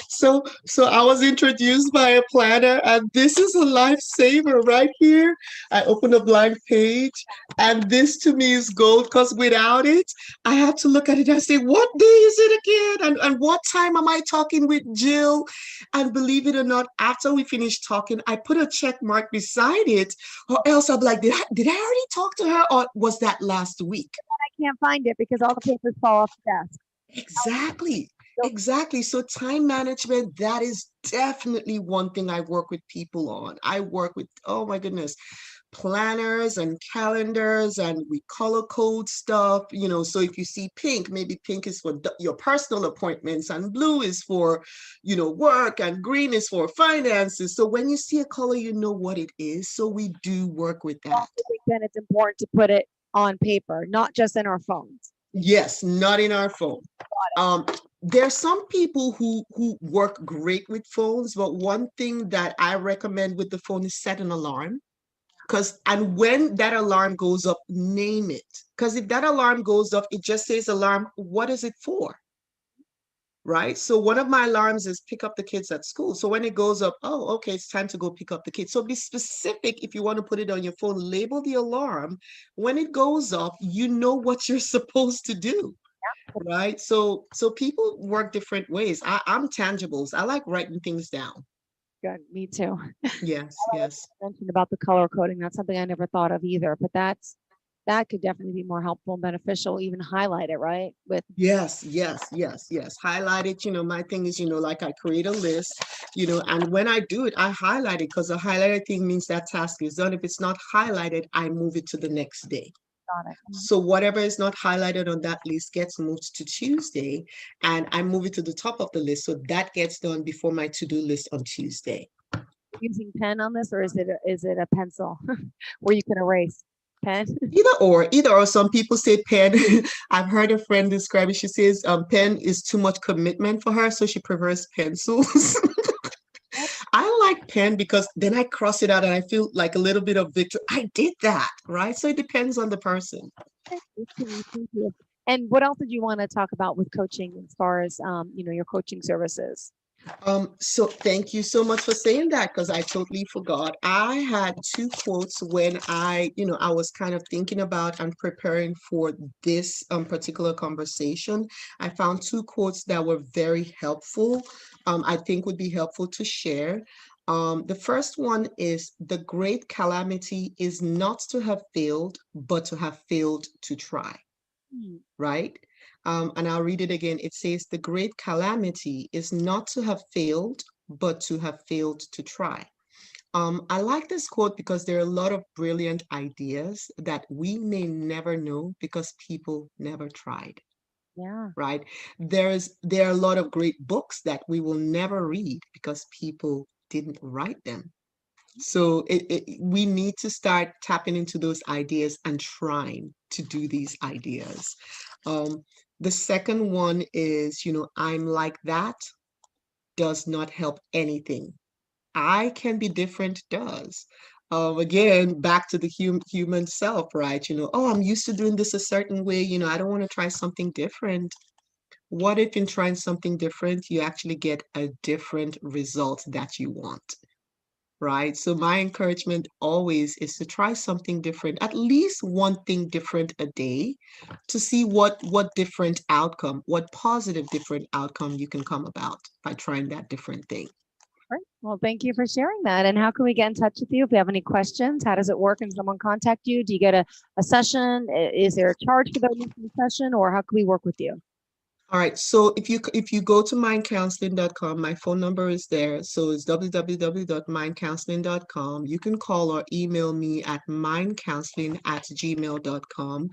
So I was introduced by a planner, and this is a lifesaver right here. I open a blank page, and this to me is gold, because without it, I have to look at it and say, what day is it again? And what time am I talking with Jill? And believe it or not, after we finish talking, I put a check mark beside it, or else I'm like, did I already talk to her, or was that last week? I can't find it because all the papers fall off the desk. Exactly. So time management, that is definitely one thing I work with people on. I work with, oh my goodness, planners and calendars, and we color code stuff, so if you see pink, maybe pink is for your personal appointments, and blue is for, work, and green is for finances. So when you see a color, you know what it is. So we do work with that. I think then it's important to put it on paper, not just in our phones. Yes, not in our phone. There's some people who work great with phones, but one thing that I recommend with the phone is set an alarm. And when that alarm goes up, name it. Because if that alarm goes up, it just says alarm, what is it for? Right? So one of my alarms is pick up the kids at school. So when it goes up, oh, okay, it's time to go pick up the kids. So be specific. If you want to put it on your phone, label the alarm. When it goes up, you know what you're supposed to do. Right? So people work different ways. I'm tangibles. I like writing things down. Good, me too. Yes. Mentioned about the color coding. That's something I never thought of either, but that's that could definitely be more helpful and beneficial, even highlight it, right? With Yes, yes, yes, yes. Highlight it. My thing is, like I create a list, and when I do it, I highlight it because the highlighted thing means that task is done. If it's not highlighted, I move it to the next day. got it. So whatever is not highlighted on that list gets moved to Tuesday, and I move it to the top of the list. So that gets done before my to-do list on Tuesday. Using pen on this, or is it a pencil where you can erase? Pen? Either or. Some people say pen. I've heard a friend describe it. She says pen is too much commitment for her, so she prefers pencils. I like pen because then I cross it out and I feel like a little bit of victory. I did that, right? So it depends on the person. Thank you. And what else did you want to talk about with coaching as far as your coaching services? So thank you so much for saying that, because I totally forgot. I had two quotes when I was kind of thinking about and preparing for this particular conversation. I found two quotes that were very helpful. I think would be helpful to share. The first one is, the great calamity is not to have failed, but to have failed to try. Right? And I'll read it again. It says, the great calamity is not to have failed, but to have failed to try. I like this quote because there are a lot of brilliant ideas that we may never know because people never tried. Yeah. Right? There are a lot of great books that we will never read because people didn't write them. So we need to start tapping into those ideas and trying to do these ideas. The second one is, I'm like that does not help anything. I can be different does. Again, back to the human self, right? I'm used to doing this a certain way. I don't want to try something different. What if in trying something different, you actually get a different result that you want? Right? So my encouragement always is to try something different, at least one thing different a day, to see what different outcome, what positive different outcome you can come about by trying that different thing. Great. Well, thank you for sharing that. And how can we get in touch with you if we have any questions? How does it work? Can someone contact you? Do you get a session? Is there a charge for the session, or how can we work with you? All right. So if you go to mindcounseling.com, my phone number is there. So it's www.mindcounseling.com. You can call or email me at mindcounseling@gmail.com.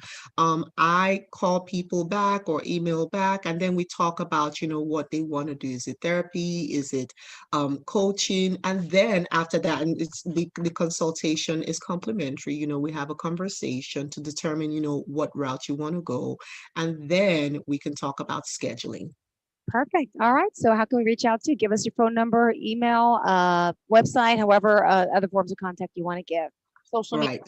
I call people back or email back, and then we talk about, what they want to do. Is it therapy? Is it coaching? And then after that, and it's the consultation is complimentary. We have a conversation to determine, what route you want to go. And then we can talk about scheduling. Perfect. All right. So how can we reach out to you? Give us your phone number, email, website, however, other forms of contact you want to give. Social media.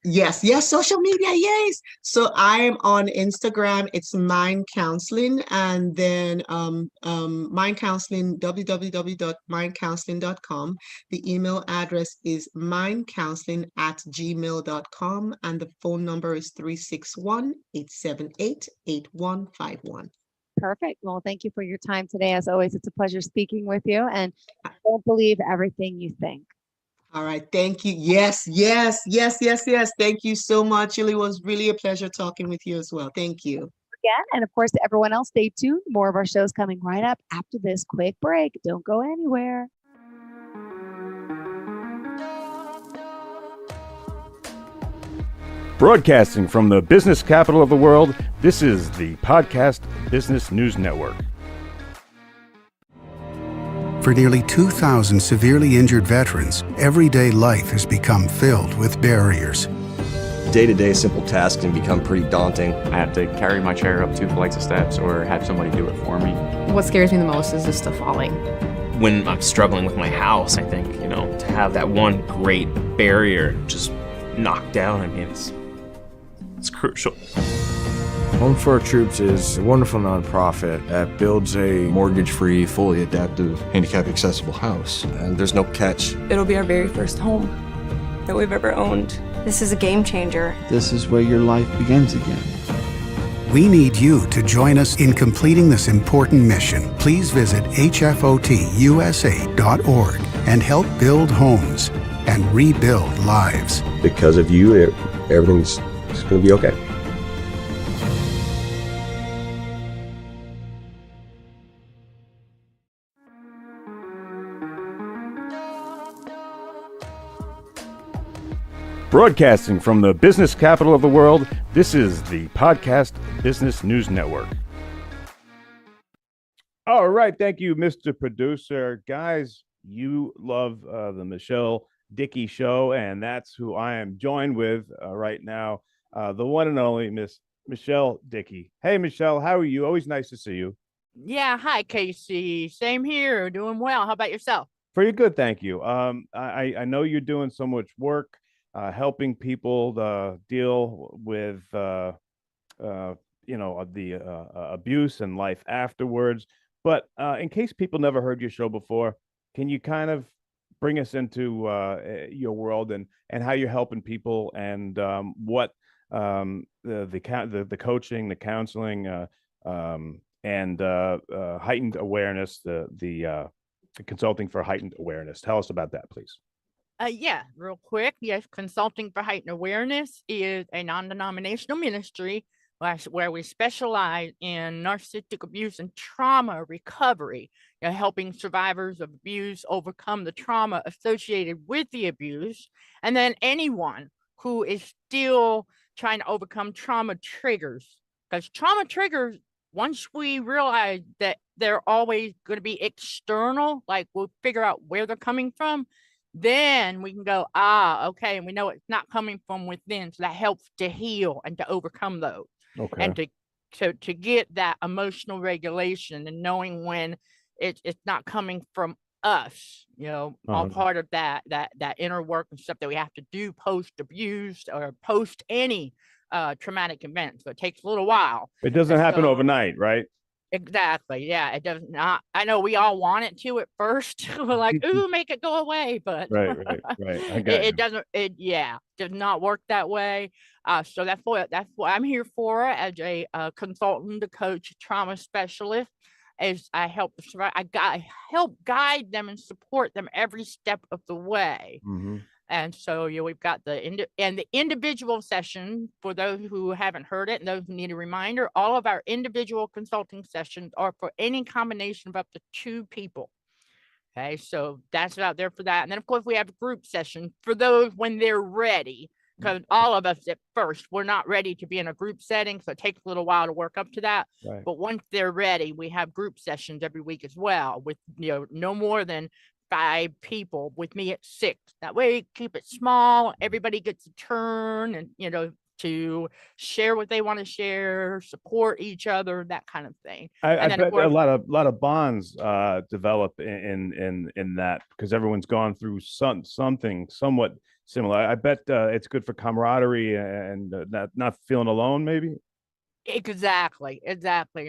Yes, social media, yes. So I'm on Instagram, it's Mind Counseling, and then Mind Counseling, www.mindcounseling.com. The email address is mindcounseling@gmail.com, and the phone number is 361-878-8151. Perfect. Well, thank you for your time today. As always, it's a pleasure speaking with you, and don't believe everything you think. All right. Thank you. Yes. Thank you so much. It was really a pleasure talking with you as well. Thank you. Again, and of course, to everyone else, stay tuned. More of our shows coming right up after this quick break. Don't go anywhere. Broadcasting from the business capital of the world, this is the Podcast Business News Network. For nearly 2,000 severely injured veterans, everyday life has become filled with barriers. Day-to-day simple tasks can become pretty daunting. I have to carry my chair up 2 flights of steps or have somebody do it for me. What scares me the most is just the falling. When I'm struggling with my house, I think, to have that one great barrier just knocked down, it's crucial. Home for Our Troops is a wonderful nonprofit that builds a mortgage-free, fully adaptive, handicap-accessible house. And there's no catch. It'll be our very first home that we've ever owned. This is a game changer. This is where your life begins again. We need you to join us in completing this important mission. Please visit hfotusa.org and help build homes and rebuild lives. Because of you, everything's it's going to be okay. Broadcasting from the business capital of the world, this is the Podcast Business News Network. All right. Thank you, Mr. Producer. Guys, you love the Michelle Dickey Show, and that's who I am joined with right now, the one and only Miss Michelle Dickey. Hey, Michelle, how are you? Always nice to see you. Yeah, hi, Casey. Same here. Doing well. How about yourself? Pretty good, thank you. I know you're doing so much work helping people deal with the abuse and life afterwards. But in case people never heard your show before, can you kind of bring us into your world and how you're helping people and what the coaching, the counseling, and heightened awareness, the consulting for heightened awareness. Tell us about that, please. Yeah, real quick. Yes, Consulting for Heightened Awareness is a non-denominational ministry where we specialize in narcissistic abuse and trauma recovery, helping survivors of abuse overcome the trauma associated with the abuse, and then anyone who is still trying to overcome trauma triggers. Because trauma triggers, once we realize that they're always going to be external, like we'll figure out where they're coming from, then we can go, okay, and we know it's not coming from within. So that helps to heal and to overcome those. Okay. And to get that emotional regulation and knowing when it's not coming from us, all part of that inner work and stuff that we have to do post abuse or post any traumatic event. So it takes a little while. It doesn't happen overnight, right? Exactly. Yeah, it does not. I know we all want it to at first. We're like, ooh, make it go away. But right. I got it doesn't. Does not work that way. So that's what I'm here for as a consultant, a coach, trauma specialist. As I help I help guide them and support them every step of the way. Mm-hmm. And so, we've got the individual session for those who haven't heard it and those who need a reminder. All of our individual consulting sessions are for any combination of up to 2 people. Okay, so that's out there for that. And then, of course, we have a group session for those when they're ready, because all of us at first, we're not ready to be in a group setting. So it takes a little while to work up to that. Right. But once they're ready, we have group sessions every week as well with, no more than 5 people, with me at 6. That way, keep it small. Everybody gets a turn and, to share what they want to share, support each other, that kind of thing. I bet a lot of bonds develop in that, because everyone's gone through something somewhat similar. I bet it's good for camaraderie and not feeling alone, maybe. Exactly.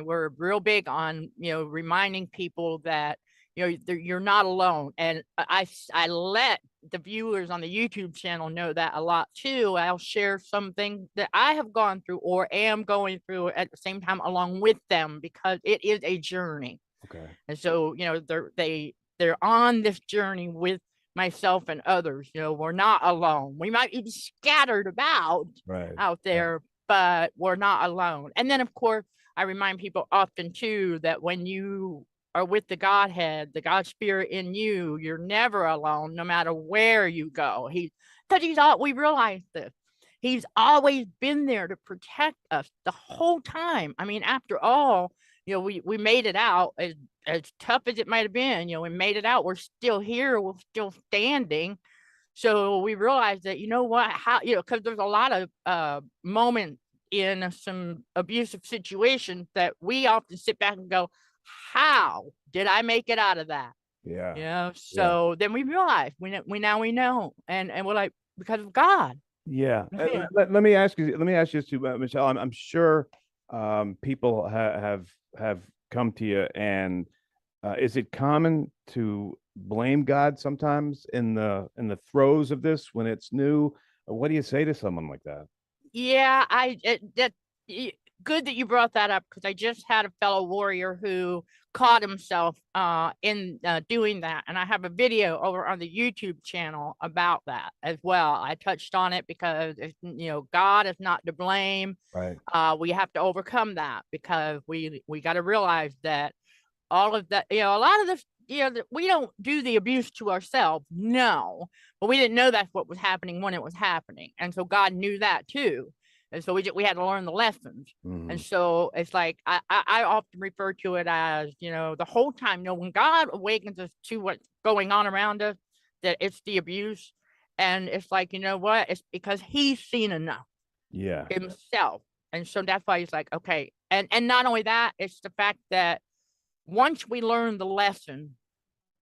We're real big on, reminding people that, you're not alone. And I let the viewers on the YouTube channel know that a lot too. I'll share something that I have gone through or am going through at the same time along with them, because it is a journey. Okay. And so, they're on this journey with myself and others. We're not alone. We might be scattered about out there, but we're not alone. And then, of course, I remind people often too that when you are with the Godhead, the God Spirit in you, you're never alone, no matter where you go. We realize this. He's always been there to protect us the whole time. I mean, after all, we made it out as tough as it might have been. We made it out. We're still here. We're still standing. So we realized that, because there's a lot of moments in some abusive situations that we often sit back and go, how did I make it out of that? Yeah. So then we realize we know, and we're like, because of God. Yeah. Let me ask you this too, Michelle. I'm sure people have come to you, and is it common to blame God sometimes in the throes of this when it's new? What do you say to someone like that? Yeah, good that you brought that up, because I just had a fellow warrior who caught himself in doing that. And I have a video over on the YouTube channel about that as well. I touched on it because, God is not to blame. Right. We have to overcome that because we got to realize that all of that, a lot of this, we don't do the abuse to ourselves. No, but we didn't know that's what was happening when it was happening. And so God knew that too. And so we had to learn the lessons. Mm-hmm. And so it's like, I often refer to it as, the whole time, when God awakens us to what's going on around us, that it's the abuse. And it's like, what? It's because he's seen enough himself. And so that's why he's like, okay. And not only that, it's the fact that once we learn the lesson,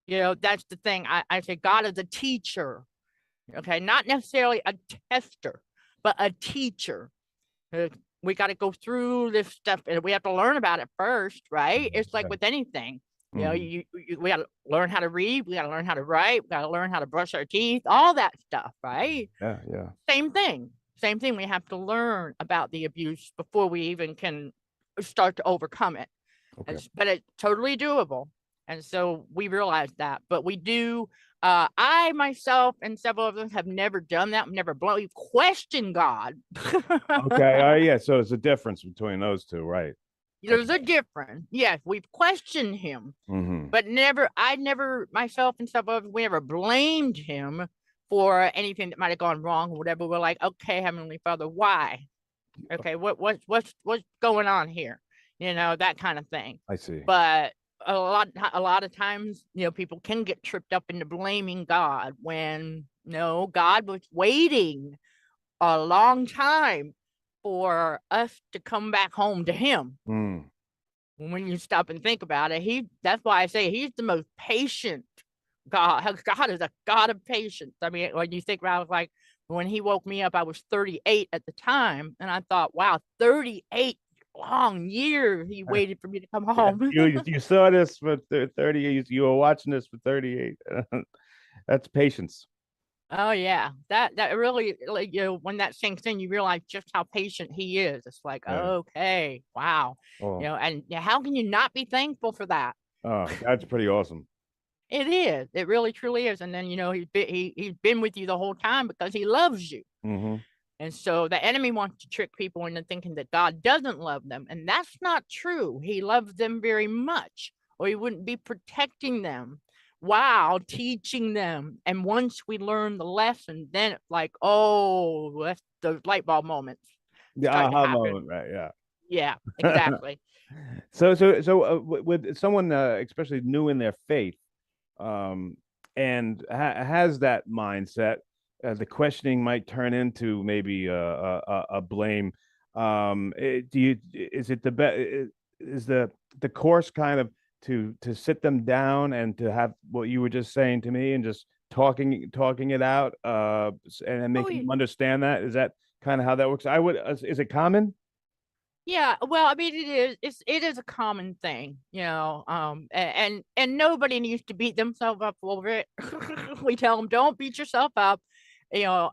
that's the thing. I say God is a teacher. Okay. Not necessarily a tester, but a teacher. We got to go through this stuff and we have to learn about it first, right? It's like with anything, we got to learn how to read. We got to learn how to write. We got to learn how to brush our teeth, all that stuff, right? Yeah. Same thing. We have to learn about the abuse before we even can start to overcome it. Okay. But it's totally doable. And so we realize that, but we do. I myself and several of us have never done that. Never questioned God. Okay. Yeah. So it's a difference between those two, right? There's a difference. Yes, we've questioned him, but I never, myself and several of us, we never blamed him for anything that might have gone wrong or whatever. We're like, okay, Heavenly Father, why? Okay, what's going on here? That kind of thing. I see. But a lot of times, people can get tripped up into blaming God when God was waiting a long time for us to come back home to him. When you stop and think about it, that's why I say he's the most patient God. God is a God of patience. I mean, when you think about it, like when he woke me up, I was 38 at the time, and I thought, wow, 38 long years he waited for me to come home. You saw this for 30 years. You were watching this for 38. That's patience. Oh yeah, that really, like, when that sinks in, you realize just how patient he is. It's like, okay, wow, and how can you not be thankful for that? Oh, that's pretty awesome. It is. It really, truly is. And then he's been with you the whole time because he loves you. Mm-hmm. And so the enemy wants to trick people into thinking that God doesn't love them. And that's not true. He loves them very much, or he wouldn't be protecting them while teaching them. And once we learn the lesson, then it's like, oh, that's those light bulb moments. The aha moment, right? Yeah. Yeah, exactly. So with someone, especially new in their faith, and has that mindset, the questioning might turn into maybe a blame. Is the course kind of to sit them down and to have what you were just saying to me and just talking it out, and making them understand that? Is that kind of how that works? Is it common? Yeah, well, I mean, it is a common thing, and nobody needs to beat themselves up over it. We tell them, don't beat yourself up. You're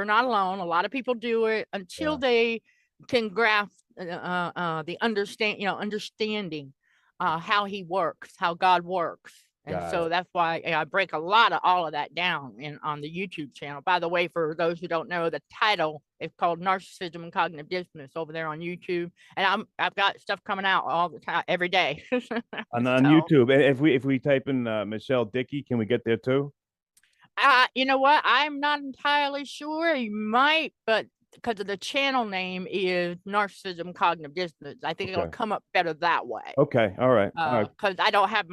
not alone. A lot of people do it until they can grasp the understanding how he works, how God works. And so that's why I break a lot of all of that down on the YouTube channel. By the way, for those who don't know, the title is called Narcissism and Cognitive Dissonance over there on YouTube. And I've got stuff coming out all the time, every day. on YouTube. And if we type in Michelle Dickey, can we get there too? You know what? I'm not entirely sure. You might, but because of the channel name is Narcissism Cognitive Dissonance, I think it'll come up better that way. Okay, all right. Because I don't have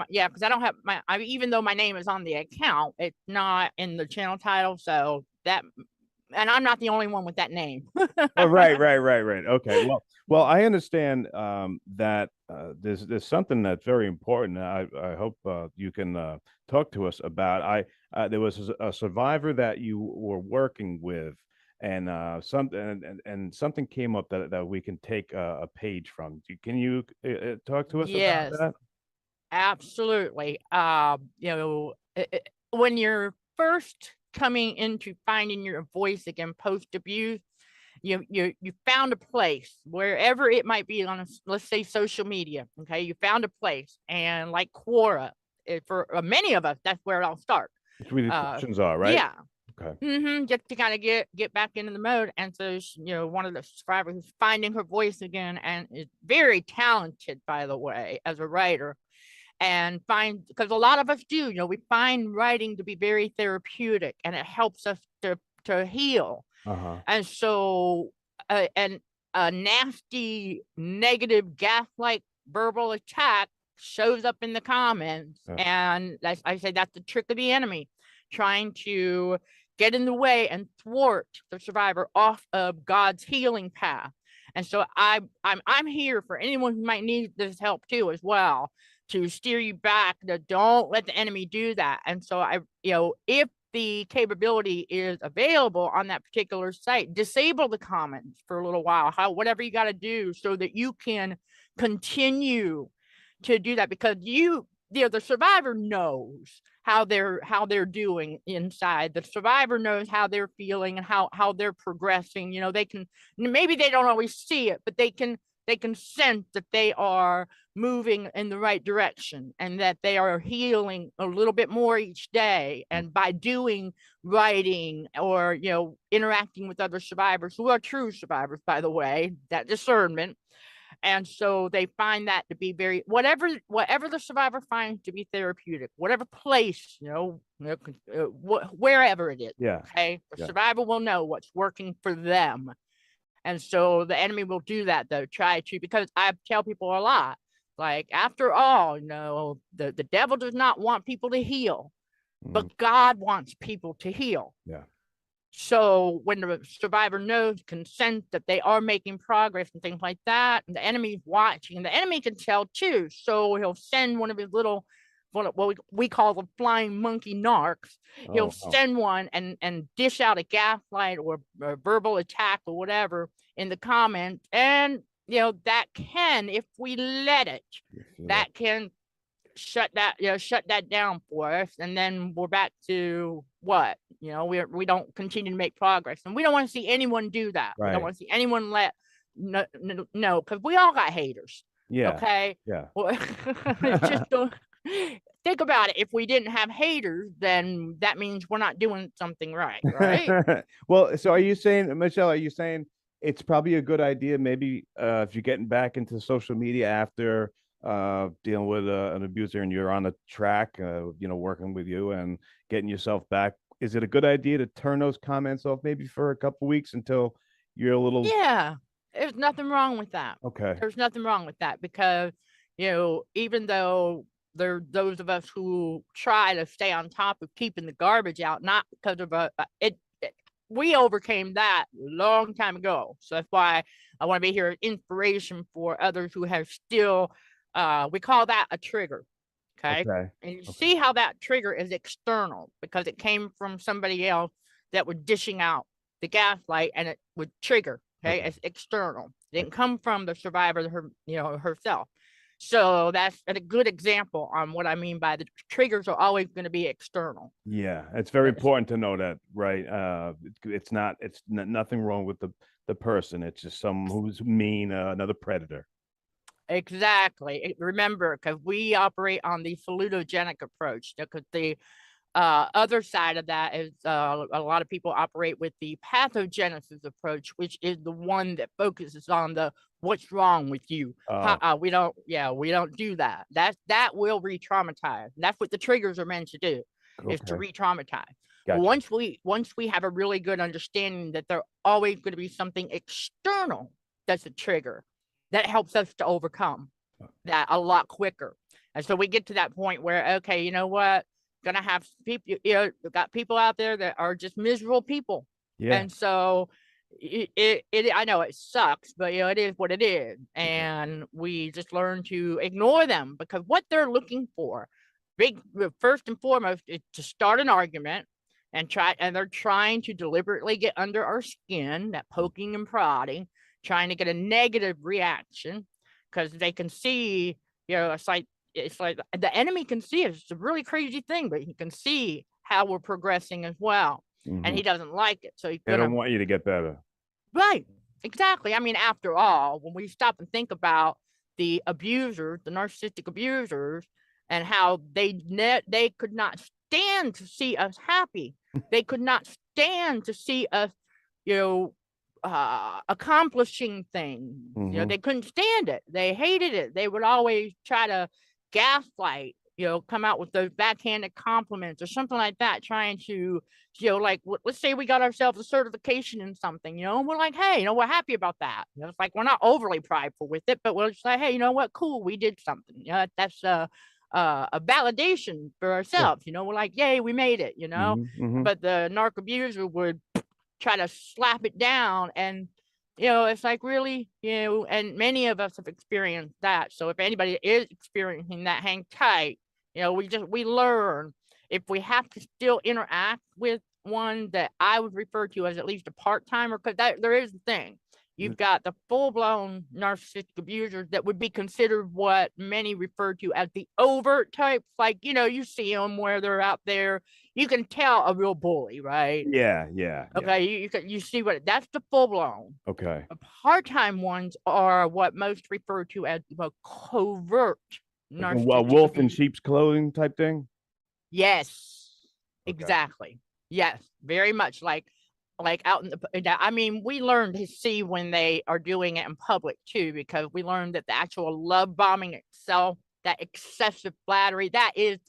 even though my name is on the account, it's not in the channel title. So that, and I'm not the only one with that name. Oh, right. Okay. Well, I understand that there's something that's very important. I hope you can talk to us about. There was a survivor that you were working with, and something came up that we can take a page from. Can you talk to us about that? Absolutely. When you're first coming into finding your voice again post abuse, you found a place wherever it might be on let's say social media. Okay, you found a place, and like Quora, for many of us, that's where it all starts. That's where the questions are, right? Yeah. Okay. Just to kind of get back into the mode. And so, one of the survivors is finding her voice again, and is very talented, by the way, as a writer. And because a lot of us do, we find writing to be very therapeutic, and it helps us to heal. And so, and a nasty, negative, gaslight verbal attack shows up in the comments. And I say that's the trick of the enemy, trying to get in the way and thwart the survivor off of God's healing path. And so I'm here for anyone who might need this help too, as well, to steer you back. Don't let the enemy do that. And so if the capability is available on that particular site, disable the comments for a little while, whatever you got to do, so that you can continue to do that, because the survivor knows how they're doing inside. The survivor knows how they're feeling and how they're progressing. They can, maybe they don't always see it, but they can sense that they are moving in the right direction, and that they are healing a little bit more each day. And by doing writing, or interacting with other survivors who are true survivors, by the way, that discernment. And so they find that to be very, whatever the survivor finds to be therapeutic, whatever place, wherever it is. Yeah. Okay. The survivor will know what's working for them. And so the enemy will do that, though, because I tell people a lot, like, after all, the devil does not want people to heal, but God wants people to heal. Yeah. So when the survivor can sense that they are making progress and things like that, and the enemy's watching, and the enemy can tell too. So he'll send one of his little, what we call the flying monkey narcs. He'll send one and dish out a gaslight or a verbal attack or whatever in the comments. And, that can, if we let it, that can shut that down for us. And then we're back to what? We don't continue to make progress. And we don't want to see anyone do that. Right. We don't want to see anyone no, because we all got haters. Yeah. Okay. Yeah. Well, just don't think about it. If we didn't have haters, then that means we're not doing something right. Right. Well, so are you saying, Michelle, it's probably a good idea, maybe if you're getting back into social media after dealing with an abuser, and you're on the track, working with you and getting yourself back, is it a good idea to turn those comments off maybe for a couple weeks until you're a little? Yeah, there's nothing wrong with that. Okay. There's nothing wrong with that, because even though there are those of us who try to stay on top of keeping the garbage out, not because of we overcame that a long time ago. So that's why I want to be here as inspiration for others who have still, we call that a trigger. Okay. And you see how that trigger is external, because it came from somebody else that was dishing out the gaslight, and it would trigger. Okay. It's external. It didn't come from the survivor herself. So that's a good example on what I mean by the triggers are always going to be external. Yeah, it's very important to know that, right? It's nothing wrong with the person. It's just someone who's mean, another predator. Exactly. Remember, because we operate on the salutogenic approach, because the other side of that is a lot of people operate with the pathogenesis approach, which is the one that focuses on the what's wrong with you. We don't do that. That will re-traumatize. That's what the triggers are meant to do, is to re-traumatize. Gotcha. Once we have a really good understanding that there's always going to be something external that's a trigger, that helps us to overcome that a lot quicker. And so we get to that point where, okay, you know what? Gonna have people, we've got people out there that are just miserable people. Yeah. And so I know it sucks, but it is what it is. And we just learn to ignore them, because what they're looking for, first and foremost, is to start an argument and they're trying to deliberately get under our skin, that poking and prodding, trying to get a negative reaction, because they can see, it's like the enemy can see it. It's a really crazy thing, but he can see how we're progressing as well. Mm-hmm. And he doesn't like it. So they don't want you to get better. Right. Exactly. I mean, after all, when we stop and think about the abusers, the narcissistic abusers, and how they could not stand to see us happy. They could not stand to see us, you know, accomplishing things. You know, they couldn't stand it. They hated it. They would always try to gaslight, come out with those backhanded compliments or something like that, trying to, like, let's say we got ourselves a certification in something, and we're like, hey, we're happy about that. It's like, we're not overly prideful with it, but we'll just say, hey, you know what, cool, we did something. That's a validation for ourselves. We're like, yay, we made it. But the narc abuser would try to slap it down, and it's like, really, and many of us have experienced that. So if anybody is experiencing that, hang tight. We learn, if we have to still interact with one that I would refer to as at least a part-timer, because there is the thing. You've got the full-blown narcissistic abusers that would be considered what many refer to as the overt types. Like, you see them where they're out there. You can tell a real bully, right? Yeah. Okay, you see that's the full-blown. Okay. The part-time ones are what most refer to as the covert Like a narcissistic wolf in abuse. sheep's clothing type thing? Yes, Okay. exactly. Yes, very much like out in I mean, we learn to see when they are doing it in public too, because we learned that the actual love bombing itself, that excessive flattery, that is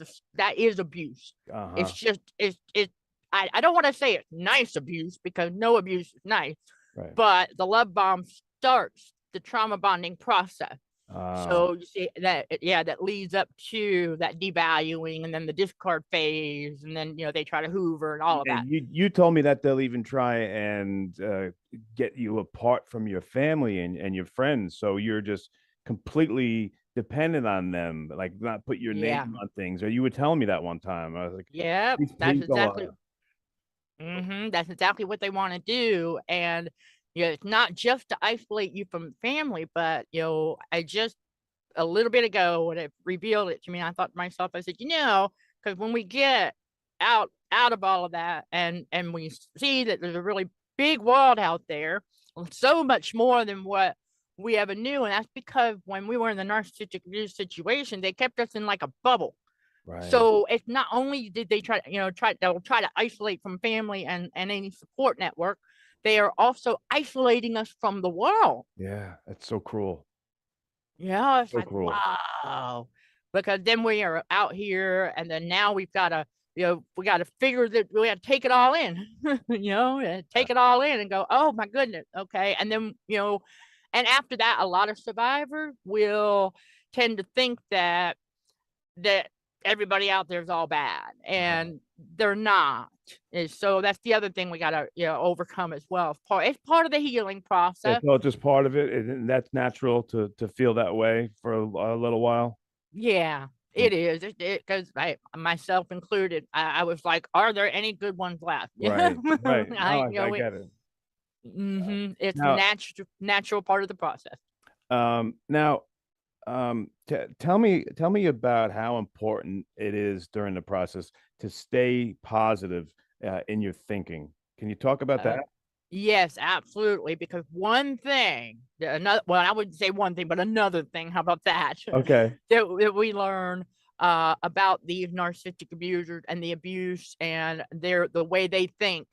abuse. It's just I don't want to say it's nice abuse, because no abuse is nice, Right. but the love bomb starts the trauma bonding process. So you see that, that leads up to that devaluing, and then the discard phase, and then they try to hoover and all of that. You told me that they'll even try and get you apart from your family and your friends, so you're just completely dependent on them, like not put your name on things. Or you were telling me that one time. I was like, yeah, that's exactly. That's exactly what they want to do. And it's not just to isolate you from family, but I just a little bit ago, when it revealed it to me, I thought to myself, I said, because when we get out of all of that, and we see that there's a really big world out there, so much more than what we ever knew. And that's because when we were in the narcissistic abuse situation, they kept us in like a bubble. right. So it's not only did they they'll try to isolate from family and any support network, they are also isolating us from the world. Yeah, that's so cruel. Yeah, it's So like, cruel. wow. Because then we are out here, and then now we've got to, we got to figure that we got to take it all in, take it all in and go, oh my goodness. Okay. And then, and after that, a lot of survivors will tend to think that everybody out there is all bad, and they're not. And so that's the other thing we got to, overcome as well. It's part of the healing process. So it's just part of it, and that's natural to feel that way for a little while. Yeah, it is. Because I, myself included, I was like, are there any good ones left? Right. I get it. It's Now, natural part of the process. Now, tell me about how important it is during the process to stay positive in your thinking. Can you talk about that? Yes, absolutely. Because one thing, I wouldn't say one thing, but another thing. How about that? Okay. that we learn about these narcissistic abusers and the abuse and the way they think.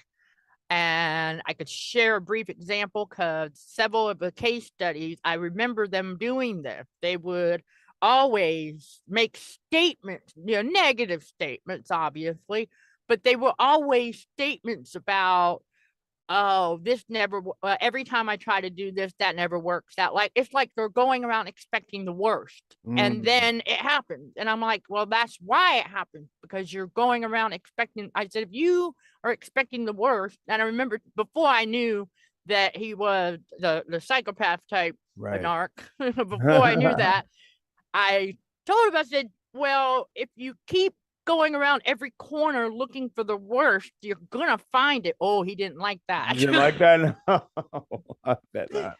And I could share a brief example, because several of the case studies, I remember them doing this. They would always make statements, negative statements, obviously, but they were always statements about, oh, this never, every time I try to do this, that never works out. Like, it's like they're going around expecting the worst, and then it happens. And I'm like, well, that's why it happens, because you're going around expecting. I said, if you are expecting the worst, and I remember before I knew that he was the psychopath type narc, before I knew that, I told him, I said, well, if you keep going around every corner looking for the worst, you're gonna find it. Oh, he didn't like that. You didn't like that? No, I bet not.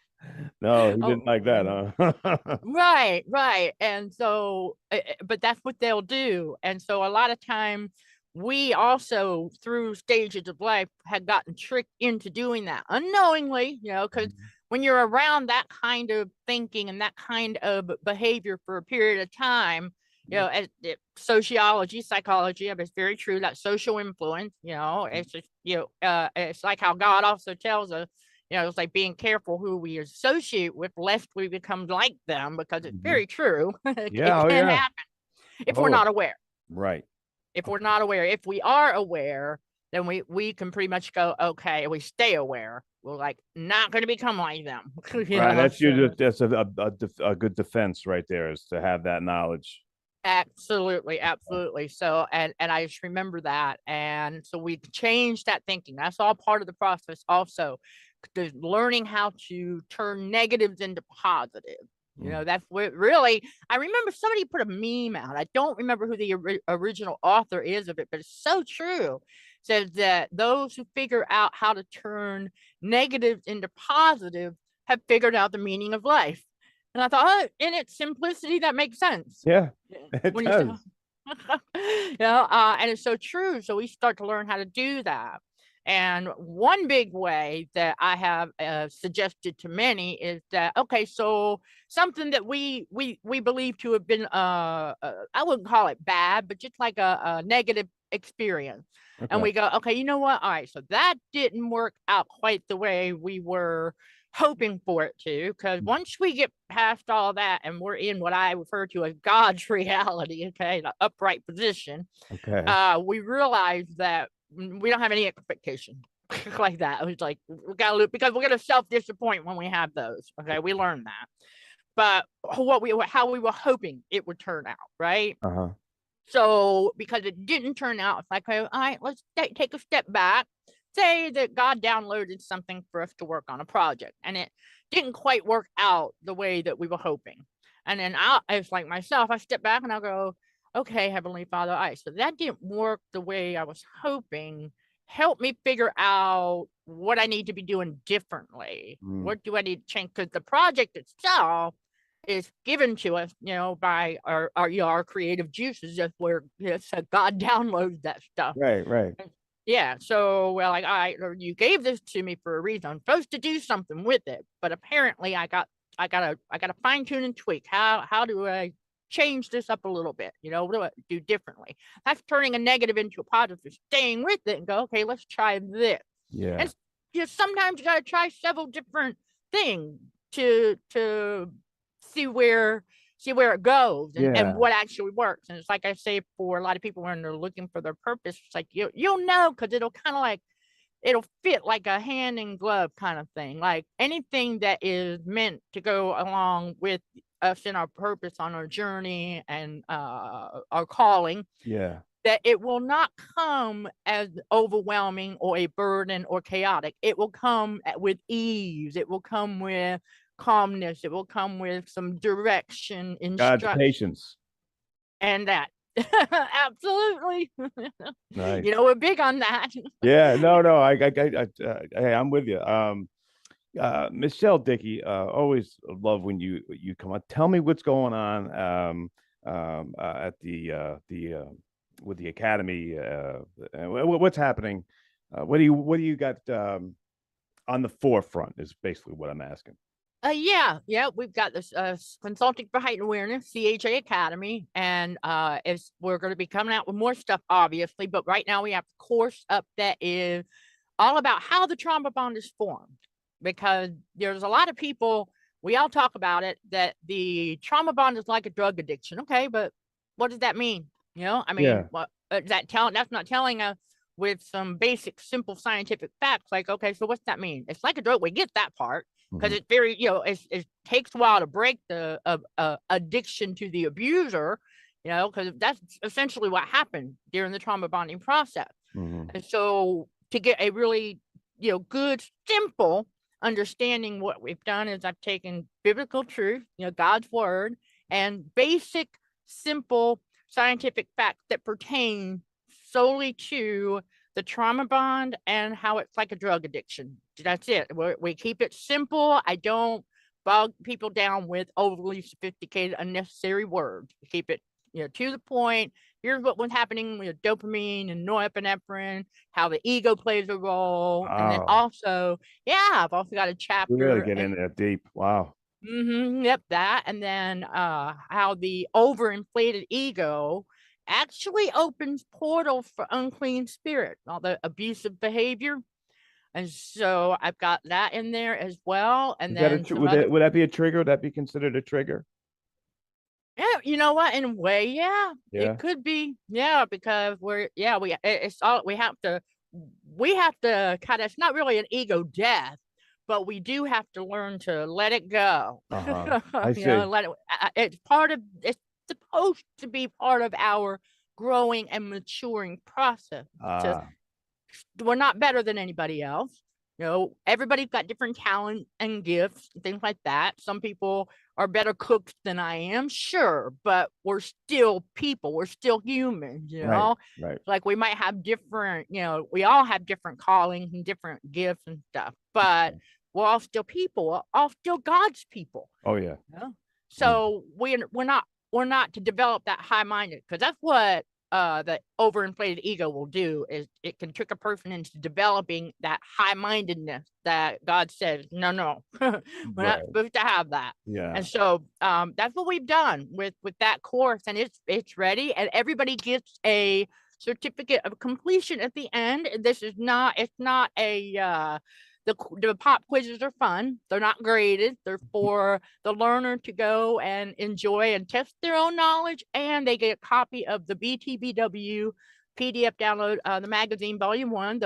No, he didn't like that, huh? Right. And so, but that's what they'll do. And so a lot of time we also, through stages of life, had gotten tricked into doing that unknowingly, because when you're around that kind of thinking and that kind of behavior for a period of time, as sociology, psychology, it's very true that social influence, it's just, it's like how God also tells us, it's like being careful who we associate with, lest we become like them, because it's very true. It can happen if we're not aware. Right. If we're not aware. If we are aware, then we can pretty much go, okay, we stay aware. We're like not going to become like them. Right. That's a good defense right there, is to have that knowledge. Absolutely, absolutely. So, and I just remember that, and so we changed that thinking. That's all part of the process. Also, learning how to turn negatives into positive. That's what really, I remember somebody put a meme out. I don't remember who the original author is of it, but it's so true. Says that those who figure out how to turn negatives into positive have figured out the meaning of life. And I thought, oh, in its simplicity, that makes sense. Yeah, it does. And it's so true. So we start to learn how to do that. And one big way that I have suggested to many is that, okay, so something that we believe to have been, I wouldn't call it bad, but just like a negative experience. Okay. And we go, okay, you know what? All right, so that didn't work out quite the way we were hoping for it to, because once we get past all that and we're in what I refer to as God's reality, okay, the upright position, we realize that we don't have any expectation like that. It was like, we got to look, because we're going to self-disappoint when we have those. Okay, we learned that. But how we were hoping it would turn out, right? So because it didn't turn out, it's like, okay, all right, let's take a step back. Say that God downloaded something for us to work on, a project, and it didn't quite work out the way that we were hoping. And then it's like myself, I step back and I'll go, okay, Heavenly Father, all right, so that didn't work the way I was hoping. Help me figure out what I need to be doing differently. What do I need to change? Because the project itself is given to us, by our creative juices. That's where God downloads that stuff. Right. Yeah. So, well, like, all right, you gave this to me for a reason. I'm supposed to do something with it, but apparently I gotta fine tune and tweak. How do I change this up a little bit? What do I do differently? That's turning a negative into a positive, staying with it and go, okay, let's try this. Yeah. And sometimes you got to try several different things to see where it goes and what actually works. And it's like I say, for a lot of people when they're looking for their purpose, it's like you'll know, because it'll kind of like, it'll fit like a hand in glove kind of thing. Like anything that is meant to go along with us in our purpose on our journey and our calling, that it will not come as overwhelming or a burden or chaotic. It will come with ease. It will come with calmness. It will come with some direction, instruction, God's patience, and that. Absolutely. Nice. We're big on that. Yeah, no, hey, I'm with you. Michelle Dickey, always love when you come on. Tell me what's going on at the with the academy. What's happening? What do you got on the forefront is basically what I'm asking. Yeah, we've got this Consulting for Heightened Awareness, CHA Academy, and we're going to be coming out with more stuff, obviously, but right now we have a course up that is all about how the trauma bond is formed, because there's a lot of people, we all talk about it, that the trauma bond is like a drug addiction. Okay, but what does that mean? What, that's not telling us with some basic, simple scientific facts. Like, okay, so what's that mean? It's like a drug. We get that part, because it's very, it takes a while to break the addiction to the abuser, because that's essentially what happened during the trauma bonding process. And so to get a really, good, simple understanding, what we've done is I've taken biblical truth, God's word, and basic, simple scientific facts that pertain solely to the trauma bond and how it's like a drug addiction. That's it. We keep it simple. I don't bog people down with overly sophisticated, unnecessary words. We keep it, to the point, here's what was happening with dopamine and norepinephrine, how the ego plays a role. And then also, I've also got a chapter. We really get in there deep. Wow. Yep, that. And then how the overinflated ego actually opens portals for unclean spirit, all the abusive behavior. And so I've got that in there as well. And then would that be a trigger? Would that be considered a trigger? Yeah, you know what? In a way, it could be. Yeah, because we have to kind of, it's not really an ego death, but we do have to learn to let it go. I see. It's supposed to be part of our growing and maturing process. We're not better than anybody else. Everybody's got different talents and gifts and things like that. Some people are better cooks than I am, sure, but we're still people. We're still humans, Right. Like we might have different, we all have different callings and different gifts and stuff, but we're all still people. We're all still God's people. Oh yeah. So we're not to develop that high-minded, because that's what the overinflated ego will do, is it can trick a person into developing that high-mindedness that God says, no, we're not supposed to have that. Yeah. And so that's what we've done with that course, and it's ready, and everybody gets a certificate of completion at the end. It's not a the pop quizzes are fun. They're not graded. They're for the learner to go and enjoy and test their own knowledge. And they get a copy of the BTBW PDF download, the magazine volume 1.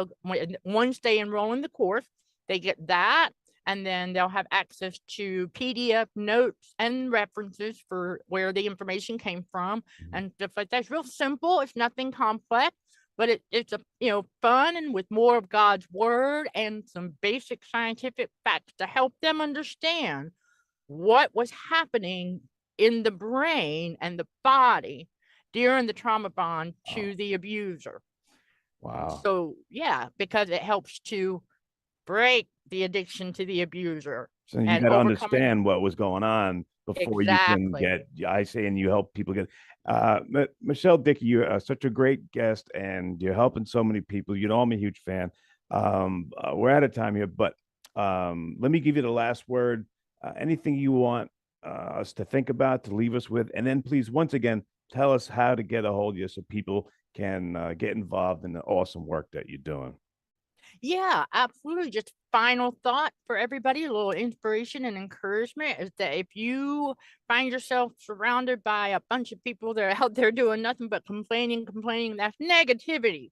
Once they enroll in the course, they get that. And then they'll have access to PDF notes and references for where the information came from and stuff like that. It's real simple. It's nothing complex. But it's a fun and with more of God's word and some basic scientific facts to help them understand what was happening in the brain and the body during the trauma bond to the abuser. Wow. So because it helps to break the addiction to the abuser. So you got to understand what was going on before you can get, and you help people get. Michelle Dickey, you're such a great guest, and you're helping so many people. You know, I'm a huge fan. We're out of time here, but let me give you the last word. Anything you want us to think about, to leave us with, and then please, once again, tell us how to get a hold of you so people can get involved in the awesome work that you're doing. Yeah, absolutely. Just final thought for everybody, a little inspiration and encouragement is that if you find yourself surrounded by a bunch of people that are out there doing nothing but complaining, that's negativity.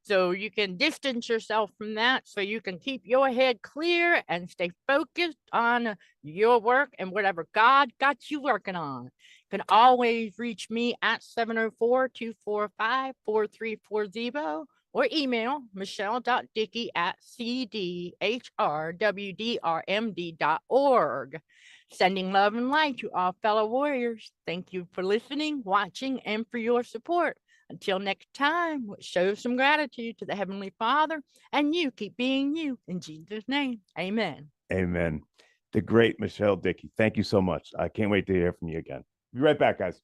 So you can distance yourself from that so you can keep your head clear and stay focused on your work and whatever God got you working on. You can always reach me at 704-245-4340. Or email michelle.dickey@cdhrwdrmd.org. Sending love and light to all fellow warriors. Thank you for listening, watching, and for your support. Until next time, show some gratitude to the Heavenly Father, and you keep being you. In Jesus' name, amen. Amen. The great Michelle Dickey. Thank you so much. I can't wait to hear from you again. Be right back, guys.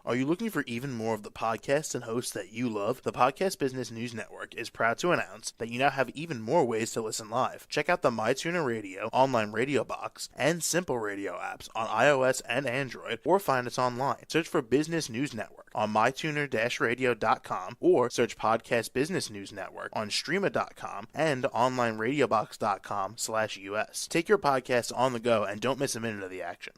Are you looking for even more of the podcasts and hosts that you love? The Podcast Business News Network is proud to announce that you now have even more ways to listen live. Check out the MyTuner Radio, online radio box, and Simple Radio apps on iOS and Android, or find us online. Search for Business News Network on mytuner-radio.com, or search Podcast Business News Network on streama.com and onlineradiobox.com/US. Take your podcast on the go and don't miss a minute of the action.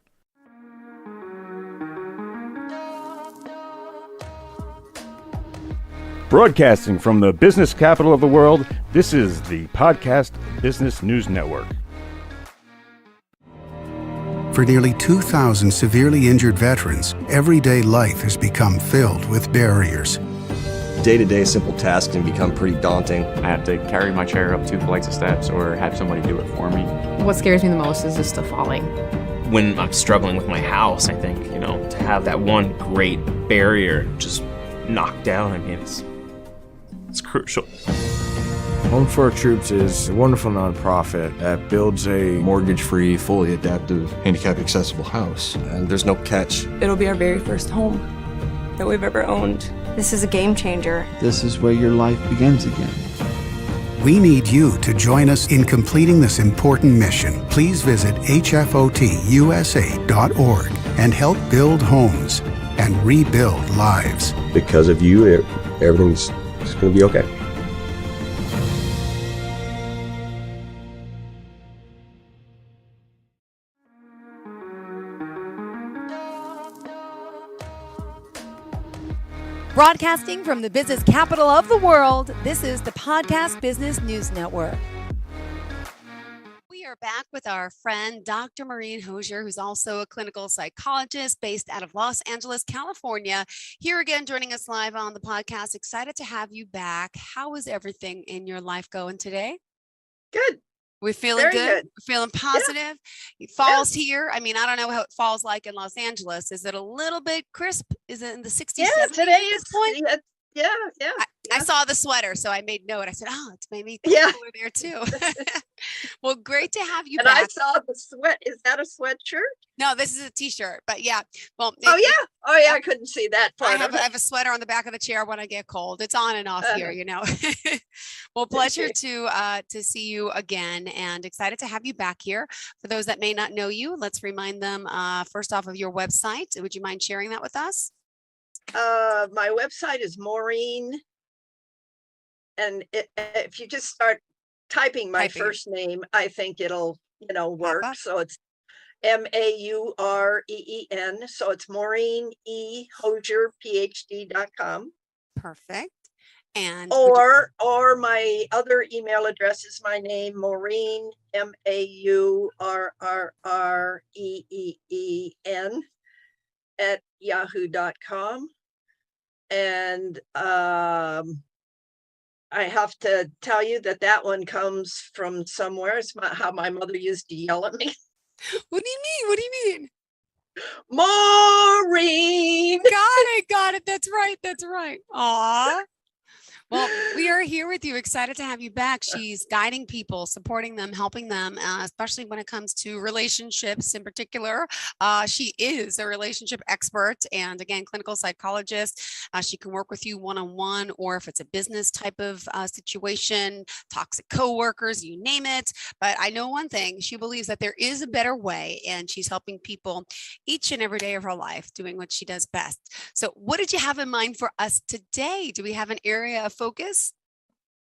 Broadcasting from the business capital of the world, this is the Podcast Business News Network. For nearly 2,000 severely injured veterans, everyday life has become filled with barriers. Day-to-day simple tasks can become pretty daunting. I have to carry my chair up 2 flights of steps or have somebody do it for me. What scares me the most is just the falling. When I'm struggling with my house, I think, to have that one great barrier just knocked down, I mean, it's crucial. Home for Our Troops is a wonderful nonprofit that builds a mortgage-free, fully adaptive, handicap-accessible house. And there's no catch. It'll be our very first home that we've ever owned. This is a game changer. This is where your life begins again. We need you to join us in completing this important mission. Please visit hfotusa.org and help build homes and rebuild lives. Because of you, everything's going to be okay. Broadcasting from the business capital of the world, this is the Podcast Business News Network. We are back with our friend, Dr. Maureen Hosier, who's also a clinical psychologist based out of Los Angeles, California. Here again, joining us live on the podcast. Excited to have you back. How is everything in your life going today? Good. We're feeling good. We're feeling positive. Yeah. Fall's here. I mean, I don't know how it falls like in Los Angeles. Is it a little bit crisp? Is it in the 60s? Yeah, 70s today at this point? Yeah. I saw the sweater, so I made note. I said, "Oh, it's maybe cooler there too." Well, great to have you and back. I saw the sweat. Is that a sweatshirt? No, this is a t-shirt. But yeah, well. I couldn't see that part. I have a sweater on the back of the chair when I get cold. It's on and off here, you know. Well, pleasure to see you again, and excited to have you back here. For those that may not know you, let's remind them first off of your website. Would you mind sharing that with us? My website is Maureen, and if you just start typing my first name, I think it'll work. So it's MAUREEN. So it's Maureen E Hosier PhD.com. Perfect. And or my other email address is my name, Maureen, MAURREEEN at yahoo.com. And I have to tell you that one comes from somewhere. It's how my mother used to yell at me. What do you mean? What do you mean? Maureen. Got it. That's right. Aw. Well, we are here with you. Excited to have you back. She's guiding people, supporting them, helping them, especially when it comes to relationships in particular. She is a relationship expert and, again, clinical psychologist. She can work with you one-on-one, or if it's a business type of situation, toxic coworkers, you name it. But I know one thing, she believes that there is a better way, and she's helping people each and every day of her life doing what she does best. So what did you have in mind for us today? Do we have an area of focus?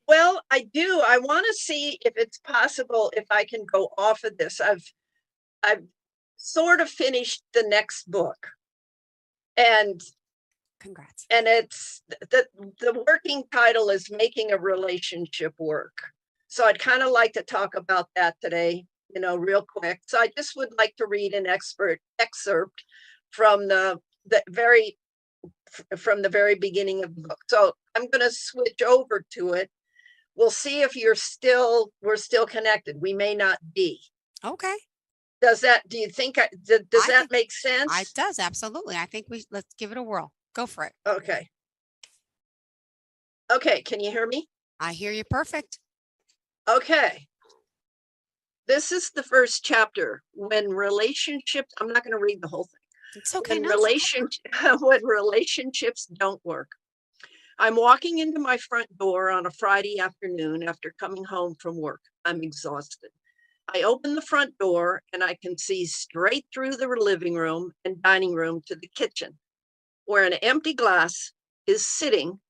Well, I do. I want to see if it's possible if I can go off of this. I've sort of finished the next book, and congrats. And it's the working title is Making a Relationship Work. So I'd kind of like to talk about that today, real quick. So I just would like to read an excerpt from the very beginning of the book. So I'm going to switch over to it. We'll see if we're still connected. We may not be. Okay. Do you think, does that make sense? It does. Absolutely. I think let's give it a whirl. Go for it. Okay. Can you hear me? I hear you perfect. Okay. This is the first chapter. When relationships, I'm not going to read the whole thing. It's okay. When relationships don't work. I'm walking into my front door on a Friday afternoon after coming home from work. I'm exhausted. I open the front door and I can see straight through the living room and dining room to the kitchen, where an empty glass is sitting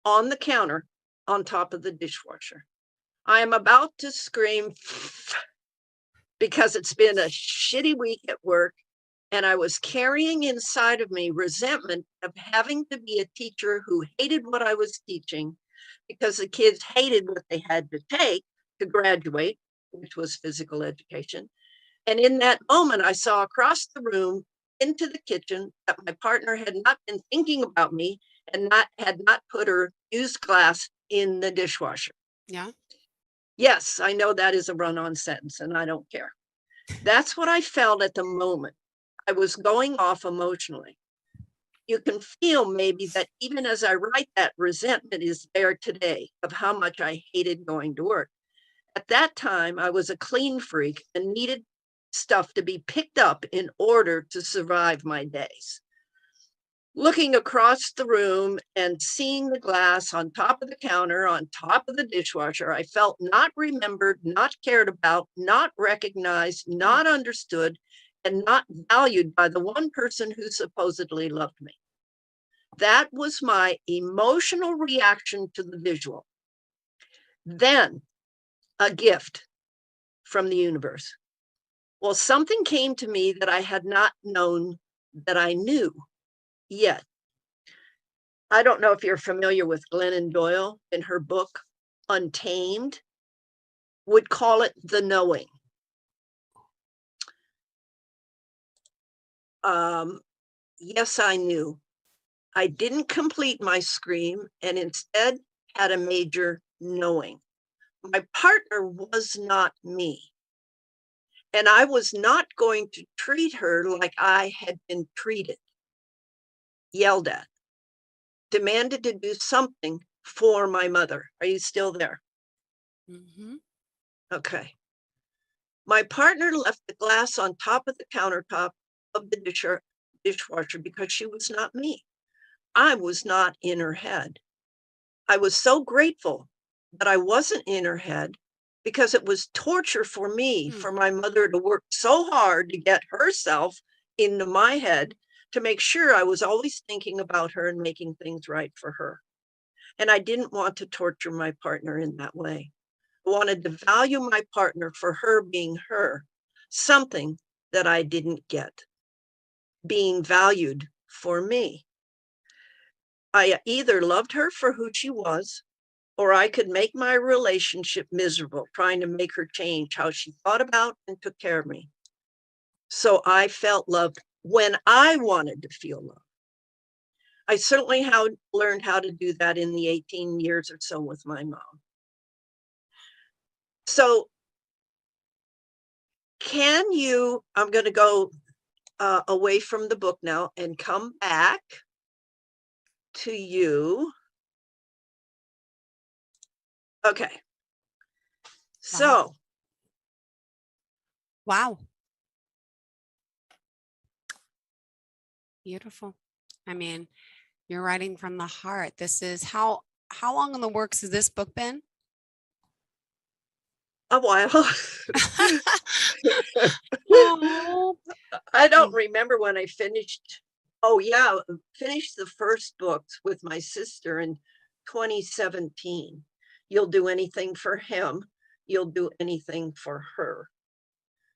on the counter on top of the dishwasher. I am about to scream because it's been a shitty week at work. And I was carrying inside of me resentment of having to be a teacher who hated what I was teaching because the kids hated what they had to take to graduate, which was physical education. And in that moment, I saw across the room into the kitchen that my partner had not been thinking about me and had not put her used glass in the dishwasher. Yeah. Yes, I know that is a run-on sentence, and I don't care. That's what I felt at the moment. I was going off emotionally. You can feel maybe that even as I write that, resentment is there today of how much I hated going to work. At that time, I was a clean freak and needed stuff to be picked up in order to survive my days. looking across the room and seeing the glass on top of the counter, on top of the dishwasher. I felt not remembered, not cared about, not recognized, not understood, and not valued by the one person who supposedly loved me. That was my emotional reaction to the visual. Then a gift from the universe. Well, something came to me that I had not known that I knew yet. I don't know if you're familiar with Glennon Doyle in her book, Untamed, would call it the knowing. Yes, I knew. I didn't complete my scream and instead had a major knowing. My partner was not me. And I was not going to treat her like I had been treated, yelled at, demanded to do something for my mother. Are you still there? Mm-hmm. Okay. My partner left the glass on top of the countertop of the dishwasher because she was not me. I was not in her head. I was so grateful that I wasn't in her head because it was torture for me, for my mother to work so hard to get herself into my head to make sure I was always thinking about her and making things right for her. And I didn't want to torture my partner in that way. I wanted to value my partner for her being her, something that I didn't get, being valued for me. I either loved her for who she was, or I could make my relationship miserable, trying to make her change how she thought about and took care of me. So I felt loved when I wanted to feel loved. I certainly learned how to do that in the 18 years or so with my mom. So I'm going to go away from the book now and come back to you. Okay. So. Wow. Beautiful. I mean, you're writing from the heart. This is how long in the works has this book been? A while. Oh. I don't remember when I finished. Oh yeah, finished the first books with my sister in 2017. You'll do anything for him. You'll do anything for her.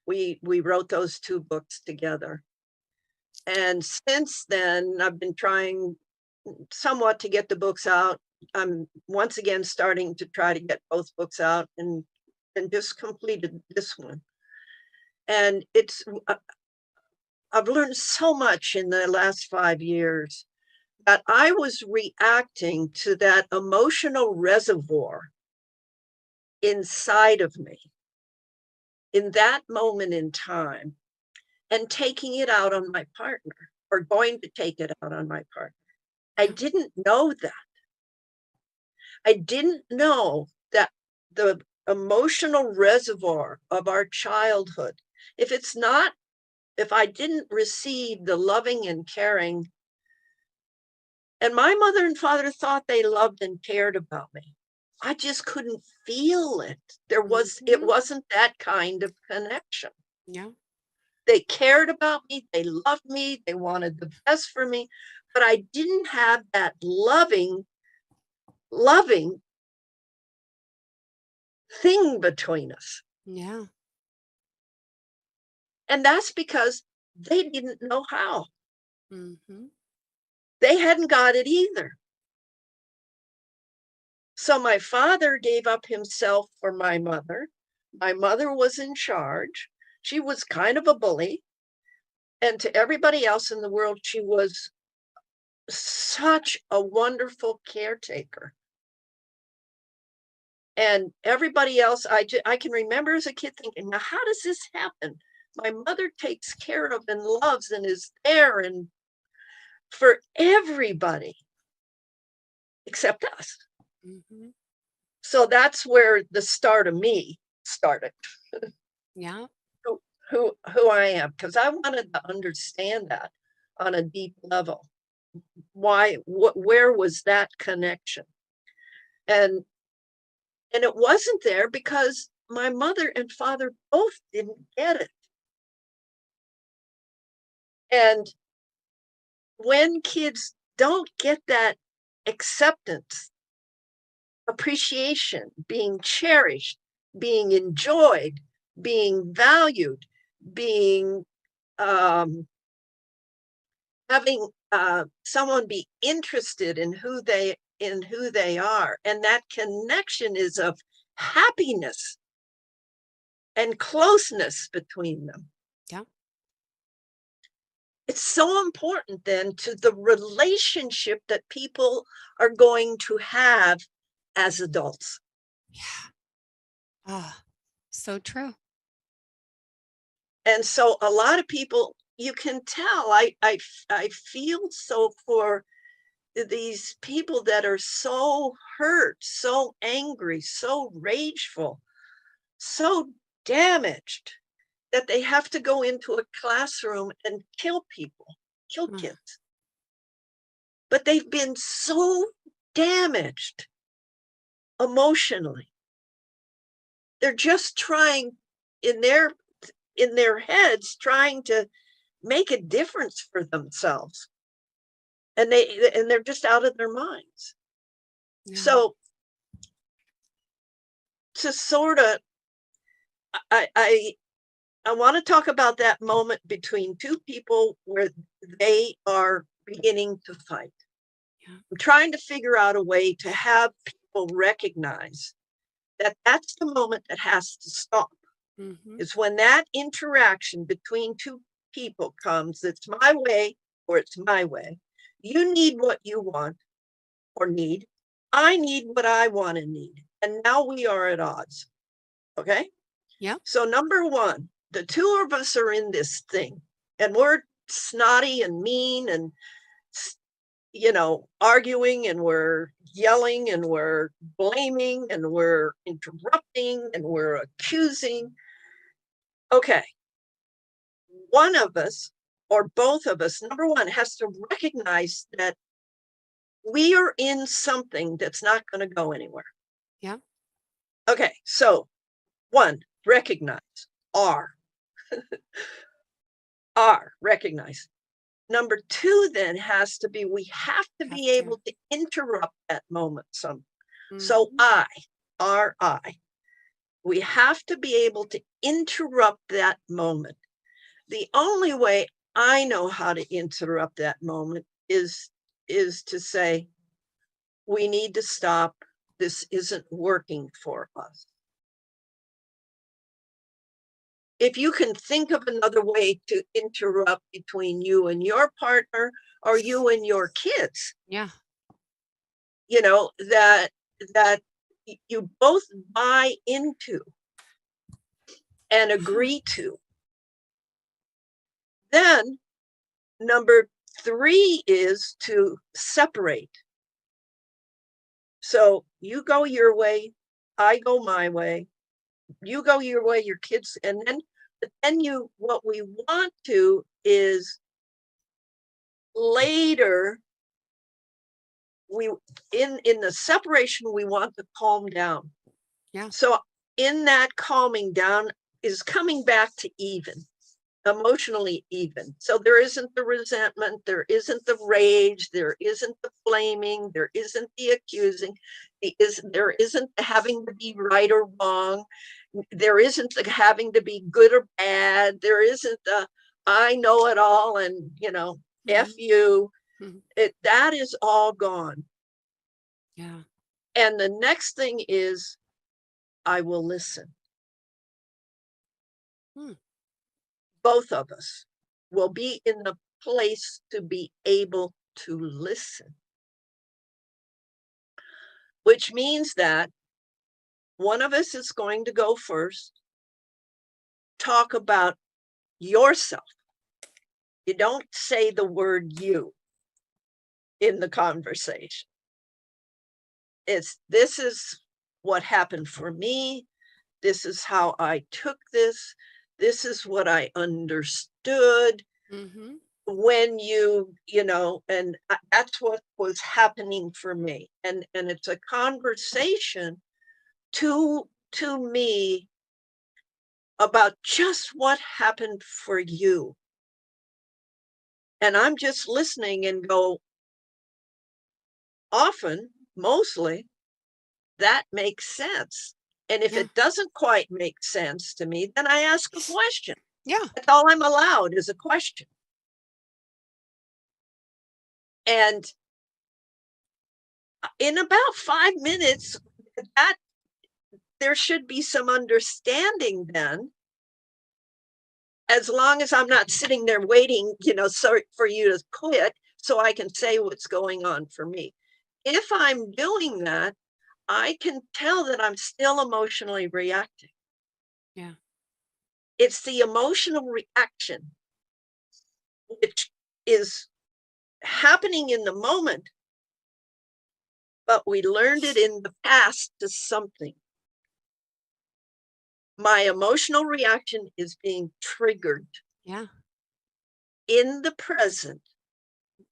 We wrote those two books together. And since then, I've been trying somewhat to get the books out. I'm once again starting to try to get both books out and just completed this one. And I've learned so much in the last 5 years that I was reacting to that emotional reservoir inside of me in that moment in time and taking it out on my partner or going to take it out on my partner. I didn't know that. I didn't know that the emotional reservoir of our childhood, if I didn't receive the loving and caring, and my mother and father thought they loved and cared about me, I just couldn't feel it. It wasn't that kind of connection. Yeah. They cared about me, they loved me, they wanted the best for me, but I didn't have that loving thing between us. Yeah. And that's because they didn't know how. Mm-hmm. They hadn't got it either. So my father gave up himself for my mother. My mother was in charge. She was kind of a bully. And to everybody else in the world, she was such a wonderful caretaker. And everybody else, I can remember as a kid thinking, now, how does this happen? My mother takes care of and loves and is there and for everybody except us. Mm-hmm. So that's where the start of me started. Yeah. Who I am, because I wanted to understand that on a deep level. where was that connection? And it wasn't there because my mother and father both didn't get it. And when kids don't get that acceptance, appreciation, being cherished, being enjoyed, being valued, being having someone be interested in who they are, and that connection is of happiness and closeness between them. Yeah. It's so important then to the relationship that people are going to have as adults. Yeah. Ah, so true. And so a lot of people, you can tell, I feel so for these people that are so hurt, so angry, so rageful, so damaged that they have to go into a classroom and kill people, kill kids. But they've been so damaged emotionally. They're just trying in their heads, trying to make a difference for themselves. And they're just out of their minds. Yeah. So to sort of, I want to talk about that moment between two people where they are beginning to fight. Yeah. I'm trying to figure out a way to have people recognize that that's the moment that has to stop. Mm-hmm. It's when that interaction between two people comes, it's my way or it's my way. You need what you want or need. I need what I want and need. And now we are at odds. Okay? Yeah. So number one, the two of us are in this thing and we're snotty and mean and, arguing and we're yelling and we're blaming and we're interrupting and we're accusing. Okay. One of us or both of us, number one, has to recognize that we are in something that's not going to go anywhere. Yeah. Okay. So one, recognize. Recognize. Number two then has to be, we have to be able to interrupt that moment some. Mm-hmm. So we have to be able to interrupt that moment. The only way I know how to interrupt that moment is to say, we need to stop. This isn't working for us. If you can think of another way to interrupt between you and your partner or you and your kids. Yeah. That you both buy into and agree to. Then number three is to separate. So you go your way, I go my way. You go your way, your kids, and then what we want to is later, in the separation, we want to calm down. Yeah. So in that calming down is coming back to even, emotionally even. So there isn't the resentment, there isn't the rage, there isn't the blaming, there isn't the accusing, there isn't the having to be right or wrong. There isn't the having to be good or bad. There isn't the I know it all and, F you. Mm-hmm. That is all gone. Yeah. And the next thing is, I will listen. Both of us will be in the place to be able to listen. Which means that one of us is going to go first, talk about yourself. You don't say the word you in the conversation. This is what happened for me. This is how I took this. This is what I understood. Mm-hmm. when and that's what was happening for me. And it's a conversation to me about just what happened for you. And I'm just listening and go, often, mostly, that makes sense. And if it doesn't quite make sense to me, then I ask a question. Yeah. That's all I'm allowed is a question. And in about 5 minutes, that there should be some understanding then, as long as I'm not sitting there waiting, sorry for you to quit so I can say what's going on for me. If I'm doing that, I can tell that I'm still emotionally reacting. Yeah. It's the emotional reaction which is happening in the moment, but we learned it in the past to something. My emotional reaction is being triggered in the present,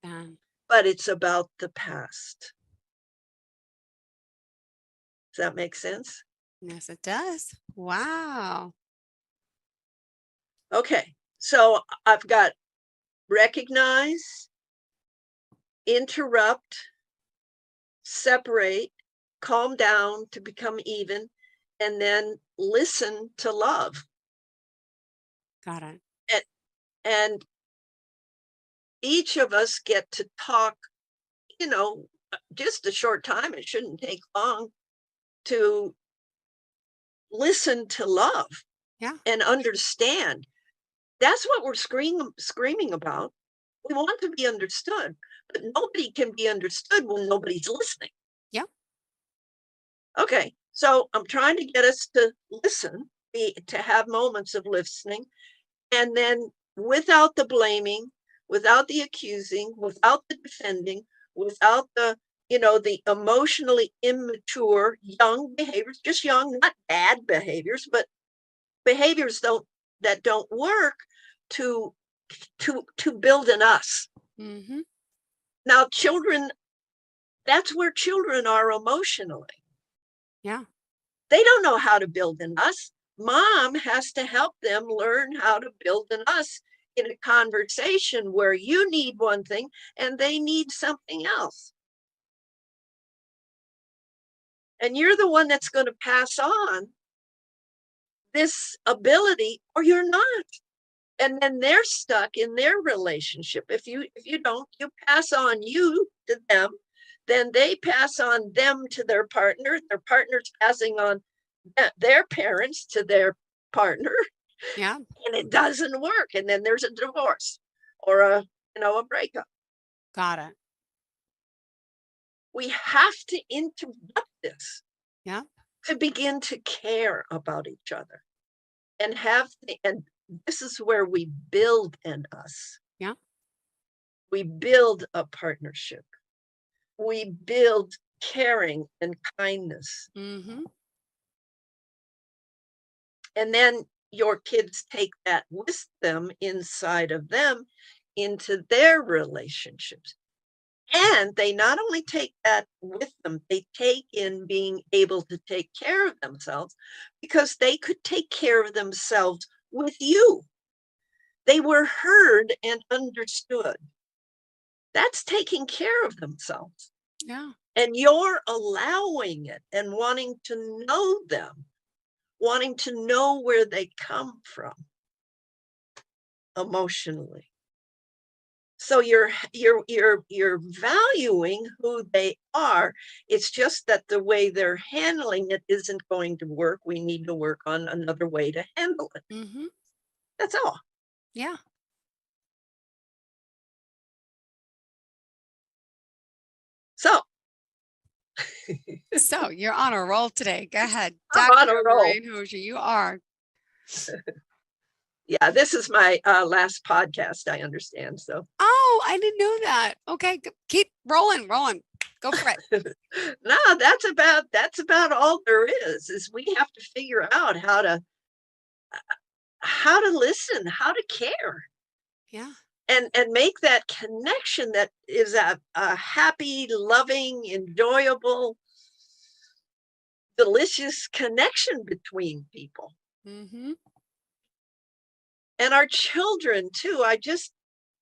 but it's about the past. Does that make sense? Yes, it does. Wow. Okay, so I've got recognize, interrupt, separate, calm down to become even, and then listen to love. Got it. And each of us get to talk, just a short time. It shouldn't take long to listen to love and understand. That's what we're screaming about. We want to be understood, but nobody can be understood when nobody's listening. Yeah. Okay, so I'm trying to get us to listen, to have moments of listening, and then without the blaming, without the accusing, without the defending, without the the emotionally immature young behaviors, just young, not bad behaviors, but behaviors that don't work to build in us. Mm-hmm. Now, children, that's where children are emotionally. Yeah. They don't know how to build in us. Mom has to help them learn how to build in us in a conversation where you need one thing and they need something else. And you're the one that's going to pass on this ability, or you're not. And then they're stuck in their relationship. If you don't, you pass on you to them, then they pass on them to their partner's passing on their parents to their partner. Yeah. And it doesn't work. And then there's a divorce or a breakup. Got it. We have to interrupt this. Yeah. To begin to care about each other and and this is where we build in us. Yeah. We build a partnership. We build caring and kindness. Mm-hmm. And then your kids take that with them inside of them into their relationships. And they not only take that with them, they take in being able to take care of themselves because they could take care of themselves with you. They were heard and understood. That's taking care of themselves. Yeah. And you're allowing it and wanting to know them, wanting to know where they come from emotionally. So you're valuing who they are. It's just that the way they're handling it isn't going to work. We need to work on another way to handle it. Mm-hmm. That's all. Yeah. So you're on a roll today. Go ahead. I'm on a roll. Maureen Hoosier, you are. Yeah, this is my last podcast, I understand. So. Oh, I didn't know that. Okay, keep rolling. Go for it. No, that's about all there is we have to figure out how to listen, how to care. Yeah. and make that connection that is a happy, loving, enjoyable, delicious connection between people. Mm-hmm. And our children too. I just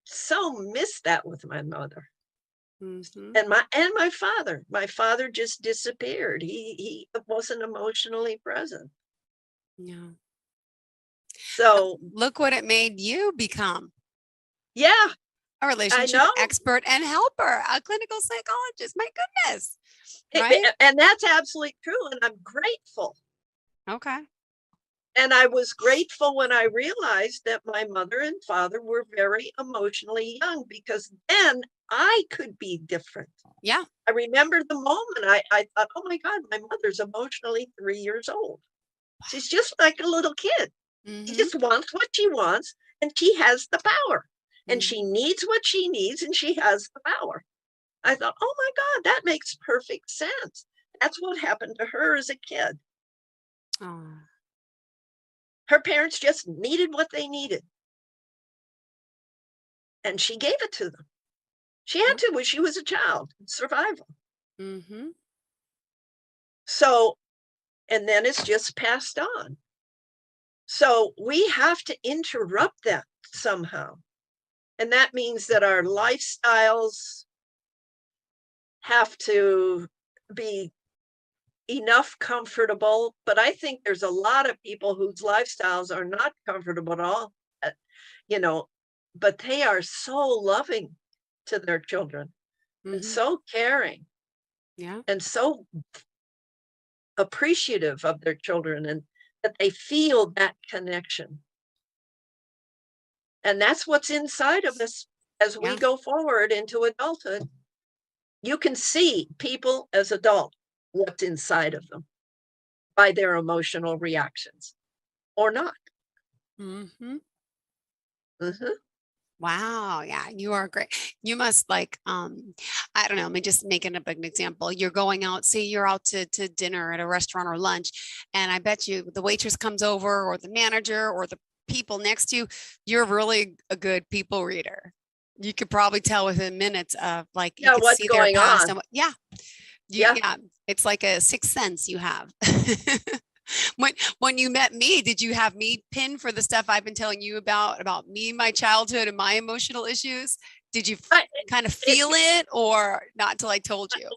so miss that with my mother. Mm-hmm. And my father. My father just disappeared. He wasn't emotionally present. Yeah. So look what it made you become. Yeah. A relationship expert and helper, a clinical psychologist. My goodness. Right? And that's absolutely true. And I'm grateful. Okay. And I was grateful when I realized that my mother and father were very emotionally young, because then I could be different. Yeah. I remember the moment I thought, oh my God, my mother's emotionally 3 years old. She's just like a little kid. Mm-hmm. She just wants what she wants, and she has the power. And she needs what she needs, and she has the power. I thought, oh my God, that makes perfect sense. That's what happened to her as a kid. Oh. Her parents just needed what they needed. And she gave it to them. She had to when she was a child, survival. Mm-hmm. So, and then it's just passed on. So we have to interrupt that somehow. And that means that our lifestyles have to be enough comfortable. But I think there's a lot of people whose lifestyles are not comfortable at all, you know, but they are so loving to their children and so caring. Yeah. And so appreciative of their children, and that they feel that connection. And that's what's inside of us as we go forward into adulthood. You can see people as adults, what's inside of them by their emotional reactions or not. Mm-hmm. Mm-hmm. Wow. Yeah, you are great. You must I don't know, let me just making up an example. You're going out, say you're out to dinner at a restaurant or lunch, and I bet you the waitress comes over, or the manager, or the people next to you, you're really a good people reader. You could probably tell within minutes of you could what's see their going past. on. And yeah. It's like a sixth sense you have. When you met me, did you have me pinned for the stuff I've been telling you about me, my childhood, and my emotional issues? Did you kind of feel it, or not till I told you?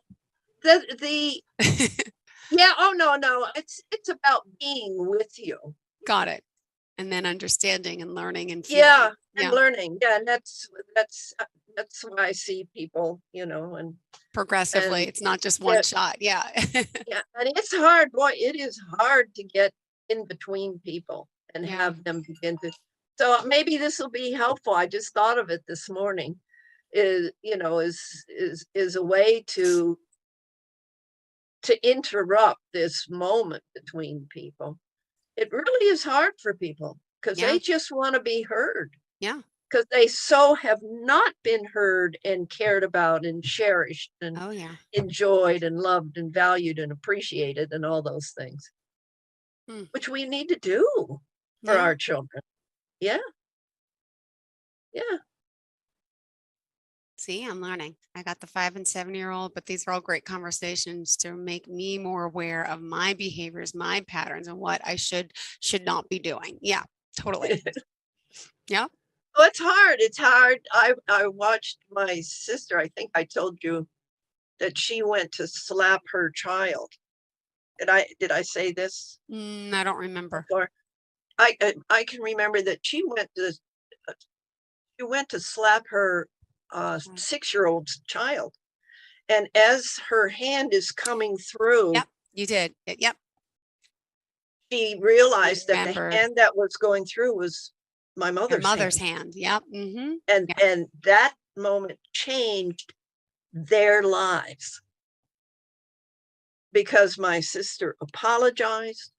Yeah. Oh no. It's about being with you. Got it. And then understanding and learning and feeling. Yeah, and learning. Yeah, and that's why I see people, and progressively. And it's not just one shot. Yeah. Yeah, and it's hard. Boy, it is hard to get in between people and have them begin to. So maybe this will be helpful. I just thought of it this morning. Is a way to interrupt this moment between people. It really is hard for people, because they just want to be heard. Yeah. Because they so have not been heard and cared about and cherished and enjoyed and loved and valued and appreciated and all those things, which we need to do for our children. Yeah. Yeah. See, I'm learning. I got the 5 and 7-year-old, but these are all great conversations to make me more aware of my behaviors, my patterns, and what I should not be doing. Yeah, totally. Yeah. Oh, it's hard. It's hard. I watched my sister. I think I told you that she went to slap her child. Did I say this? I don't remember. Before? I can remember that she went to slap her 6-year-old child, and as her hand is coming through, you did. Yep. She realized that the hand that was going through was my mother's hand. Yep. Mm-hmm. And that moment changed their lives, because my sister apologized.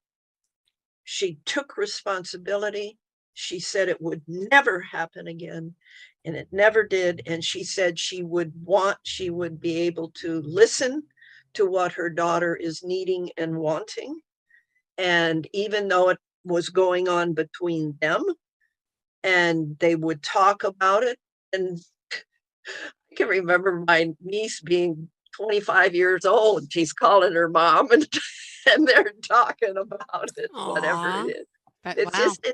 She took responsibility. She said it would never happen again, and it never did. And she said she would be able to listen to what her daughter is needing and wanting. And even though it was going on between them, and they would talk about it, And I can remember my niece being 25 years old. She's calling her mom and they're talking about it, whatever Aw, it is. but It's wow, just,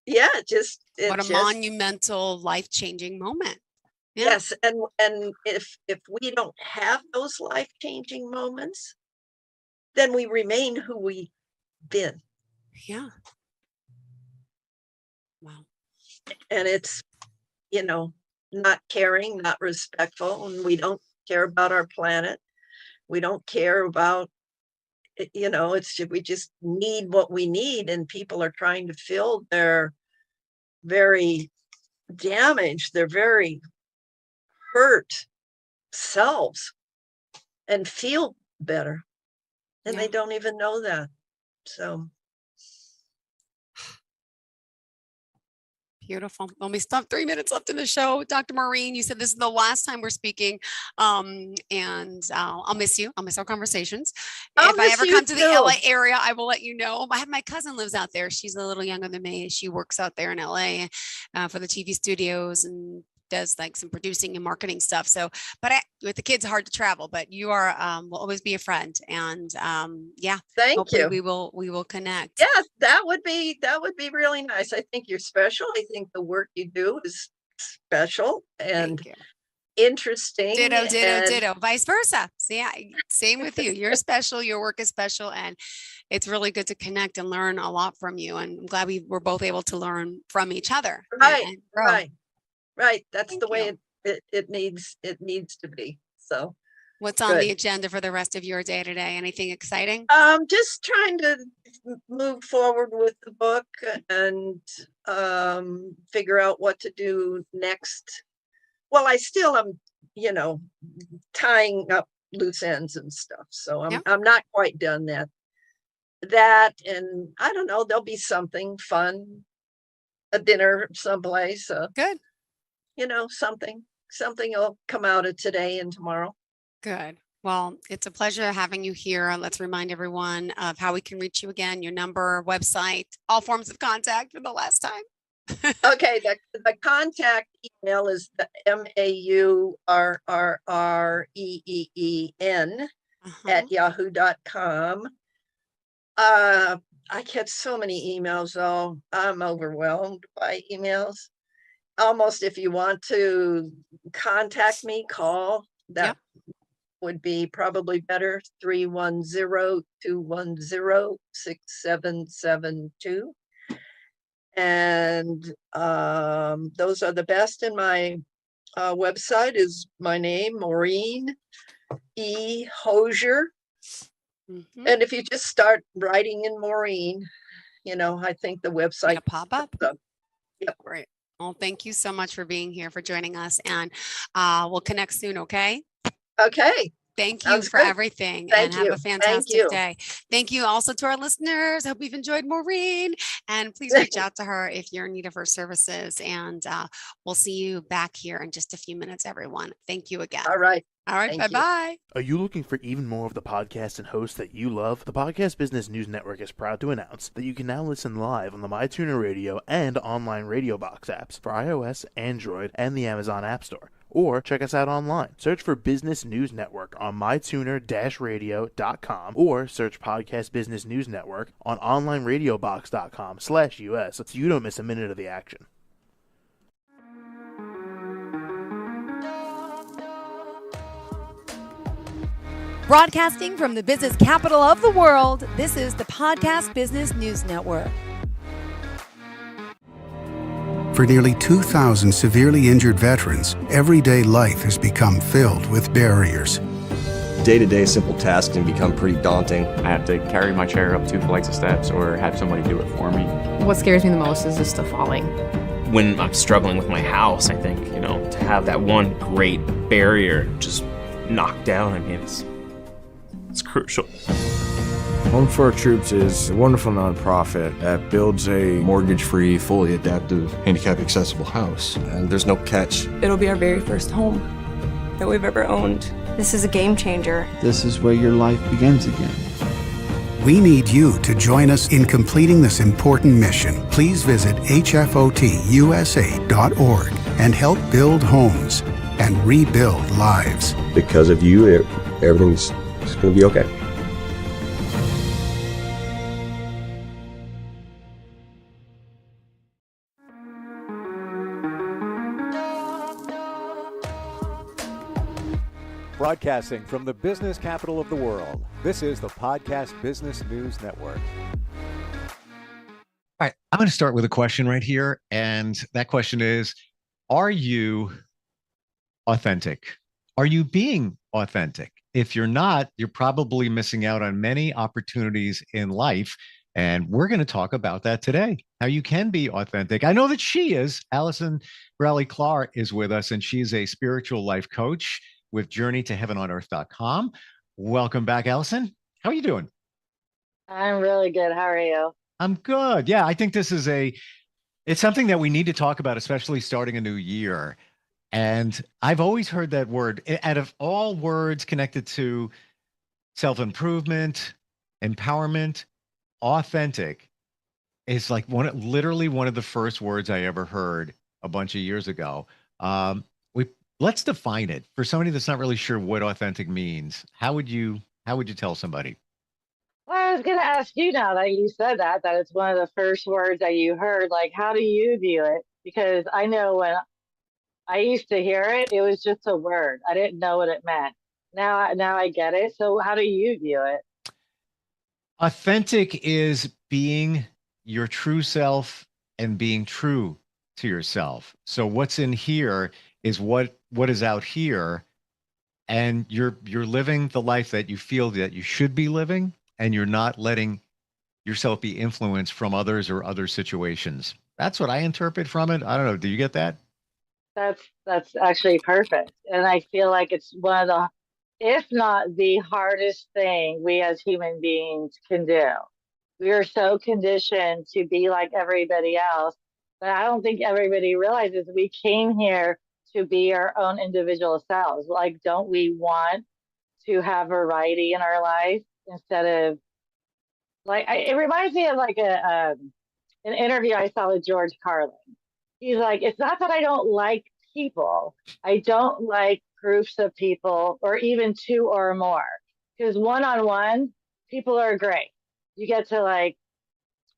yeah, it what a just, monumental, life-changing moment. Yeah, yes. And if we don't have those life-changing moments, then we remain who we've been. yeah. Wow. And it's, not caring, not respectful, and we don't care about our planet. We don't care about, we just need what we need, and people are trying to fill their very damaged, their very hurt selves and feel better. And they don't even know that. So Beautiful. Well, we still have 3 minutes left in the show. Dr. Maureen, you said this is the last time we're speaking. And I'll miss you. I'll miss our conversations. If I ever come to the LA area, I will let you know. I have my cousin lives out there. She's a little younger than me. She works out there in LA for the TV studios and does like some producing and marketing stuff. So, but with the kids, hard to travel, but you are, will always be a friend. And yeah, thank you. We will connect. Yes, that would be really nice. I think you're special. I think the work you do is special and interesting. Ditto, vice versa. So yeah, same with you. You're special. Your work is special. And it's really good to connect and learn a lot from you. And I'm glad we were both able to learn from each other. Right. That's the way it needs to be. So what's on the agenda for the rest of your day today? Anything exciting? Just trying to move forward with the book and figure out what to do next. Well, I still am, tying up loose ends and stuff. So I'm not quite done that. And I don't know, there'll be something fun, a dinner someplace. Good. Something will come out of today and tomorrow. Good. Well, it's a pleasure having you here. Let's remind everyone of how we can reach you again, your number, website, all forms of contact for the last time. Okay. The contact email is the MAURRREEEN at yahoo.com. I get so many emails though. I'm overwhelmed by emails. Almost if you want to contact me, call. That would be probably better. 310-210-6772. And those are the best. And my website is my name, Maureen E. Hosier. And if you just start writing in Maureen, I think the website will pop up. Yep. Great. Well, thank you so much for being here, for joining us, and we'll connect soon, okay? Okay. Thank you for everything. Thank and you. Have a fantastic day. Thank you also to our listeners. Hope you've enjoyed Maureen, and please reach out to her if you're in need of her services, and we'll see you back here in just a few minutes, everyone. Thank you again. All right. Bye-bye. Are you looking for even more of the podcasts and hosts that you love? The Podcast Business News Network is proud to announce that you can now listen live on the MyTuner Radio and online Radio Box apps for iOS, Android, and the Amazon App Store. Or check us out online. Search for Business News Network on mytuner-radio.com or search Podcast Business News Network on onlineradiobox.com/US so you don't miss a minute of the action. Broadcasting from the business capital of the world, this is the Podcast Business News Network. For nearly 2,000 severely injured veterans, everyday life has become filled with barriers. Day-to-day simple tasks can become pretty daunting. I have to carry my chair up 2 flights of steps or have somebody do it for me. What scares me the most is just the falling. When I'm struggling with my house, I think, to have that one great barrier just knocked down, it's crucial. Home for Our Troops is a wonderful nonprofit that builds a mortgage-free, fully adaptive, handicap-accessible house. And there's no catch. It'll be our very first home that we've ever owned. This is a game changer. This is where your life begins again. We need you to join us in completing this important mission. Please visit hfotusa.org and help build homes and rebuild lives. Because of you, everything's going to be okay. Broadcasting from the business capital of the world, this is the Podcast Business News Network. All right, I'm going to start with a question right here. And that question is, are you authentic? Are you being authentic? If you're not, you're probably missing out on many opportunities in life. And we're going to talk about that today, how you can be authentic. I know that she is. Allison Raleigh Clark is with us, and she's a spiritual life coach with journeytoheavenonearth.com. Welcome back, Allison. How are you doing? I'm really good. How are you? I'm good. Yeah, I think this is it's something that we need to talk about, especially starting a new year. And I've always heard that word out of all words connected to self-improvement, empowerment, authentic is like literally one of the first words I ever heard a bunch of years ago. Let's define it for somebody that's not really sure what authentic means. How would you tell somebody? Well, I was going to ask you now that you said that it's one of the first words that you heard. Like, how do you view it? Because I know when I used to hear it, it was just a word. I didn't know what it meant. Now I get it. So how do you view it? Authentic is being your true self and being true to yourself. So what's in here is what is out here, and you're living the life that you feel that you should be living, and you're not letting yourself be influenced from others or other situations. That's what I interpret from it. I don't know. Do you get that? That's actually perfect. And I feel like it's one of the, if not the hardest thing we as human beings can do. We are so conditioned to be like everybody else, but I don't think everybody realizes we came here to be our own individual selves. Like, don't we want to have variety in our life instead of it reminds me of like an interview I saw with George Carlin. He's like, it's not that I don't like people. I don't like groups of people or even two or more, because one-on-one people are great. You get to like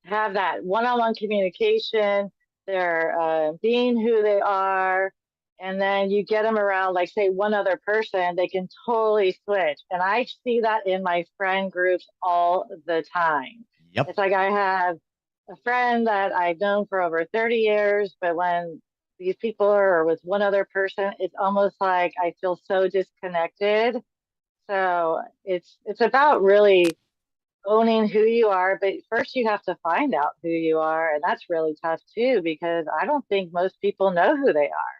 have that one-on-one communication. They're being who they are. And then you get them around, like say one other person, they can totally switch. And I see that in my friend groups all the time. Yep. It's like I have a friend that I've known for over 30 years, but when these people are with one other person, it's almost like I feel so disconnected. So it's about really owning who you are, but first you have to find out who you are, and that's really tough too, because I don't think most people know who they are.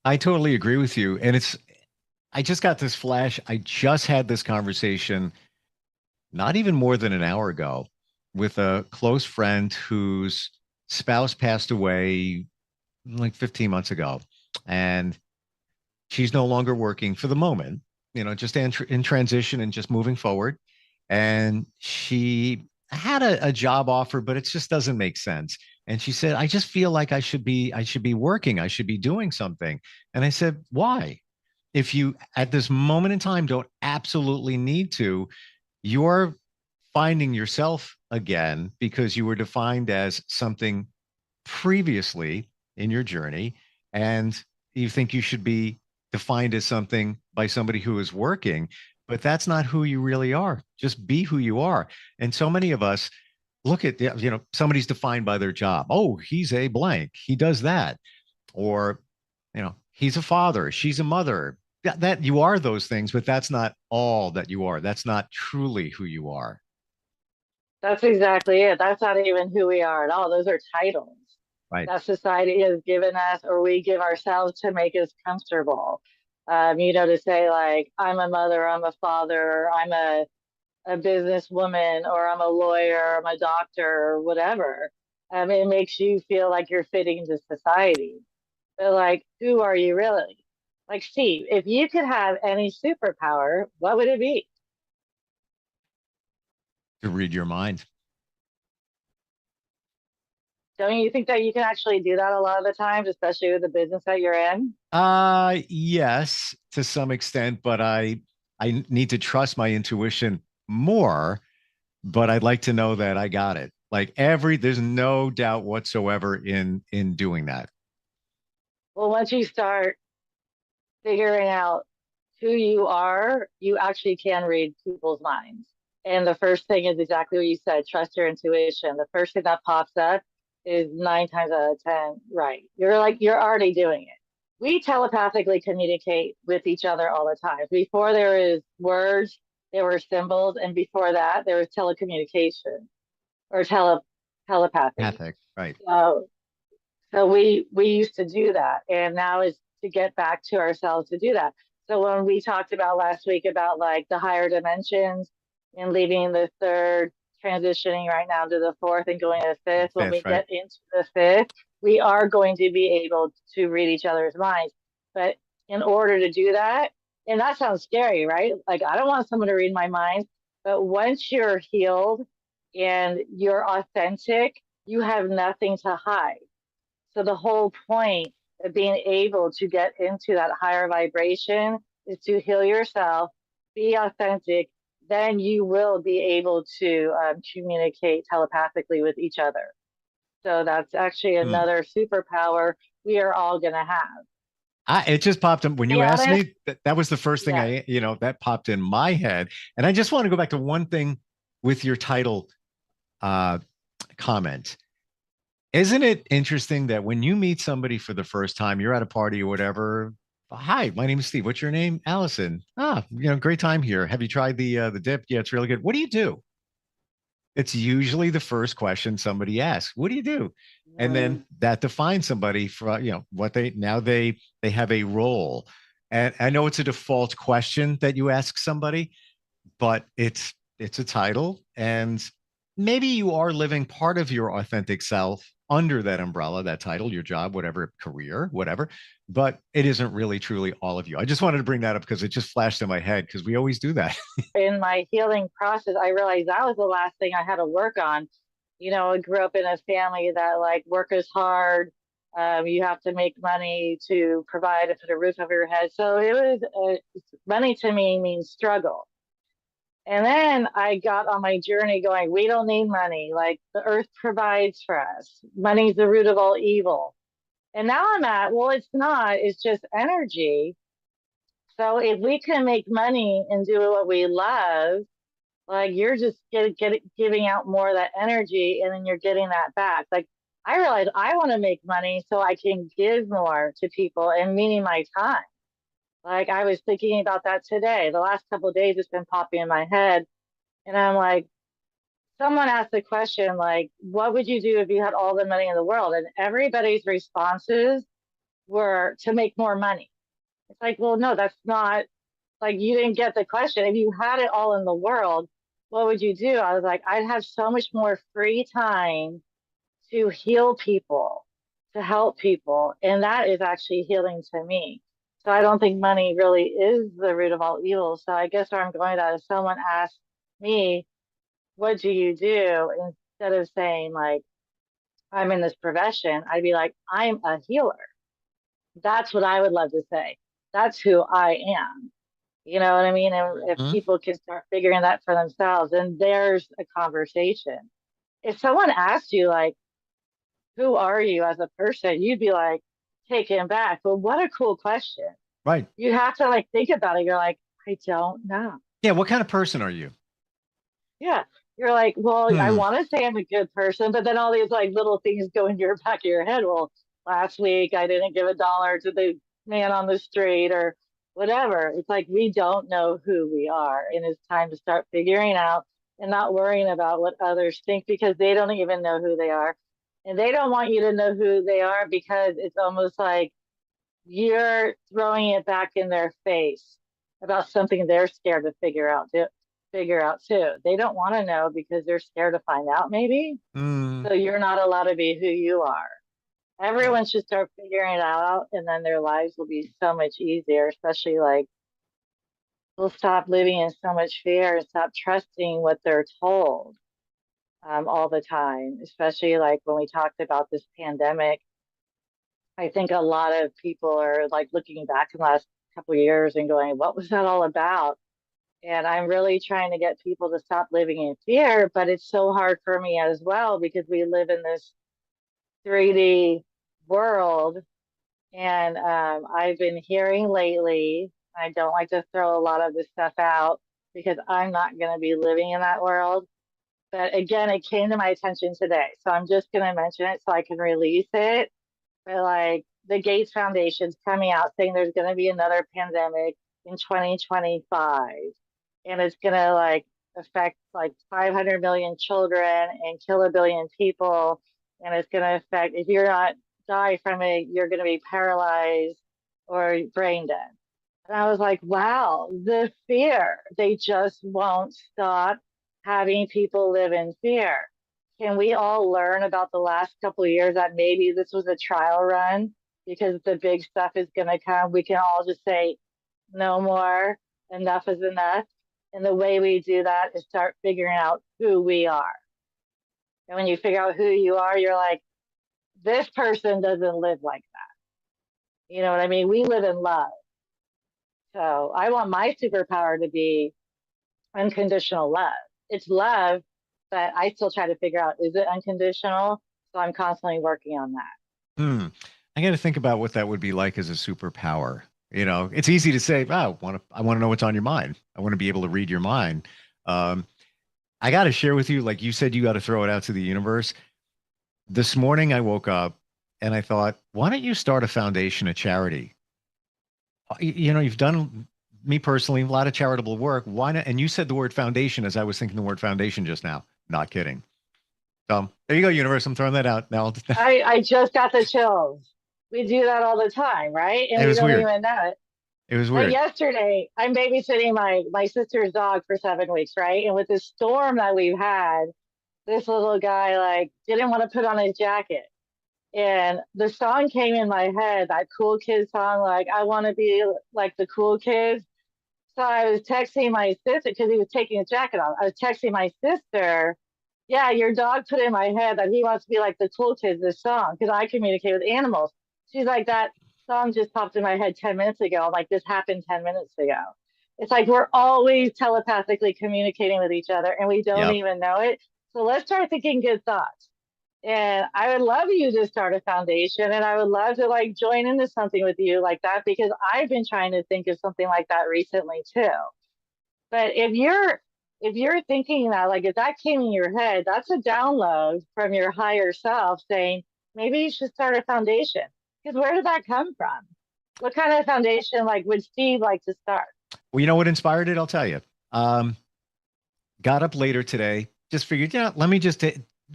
I totally agree with you. And I just got this flash. I just had this conversation not even more than an hour ago with a close friend whose spouse passed away like 15 months ago. And she's no longer working for the moment, just in transition and just moving forward. And she had a job offer, but it just doesn't make sense. And she said, I just feel like I should be working. I should be doing something. And I said, why? If you at this moment in time don't absolutely need to, you're finding yourself again because you were defined as something previously in your journey, and you think you should be defined as something by somebody who is working, but that's not who you really are. Just be who you are. And so many of us look at, somebody's defined by their job. Oh, he's a blank. He does that. Or, he's a father. She's a mother. That you are those things, but that's not all that you are. That's not truly who you are. That's exactly it. That's not even who we are at all. Those are titles that society has given us, or we give ourselves to make us comfortable. To say like, I'm a mother, I'm a father, I'm a businesswoman, or I'm a lawyer, I'm a doctor, or whatever. It makes you feel like you're fitting into society. But like, who are you really? Like, Steve, if you could have any superpower, what would it be? To read your mind. Don't you think that you can actually do that a lot of the times, especially with the business that you're in? Yes, to some extent, but I need to trust my intuition more, but I'd like to know that I got it. Like there's no doubt whatsoever in doing that. Well, once you start figuring out who you are, you actually can read people's minds. And the first thing is exactly what you said, trust your intuition. The first thing that pops up is 9 times out of 10, right. You're already doing it. We telepathically communicate with each other all the time. Before there is words, there were symbols, and before that, there was telecommunication or telepathy. Empathic, right. So we used to do that, and now is to get back to ourselves to do that. So when we talked about last week about like the higher dimensions and leaving the third, transitioning right now to the fourth and going to the fifth, when we get into the fifth, we are going to be able to read each other's minds. But in order to do that, and that sounds scary, right? Like I don't want someone to read my mind, but once you're healed and you're authentic, you have nothing to hide. So the whole point of being able to get into that higher vibration is to heal yourself, be authentic, then you will be able to communicate telepathically with each other. So that's actually another superpower we are all going to have. It just popped up when you asked me. That was the first thing that popped in my head. And I just want to go back to one thing with your title comment. Isn't it interesting that when you meet somebody for the first time, you're at a party or whatever? Hi, my name is Steve. What's your name? Allison. Great time here. Have you tried the dip? Yeah, it's really good. What do you do? It's usually the first question somebody asks. What do you do? And then that defines somebody for what they have a role. And I know it's a default question that you ask somebody, but it's a title, and maybe you are living part of your authentic self under that umbrella, that title, your job, whatever, career, whatever, but it isn't really truly all of you. I just wanted to bring that up because it just flashed in my head because we always do that. In my healing process, I realized that was the last thing I had to work on. I grew up in a family that like work is hard. You have to make money to provide and put a roof over your head. So it was money to me means struggle. And then I got on my journey going, we don't need money. Like the earth provides for us. Money's the root of all evil. And now I'm at, well, it's not, it's just energy. So if we can make money and do what we love, like you're just giving out more of that energy and then you're getting that back. Like I realized I want to make money so I can give more to people and meaning my time. Like I was thinking about that today. The last couple of days it's been popping in my head. And I'm like, someone asked the question, like, what would you do if you had all the money in the world? And everybody's responses were to make more money. It's like, well, no, that's not like you didn't get the question. If you had it all in the world, what would you do? I was like, I'd have so much more free time to heal people, to help people. And that is actually healing to me. So I don't think money really is the root of all evil. So I guess where I'm going at is someone asked me, what do you do? Instead of saying like, I'm in this profession, I'd be like, I'm a healer. That's what I would love to say. That's who I am. You know what I mean? And if people can start figuring that for themselves, then there's a conversation. If someone asked you, like, who are you as a person? You'd be like, taken back. But what a cool question. Right. You have to like think about it. You're like, I don't know. Yeah. What kind of person are you? Yeah. You're like, well, I want to say I'm a good person, but then all these like little things go into your back of your head. Well, last week I didn't give $1 to the man on the street or whatever. It's like we don't know who we are. And it's time to start figuring out and not worrying about what others think because they don't even know who they are. And they don't want you to know who they are because it's almost like you're throwing it back in their face about something they're scared to figure out too. They don't want to know because they're scared to find out maybe. So you're not allowed to be who you are. Everyone should start figuring it out and then their lives will be so much easier, especially like they'll stop living in so much fear and stop trusting what they're told. all the time, especially like when we talked about this pandemic. I think a lot of people are like looking back in the last couple of years and going, what was that all about? And I'm really trying to get people to stop living in fear, but it's so hard for me as well because we live in this 3D world. And I've been hearing lately, I don't like to throw a lot of this stuff out because I'm not going to be living in that world. But again, it came to my attention today. So I'm just going to mention it so I can release it. But like the Gates Foundation's coming out saying there's going to be another pandemic in 2025. And it's going to like affect like 500 million children and kill a billion people. And it's going to affect, if you're not die from it, you're going to be paralyzed or brain dead. And I was like, wow, the fear. They just won't stop having people live in fear. Can we all learn about the last couple of years that maybe this was a trial run because the big stuff is going to come? We can all just say, no more, enough is enough. And the way we do that is start figuring out who we are. And when you figure out who you are, you're like, this person doesn't live like that. You know what I mean? We live in love. So I want my superpower to be unconditional love. It's love, but I still try to figure out, is it unconditional? So I'm constantly working on that. I got to think about what that would be like as a superpower. You know, it's easy to say, oh, I want to know what's on your mind. I want to be able to read your mind. I got to share with you, like you said, you got to throw it out to the universe. This morning I woke up and I thought, why don't you start a foundation, a charity? You know, you've done, me personally, a lot of charitable work. Why not? And you said the word foundation as I was thinking the word foundation just now. Not kidding. So there you go, universe. I'm throwing that out now. I just got the chills. We do that all the time, right? And It we was don't weird. even know it. It was Like weird. yesterday, I'm babysitting my sister's dog for 7 weeks, right? And with the storm that we've had, this little guy like didn't want to put on his jacket. And the song came in my head, that cool kid song, like I want to be like the cool kids. So I was texting my sister because he was taking his jacket off. I was texting my sister, yeah, your dog put in my head that he wants to be like the cool kids, this song, because I communicate with animals. She's like, that song just popped in my head 10 minutes ago. I'm like, this happened 10 minutes ago. It's like we're always telepathically communicating with each other and we don't even know it. So let's start thinking good thoughts. And I would love you to start a foundation and I would love to like join into something with you like that because I've been trying to think of something like that recently too. But if you're thinking that, like if that came in your head, that's a download from your higher self saying, maybe you should start a foundation. Because where did that come from? What kind of foundation like would Steve like to start? Well, you know what inspired it? I'll tell you. Got up later today, just figured, yeah,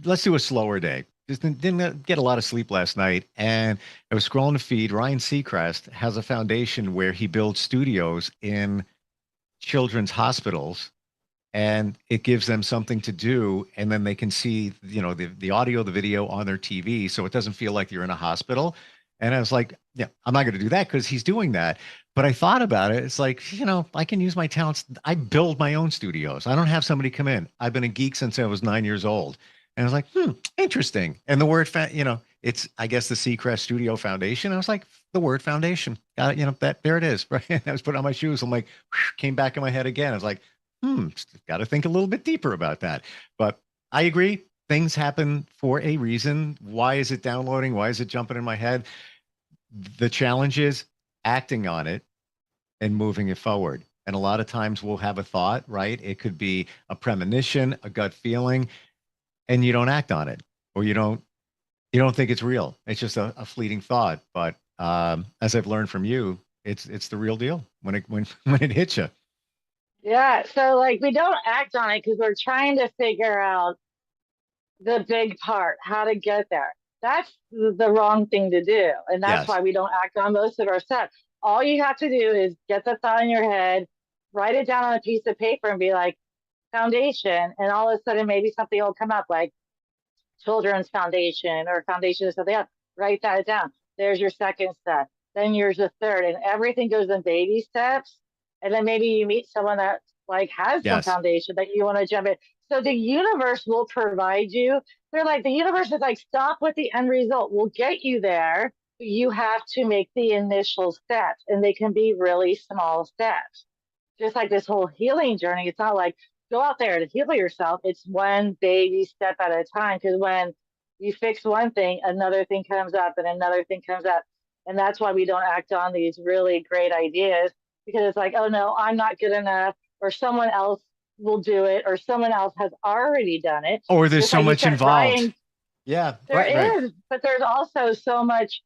let's do a slower day. Just didn't get a lot of sleep last night. And I was scrolling the feed. Ryan Seacrest has a foundation where he builds studios in children's hospitals and it gives them something to do. And then they can see, you know, the audio, the video on their TV. So it doesn't feel like you're in a hospital. And I was like, yeah, I'm not going to do that because he's doing that. But I thought about it. It's like, you know, I can use my talents. I build my own studios. I don't have somebody come in. I've been a geek since I was 9 years old. And I was like, interesting. And the word, you know, it's, I guess, the Seacrest Studio Foundation. I was like, the word foundation. Got it. You know, there it is. Right. I was putting on my shoes. I'm like, came back in my head again. I was like, got to think a little bit deeper about that. But I agree. Things happen for a reason. Why is it downloading? Why is it jumping in my head? The challenge is acting on it and moving it forward. And a lot of times we'll have a thought, right? It could be a premonition, a gut feeling, and you don't act on it, or you don't think it's real. It's just a fleeting thought. But as I've learned from you, it's the real deal when it hits you. Yeah. So like we don't act on it because we're trying to figure out the big part, how to get there. That's the wrong thing to do. And that's why we don't act on most of our stuff. All you have to do is get the thought in your head, write it down on a piece of paper and be like, foundation. And all of a sudden, maybe something will come up like children's foundation or foundation or something else. Write that down. There's your second step. Then here's the third. And everything goes in baby steps. And then maybe you meet someone that like has some foundation that you want to jump in. So the universe will provide you. They're like, the universe is like, stop with the end result. We'll get you there. But you have to make the initial steps, and they can be really small steps. Just like this whole healing journey, it's not like go out there to heal yourself. It's one baby step at a time. Because when you fix one thing, another thing comes up and another thing comes up. And that's why we don't act on these really great ideas, because it's like, oh no, I'm not good enough, or someone else will do it, or someone else has already done it. Or there's Just so like you much said, involved. Ryan, Yeah, there is, but there's also so much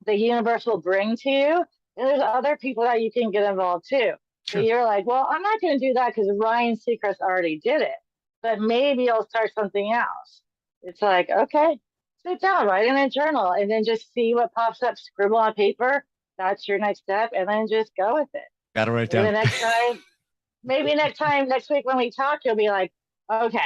the universe will bring to you. And there's other people that you can get involved too. So you're like, well, I'm not going to do that because Ryan Seacrest already did it, but maybe I'll start something else. It's like, okay, sit down, write in a journal, and then just see what pops up, scribble on paper. That's your next step, and then just go with it. Got to write Maybe down. the next time, next week when we talk, you'll be like, okay,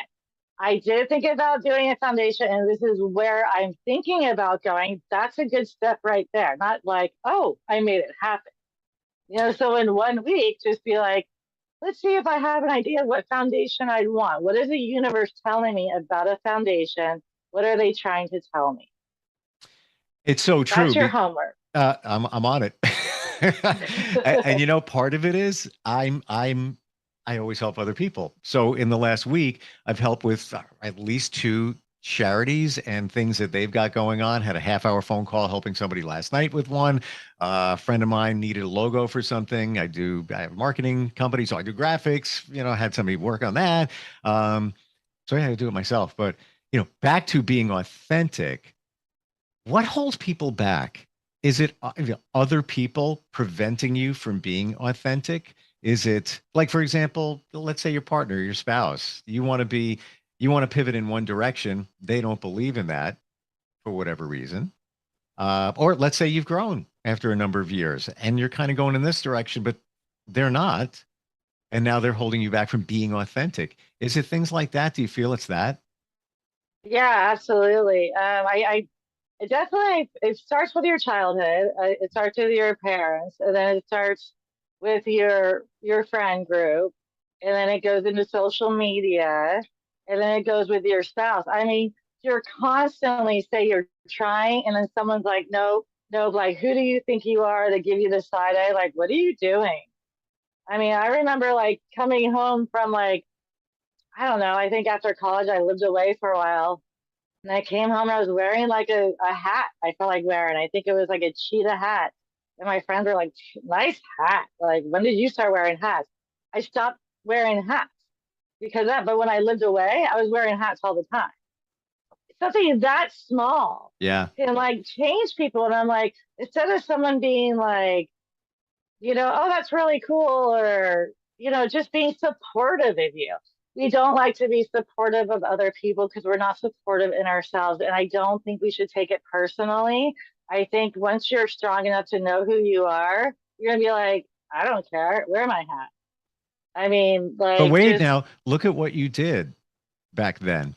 I did think about doing a foundation, and this is where I'm thinking about going. That's a good step right there. Not like, oh, I made it happen. So in 1 week, just be like, let's see if I have an idea of what foundation I'd want. What is the universe telling me about a foundation? What are they trying to tell me? It's so true. That's your homework. I'm on it. And part of it is I always help other people. So in the last week, I've helped with at least 2 charities and things that they've got going on. Had a half-hour phone call helping somebody last night with one. A friend of mine needed a logo for something. I have a marketing company, so I do graphics. I had somebody work on that. So I had to do it myself. But back to being authentic. What holds people back? Is it other people preventing you from being authentic? Is it like, for example, let's say your partner, your spouse, you want to pivot in one direction. They don't believe in that for whatever reason. Or let's say you've grown after a number of years and you're kind of going in this direction, but they're not. And now they're holding you back from being authentic. Is it things like that? Do you feel it's that? Yeah, absolutely. I it definitely, it starts with your childhood. It starts with your parents, and then it starts with your friend group, and then it goes into social media, and then it goes with your spouse. I mean, you're constantly say you're trying, and then someone's like, nope, nope, like, who do you think you are, to give you the side eye? Like, what are you doing? I mean, I remember like coming home from like, I don't know, I think after college I lived away for a while. And I came home and I was wearing like a hat I felt like wearing. I think it was like a cheetah hat. And my friends were like, nice hat. Like, when did you start wearing hats? I stopped wearing hats because of that. But when I lived away, I was wearing hats all the time. Something that small Yeah. can like change people. And I'm like, instead of someone being like, oh, that's really cool, or, just being supportive of you. We don't like to be supportive of other people because we're not supportive in ourselves. And I don't think we should take it personally. I think once you're strong enough to know who you are, you're going to be like, I don't care. Wear my hat. I mean, like. But wait, now look at what you did back then.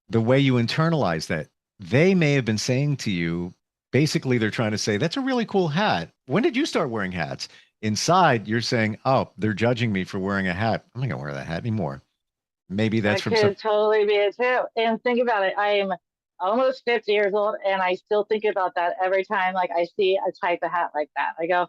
The way you internalized that. They may have been saying to you, basically, they're trying to say, that's a really cool hat. When did you start wearing hats? Inside, you're saying, oh, they're judging me for wearing a hat. I'm not going to wear that hat anymore. Maybe that's that from could totally be it too. And think about it. I am almost 50 years old, and I still think about that every time like I see a type of hat like that. I go,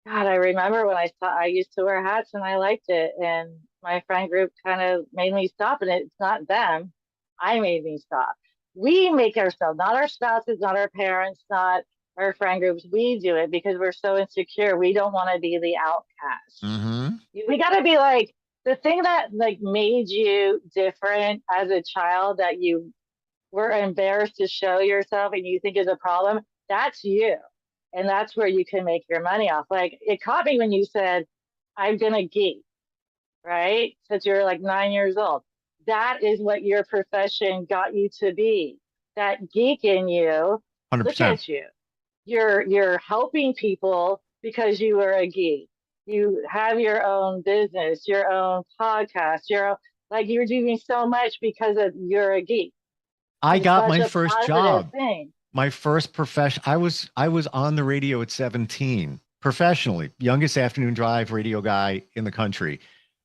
God, I remember when I used to wear hats and I liked it. And my friend group kind of made me stop. And it's not them. I made me stop. We make ourselves, not our spouses, not our parents, not our friend groups. We do it because we're so insecure. We don't want to be the outcast. Mm-hmm. We got to be like, the thing that like made you different as a child, that you were embarrassed to show yourself and you think is a problem, that's you. And that's where you can make your money off. Like, it caught me when you said, I've been a geek, right? Since you're like 9 years old. That is what your profession got you to be. That geek in you. 100%. Look at you. You're helping people because you were a geek. You have your own business, your own podcast, you're doing so much because of you're a geek. I It's got such my a first positive job. thing. My first profession. I was on the radio at 17, professionally, youngest afternoon drive radio guy in the country.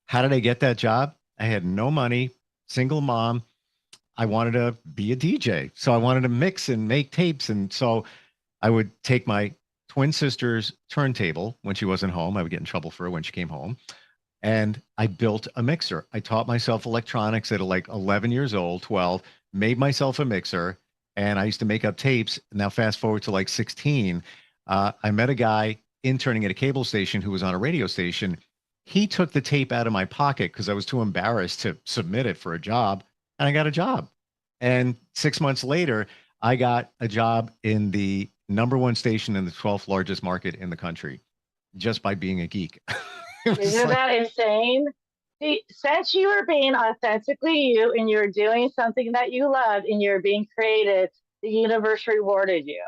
How did I get that job? I had no money. single mom. I wanted to be a DJ. So I wanted to mix and make tapes. And so I would take my twin sister's turntable when she wasn't home. I would get in trouble for her when she came home. And I built a mixer. I taught myself electronics at like 11 years old, 12, made myself a mixer, and I used to make up tapes. Now, fast forward to like 16, I met a guy interning at a cable station who was on a radio station. He took the tape out of my pocket because I was too embarrassed to submit it for a job, and I got a job. And 6 months later, I got a job in the number one station in the 12th largest market in the country just by being a geek. Isn't that insane? See, since you were being authentically you and you're doing something that you love and you're being creative, the universe rewarded you.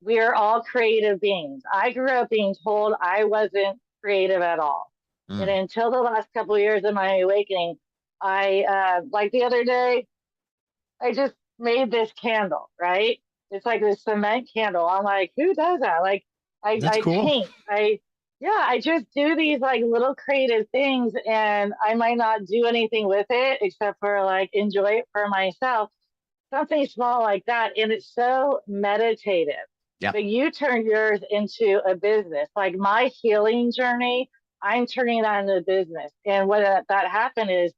We are all creative beings. I grew up being told I wasn't creative at all. And until the last couple of years of my awakening, like the other day, I just made this candle, right? It's like this cement candle. I'm like, who does that? Like, That's I cool. paint. I just do these like little creative things, and I might not do anything with it except for like enjoy it for myself. Something small like that, and it's so meditative. Yeah. But you turned yours into a business. Like my healing journey, I'm turning that into a business. And what that happened is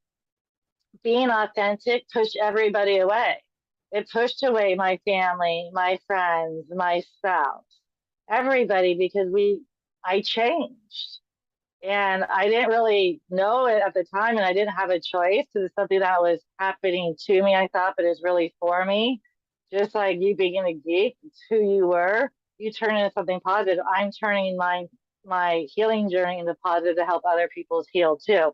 being authentic pushed everybody away. It pushed away my family, my friends, my spouse, everybody, because I changed. And I didn't really know it at the time, and I didn't have a choice because it's something that was happening to me, I thought, but it's really for me. Just like you being a geek, it's who you were. You turn into something positive. I'm turning my healing journey into positive to help other people heal too.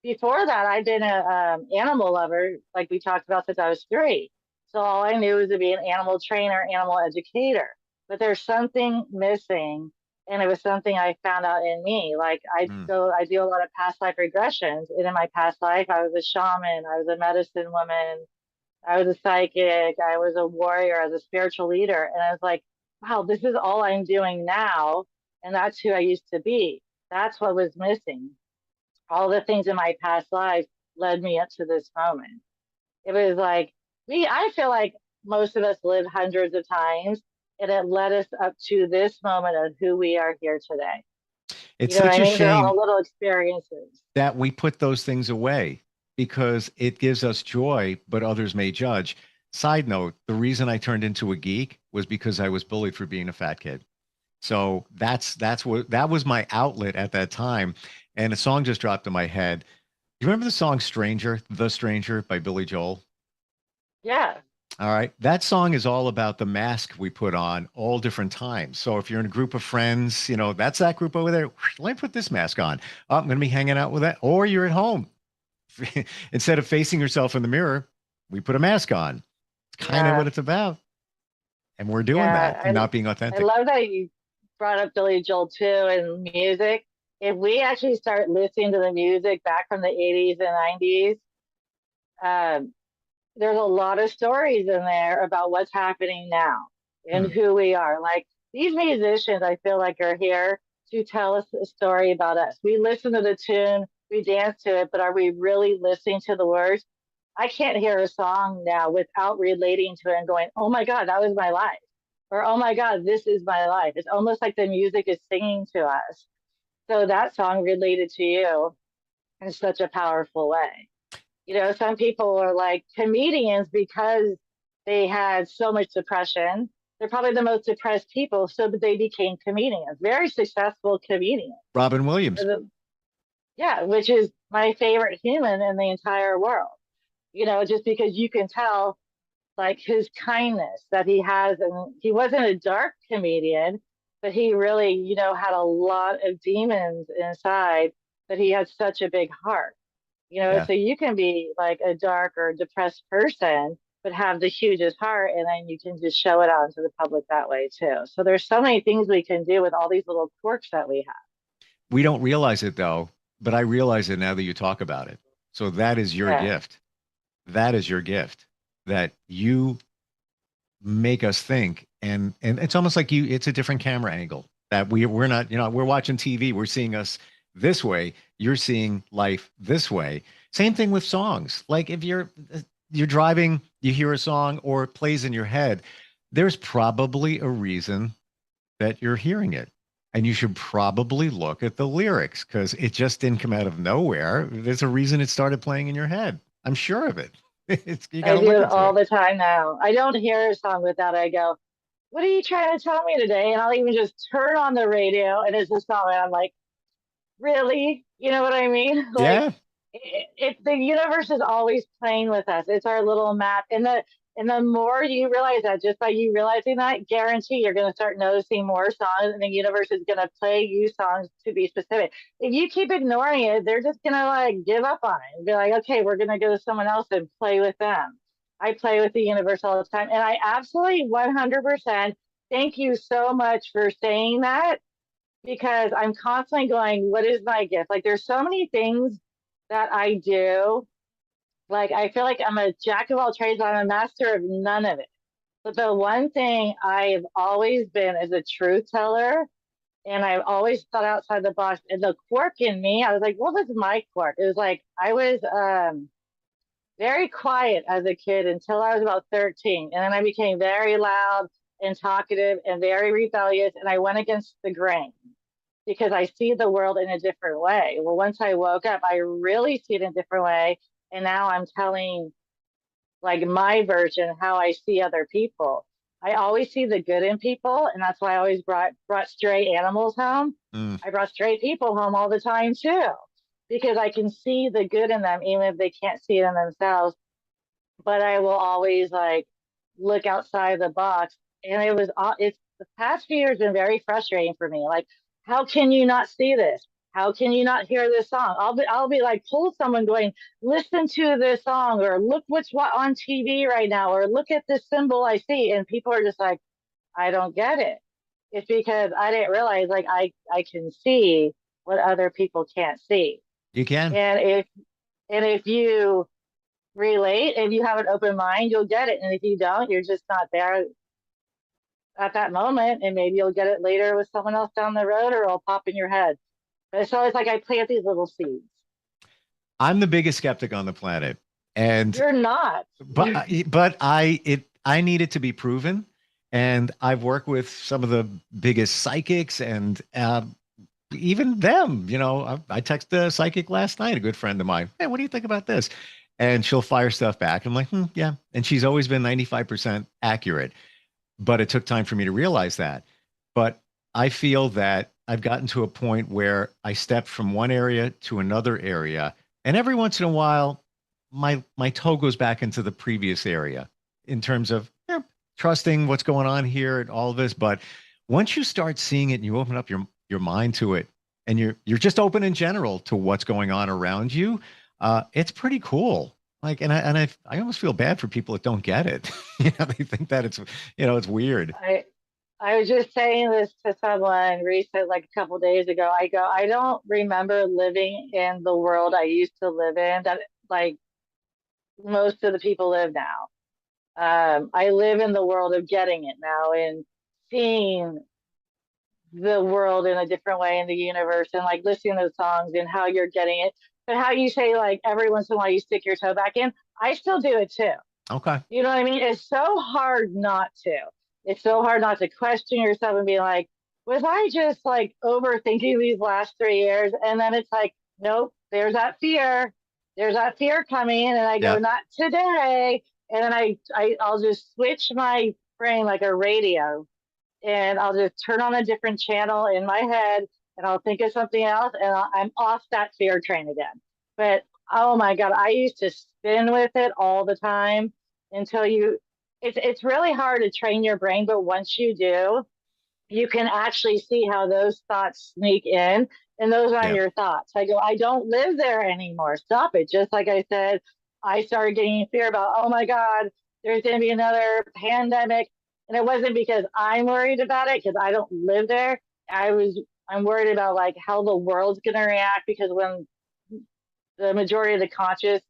Before that, I've been a animal lover, like we talked about since I was 3. So all I knew was to be an animal trainer, animal educator. But there's something missing, and it was something I found out in me. Like I do a lot of past life regressions, and in my past life, I was a shaman, I was a medicine woman, I was a psychic, I was a warrior, I was a spiritual leader, and I was like, wow, this is all I'm doing now, and that's who I used to be. That's what was missing. All the things in my past life led me up to this moment. It was like I feel like most of us live hundreds of times, and it led us up to this moment of who we are here today. It's You know what such I a mean? They're shame all little experiences. that we put those things away because it gives us joy, but others may judge. Side note, the reason I turned into a geek was because I was bullied for being a fat kid. So that was my outlet at that time. And a song just dropped in my head. You remember the song Stranger, The Stranger by Billy Joel? Yeah. All right. That song is all about the mask we put on all different times. So if you're in a group of friends, that's that group over there. Let me put this mask on. Oh, I'm going to be hanging out with that. Or you're at home. Instead of facing yourself in the mirror, we put a mask on. It's kind of what it's about. And we're doing that and not being authentic. I love that you brought up Billy Joel too and music. If we actually start listening to the music back from the 80s and 90s, there's a lot of stories in there about what's happening now and who we are. Like these musicians, I feel like are here to tell us a story about us. We listen to the tune, we dance to it, but are we really listening to the words? I can't hear a song now without relating to it and going, oh my God, that was my life. Or, oh my God, this is my life. It's almost like the music is singing to us. So that song related to you in such a powerful way. Some people are like comedians because they had so much depression. They're probably the most depressed people, so they became comedians, very successful comedians. Robin Williams. Yeah, which is my favorite human in the entire world. Just because you can tell like his kindness that he has, and he wasn't a dark comedian, but he really, had a lot of demons inside, but he had such a big heart. So you can be like a dark or depressed person, but have the hugest heart, and then you can just show it out into the public that way too. So there's so many things we can do with all these little quirks that we have. We don't realize it though, but I realize it now that you talk about it. So that is your gift. That is your gift, that you make us think. And it's almost like it's a different camera angle that we're not, we're watching TV, we're seeing us this way. You're seeing life this way. Same thing with songs. Like if you're driving, you hear a song or it plays in your head, there's probably a reason that you're hearing it. And you should probably look at the lyrics because it just didn't come out of nowhere. There's a reason it started playing in your head. I'm sure of it. You got I to do look it into all it. the time now. I don't hear a song without I go, what are you trying to tell me today? And I'll even just turn on the radio and it's a song and I'm like, really? You know what I mean? Like Yeah. the universe is always playing with us. It's our little map. And the more you realize that, just by you realizing that, guarantee you're going to start noticing more songs, and the universe is going to play you songs to be specific. If you keep ignoring it, they're just going to like give up on it and be like, okay, we're going to go to someone else and play with them. I play with the universe all the time, and I absolutely 100% thank you so much for saying that because I'm constantly going, what is my gift? Like, there's so many things that I do. Like, I feel like I'm a jack of all trades, but I'm a master of none of it. But the one thing I've always been is a truth teller, and I've always thought outside the box. And the quirk in me, I was like, what was my quirk? It was like I was very quiet as a kid until I was about 13. And then I became very loud and talkative and very rebellious, and I went against the grain because I see the world in a different way. Well, once I woke up, I really see it in a different way. And now I'm telling like my version how I see other people. I always see the good in people, and that's why I always brought stray animals home. I brought stray people home all the time too, because I can see the good in them, even if they can't see it in themselves. But I will always like look outside the box, and it's the past few years been very frustrating for me. Like, how can you not see this? How can you not hear this song? I'll be like, pull someone going, listen to this song, or look what's what on TV right now, or look at this symbol I see, and people are just like, I don't get it. It's because I didn't realize like I can see what other people can't see. You can. And if you relate, if you have an open mind, you'll get it. And if you don't, you're just not there at that moment. And maybe you'll get it later with someone else down the road, or it'll pop in your head. But it's always like I plant these little seeds. I'm the biggest skeptic on the planet. And You're not. but I need it to be proven. And I've worked with some of the biggest psychics and even them, I texted a psychic last night, a good friend of mine. Hey, what do you think about this? And she'll fire stuff back. I'm like, yeah. And she's always been 95% accurate. But it took time for me to realize that. But I feel that I've gotten to a point where I step from one area to another area. And every once in a while, my toe goes back into the previous area in terms of trusting what's going on here and all of this. But once you start seeing it and you open up your mind to it, and you're just open in general to what's going on around you, it's pretty cool. Like, and I almost feel bad for people that don't get it. They think that it's weird. I was just saying this to someone recent, like a couple days ago. I don't remember living in the world I used to live in that like most of the people live now. I live in the world of getting it now and seeing the world in a different way in the universe, and like listening to the songs and how you're getting it. But how you say like every once in a while you stick your toe back in, I still do it too. Okay. You know what I mean? It's so hard not to. It's so hard not to question yourself and be like, was I just like overthinking these last 3 years? And then it's like, nope, there's that fear. There's that fear coming. And I go, not today. And then I'll just switch my brain like a radio, and I'll just turn on a different channel in my head, and I'll think of something else, and I'm off that fear train again. But oh my God, I used to spin with it all the time until it's really hard to train your brain, but once you do, you can actually see how those thoughts sneak in, and those aren't your thoughts. I go, I don't live there anymore. Stop it. Just like I said, I started getting fear about, oh my God, there's going to be another pandemic. And it wasn't because I'm worried about it, because I don't live there. I'm worried about like how the world's going to react, because when the majority of the conscious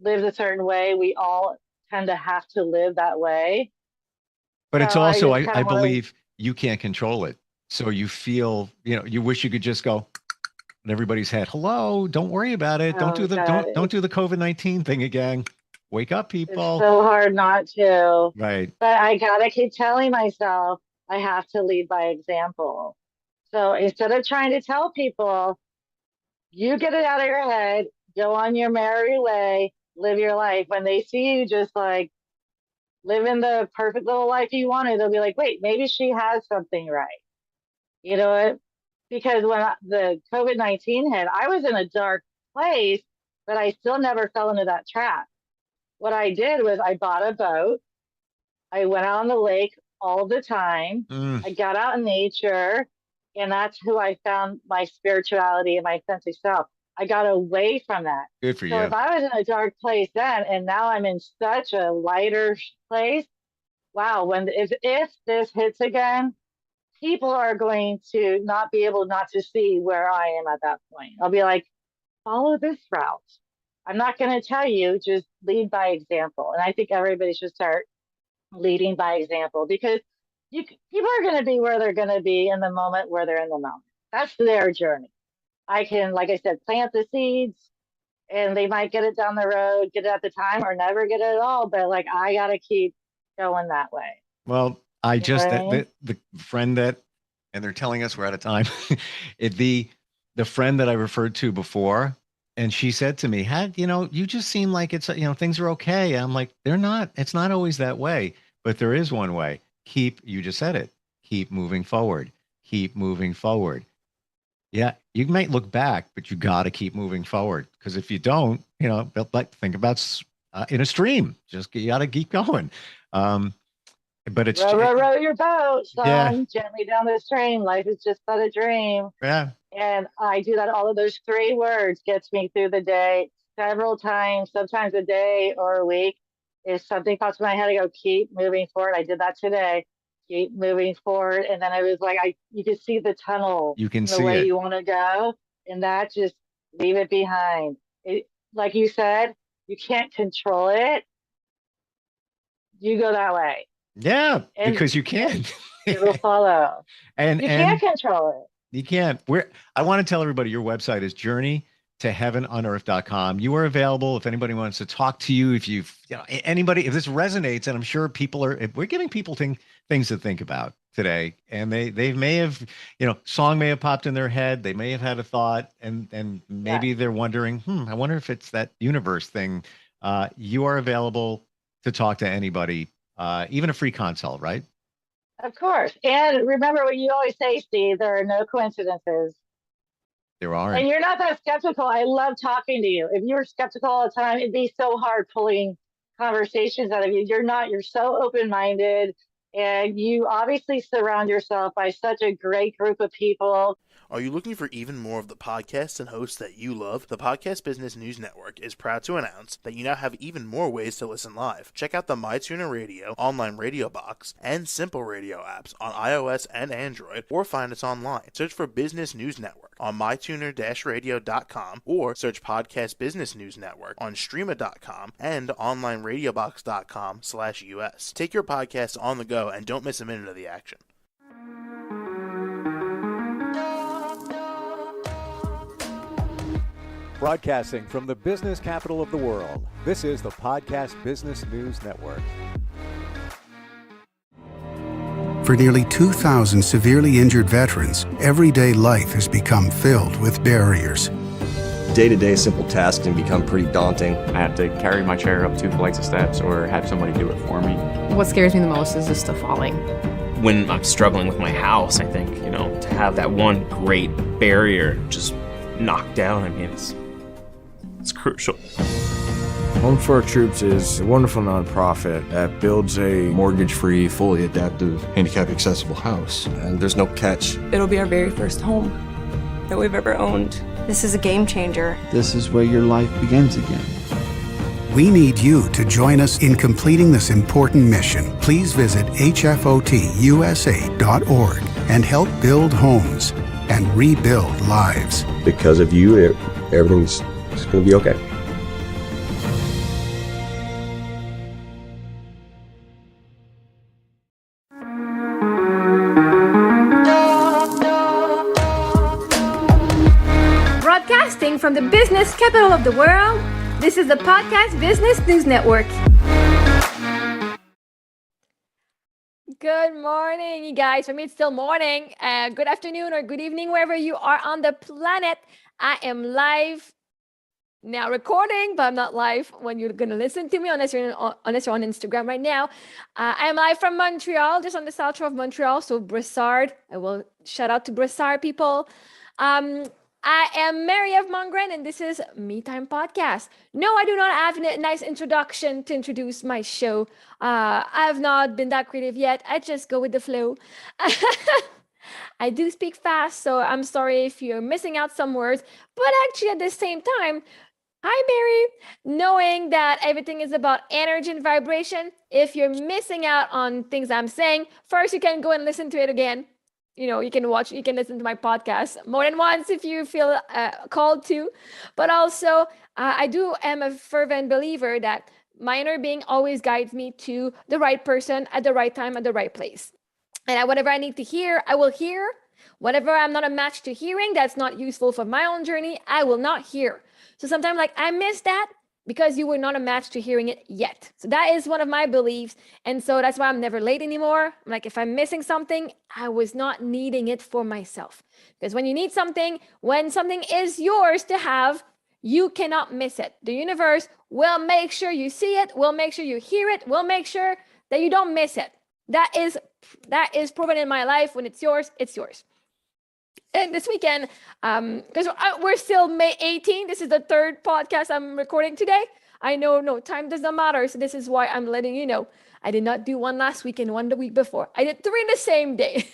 lives a certain way, we all tend to have to live that way. But so it's also, I believe you can't control it. So you feel, you wish you could just go, in everybody's head. Hello, don't worry about it. Don't Oh do the God, don't do the COVID-19 thing again. Wake up, it's people. so hard not to. Right. But I gotta keep telling myself I have to lead by example. So instead of trying to tell people, you get it out of your head, go on your merry way, live your life. When they see you just like living the perfect little life you wanted, they'll be like, wait, maybe she has something right. You know what? Because when the COVID-19 hit, I was in a dark place, but I still never fell into that trap. What I did was I bought a boat. I went out on the lake all the time. I got out in nature, and that's who I found my spirituality and my sense of self. I got away from that. Good for So you. if I was in a dark place then, and now I'm in such a lighter place, wow, when if this hits again, people are going to not be able not to see where I am at that point. I'll be like, follow this route. I'm not going to tell you, just lead by example. And I think everybody should start leading by example because people are going to be where they're going to be in the moment where they're in the moment. That's their journey. I can, like I said, plant the seeds and they might get it down the road, get it at the time or never get it at all. But like, I got to keep going that way. Well, I just I mean? the friend that, and they're telling us we're out of time. The friend that I referred to before, and she said to me, "Had you just seem like it's things are okay." I'm like, they're not. It's not always that way, but there is one way. You just said it. Keep moving forward. Keep moving forward. Yeah, you might look back, but you got to keep moving forward because if you don't, like think about in a stream. Just you got to keep going. But it's row your boat, son, yeah, gently down the stream. Life is just but a dream. yeah. And I do that. All of those 3 words gets me through the day several times, sometimes a day or a week. If something pops in my head, I go, keep moving forward. I did that today. Keep moving forward. And then I was like, you can see the tunnel You can the see way it. you want to go. And that just leave it behind. Like you said, you can't control it. You go that way. Yeah, And because you can. it'll follow. and You and can't control it. you can't. I want to tell everybody your website is journeytoheavenonearth.com. You are available if anybody wants to talk to you. If anybody, if this resonates, and I'm sure if we're giving people things to think about today, and they may have, song may have popped in their head. They may have had a thought, and maybe they're wondering, I wonder if it's that universe thing. You are available to talk to anybody, even a free consult, right? Of course. And remember what you always say, Steve, there are no coincidences. There aren't. And you're not that skeptical. I love talking to you. If you were skeptical all the time, it'd be so hard pulling conversations out of you. You're not. You're so open-minded. And you obviously surround yourself by such a great group of people. Are you looking for even more of the podcasts and hosts that you love? The Podcast Business News Network is proud to announce that you now have even more ways to listen live. Check out the MyTuner Radio, online radio box, and Simple Radio apps on iOS and Android, or find us online. Search for Business News Network on mytuner-radio.com, or search Podcast Business News Network on streama.com and onlineradiobox.com/US. Take your podcast on the go and don't miss a minute of the action. Broadcasting from the business capital of the world, this is the Podcast Business News Network. For nearly 2,000 severely injured veterans, everyday life has become filled with barriers. Day-to-day simple tasks can become pretty daunting. I have to carry my chair up 2 flights of steps or have somebody do it for me. What scares me the most is just the falling. When I'm struggling with my house, I think, to have that one great barrier just knocked down, I mean, it's crucial. Home for Our Troops is a wonderful nonprofit that builds a Mortgage-free, fully adaptive, handicap-accessible house. And there's no catch. It'll be our very first home that we've ever owned. This is a game changer. This is where your life begins again. We need you to join us in completing this important mission. Please visit hfotusa.org and help build homes and rebuild lives. Because of you, everything's going to be okay. Broadcasting from the business capital of the world, this is the Podcast Business News Network. Good morning, you guys. For me, it's still morning. Good afternoon or good evening, wherever you are on the planet. I am live now recording, but I'm not live when you're going to listen to me unless you're on Instagram right now. I am live from Montreal, just on the south shore of Montreal. So Brossard, I will shout out to Brossard people. I am Mary-Eve Mongren, and this is Me Time Podcast. No, I do not have a nice introduction to introduce my show. I have not been that creative yet. I just go with the flow. I do speak fast, so I'm sorry if you're missing out some words. But actually, at the same time, hi, Mary. Knowing that everything is about energy and vibration, if you're missing out on things I'm saying, first you can go and listen to it again. You know, you can listen to my podcast more than once if you feel called to. But also, I am a fervent believer that my inner being always guides me to the right person at the right time at the right place. And whatever I need to hear, I will hear. Whatever I'm not a match to hearing, that's not useful for my own journey, I will not hear. So sometimes, like, I miss that because you were not a match to hearing it yet. So that is one of my beliefs. And so that's why I'm never late anymore. I'm like, if I'm missing something, I was not needing it for myself. Because when you need something, when something is yours to have, you cannot miss it. The universe will make sure you see it, will make sure you hear it, will make sure that you don't miss it. That is proven in my life. When it's yours, it's yours. And this weekend, because we're still May 18, this is the third podcast I'm recording today. I know, no, time does not matter. So this is why I'm letting you know. I did not do one last week and one the week before. I did 3 in the same day,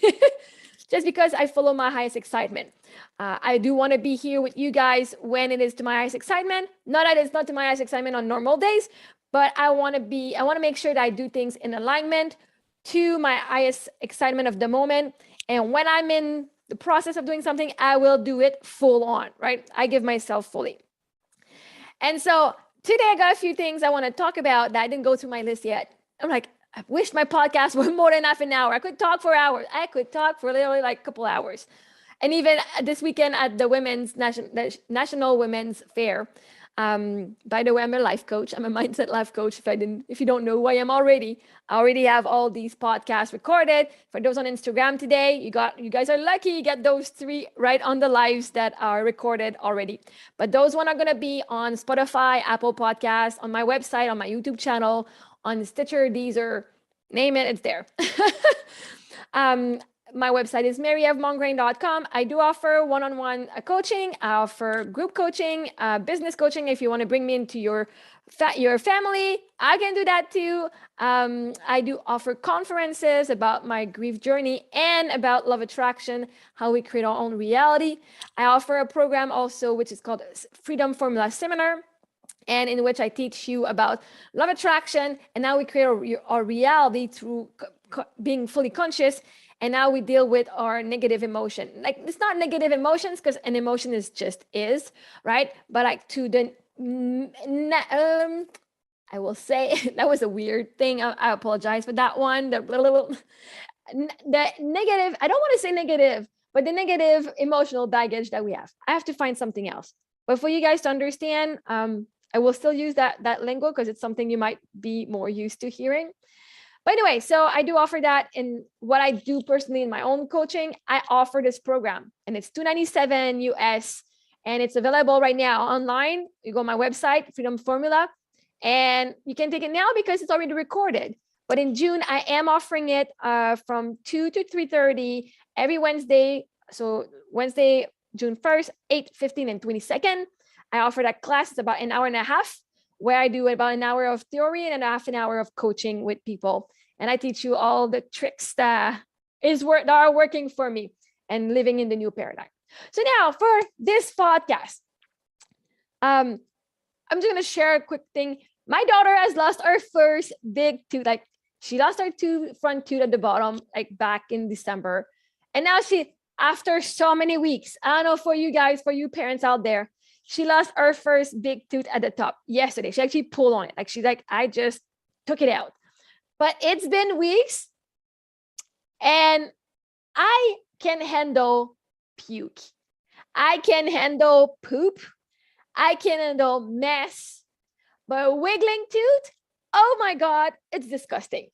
just because I follow my highest excitement. I do want to be here with you guys when it is to my highest excitement. Not that it's not to my highest excitement on normal days, but I want to make sure that I do things in alignment to my highest excitement of the moment. And when I'm in the process of doing something, I will do it full on, right? I give myself fully. And so today I got a few things I want to talk about that I didn't go through my list yet. I'm like, I wish my podcast were more than half an hour. I could talk for hours. I could talk for literally like a couple hours. And even this weekend at the National Women's Fair. By the way, I'm a life coach. I'm a mindset life coach. If you don't know who I am already, I already have all these podcasts recorded. For those on Instagram today, you guys are lucky. You get those 3 right on the lives that are recorded already. But those one are going to be on Spotify, Apple Podcasts, on my website, on my YouTube channel, on Stitcher, Deezer, name it, it's there. My website is maryevmongrain.com. I do offer one-on-one coaching. I offer group coaching, business coaching. If you want to bring me into your family, I can do that too. I do offer conferences about my grief journey and about love attraction, how we create our own reality. I offer a program also, which is called Freedom Formula Seminar, and in which I teach you about love attraction and how we create our reality through being fully conscious. And now we deal with our negative emotion. Like, it's not negative emotions because an emotion is, right? But like to the, I will say, that was a weird thing. I apologize for that one. The negative, I don't want to say negative, but the negative emotional baggage that we have. I have to find something else. But for you guys to understand, I will still use that lingo because it's something you might be more used to hearing. But anyway, so I do offer that in what I do personally in my own coaching. I offer this program and it's $297 US and it's available right now online. You go on my website, Freedom Formula, and you can take it now because it's already recorded. But in June, I am offering it from 2 to 3:30 every Wednesday. So Wednesday, June 1st, 8, 15, and 22nd. I offer that class. It's about an hour and a half, where I do about an hour of theory and a half an hour of coaching with people. And I teach you all the tricks that are working for me and living in the new paradigm. So now for this podcast, I'm just going to share a quick thing. My daughter has lost her first big tooth. Like, she lost her front tooth at the bottom, like back in December. And now after so many weeks, I don't know for you guys, for you parents out there, she lost her first big tooth at the top yesterday. She actually pulled on it. Like, she's like, I just took it out. But it's been weeks and I can handle puke. I can handle poop. I can handle mess, but a wiggling tooth, oh my God, it's disgusting.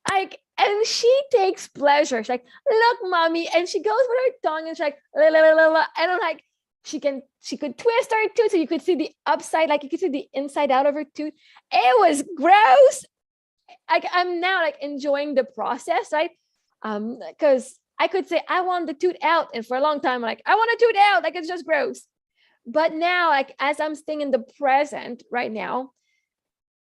Like, and she takes pleasure. She's like, look, mommy. And she goes with her tongue and she's like, la, la, la, la, la. And I'm like, she could twist her tooth so you could see the upside, like you could see the inside out of her tooth. It was gross. Like, I'm now like enjoying the process, right? Because I could say I want the tooth out, and for a long time, I'm like, I want a tooth out, like it's just gross. But now, like as I'm staying in the present right now,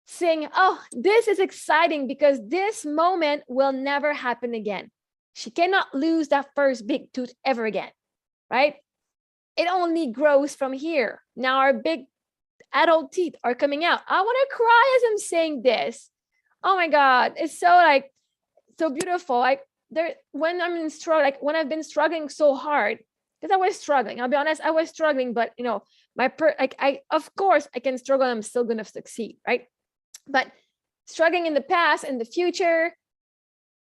saying, oh, this is exciting because this moment will never happen again. She cannot lose that first big tooth ever again, right? It only grows from here. Now our big adult teeth are coming out. I want to cry as I'm saying this. Oh my God, it's so like so beautiful. Like there, when I'm in struggle, like when I've been struggling so hard, because I was struggling. I'll be honest, I was struggling, but you know, of course I can struggle. I'm still gonna succeed, right? But struggling in the past and the future,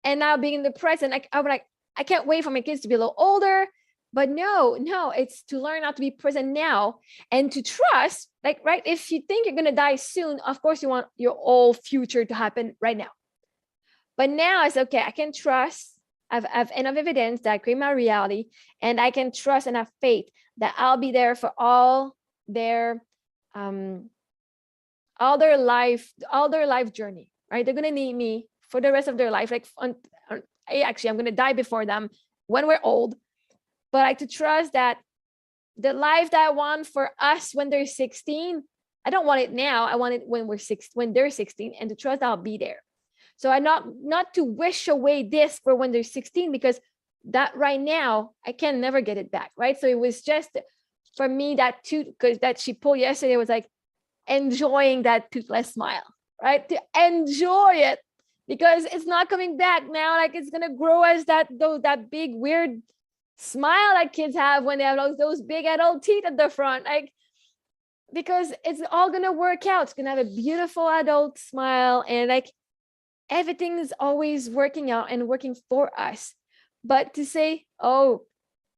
and now being in the present, I'm like, I can't wait for my kids to be a little older. But no, it's to learn how to be present now and to trust, like, right? If you think you're gonna die soon, of course you want your whole future to happen right now. But now it's okay, I can trust. I've enough evidence that I create my reality, and I can trust and have faith that I'll be there for all their life journey, right? They're gonna need me for the rest of their life. Like, actually, I'm gonna die before them when we're old. But like to trust that the life that I want for us when they're 16, I don't want it now. I want it when they're 16, and to trust that I'll be there. So I not to wish away this for when they're 16, because that right now I can never get it back, right? So it was just for me that tooth that she pulled yesterday was like enjoying that toothless smile, right? To enjoy it because it's not coming back now. Like it's gonna grow as that big weird smile that kids have when they have those big adult teeth at the front, like because it's all gonna work out. It's gonna have a beautiful adult smile, and like everything is always working out and working for us. But to say, oh,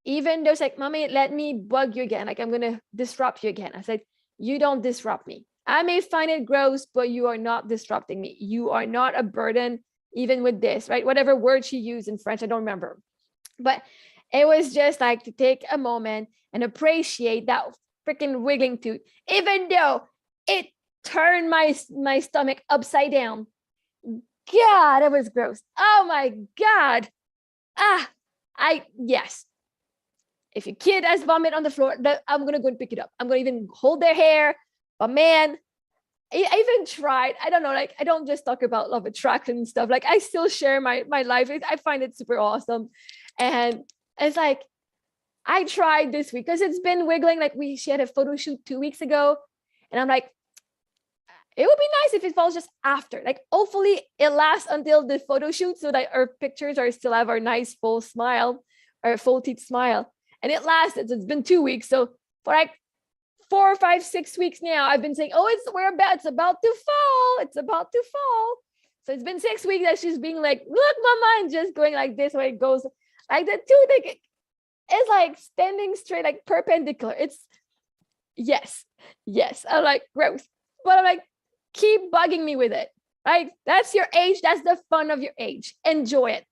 even though it's like, mommy, let me bug you again, like I'm gonna disrupt you again. I said, you don't disrupt me. I may find it gross, but you are not disrupting me. You are not a burden, even with this, right? Whatever word she used in French, I don't remember. But it was just like to take a moment and appreciate that freaking wiggling tooth, even though it turned my stomach upside down. God, it was gross. Oh my God. Yes. If your kid has vomit on the floor, I'm going to go and pick it up. I'm going to even hold their hair. But man, I even tried. I don't know, like, I don't just talk about love attraction and stuff. Like, I still share my life. I find it super awesome. And it's like, I tried this week because it's been wiggling. Like, she had a photo shoot 2 weeks ago. And I'm like, it would be nice if it falls just after. Like, hopefully it lasts until the photo shoot so that our pictures still have our nice full smile, our full teeth smile. And it lasted. So it's been 2 weeks. So for like 4, 5, 6 weeks now, I've been saying, oh, it's about to fall. It's about to fall. So it's been 6 weeks that she's being like, look, mama, and just going like this way it goes. Like the tooth, like, it's like standing straight, like perpendicular. It's yes. I'm like, gross. But I'm like, keep bugging me with it, right? That's your age. That's the fun of your age. Enjoy it.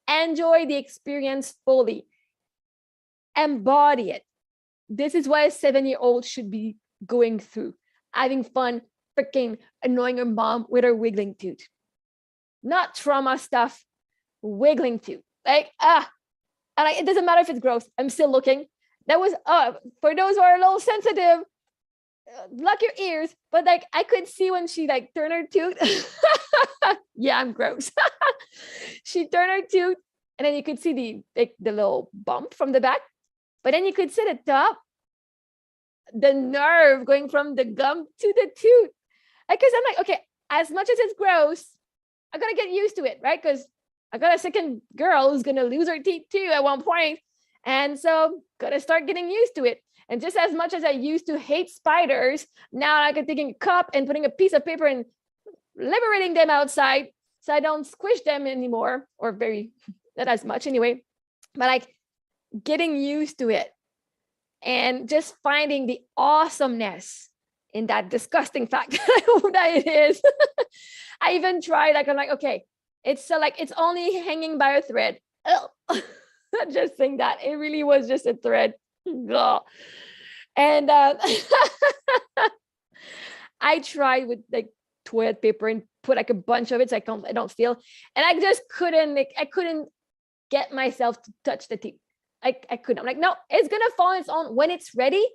Enjoy the experience fully. Embody it. This is what a 7-year-old should be going through. Having fun, freaking annoying her mom with her wiggling tooth. Not trauma stuff, wiggling tooth. Like, and it doesn't matter if it's gross. I'm still looking. That was, for those who are a little sensitive, lock your ears. But like, I could see when she like turned her tooth. Yeah, I'm gross. She turned her tooth, and then you could see the little bump from the back. But then you could see the top, the nerve going from the gum to the tooth. Because I'm like, okay, as much as it's gross, I gotta get used to it, right? Because I got a second girl who's gonna lose her teeth too at one point. And so gotta start getting used to it. And just as much as I used to hate spiders, now I can taking a cup and putting a piece of paper and liberating them outside so I don't squish them anymore, or not as much anyway. But like getting used to it. and just finding the awesomeness in that disgusting fact that it is. I even tried, like, I'm like, okay, it's so like, it's only hanging by a thread. Just saying that it really was just a thread. Ugh. And I tried with like toilet paper and put like a bunch of it so I don't feel, and I just couldn't, like, I couldn't get myself to touch the tip. I couldn't. I'm like, no, it's gonna fall on its own when it's ready.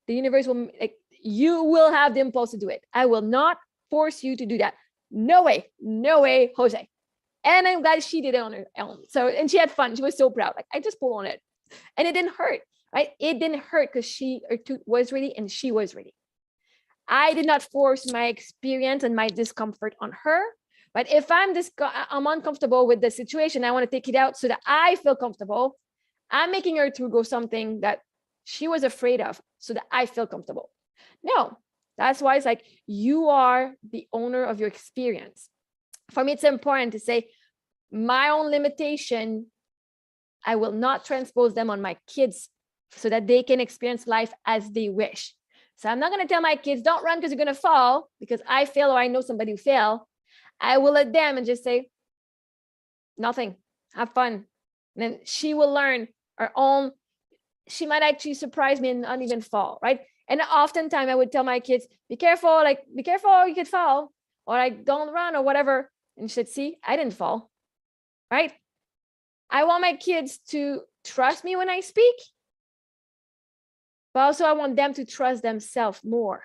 The universe will, like, you will have the impulse to do it. I will not force you to do that. No way, Jose. And I'm glad she did it on her own. So, and she had fun. She was so proud. Like, I just pulled on it, and it didn't hurt. Right? It didn't hurt because her tooth was ready and she was ready. I did not force my experience and my discomfort on her. But if I'm uncomfortable with the situation, I want to take it out so that I feel comfortable. I'm making her to go something that she was afraid of so that I feel comfortable. No, that's why it's like, you are the owner of your experience. For me, it's important to say my own limitation, I will not transpose them on my kids so that they can experience life as they wish. So I'm not going to tell my kids, don't run because you're going to fall, because I fail or I know somebody who fail. I will let them and just say, nothing, have fun. And then she will learn her own. She might actually surprise me and not even fall, right? And oftentimes I would tell my kids, be careful, you could fall, or like, don't run or whatever. And she said, see, I didn't fall, right? I want my kids to trust me when I speak, but also I want them to trust themselves more,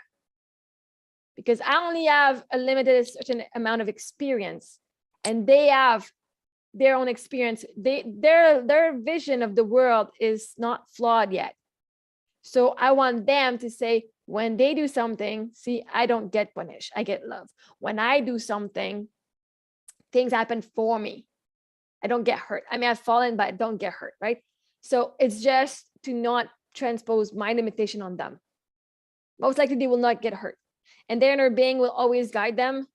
because I only have a limited certain amount of experience, and they have their own experience. Their vision of the world is not flawed yet. So I want them to say, when they do something, see, I don't get punished, I get love. When I do something, things happen for me. I don't get hurt. I may have fallen, but I don't get hurt, right? So it's just to not transpose my limitation on them. Most likely they will not get hurt. And their inner being will always guide them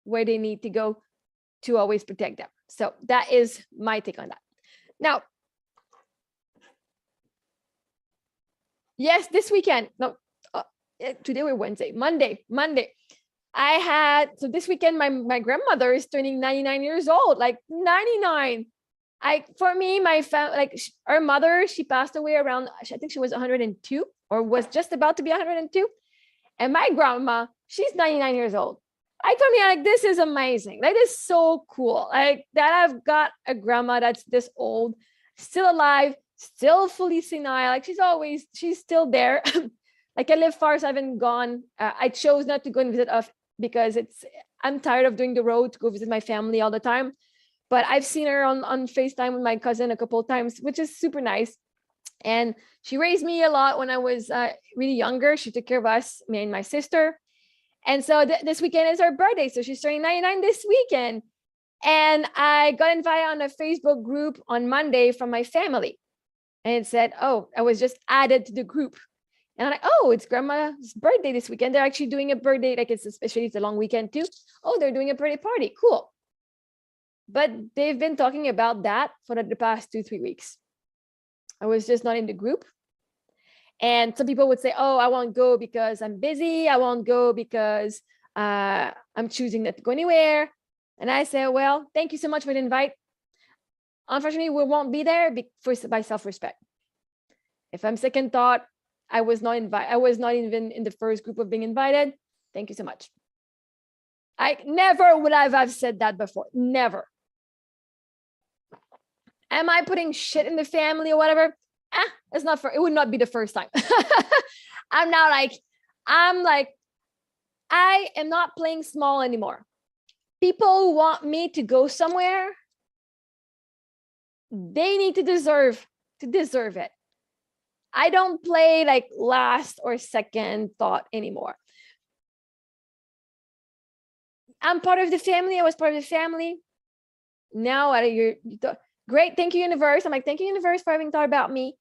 where they need to go to always protect them. So that is my take on that. Now, yes, this weekend, today we're Wednesday, Monday. So this weekend, my grandmother is turning 99 years old, like 99. For me, my family, like our mother, she passed away around, I think she was 102 or was just about to be 102. And my grandma, she's 99 years old. I told me, like, this is amazing. That is so cool. Like that I've got a grandma that's this old, still alive, still fully senile. Like she's still there. Like I live far, so I haven't gone. I chose not to go and visit because I'm tired of doing the road to go visit my family all the time. But I've seen her on FaceTime with my cousin a couple of times, which is super nice. And she raised me a lot when I was really younger. She took care of us, me and my sister. And so this weekend is her birthday. So she's turning 99 this weekend. And I got invited on a Facebook group on Monday from my family. And it said, oh, I was just added to the group. And I'm like, oh, it's grandma's birthday this weekend. They're actually doing a birthday, like especially it's a long weekend too. Oh, they're doing a birthday party. Cool. But they've been talking about that for the past 2-3 weeks. I was just not in the group. And some people would say, oh, I won't go because I'm busy. I won't go because I'm choosing not to go anywhere. And I said, well, thank you so much for the invite. Unfortunately, we won't be there by self-respect. If I'm second thought, I was not even in the first group of being invited. Thank you so much. I never would have said that before. Never. Am I putting shit in the family or whatever? It would not be the first time. I'm like, I am not playing small anymore. People want me to go somewhere. They need to deserve it. I don't play like last or second thought anymore. I'm part of the family. I was part of the family. Now great, thank you, universe. I'm like, thank you, universe, for having thought about me.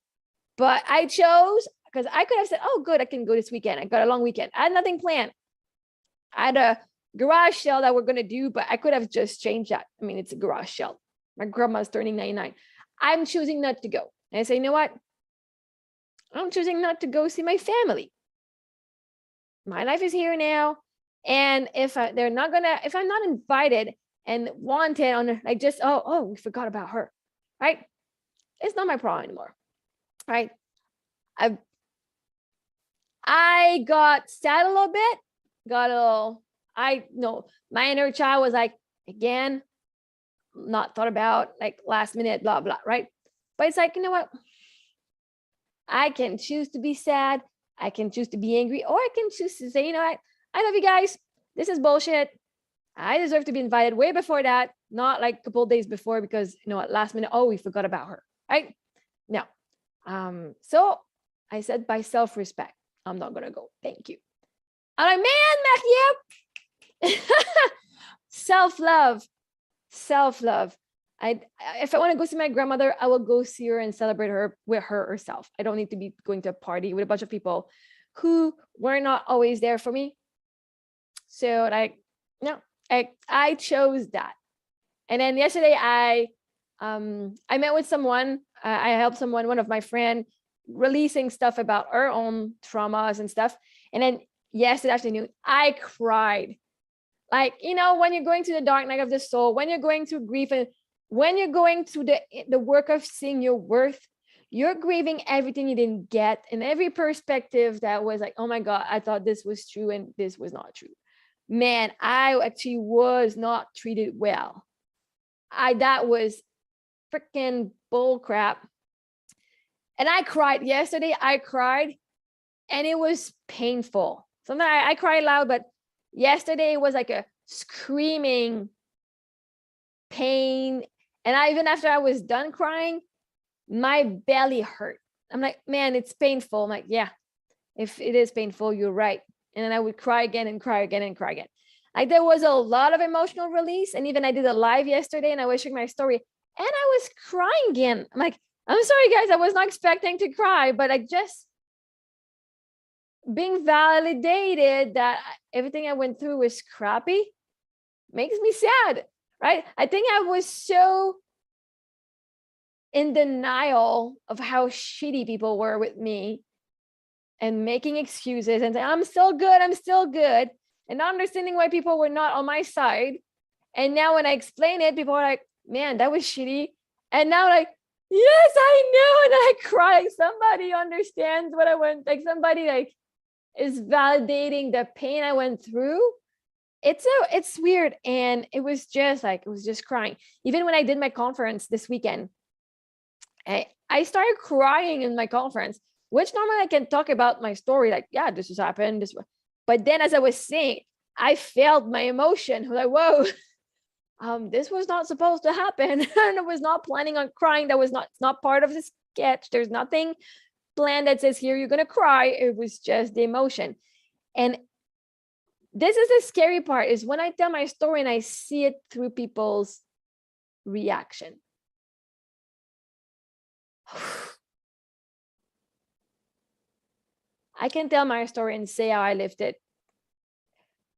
But I chose, because I could have said, oh, good, I can go this weekend. I got a long weekend. I had nothing planned. I had a garage sale that we're going to do, but I could have just changed that. I mean, it's a garage sale. My grandma's turning 99. I'm choosing not to go. And I say, you know what? I'm choosing not to go see my family. My life is here now. And if they're not gonna, if I'm not invited and wanted on, like, just, oh, we forgot about her, right? It's not my problem anymore, right? I got sad a little bit, my inner child was like, again, not thought about, like, last minute, blah, blah, right? But it's like, you know what? I can choose to be sad. I can choose to be angry, or I can choose to say, you know what? I love you guys. This is bullshit. I deserve to be invited way before that, not like a couple of days before, because, you know, at last minute, oh, we forgot about her, right? No. So I said, by self-respect, I'm not gonna go. Thank you. I'm like, man, Matthew, self-love. If I want to go see my grandmother, I will go see her and celebrate her with her herself. I don't need to be going to a party with a bunch of people who were not always there for me. So, like, no, I chose that. And then yesterday I met with someone. I helped someone, one of my friend, releasing stuff about her own traumas and stuff. And then yesterday afternoon, I cried. Like, you know, when you're going through the dark night of the soul, when you're going through grief, and when you're going through the work of seeing your worth, you're grieving everything you didn't get, and every perspective that was like, oh my God, I thought this was true and this was not true. Man, I actually was not treated well. That was freaking bull crap. And I cried yesterday. I cried, and it was painful. Sometimes I cried loud, but yesterday was like a screaming pain. And even after I was done crying, my belly hurt. I'm like, man, it's painful. I'm like, yeah, if it is painful, you're right. And then I would cry again and cry again and cry again. Like, there was a lot of emotional release. And even I did a live yesterday and I was sharing my story and I was crying again. I'm like, I'm sorry, guys, I was not expecting to cry, but I just being validated that everything I went through was crappy makes me sad, right? I think I was so in denial of how shitty people were with me and making excuses and saying, I'm still good, and not understanding why people were not on my side. And now when I explain it, people are like, man, that was shitty. And now, like, yes, I know. And I cry. Somebody understands what I went, like, somebody like is validating the pain I went through. It's weird. And it was just crying. Even when I did my conference this weekend, I started crying in my conference, which normally I can talk about my story, like, yeah, this has happened, but then as I was saying, I felt my emotion. Like, whoa, this was not supposed to happen. And I was not planning on crying. It's not part of the sketch. There's nothing planned that says here you're gonna cry. It was just the emotion. And this is the scary part, is when I tell my story and I see it through people's reaction. I can tell my story and say how I lived it,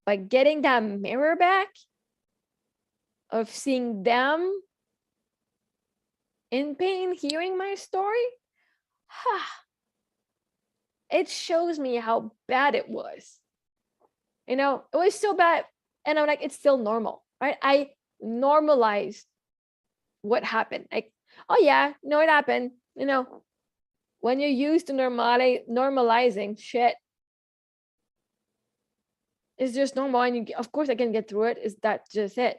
but getting that mirror back of seeing them in pain, hearing my story, it shows me how bad it was. You know, it was so bad. And I'm like, it's still normal, right? I normalized what happened. Like, oh yeah, no, it happened. You know, when you're used to normalizing shit, it's just normal. And of course I can get through it. Is that just it?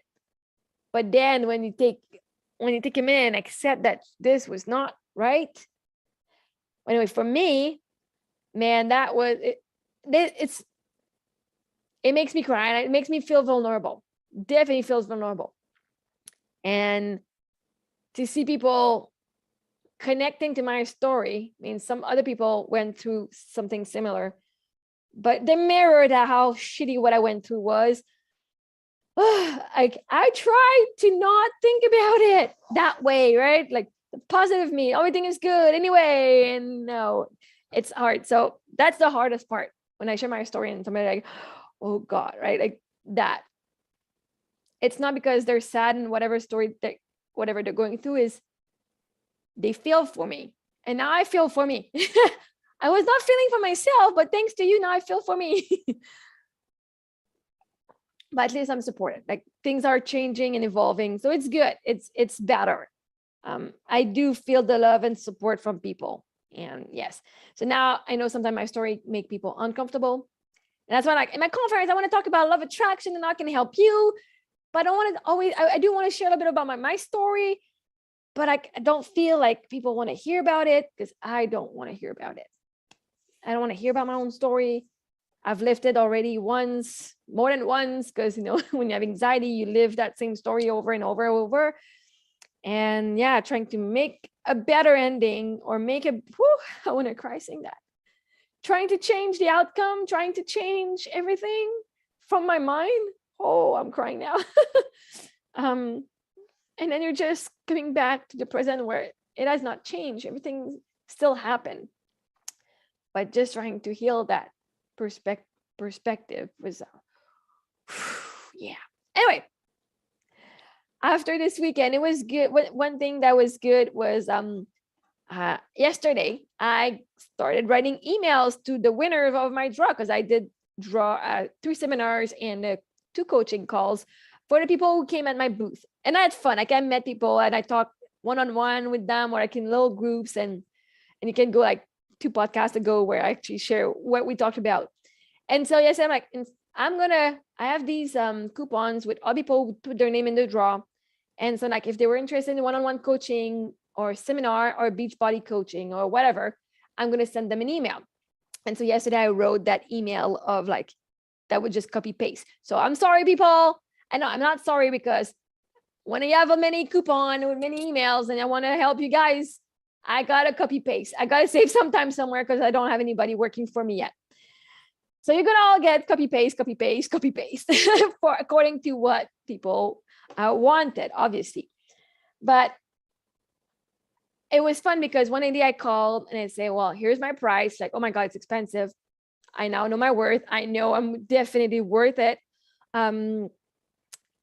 But then when you take a minute and accept that this was not right. Anyway, for me, man, that was it. It makes me cry, and it makes me feel vulnerable. Definitely feels vulnerable. And to see people connecting to my story, I mean, some other people went through something similar, but they mirrored how shitty what I went through was. I try to not think about it that way, right? Like, the positive me, everything is good anyway. And no, it's hard. So that's the hardest part, when I share my story and somebody like, oh God, right? Like that. It's not because they're sad and whatever they're going through is, they feel for me. And now I feel for me. I was not feeling for myself, but thanks to you, now I feel for me. But at least I'm supported. Like things are changing and evolving. So it's good. It's better. I do feel the love and support from people. And yes. So now I know sometimes my story make people uncomfortable. And that's why, like in my conference, I want to talk about love attraction and I can help you. But I don't want to always, I do want to share a little bit about my story, but I don't feel like people want to hear about it because I don't want to hear about it. I don't want to hear about my own story. I've lived it already once, more than once, because, you know, when you have anxiety, you live that same story over and over and over. And yeah, trying to make a better ending or make a, I want to cry saying that. Trying to change the outcome, trying to change everything from my mind. Oh, I'm crying now. And then you're just coming back to the present where it has not changed. Everything still happened. But just trying to heal that perspective was, yeah. Anyway, after this weekend, it was good. One thing that was good was yesterday, I started writing emails to the winners of my draw because I did draw 3 seminars and 2 coaching calls for the people who came at my booth. And I had fun. Like I met people and I talked one-on-one with them, or like in little groups, and you can go like 2 podcasts ago where I actually share what we talked about. And so yes, I'm like, I have these coupons with all people who put their name in the draw. And so like if they were interested in one-on-one coaching or seminar or beach body coaching or whatever, I'm going to send them an email. And so yesterday I wrote that email of like, that would just copy paste. So I'm sorry, people. I know I'm not sorry because when I have a many coupon with many emails and I want to help you guys, I got to copy paste. I got to save some time somewhere because I don't have anybody working for me yet. So you're going to all get copy paste for according to what people wanted, obviously. But it was fun because one day I called and I say, well, here's my price. Like, oh my God, it's expensive. I now know my worth. I know I'm definitely worth it.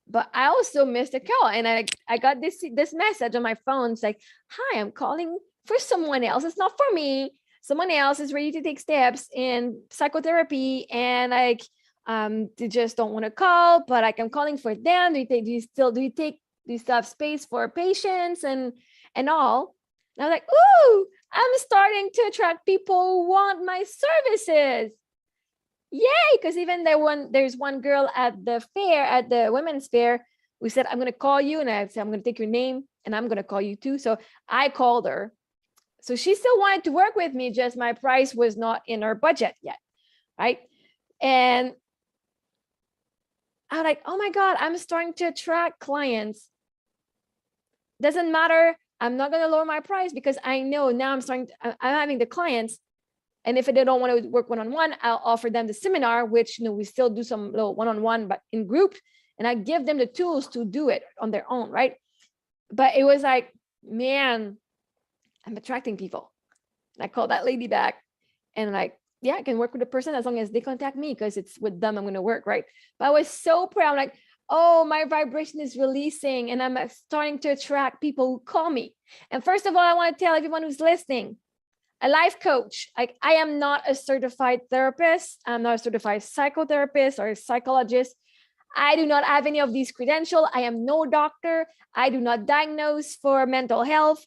But I also missed a call and I got this message on my phone. It's like, hi, I'm calling for someone else. It's not for me. Someone else is ready to take steps in psychotherapy and like they just don't want to call, but like I'm calling for them. Do you still have space for patients and all? And I was like, ooh, I'm starting to attract people who want my services. Yay, because even there's one girl at the fair, at the women's fair, who said, I'm going to call you. And I said, I'm going to take your name and I'm going to call you too. So I called her. So she still wanted to work with me, just my price was not in her budget yet, right? And I'm like, oh my God, I'm starting to attract clients. Doesn't matter. I'm not going to lower my price because I know now I'm having the clients. And if they don't want to work one-on-one, I'll offer them the seminar, which, we still do some little one-on-one, but in group, and I give them the tools to do it on their own, right? But it was like, man, I'm attracting people. And I called that lady back and like, yeah, I can work with the person as long as they contact me because it's with them I'm going to work, right? But I was so proud. I'm like, oh, my vibration is releasing and I'm starting to attract people who call me. And first of all, I want to tell everyone who's listening, a life coach, like I am not a certified therapist. I'm not a certified psychotherapist or a psychologist. I do not have any of these credentials. I am no doctor. I do not diagnose for mental health.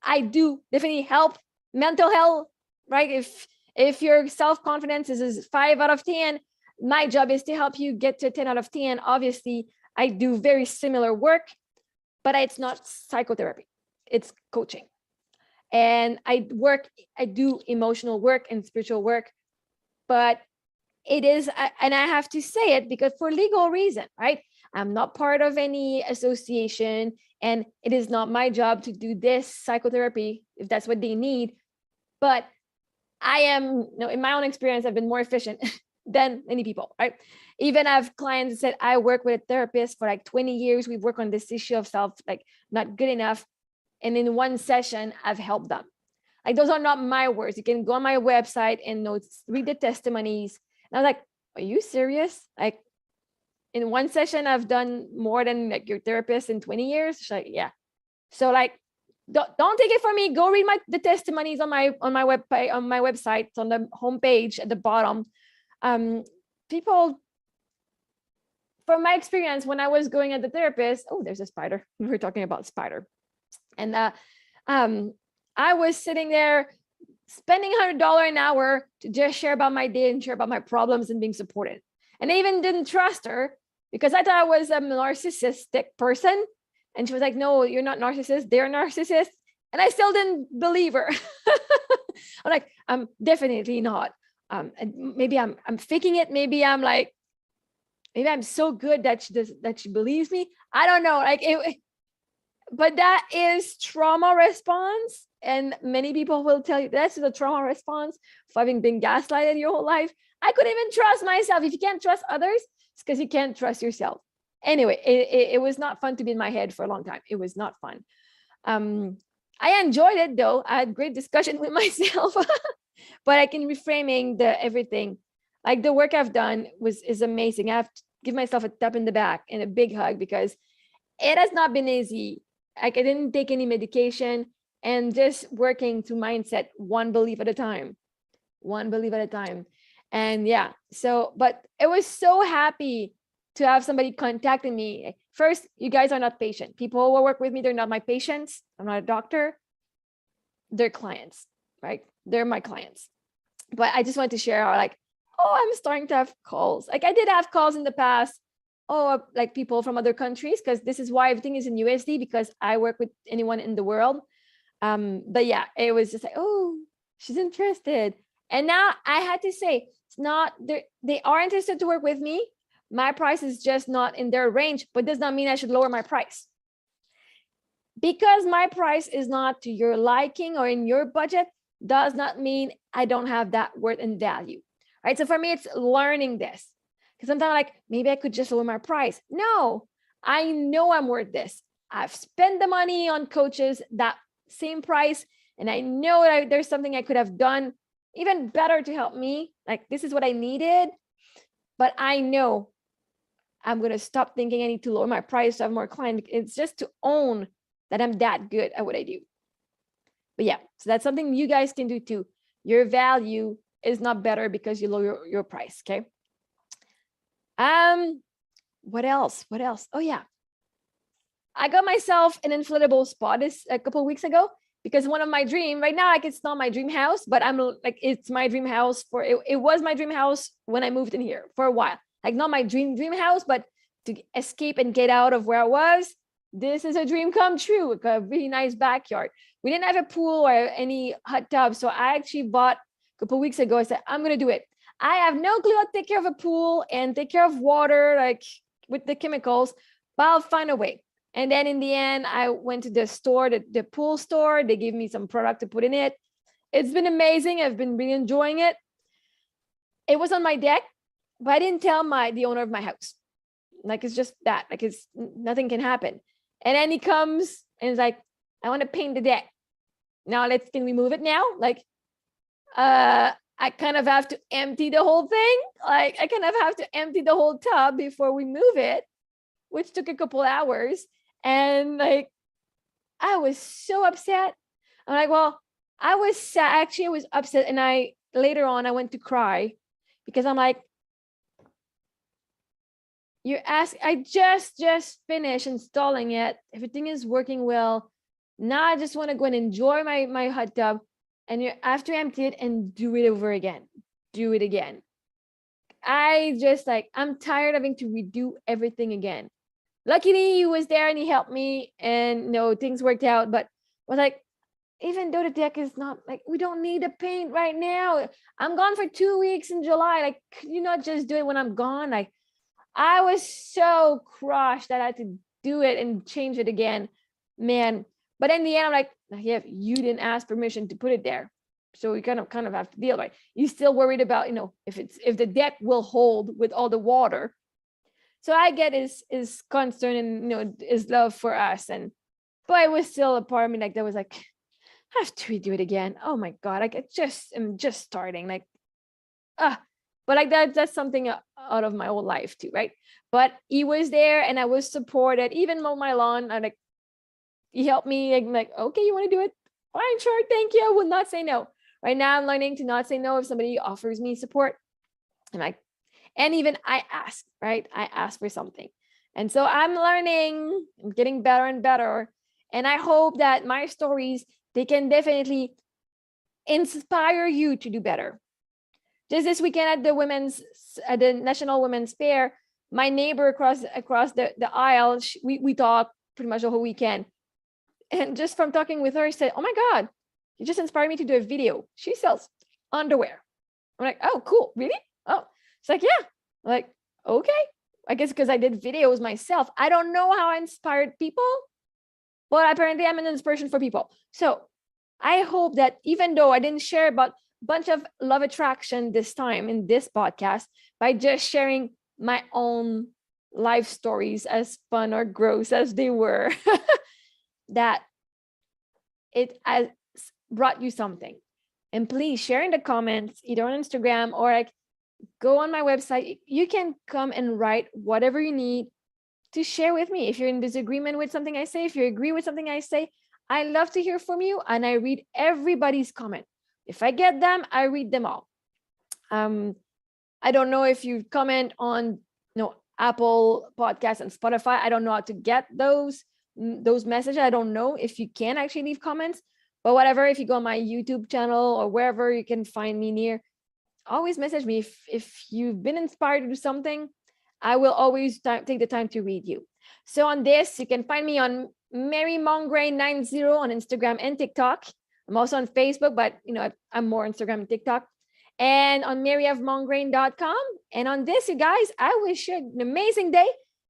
I do definitely help mental health, right? If your self-confidence is 5 out of 10, my job is to help you get to 10 out of 10. Obviously, I do very similar work, but it's not psychotherapy. It's coaching. And I do emotional work and spiritual work, but it is, and I have to say it because for legal reason, right? I'm not part of any association and it is not my job to do this psychotherapy if that's what they need. But I am, in my own experience, I've been more efficient than many people, right? Even I have clients that said, I work with a therapist for like 20 years. We've worked on this issue of self, like not good enough. And in one session, I've helped them. Like those are not my words. You can go on my website and read the testimonies. And I was like, are you serious? Like in one session, I've done more than like your therapist in 20 years. She's like, yeah. So like, don't take it from me. Go read the testimonies on my website, on the homepage at the bottom. People, from my experience, when I was going at the therapist, oh, there's a spider. We were talking about spider. And I was sitting there spending $100 an hour to just share about my day and share about my problems and being supported. And I even didn't trust her because I thought I was a narcissistic person. And she was like, no, you're not narcissist. They're narcissists. And I still didn't believe her. I'm like, I'm definitely not. And maybe I'm faking it. Maybe I'm so good that she believes me. I don't know. But that is trauma response. And many people will tell you that's the trauma response for having been gaslighted your whole life. I couldn't even trust myself. If you can't trust others, it's because you can't trust yourself. Anyway, it was not fun to be in my head for a long time. It was not fun. I enjoyed it though. I had great discussion with myself, but I can reframing everything. Like the work I've done is amazing. I have to give myself a tap in the back and a big hug because it has not been easy. Like I didn't take any medication and just working to mindset one belief at a time. And yeah, but it was so happy to have somebody contacting me. First, you guys are not patient. People who work with me, they're not my patients. I'm not a doctor. They're clients, right? They're my clients. But I just wanted to share how I'm starting to have calls. Like I did have calls in the past. Like people from other countries, because this is why everything is in USD, because I work with anyone in the world. But yeah, it was just like, oh, she's interested. And now I had to say, it's not, they are interested to work with me. My price is just not in their range, but does not mean I should lower my price. Because my price is not to your liking or in your budget, does not mean I don't have that worth and value, right? So for me, it's learning this. Because sometimes maybe I could just lower my price. No, I know I'm worth this. I've spent the money on coaches, that same price, and I know that there's something I could have done even better to help me. Like this is what I needed, but I know I'm going to stop thinking I need to lower my price to have more clients. It's just to own that I'm that good at what I do. But yeah, so that's something you guys can do too. Your value is not better because you lower your price, okay? What else? Oh yeah, I got myself an inflatable spa a couple of weeks ago because one of my dream right now, it's not my dream house, but it's my dream house it was my dream house when I moved in here for a while. Not my dream house, but to escape and get out of where I was. This is a dream come true. A really nice backyard. We didn't have a pool or any hot tub, so I actually bought a couple of weeks ago. I said, I'm going to do it. I have no clue how to take care of a pool and take care of water, with the chemicals, but I'll find a way. And then in the end, I went to the store, the pool store. They gave me some product to put in it. It's been amazing. I've been really enjoying it. It was on my deck, but I didn't tell the owner of my house. It's just that, it's nothing can happen. And then he comes and is like, I want to paint the deck. Now can we move it now? I kind of have to empty the whole thing. I kind of have to empty the whole tub before we move it, which took a couple hours. And I was so upset. I'm like, well, I was sad. Actually, I was upset. And later on, I went to cry because I'm like, I just finished installing it. Everything is working well. Now I just want to go and enjoy my hot tub. And you have to empty it and do it over again. Do it again. I'm tired of having to redo everything again. Luckily, he was there and he helped me and things worked out. But I was like, even though the deck is not we don't need to paint right now. I'm gone for 2 weeks in July. Could you not just do it when I'm gone? I was so crushed that I had to do it and change it again, man. But in the end, I'm like, yeah, you didn't ask permission to put it there. So you kind of have to deal with it. You're still worried about, if the deck will hold with all the water. So I get his concern and, his love for us. But it was still a part of me that was I have to redo it again. Oh my God. I'm just starting but that's something out of my whole life too, right? But he was there and I was supported, even mow my lawn. he helped me. I'm like, okay, you want to do it? Fine, sure, thank you. I will not say no. Right now, I'm learning to not say no if somebody offers me support. And even I ask, right? I ask for something. And so I'm learning, I'm getting better and better. And I hope that my stories, they can definitely inspire you to do better. Just this weekend at the National Women's Fair, my neighbor across the aisle, we talked pretty much the whole weekend. And just from talking with her, she said, "Oh my God, you just inspired me to do a video." She sells underwear. I'm like, "Oh, cool. Really?" Oh, it's like, "Yeah." I'm like, okay. I guess because I did videos myself. I don't know how I inspired people, but apparently I'm an inspiration for people. So I hope that even though I didn't share about a bunch of love attraction this time in this podcast, by just sharing my own life stories, as fun or gross as they were, that it has brought you something. And please share in the comments, either on Instagram or like go on my website. You can come and write whatever you need to share with me. If you're in disagreement with something I say, if you agree with something I say, I love to hear from you, and I read everybody's comment. If I get them, I read them all. I don't know if you comment on Apple Podcasts and Spotify. I don't know how to get those messages. I don't know if you can actually leave comments, but whatever, if you go on my YouTube channel or wherever you can find me near, always message me. If you've been inspired to do something, I will always take the time to read you. So on this, you can find me on Mary Mongrain 90 on Instagram and TikTok. I'm also on Facebook, but I'm more Instagram and TikTok. And on maryofmongrain.com. And on this, you guys, I wish you an amazing day.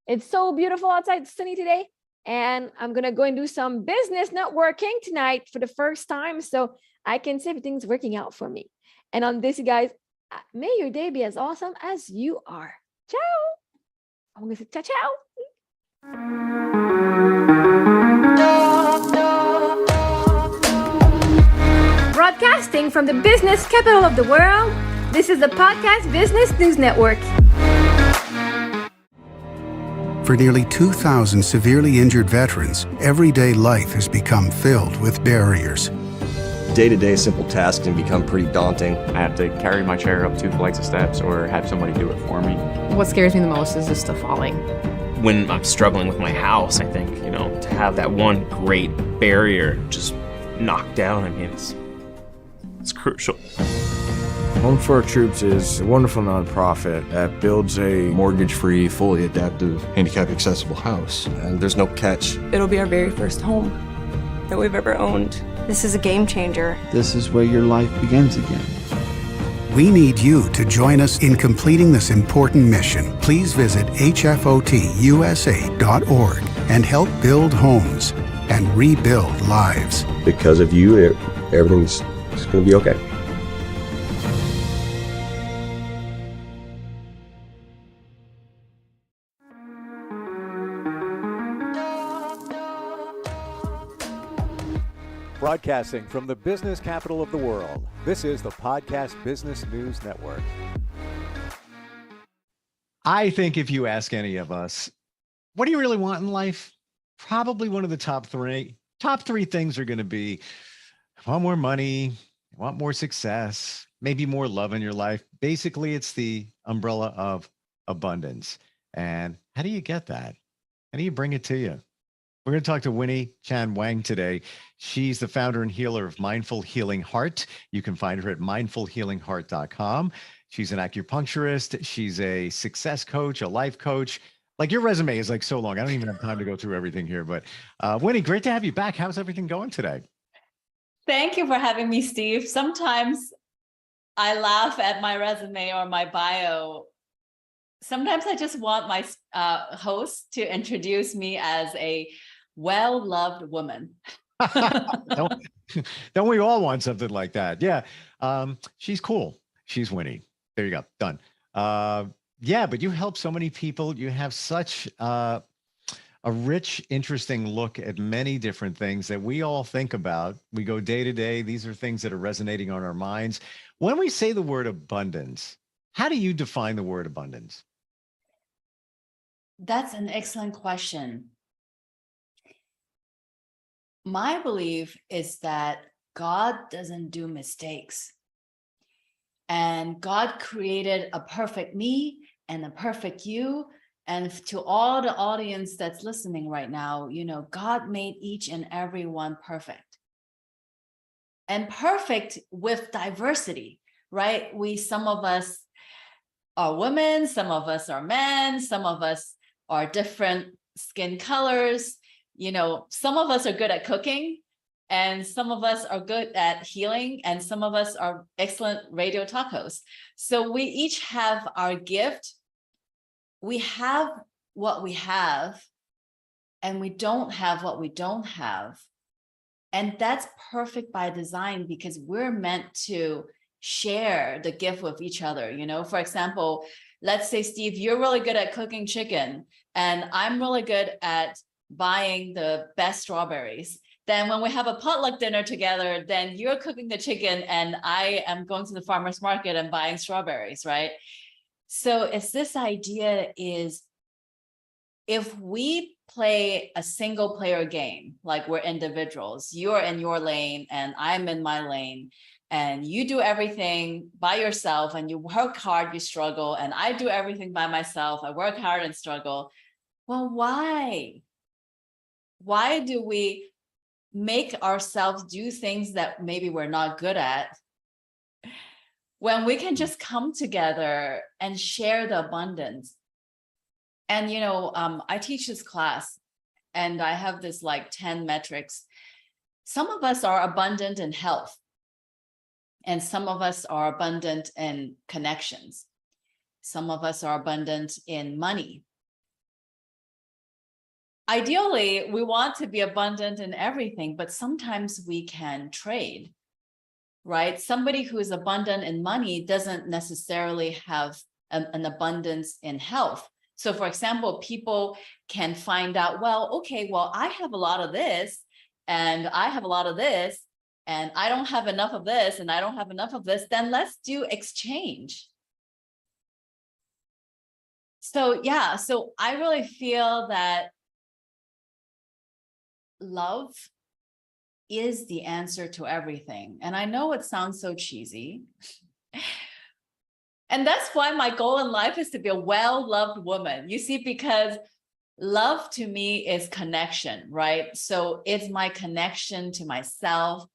It's so beautiful outside, it's sunny today. And I'm going to go and do some business networking tonight for the first time, so I can see everything's working out for me. And on this, you guys, may your day be as awesome as you are. Ciao. I'm going to say ciao, ciao. Broadcasting from the business capital of the world, this is the Podcast Business News Network. For nearly 2,000 severely injured veterans, everyday life has become filled with barriers. Day-to-day simple tasks can become pretty daunting. I have to carry my chair up 2 flights of steps or have somebody do it for me. What scares me the most is just the falling. When I'm struggling with my house, I think, to have that one great barrier just knocked down, I mean, it's crucial. Home for Our Troops is a wonderful nonprofit that builds a mortgage-free, fully adaptive, handicap-accessible house. And there's no catch. It'll be our very first home that we've ever owned. This is a game changer. This is where your life begins again. We need you to join us in completing this important mission. Please visit hfotusa.org and help build homes and rebuild lives. Because of you, everything's going to be okay. Broadcasting from the business capital of the world, this is the Podcast Business News Network. I think if you ask any of us, what do you really want in life? Probably one of the top three things are going to be, I want more money, I want more success, maybe more love in your life. Basically, it's the umbrella of abundance. And how do you get that? How do you bring it to you? We're going to talk to Winnie Chan Wang today. She's the founder and healer of Mindful Healing Heart. You can find her at mindfulhealingheart.com. She's an acupuncturist. She's a success coach, a life coach. Like, your resume is like so long. I don't even have time to go through everything here. But Winnie, great to have you back. How's everything going today? Thank you for having me, Steve. Sometimes I laugh at my resume or my bio. Sometimes I just want my host to introduce me as a well-loved woman. don't we all want something like that? Yeah. She's cool. She's Winnie. There you go. Done. Yeah, but you help so many people. You have such a rich, interesting look at many different things that we all think about. We go day to day. These are things that are resonating on our minds. When we say the word abundance, how do you define the word abundance? That's an excellent question. My belief is that God doesn't do mistakes. And God created a perfect me and a perfect you. And to all the audience that's listening right now, you know, God made each and every one perfect. And perfect with diversity, right? Some of us are women, some of us are men, some of us are different skin colors. You know, some of us are good at cooking, and some of us are good at healing, and some of us are excellent radio talk hosts. So we each have our gift. We have what we have, and we don't have what we don't have. And that's perfect by design, because we're meant to share the gift with each other. You know, for example, let's say, Steve, you're really good at cooking chicken, and I'm really good at buying the best strawberries. Then when we have a potluck dinner together, then you're cooking the chicken and I am going to the farmer's market and buying strawberries, right? So it's this idea is, if we play a single player game, like we're individuals, you're in your lane and I'm in my lane, and you do everything by yourself and you work hard, you struggle, and I do everything by myself, I work hard and struggle. Well, why? Why do we make ourselves do things that maybe we're not good at, when we can just come together and share the abundance? And, you know, I teach this class and I have this like 10 metrics. Some of us are abundant in health, and some of us are abundant in connections. Some of us are abundant in money. Ideally, we want to be abundant in everything, but sometimes we can trade, right? Somebody who is abundant in money doesn't necessarily have an abundance in health. So for example, people can find out, well, okay, well, I have a lot of this and I have a lot of this and I don't have enough of this and I don't have enough of this, then let's do exchange. So yeah, so I really feel that love is the answer to everything. And I know it sounds so cheesy. And that's why my goal in life is to be a well-loved woman. You see, because love to me is connection, right? So it's my connection to myself.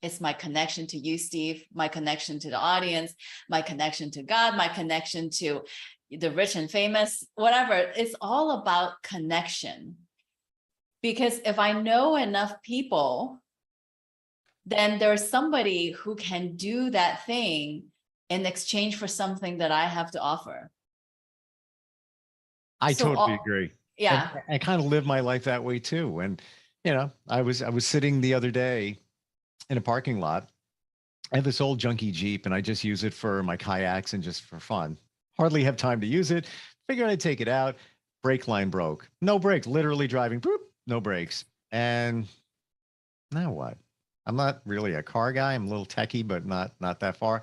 It's my connection to you, Steve, my connection to the audience, my connection to God, my connection to the rich and famous, whatever. It's all about connection. Because if I know enough people, then there's somebody who can do that thing in exchange for something that I have to offer. I totally agree. Yeah. And I kind of live my life that way too. And, you know, I was sitting the other day in a parking lot. I have this old junky Jeep and I just use it for my kayaks and just for fun. Hardly have time to use it. Figured I'd take it out. Brake line broke. No brakes, literally driving, boop, no brakes. And now what? I'm not really a car guy. I'm a little techie, but not that far.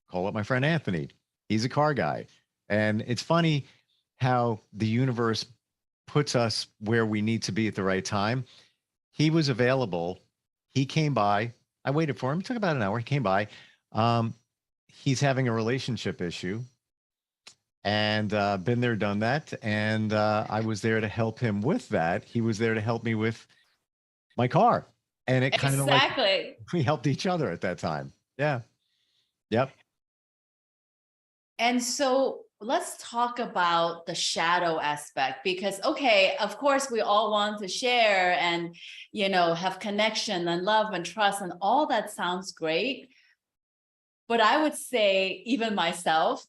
Call up my friend Anthony. He's a car guy. And it's funny how the universe puts us where we need to be at the right time. He was available. He came by. I waited for him. It took about an hour. He came by. He's having a relationship issue. And been there, done that. And I was there to help him with that. He was there to help me with my car. And it kind of like we helped each other at that time. Yeah. Yep. And so let's talk about the shadow aspect, because, okay, of course, we all want to share and, you know, have connection and love and trust, and all that sounds great. But I would say, even myself,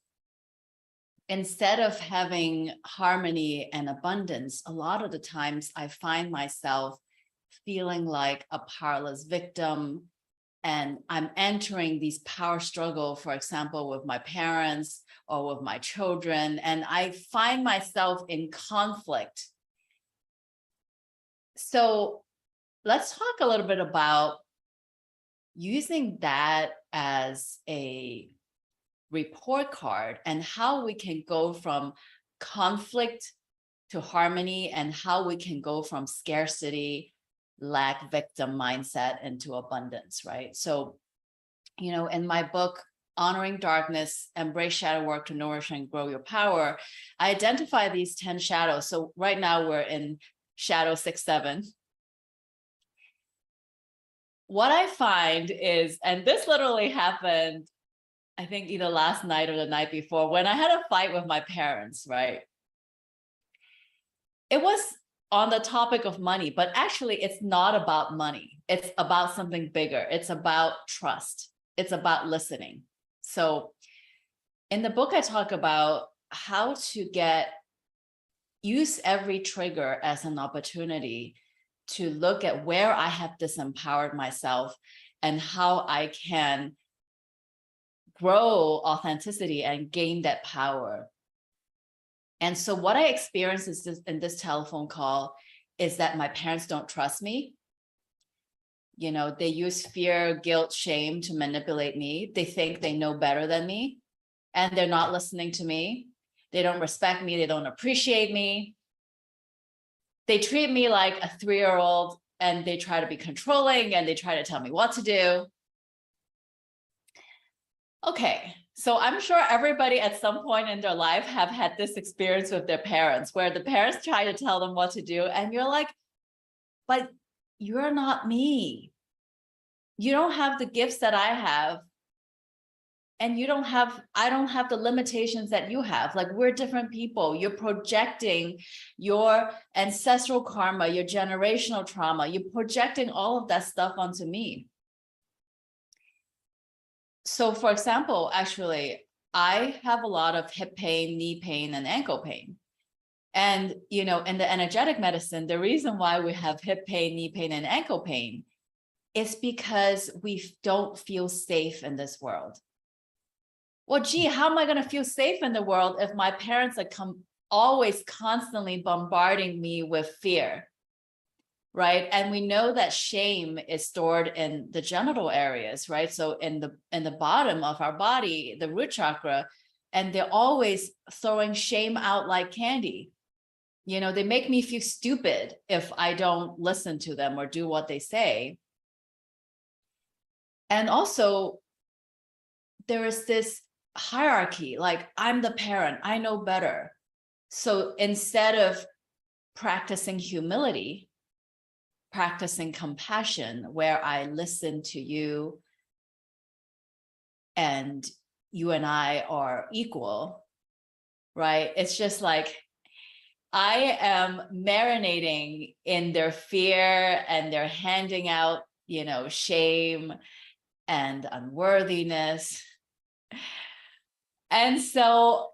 instead of having harmony and abundance, a lot of the times I find myself feeling like a powerless victim. And I'm entering these power struggle, for example, with my parents or with my children, and I find myself in conflict. So let's talk a little bit about using that as a report card and how we can go from conflict to harmony, and how we can go from scarcity lack victim mindset into abundance, right? So, you know, in my book, Honoring Darkness, Embrace Shadow Work to Nourish and Grow Your Power, I identify these 10 shadows. So right now we're in shadow 6, 7. What I find is, and this literally happened, I think either last night or the night before, when I had a fight with my parents, right? It was on the topic of money, but actually it's not about money. It's about something bigger. It's about trust. It's about listening. So in the book, I talk about how to use every trigger as an opportunity to look at where I have disempowered myself and how I can grow authenticity and gain that power. And so what I experienced in this telephone call is that my parents don't trust me. You know, they use fear, guilt, shame to manipulate me. They think they know better than me, and they're not listening to me. They don't respect me. They don't appreciate me. They treat me like a 3-year-old, and they try to be controlling, and they try to tell me what to do. Okay, so I'm sure everybody at some point in their life have had this experience with their parents where the parents try to tell them what to do, and you're like, but you're not me. You don't have the gifts that I have. And I don't have the limitations that you have. Like, we're different people. You're projecting your ancestral karma, your generational trauma. You're projecting all of that stuff onto me. So for example, actually, I have a lot of hip pain, knee pain, and ankle pain. And, you know, in the energetic medicine, the reason why we have hip pain, knee pain, and ankle pain is because we don't feel safe in this world. Well, gee, how am I going to feel safe in the world if my parents are always constantly bombarding me with fear, right? And we know that shame is stored in the genital areas, right? So in the bottom of our body, the root chakra, and they're always throwing shame out like candy. You know, they make me feel stupid if I don't listen to them or do what they say. And also, there is this hierarchy, like, I'm the parent, I know better. So instead of practicing humility, practicing compassion, where I listen to you and you and I are equal, right? It's just like, I am marinating in their fear, and they're handing out, you know, shame and unworthiness. And so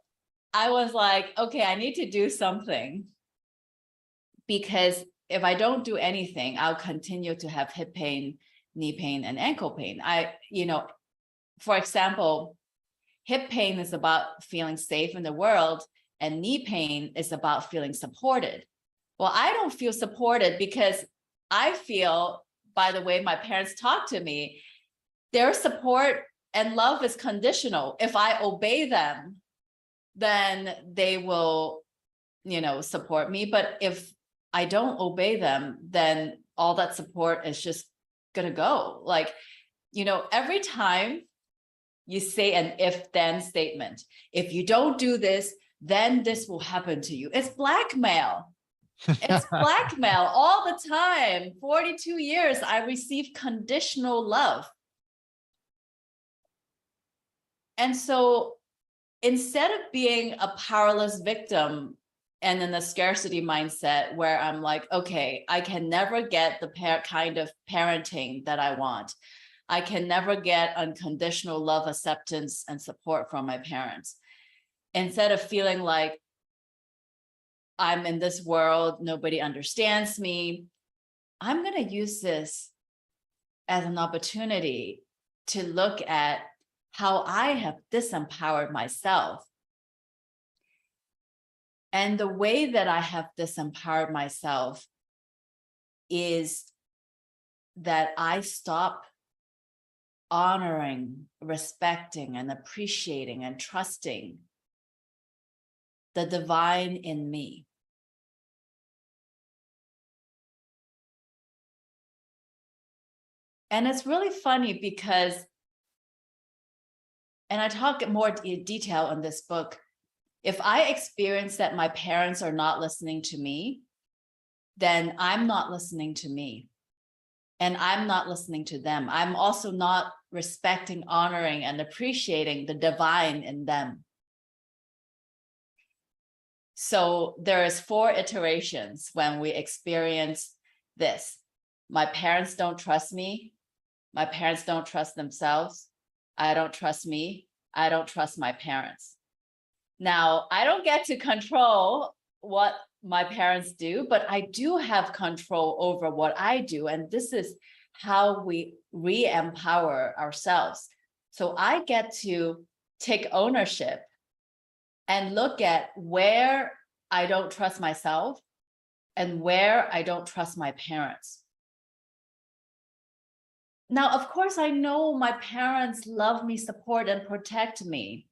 I was like, okay, I need to do something, because if I don't do anything, I'll continue to have hip pain, knee pain, and ankle pain. You know, for example, hip pain is about feeling safe in the world, and knee pain is about feeling supported. Well, I don't feel supported because I feel, by the way my parents talk to me, their support and love is conditional. If I obey them, then they will, you know, support me. But if I don't obey them, then all that support is just gonna go. Like, you know, every time you say an if-then statement, if you don't do this, then this will happen to you. It's blackmail. It's blackmail all the time. 42 years, I received conditional love. And so instead of being a powerless victim and in a scarcity mindset where I'm like, okay, I can never get the kind of parenting that I want. I can never get unconditional love, acceptance, and support from my parents. Instead of feeling like I'm in this world, nobody understands me, I'm going to use this as an opportunity to look at how I have disempowered myself. And the way that I have disempowered myself is that I stop honoring, respecting, and appreciating and trusting the divine in me. And it's really funny because, and I talk in more detail in this book, if I experience that my parents are not listening to me, then I'm not listening to me. And I'm not listening to them. I'm also not respecting, honoring, and appreciating the divine in them. So there's 4 iterations when we experience this. My parents don't trust me. My parents don't trust themselves. I don't trust me. I don't trust my parents. Now, I don't get to control what my parents do, but I do have control over what I do. And this is how we re-empower ourselves. So I get to take ownership and look at where I don't trust myself and where I don't trust my parents. Now, of course, I know my parents love me, support, and protect me.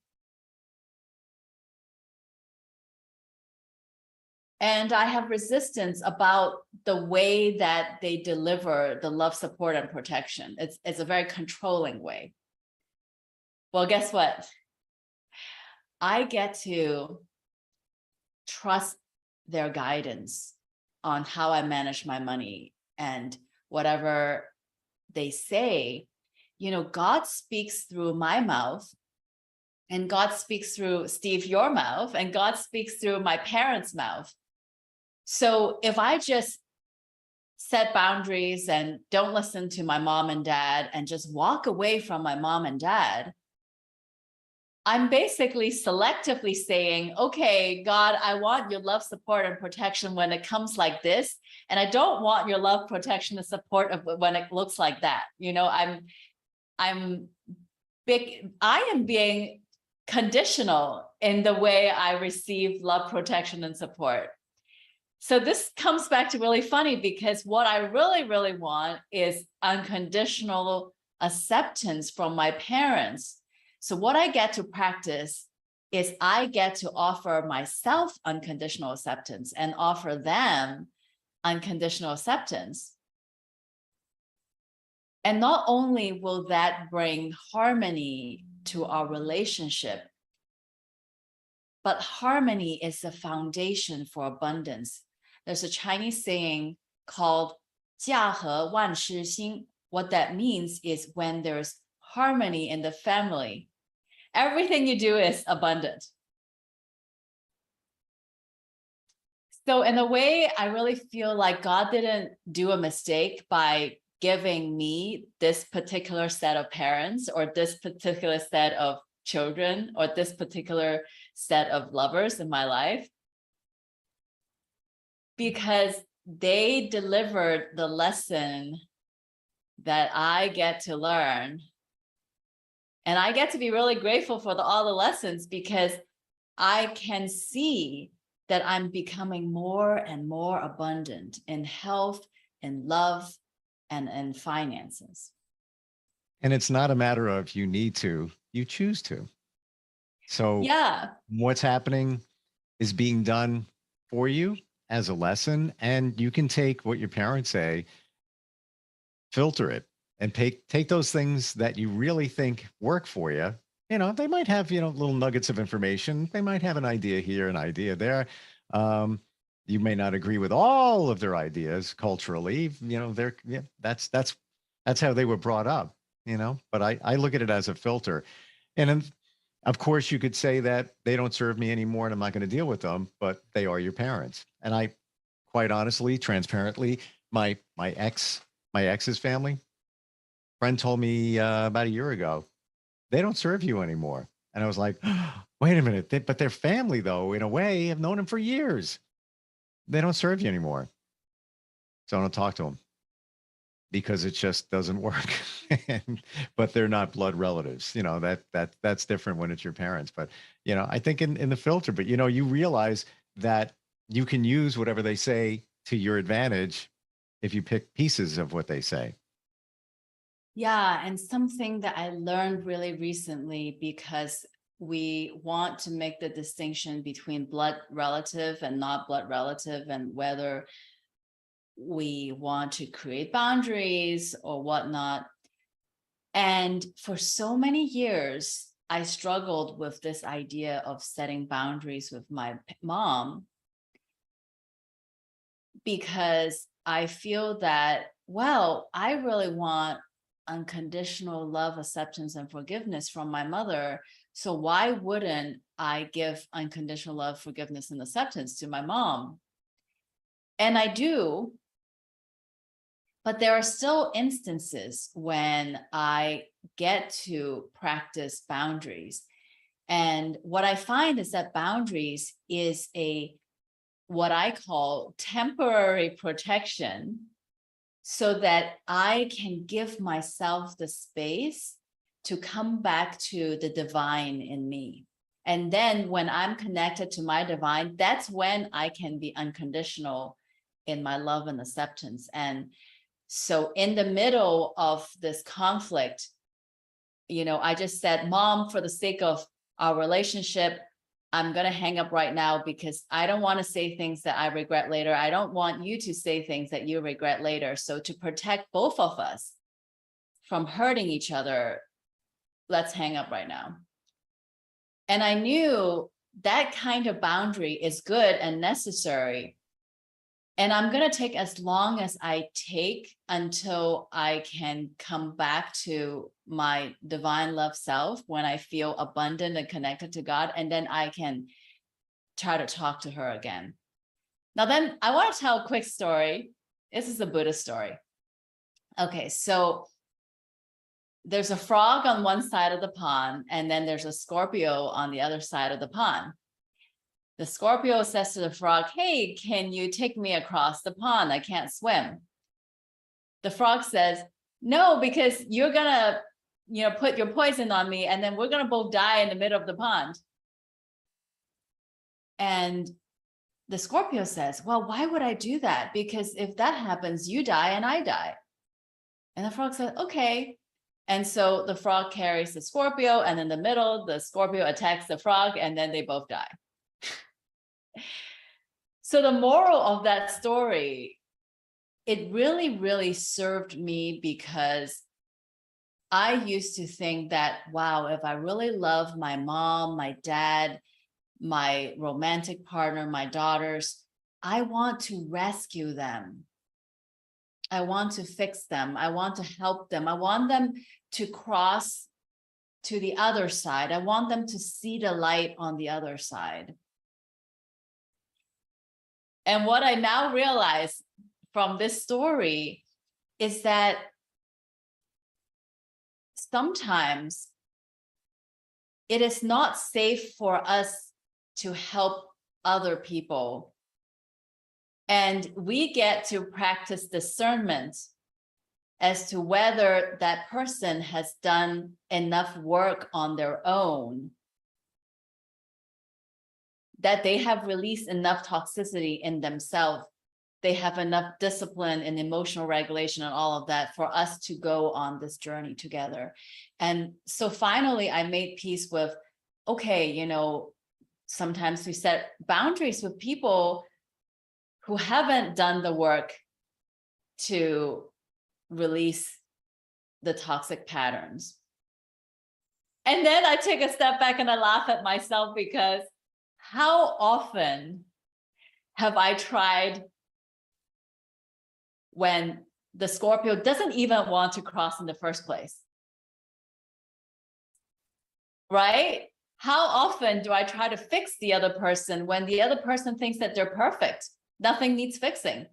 And I have resistance about the way that they deliver the love, support, and protection. It's a very controlling way. Well, guess what? I get to trust their guidance on how I manage my money, and whatever they say, you know, God speaks through my mouth, and God speaks through Steve, your mouth, and God speaks through my parents' mouth. So if I just set boundaries and don't listen to my mom and dad and just walk away from my mom and dad, I'm basically selectively saying, okay, God, I want your love, support, and protection when it comes like this. And I don't want your love, protection, and support when it looks like that. You know, I am being conditional in the way I receive love, protection, and support. So this comes back to really funny, because what I really, really want is unconditional acceptance from my parents. So what I get to practice is I get to offer myself unconditional acceptance and offer them unconditional acceptance. And not only will that bring harmony to our relationship, but harmony is the foundation for abundance. There's a Chinese saying called 家和万事兴. What that means is when there's harmony in the family, everything you do is abundant. So in a way, I really feel like God didn't do a mistake by giving me this particular set of parents, or this particular set of children, or this particular set of lovers in my life, because they delivered the lesson that I get to learn. And I get to be really grateful for all the lessons, because I can see that I'm becoming more and more abundant in health, in love, and in finances. And it's not a matter of you need to, you choose to. So yeah, what's happening is being done for you as a lesson, and you can take what your parents say, filter it, and take those things that you really think work for you. You know, they might have, little nuggets of information. They might have an idea here, an idea there. You may not agree with all of their ideas culturally. That's how they were brought up, but I look at it as a filter. And then, of course, you could say that they don't serve me anymore and I'm not going to deal with them, but they are your parents. And I, quite honestly, transparently, my ex's family friend told me about a year ago, they don't serve you anymore. And I was like, wait a minute, but they're family though, in a way. I've known them for years. They don't serve you anymore. So I don't talk to them because it just doesn't work. But they're not blood relatives. That's different when it's your parents. But, I think in the filter, but, you realize that you can use whatever they say to your advantage if you pick pieces of what they say. Yeah, and something that I learned really recently, because we want to make the distinction between blood relative and not blood relative, and whether we want to create boundaries or whatnot. And for so many years, I struggled with this idea of setting boundaries with my mom, because I feel that, well, I really want unconditional love, acceptance, and forgiveness from my mother. So why wouldn't I give unconditional love, forgiveness, and acceptance to my mom? And I do, but there are still instances when I get to practice boundaries. And what I find is that boundaries is what I call temporary protection, so that I can give myself the space to come back to the divine in me. And then when I'm connected to my divine, that's when I can be unconditional in my love and acceptance. And so in the middle of this conflict, I just said, Mom, for the sake of our relationship, I'm going to hang up right now because I don't want to say things that I regret later. I don't want you to say things that you regret later. So to protect both of us from hurting each other, let's hang up right now. And I knew that kind of boundary is good and necessary. And I'm going to take as long as I take until I can come back to my divine love self when I feel abundant and connected to God. And then I can try to talk to her again. Now, then I want to tell a quick story. This is a Buddhist story. Okay, so there's a frog on one side of the pond, and then there's a Scorpio on the other side of the pond. The Scorpio says to the frog, hey, can you take me across the pond? I can't swim. The frog says, no, because you're going to, put your poison on me, and then we're going to both die in the middle of the pond. And the Scorpio says, well, why would I do that? Because if that happens, you die and I die. And the frog said, okay. And so the frog carries the Scorpio, and in the middle, the Scorpio attacks the frog, and then they both die. So the moral of that story, it really, really served me, because I used to think that, wow, if I really love my mom, my dad, my romantic partner, my daughters, I want to rescue them. I want to fix them. I want to help them. I want them to cross to the other side. I want them to see the light on the other side. And what I now realize from this story is that sometimes it is not safe for us to help other people. And we get to practice discernment as to whether that person has done enough work on their own, that they have released enough toxicity in themselves, they have enough discipline and emotional regulation and all of that for us to go on this journey together. And so finally, I made peace with, okay, sometimes we set boundaries with people who haven't done the work to release the toxic patterns. And then I take a step back and I laugh at myself, because how often have I tried when the Scorpio doesn't even want to cross in the first place? Right? How often do I try to fix the other person when the other person thinks that they're perfect? Nothing needs fixing.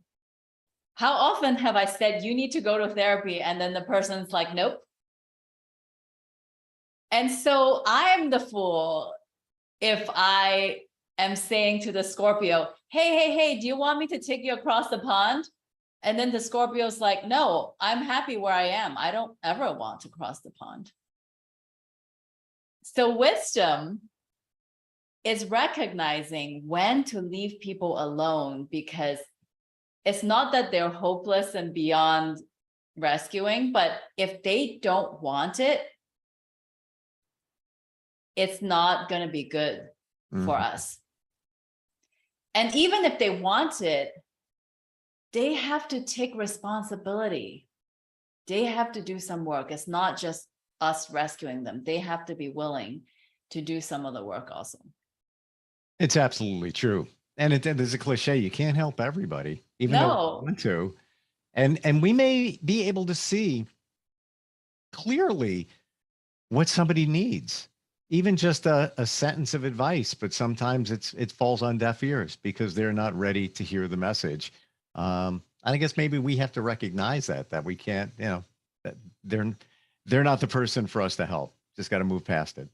How often have I said, you need to go to therapy, and then the person's like, nope. And so I'm the fool if I am saying to the Scorpio, hey, do you want me to take you across the pond? And then the Scorpio's like, no, I'm happy where I am. I don't ever want to cross the pond. So wisdom is recognizing when to leave people alone, because it's not that they're hopeless and beyond rescuing, but if they don't want it, it's not going to be good for us. And even if they want it, they have to take responsibility. they have to do some work. It's not just us rescuing them. They have to be willing to do some of the work also. It's absolutely true. And there's a cliche, you can't help everybody, even though we No. want to. And we may be able to see clearly what somebody needs, even just a sentence of advice, but sometimes it falls on deaf ears because they're not ready to hear the message. And I guess maybe we have to recognize that we can't, that they're not the person for us to help. Just got to move past it.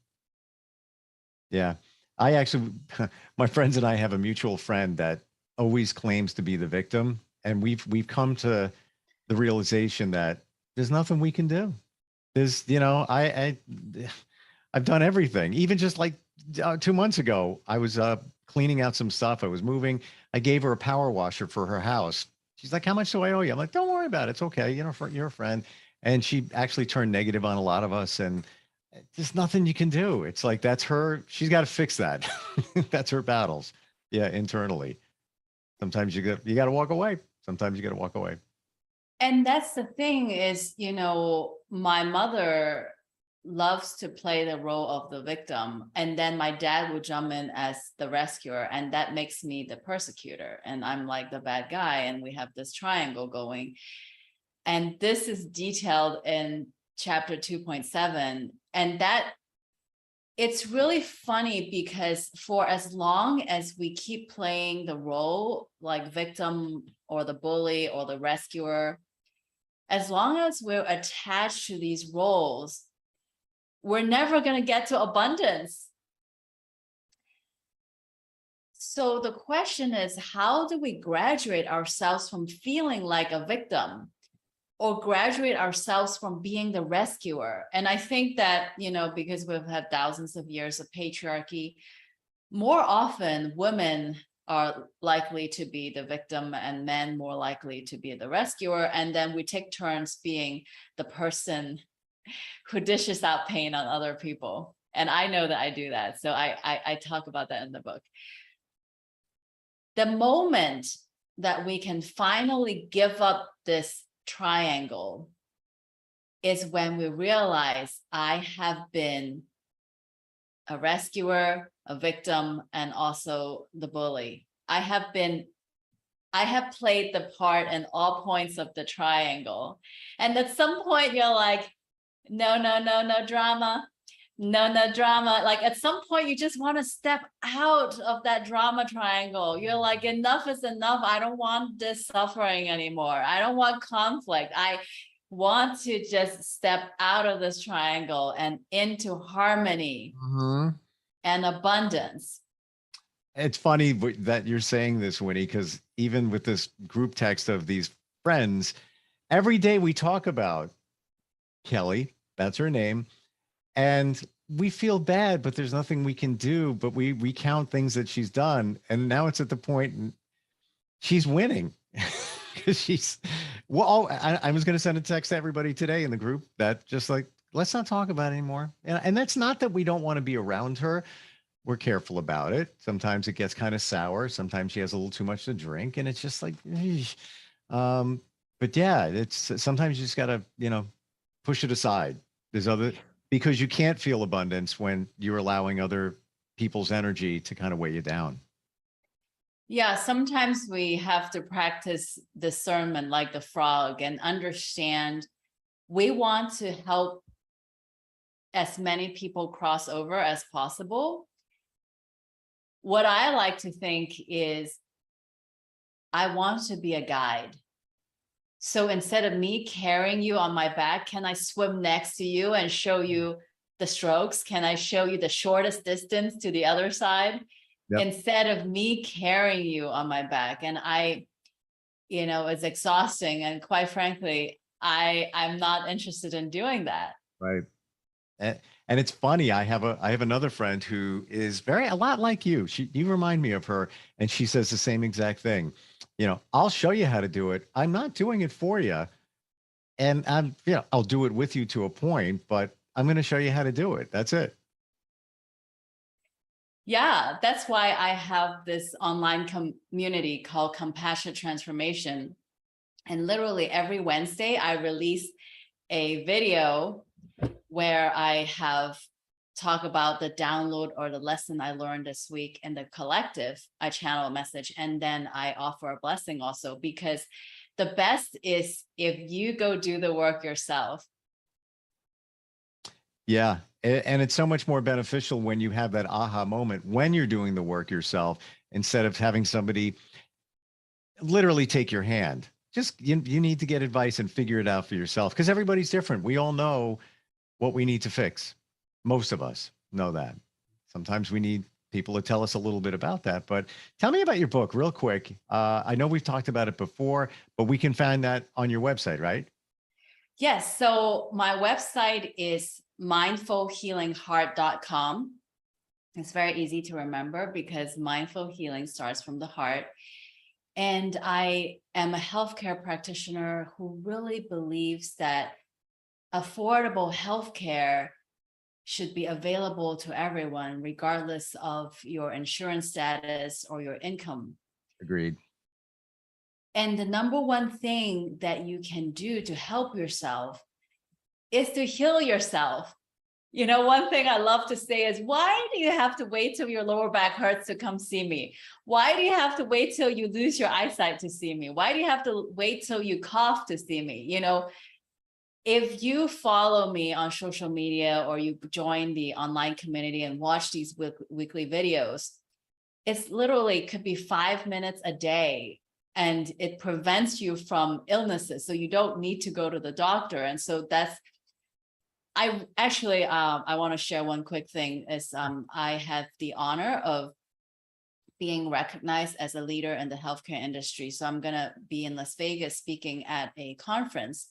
Yeah. I actually, my friends and I have a mutual friend that always claims to be the victim. And we've come to the realization that there's nothing we can do. There's, I've done everything. Even just like 2 months ago, I was cleaning out some stuff. I was moving. I gave her a power washer for her house. She's like, "How much do I owe you?" I'm like, "Don't worry about it. It's okay. You're a friend." And she actually turned negative on a lot of us. And there's nothing you can do. It's like, that's her. She's got to fix that. That's her battles. Yeah, internally. Sometimes you got to walk away. Sometimes you got to walk away. And that's the thing is, my mother loves to play the role of the victim. And then my dad would jump in as the rescuer. And that makes me the persecutor. And I'm like the bad guy. And we have this triangle going. And this is detailed in chapter 2.7. And that it's really funny because for as long as we keep playing the role like victim or the bully or the rescuer, as long as we're attached to these roles, we're never going to get to abundance. So the question is, how do we graduate ourselves from feeling like a victim or graduate ourselves from being the rescuer? And I think that, because we've had thousands of years of patriarchy, more often women are likely to be the victim and men more likely to be the rescuer. And then we take turns being the person who dishes out pain on other people. And I know that I do that. So I talk about that in the book. The moment that we can finally give up this triangle is when we realize I have been a rescuer, a victim, and also the bully. I have played the part in all points of the triangle. And at some point you're like, no drama. No drama. Like at some point you just want to step out of that drama triangle. You're like, enough is enough. I don't want this suffering anymore. I don't want conflict. I want to just step out of this triangle and into harmony and abundance. It's funny that you're saying this, Winnie, because even with this group text of these friends, every day we talk about Kelly, that's her name, and we feel bad, but there's nothing we can do, but we recount things that she's done. And now it's at the point she's winning. I was going to send a text to everybody today in the group that just like, let's not talk about it anymore. And that's not that we don't want to be around her. We're careful about it. Sometimes it gets kind of sour. Sometimes she has a little too much to drink, and it's just like, but yeah, it's sometimes you just got to, push it aside. Because you can't feel abundance when you're allowing other people's energy to kind of weigh you down. Yeah, sometimes we have to practice discernment like the frog and understand we want to help as many people cross over as possible. What I like to think is I want to be a guide. So instead of me carrying you on my back, can I swim next to you and show you the strokes? Can I show you the shortest distance to the other side? Yep. Instead of me carrying you on my back? And it's exhausting. And quite frankly, I'm not interested in doing that. Right. And it's funny. I have another friend who is a lot like you. You remind me of her, and she says the same exact thing. I'll show you how to do it. I'm not doing it for you. And I'll do it with you to a point, but I'm going to show you how to do it. That's it. Yeah, that's why I have this online community called Compassionate Transformation. And literally every Wednesday, I release a video where I have talk about the download or the lesson I learned this week in the collective. I channel a message and then I offer a blessing also, because the best is if you go do the work yourself. Yeah. And it's so much more beneficial when you have that aha moment when you're doing the work yourself, instead of having somebody literally take your hand. Just you need to get advice and figure it out for yourself, because everybody's different. We all know what we need to fix. Most of us know that. Sometimes we need people to tell us a little bit about that. But tell me about your book real quick. I know we've talked about it before, but we can find that on your website, right? Yes. So my website is mindfulhealingheart.com. It's very easy to remember because mindful healing starts from the heart. And I am a healthcare practitioner who really believes that affordable healthcare should be available to everyone, regardless of your insurance status or your income. Agreed. And the number one thing that you can do to help yourself is to heal yourself. You know, one thing I love to say is, why do you have to wait till your lower back hurts to come see me? Why do you have to wait till you lose your eyesight to see me? Why do you have to wait till you cough to see me? You know, if you follow me on social media or you join the online community and watch these weekly videos, it's literally could be 5 minutes a day, and it prevents you from illnesses. So you don't need to go to the doctor. And so that's, I actually, I want to share one quick thing is I have the honor of being recognized as a leader in the healthcare industry. So I'm going to be in Las Vegas speaking at a conference.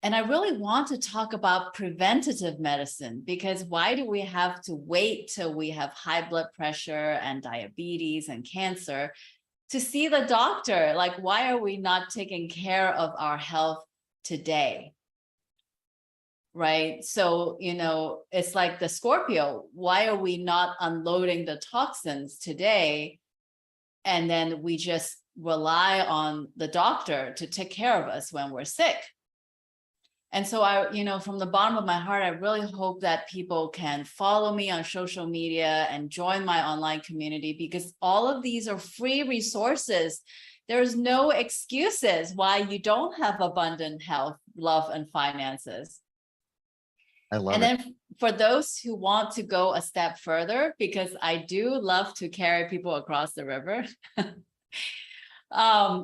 And I really want to talk about preventative medicine, because why do we have to wait till we have high blood pressure and diabetes and cancer to see the doctor? Like, why are we not taking care of our health today? Right? So, you know, it's like the Scorpio. Why are we not unloading the toxins today? And then we just rely on the doctor to take care of us when we're sick. And so I, you know, from the bottom of my heart, I really hope that people can follow me on social media and join my online community, because all of these are free resources. There's no excuses why you don't have abundant health, love, and finances. I love and it. then for those who want to go a step further, because I do love to carry people across the river,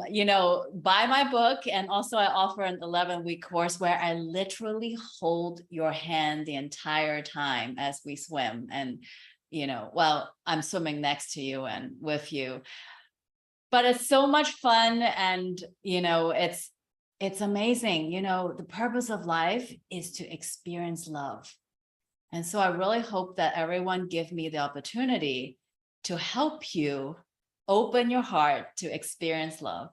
you know, buy my book. And also I offer an 11-week course where I literally hold your hand the entire time as we swim. And, you know, well, I'm swimming next to you and with you, but it's so much fun. And, you know, it's amazing. You know, the purpose of life is to experience love. And so I really hope that everyone give me the opportunity to help you open your heart to experience love.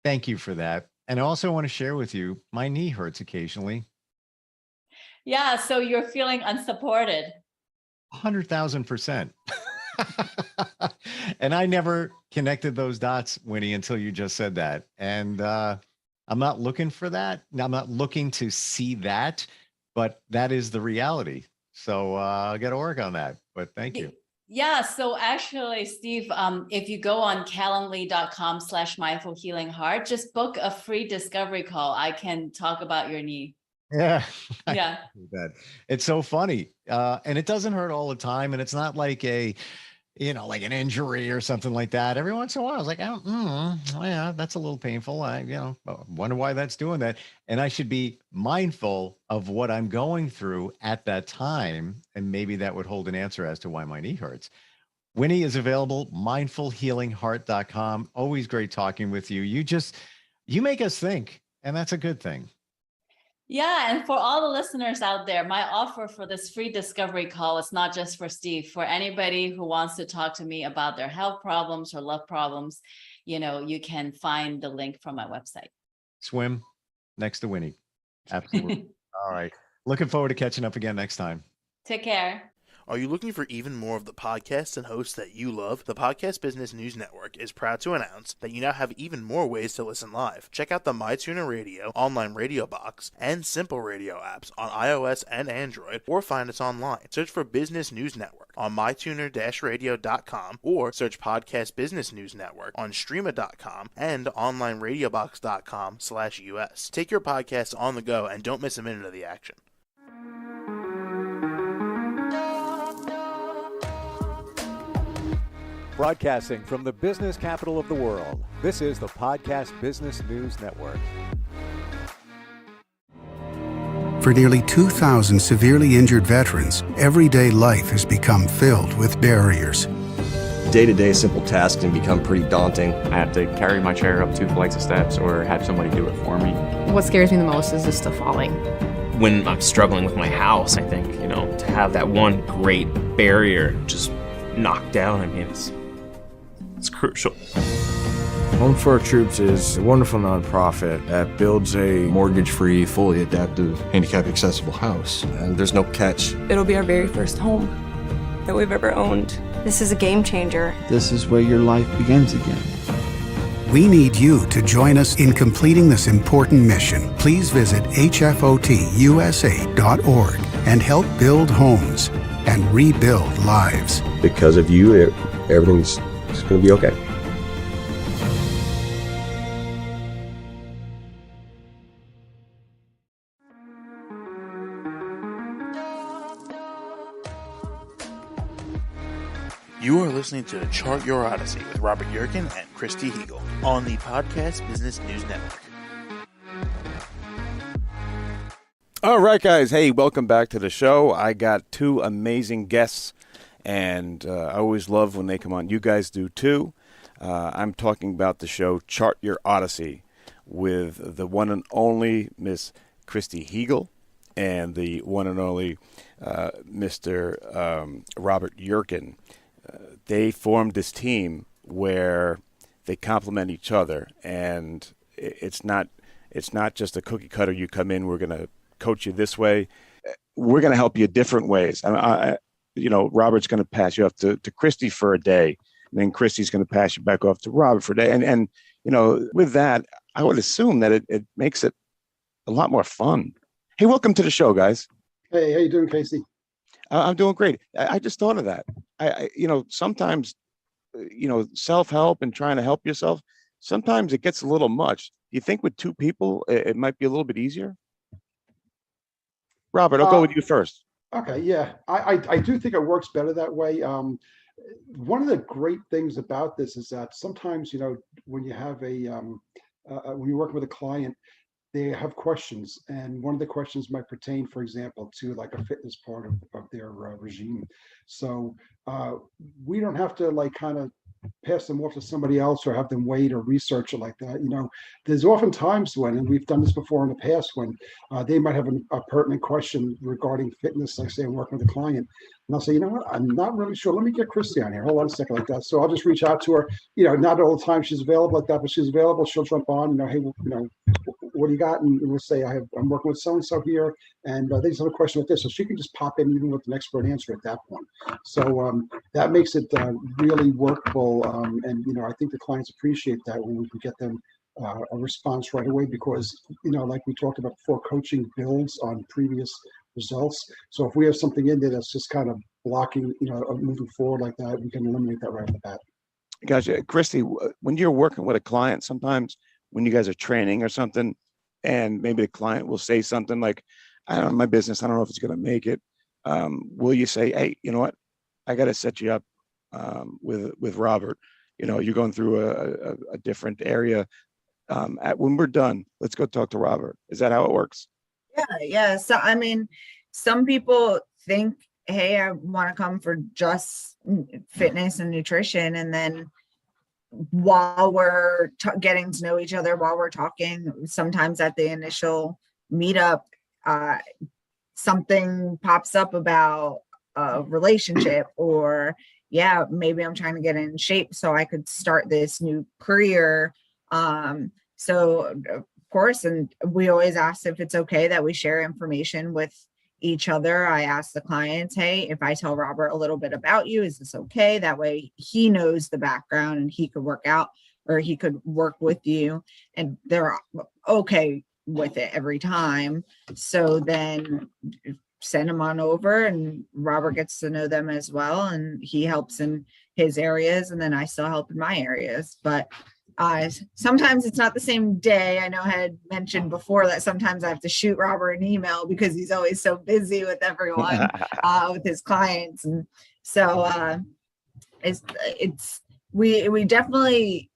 Thank you for that. And I also want to share with you, my knee hurts occasionally. Yeah, so you're feeling unsupported. 100,000%. And I never connected those dots, Winnie, until you just said that. And I'm not looking for that. I'm not looking to see that, but that is the reality. So I got to work on that. But thank you. Yeah, so actually, Steve, if you go on calendly.com/mindful healing heart, just book a free discovery call. I can talk about your knee. Yeah. Yeah. That. It's so funny. And it doesn't hurt all the time. And it's not like a, you know, like an injury or something like that. Every once in a while, I was like, oh, yeah, that's a little painful. I, you know, wonder why that's doing that. And I should be mindful of what I'm going through at that time. And maybe that would hold an answer as to why my knee hurts. Winnie is available, mindfulhealingheart.com. Always great talking with you. You make us think, and that's a good thing. Yeah, and for all the listeners out there, my offer for this free discovery call is not just for Steve, for anybody who wants to talk to me about their health problems or love problems. You know, you can find the link from my website. Swim next to Winnie. Absolutely. All right. Looking forward to catching up again next time. Take care. Are you looking for even more of the podcasts and hosts that you love? The Podcast Business News Network is proud to announce that you now have even more ways to listen live. Check out the MyTuner Radio, online radio box, and Simple Radio apps on iOS and Android, or find us online. Search for Business News Network on mytuner-radio.com, or search Podcast Business News Network on streama.com and onlineradiobox.com/US. Take your podcast on the go and don't miss a minute of the action. Broadcasting from the business capital of the world, this is the Podcast Business News Network. For nearly 2,000 severely injured veterans, everyday life has become filled with barriers. Day-to-day simple tasks can become pretty daunting. I have to carry my chair up 2 flights of steps or have somebody do it for me. What scares me the most is the stuff falling. When I'm struggling with my house, I think, to have that one great barrier just knocked down, it's crucial. Home for Our Troops is a wonderful nonprofit that builds a mortgage-free, fully adaptive, handicap-accessible house. And there's no catch. It'll be our very first home that we've ever owned. This is a game changer. This is where your life begins again. We need you to join us in completing this important mission. Please visit hfotusa.org and help build homes and rebuild lives. Because of you, everything's going to be okay. You are listening to Chart Your Odyssey with Robert Yurkin and Christy Hegel on the Podcast Business News Network. All right, guys. Hey, welcome back to the show. I got 2 amazing guests, and I always love when they come on. You guys do too. I'm talking about the show Chart Your Odyssey with the one and only Miss Christy Hegel and the one and only Mr. Robert Yurkin. They formed this team where they complement each other, and it's not just a cookie cutter. You come in, we're going to coach you this way. We're going to help you different ways. Robert's going to pass you off to Christy for a day, and then Christy's going to pass you back off to Robert for a day. And with that, I would assume that it makes it a lot more fun. Hey, welcome to the show, guys. Hey, how you doing, Casey? I'm doing great. I just thought of that. Sometimes, self-help and trying to help yourself, sometimes it gets a little much. You think with 2 people, it might be a little bit easier? Robert, I'll go with you first. Okay, yeah. I do think it works better that way. One of the great things about this is that sometimes, when you have when you're working with a client, they have questions, and one of the questions might pertain, for example, to like a fitness part of their regime. So we don't have to kind of pass them off to somebody else or have them wait or research it like that. There's often times when, and we've done this before in the past, when they might have a pertinent question regarding fitness, like say I'm working with a client, and I'll say, you know what, I'm not really sure. Let me get Christy on here. Hold on a second, like that. So I'll just reach out to her. Not all the time she's available like that, but she's available. She'll jump on. Hey, what do you got? And we'll say, I'm working with so-and-so here, and they just have a question with this. So she can just pop in even with an expert answer at that point. So that makes it really workable. And I think the clients appreciate that when we can get them a response right away, because, like we talked about before, coaching builds on previous results. So if we have something in there that's just kind of blocking, moving forward like that, we can eliminate that right off the bat. Gotcha. Christy, when you're working with a client, sometimes when you guys are training or something, and maybe the client will say something like, I don't know, my business, I don't know if it's going to make it. Will you say, hey, you know what? I got to set you up with Robert. You're going through a different area. When we're done, let's go talk to Robert. Is that how it works? Yeah. So, some people think, hey, I want to come for just fitness and nutrition. And then while we're getting to know each other, while we're talking, sometimes at the initial meetup, something pops up about a relationship, or maybe I'm trying to get in shape so I could start this new career. So of course, and we always ask if it's okay that we share information with each other. I ask the clients, hey, if I tell Robert a little bit about you, is this okay? That way he knows the background and he could work out, or he could work with you, and they're okay with it every time. So then send them on over, and Robert gets to know them as well, and he helps in his areas, and then I still help in my areas. But sometimes it's not the same day. I know I had mentioned before that sometimes I have to shoot Robert an email because he's always so busy with everyone, with his clients. And so we definitely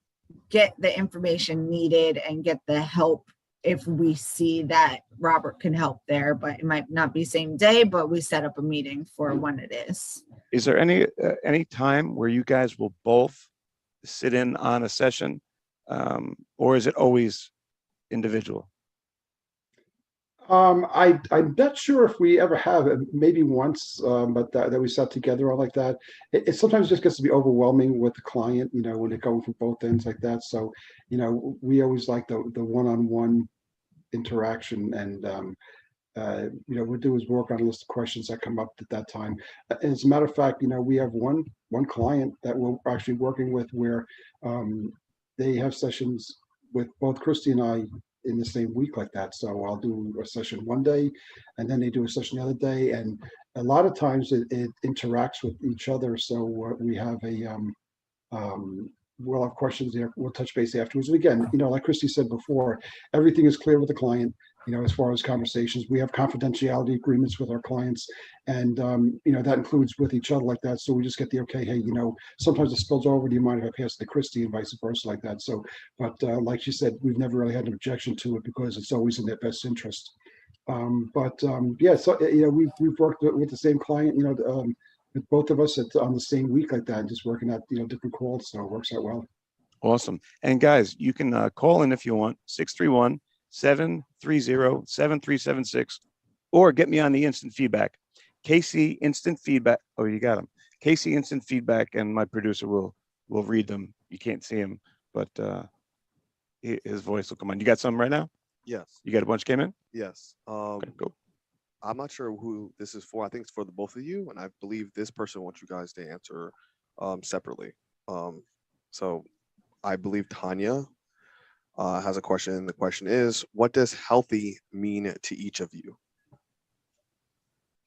get the information needed and get the help if we see that Robert can help there, but it might not be same day, but we set up a meeting for when it is. Is there any time where you guys will both sit in on a session, or is it always individual? I'm not sure if we ever have, maybe once, but that we sat together all like that. It sometimes just gets to be overwhelming with the client, when they're going from both ends like that. So, we always like the one-on-one interaction, and what we do is work on a list of questions that come up at that time. As a matter of fact, we have one client that we're actually working with where they have sessions with both Christy and I in the same week like that. So I'll do a session one day, and then they do a session the other day, and a lot of times it interacts with each other. So we have we'll have questions there. We'll touch base afterwards. And again, like Christy said before, everything is clear with the client. As far as conversations, we have confidentiality agreements with our clients, and that includes with each other like that. So we just get the okay. Hey, sometimes it spills over. Do you mind if I pass it to Christy, and vice versa like that? So, but like she said, we've never really had an objection to it because it's always in their best interest. Yeah, so we've worked with the same client, with both of us on the same week like that, just working at different calls, so it works out well. Awesome. And guys, you can call in if you want, 631-730-7376, or get me on the instant feedback. KC Instant Feedback. Oh, you got them. KC Instant Feedback, and my producer will read them. You can't see him, but his voice will come on. You got some right now? Yes. You got a bunch came in? Yes. Okay, go. I'm not sure who this is for. I think it's for the both of you, and I believe this person wants you guys to answer separately. So I believe Tanya has a question. The question is, what does healthy mean to each of you?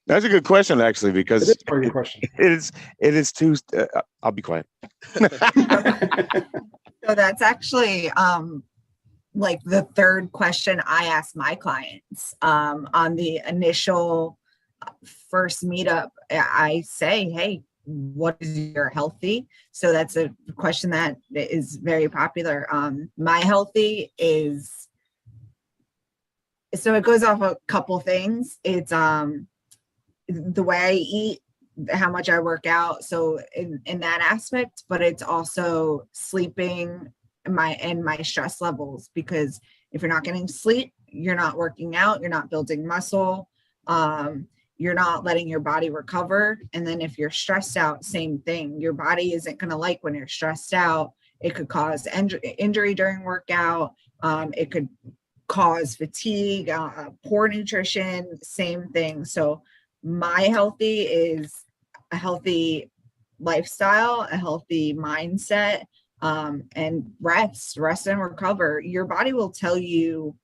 That's a good question, actually, because it is a very good question. It is too. I'll be quiet. So that's actually like the third question I ask my clients on the initial first meetup. I say, hey, what is your healthy? So that's a question that is very popular. My healthy is, so it goes off a couple things. It's the way I eat, how much I work out, so in that aspect, but it's also sleeping, my stress levels, because if you're not getting sleep, you're not working out, you're not building muscle, you're not letting your body recover. And then if you're stressed out, same thing. Your body isn't going to like when you're stressed out. It could cause injury during workout. It could cause fatigue, poor nutrition, same thing. So my healthy is a healthy lifestyle, a healthy mindset, and rest and recover. Your body will tell you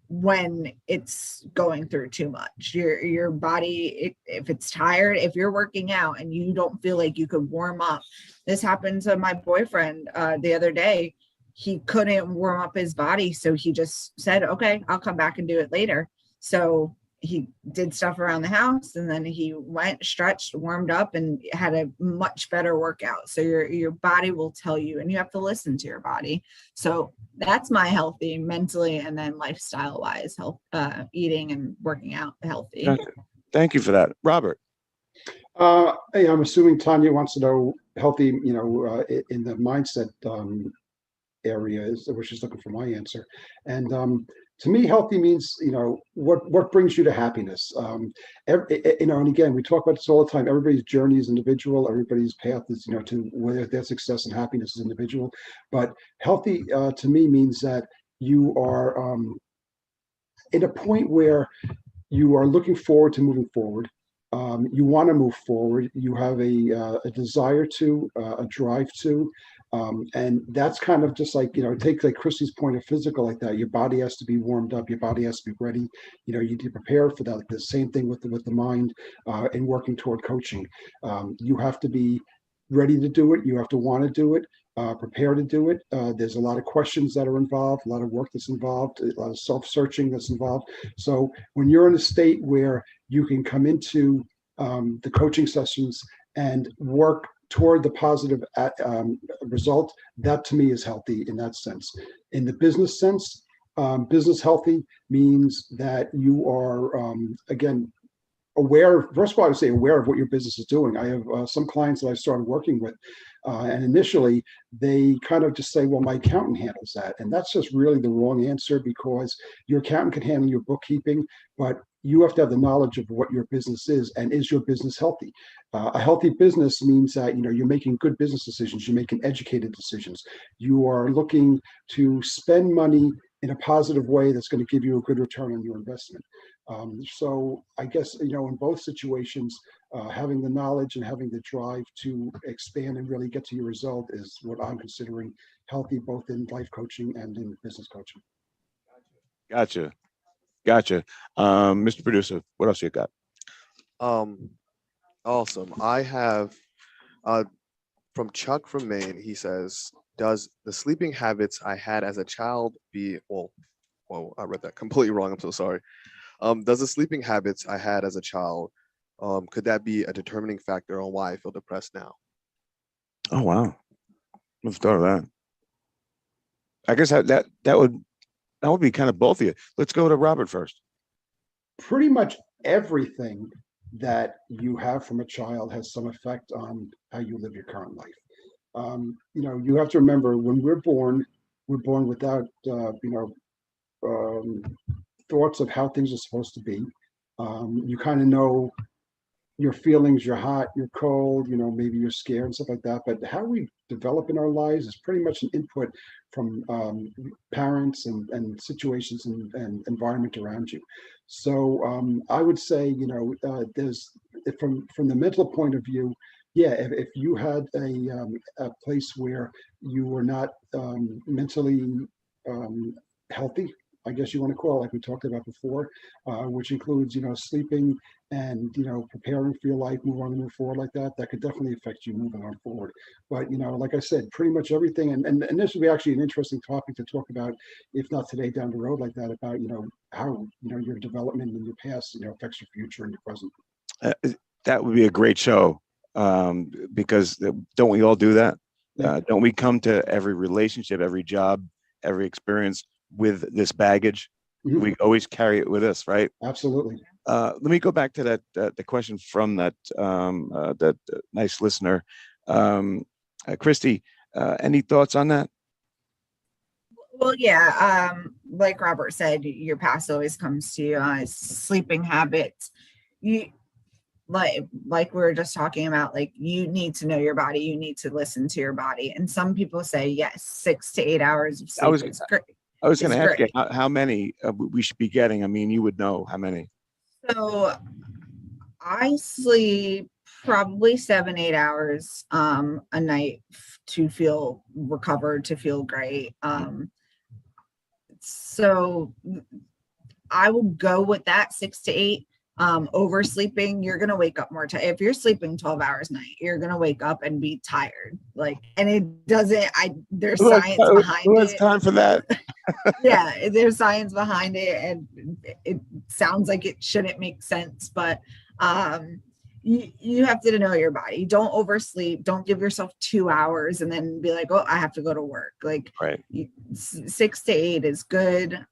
when it's going through too much. Your body, if it's tired, if you're working out and you don't feel like you could warm up. This happened to my boyfriend the other day. He couldn't warm up his body, so he just said, okay, I'll come back and do it later. So he did stuff around the house, and then he went, stretched, warmed up, and had a much better workout. So your body will tell you, and you have to listen to your body. So that's my healthy mentally, and then lifestyle wise, health, eating and working out healthy. Thank you for that, Robert. Hey, I'm assuming Tanya wants to know healthy, in the mindset area is where she's looking for my answer. And to me, healthy means, what brings you to happiness. And again, we talk about this all the time. Everybody's journey is individual. Everybody's path is, to whether their success and happiness is individual. But healthy to me means that you are in a point where you are looking forward to moving forward. You want to move forward. You have a desire to, a drive to, and that's kind of just like, take like Christy's point of physical like that. Your body has to be warmed up. Your body has to be ready. You need to prepare for that. Like the same thing with the mind, and working toward coaching. You have to be ready to do it. You have to want to do it. Prepare to do it. There's a lot of questions that are involved, a lot of work that's involved, a lot of self-searching that's involved. So when you're in a state where you can come into the coaching sessions and work toward the positive result, that to me is healthy in that sense. In the business sense, business healthy means that you are, again, aware. First of all, I would say aware of what your business is doing. I have some clients that I started working with, and initially they kind of just say, well, my accountant handles that. And that's just really the wrong answer, because your accountant can handle your bookkeeping, but you have to have the knowledge of what your business is, and is your business healthy? A healthy business means that you're making good business decisions, you're making educated decisions, you are looking to spend money in a positive way that's going to give you a good return on your investment. So I guess, in both situations, having the knowledge and having the drive to expand and really get to your result is what I'm considering healthy, both in life coaching and in business coaching. Gotcha. Mr. Producer, what else you got? Awesome. I have from Chuck from Maine. He says, does the sleeping habits I had as a child be, well, I read that completely wrong. I'm so sorry. Does the sleeping habits I had as a child, could that be a determining factor on why I feel depressed now? Oh, wow. Let's start with that. I guess that would be kind of both of you. Let's go to Robert first. Pretty much everything that you have from a child has some effect on how you live your current life. You have to remember, when we're born without, thoughts of how things are supposed to be. You kind of know your feelings, you're hot, you're cold, maybe you're scared and stuff like that. But how we develop in our lives is pretty much an input from parents and situations and environment around you. So I would say, there's, from the mental point of view, yeah, if you had a place where you were not mentally healthy, I guess you want to call it, like we talked about before, which includes, sleeping and, preparing for your life, move forward like that. That could definitely affect you moving on forward. But, like I said, pretty much everything. And this would be actually an interesting topic to talk about, if not today, down the road like that, about, how, your development in your past, affects your future and your present. That would be a great show, because don't we all do that? Don't we come to every relationship, every job, every experience with this baggage? Mm-hmm. We always carry it with us, right? Absolutely. Let me go back to that the question from that nice listener, Christy. Any thoughts on that? Well, yeah, like Robert said, your past always comes to you. Sleeping habits, you like we were just talking about, like, you need to know your body, you need to listen to your body. And some people say, yes, 6 to 8 hours of sleep is great. I was going to ask you how many we should be getting. I mean, you would know how many. So I sleep probably 7-8 hours a night to feel recovered, to feel great. So I would go with that, 6 to 8. Oversleeping, you're gonna wake up more tired. If you're sleeping 12 hours a night, you're gonna wake up and be tired. And it doesn't. There's science behind it. Who has time for that? Yeah, there's science behind it, and it sounds like it shouldn't make sense, but you have to know your body. Don't oversleep. Don't give yourself 2 hours and then be like, oh, I have to go to work. Right. 6 to 8 is good.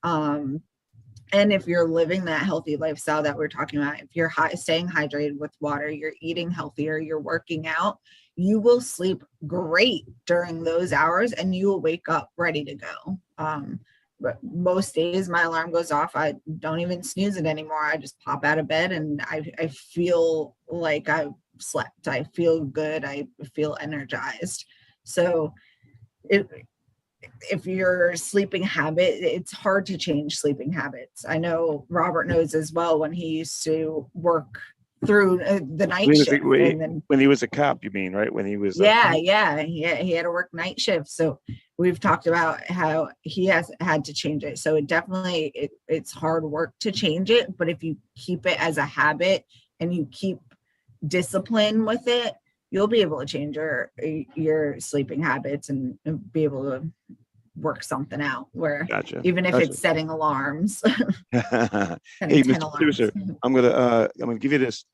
And if you're living that healthy lifestyle that we're talking about, if you're staying hydrated with water, you're eating healthier, you're working out, you will sleep great during those hours and you will wake up ready to go. But most days my alarm goes off. I don't even snooze it anymore. I just pop out of bed and I feel like I've slept. I feel good. I feel energized. So if your sleeping habit, it's hard to change sleeping habits. I know Robert knows as well when he used to work through the night shift. And then, when he was a cop, you mean, right? When he was he had to work night shift. So we've talked about how he has had to change it. So it definitely it's hard work to change it, but if you keep it as a habit and you keep discipline with it, you'll be able to change your sleeping habits and be able to work something out where even if it's setting alarms. Hey, Mr. Producer, I'm gonna give you this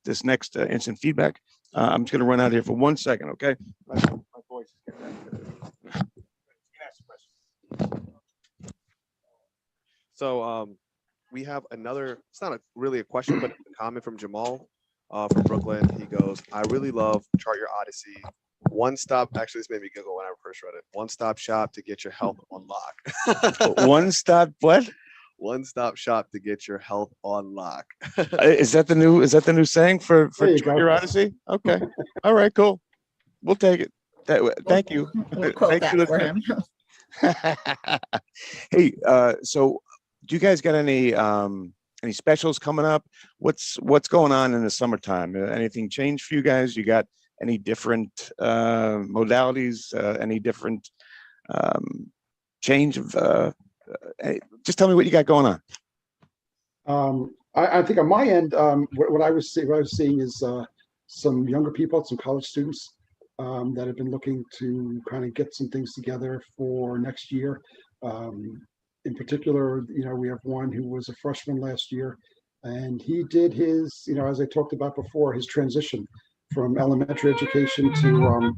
this next instant feedback. I'm just gonna run out here for 1 second, okay? My voice is getting So we have another, it's not really a question, but a comment from Jamal from Brooklyn. He goes, I really love Chart Your Odyssey. One stop, actually, this made me giggle when I first read it. One stop shop to get your health on lock. One stop what? One stop shop to get your health on lock. Is that the new saying for Chart Your Odyssey? Okay. All right, cool. We'll take it. Thank you. We'll quote that for him. Hey, so do you guys got any specials coming up? What's going on in the summertime? Anything changed for you guys? You got any different modalities? Any different change of? Just tell me what you got going on. I think on my end, what I was seeing is some younger people, some college students that have been looking to kind of get some things together for next year. In particular, we have one who was a freshman last year, and he did his, as I talked about before, his transition from elementary education to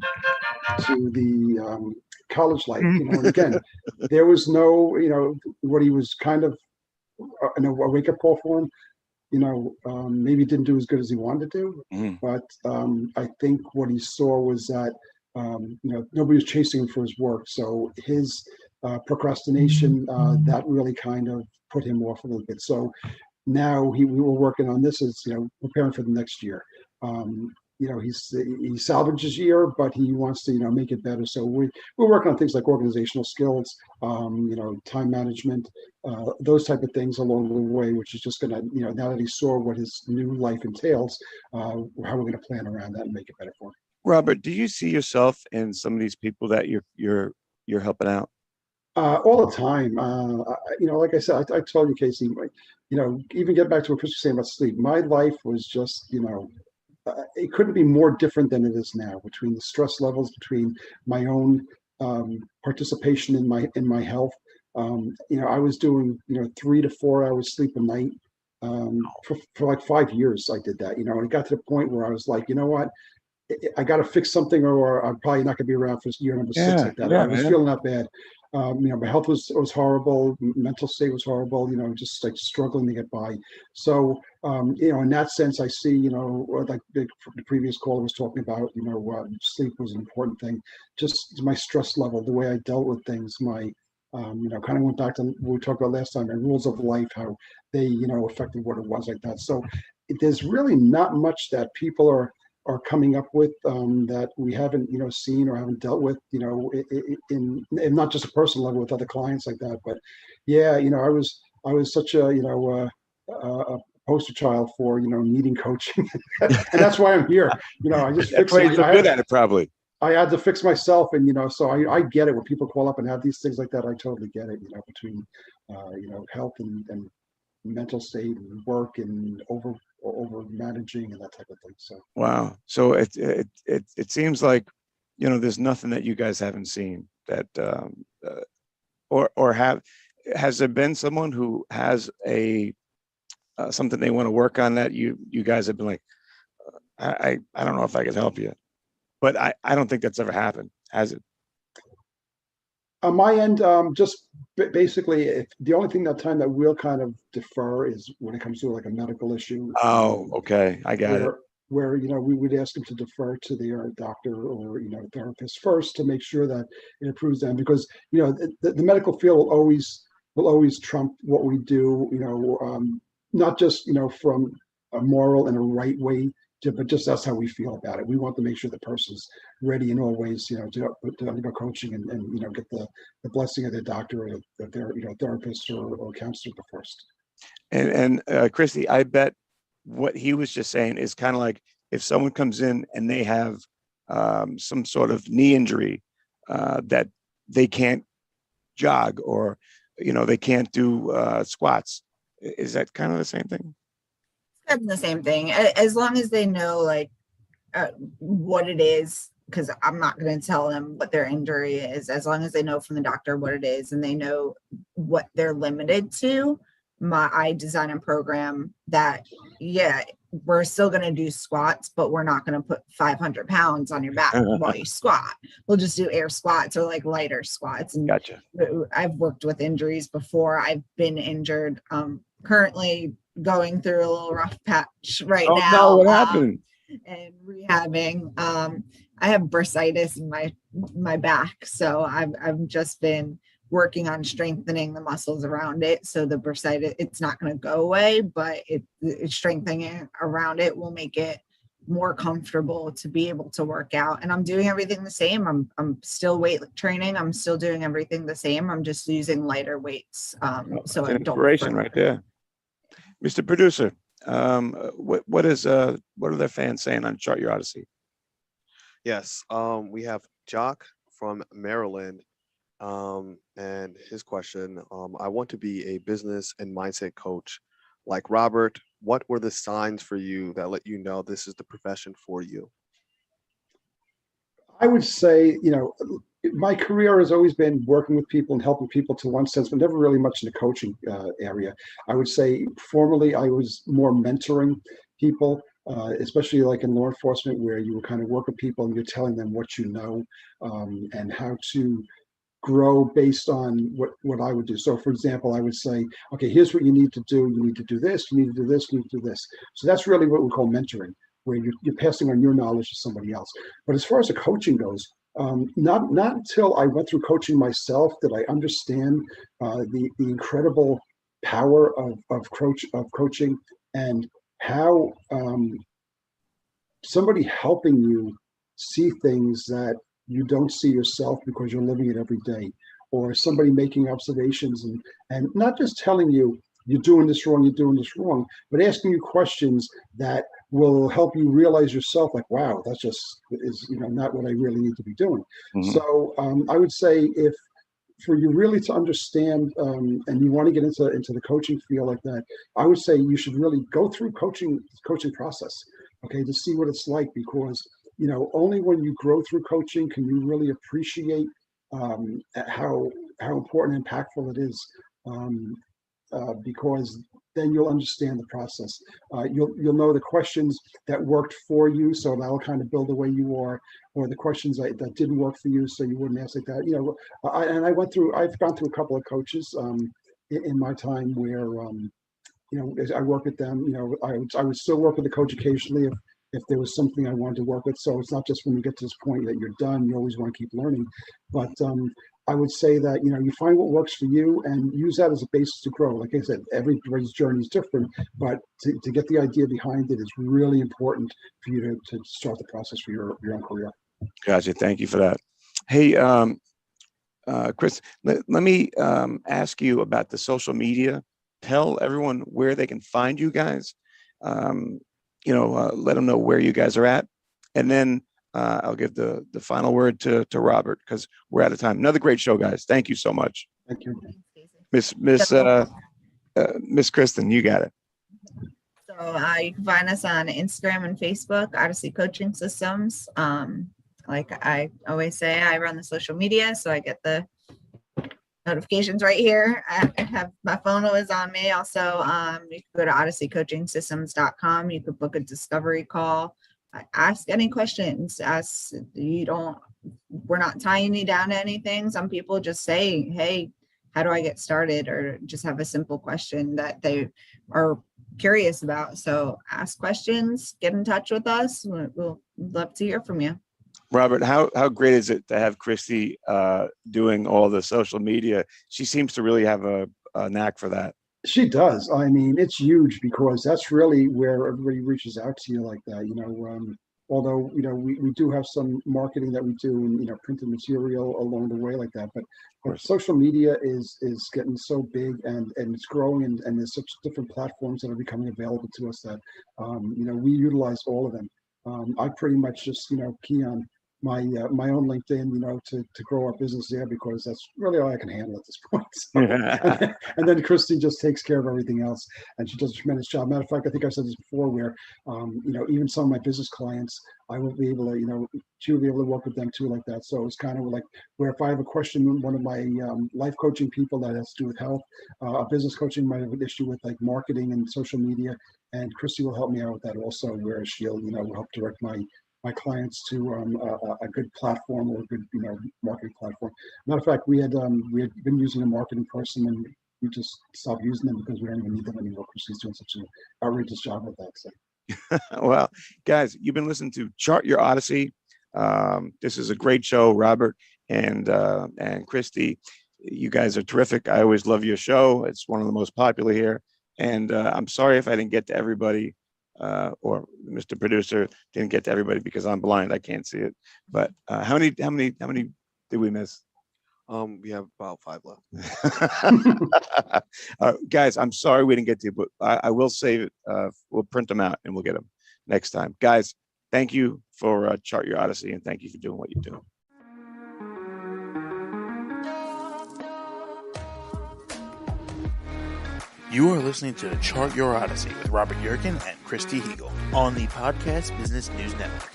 the college life. And again, there was no, what he was kind of a wake-up call for him. Maybe didn't do as good as he wanted to do, but I think what he saw was that nobody was chasing him for his work, so his procrastination that really kind of put him off a little bit. So now we were working on this as preparing for the next year. He salvaged his year, but he wants to make it better. So we're working on things like organizational skills, time management, those type of things along the way, which is just going to now that he saw what his new life entails, how we're going to plan around that and make it better for him. Robert, do you see yourself in some of these people that you're helping out? All the time. Like I said, I told you, Casey, even get back to what Chris was saying about sleep. My life was just, it couldn't be more different than it is now, between the stress levels, between my own participation in my health. I was doing 3 to 4 hours sleep a night for like 5 years. I did that, and it got to the point where I was like, you know what, I got to fix something, or I'm probably not going to be around for year number 6 like that. I was feeling that bad. My health was horrible, mental state was horrible, just like struggling to get by. So, in that sense, I see, like the previous caller was talking about, sleep was an important thing. Just my stress level, the way I dealt with things, my, kind of went back to what we talked about last time, my rules of life, how they, affected what it was like that. So there's really not much that people are coming up with that we haven't seen or haven't dealt with in not just a personal level with other clients like that, but I was such a poster child for needing coaching and that's why I'm here. I just that's why you're so good at it. Probably I had to fix myself, and so I get it when people call up and have these things like that. I totally get it. Between health and mental state and work and over managing and that type of thing. So wow. So it seems like there's nothing that you guys haven't seen that or has there been someone who has a something they want to work on that you guys have been like, I don't know if I can help you, but I don't think that's ever happened, has it? On my end, just basically, the only thing that we'll kind of defer is when it comes to like a medical issue. Oh, okay, I got it. Where we would ask them to defer to their doctor or therapist first to make sure that it improves them, because the medical field will always trump what we do. Not just from a moral and a right way but just that's how we feel about it. We want to make sure the person's ready in all ways, to undergo coaching and get the blessing of their doctor or their therapist or counselor first. And Christy, I bet what he was just saying is kind of like if someone comes in and they have some sort of knee injury that they can't jog or they can't do squats. Is that kind of the same thing? It's the same thing, as long as they know what it is, because I'm not going to tell them what their injury is. As long as they know from the doctor what it is and they know what they're limited to. I design a program that, we're still going to do squats, but we're not going to put 500 pounds on your back while you squat. We'll just do air squats or like lighter squats. And gotcha. I've worked with injuries before. I've been injured. Currently going through a little rough patch right now. No, what happened? And rehabbing. I have bursitis in my back, so I've just been working on strengthening the muscles around it. So the bursitis, it's not going to go away, but it's strengthening it around it will make it more comfortable to be able to work out. And I'm doing everything the same. I'm still weight training. I'm still doing everything the same. I'm just using lighter weights. So I don't. Inspiration right there, Mr. Producer. What are their fans saying on Chart Your Odyssey? Yes, we have Jock from Maryland. And his question, I want to be a business and mindset coach like Robert. What were the signs for you that let you know this is the profession for you? I would say, my career has always been working with people and helping people to one sense, but never really much in the coaching area. I would say formerly I was more mentoring people, especially like in law enforcement, where you would kind of work with people and you're telling them what you know and how to grow based on what I would do. So for example, I would say, okay, here's what you need to do. You need to do this, you need to do this, you need to do this. So that's really what we call mentoring, where you're passing on your knowledge to somebody else. But as far as the coaching goes, not until I went through coaching myself did I understand the incredible power of coaching and how somebody helping you see things that you don't see yourself because you're living it every day, or somebody making observations and not just telling you you're doing this wrong, but asking you questions that will help you realize yourself, like, wow, that's just is not what I really need to be doing. Mm-hmm. So I would say if for you really to understand and you want to get into the coaching field like that, I would say you should really go through coaching process, okay, to see what it's like, because only when you grow through coaching can you really appreciate how important and impactful it is, because then you'll understand the process. You'll know the questions that worked for you, so that'll kind of build the way you are, or the questions that didn't work for you, so you wouldn't ask like that. I've gone through a couple of coaches in my time where as I work with them. I would still work with the coach occasionally if there was something I wanted to work with. So it's not just when you get to this point that you're done, you always want to keep learning. But I would say that, you find what works for you and use that as a basis to grow. Like I said, everybody's journey is different, but to get the idea behind it is really important for you to start the process for your own career. Gotcha. Thank you for that. Hey, Chris, let me ask you about the social media. Tell everyone where they can find you guys. Let them know where you guys are at. And then I'll give the final word to Robert, because we're out of time. Another great show, guys. Thank you so much. Thank you. Miss Kristen, you got it. So you can find us on Instagram and Facebook, Odyssey Coaching Systems. Like I always say, I run the social media, so I get the notifications right here. I have my phone always on me. Also, you can go to odysseycoachingsystems.com. You could book a discovery call. Ask any questions. We're not tying you down to anything. Some people just say, hey, how do I get started? Or just have a simple question that they are curious about. So ask questions, get in touch with us. We'll love to hear from you. Robert, how great is it to have Christy doing all the social media? She seems to really have a knack for that. She does. I mean, it's huge because that's really where everybody reaches out to you like that. Although we do have some marketing that we do and printed material along the way like that. But social media is getting so big and it's growing and there's such different platforms that are becoming available to us that we utilize all of them. I pretty much just key on my own LinkedIn, to grow our business there because that's really all I can handle at this point. So, and then Christy just takes care of everything else, and she does a tremendous job. Matter of fact, I think I said this before, where even some of my business clients, I won't be able to, she will be able to work with them too, like that. So it's kind of like where if I have a question, one of my life coaching people that has to do with health, a business coaching might have an issue with like marketing and social media, and Christy will help me out with that also, where she'll help direct my clients to a good platform or a good marketing platform. Matter of fact, we had been using a marketing person and we just stopped using them because we don't even need them anymore because she's doing such an outrageous job with that. So. Well, guys, you've been listening to Chart Your Odyssey. This is a great show, Robert and Christy. You guys are terrific. I always love your show. It's one of the most popular here. And I'm sorry if I didn't get to everybody. Or Mr. Producer didn't get to everybody because I'm blind. I can't see it. But how many did we miss? We have about 5 left. Guys, I'm sorry we didn't get to you, but I will save it. We'll print them out and we'll get them next time. Guys, thank you for Chart Your Odyssey and thank you for doing what you do. You are listening to Chart Your Odyssey with Robert Yerkin and Christy Hegel on the Podcast Business News Network.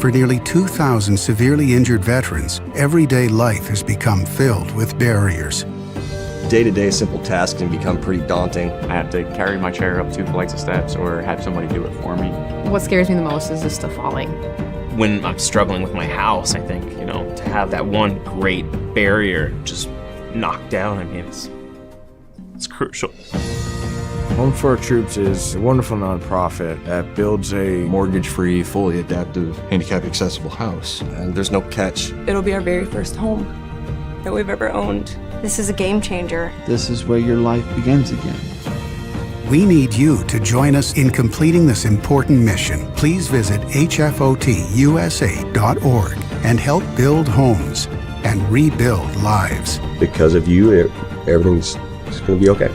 For nearly 2,000 severely injured veterans, everyday life has become filled with barriers. Day-to-day simple tasks can become pretty daunting. I have to carry my chair up 2 flights of steps or have somebody do it for me. What scares me the most is just the falling. When I'm struggling with my house, I think, to have that one great barrier just knocked down, I mean, it's crucial. Home for Our Troops is a wonderful nonprofit that builds a mortgage-free, fully adaptive, handicap-accessible house. And there's no catch. It'll be our very first home that we've ever owned. This is a game changer. This is where your life begins again. We need you to join us in completing this important mission. Please visit hfotusa.org and help build homes and rebuild lives. Because of you, everything's going to be okay.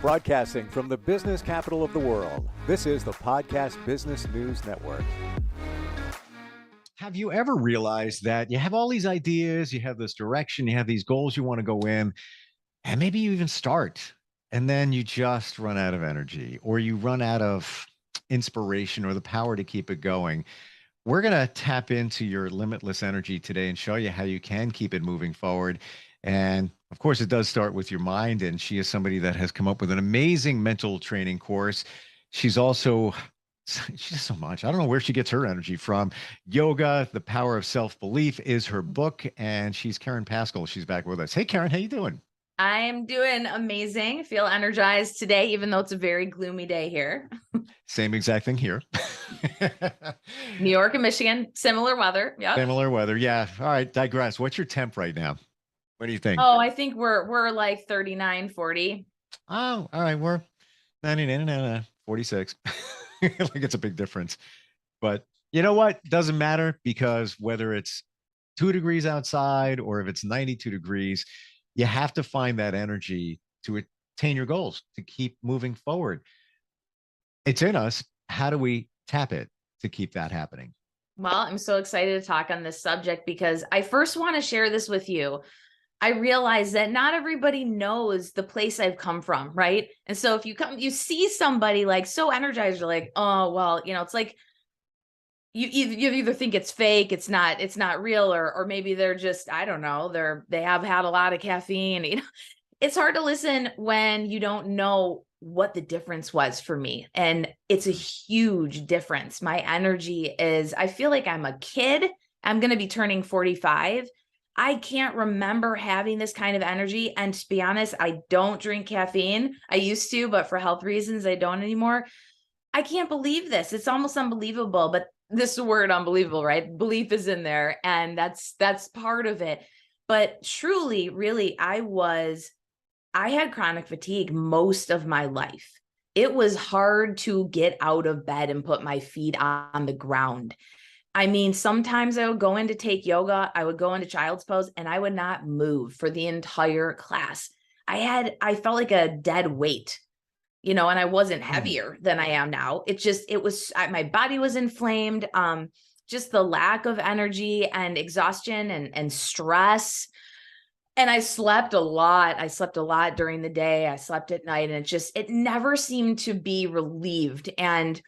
Broadcasting from the business capital of the world, this is the Podcast Business News Network. Have you ever realized that you have all these ideas, you have this direction, you have these goals you want to go in, and maybe you even start, and then you just run out of energy, or you run out of inspiration or the power to keep it going? We're going to tap into your limitless energy today and show you how you can keep it moving forward. And of course, it does start with your mind. And she is somebody that has come up with an amazing mental training course. She does so much. I don't know where she gets her energy from. Yoga, The Power of Self-Belief is her book. And she's Karen Pascal. She's back with us. Hey, Karen, how you doing? I am doing amazing. Feel energized today, even though it's a very gloomy day here. Same exact thing here. New York and Michigan, similar weather. Yeah. Similar weather. Yeah. All right. Digress. What's your temp right now? What do you think? Oh, I think we're like 39, 40. Oh, all right. We're 99, 46. Like it's a big difference. But you know what? Doesn't matter, because whether it's 2 degrees outside or if it's 92 degrees, you have to find that energy to attain your goals, to keep moving forward. It's in us. How do we tap it to keep that happening? Well, I'm so excited to talk on this subject because I first want to share this with you. I realize that not everybody knows the place I've come from, right? And so if you see somebody like so energized, you're like, oh, well, it's like you either think it's fake, it's not real, or maybe they're just, I don't know, they have had a lot of caffeine. It's hard to listen when you don't know what the difference was for me. And it's a huge difference. My energy is, I feel like I'm a kid. I'm going to be turning 45. I can't remember having this kind of energy. And to be honest, I don't drink caffeine. I used to, but for health reasons, I don't anymore. I can't believe this. It's almost unbelievable, but this word unbelievable, right? Belief is in there, and that's part of it. But truly, really, I had chronic fatigue most of my life. It was hard to get out of bed and put my feet on the ground. I mean, sometimes I would go in to take yoga, I would go into child's pose, and I would not move for the entire class. I felt like a dead weight, and I wasn't heavier than I am now. My body was inflamed. Just the lack of energy and exhaustion and stress. And I slept a lot. I slept a lot during the day. I slept at night, and it never seemed to be relieved. And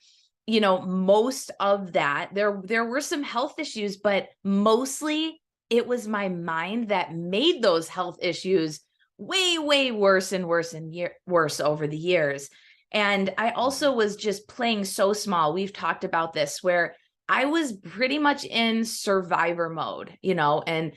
most of that, there were some health issues, but mostly it was my mind that made those health issues way, way worse and worse and worse over the years. And I also was just playing so small. We've talked about this, where I was pretty much in survivor mode, and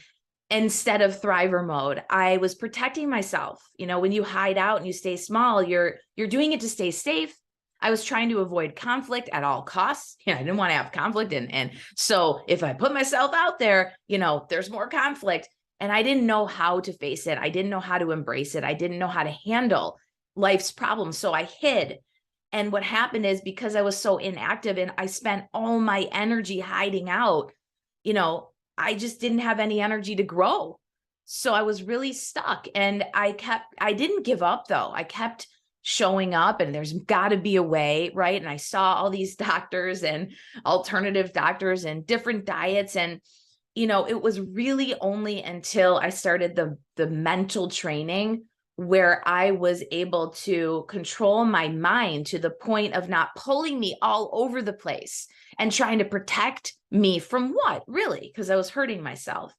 instead of thriver mode. I was protecting myself. When you hide out and you stay small, you're doing it to stay safe. I was trying to avoid conflict at all costs. I didn't want to have conflict. And so if I put myself out there, there's more conflict. And I didn't know how to face it. I didn't know how to embrace it. I didn't know how to handle life's problems. So I hid. And what happened is, because I was so inactive and I spent all my energy hiding out, I just didn't have any energy to grow. So I was really stuck. And I didn't give up though. I kept showing up, and there's got to be a way, right? And I saw all these doctors and alternative doctors and different diets. And, it was really only until I started the mental training where I was able to control my mind to the point of not pulling me all over the place and trying to protect me from what, really? Because I was hurting myself.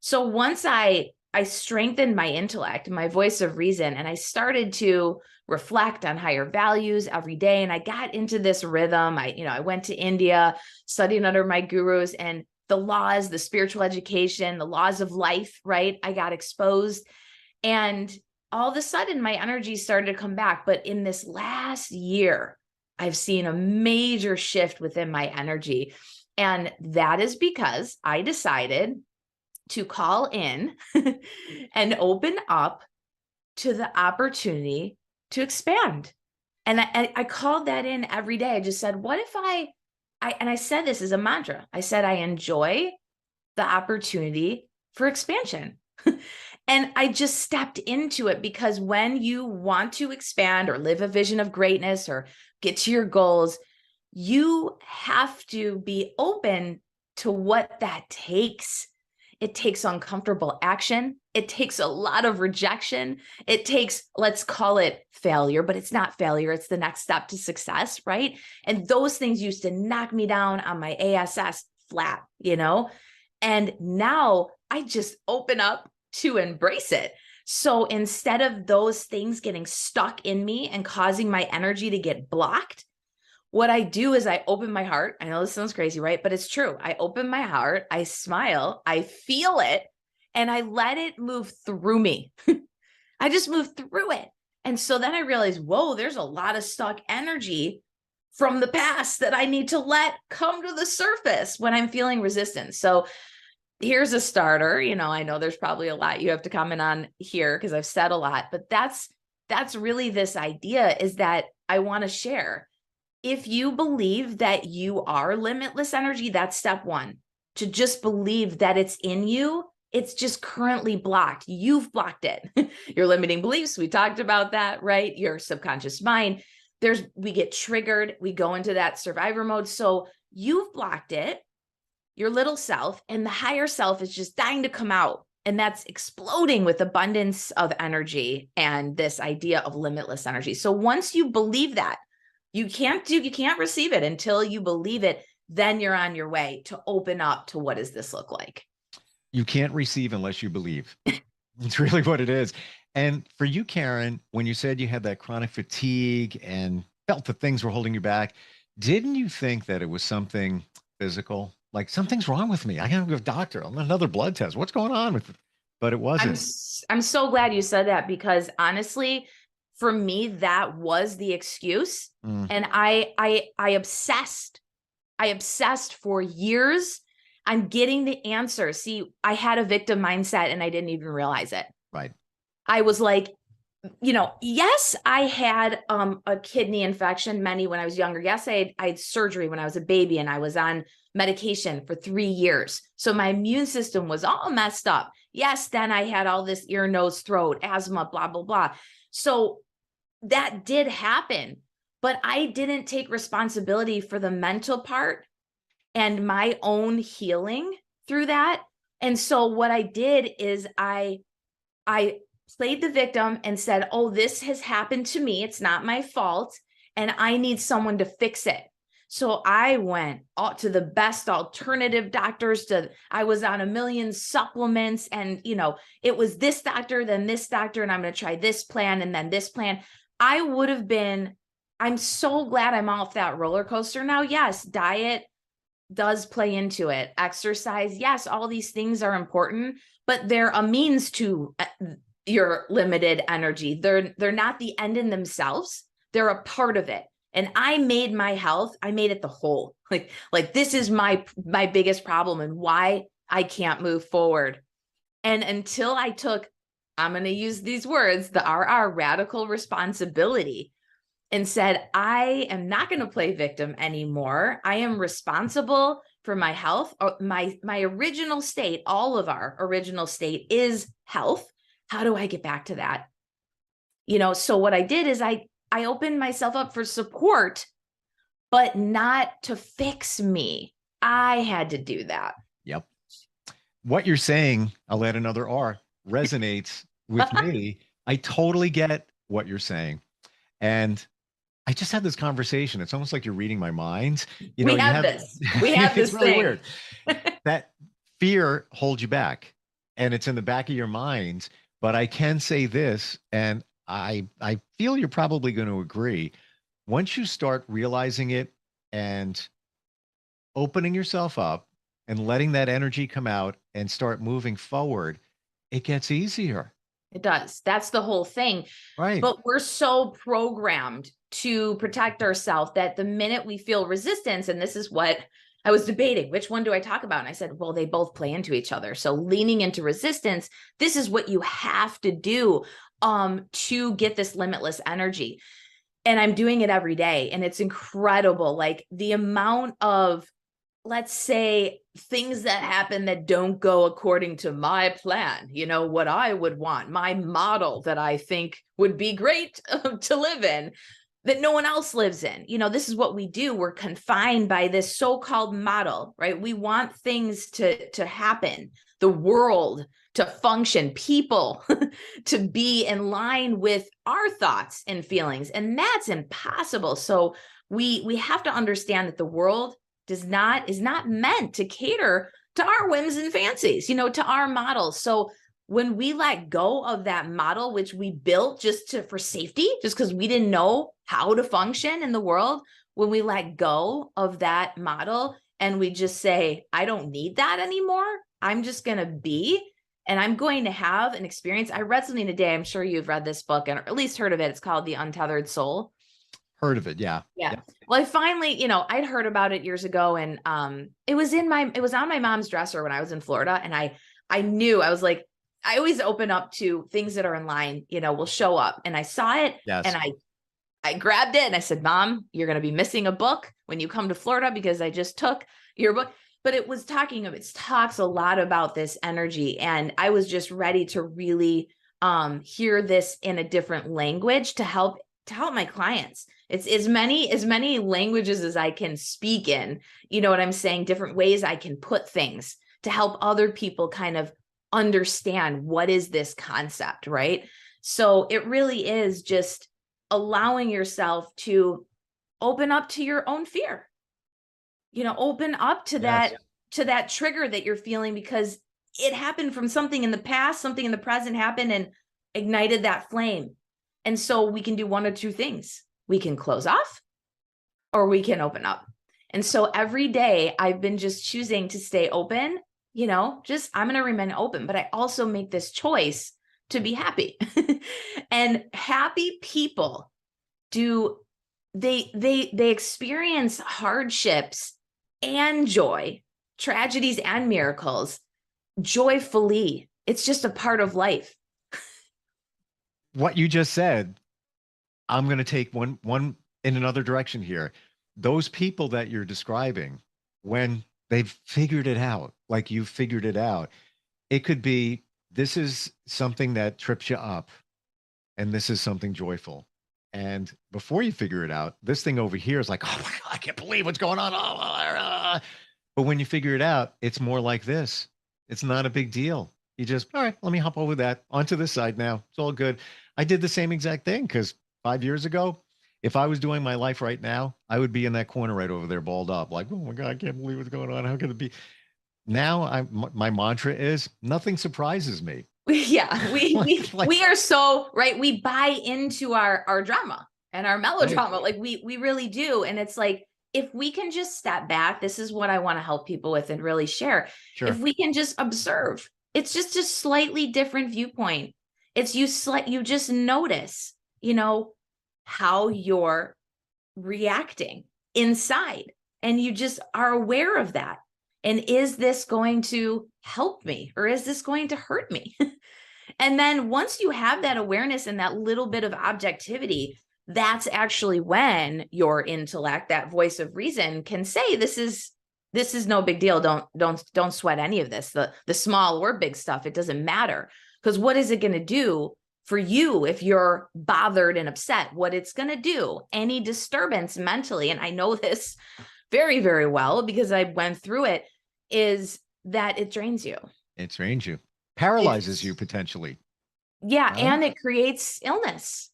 So once I strengthened my intellect, my voice of reason, and I started to reflect on higher values every day, and I got into this rhythm. I went to India, studying under my gurus, and the laws, the spiritual education, the laws of life, right? I got exposed, and all of a sudden my energy started to come back. But in this last year, I've seen a major shift within my energy. And that is because I decided to call in and open up to the opportunity to expand. And I called that in every day. I just said, what if and I said this as a mantra. I said, I enjoy the opportunity for expansion. And I just stepped into it, because when you want to expand or live a vision of greatness or get to your goals, you have to be open to what that takes. It takes uncomfortable action. It takes a lot of rejection. It takes, let's call it failure, but it's not failure. It's the next step to success, right? And those things used to knock me down on my ASS flat, and now I just open up to embrace it. So instead of those things getting stuck in me and causing my energy to get blocked, what I do is I open my heart. I know this sounds crazy, right? But it's true. I open my heart, I smile, I feel it, and I let it move through me. I just move through it. And so then I realized, whoa, there's a lot of stuck energy from the past that I need to let come to the surface when I'm feeling resistance. So here's a starter. I know there's probably a lot you have to comment on here because I've said a lot, but that's really this idea, is that I want to share. If you believe that you are limitless energy, that's step one. To just believe that it's in you, it's just currently blocked. You've blocked it. Your limiting beliefs, we talked about that, right? Your subconscious mind. We get triggered. We go into that survivor mode. So you've blocked it. Your little self, and the higher self is just dying to come out. And that's exploding with abundance of energy and this idea of limitless energy. So once you believe that, you can't receive it until you believe it. Then you're on your way to open up to, what does this look like? You can't receive unless you believe. It's really what it is. And for you, Karen, when you said you had that chronic fatigue and felt that things were holding you back, didn't you think that it was something physical? like something's wrong with me. I gotta go to the doctor. I'm another blood test. What's going on with it? But it wasn't. I'm so glad you said that, because honestly, for me, that was the excuse. And I obsessed. I obsessed for years on getting the answer. See, I had a victim mindset and I didn't even realize it. Right. I was like, yes, I had a kidney infection when I was younger. Yes, I had surgery when I was a baby, and I was on medication for 3 years. So my immune system was all messed up. Yes, then I had all this ear, nose, throat, asthma, blah, blah, blah. So that did happen, but I didn't take responsibility for the mental part and my own healing through that. And so what I did is I played the victim and said, oh, this has happened to me. It's not my fault. And I need someone to fix it. So I went to the best alternative doctors. I was on a million supplements, and, it was this doctor, then this doctor, and I'm going to try this plan and then this plan. I'm so glad I'm off that roller coaster now. Yes, diet does play into it. Exercise, yes, all these things are important, but they're a means to your limited energy. They're not the end in themselves. They're a part of it. And I made my health, I made it the whole. Like this is my biggest problem and why I can't move forward. And until I took, I'm going to use these words, the radical responsibility, and said, I am not going to play victim anymore. I am responsible for my health. My original state, all of our original state is health. How do I get back to that? So what I did is I opened myself up for support, but not to fix me. I had to do that. Yep. What you're saying, I'll add another R, resonates with me. I totally get what you're saying. And I just had this conversation. It's almost like you're reading my mind. We have this it's really thing. Weird. That fear holds you back, and it's in the back of your mind. But I can say this, and I feel you're probably going to agree. Once you start realizing it and opening yourself up and letting that energy come out and start moving forward, it gets easier. It does. That's the whole thing. Right. But we're so programmed to protect ourselves that the minute we feel resistance, and this is what I was debating, which one do I talk about? And I said, well, they both play into each other. So leaning into resistance, this is what you have to do to get this limitless energy. And I'm doing it every day. And it's incredible. Like the amount of, let's say, things that happen that don't go according to my plan, what I would want, my model that I think would be great to live in, that no one else lives in. This is what we do. We're confined by this so-called model, right? We want things to happen, the world to function, people to be in line with our thoughts and feelings. And that's impossible. So we have to understand that the world is not meant to cater to our whims and fancies, to our models. So when we let go of that model, which we built for safety, just because we didn't know how to function in the world, when we let go of that model and we just say, I don't need that anymore. I'm just going to be, and I'm going to have an experience. I read something today. I'm sure you've read this book, and or at least heard of it. It's called The Untethered Soul. Heard of it. Yeah. Yeah. Well, I finally, I'd heard about it years ago, and it was on my mom's dresser when I was in Florida. And I knew, I was like, I always open up to things that are in line, will show up. And I saw it. Yes. And I grabbed it and I said, Mom, you're going to be missing a book when you come to Florida because I just took your book. But it talks a lot about this energy. And I was just ready to really hear this in a different language to help my clients. It's as many languages as I can speak in, what I'm saying, different ways I can put things to help other people kind of understand what is this concept, right? So it really is just allowing yourself to open up to your own fear, open up to that trigger that you're feeling, because it happened from something in the past, something in the present happened and ignited that flame. And so we can do one or two things. We can close off or we can open up. And so every day I've been just choosing to stay open, I'm going to remain open, but I also make this choice to be happy. And happy people they experience hardships and joy, tragedies and miracles joyfully. It's just a part of life. What you just said, I'm going to take one in another direction here. Those people that you're describing, when they've figured it out, like you figured it out, it could be, this is something that trips you up, and this is something joyful. And before you figure it out, this thing over here is like, oh my God, I can't believe what's going on. But when you figure it out, it's more like this. It's not a big deal. You just, all right, let me hop over that onto this side now. It's all good. I did the same exact thing because 5 years ago, if I was doing my life right now, I would be in that corner right over there, balled up, like, oh my God, I can't believe what's going on. How could it be? Now my mantra is nothing surprises me. Yeah, we are so right. We buy into our drama and our melodrama. Right. Like we really do. And it's like, if we can just step back, this is what I want to help people with and really share. Sure. If we can just observe, it's just a slightly different viewpoint. It's you just notice, how you're reacting inside, and you just are aware of that. And is this going to help me, or is this going to hurt me? And then once you have that awareness and that little bit of objectivity, that's actually when your intellect, that voice of reason, can say, this is no big deal. Don't sweat any of this. The small or big stuff, it doesn't matter. Because what is it going to do for you if you're bothered and upset? What it's going to do, any disturbance mentally, and I know this very, very well because I went through it, is that it drains you. It drains you, paralyzes you potentially. Yeah. Right? And it creates illness.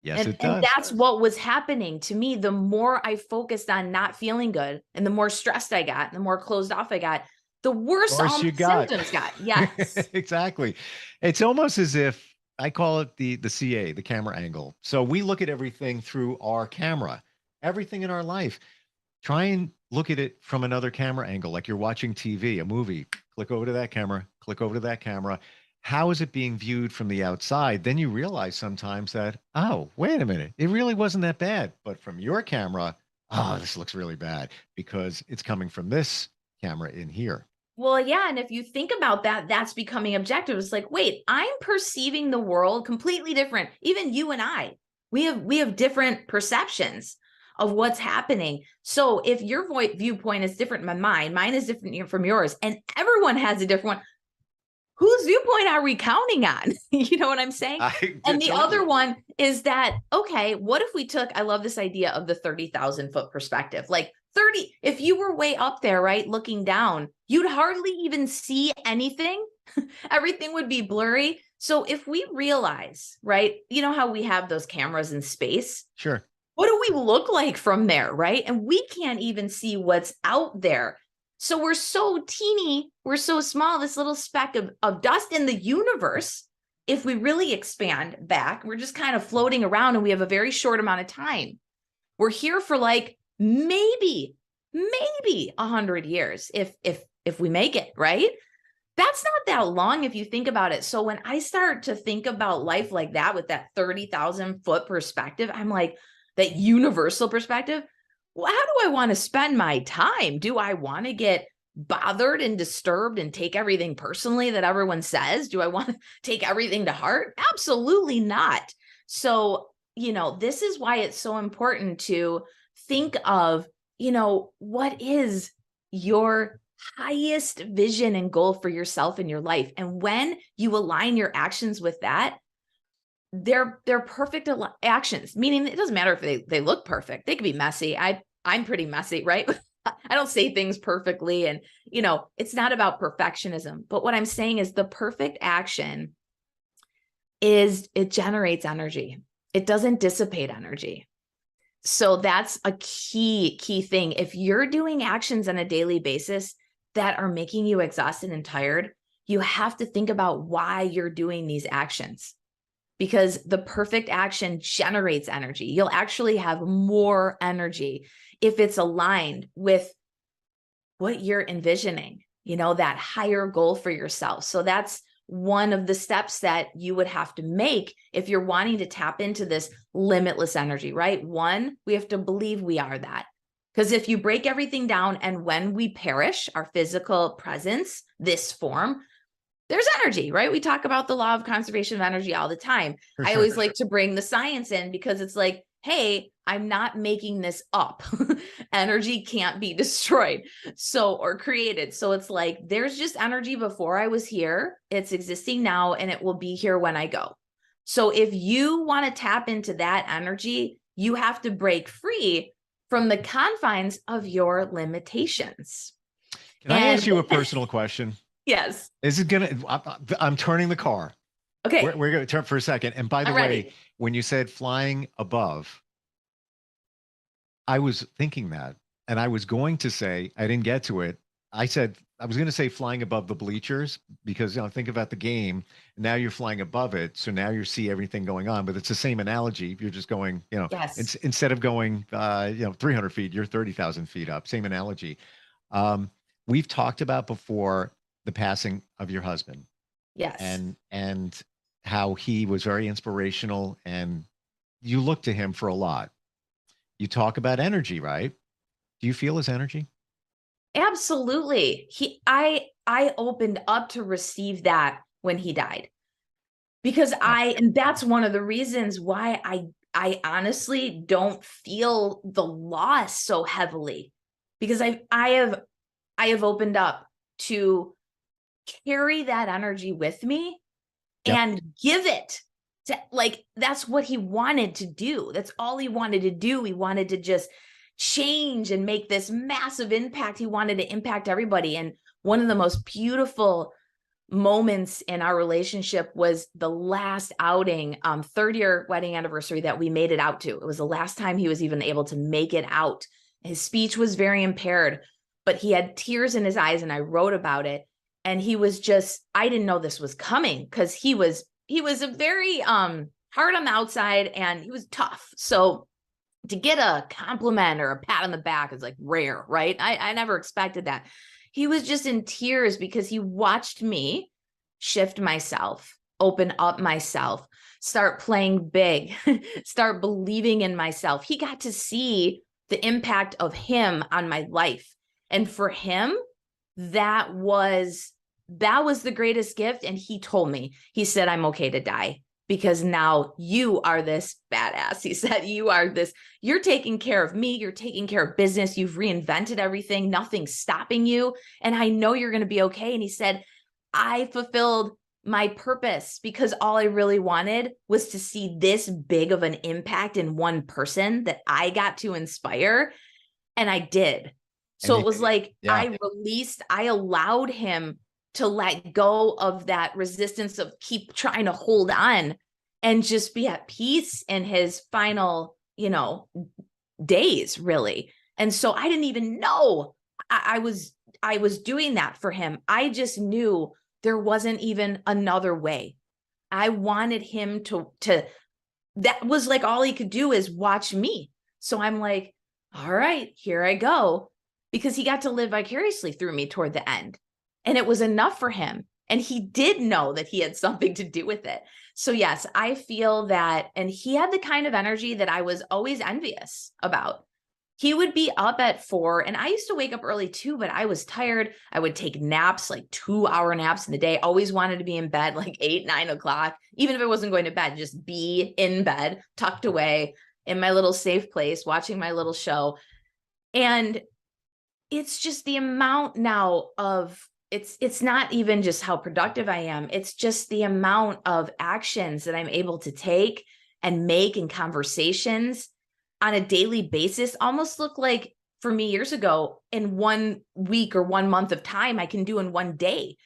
Yes, it does. And that's what was happening to me. The more I focused on not feeling good and the more stressed I got, the more closed off I got, the worse all the symptoms got. Yes. Exactly. It's almost as if, I call it the CA, the camera angle. So we look at everything through our camera, everything in our life. Try and look at it from another camera angle, like you're watching TV, a movie. Click over to that camera, click over to that camera. How is it being viewed from the outside? Then you realize sometimes that, oh, wait a minute, it really wasn't that bad. But from your camera, oh, this looks really bad because it's coming from this camera in here. Well, yeah. And if you think about that, that's becoming objective. It's like, wait, I'm perceiving the world completely different. Even you and I, we have different perceptions of what's happening. So if your viewpoint is different than mine is different from yours, and everyone has a different one, whose viewpoint are we counting on? You know what I'm saying? And the other one is that, okay, what if we took, I love this idea of the 30,000 foot perspective, like 30, if you were way up there, right, looking down, you'd hardly even see anything. Everything would be blurry. So if we realize, right, you know how we have those cameras in space? Sure. What do we look like from there, right? And we can't even see what's out there. So we're so teeny, we're so small, this little speck of dust in the universe. If we really expand back, we're just kind of floating around, and we have a very short amount of time. We're here for like maybe 100 years if we make it, right? That's not that long if you think about it. So when I start to think about life like that, with that 30,000 foot perspective, I'm like, that universal perspective, well, how do I want to spend my time? Do I want to get bothered and disturbed and take everything personally that everyone says? Do I want to take everything to heart? Absolutely not. So, this is why it's so important to think of, what is your highest vision and goal for yourself in your life? And when you align your actions with that, they're perfect actions, meaning it doesn't matter if they look perfect. They could be messy. I'm pretty messy, right? I don't say things perfectly. And, it's not about perfectionism. But what I'm saying is the perfect action it generates energy. It doesn't dissipate energy. So that's a key thing. If you're doing actions on a daily basis that are making you exhausted and tired, you have to think about why you're doing these actions. because the perfect action generates energy. You'll actually have more energy if it's aligned with what you're envisioning, that higher goal for yourself. So that's one of the steps that you would have to make if you're wanting to tap into this limitless energy, right? One, we have to believe we are that. Because if you break everything down and when we perish, our physical presence, this form, there's energy, right? We talk about the law of conservation of energy all the time. I always like to bring the science in because it's like, hey, I'm not making this up. Energy can't be destroyed, or created. So it's like, there's just energy before I was here. It's existing now, and it will be here when I go. So if you want to tap into that energy, you have to break free from the confines of your limitations. Can I ask you a personal question? Yes. Is it I'm turning the car. Okay. We're going to turn for a second. And by the way, when you said flying above, I was thinking that, and I was going to say, I didn't get to it. I was going to say flying above the bleachers because, think about the game. Now you're flying above it. So now you see everything going on, but it's the same analogy. You're just going, yes. Instead of going, 300 feet, you're 30,000 feet up. Same analogy. We've talked about before the passing of your husband. Yes. And how he was very inspirational, and you look to him for a lot. You talk about energy, right? Do you feel his energy? Absolutely. I opened up to receive that when he died, because and that's one of the reasons why I honestly don't feel the loss so heavily, because I have opened up to carry that energy with me and give it to, that's what he wanted to do. That's all he wanted to do. He wanted to just change and make this massive impact. He wanted to impact everybody. And one of the most beautiful moments in our relationship was the last outing, 3rd-year wedding anniversary that we made it out to. It was the last time he was even able to make it out. His speech was very impaired, but he had tears in his eyes, and I wrote about it. And he was just, I didn't know this was coming, because he was a very hard on the outside, and he was tough. So to get a compliment or a pat on the back is like rare, right? I never expected that. He was just in tears because he watched me shift myself, open up myself, start playing big, start believing in myself. He got to see the impact of him on my life. And for him, that was the greatest gift. And he told me, he said, I'm okay to die, because now you are this badass. He said, you're taking care of me. You're taking care of business. You've reinvented everything. Nothing's stopping you. And I know you're going to be okay. And he said, I fulfilled my purpose, because all I really wanted was to see this big of an impact in one person that I got to inspire. And I did. So it was like, I allowed him to let go of that resistance of keep trying to hold on, and just be at peace in his final, days, really. And so I didn't even know I was doing that for him. I just knew there wasn't even another way. I wanted him to that was like, all he could do is watch me. So I'm like, all right, here I go. Because he got to live vicariously through me toward the end. And it was enough for him. And he did know that he had something to do with it. So yes, I feel that. And he had the kind of energy that I was always envious about. He would be up at 4, and I used to wake up early too, but I was tired. I would take naps, like 2-hour naps in the day. Always wanted to be in bed like 8, 9 o'clock. Even if I wasn't going to bed, just be in bed, tucked away in my little safe place, watching my little show. And it's just the amount now of, it's not even just how productive I am. It's just the amount of actions that I'm able to take and make in conversations on a daily basis almost look like, for me years ago, in 1 week or 1 month of time, I can do in 1 day.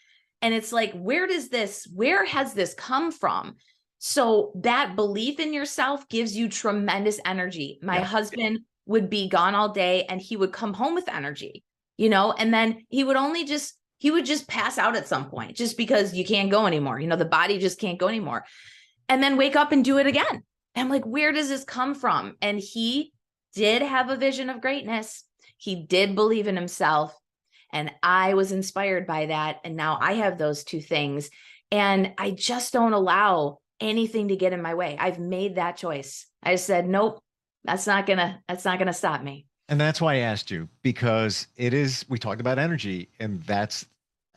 And it's like, where has this come from? So that belief in yourself gives you tremendous energy. My husband would be gone all day, and he would come home with energy, and then he would just pass out at some point, just because you can't go anymore. The body just can't go anymore. and then wake up and do it again. And I'm like, where does this come from? And he did have a vision of greatness. He did believe in himself. And I was inspired by that. And now I have those two things. And I just don't allow anything to get in my way. I've made that choice. I said, nope, that's not gonna stop me. And that's why I asked you, because we talked about energy, and that's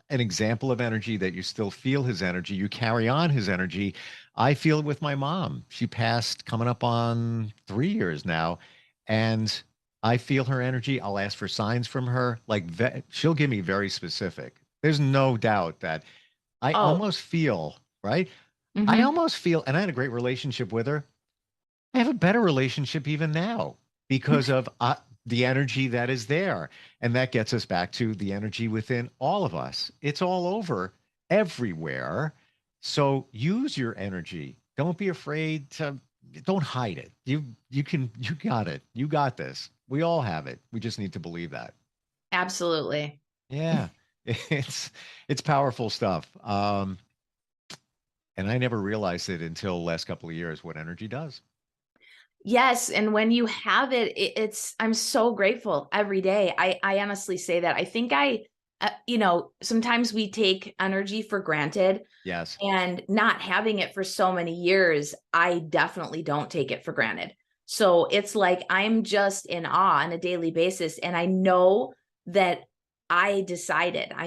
an example of energy that you still feel his energy. You carry on his energy. I feel it with my mom. She passed coming up on 3 years now. And I feel her energy. I'll ask for signs from her. Like she'll give me very specific. There's no doubt that I almost feel, right? I almost feel, and I had a great relationship with her. I have a better relationship even now because of the energy that is there. And that gets us back to the energy within all of us. It's all over everywhere. So use your energy. Don't be afraid to, don't hide it. You got it. You got this. We all have it. We just need to believe that. Absolutely. Yeah. It's powerful stuff. And I never realized it until the last couple of years what energy does. Yes. And when you have it, I'm so grateful every day. I honestly say that. I think sometimes we take energy for granted. Yes. And not having it for so many years, I definitely don't take it for granted. So it's like, I'm just in awe on a daily basis. And I know that I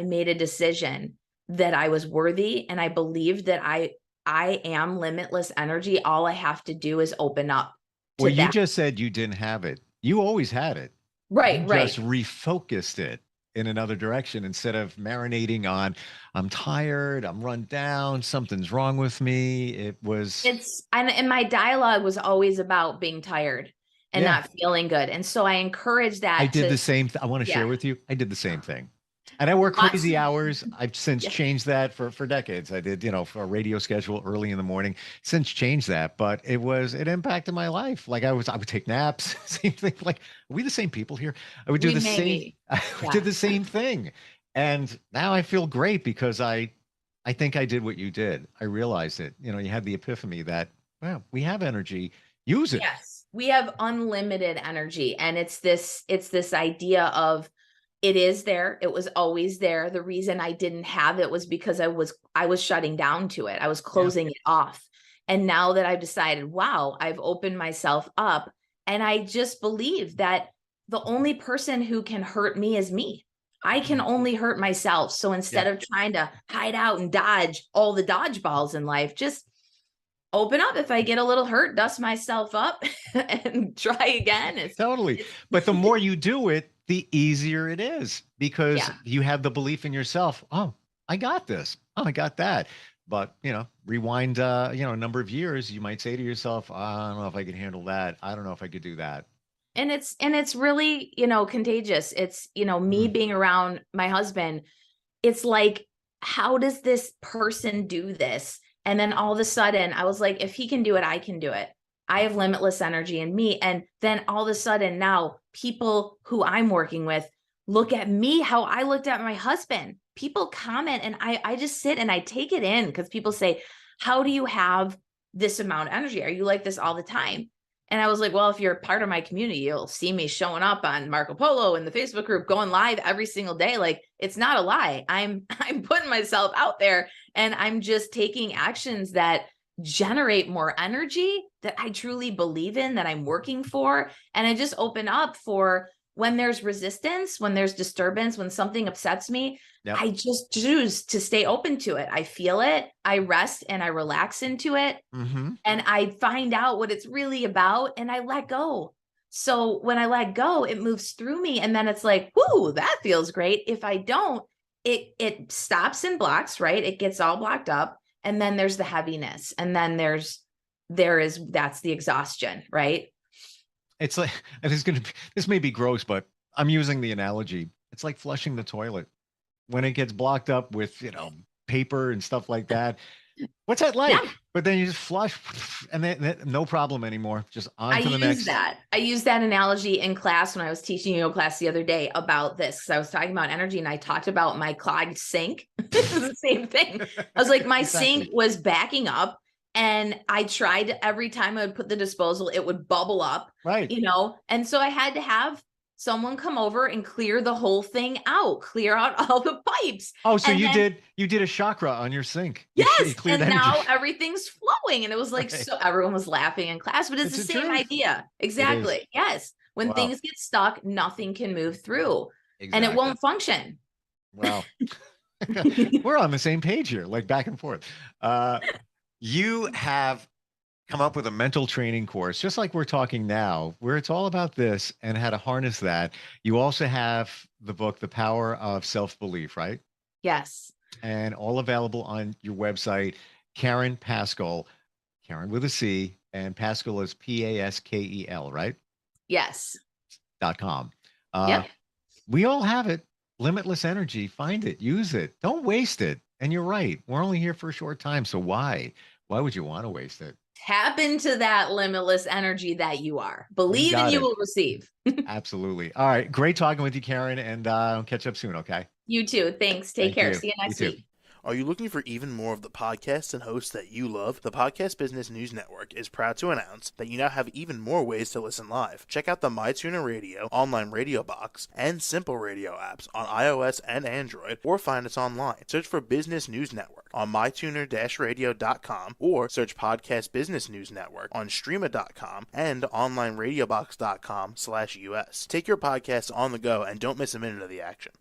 made a decision that I was worthy. And I believed that I am limitless energy. All I have to do is open up. Well, you just said you didn't have it. You always had it. Right, you just refocused it in another direction instead of marinating on, I'm tired, I'm run down, something's wrong with me. And my dialogue was always about being tired and not feeling good. And so I encourage that. I did the same. I want to share with you. I did the same thing. And I work crazy hours. I've since changed that for decades. I did, for a radio schedule early in the morning, since changed that, but it impacted my life. Like I would take naps, same thing. Like, are we the same people here? I would do the same. I did the same thing. And now I feel great because I think I did what you did. I realized it. You had the epiphany that, well, we have energy, use it. Yes. We have unlimited energy. And it's this idea of, it is there. It was always there. The reason I didn't have it was because I was shutting down to it. I was closing it off. And now that I've decided, wow, I've opened myself up, and I just believe that the only person who can hurt me is me. I can only hurt myself. So instead of trying to hide out and dodge all the dodgeballs in life, just open up. If I get a little hurt, dust myself up and try again. But the more you do it, the easier it is because you have the belief in yourself. Oh, I got this. Oh, I got that. But, rewind, a number of years, you might say to yourself, I don't know if I could handle that. I don't know if I could do that. And it's really, contagious. It's, me being around my husband. It's like, how does this person do this? And then all of a sudden I was like, if he can do it, I can do it. I have limitless energy in me. And then all of a sudden now people who I'm working with look at me, how I looked at my husband. People comment and I just sit and I take it in because people say, how do you have this amount of energy? Are you like this all the time? And I was like, well, if you're part of my community, you'll see me showing up on Marco Polo in the Facebook group, going live every single day. Like, it's not a lie. I'm putting myself out there and I'm just taking actions that generate more energy that I truly believe in, that I'm working for. And I just open up for when there's resistance, when there's disturbance, when something upsets me, I just choose to stay open to it. I feel it, I rest and I relax into it. And I find out what it's really about and I let go. So when I let go, it moves through me. And then it's like, whoo, that feels great. If I don't, it stops and blocks, right? It gets all blocked up. And then there's the heaviness. And then that's the exhaustion, right? It's like, this may be gross, but I'm using the analogy. It's like flushing the toilet when it gets blocked up with, paper and stuff like that. What's that like? Yeah. But then you just flush and then no problem anymore. Just on to the next. I used that analogy in class when I was teaching yoga class the other day about this. Cause I was talking about energy and I talked about my clogged sink. It was the same thing. I was like, my sink was backing up And I tried every time I would put the disposal, it would bubble up, Right. And so I had to have someone come over and clear the whole thing out, clear out all the pipes. Oh, so And you then, did a chakra on your sink. yes, You cleared and energy. now everything's flowing. And it was like, Right. so everyone was laughing in class, but it's the It's the same truth. idea. Exactly. Yes. When Wow. things get stuck, nothing can move through and it Exactly. won't function. Wow. We're on the same page here, like back and forth. You have come up with a mental training course, just like we're talking now, where it's all about this and how to harness that. You also have the book, The Power of Self-Belief, right? Yes. And all available on your website, Karen Pascal, Karen with a C, and Pascal is Paskel, right? Yes. .com. Yep. We all have it. Limitless energy. Find it, use it. Don't waste it. And you're right. We're only here for a short time. So why? Why would you want to waste it? Tap into that limitless energy that you are. Believe got and you it. will receive. Absolutely. All right. Great talking with you, Karen. And I'll catch up soon. Okay. You too. Thanks. Take Thank care. you. See you You next too. week. Are you looking for even more of the podcasts and hosts that you love? The Podcast Business News Network is proud to announce that you now have even more ways to listen live. Check out the MyTuner Radio, online radio box, and Simple Radio apps on iOS and Android, or find us online. Search for Business News Network on mytuner-radio.com, or search Podcast Business News Network on streama.com and onlineradiobox.com/US. Take your podcast on the go and don't miss a minute of the action.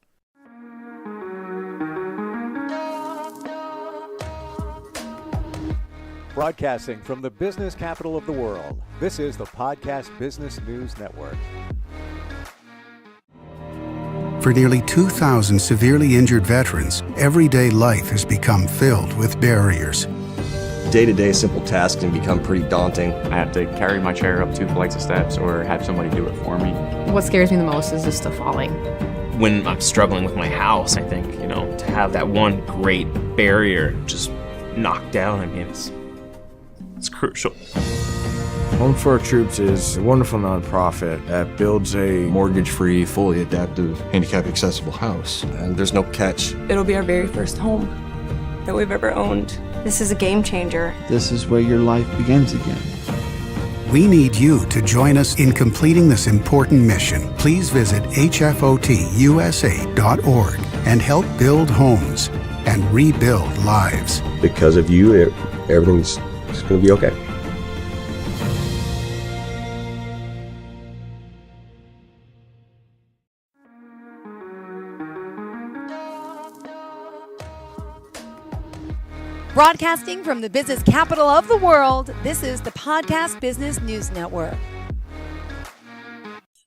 Broadcasting from the business capital of the world, this is the Podcast Business News Network. For nearly 2,000 severely injured veterans, everyday life has become filled with barriers. Day-to-day simple tasks can become pretty daunting. I have to carry my chair up 2 flights of steps or have somebody do it for me. What scares me the most is just the falling. When I'm struggling with my house, I think, to have that one great barrier just knocked down, it's crucial. Home for Our Troops is a wonderful nonprofit that builds a Mortgage-free, fully adaptive, handicap-accessible house. And there's no catch. It'll be our very first home that we've ever owned. This is a game changer. This is where your life begins again. We need you to join us in completing this important mission. Please visit hfotusa.org and help build homes and rebuild lives. Because of you, everything's going to be okay. Broadcasting from the business capital of the world, this is the Podcast Business News Network.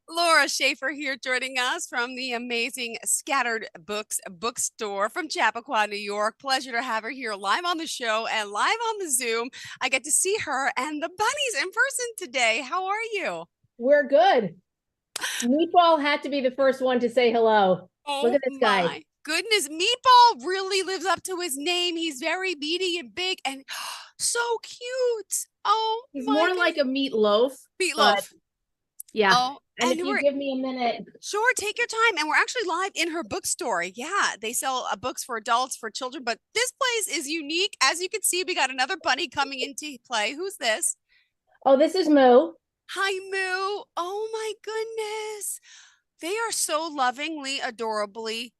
Laura Schaefer here, joining us from the amazing Scattered Books bookstore from Chappaqua, New York. Pleasure to have her here live on the show and live on the Zoom. I get to see her and the bunnies in person today. How are you? We're good. Meatball had to be the first one to say hello. Look at this guy. My goodness, Meatball really lives up to his name. He's very meaty and big and so cute. Oh, he's more like a meatloaf. Meatloaf. Yeah. Oh, and if you give me a minute. Sure, take your time. And we're actually live in her bookstore. Yeah, they sell books for adults, for children, but this place is unique. As you can see, we got another bunny coming into play. Who's this? Oh, this is Moo. Hi, Moo. Oh my goodness. They are so lovingly, adorably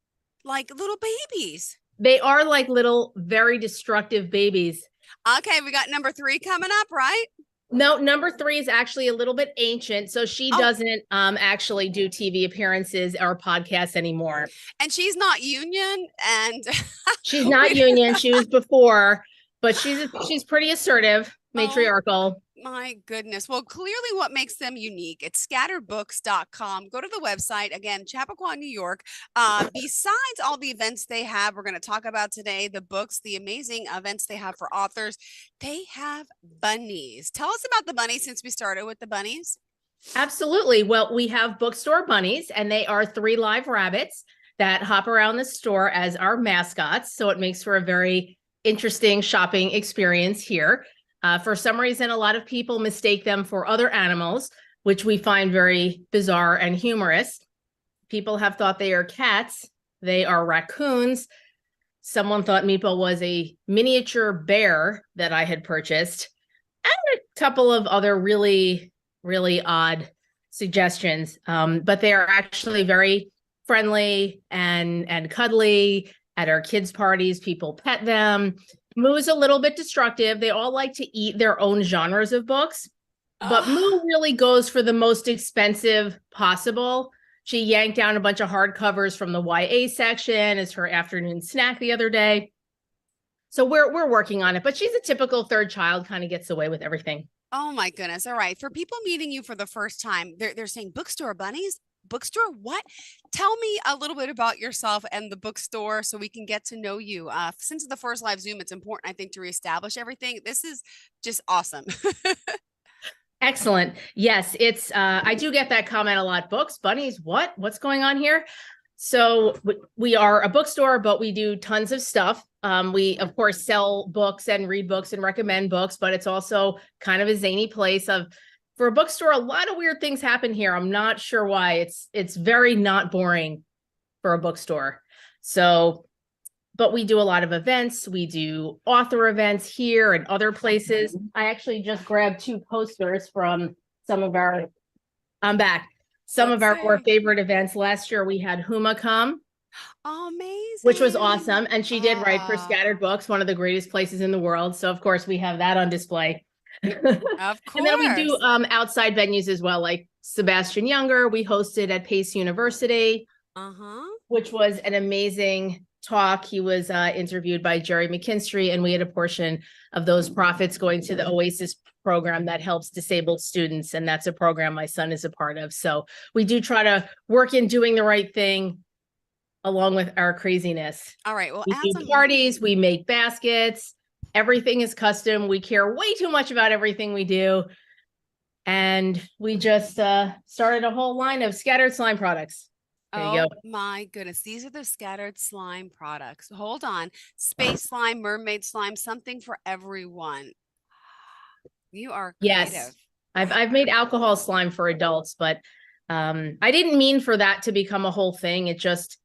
like little babies. They are like little, very destructive babies. Okay, we got number 3 coming up, right? No, number 3 is actually a little bit ancient. So she doesn't actually do TV appearances or podcasts anymore. And she's not union and she's not union. She was before, but she's pretty assertive, matriarchal. My goodness. Well, clearly what makes them unique, it's scatteredbooks.com. Go to the website again, Chappaqua, New York. Besides all the events they have, we're going to talk about today, the books, the amazing events they have for authors. They have bunnies. Tell us about the bunnies since we started with the bunnies. Absolutely. Well, we have bookstore bunnies, and they are 3 live rabbits that hop around the store as our mascots. So it makes for a very interesting shopping experience here. For some reason, a lot of people mistake them for other animals, which we find very bizarre and humorous. People have thought they are cats. They are raccoons. someone thought Meatball was a miniature bear that I had purchased, and a couple of other really, really odd suggestions. But they are actually very friendly and cuddly. At our kids' parties, people pet them. Moo's a little bit destructive. They all like to eat their own genres of books, but Moo really goes for the most expensive possible. She yanked down a bunch of hardcovers from the YA section as her afternoon snack the other day. So we're working on it, but she's a typical third child, kind of gets away with everything. Oh my goodness. All right. For people meeting you for the first time, they're saying bookstore bunnies? Bookstore? What? Tell me a little bit about yourself and the bookstore so we can get to know you. Since the first live Zoom, it's important, I think, to reestablish everything. This is just awesome. Excellent. Yes, it's I do get that comment a lot. Books, bunnies, what's going on here? So we are a bookstore, but we do tons of stuff. We of course sell books and read books and recommend books, but it's also kind of a zany place for a bookstore. A lot of weird things happen here. I'm not sure why. It's very not boring for a bookstore. So, but we do a lot of events. We do author events here and other places. I actually just grabbed 2 posters from some of our, I'm back. Some of our more favorite events. Last year we had Huma come. Oh, amazing. Which was awesome. And she did write for Scattered Books, one of the greatest places in the world. So of course we have that on display. Of course. And then we do outside venues as well, like Sebastian Younger. We hosted at Pace University, which was an amazing talk. He was interviewed by Jerry McKinstry, and we had a portion of those profits going to the Oasis program that helps disabled students. And that's a program my son is a part of. So we do try to work in doing the right thing along with our craziness. All right. Well, we do parties, we make baskets. Everything is custom. We care way too much about everything we do. And we just started a whole line of scattered slime products. There you go. My goodness. These are the scattered slime products. Hold on. Space slime, mermaid slime, something for everyone. You are creative. Yes. I've made alcohol slime for adults, but I didn't mean for that to become a whole thing. It just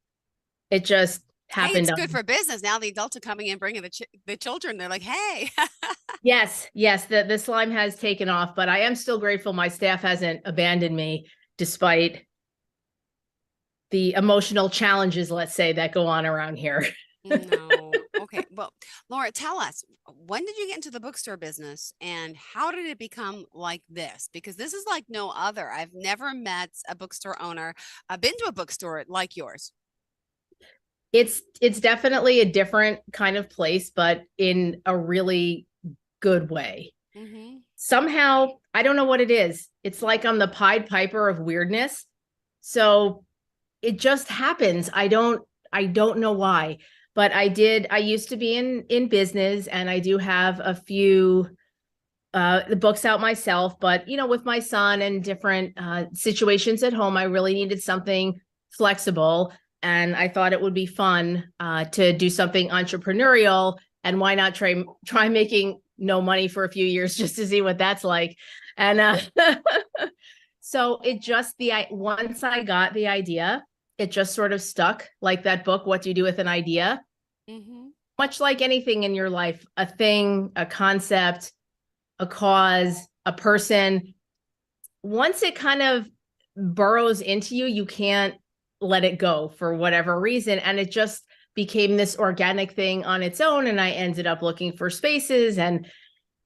happened. Hey, it's good for business. Now the adults are coming in, bringing the children. They're like, hey. Yes. The slime has taken off, but I am still grateful my staff hasn't abandoned me despite the emotional challenges, let's say, that go on around here. No. Okay. Well, Laura, tell us, when did you get into the bookstore business and how did it become like this? Because this is like no other. I've never met a bookstore owner. I've been to a bookstore like yours. It's definitely a different kind of place, but in a really good way. Somehow, I don't know what it is. It's like I'm the Pied Piper of weirdness. So it just happens. I don't know why, but I used to be in business, and I do have a few the books out myself, but with my son and different situations at home, I really needed something flexible. And I thought it would be fun to do something entrepreneurial, and why not try making no money for a few years just to see what that's like. And so once I got the idea, it just sort of stuck, like that book, What Do You Do with an Idea? Much like anything in your life, a thing, a concept, a cause, a person, once it kind of burrows into you, you can't let it go for whatever reason. And it just became this organic thing on its own. And I ended up looking for spaces and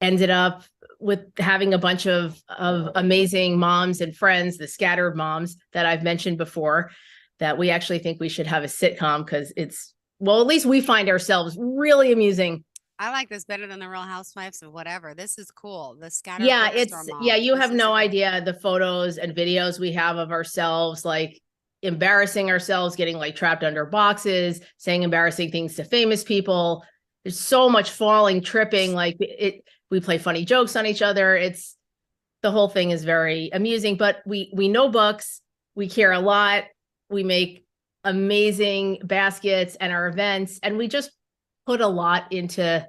ended up with having a bunch of amazing moms and friends, the scattered moms that I've mentioned before, that we actually think we should have a sitcom because at least we find ourselves really amusing. I like this better than the Real Housewives of whatever. This is cool. The scattered bookstore moms. You have no idea the photos and videos we have of ourselves, like embarrassing ourselves, getting like trapped under boxes, saying embarrassing things to famous people. There's so much falling, tripping, we play funny jokes on each other. The whole thing is very amusing, but we know books, we care a lot. We make amazing baskets and our events, and we just put a lot into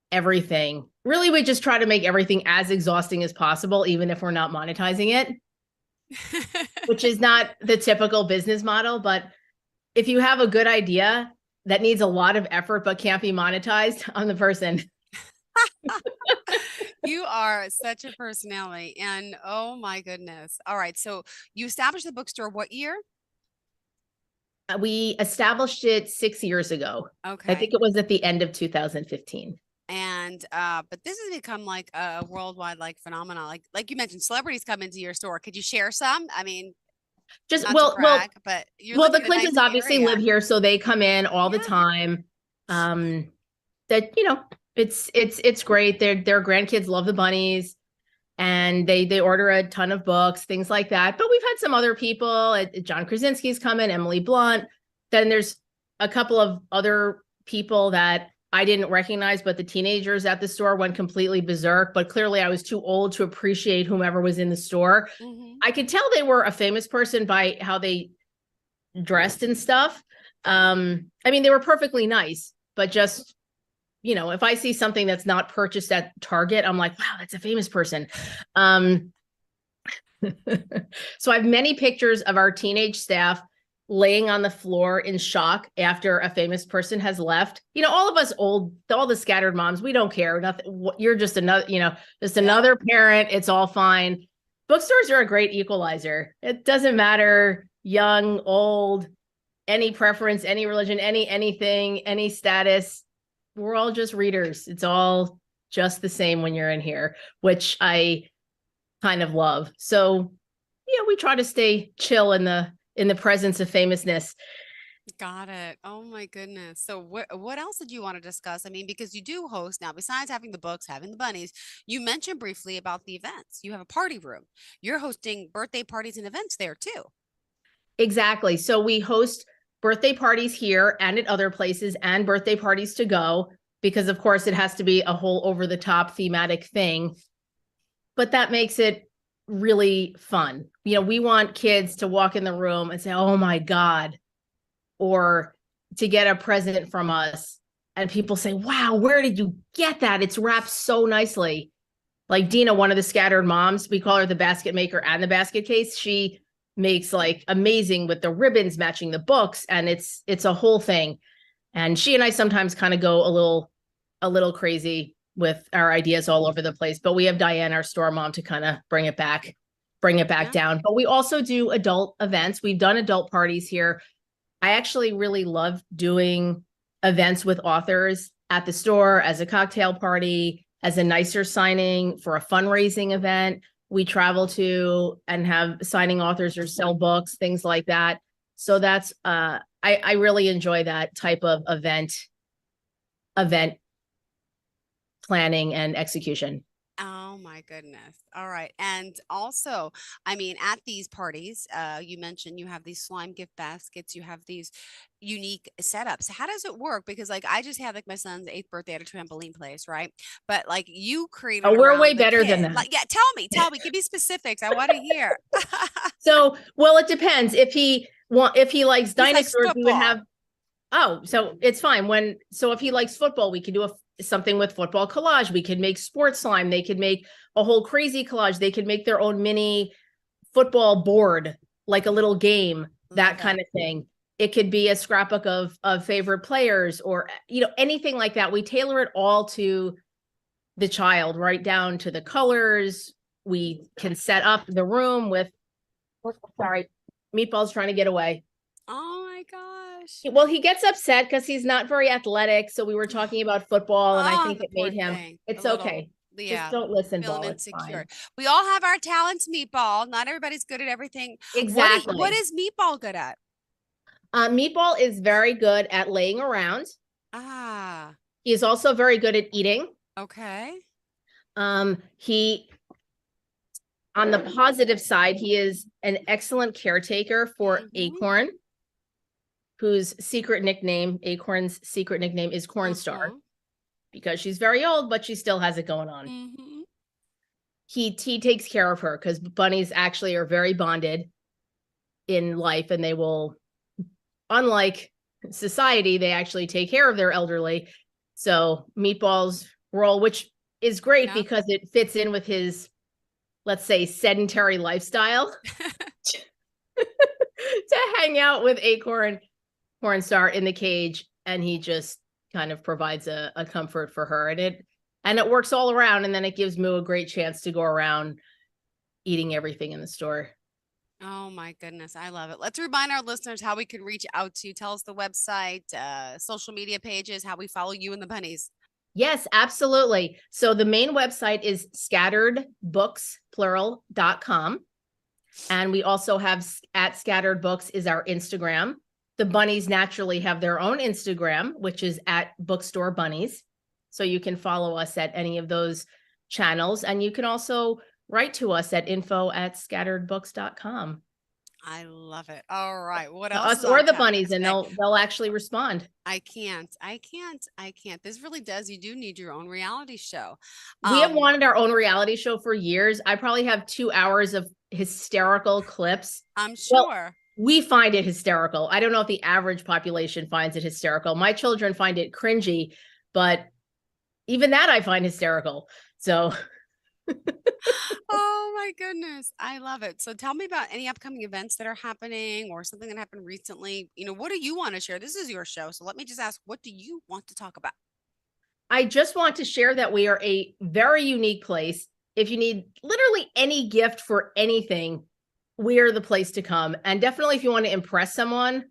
everything. Really, we just try to make everything as exhausting as possible, even if we're not monetizing it, which is not the typical business model. But if you have a good idea that needs a lot of effort but can't be monetized, I'm the person. You are such a personality. And oh my goodness. All right. So you established the bookstore what year? We established it 6 years ago. Okay. I think it was at the end of 2015. And but this has become like a worldwide like phenomenon. Like you mentioned, celebrities come into your store. Could you share some? I mean, Just not well, to brag, but you're well, the living in a Clintons nice obviously area. live here, so they come in all the time. That it's great. Their grandkids love the bunnies, and they order a ton of books, things like that. But we've had some other people. John Krasinski's coming, Emily Blunt. Then there's a couple of other people that I didn't recognize, but the teenagers at the store went completely berserk. But clearly, I was too old to appreciate whomever was in the store. I could tell they were a famous person by how they dressed and stuff. I mean, they were perfectly nice, but just, if I see something that's not purchased at Target, I'm like, wow, that's a famous person. So I have many pictures of our teenage staff laying on the floor in shock after a famous person has left. All of us all the scattered moms, we don't care. Nothing. You're just another, just another parent. It's all fine. Bookstores are a great equalizer. It doesn't matter, young, old, any preference, any religion, anything, any status. We're all just readers. It's all just the same when you're in here, which I kind of love. So, we try to stay chill in the presence of famousness. Got it. Oh my goodness. So what else did you want to discuss? I mean, because you do host now, besides having the books, having the bunnies, you mentioned briefly about the events. You have a party room. You're hosting birthday parties and events there too. Exactly. So we host birthday parties here and at other places, and birthday parties to go, because of course it has to be a whole over the top thematic thing. But that makes it really fun. We want kids to walk in the room and say, oh my God, or to get a present from us. And people say, wow, where did you get that? It's wrapped so nicely. Like Dina, one of the scattered moms, we call her the basket maker and the basket case. She makes like amazing with the ribbons matching the books, and it's a whole thing. And she and I sometimes kind of go a little crazy with our ideas all over the place, but we have Diane, our store mom, to kind of bring it back down. But we also do adult events. We've done adult parties here. I actually really love doing events with authors at the store, as a cocktail party, as a nicer signing for a fundraising event. We travel to and have signing authors or sell books, things like that. So that's I really enjoy that type of event planning and execution. Oh my goodness. All right. And also, I mean, at these parties, you mentioned you have these slime gift baskets, you have these unique setups. How does it work? Because like I just had like my son's 8th birthday at a trampoline place, right? But like you created we're around way the better kid. than that. Like, yeah, tell me, give me specifics. I want to hear. So, well, it depends. If he likes dinosaurs, we would have. Oh, so it's fine. So if he likes football, we could do something with football collage. We could make sports slime. They could make a whole crazy collage. They could make their own mini football board, like a little game, that kind of thing. It could be a scrapbook of favorite players, or anything like that. We tailor it all to the child, right down to the colors. We can set up the room with. Sorry, Meatball's trying to get away. Oh my gosh. Well, he gets upset because he's not very athletic. So we were talking about football, and I think it made him. It's okay. Yeah. Just don't listen, Feeling Ball. It's insecure. fine. We all have our talents, Meatball. Not everybody's good at everything. Exactly. What is Meatball good at? Meatball is very good at laying around. Ah. He is also very good at eating. Okay. He, on the positive side, he is an excellent caretaker for Acorn, whose secret nickname, Acorn's secret nickname is Cornstar, because she's very old, but she still has it going on. He takes care of her, because bunnies actually are very bonded in life, and they will, unlike society, they actually take care of their elderly. So Meatball's role, which is great because it fits in with his, let's say, sedentary lifestyle, to hang out with Acorn, Cornstar in the cage and he just kind of provides a comfort for her, and it works all around. And then it gives Moo a great chance to go around eating everything in the store. Oh my goodness, I love it. Let's remind our listeners how we can reach out to you. Tell us the website, social media pages, how we follow you and the bunnies. Yes, absolutely. So the main website is scatteredbooks.com. And we also have at Scattered Books is our Instagram. The bunnies naturally have their own Instagram, which is at Bookstore Bunnies. So you can follow us at any of those channels. And you can also write to us at info@scatteredbooks.com. I love it. All right. What To else? us or the bunnies, and they'll actually respond. I can't. This really does. You do need your own reality show. We have wanted our own reality show for years. I probably have 2 hours of hysterical clips. I'm sure. Well, we find it hysterical. I don't know if the average population finds it hysterical. My children find it cringy, but even that I find hysterical. So oh my goodness. I love it. So tell me about any upcoming events that are happening or something that happened recently. What do you want to share? This is your show. So let me just ask, what do you want to talk about? I just want to share that we are a very unique place. If you need literally any gift for anything, we are the place to come. And definitely if you want to impress someone,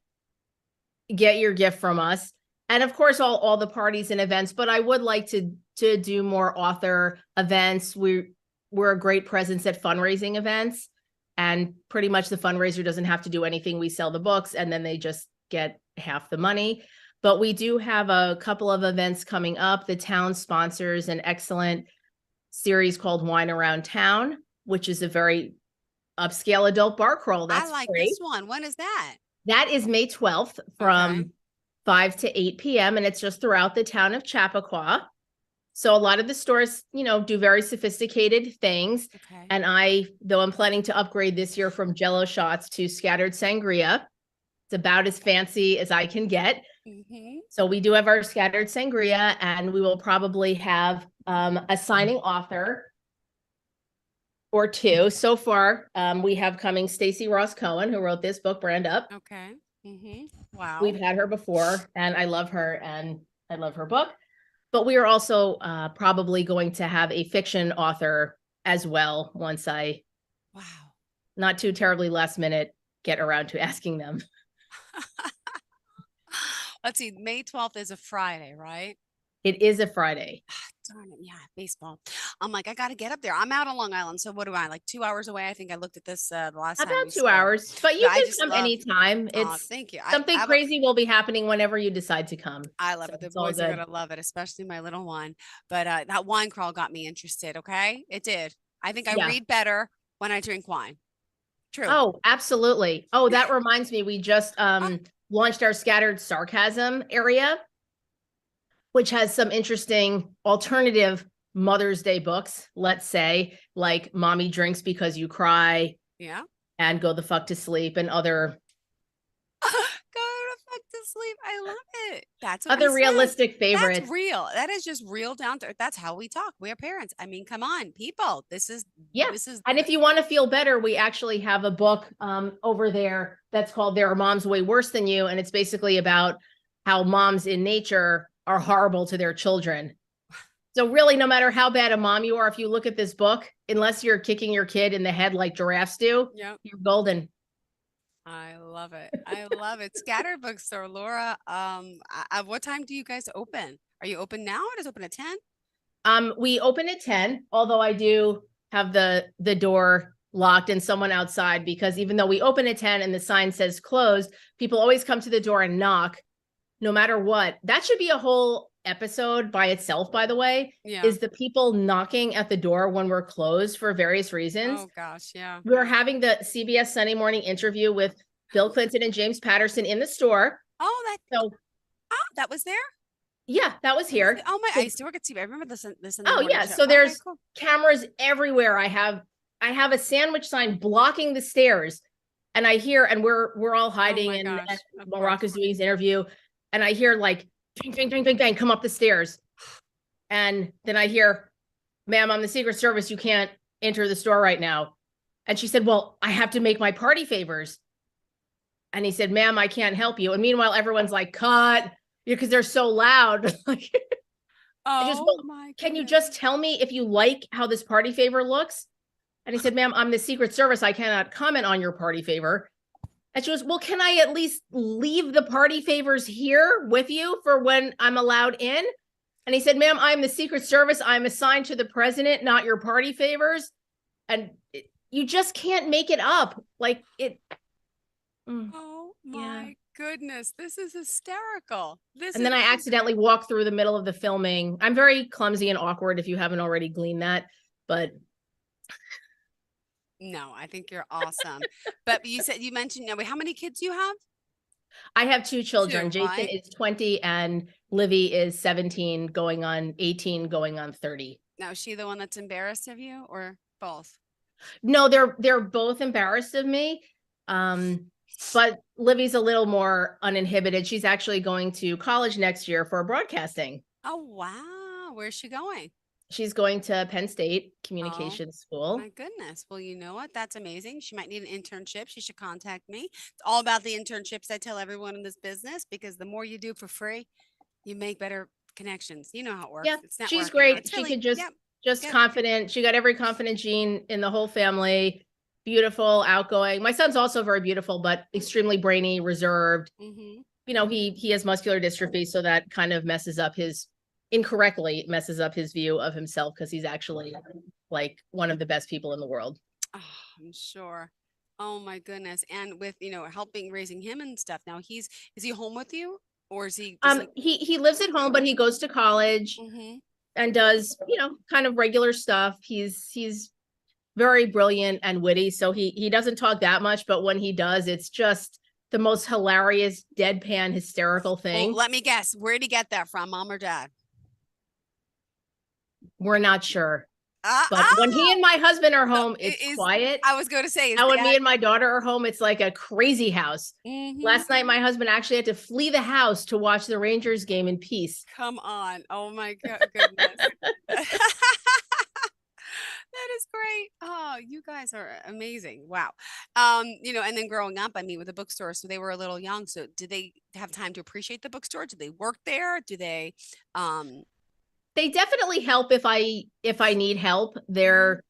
get your gift from us. And of course, all the parties and events, but I would like to do more author events. We're a great presence at fundraising events, and pretty much the fundraiser doesn't have to do anything. We sell the books and then they just get half the money. But we do have a couple of events coming up. The town sponsors an excellent series called Wine Around Town, which is a very upscale adult bar crawl. That's I like great. this one. When is that? That is May 12th from 5 to 8 p.m. and it's just throughout the town of Chappaqua. So a lot of the stores, do very sophisticated things. Okay. And though I'm planning to upgrade this year from Jello shots to scattered sangria, it's about as fancy as I can get. Mm-hmm. So we do have our scattered sangria, and we will probably have a signing author or two. So far, we have coming Stacey Ross Cohen, who wrote this book, Brand Up. Okay. Mm-hmm. Wow. We've had her before, and I love her, and I love her book. But we are also probably going to have a fiction author as well once I, not too terribly last minute, get around to asking them. Let's see. May 12th is a Friday, right? It is a Friday. Darn it. Yeah, baseball. I'm like, I got to get up there. I'm out on Long Island. So what do I, like 2 hours away? I think I looked at this the last time. About 2 hours, but you can come love, anytime. It's thank you. Something crazy will be happening whenever you decide to come. I love it. The boys are going to love it, especially my little one. But that wine crawl got me interested. Okay. It did. I think I read better when I drink wine. True. Oh, absolutely. Oh, that reminds me. We just launched our Scattered Sarcasm area, which has some interesting alternative Mother's Day books, let's say, like Mommy Drinks Because You Cry. Yeah. And Go the Fuck to Sleep and other. Go to fuck to sleep. I love it. That's what other realistic favorites. That's real. That is just real down to earth. That's how we talk. We are parents. I mean, come on, people. This is. And if you want to feel better, we actually have a book over there that's called There Are Moms Way Worse Than You. And it's basically about how moms in nature are horrible to their children. So really, no matter how bad a mom you are, if you look at this book, unless you're kicking your kid in the head like giraffes do, you're golden. I love it. I love it. Scattered Bookstore, Laura. What time do you guys open? Are you open now or does it open at 10? We open at 10, although I do have the door locked and someone outside, because even though we open at 10 and the sign says closed, people always come to the door and knock no matter what. That should be a whole episode by itself, by the way, is the people knocking at the door when we're closed for various reasons. Oh gosh, yeah. We're having the CBS Sunday Morning interview with Bill Clinton and James Patterson in the store. Oh, that was there? Yeah, that was here. Oh my, I used to work at CBS. I remember this. Oh yeah, so there's cameras everywhere. I have a sandwich sign blocking the stairs, and I hear, and we're all hiding, and Morocco's doing his interview, and I hear like bang, bang, bang, bang, bang, come up the stairs. And then I hear, ma'am, I'm the Secret Service. You can't enter the store right now. And she said, well, I have to make my party favors. And he said, ma'am, I can't help you. And meanwhile, everyone's like, cut. because they're so loud. Oh my can you goodness. just tell me if you like how this party favor looks? And he said, ma'am, I'm the Secret Service. I cannot comment on your party favor. And she goes, well, can I at least leave the party favors here with you for when I'm allowed in? And he said, ma'am, I'm the Secret Service. I'm assigned to the president, not your party favors. And you just can't make it up. Like it. Oh my goodness. This is hysterical. And then I accidentally walked through the middle of the filming. I'm very clumsy and awkward if you haven't already gleaned that, but no, I think you're awesome. But you mentioned, wait, how many kids do you have? I have 2 children. Two, Jason right? is 20 and Livy is 17, going on 18, going on 30. Now, is she the one that's embarrassed of you or both? No, they're both embarrassed of me. But Livy's a little more uninhibited. She's actually going to college next year for broadcasting. Oh, wow. Where's she going? She's going to Penn State Communications School. My goodness. Well, you know what? That's amazing. She might need an internship. She should contact me. It's all about the internships. I tell everyone in this business, because the more you do for free, you make better connections. You know how it works. Yeah, It's she's networking. great. It's She really, could just yep. confident. She got every confident gene in the whole family. Beautiful, outgoing. My son's also very beautiful, but extremely brainy, reserved. Mhm. You know, he has muscular dystrophy, so that kind of messes up his view of himself, because he's actually like one of the best people in the world. Oh, I'm sure. Oh my goodness. And with, helping raising him and stuff. Now is he home with you, or is he just He lives at home, but he goes to college and does, kind of regular stuff. He's very brilliant and witty, so he doesn't talk that much, but when he does, it's just the most hilarious, deadpan, hysterical thing. Well, let me guess. Where did he get that from, mom or dad? We're not sure. But when he and my husband are home, it's quiet. I was going to say, and when me and my daughter are home, it's like a crazy house. Last night, my husband actually had to flee the house to watch the Rangers game in peace. Come on. Oh my goodness. That is great. Oh, you guys are amazing. Wow. And then growing up, with the bookstore, so they were a little young. So did they have time to appreciate the bookstore? Do they work there? Do they, They definitely help if I need help. They're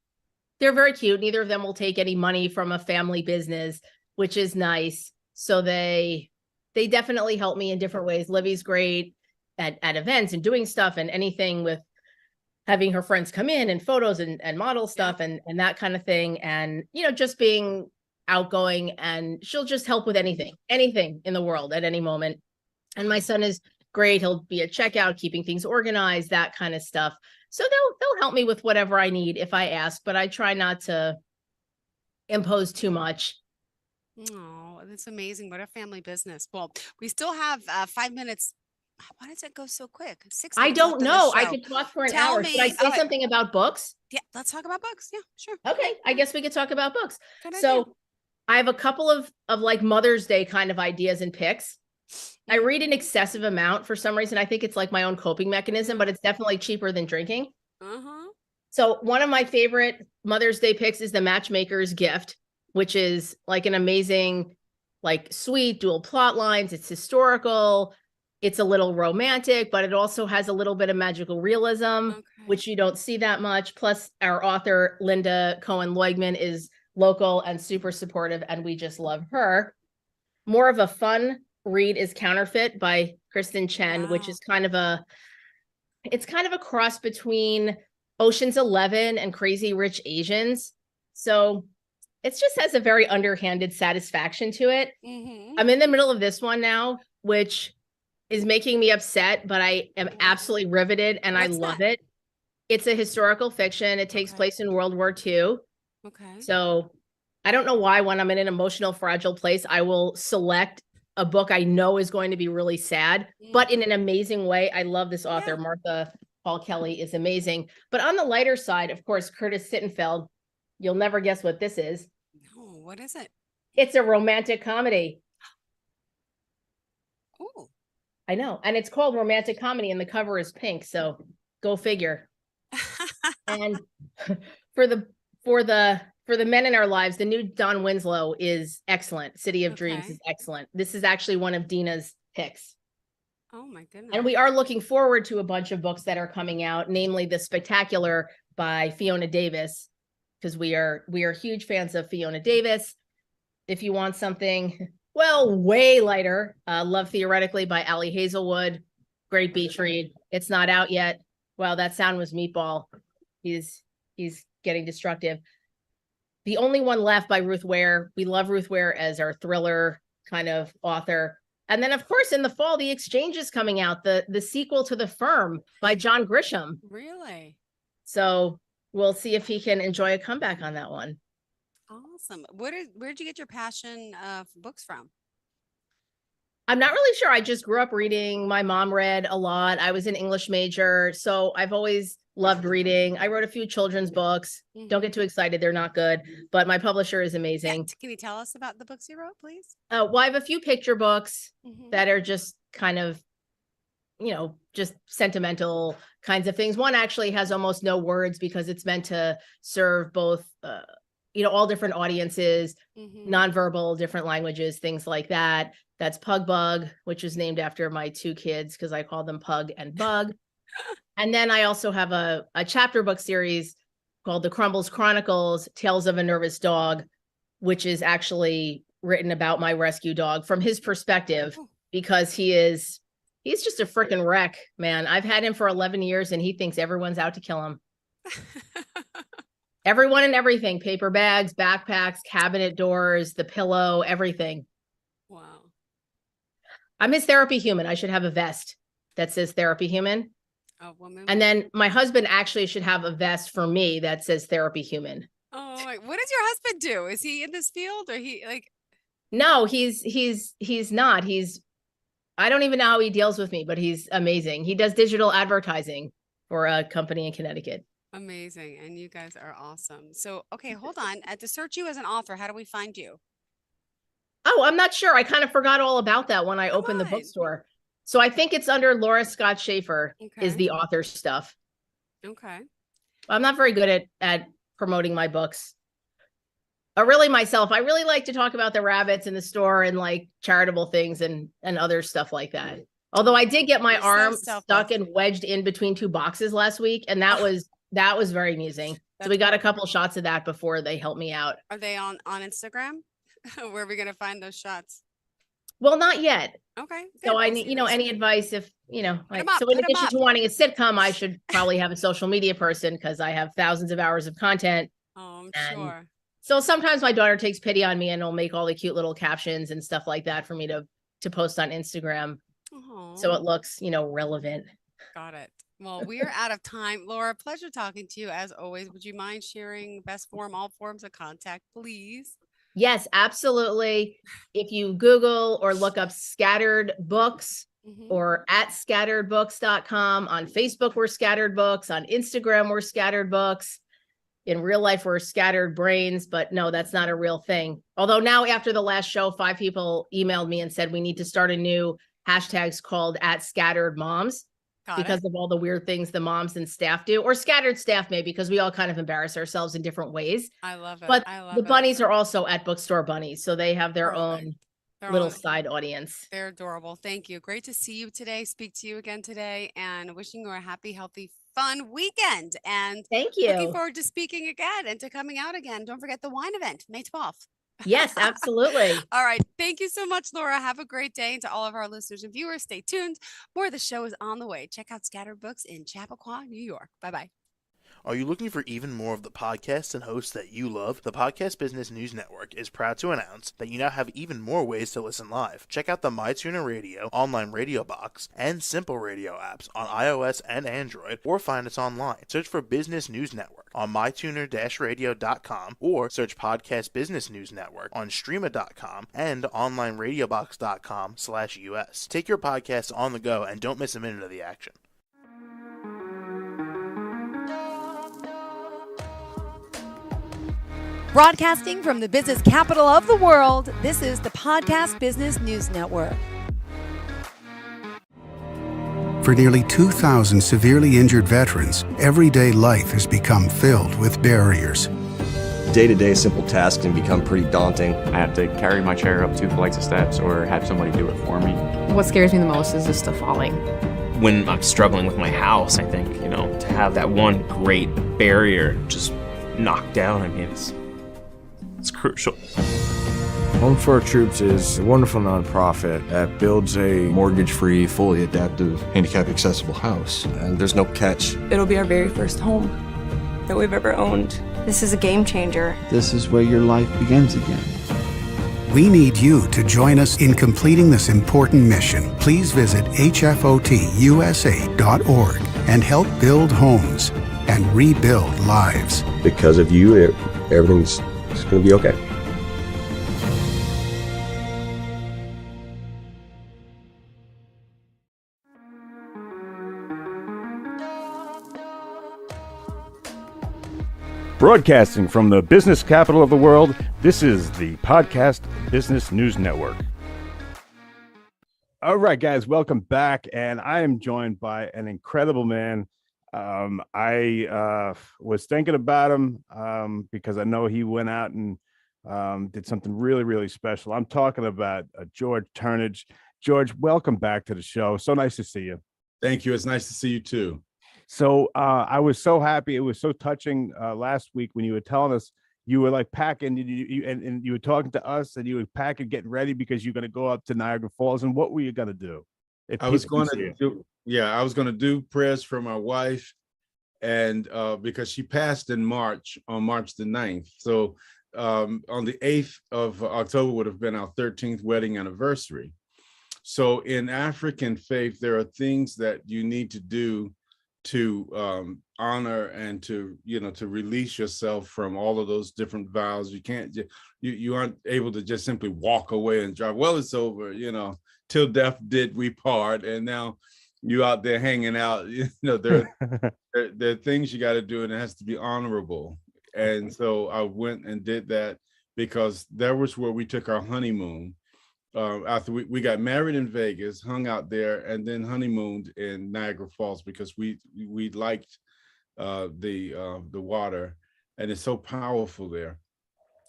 very cute. Neither of them will take any money from a family business, which is nice. So they definitely help me in different ways. Livy's great at events and doing stuff and anything with having her friends come in and photos and model stuff and that kind of thing. And, just being outgoing, and she'll just help with anything in the world at any moment. And my son is great. He'll be at checkout, keeping things organized, that kind of stuff. So they'll help me with whatever I need if I ask, but I try not to impose too much. Oh, that's amazing. What a family business. Well, we still have 5 minutes. Why does it go so quick? 6 I minutes don't left of know. the I show. could talk for an Tell hour. me. Should I say something about books? Yeah, let's talk about books. Yeah, sure. Okay, I guess we could talk about books. Good So idea. I have a couple of like Mother's Day kind of ideas and picks. I read an excessive amount for some reason. I think it's like my own coping mechanism, but it's definitely cheaper than drinking. So one of my favorite Mother's Day picks is The Matchmaker's Gift, which is like an amazing, like sweet dual plot lines. It's historical. It's a little romantic, but it also has a little bit of magical realism, which you don't see that much. Plus, our author, Linda Cohen-Leugman, is local and super supportive, and we just love her. More of a fun read is Counterfeit by Kristen Chen, which is kind of a cross between Ocean's 11 and Crazy Rich Asians. So it just has a very underhanded satisfaction to it. I'm in the middle of this one now, which is making me upset, but I am absolutely riveted and I love it. It's a historical fiction. It takes place in World War II. Okay. So I don't know why when I'm in an emotional, fragile place, I will select a book I know is going to be really sad, but in an amazing way. I love this author. Martha Paul Kelly is amazing. But on the lighter side, of course, Curtis Sittenfeld, you'll never guess what this is. No, what is it? It's a romantic comedy. Oh. I know. And it's called romantic comedy and the cover is pink. So go figure. And for the men in our lives, the new Don Winslow is excellent. City of Dreams is excellent. This is actually one of Dina's picks. Oh my goodness. And we are looking forward to a bunch of books that are coming out, namely The Spectacular by Fiona Davis, because we are huge fans of Fiona Davis. If you want something, well, way lighter, Love Theoretically by Ali Hazelwood, great beach read. It's not out yet. Wow, that sound was Meatball. He's getting destructive. The Only One Left by Ruth Ware. We love Ruth Ware as our thriller kind of author. And then, of course, in the fall, The Exchange is coming out, the sequel to The Firm by John Grisham. Really? So we'll see if he can enjoy a comeback on that one. Awesome. Where'd you get your passion for books from? I'm not really sure. I just grew up reading. My mom read a lot. I was an English major, so I've always loved reading. I wrote a few children's books. Don't get too excited. They're not good, but my publisher is amazing. Yeah, can you tell us about the books you wrote, please? Well, I have a few picture books that are just kind of, just sentimental kinds of things. One actually has almost no words because it's meant to serve both, all different audiences, nonverbal, different languages, things like that. That's Pug Bug, which is named after my two kids because I call them Pug and Bug. And then I also have a chapter book series called The Crumbles Chronicles, Tales of a Nervous Dog, which is actually written about my rescue dog from his perspective, because he's just a freaking wreck, man. I've had him for 11 years and he thinks everyone's out to kill him. Everyone and everything, paper bags, backpacks, cabinet doors, the pillow, everything. Wow. I'm his therapy human. I should have a vest that says therapy human. A woman. And then my husband actually should have a vest for me that says therapy human. Oh, what does your husband do? Is he in this field or he like? No, he's not. I don't even know how he deals with me, but he's amazing. He does digital advertising for a company in Connecticut. Amazing. And you guys are awesome. So, okay, hold on. To search you as an author, how do we find you? Oh, I'm not sure. I kind of forgot all about that when I opened the bookstore. So I think it's under Laura Scott Schaefer is the author stuff. Okay. I'm not very good at promoting my books. Really myself. I really like to talk about the rabbits in the store and like charitable things and other stuff like that. Although I did get my arm stuck and wedged in between two boxes last week, and that was very amusing. So we got a couple shots of that before they helped me out. Are they on Instagram? Where are we going to find those shots? Well, not yet. Okay. So I need, any advice if, so in addition to wanting a sitcom, I should probably have a social media person because I have thousands of hours of content. Oh, I'm sure. So sometimes my daughter takes pity on me and will make all the cute little captions and stuff like that for me to post on Instagram. So it looks, relevant. Got it. Well, we are out of time. Laura, pleasure talking to you as always. Would you mind sharing best form, all forms of contact, please? Yes, absolutely. If you Google or look up Scattered Books or at scatteredbooks.com, on Facebook, we're Scattered Books, on Instagram, we're Scattered Books. In real life, we're Scattered Brains, but no, that's not a real thing. Although now after the last show, 5 people emailed me and said we need to start a new hashtags called @ScatteredMoms because of all the weird things the moms and staff do, or scattered staff maybe, because we all kind of embarrass ourselves in different ways. I love it. But the bunnies are also at Bookstore Bunnies, so they have their own little side audience. They're adorable. Thank you. Great to see you today, speak to you again today, and wishing you a happy, healthy, fun weekend. And thank you. Looking forward to speaking again and to coming out again. Don't forget the wine event, May 12th. Yes, absolutely. All right. Thank you so much, Laura. Have a great day. And to all of our listeners and viewers, stay tuned. More of the show is on the way. Check out Scattered Books in Chappaqua, New York. Bye-bye. Are you looking for even more of the podcasts and hosts that you love? The Podcast Business News Network is proud to announce that you now have even more ways to listen live. Check out the MyTuner Radio, online radio box, and Simple Radio apps on iOS and Android, or find us online. Search for Business News Network on mytuner-radio.com, or search Podcast Business News Network on streama.com and onlineradiobox.com/US. Take your podcasts on the go and don't miss a minute of the action. Broadcasting from the business capital of the world, this is the Podcast Business News Network. For nearly 2,000 severely injured veterans, everyday life has become filled with barriers. Day-to-day simple tasks can become pretty daunting. I have to carry my chair up 2 flights of steps or have somebody do it for me. what scares me the most is just the falling. When I'm struggling with my house, I think, to have that one great barrier just knocked down, I mean, it's crucial. Home for Our Troops is a wonderful nonprofit that builds a mortgage-free, fully adaptive, handicap-accessible house. And there's no catch. It'll be our very first home that we've ever owned. This is a game changer. This is where your life begins again. We need you to join us in completing this important mission. Please visit hfotusa.org and help build homes and rebuild lives. Because of you, everything's going to be okay. Broadcasting from the business capital of the world, this is the Podcast Business News Network. All right, guys, welcome back. And I am joined by an incredible man. I was thinking about him because I know he went out and did something really, really special. I'm talking about George Turnage. George, welcome back to the show. So nice to see you. Thank you. It's nice to see you too. So I was so happy. It was so touching last week when you were telling us you were like packing and you were talking to us and you were packing, getting ready because you're going to go up to Niagara Falls. And what were you going to do? I was going to do prayers for my wife, and because she passed in March, on March the 9th. So on the 8th of October would have been our 13th wedding anniversary. So in African faith, there are things that you need to do to honor and to release yourself from all of those different vows. You can't you aren't able to just simply walk away and drive. Well, it's over, till death did we part, and now you out there hanging out. There are things you got to do, and it has to be honorable. And so I went and did that because that was where we took our honeymoon. After we got married in Vegas, hung out there, and then honeymooned in Niagara Falls because we liked the water, and it's so powerful there.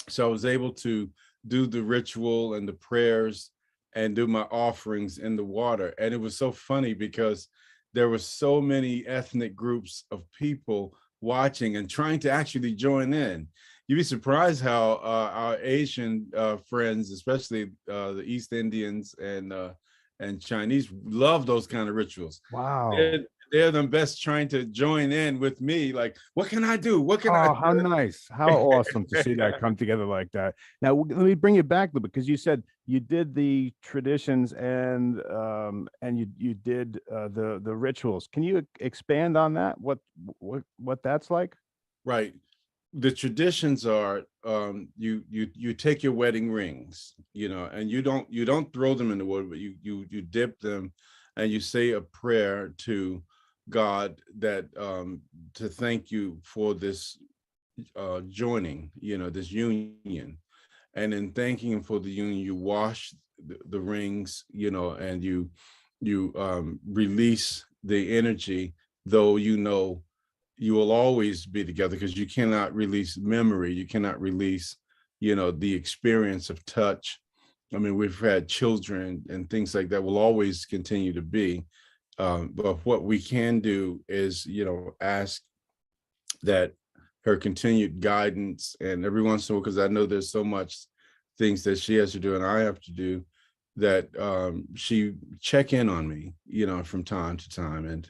So I was able to do the ritual and the prayers and do my offerings in the water. And it was so funny because there were so many ethnic groups of people watching and trying to actually join in. You'd be surprised how our Asian friends, especially the East Indians and Chinese, love those kind of rituals. Wow. They're the best trying to join in with me. Like, what can I do? What can I do? How nice. How awesome to see that come together like that. Now, let me bring you back, because you said you did the traditions and you did the rituals. Can you expand on that? What that's like? Right. The traditions are you take your wedding rings, and you don't throw them in the water, but you dip them, and you say a prayer to God that to thank you for this joining, this union. And in thanking him for the union, you wash the rings, and you release the energy, though you will always be together, because you cannot release memory. You cannot release, the experience of touch. I mean, we've had children and things like that will always continue to be. But what we can do is, ask that her continued guidance, and every once in a while, because I know there's so much things that she has to do and I have to do, that she check in on me, from time to time, and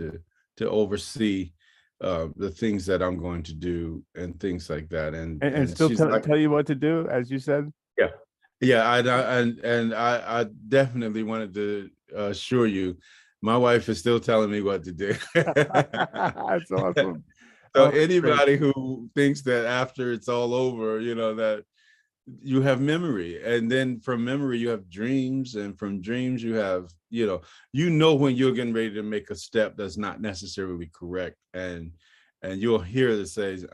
to oversee the things that I'm going to do and things like that. And still she's tell you what to do, as you said? Yeah. I definitely wanted to assure you, my wife is still telling me what to do. That's awesome. So anybody who thinks that after it's all over, that you have memory, and then from memory you have dreams, and from dreams you have, when you're getting ready to make a step that's not necessarily correct, and you'll hear that says,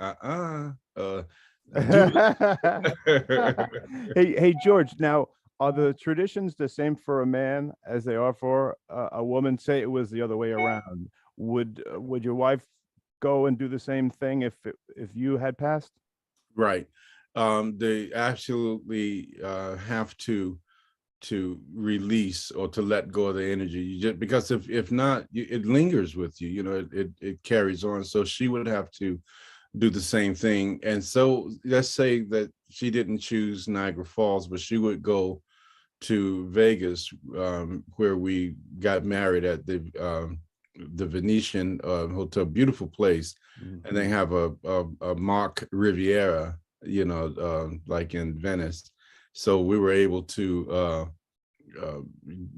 Hey, George, now, are the traditions the same for a man as they are for a woman? Say it was the other way around. Would your wife go and do the same thing if you had passed? Right. They absolutely have to to release or to let go of the energy. You just, because if not, it lingers with you. You know, it carries on. So she would have to do the same thing. And so let's say that she didn't choose Niagara Falls, but she would go to Vegas, where we got married at the Venetian hotel, beautiful place, and they have a mock Riviera, you know, like in Venice. So we were able to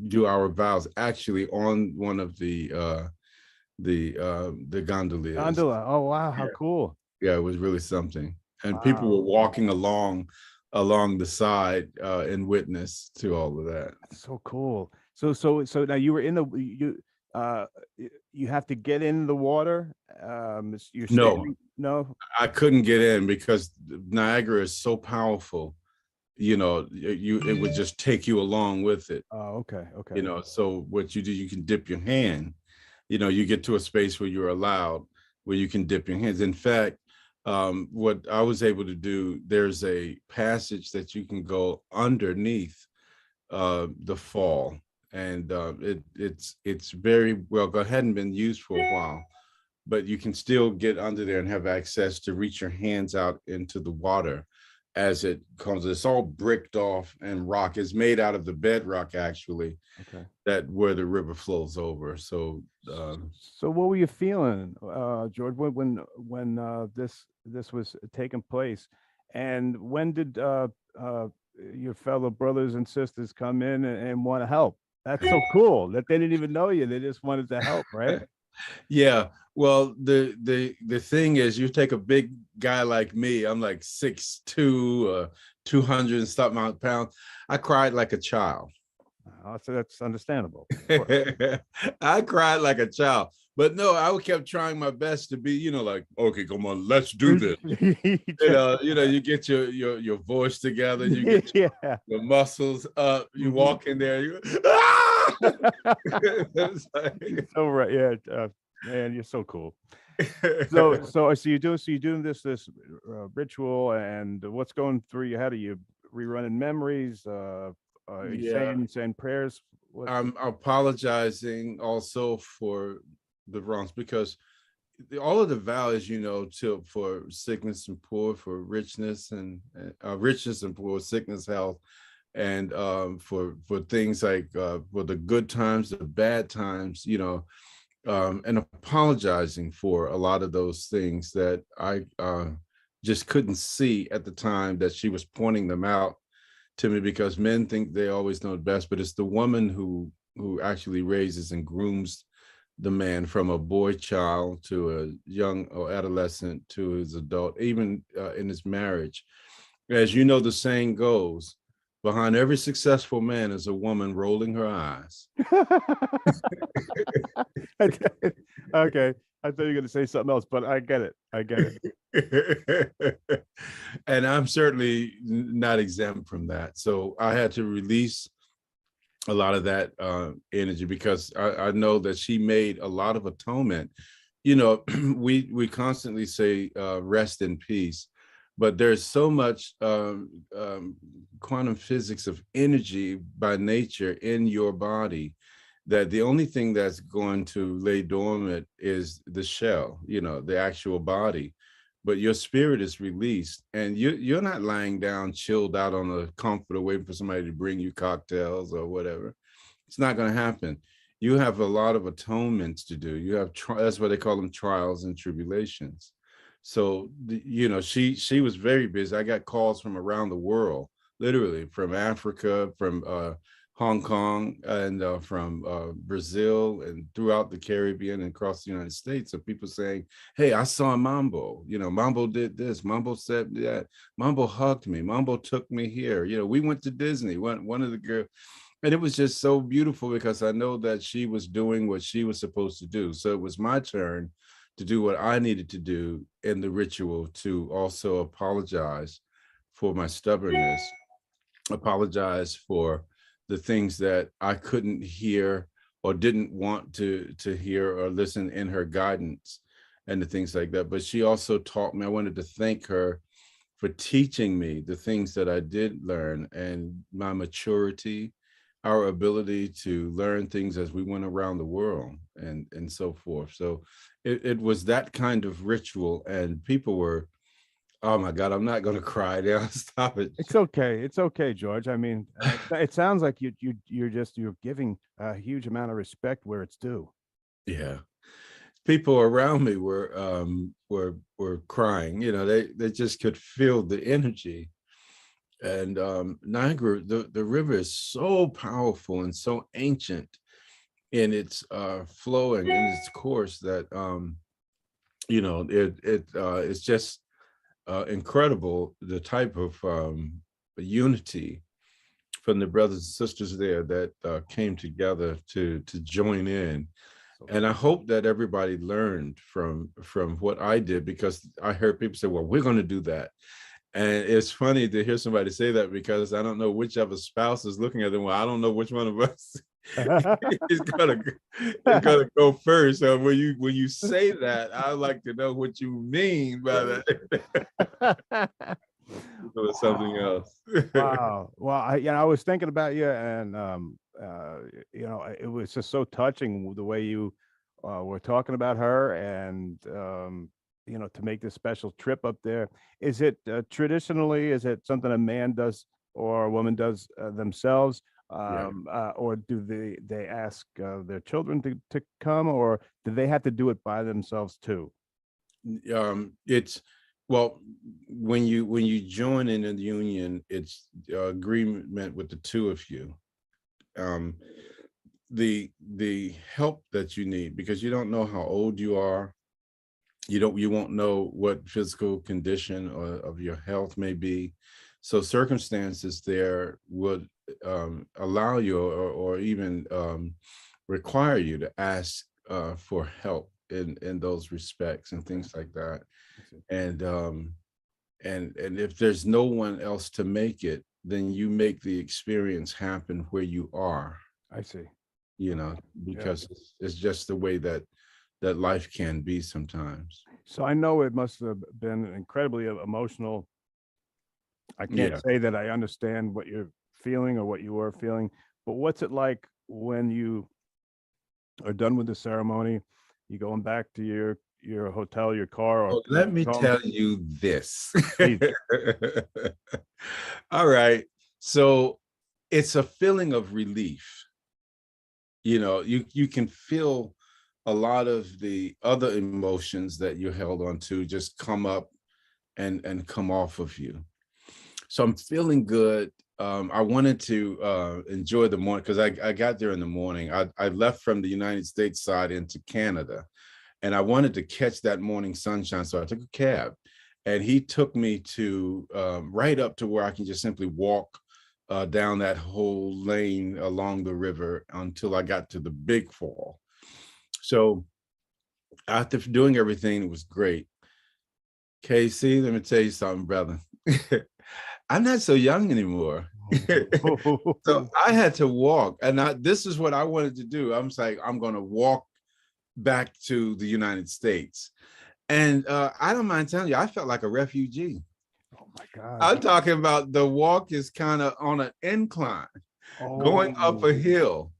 do our vows actually on one of the gondoliers. Gondola. Oh wow, how cool! Yeah, it was really something, and people were walking along the side in witness to all of that. So cool. So now you were in the you have to get in the water. You're No, standing. No, I couldn't get in because Niagara is so powerful. You know, it would just take you along with it. Oh, okay, okay. You know, so what you do, you can dip your hand. You know, you get to a space where you're allowed, where you can dip your hands. In fact, what I was able to do, there's a passage that you can go underneath the fall, and it's very well. It hadn't been used for a while, but you can still get under there and have access to reach your hands out into the water as it comes. It's all bricked off and rock. It's made out of the bedrock, actually. Okay. That where the river flows over. So so what were you feeling, George, when this was taking place, and when did your fellow brothers and sisters come in and want to help? That's so cool that they didn't even know you. They just wanted to help, right? Yeah. Well, the thing is, you take a big guy like me. I'm like 6'2", 200 and something pounds. I cried like a child. So that's understandable. I cried like a child, but no, I kept trying my best to be, you know, like, okay, come on, let's do this. You get your voice together, you get your muscles up, you walk in there, you ah! So right, yeah, man, you're so cool. So you're doing this ritual, and what's going through your head? Are you rerunning memories? Are you saying prayers? I'm apologizing also for the wrongs, because all of the vows, you know, for sickness and poor, for richness and poor, sickness, health, and for things like for the good times, the bad times, you know, and apologizing for a lot of those things that I just couldn't see at the time that she was pointing them out to me, because men think they always know best, but it's the woman who actually raises and grooms the man from a boy child to a young or adolescent to his adult, even in his marriage. As you know, the saying goes, behind every successful man is a woman rolling her eyes. Okay. I thought you were going to say something else, but I get it. And I'm certainly not exempt from that. So I had to release a lot of that energy, because I know that she made a lot of atonement. You know, we constantly say rest in peace, but there's so much quantum physics of energy by nature in your body that the only thing that's going to lay dormant is the shell, you know, the actual body. But your spirit is released, and you're not lying down, chilled out on a comforter, waiting for somebody to bring you cocktails or whatever. It's not going to happen. You have a lot of atonements to do. You have that's what they call them, trials and tribulations. So you know, she was very busy. I got calls from around the world, literally from Africa, from Hong Kong, and from Brazil, and throughout the Caribbean and across the United States, of people saying, hey, I saw Mambo, you know, Mambo did this, Mambo said that, Mambo hugged me, Mambo took me here, you know, we went to Disney, one of the girls, and it was just so beautiful, because I know that she was doing what she was supposed to do. So it was my turn to do what I needed to do in the ritual, to also apologize for my stubbornness, apologize for the things that I couldn't hear or didn't want to hear or listen in her guidance, and the things like that. But she also taught me. I wanted to thank her for teaching me the things that I did learn, and my maturity our ability to learn things as we went around the world and so forth. So it was that kind of ritual, and people were, oh my God, I'm not going to cry now. Stop it. It's okay. It's okay, George. I mean, it sounds like you're giving a huge amount of respect where it's due. Yeah. People around me were crying. You know, they just could feel the energy. And Niagara, the river is so powerful and so ancient in its flowing, in its course, that you know, it's just incredible, the type of unity from the brothers and sisters there that came together to join in. And I hope that everybody learned from what I did, because I heard people say, well, we're going to do that. And it's funny to hear somebody say that, because I don't know whichever spouse is looking at them. Well, I don't know which one of us is gonna go first. So when you say that, I like to know what you mean by that. It was something else. Wow. Well, I was thinking about you, and it was just so touching the way you were talking about her, and to make this special trip up there. Is it traditionally, is it something a man does or a woman does themselves? Or do they ask their children to come, or do they have to do it by themselves too? It's, well, when you join in the union, it's agreement with the two of you. The help that you need, because you don't know how old you are, you won't know what physical condition of your health may be. So circumstances there would allow you or even require you to ask for help in those respects and things like that. And if there's no one else to make it, then you make the experience happen where you are. I see. Because it's just the way that life can be sometimes. So I know it must have been incredibly emotional. I can't say that I understand what you're feeling or what you were feeling, but what's it like when you are done with the ceremony, you going back to your hotel, your car? Or let me tell you this. All right. So it's a feeling of relief. You can feel a lot of the other emotions that you held on to just come up and come off of you. So I'm feeling good. I wanted to enjoy the morning, because I got there in the morning. I left from the United States side into Canada, and I wanted to catch that morning sunshine. So I took a cab, and he took me to right up to where I can just simply walk down that whole lane along the river until I got to the big fall. So after doing everything, it was great. Casey, let me tell you something, brother. I'm not so young anymore. So I had to walk, and this is what I wanted to do. I'm like, I'm going to walk back to the United States. And I don't mind telling you, I felt like a refugee. Oh my God. I'm talking about the walk is kind of on an incline, going up a hill.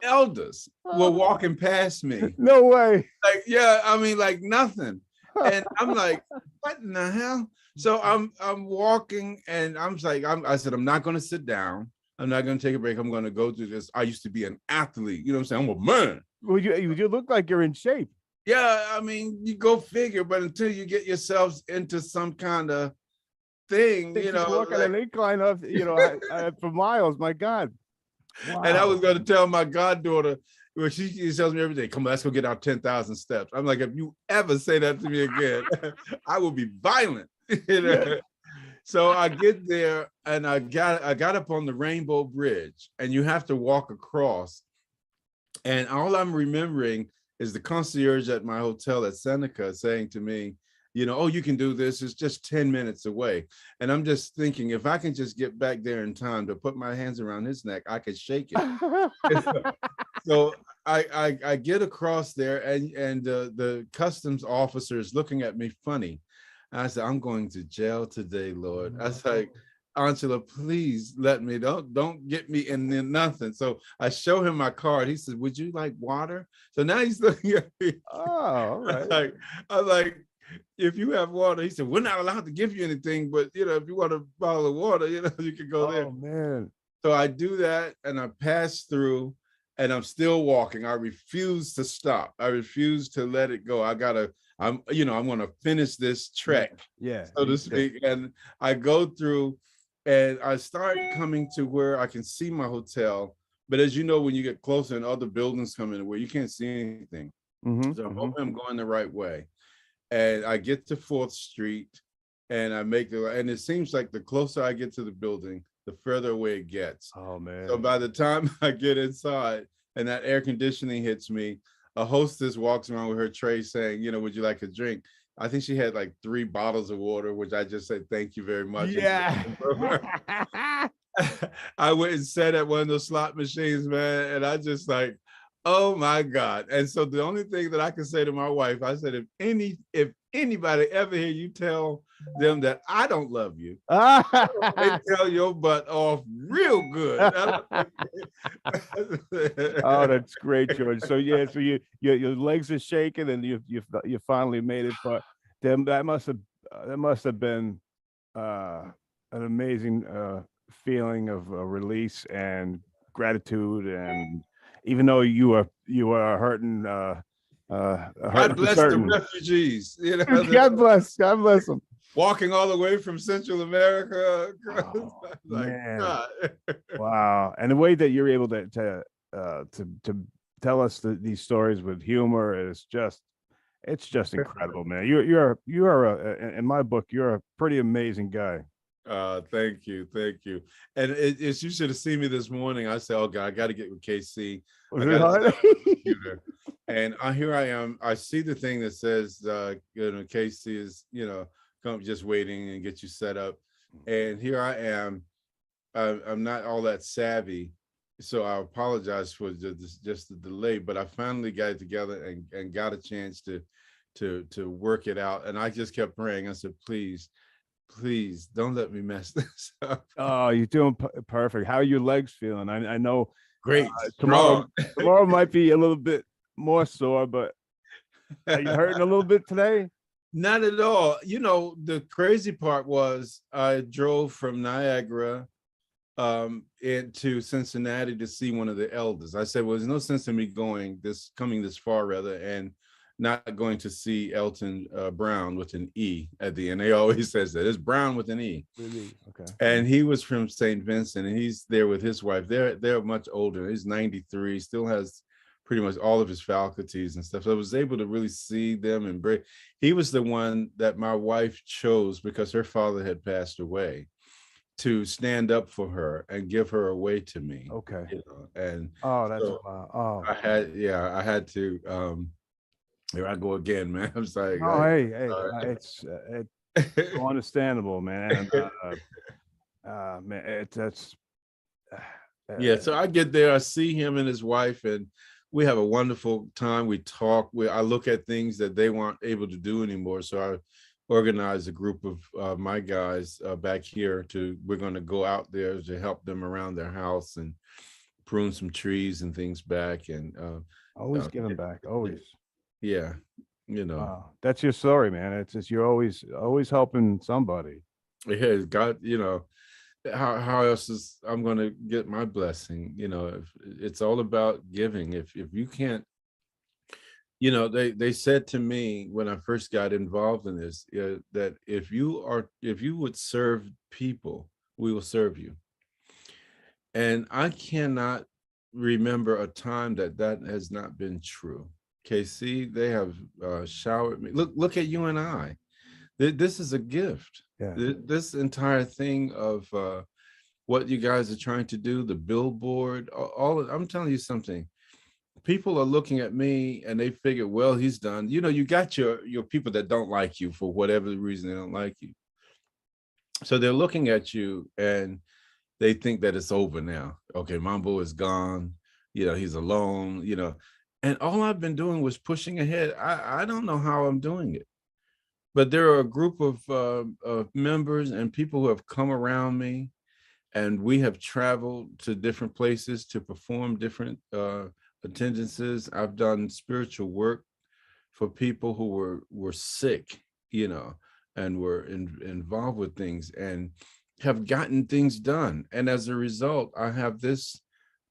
Elders were walking past me. No way. Like nothing. And I'm like, what in the hell? So I'm walking, and I said, I'm not going to sit down. I'm not going to take a break. I'm going to go through this. I used to be an athlete. You know what I'm saying? I'm a man. Well, you look like you're in shape. Yeah, I mean, you go figure, but until you get yourselves into some kind of thing, walking an incline up, for miles. My God. Wow. And I was going to tell my goddaughter, well, she tells me every day, come on, let's go get our 10,000 steps. I'm like, if you ever say that to me again, I will be violent. So I get there, and I got up on the Rainbow Bridge, and you have to walk across. And all I'm remembering is the concierge at my hotel at Seneca saying to me, oh, you can do this. It's just 10 minutes away. And I'm just thinking, if I can just get back there in time to put my hands around his neck, I could shake it. So I get across there, and the customs officer is looking at me funny. And I said, I'm going to jail today, Lord. I was like, Angela, please let me, don't get me in there, nothing. So I show him my card. He says, would you like water? So now he's looking at me. Oh, all right. I'm like, if you have water, he said, we're not allowed to give you anything, but if you want a bottle of water, you can go there. Oh man. So I do that and I pass through and I'm still walking. I refuse to stop. I refuse to let it go. I'm going to finish this trek, so to speak. And I go through and I start coming to where I can see my hotel. But as you know, when you get closer and other buildings come in where you can't see anything. So I'm hoping I'm going the right way. And I get to 4th Street and I make and it seems like the closer I get to the building, the further away it gets. Oh man. So by the time I get inside and that air conditioning hits me, a hostess walks around with her tray saying, would you like a drink? I think she had like 3 bottles of water, which I just said, thank you very much. Yeah. I went and sat at one of those slot machines, man. And I just like, oh my God. And so the only thing that I can say to my wife, I said, if anybody ever hear you tell them that I don't love you, they tell your butt off real good. Oh, that's great, George. So yeah, so your legs are shaking and you finally made it, but then that must have been an amazing feeling of release and gratitude. And even though you are hurting, God bless the refugees. God bless them. Walking all the way from Central America. Man. Wow. And the way that you're able to tell us these stories with humor is it's just incredible, man. You are in my book, you're a pretty amazing guy. Thank you. And you should have seen me this morning. I said, oh God, I got to get with KC. And here I am. I see the thing that says, KC is, come just waiting and get you set up. And here I am. I'm not all that savvy, so I apologize for just the delay. But I finally got it together and got a chance to work it out. And I just kept praying. I said, please don't let me mess this up. Oh, you're doing perfect. How are your legs feeling? I know. Great. Tomorrow might be a little bit more sore, but are you hurting a little bit today? Not at all. The crazy part was I drove from Niagara into Cincinnati to see one of the elders. I said, well, there's no sense in me coming this far rather, and not going to see Elton Brown with an E at the end. They always says that it's Brown with an E. Really? Okay. And he was from St. Vincent, and he's there with his wife. They're much older. He's 93, still has pretty much all of his faculties and stuff. So I was able to really see them and break. He was the one that my wife chose because her father had passed away, to stand up for her and give her away to me. Okay. And I had to. Here I go again, man. I'm sorry. It's understandable, man. Man, yeah. So I get there, I see him and his wife, and we have a wonderful time. We talk. I look at things that they weren't able to do anymore. So I organized a group of my guys back here we're going to go out there to help them around their house and prune some trees and things back. And always giving back, always. Yeah, that's your story, man. It's just you're always helping somebody. Yeah, God, how else is I'm going to get my blessing? If it's all about giving. If you can't, they said to me when I first got involved in this that if you would serve people, we will serve you. And I cannot remember a time that has not been true. KC, they have showered me. Look at you and I. This is a gift. Yeah. This entire thing of what you guys are trying to do, the billboard, I'm telling you something. People are looking at me and they figure, well, he's done. You got your people that don't like you for whatever reason they don't like you. So they're looking at you and they think that it's over now. Okay, Mambo is gone. He's alone. And all I've been doing was pushing ahead. I don't know how I'm doing it, but there are a group of members and people who have come around me, and we have traveled to different places to perform different attendances. I've done spiritual work for people who were sick, and were involved with things and have gotten things done. And as a result, I have this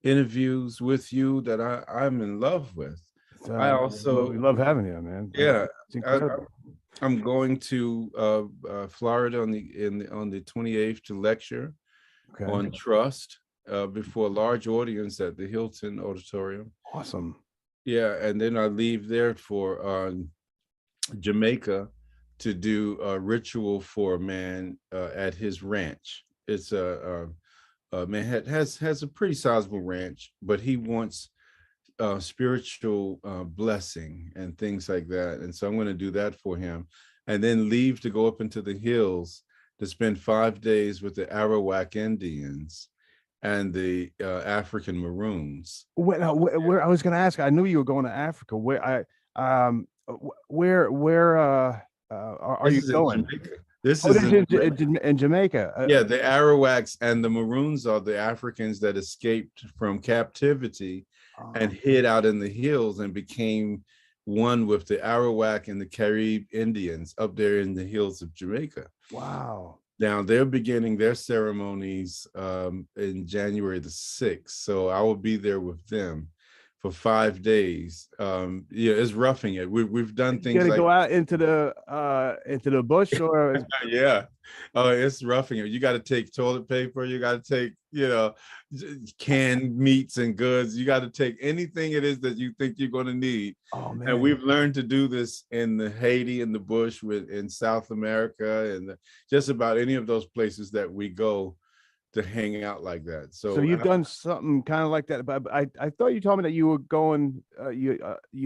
interviews with you that I'm in love with. I also we love having you, man. Yeah, It's incredible. I'm going to Florida on the 28th to lecture on trust before a large audience at the Hilton Auditorium. Awesome. Yeah, and then I leave there for Jamaica to do a ritual for a man at his ranch. It's a man has a pretty sizable ranch, but he wants spiritual blessing and things like that. And so I'm going to do that for him, and then leave to go up into the hills to spend 5 days with the Arawak Indians and the African Maroons. Where I was going to ask, I knew you were going to Africa. Where are you going? This is in Jamaica. Yeah, the Arawaks and the Maroons are the Africans that escaped from captivity and hid out in the hills and became one with the Arawak and the Carib Indians up there in the hills of Jamaica. Wow. Now they're beginning their ceremonies in January the 6th. So I will be there with them for 5 days. It's roughing it. We've done things. You gotta like go out into the bush, or yeah. Oh, it's roughing it. You got to take toilet paper. You got to take, canned meats and goods. You got to take anything it is that you think you're going to need. Oh man! And we've learned to do this in the Haiti, in the bush, in South America, and just about any of those places that we go to hang out like that. So you've done something kind of like that. But I thought you told me that you were going. You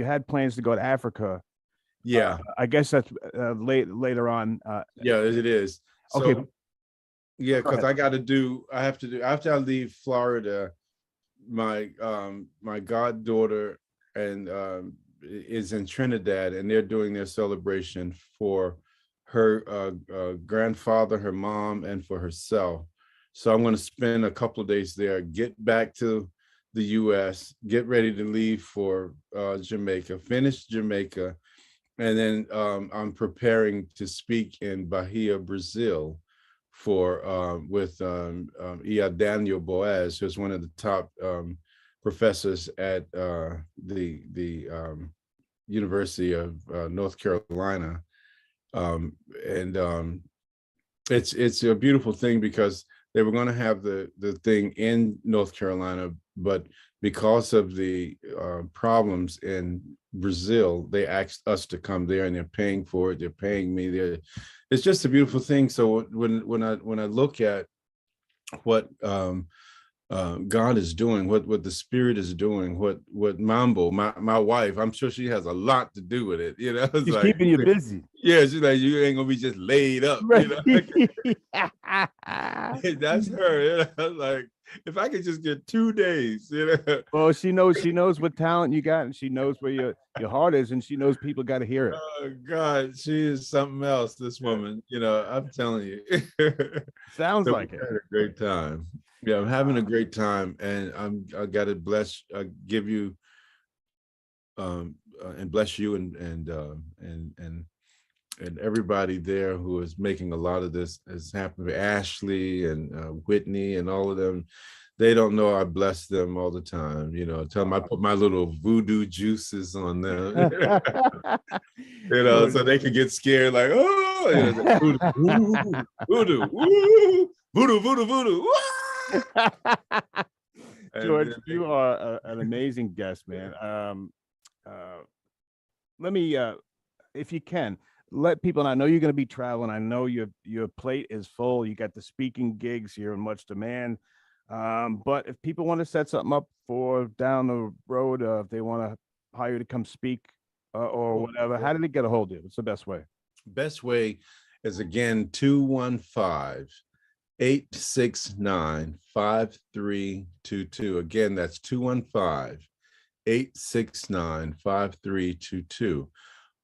had plans to go to Africa. Yeah, I guess that's later on. Yeah, it is. So, okay. Yeah, because after I leave Florida, my goddaughter and is in Trinidad, and they're doing their celebration for her grandfather, her mom, and for herself. So I'm going to spend a couple of days there, get back to the U.S., get ready to leave for Jamaica, finish Jamaica, and then I'm preparing to speak in Bahia, Brazil, with Daniel Boaz, who's one of the top professors at the University of North Carolina, it's a beautiful thing because they were going to have the thing in North Carolina, but because of the problems in Brazil, they asked us to come there, and they're paying for it. They're paying me. It's just a beautiful thing. So when I look at what God is doing, what the Spirit is doing, what Mambo, my wife, I'm sure she has a lot to do with it. It's She's like, keeping you busy. Yeah, she's like, you ain't gonna be just laid up. Right. That's her. Like, if I could just get 2 days. Well, she knows what talent you got, and she knows where your heart is, and she knows people got to hear it. Oh God, she is something else. This woman, I'm telling you. Sounds So like it. we had a great time. Yeah, I'm having a great time, and I got to give you, and bless you, and everybody there who is making a lot of this has happened. Ashley and Whitney and all of them. They don't know I bless them all the time. Tell them I put my little voodoo juices on them. So they could get scared, like, oh, voodoo, voodoo, voodoo, voodoo. George, you are an amazing guest, man. Let me, if you can, let people know. I know you're going to be traveling. I know your plate is full. You got the speaking gigs. You're in much demand. But if people want to set something up for down the road, if they want to hire you to come speak or whatever, how do they get a hold of you? What's the best way? Best way is, again, 215-869-5322. Again, that's 215-869-5322.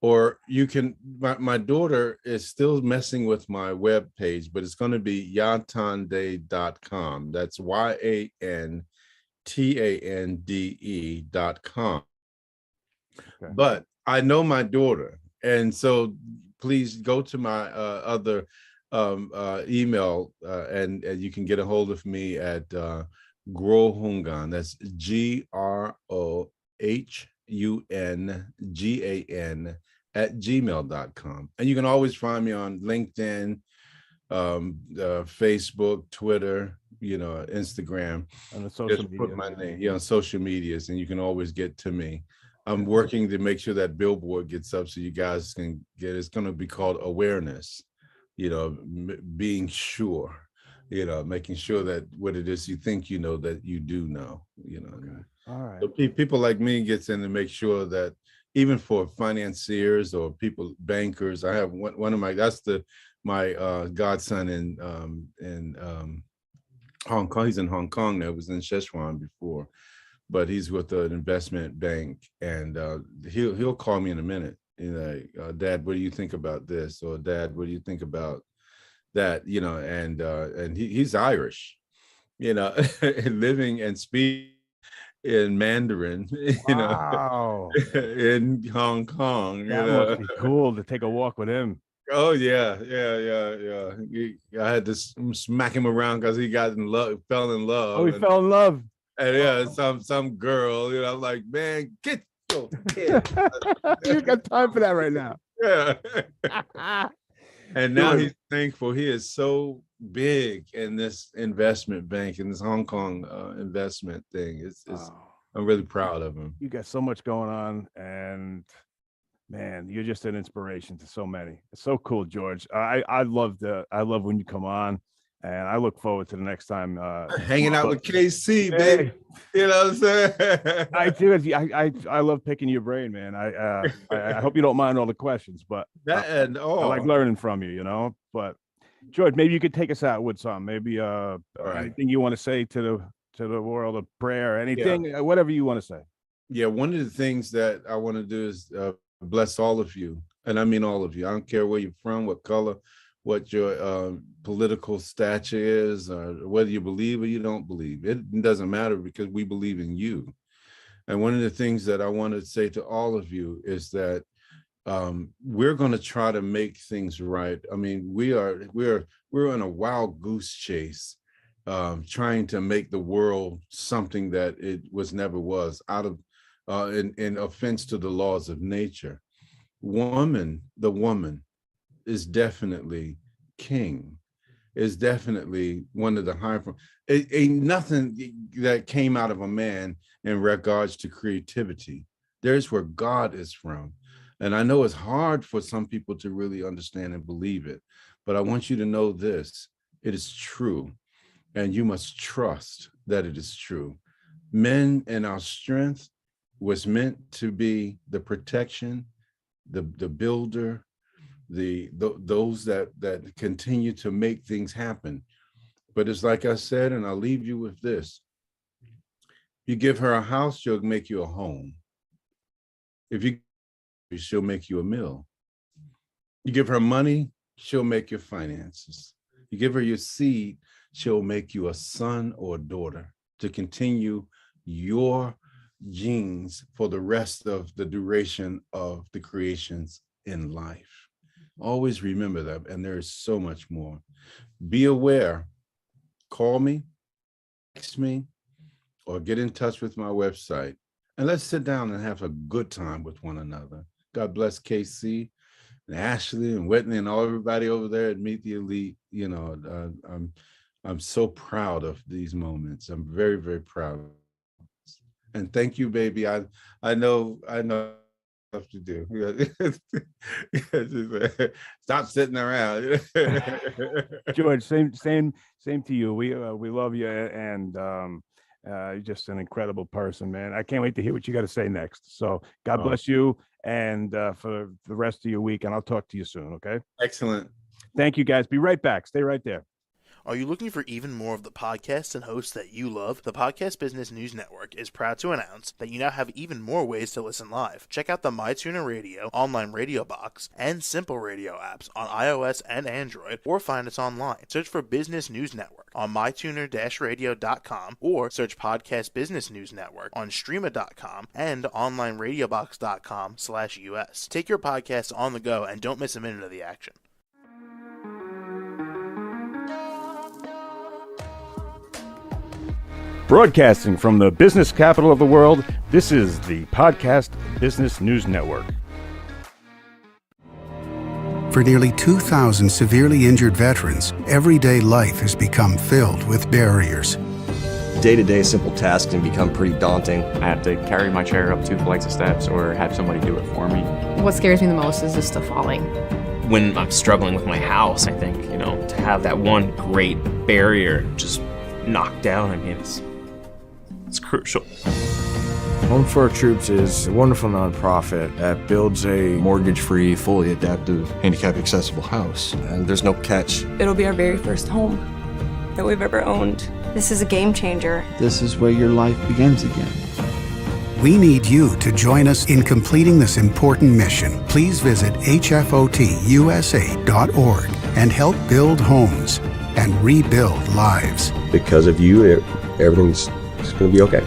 or you can, my daughter is still messing with my web page, but it's going to be yantande.com. That's YANTANDE.com. Okay. But I know my daughter, and so please go to my other email, and you can get a hold of me at Grohungan. That's GROHUNGAN @gmail.com. And you can always find me on LinkedIn, Facebook, Twitter, Instagram, and the social just media. put my name on social medias, and you can always get to me. I'm working to make sure that billboard gets up so you guys can get. It's going to be called awareness, being sure, making sure that what it is you think that you do know. Okay. All right. So people like me gets in to make sure that even for financiers or people, bankers, I have one of my, my godson in Hong Kong. He's in Hong Kong now. Was in Szechuan before, but he's with an investment bank, and he'll call me in a minute. Dad, what do you think about this? Or Dad, what do you think about that? And he's Irish, living and speaking in Mandarin, Wow. in Hong Kong. That must be cool to take a walk with him. Oh yeah. I had to smack him around because he fell in love. Oh, he fell in love. And yeah, some girl, I'm like, man, get your kid. You got time for that right now. Yeah. And now he's thankful. He is so big in this investment bank, in this Hong Kong investment thing. I'm really proud of him. You got so much going on, and man, you're just an inspiration to so many. It's so cool, George. I love when you come on, and I look forward to the next time hanging out with KC, baby. You know what I'm saying? I do. I love picking your brain, man. I hope you don't mind all the questions, but I like learning from you. But George, maybe you could take us out with something. Maybe anything you want to say to the world of prayer, anything, whatever you want to say. Yeah, one of the things that I want to do is bless all of you, and I mean all of you. I don't care where you're from, what color, what your political stature is, or whether you believe or you don't believe. It doesn't matter, because we believe in you. And one of the things that I want to say to all of you is that we're going to try to make things right. I mean, we're in a wild goose chase, trying to make the world something that it never was, out of in offense to the laws of nature. The woman is definitely king, is definitely one of the high. Ain't nothing that came out of a man in regards to creativity. There's where God is from. And I know it's hard for some people to really understand and believe it, but I want you to know this: it is true, and you must trust that it is true. Men and our strength was meant to be the protection, the builder, those that continue to make things happen. But it's like I said, and I'll leave you with this: you give her a house, she'll make you a home. She'll make you a mill. You give her money, she'll make your finances. You give her your seed, she'll make you a son or a daughter to continue your genes for the rest of the duration of the creations in life. Always remember that, and there is so much more. Be aware. Call me, text me, or get in touch with my website, and let's sit down and have a good time with one another. God bless KC and Ashley and Whitney and everybody over there at Meet the Elite. I'm so proud of these moments. I'm very, very proud. And thank you, baby. I know stuff to do. Stop sitting around. George, same to you. We love you, and you're just an incredible person, man. I can't wait to hear what you got to say next. So God bless you, and for the rest of your week, and I'll talk to you soon. Okay. Excellent. Thank you, guys. Be right back. Stay right there. Are you looking for even more of the podcasts and hosts that you love? The Podcast Business News Network is proud to announce that you now have even more ways to listen live. Check out the MyTuner Radio, online radio box, and Simple Radio apps on iOS and Android, or find us online. Search for Business News Network on mytuner-radio.com, or search Podcast Business News Network on streama.com and onlineradiobox.com/US. Take your podcast on the go and don't miss a minute of the action. Broadcasting from the business capital of the world, this is the Podcast Business News Network. For nearly 2,000 severely injured veterans, everyday life has become filled with barriers. Day-to-day simple tasks can become pretty daunting. I have to carry my chair up 2 flights of steps or have somebody do it for me. What scares me the most is just the falling. When I'm struggling with my house, I think, to have that one great barrier just knocked down, it's crucial. Home for Our Troops is a wonderful nonprofit that builds a Mortgage-free, fully adaptive, handicap-accessible house. And there's no catch. It'll be our very first home that we've ever owned. This is a game changer. This is where your life begins again. We need you to join us in completing this important mission. Please visit hfotusa.org and help build homes and rebuild lives. Because of you, everything's going to be okay.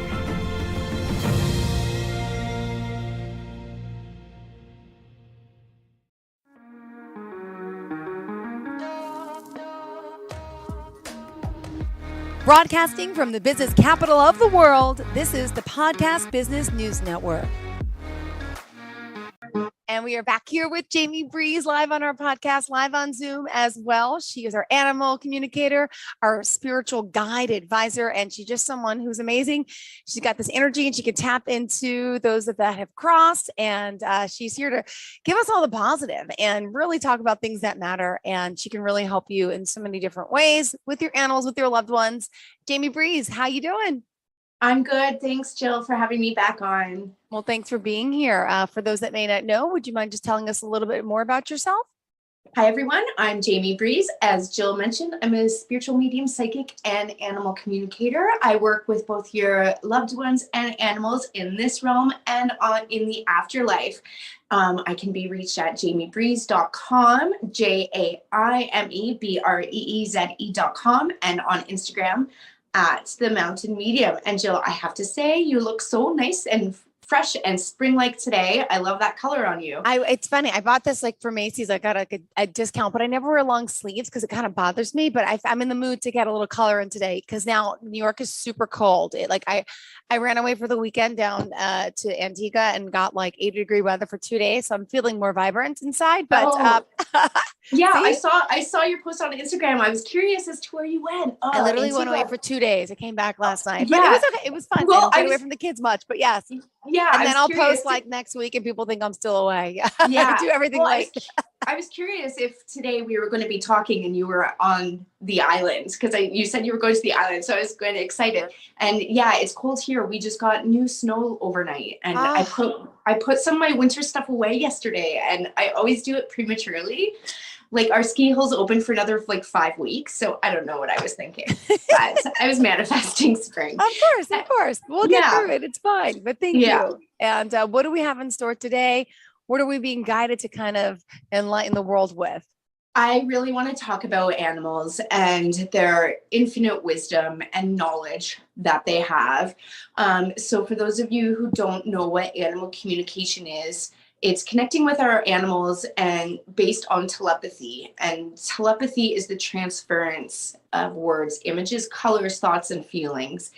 Broadcasting from the business capital of the world, this is the Podcast Business News Network. And we are back here with Jamie Breeze live on our podcast, live on Zoom as well. She is our animal communicator, our spiritual guide advisor, and she's just someone who's amazing. She's got this energy and she can tap into those that have crossed. And she's here to give us all the positive and really talk about things that matter. And she can really help you in so many different ways with your animals, with your loved ones. Jamie Breeze, how you doing? I'm good. Thanks, Jill, for having me back on. Well, thanks for being here. For those that may not know, would you mind just telling us a little bit more about yourself? Hi, everyone. I'm Jamie Breeze. As Jill mentioned, I'm a spiritual medium, psychic, and animal communicator. I work with both your loved ones and animals in this realm and in the afterlife. I can be reached at jamiebreeze.com, JAIMEBREEZE.com, and on Instagram at The Mountain Medium. And Jill, I have to say, you look so nice and fresh and spring-like today. I love that color on you. It's funny. I bought this for Macy's. I got a discount, but I never wear long sleeves because it kind of bothers me. But I'm in the mood to get a little color in today because now New York is super cold. I ran away for the weekend down to Antigua and got 80-degree weather for 2 days. So I'm feeling more vibrant inside. But yeah, I saw your post on Instagram. I was curious as to where you went. I literally went away for 2 days. I came back last night. Yeah. But it was okay. It was fun. Well, I didn't get away from the kids much, but yes. Yeah. And then I'll post next week and people think I'm still away. Yeah. I do everything I was curious if today we were going to be talking and you were on the island because you said you were going to the island. So I was kind of excited. And yeah, it's cold here. We just got new snow overnight. And I put some of my winter stuff away yesterday, and I always do it prematurely. Our ski hill's open for another 5 weeks. So I don't know what I was thinking, but I was manifesting spring. Of course. We'll get through it. It's fine. But thank you. And what do we have in store today? What are we being guided to kind of enlighten the world with? I really want to talk about animals and their infinite wisdom and knowledge that they have. So for those of you who don't know what animal communication is, it's connecting with our animals and based on telepathy. And telepathy is the transference of words, images, colors, thoughts, and feelings.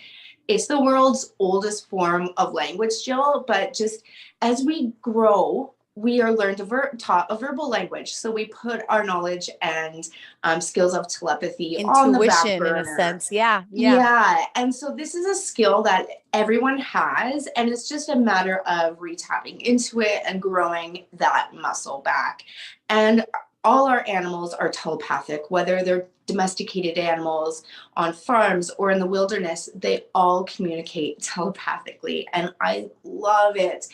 It's the world's oldest form of language, Jill, but just as we grow, we are taught a verbal language. So we put our knowledge and skills of telepathy on the back burner. In a sense. Yeah. And so this is a skill that everyone has, and it's just a matter of retapping into it and growing that muscle back. And all our animals are telepathic, whether they're domesticated animals on farms or in the wilderness, they all communicate telepathically. And I love it.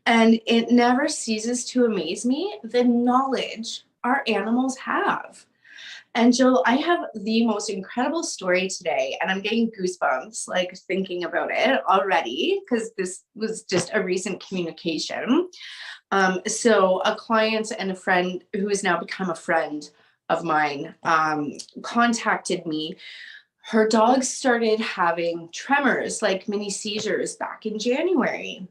And it never ceases to amaze me the knowledge our animals have. And Jill, I have the most incredible story today, and I'm getting goosebumps like thinking about it already because this was just a recent communication. So a client and a friend who has now become a friend of mine contacted me. Her dog started having tremors, like mini seizures, back in January.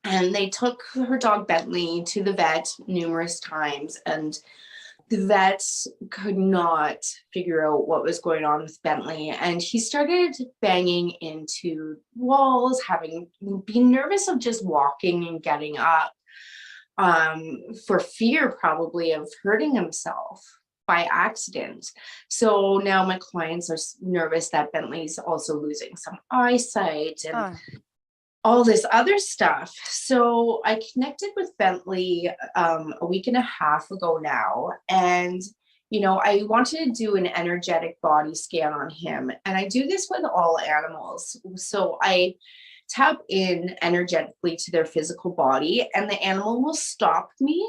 And they took her dog Bentley to the vet numerous times, and the vets could not figure out what was going on with Bentley. And he started banging into walls, being nervous of just walking and getting up, for fear probably of hurting himself by accident. So now my clients are nervous that Bentley's also losing some eyesight and all this other stuff. So I connected with Bentley a week and a half ago now. And, I wanted to do an energetic body scan on him. And I do this with all animals. So I tap in energetically to their physical body, and the animal will stop me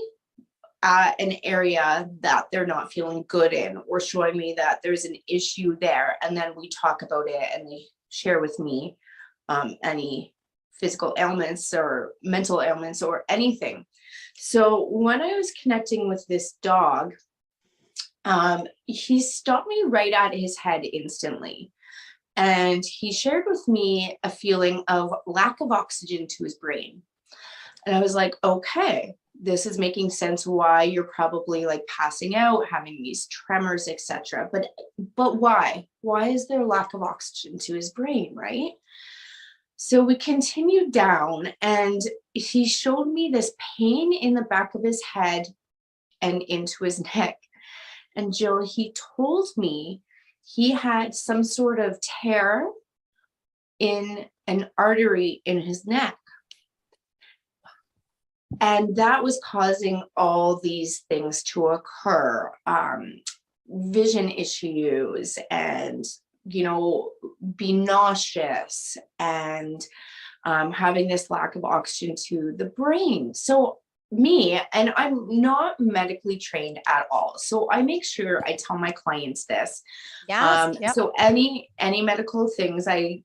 at an area that they're not feeling good in, or showing me that there's an issue there. And then we talk about it, and they share with me any physical ailments or mental ailments or anything. So when I was connecting with this dog, he stopped me right at his head instantly. And he shared with me a feeling of lack of oxygen to his brain. And I was like, okay, this is making sense why you're probably like passing out, having these tremors, etc. But why? Why is there lack of oxygen to his brain, right? So we continued down, and he showed me this pain in the back of his head and into his neck. And Jill, he told me he had some sort of tear in an artery in his neck. And that was causing all these things to occur, vision issues, and be nauseous, and having this lack of oxygen to the brain. So and I'm not medically trained at all, so I make sure I tell my clients this. Yes, yep. So any medical things I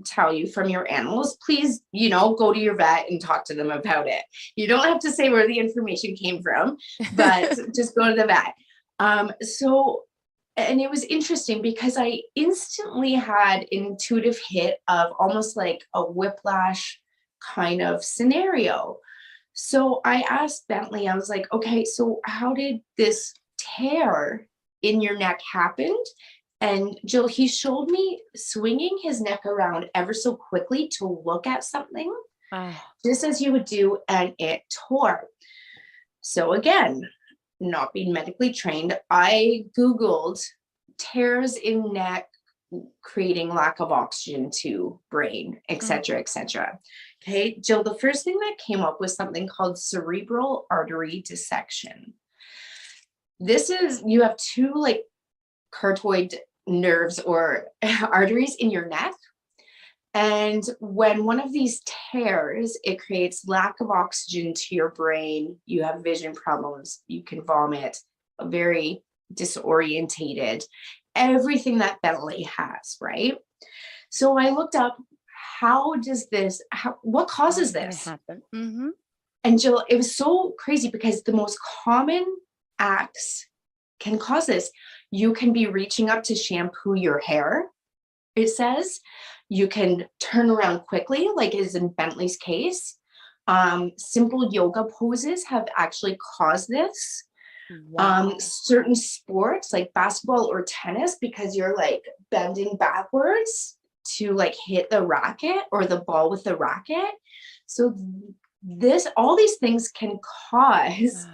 tell you from your animals, please, go to your vet and talk to them about it. You don't have to say where the information came from, but just go to the vet. And it was interesting because I instantly had an intuitive hit of almost like a whiplash kind of scenario. So I asked Bentley, I was like, okay, so how did this tear in your neck happen? And Jill, he showed me swinging his neck around ever so quickly to look at something, just as you would do, and it tore. So again, not being medically trained, I Googled tears in neck creating lack of oxygen to brain, etc., etc. Okay, Jill, the first thing that came up was something called cerebral artery dissection. This is, you have two like carotid nerves or arteries in your neck. And when one of these tears, it creates lack of oxygen to your brain. You have vision problems, you can vomit, very disorientated, everything that Bentley has, right? So I looked up, what causes this? Happen? Mm-hmm. And Jill, it was so crazy because the most common acts can cause this. You can be reaching up to shampoo your hair, it says. You can turn around quickly, like is in Bentley's case. Simple yoga poses have actually caused this. Wow. Certain sports like basketball or tennis, because you're like bending backwards to like hit the racket or the ball with the racket. So all these things can cause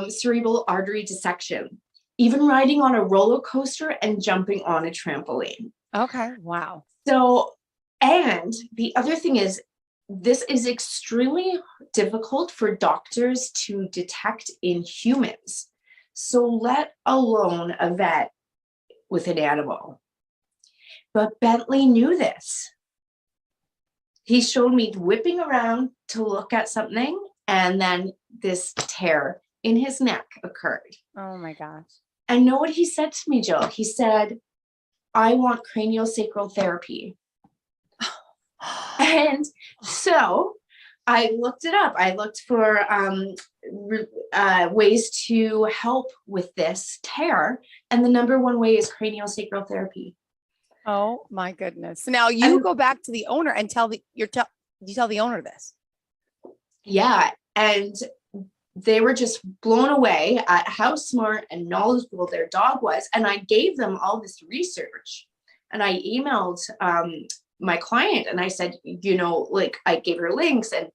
cerebral artery dissection, even riding on a roller coaster and jumping on a trampoline. Okay. Wow. So, and the other thing is, this is extremely difficult for doctors to detect in humans. So let alone a vet with an animal. But Bentley knew this. He showed me whipping around to look at something, and then this tear in his neck occurred. Oh my gosh. And know what he said to me, Jill? He said, I want craniosacral therapy. And so I looked it up. I looked for ways to help with this tear. And the number one way is craniosacral therapy. Oh my goodness. So now you go back to the owner and you tell the owner this. Yeah. And they were just blown away at how smart and knowledgeable their dog was. And I gave them all this research. And I emailed my client and I said, you know, like I gave her links, and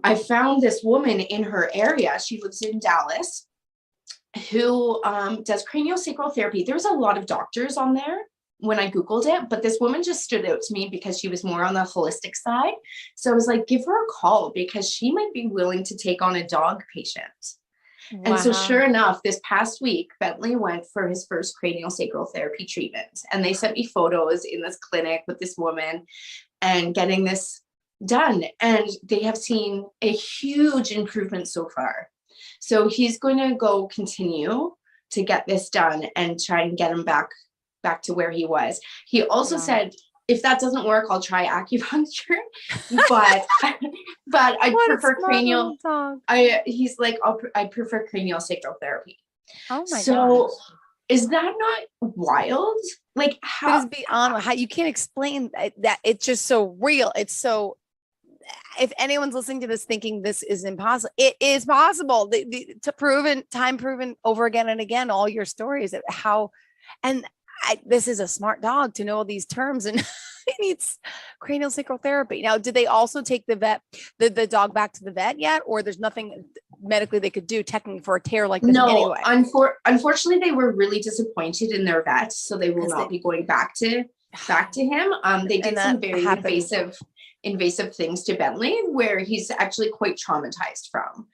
I found this woman in her area. She lives in Dallas, who does craniosacral therapy. There's a lot of doctors on there when I Googled it, but this woman just stood out to me because she was more on the holistic side. So I was like, give her a call because she might be willing to take on a dog patient. Wow. And so sure enough, this past week, Bentley went for his first craniosacral therapy treatment. And they sent me photos in this clinic with this woman and getting this done. And they have seen a huge improvement so far. So he's going to go continue to get this done and try and get him back to where he was. He also said, if that doesn't work, I'll try acupuncture, but I prefer cranial. He's like, I prefer craniosacral therapy. Oh my so gosh. Is that not wild? Like how? But it's beyond how you can't explain that. It's just so real. It's so. If anyone's listening to this thinking this is impossible, it is possible. Time proven over again and again. All your stories of how, and. This is a smart dog to know all these terms, and it needs craniosacral therapy. Now, did they also take the dog back to the vet yet, or there's nothing medically they could do technically for a tear like this? No, anyway? Unfortunately, they were really disappointed in their vet, so they will not be going back to him. They did some very invasive things to Bentley, where he's actually quite traumatized from.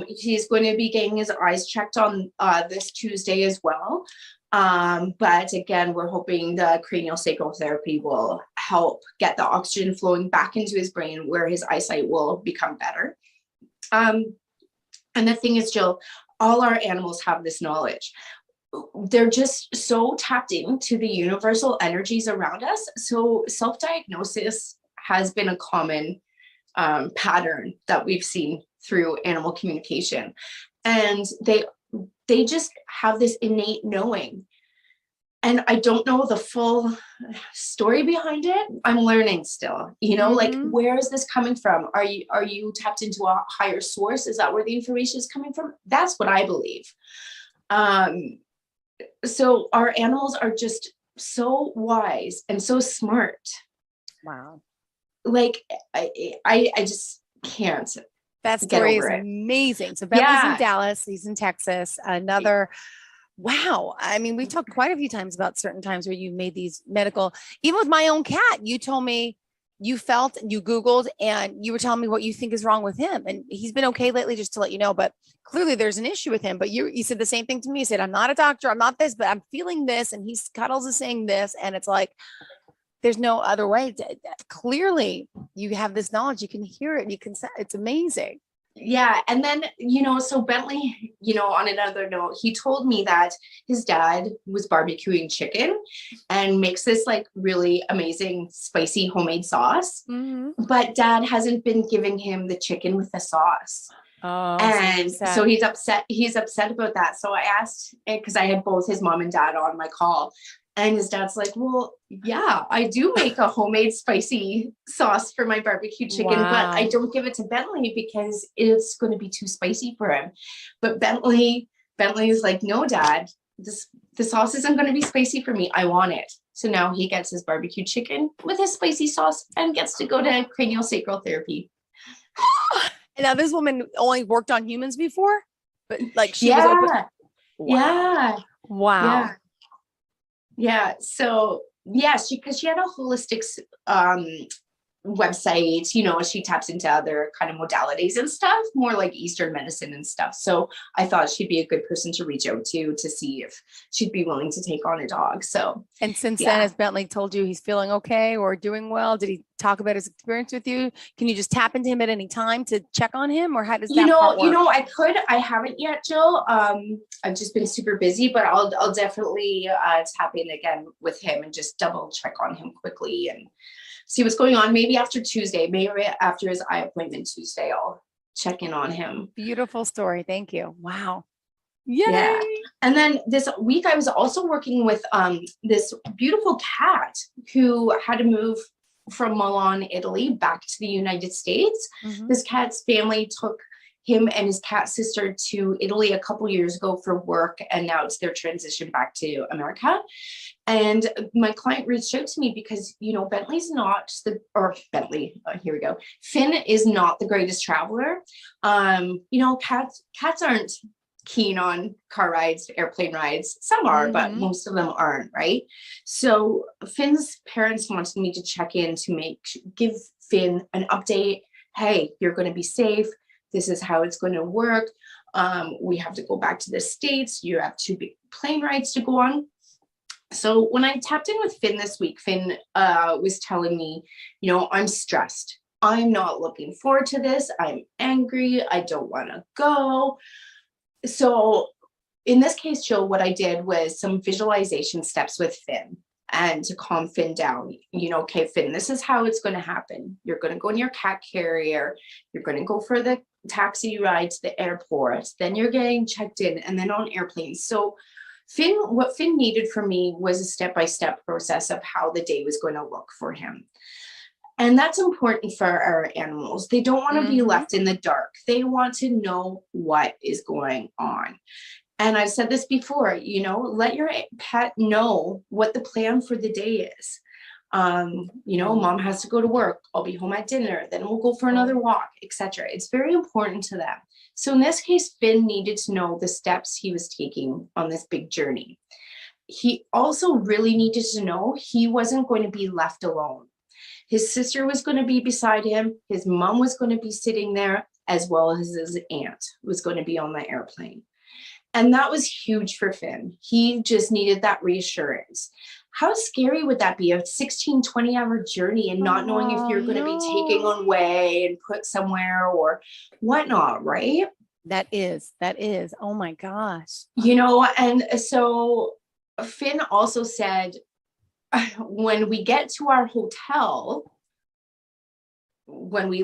He's going to be getting his eyes checked on this Tuesday as well. But again, we're hoping the craniosacral therapy will help get the oxygen flowing back into his brain where his eyesight will become better. And the thing is, Jill, all our animals have this knowledge. They're just so tapped into the universal energies around us. So self-diagnosis has been a common pattern that we've seen through animal communication. And they just have this innate knowing. And I don't know the full story behind it. I'm learning still, like, where is this coming from? Are you tapped into a higher source? Is that where the information is coming from? That's what I believe. So our animals are just so wise and so smart. Wow. Like I just can't. That story is amazing. So Bentley's in Dallas, he's in Texas. Wow. I mean, we've talked quite a few times about certain times where you made these medical, even with my own cat, you told me you felt, you Googled, and you were telling me what you think is wrong with him. And he's been okay lately, just to let you know, but clearly there's an issue with him. But you said the same thing to me. You said, I'm not a doctor, I'm not this, but I'm feeling this. And Cuddles is saying this. And it's like, there's no other way. Clearly you have this knowledge, you can hear it, you can, it's amazing. Yeah. And then, so Bentley, on another note, he told me that his dad was barbecuing chicken and makes this like really amazing spicy homemade sauce. Mm-hmm. But dad hasn't been giving him the chicken with the sauce. Oh, and so he's upset. He's upset about that. So I asked, because I had both his mom and dad on my call. And his dad's like, well, yeah, I do make a homemade spicy sauce for my barbecue chicken, but I don't give it to Bentley because it's going to be too spicy for him. But Bentley's like, no, Dad, the sauce isn't going to be spicy for me. I want it. So now he gets his barbecue chicken with his spicy sauce and gets to go to craniosacral therapy. And now this woman only worked on humans before, but like she was open. Wow. Yeah. Wow. Yeah. Yeah. So because she had a holistic website, you know, she taps into other kind of modalities and stuff, more like Eastern medicine and stuff. So I thought she'd be a good person to reach out to see if she'd be willing to take on a dog. So, and since then, has Bentley told you he's feeling okay or doing well? Did he talk about his experience with you? Can you just tap into him at any time to check on him, or how does that part work? I haven't yet, Jill. I've just been super busy, but I'll definitely tap in again with him and just double check on him quickly and see what's going on. Maybe after Tuesday, maybe after his eye appointment Tuesday, I'll check in on him. Beautiful story. Thank you. Wow. Yay. Yeah. And then this week I was also working with this beautiful cat who had to move from Milan, Italy, back to the United States. Mm-hmm. This cat's family took him and his cat sister to Italy a couple years ago for work, and now it's their transition back to America. And my client reached out to me because, you know, Finn is not the greatest traveler. You know, cats aren't keen on car rides, airplane rides. Some are, but most of them aren't, right? So Finn's parents wanted me to check in to give Finn an update. Hey, you're going to be safe. This is how it's going to work. We have to go back to the States. You have 2 big plane rides to go on. So when I tapped in with Finn this week, Finn was telling me, you know, I'm stressed. I'm not looking forward to this. I'm angry. I don't want to go. So in this case, Jill, what I did was some visualization steps with Finn and to calm Finn down. You know, okay, Finn, this is how it's going to happen. You're going to go in your cat carrier. You're going to go for the taxi ride to the airport. Then you're getting checked in and then on airplanes. So what Finn needed from me was a step-by-step process of how the day was going to look for him. And that's important for our animals. They don't want to be left in the dark. They want to know what is going on. And I've said this before, you know, let your pet know what the plan for the day is. You know, mom has to go to work. I'll be home at dinner. Then we'll go for another walk, etc. It's very important to them. So in this case, Finn needed to know the steps he was taking on this big journey. He also really needed to know he wasn't going to be left alone. His sister was going to be beside him. His mom was going to be sitting there, as well as his aunt was going to be on the airplane. And that was huge for Finn. He just needed that reassurance. How scary would that be? A 16, 20-hour journey and not knowing if you're going to be taken away and put somewhere or whatnot, right? That is. Oh my gosh. You know, and so Finn also said, when we get to our hotel, when we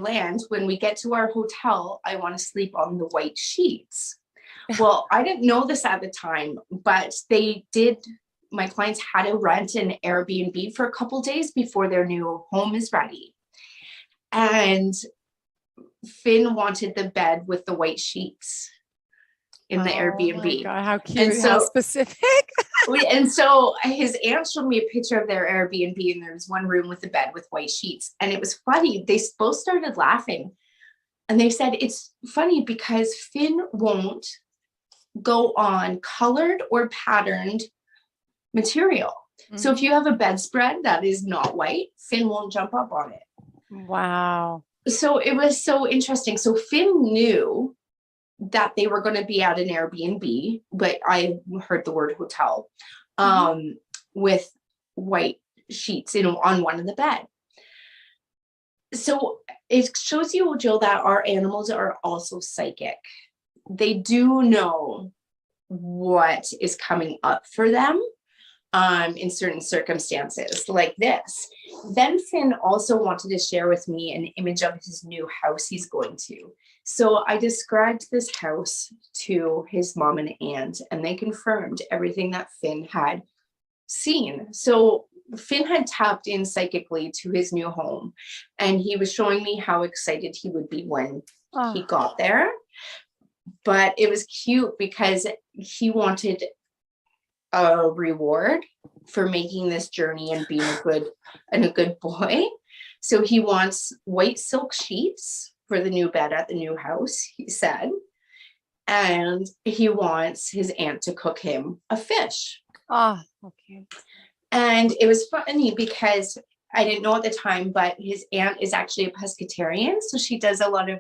get to our hotel, I want to sleep on the white sheets. Well, I didn't know this at the time, but my clients had to rent an Airbnb for a couple days before their new home is ready. And Finn wanted the bed with the white sheets in the Airbnb. Oh my God, how cute, and how specific. And so his aunt showed me a picture of their Airbnb, and there was one room with a bed with white sheets. And it was funny. They both started laughing. And they said, it's funny because Finn won't go on colored or patterned material. So if you have a bedspread that is not white, Finn won't jump up on it. Wow. So it was so interesting. So Finn knew that they were going to be at an Airbnb, but I heard the word hotel, with white sheets on one of the bed. So it shows you, Jill, that our animals are also psychic. They do know what is coming up for them in certain circumstances like this. Then Finn also wanted to share with me an image of his new house he's going to. So I described this house to his mom and aunt, and they confirmed everything that Finn had seen. So Finn had tapped in psychically to his new home, and he was showing me how excited he would be when he got there. But it was cute because he wanted a reward for making this journey and being a good boy. So he wants white silk sheets for the new bed at the new house, he said. And he wants his aunt to cook him a fish. Okay. And it was funny because I didn't know at the time, but his aunt is actually a pescatarian. So she does a lot of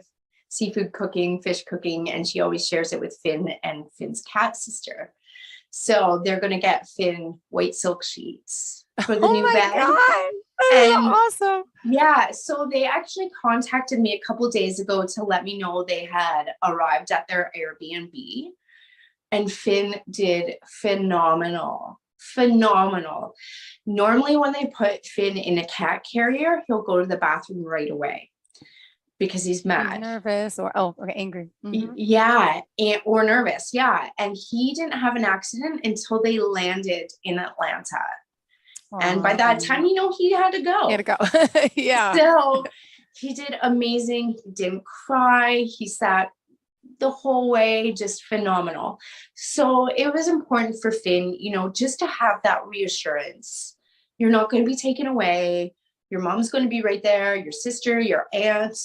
seafood cooking, fish cooking, and she always shares it with Finn and Finn's cat sister. So they're going to get Finn white silk sheets for the new bed. God. That is awesome. Yeah. So they actually contacted me a couple days ago to let me know they had arrived at their Airbnb, and Finn did phenomenal. Normally when they put Finn in a cat carrier, he'll go to the bathroom right away because he's mad, nervous, or angry. Yeah, or nervous. Yeah. And he didn't have an accident until they landed in Atlanta. And by that time, he had to go. He had to go. Yeah. So he did amazing. He didn't cry. He sat the whole way, just phenomenal. So it was important for Finn, just to have that reassurance. You're not going to be taken away. Your mom's going to be right there, your sister, your aunt,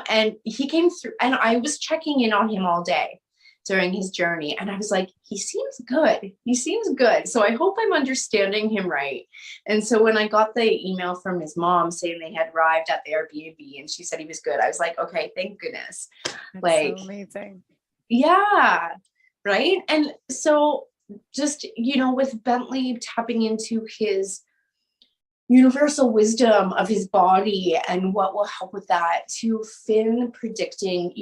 and he came through, and I was checking in on him all day during his journey. And I was like, he seems good. So I hope I'm understanding him right. And so when I got the email from his mom saying they had arrived at the Airbnb and she said he was good, I was like, okay, thank goodness. That's so amazing. Yeah. Right. And so just, with Bentley tapping into his universal wisdom of his body and what will help with that, to Finn predicting,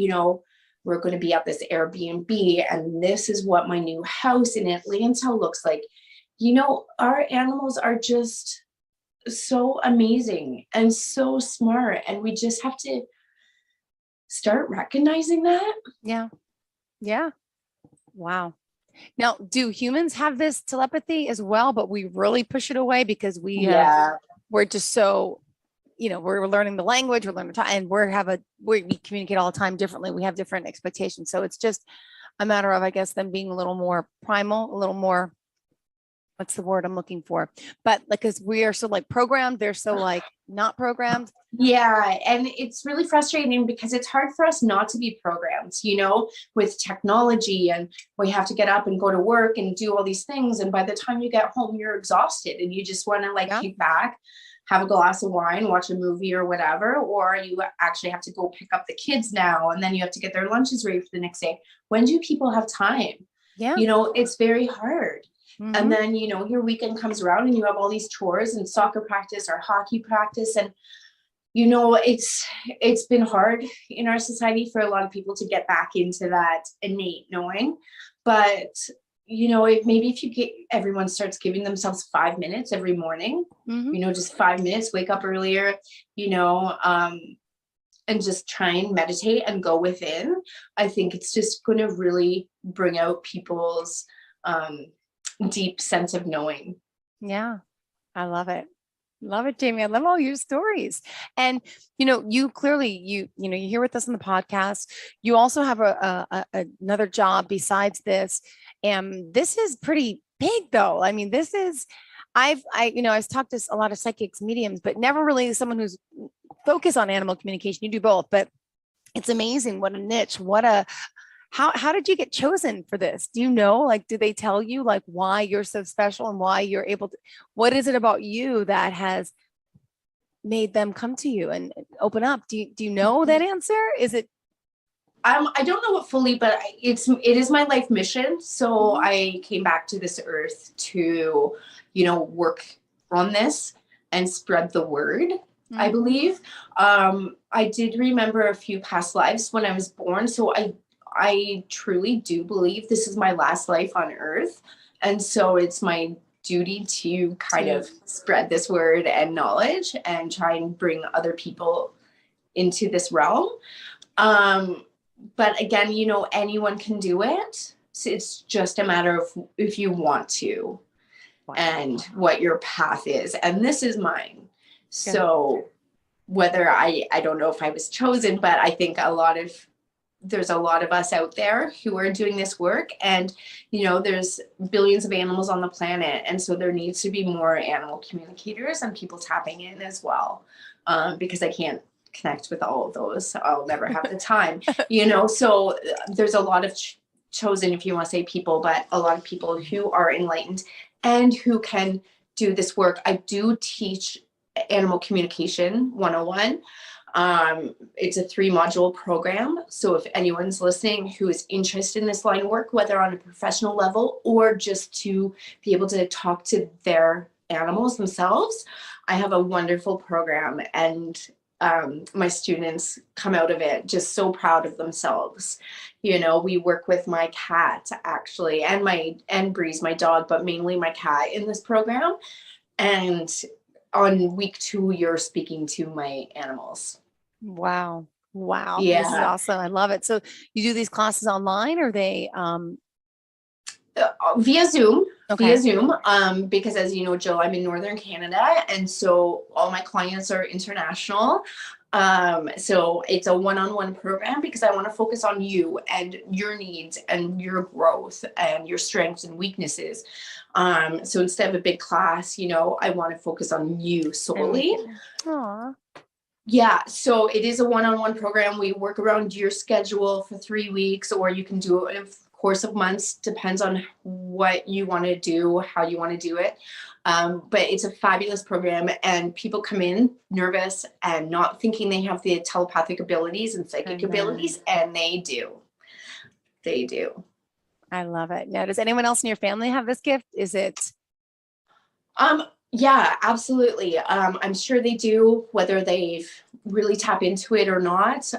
we're going to be at this Airbnb and this is what my new house in Atlanta looks like. Our animals are just so amazing and so smart, and we just have to start recognizing that. Yeah. Yeah. Wow. Now, do humans have this telepathy as well, but we really push it away because we're just so, we're learning the language, we're learning and we communicate all the time differently. We have different expectations. So it's just a matter of, I guess, them being a little more primal, a little more, what's the word I'm looking for? But because we are so programmed, they're so not programmed. Yeah. And it's really frustrating because it's hard for us not to be programmed, with technology, and we have to get up and go to work and do all these things. And by the time you get home, you're exhausted and you just want to kick back, have a glass of wine, watch a movie or whatever, or you actually have to go pick up the kids now, and then you have to get their lunches ready for the next day. When do people have time? Yeah. It's very hard. Mm-hmm. And then, your weekend comes around and you have all these chores and soccer practice or hockey practice. And, it's been hard in our society for a lot of people to get back into that innate knowing. But, if everyone starts giving themselves 5 minutes every morning, just 5 minutes, wake up earlier, and just try and meditate and go within, I think it's just going to really bring out people's deep sense of knowing. Yeah, I love it. Love it, Jamie. I love all your stories. And, you clearly, you're here with us on the podcast. You also have another job besides this. And this is pretty big though. I mean, this is, I've talked to a lot of psychics, mediums, but never really someone who's focused on animal communication. You do both, but it's amazing. What a niche, how did you get chosen for this? Do you know, do they tell you why you're so special and why you're able to, what is it about you that has made them come to you and open up? Do you know that answer? Is it? I don't know it fully, but it is my life mission. So I came back to this earth to, work on this and spread the word. I believe. I did remember a few past lives when I was born. So I truly do believe this is my last life on earth. And so it's my duty to kind of spread this word and knowledge and try and bring other people into this realm. But again, anyone can do it. So it's just a matter of if you want to and what your path is. And this is mine. So whether I don't know if I was chosen, but I think there's a lot of us out there who are doing this work, and there's billions of animals on the planet, and so there needs to be more animal communicators and people tapping in as well, because I can't connect with all of those. I'll never have the time, so there's a lot of chosen, if you want to say people, but a lot of people who are enlightened and who can do this work. I do teach Animal Communication 101. It's a 3-module program. So if anyone's listening who is interested in this line of work, whether on a professional level or just to be able to talk to their animals themselves, I have a wonderful program, and my students come out of it just so proud of themselves. You know, we work with my cat actually, and Breeze, my dog, but mainly my cat in this program. And on week 2, you're speaking to my animals. Wow. Wow. Yeah. This is awesome. I love it. So you do these classes online, or they via Zoom. Okay. Via Zoom, because as you know, Jill, I'm in Northern Canada, and so all my clients are international. So it's a one-on-one program because I want to focus on you and your needs and your growth and your strengths and weaknesses. So instead of a big class, you know, I want to focus on you solely. Aw. Yeah, so it is a one-on-one program. We work around your schedule for 3 weeks, or you can do it in a course of months, depends on what you want to do, how you want to do it. But it's a fabulous program, and people come in nervous and not thinking they have the telepathic abilities and psychic abilities, and they do. They do. I love it. Now, does anyone else in your family have this gift? Is it? Yeah, absolutely. I'm sure they do, whether they've really tap into it or not.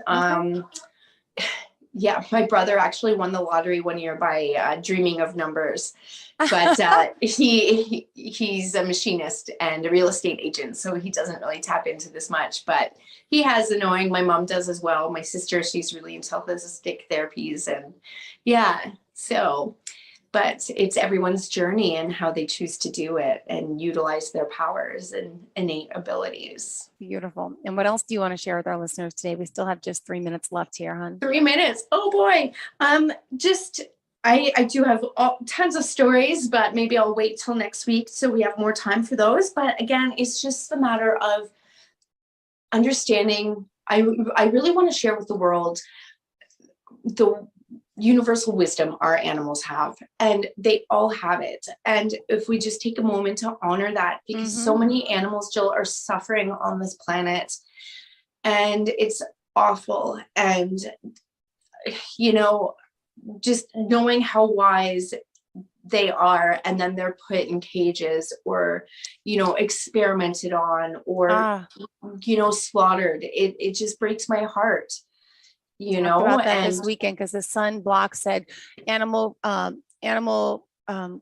Yeah, my brother actually won the lottery one year by dreaming of numbers, but he's a machinist and a real estate agent, so he doesn't really tap into this much, but he has the knowing. My mom does as well. My sister, she's really into holistic therapies, and yeah, so, but it's everyone's journey and how they choose to do it and utilize their powers and innate abilities. Beautiful. And what else do you want to share with our listeners today? We still have just 3 minutes left here, hon. 3 minutes. Oh boy. I do have tons of stories, but maybe I'll wait till next week so we have more time for those. But again, it's just a matter of understanding. I really want to share with the world the universal wisdom our animals have, and they all have it. And if we just take a moment to honor that, because so many animals, Jill, are suffering on this planet, and it's awful. And you know, just knowing how wise they are, and then they're put in cages or, you know, experimented on, or you know, slaughtered, it just breaks my heart. You know, about that this weekend, because the Sun Block said animal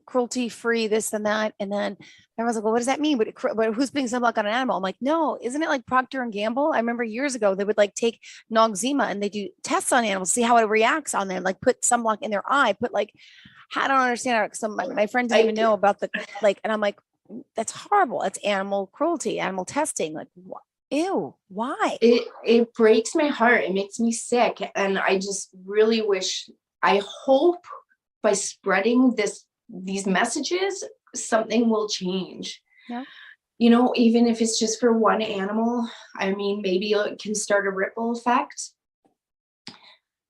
cruelty free, this and that, and then everyone's like, well, what does that mean? But who's putting sunblock on an animal? I'm like, no, isn't it like Procter and Gamble? I remember years ago they would like take Noxzema and they do tests on animals, see how it reacts on them, like put sunblock in their eye, put like, I don't understand it. So my friend didn't even know about the like, and I'm like, that's horrible. It's animal cruelty, animal testing. Like, what? Ew, why? It breaks my heart. It makes me sick. And I just really wish, I hope by spreading these messages, something will change. Yeah. You know, even if it's just for one animal, I mean, maybe it can start a ripple effect.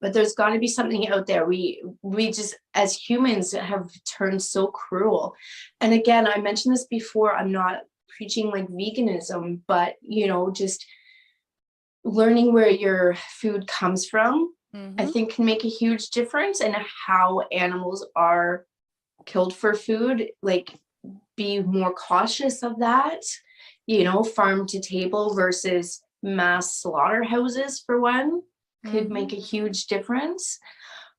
But there's got to be something out there. We just, as humans, have turned so cruel. And again, I mentioned this before, I'm not preaching like veganism, but you know, just learning where your food comes from, I think can make a huge difference in how animals are killed for food. Like, be more cautious of that, you know, farm to table versus mass slaughterhouses, for one, could make a huge difference.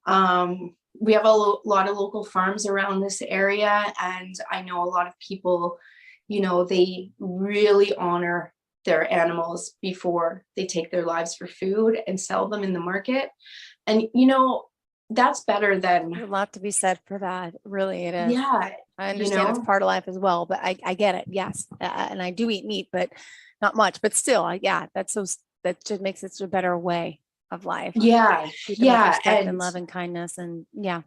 We have a lot of local farms around this area, and I know a lot of people, you know, they really honor their animals before they take their lives for food and sell them in the market. And, you know, that's better than. There's a lot to be said for that. Really, it is. Yeah. I understand it's part of life as well, but I get it. Yes. And I do eat meat, but not much, but still, that just makes it a better way of life. Yeah. Yeah. And love and kindness. And yeah.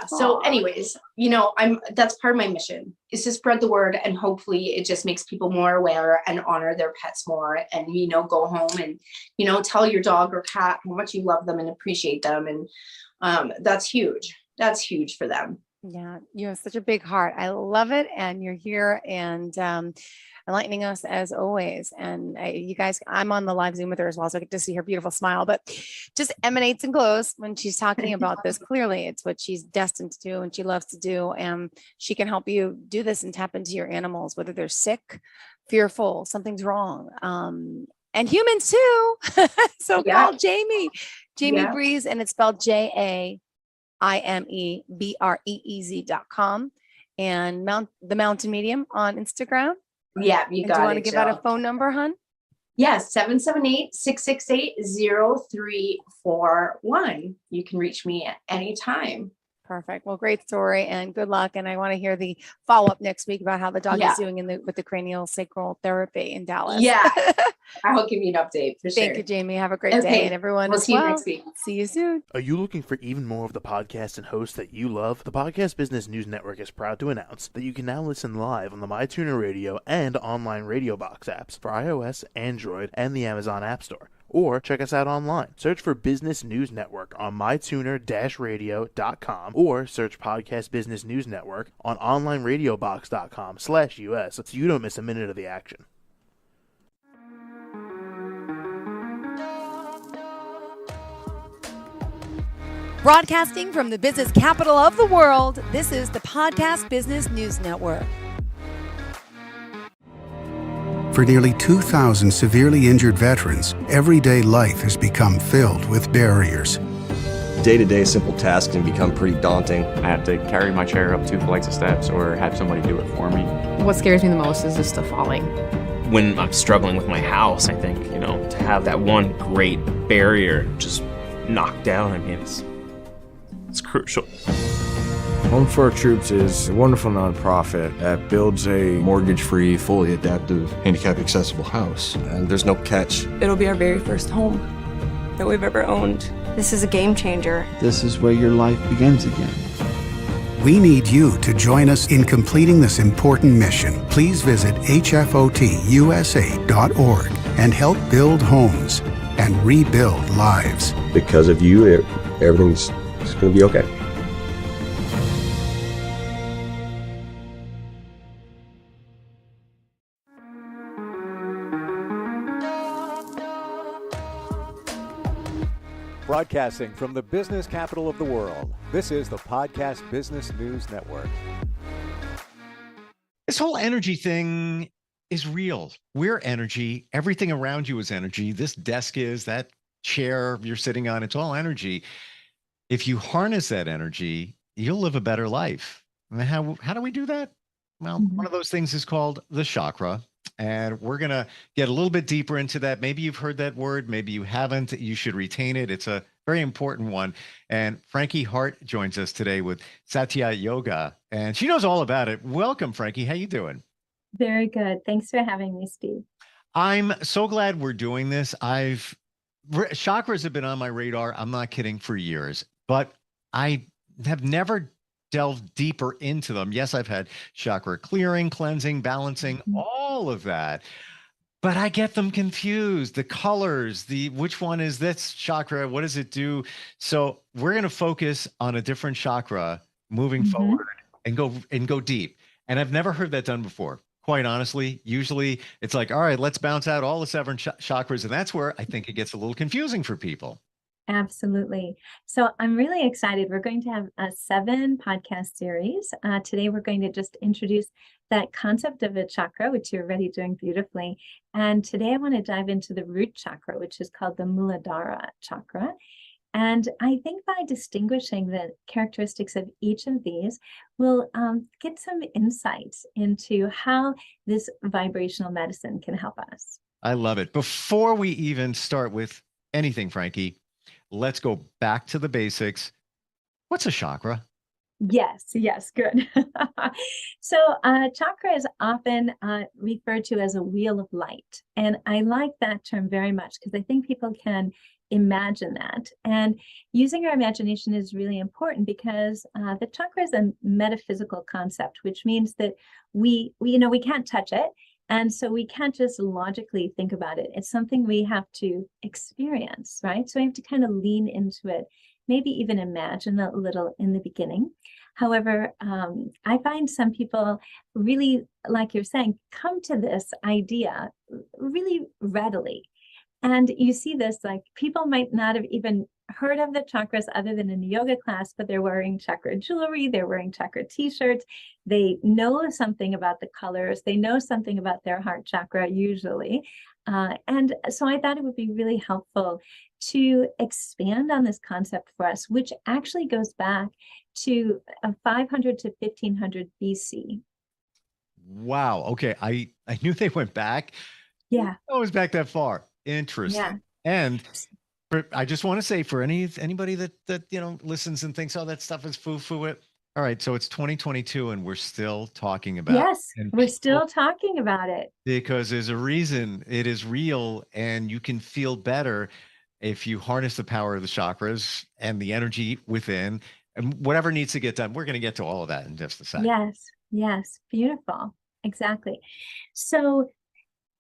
So anyways, you know, that's part of my mission, is to spread the word, and hopefully it just makes people more aware and honor their pets more, and, you know, go home and, you know, tell your dog or cat how much you love them and appreciate them. And that's huge. That's huge for them. Yeah, you have such a big heart. I love it. And you're here and enlightening us as always. And you guys, I'm on the live Zoom with her as well, so I get to see her beautiful smile, but just emanates and glows when she's talking about this. Clearly, it's what she's destined to do and she loves to do. And she can help you do this and tap into your animals, whether they're sick, fearful, something's wrong. And humans too. So call Jamie Breeze, and it's spelled JAIMEBREEZ.com, and the Mountain Medium on Instagram. Yeah, you got it. Do you want to give out a phone number, hun? Yes, 778-668-0341. You can reach me at any time. Perfect. Well, great story and good luck. And I want to hear the follow-up next week about how the dog is doing with the cranial sacral therapy in Dallas. Yeah, I'll give you an update for sure. Thank you, Jamie. Have a great day. And everyone, we'll see you next week. See you soon. Are you looking for even more of the podcasts and hosts that you love? The Podcast Business News Network is proud to announce that you can now listen live on the MyTuner Radio and online Radio Box apps for iOS, Android, and the Amazon App Store. Or check us out online. Search for Business News Network on mytuner-radio.com or search Podcast Business News Network on onlineradiobox.com/US so you don't miss a minute of the action. Broadcasting from the business capital of the world, this is the Podcast Business News Network. For nearly 2,000 severely injured veterans, everyday life has become filled with barriers. Day-to-day simple tasks can become pretty daunting. I have to carry my chair up 2 flights of steps or have somebody do it for me. What scares me the most is just the falling. When I'm struggling with my house, I think, to have that one great barrier just knocked down, it's crucial. Home for Our Troops is a wonderful nonprofit that builds a mortgage-free, fully adaptive, handicap-accessible house. And there's no catch. It'll be our very first home that we've ever owned. This is a game changer. This is where your life begins again. We need you to join us in completing this important mission. Please visit hfotusa.org and help build homes and rebuild lives. Because of you, everything's going to be okay. Broadcasting from the business capital of the world, this is the Podcast Business News Network. This whole energy thing is real. We're energy. Everything around you is energy. This desk is, that chair you're sitting on, it's all energy. If you harness that energy, you'll live a better life. And how do we do that? Well, one of those things is called the chakra. And we're going to get a little bit deeper into that. Maybe you've heard that word. Maybe you haven't. You should retain it. It's a very important one. And Frankie Hart joins us today with Satya Yoga, and she knows all about it. Welcome, Frankie. How you doing? Very good. Thanks for having me, Steve. I'm so glad we're doing this. Chakras have been on my radar, I'm not kidding, for years, but I have never delved deeper into them. Yes, I've had chakra clearing, cleansing, balancing, all of that, but I get them confused. The colors, which one is this chakra? What does it do? So we're going to focus on a different chakra moving forward and go deep. And I've never heard that done before. Quite honestly, usually it's like, all right, let's bounce out all the 7 chakras. And that's where I think it gets a little confusing for people. Absolutely. So I'm really excited. We're going to have a 7 podcast series. Today, we're going to just introduce that concept of a chakra, which you're already doing beautifully. And today I want to dive into the root chakra, which is called the Muladhara chakra. And I think by distinguishing the characteristics of each of these, we'll get some insights into how this vibrational medicine can help us. I love it. Before we even start with anything, Frankie, let's go back to the basics. What's a chakra? Yes, good. So chakra is often referred to as a wheel of light. And I like that term very much because I think people can imagine that. And using our imagination is really important because the chakra is a metaphysical concept, which means that we can't touch it. And so we can't just logically think about it. It's something we have to experience, right? So we have to kind of lean into it, maybe even imagine a little in the beginning. However, I find some people really, like you're saying, come to this idea really readily. And you see this, like people might not have even heard of the chakras other than in a yoga class, but they're wearing chakra jewelry, they're wearing chakra t-shirts, they know something about the colors, they know something about their heart chakra usually. And so I thought it would be really helpful to expand on this concept for us, which actually goes back to 500 to 1500 BC. Wow. Okay. I knew they went back. Yeah. Oh, it was back that far. Interesting. Yeah. And I just want to say for anybody that listens and thinks, oh, that stuff is foo-foo. All right, so it's 2022 and we're still talking about Yes, it. And we're still talking about it. Because there's a reason it is real, and you can feel better if you harness the power of the chakras and the energy within, and whatever needs to get done. We're going to get to all of that in just a second. Yes, yes, beautiful. Exactly. So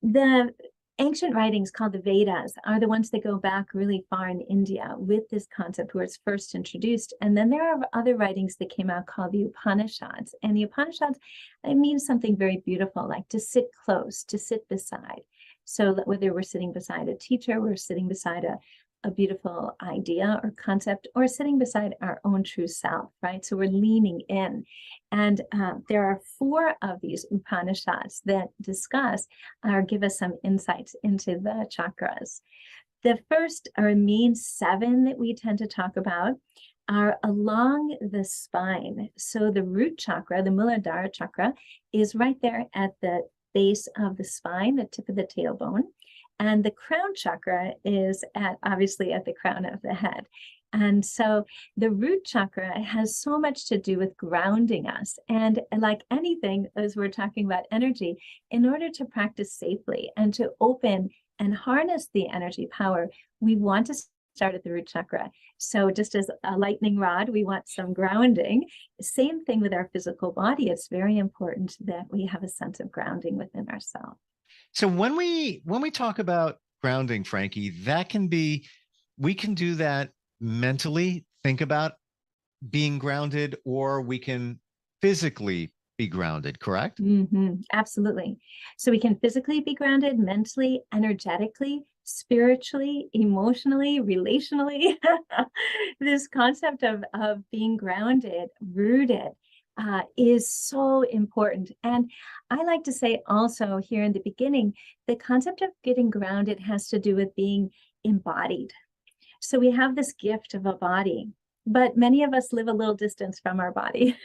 the ancient writings called the Vedas are the ones that go back really far in India with this concept where it's first introduced. And then there are other writings that came out called the Upanishads. And the Upanishads, it means something very beautiful, like to sit close, to sit beside. So that whether we're sitting beside a teacher, we're sitting beside a beautiful idea or concept, or sitting beside our own true self, right? So we're leaning in. And there are 4 of these Upanishads that discuss or give us some insights into the chakras. The first or main 7 that we tend to talk about are along the spine. So the root chakra, the Muladhara chakra, is right there at the base of the spine, the tip of the tailbone. And the crown chakra is obviously at the crown of the head. And so the root chakra has so much to do with grounding us. And like anything, as we're talking about energy, in order to practice safely and to open and harness the energy power, we want to start at the root chakra. So just as a lightning rod, we want some grounding. Same thing with our physical body. It's very important that we have a sense of grounding within ourselves. So when we talk about grounding, Frankie, we can do that mentally, think about being grounded, or we can physically be grounded, correct? Absolutely. So we can physically be grounded, mentally, energetically, spiritually, emotionally, relationally. This concept of being grounded, rooted, is so important. And I like to say also here in the beginning, the concept of getting grounded has to do with being embodied. So we have this gift of a body, but many of us live a little distance from our body,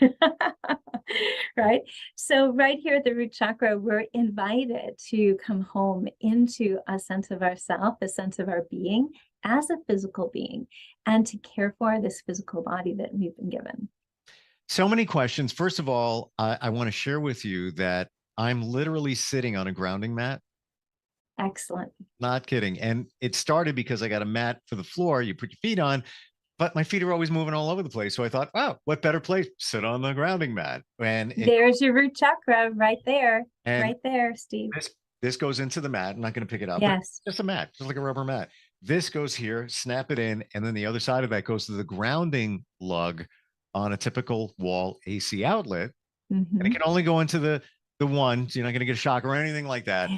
right? So right here at the root chakra, we're invited to come home into a sense of ourself, a sense of our being as a physical being, and to care for this physical body that we've been given. So many questions. First of all, I want to share with you that I'm literally sitting on a grounding mat. Excellent. Not kidding. And it started because I got a mat for the floor you put your feet on, but my feet are always moving all over the place. So I thought, wow, what better place? Sit on the grounding mat. And there's your root chakra right there. Right there, Steve. This goes into the mat. I'm not going to pick it up. Yes. Just a mat, just like a rubber mat. This goes here, snap it in. And then the other side of that goes to the grounding lug on a typical wall AC outlet. And it can only go into the one, so you're not going to get a shock or anything like that.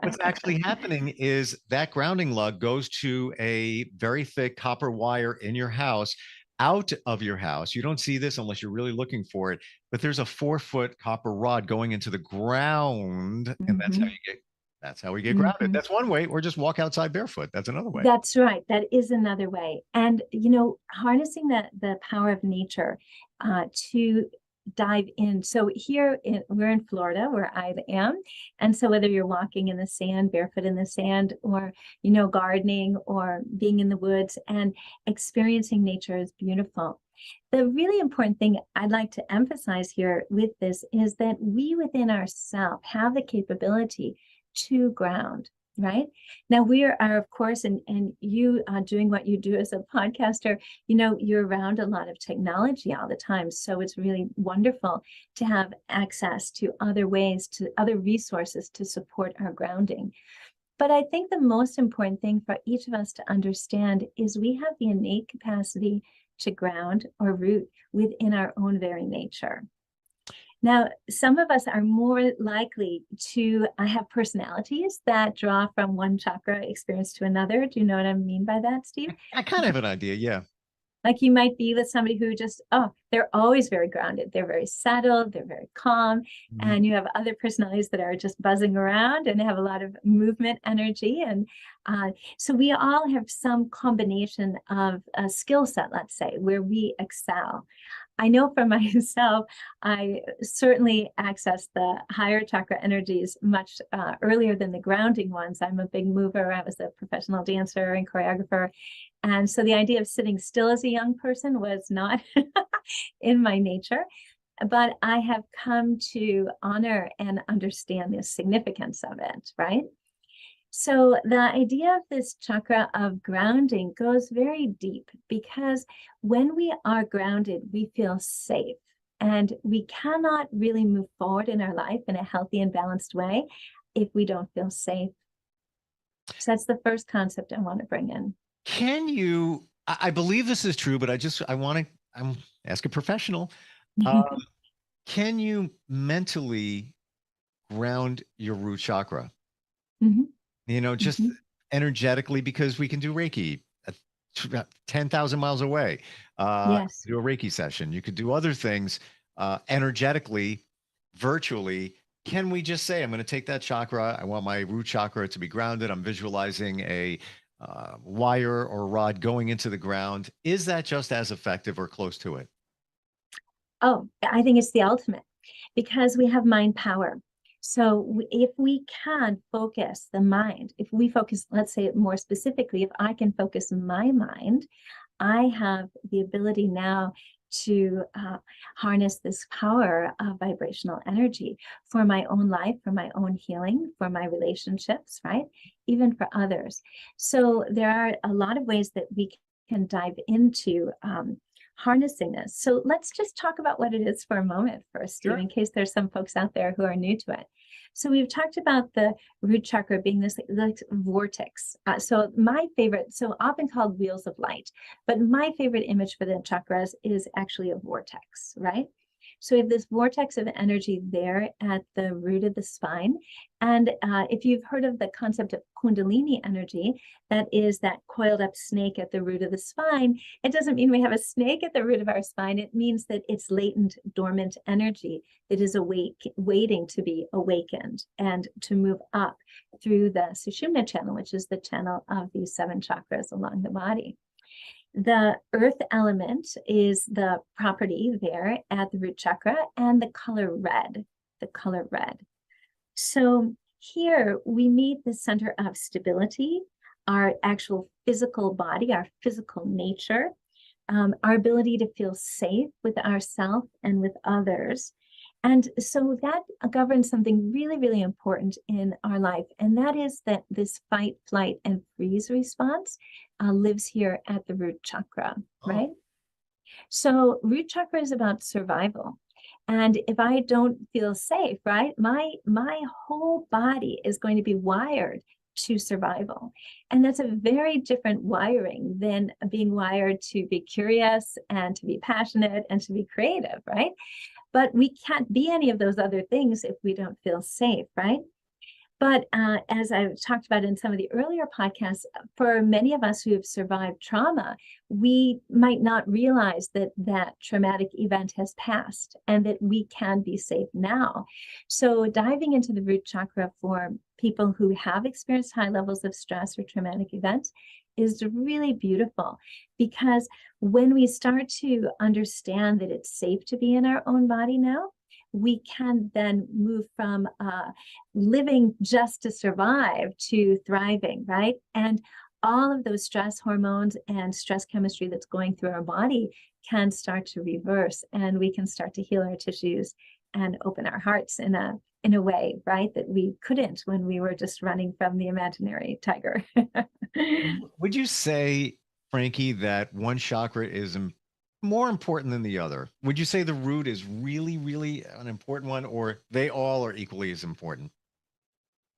What's actually happening is that grounding lug goes to a very thick copper wire in your house, out of your house. You don't see this unless you're really looking for it, but there's a 4-foot copper rod going into the ground, and that's how we get grounded. That's one way, or just walk outside barefoot. That's another way. That's right. That is another way. And, harnessing the power of nature to dive in. So we're in Florida, where I am. And so whether you're walking in the sand, barefoot in the sand, or, gardening or being in the woods and experiencing nature is beautiful. The really important thing I'd like to emphasize here with this is that we within ourselves have the capability to ground. Right now, we are of course, and you doing what you do as a podcaster, you're around a lot of technology all the time. So it's really wonderful to have access to other ways, to other resources to support our grounding. But I think the most important thing for each of us to understand is we have the innate capacity to ground or root within our own very nature. Now, some of us are more likely to have personalities that draw from one chakra experience to another. Do you know what I mean by that, Steve? I kind of have an idea, yeah. Like you might be with somebody who just, they're always very grounded. They're very settled. They're very calm. Mm-hmm. And you have other personalities that are just buzzing around and have a lot of movement energy. And so we all have some combination of a skill set, let's say, where we excel. I know for myself, I certainly access the higher chakra energies much earlier than the grounding ones. I'm a big mover. I was a professional dancer and choreographer. And so the idea of sitting still as a young person was not in my nature. But I have come to honor and understand the significance of it, right? So the idea of this chakra of grounding goes very deep, because when we are grounded, we feel safe, and we cannot really move forward in our life in a healthy and balanced way if we don't feel safe. So that's the first concept I want to bring in. Can you, I believe this is true, but I'm ask a professional. Can you mentally ground your root chakra? Mm-hmm. You know, just energetically, because we can do Reiki at 10,000 miles away. Yes. Do a Reiki session. You could do other things energetically, virtually. Can we just say, I'm going to take that chakra. I want my root chakra to be grounded. I'm visualizing a wire or rod going into the ground. Is that just as effective or close to it? Oh, I think it's the ultimate, because we have mind power. So if we can focus the mind, if we focus, let's say it more specifically, if I can focus my mind, I have the ability now to harness this power of vibrational energy for my own life, for my own healing, for my relationships, right? Even for others. So there are a lot of ways that we can dive into harnessing this. So let's just talk about what it is for a moment first, Steve, in case there's some folks out there who are new to it. So we've talked about the root chakra being this like vortex. So my favorite, so often called wheels of light, but my favorite image for the chakras is actually a vortex, right? So we have this vortex of energy there at the root of the spine. And if you've heard of the concept of Kundalini energy, that is that coiled up snake at the root of the spine. It doesn't mean we have a snake at the root of our spine. It means that it's latent, dormant energy that is waiting to be awakened and to move up through the Sushumna channel, which is the channel of these 7 chakras along the body. The earth element is the property there at the root chakra, and the color red, So here we meet the center of stability, our actual physical body, our physical nature, our ability to feel safe with ourselves and with others. And so that governs something really, really important in our life. And that is that this fight, flight, and freeze response lives here at the root chakra, right? So root chakra is about survival. And if I don't feel safe, right, my whole body is going to be wired to survival. And that's a very different wiring than being wired to be curious and to be passionate and to be creative, right? But we can't be any of those other things if we don't feel safe, right? But as I've talked about in some of the earlier podcasts, for many of us who have survived trauma, we might not realize that that traumatic event has passed and that we can be safe now. So diving into the root chakra for people who have experienced high levels of stress or traumatic events is really beautiful, because when we start to understand that it's safe to be in our own body now, we can then move from living just to survive to thriving, right? And all of those stress hormones and stress chemistry that's going through our body can start to reverse, and we can start to heal our tissues and open our hearts in a way, right, that we couldn't when we were just running from the imaginary tiger. Would you say, Frankie, that one chakra is more important than the other? Would you say the root is really, really an important one, or they all are equally as important?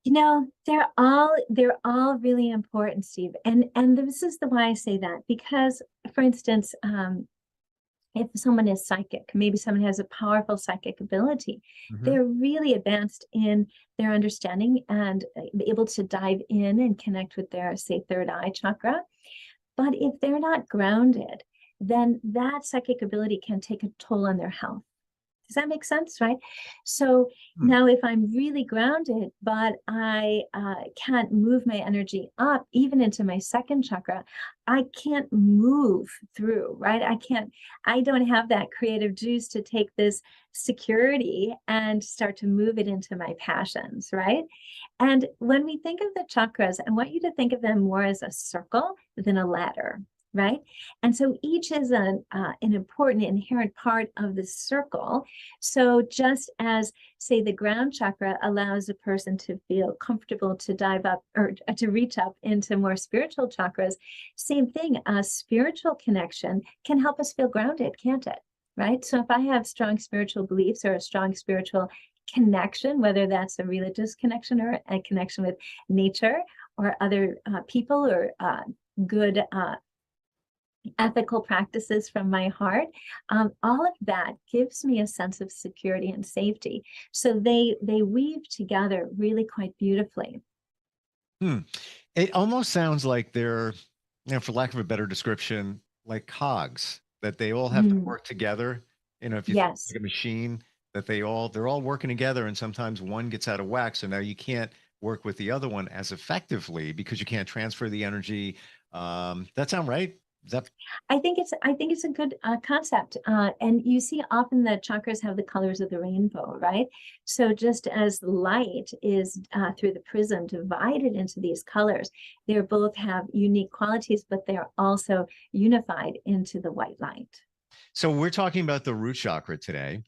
You know, they're all really important, Steve. And this is the why I say that, because for instance, if someone is psychic, maybe someone has a powerful psychic ability, they're really advanced in their understanding and able to dive in and connect with their, say, third eye chakra. But if they're not grounded, then that psychic ability can take a toll on their health. Does that make sense, right? So now if I'm really grounded, but I can't move my energy up, even into my second chakra, I can't move through, right? I don't have that creative juice to take this security and start to move it into my passions, right? And when we think of the chakras, I want you to think of them more as a circle than a ladder. Right. And so each is an important inherent part of the circle. So just as, say, the ground chakra allows a person to feel comfortable to dive up or to reach up into more spiritual chakras, same thing, a spiritual connection can help us feel grounded, can't it? Right. So if I have strong spiritual beliefs or a strong spiritual connection, whether that's a religious connection or a connection with nature or other people or good ethical practices from my heart, all of that gives me a sense of security and safety. So they weave together really quite beautifully. It almost sounds like they're, for lack of a better description, like cogs, that they all have to work together. If you think like a machine, that they're all working together, and sometimes one gets out of whack. So now you can't work with the other one as effectively because you can't transfer the energy. That sound right? I think it's a good concept, and you see often the chakras have the colors of the rainbow, right? So just as light is through the prism divided into these colors, they both have unique qualities, but they are also unified into the white light. So we're talking about the root chakra today.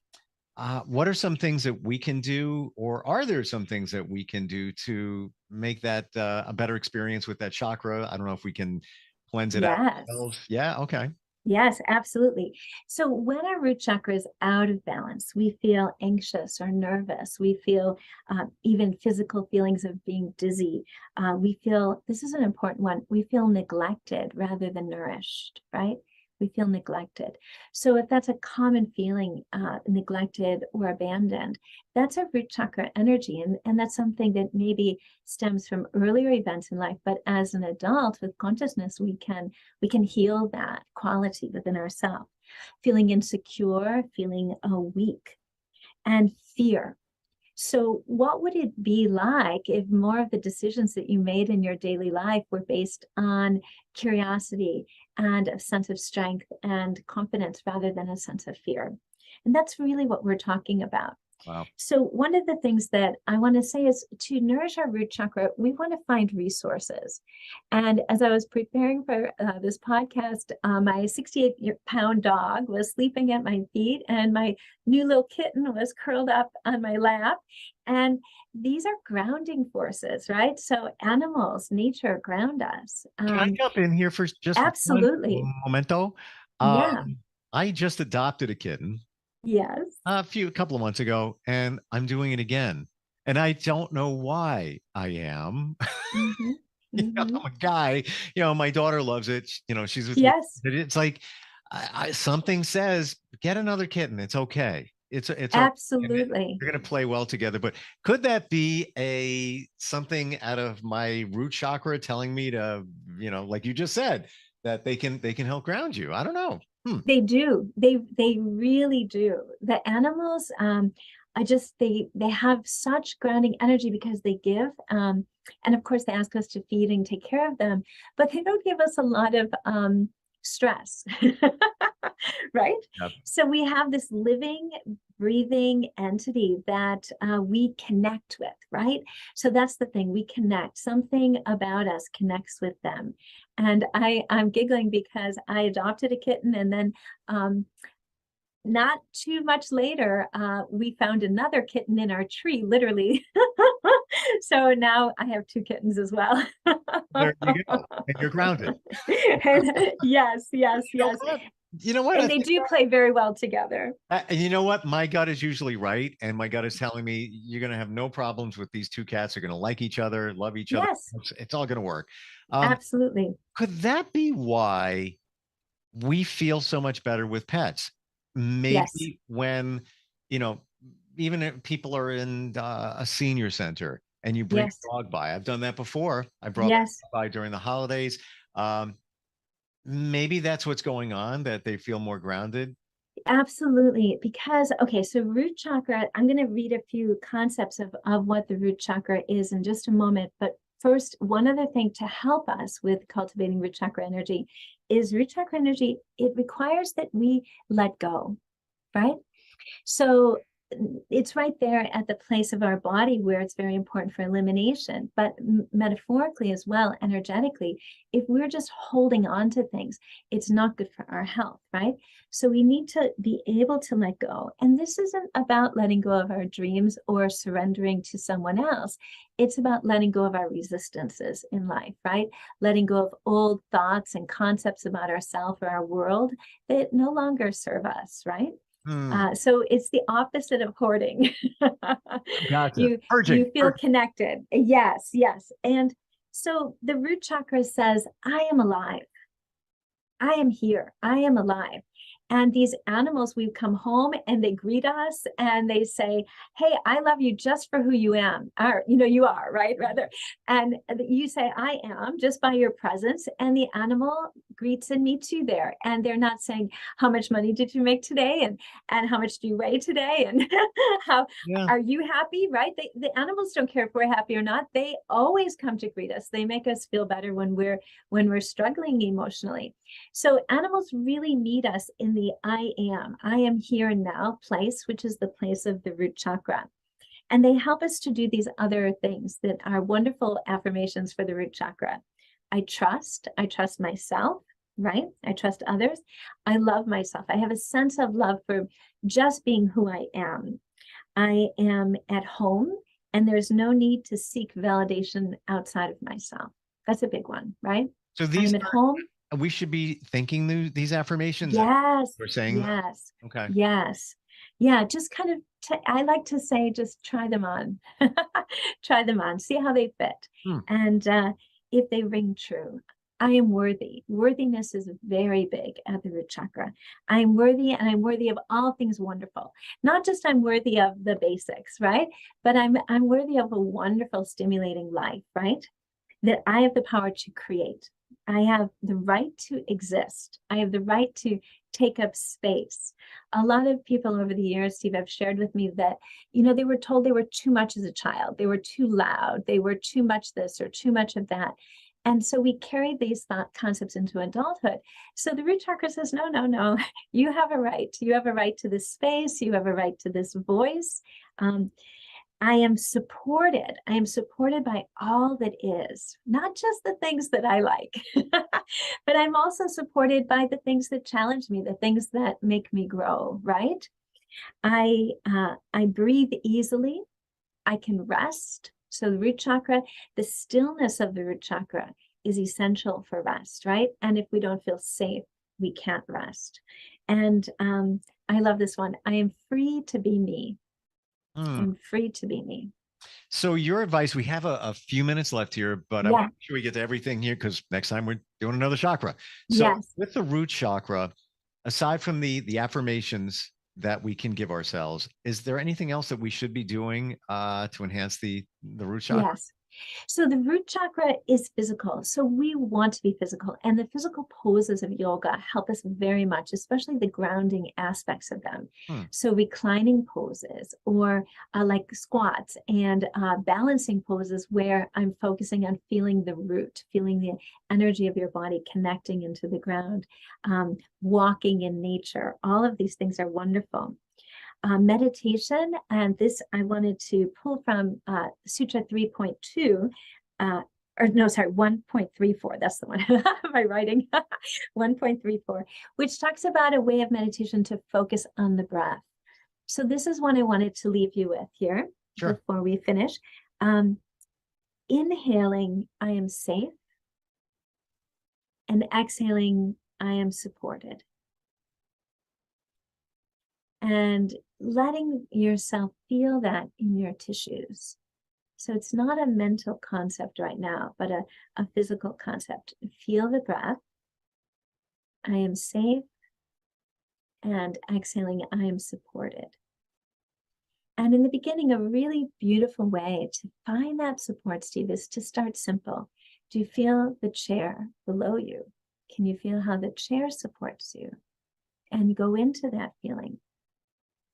What are some things that we can do, or are there some things that we can do to make that a better experience with that chakra? I don't know if we can cleanse it out ourselves. Yeah, okay. Yes, absolutely. So when our root chakra is out of balance, we feel anxious or nervous. We feel even physical feelings of being dizzy. We feel, this is an important one, we feel neglected rather than nourished, right? We feel neglected. So if that's a common feeling, neglected or abandoned, that's a root chakra energy. And that's something that maybe stems from earlier events in life. But as an adult with consciousness, we can heal that quality within ourselves. Feeling insecure, feeling weak, and fear. So what would it be like if more of the decisions that you made in your daily life were based on curiosity and a sense of strength and confidence rather than a sense of fear? And that's really what we're talking about. Wow. So one of the things that I want to say is to nourish our root chakra, we want to find resources. And as I was preparing for this podcast, my 68-pound dog was sleeping at my feet and my new little kitten was curled up on my lap. And these are grounding forces, right? So animals, nature ground us. Can I jump in here for just absolutely. one momento? Yeah. I just adopted a kitten. Yes. A couple of months ago, and I'm doing it again. And I don't know why I am. I'm a guy, my daughter loves it. She's with me. It's like something says, get another kitten. It's okay. It's absolutely. You're going to play well together. But could that be something out of my root chakra telling me to, like you just said, that they can help ground you? I don't know. They do. They really do. The animals, they have such grounding energy because they give. And of course, they ask us to feed and take care of them, but they don't give us a lot of stress, right? Yep. So we have this living, breathing entity that we connect with, right? So that's the thing, we connect. Something about us connects with them. And I'm giggling because I adopted a kitten, and then not too much later, we found another kitten in our tree, literally. So now I have 2 kittens as well. There you go. And you're grounded. Yes. You know what? And they do play very well together. And you know what? My gut is usually right. And my gut is telling me you're going to have no problems with these 2 cats. They're going to like each other, love each other. It's all going to work. Absolutely. Could that be why we feel so much better with pets. Yes. Maybe when, you know, even if people are in a senior center and you bring Yes. a dog by. I've done that before. I brought my Yes. dog by during the holidays. Maybe that's what's going on, that they feel more grounded. Absolutely. Because, okay, so root chakra, I'm going to read a few concepts of what the root chakra is in just a moment. But first, one other thing to help us with cultivating root chakra energy is root chakra energy. It requires that we let go, right? So it's right there at the place of our body where it's very important for elimination, but metaphorically as well, energetically, if we're just holding on to things, it's not good for our health, right? So we need to be able to let go. And this isn't about letting go of our dreams or surrendering to someone else. It's about letting go of our resistances in life, right? Letting go of old thoughts and concepts about ourselves or our world that no longer serve us, right? So it's the opposite of hoarding. Gotcha. You feel connected. Yes, yes. And so the root chakra says, I am alive. I am here. I am alive. And these animals, we come home and they greet us and they say, hey, I love you just for who you am. Or, you are, right? Rather. And you say, I am, just by your presence. And the animal greets and meets you there. And they're not saying, how much money did you make today? And how much do you weigh today? And how are you happy? Right? The animals don't care if we're happy or not. They always come to greet us. They make us feel better when we're struggling emotionally. So animals really meet us in the I am here and now place, which is the place of the root chakra. And they help us to do these other things that are wonderful affirmations for the root chakra. I trust myself, right? I trust others. I love myself. I have a sense of love for just being who I am. I am at home and there's no need to seek validation outside of myself. That's a big one, right? So these I'm at home. We should be thinking these affirmations. Yes. We're saying yes. Okay. Yes. Yeah. Just kind of, I like to say, just try them on. Try them on. See how they fit. And if they ring true. I am worthy. Worthiness is very big at the root chakra. I am worthy and I'm worthy of all things wonderful. Not just I'm worthy of the basics, right? But I'm worthy of a wonderful, stimulating life, right? That I have the power to create. I have the right to exist. I have the right to take up space. A lot of people over the years, Steve, have shared with me that, they were told they were too much as a child. They were too loud. They were too much this or too much of that. And so we carried these thought concepts into adulthood. So the root chakra says, no, no, no, you have a right. You have a right to this space. You have a right to this voice. I am supported. I am supported by all that is, not just the things that I like, but I'm also supported by the things that challenge me, the things that make me grow, right? I breathe easily. I can rest. So the root chakra, the stillness of the root chakra is essential for rest, right? And if we don't feel safe, we can't rest. And I love this one. I am free to be me. I'm free to be me. So your advice, we have a few minutes left here, but I want to make sure we get to everything here because next time we're doing another chakra. So with the root chakra, aside from the affirmations that we can give ourselves, is there anything else that we should be doing to enhance the root chakra? Yes. So the root chakra is physical. So we want to be physical, and the physical poses of yoga help us very much, especially the grounding aspects of them. So reclining poses or like squats and balancing poses where I'm focusing on feeling the root, feeling the energy of your body connecting into the ground, walking in nature. All of these things are wonderful. Meditation, and this I wanted to pull from Sutra 3.2, or no, sorry, 1.34. That's the one. My writing 1.34, which talks about a way of meditation to focus on the breath. So this is one I wanted to leave you with here before we finish. Inhaling, I am safe, and exhaling, I am supported. And letting yourself feel that in your tissues. So it's not a mental concept right now, but a physical concept. Feel the breath. I am safe, and exhaling, I am supported. And in the beginning, a really beautiful way to find that support, Steve, is to start simple. Do you feel the chair below you? Can you feel how the chair supports you? And go into that feeling.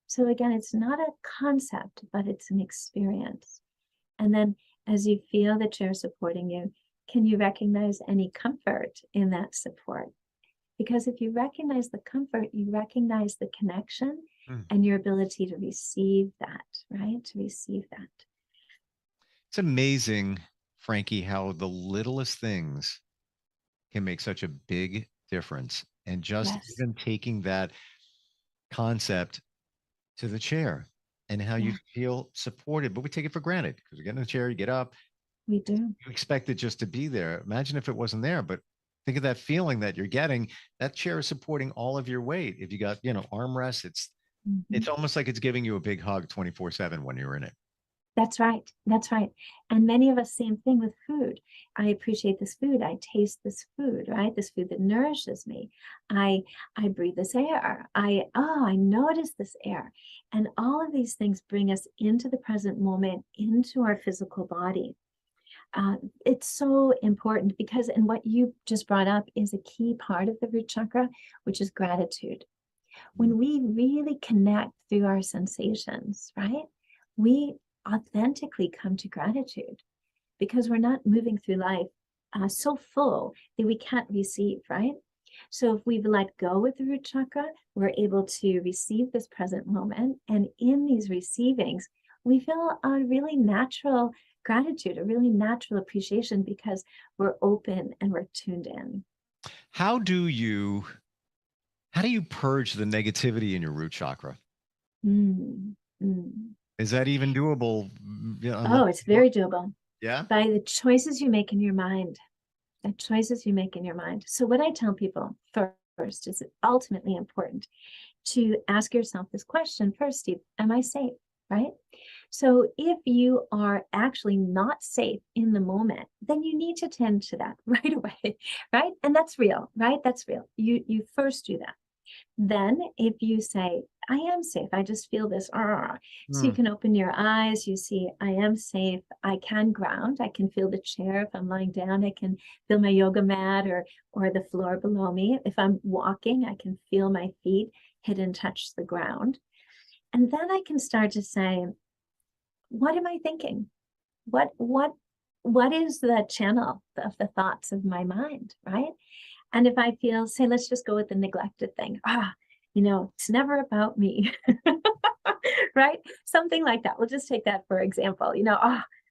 So again, it's not a concept, but it's an experience. And then as you feel the chair supporting you, can you recognize any comfort in that support? Because if you recognize the comfort, you recognize the connection and your ability to receive that, right? To receive that. It's amazing, Frankie, how the littlest things can make such a big difference. And just even taking that concept to the chair and how you feel supported, but we take it for granted because you get in the chair, you get up. We do. You expect it just to be there. Imagine if it wasn't there, but think of that feeling that you're getting. That chair is supporting all of your weight. If you got, armrests, it's almost like it's giving you a big hug 24/7 when you're in it. That's right. That's right. And many of us, same thing with food. I appreciate this food. I taste this food, right? This food that nourishes me. I breathe this air. I notice this air. And all of these things bring us into the present moment, into our physical body. It's so important because, and what you just brought up is a key part of the root chakra, which is gratitude. When we really connect through our sensations, right? We authentically come to gratitude because we're not moving through life so full that we can't receive, right? So if we've let go with the root chakra, we're able to receive this present moment. And in these receivings, we feel a really natural gratitude, a really natural appreciation because we're open and we're tuned in. How do you purge the negativity in your root chakra? Is that even doable? Oh, it's very doable. Yeah. By the choices you make in your mind. The choices you make in your mind. So what I tell people first is ultimately important to ask yourself this question first, Steve, am I safe? Right? So if you are actually not safe in the moment, then you need to tend to that right away, right? And that's real, right? That's real. You first do that. Then if you say, I am safe, I just feel this, so you can open your eyes, you see, I am safe, I can ground, I can feel the chair if I'm lying down, I can feel my yoga mat or the floor below me. If I'm walking, I can feel my feet hit and touch the ground. And then I can start to say, what am I thinking? What is the channel of the thoughts of my mind, right? And if I feel, say, let's just go with the neglected thing. It's never about me, right? Something like that. We'll just take that for example.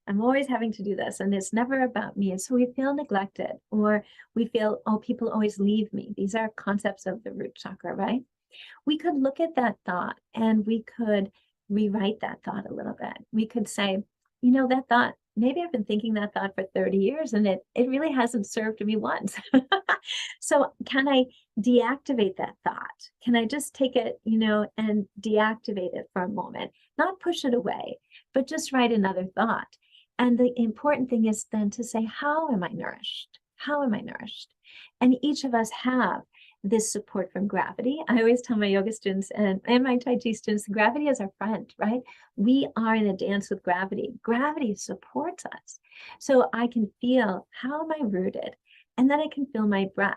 I'm always having to do this and it's never about me. And so we feel neglected or we feel, people always leave me. These are concepts of the root chakra, right? We could look at that thought and we could rewrite that thought a little bit. We could say, that thought, maybe I've been thinking that thought for 30 years and it really hasn't served me once. So can I deactivate that thought? Can I just take it, and deactivate it for a moment, not push it away, but just write another thought. And the important thing is then to say, how am I nourished? How am I nourished? And each of us have this support from gravity. I always tell my yoga students and my Tai Chi students, gravity is our friend, right? We are in a dance with gravity. Gravity supports us. So I can feel, how am I rooted? And then I can feel my breath.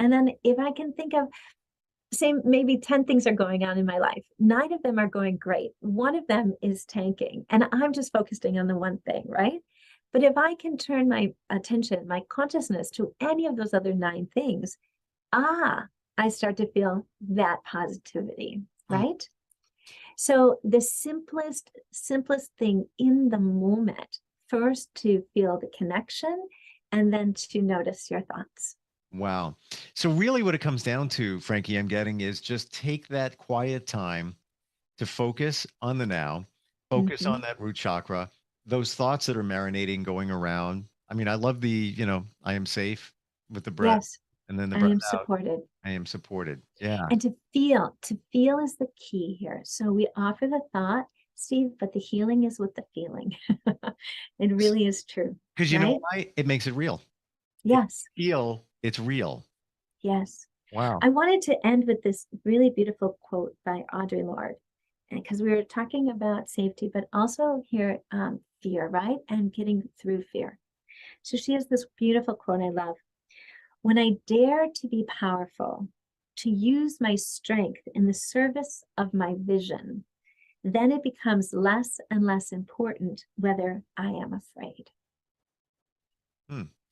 And then if I can think of, say, maybe 10 things are going on in my life, 9 of them are going great. 1 of them is tanking. And I'm just focusing on the one thing, right? But if I can turn my attention, my consciousness to any of those other 9 things, I start to feel that positivity, right? So the simplest thing in the moment, first to feel the connection and then to notice your thoughts. Wow. So really what it comes down to, Frankie, I'm getting is just take that quiet time to focus on the now, focus on that root chakra, those thoughts that are marinating, going around. I mean, I love the, I am safe with the breath. Yes. And then the I breath am out. supported. I am supported. Yeah. And to feel is the key here. So we offer the thought, Steve, but the healing is with the feeling. It really is true. Because you know why? It makes it real. Yes. Feel it's real. Yes. Wow. I wanted to end with this really beautiful quote by Audre Lorde, because we were talking about safety, but also here fear, right? And getting through fear. So she has this beautiful quote I love. When I dare to be powerful, to use my strength in the service of my vision, then it becomes less and less important whether I am afraid.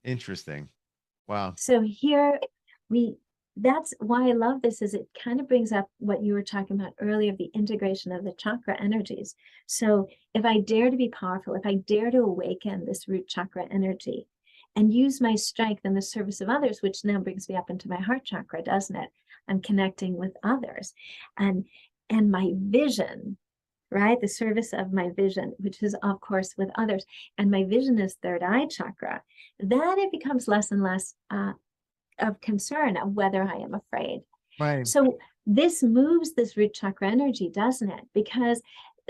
Interesting. Wow. So here that's why I love this, is it kind of brings up what you were talking about earlier, the integration of the chakra energies. So if I dare to be powerful, if I dare to awaken this root chakra energy and use my strength in the service of others, which now brings me up into my heart chakra, doesn't it? I'm connecting with others and my vision, right? The service of my vision, which is of course with others. And my vision is third eye chakra. Then it becomes less and less of concern of whether I am afraid. Right. So this moves this root chakra energy, doesn't it? Because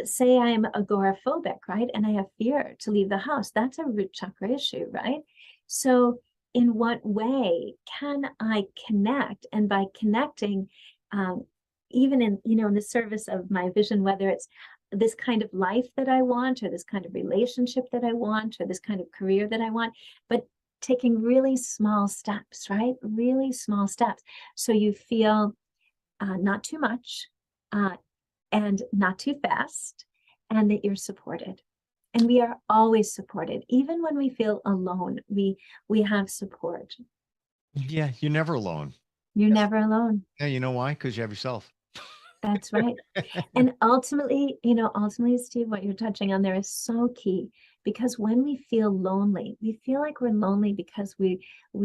say I'm agoraphobic, right? And I have fear to leave the house. That's a root chakra issue, right? So in what way can I connect? And by connecting, even in the service of my vision, whether it's this kind of life that I want, or this kind of relationship that I want, or this kind of career that I want, but taking really small steps, right? Really small steps. So you feel not too much and not too fast, and that you're supported. And we are always supported. Even when we feel alone, we have support. Yeah, you're never alone. You're never alone. Yeah, you know why? Because you have yourself. That's right. And ultimately, Steve, what you're touching on there is so key, because when we feel lonely, we feel like we're lonely because we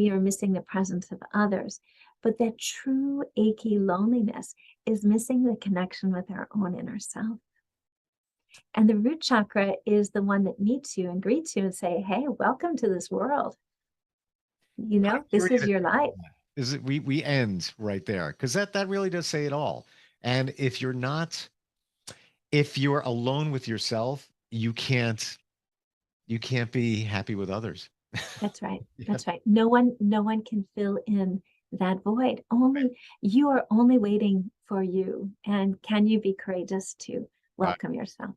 are missing the presence of others. But that true achy loneliness is missing the connection with our own inner self. And the root chakra is the one that meets you and greets you and say, hey, welcome to this world. This is your life. Is it we end right there, because that really does say it all. And if you're alone with yourself, you can't be happy with others. That's right. That's right. No one can fill in that void. You are only waiting for you. And can you be courageous to welcome yourself?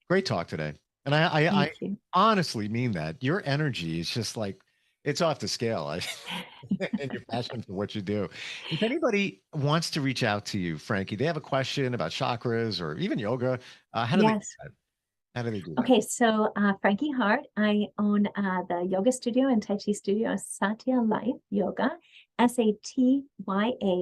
Great talk today. And I honestly mean that. Your energy is just like, it's off the scale. And your passion for what you do. If anybody wants to reach out to you, Frankie, they have a question about chakras or even yoga, how do they do that? How do they do that? Okay, so Frankie Hart, I own the yoga studio and Tai Chi studio, Satya Life Yoga, SATYA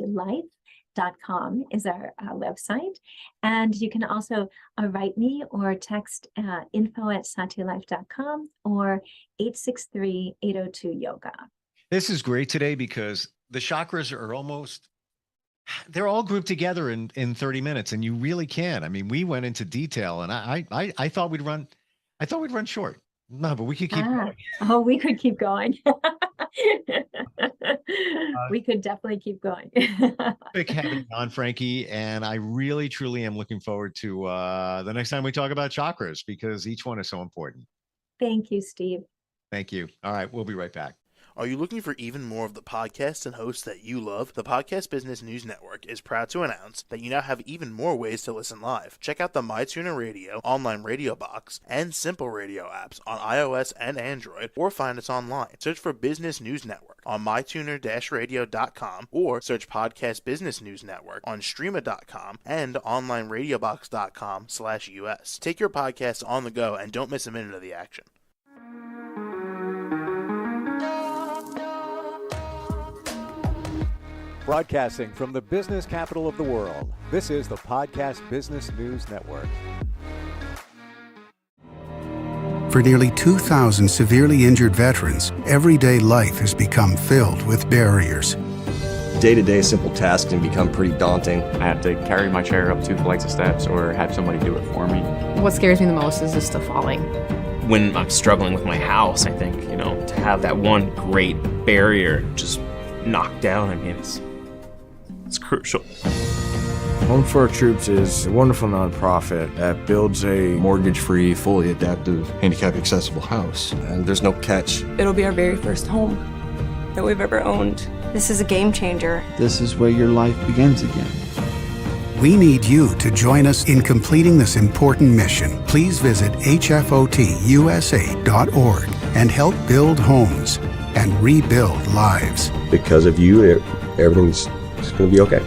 Life.com is our website. And you can also write me or text info@satyalife.com or 863-802-YOGA. This is great today because the chakras are they're all grouped together in 30 minutes, and you really can. I mean, we went into detail, and I thought we'd run short. No, but we could keep going. Oh, we could keep going. We could definitely keep going. Big having you on, Frankie, and I really, truly am looking forward to the next time we talk about chakras, because each one is so important. Thank you, Steve. Thank you. All right, we'll be right back. Are you looking for even more of the podcasts and hosts that you love? The Podcast Business News Network is proud to announce that you now have even more ways to listen live. Check out the MyTuner Radio, online radio box, and Simple Radio apps on iOS and Android, or find us online. Search for Business News Network on mytuner-radio.com, or search Podcast Business News Network on streama.com and onlineradiobox.com/US. Take your podcast on the go and don't miss a minute of the action. Broadcasting from the business capital of the world, this is the Podcast Business News Network. For nearly 2,000 severely injured veterans, everyday life has become filled with barriers. Day-to-day simple tasks can become pretty daunting. I have to carry my chair up 2 flights of steps or have somebody do it for me. What scares me the most is just the falling. When I'm struggling with my house, I think, to have that one great barrier just knocked down, I mean, it's crucial. Home for Our Troops is a wonderful nonprofit that builds a mortgage-free, fully adaptive, handicap-accessible house. And there's no catch. It'll be our very first home that we've ever owned. This is a game changer. This is where your life begins again. We need you to join us in completing this important mission. Please visit hfotusa.org and help build homes and rebuild lives. Because of you, everything's going to be okay.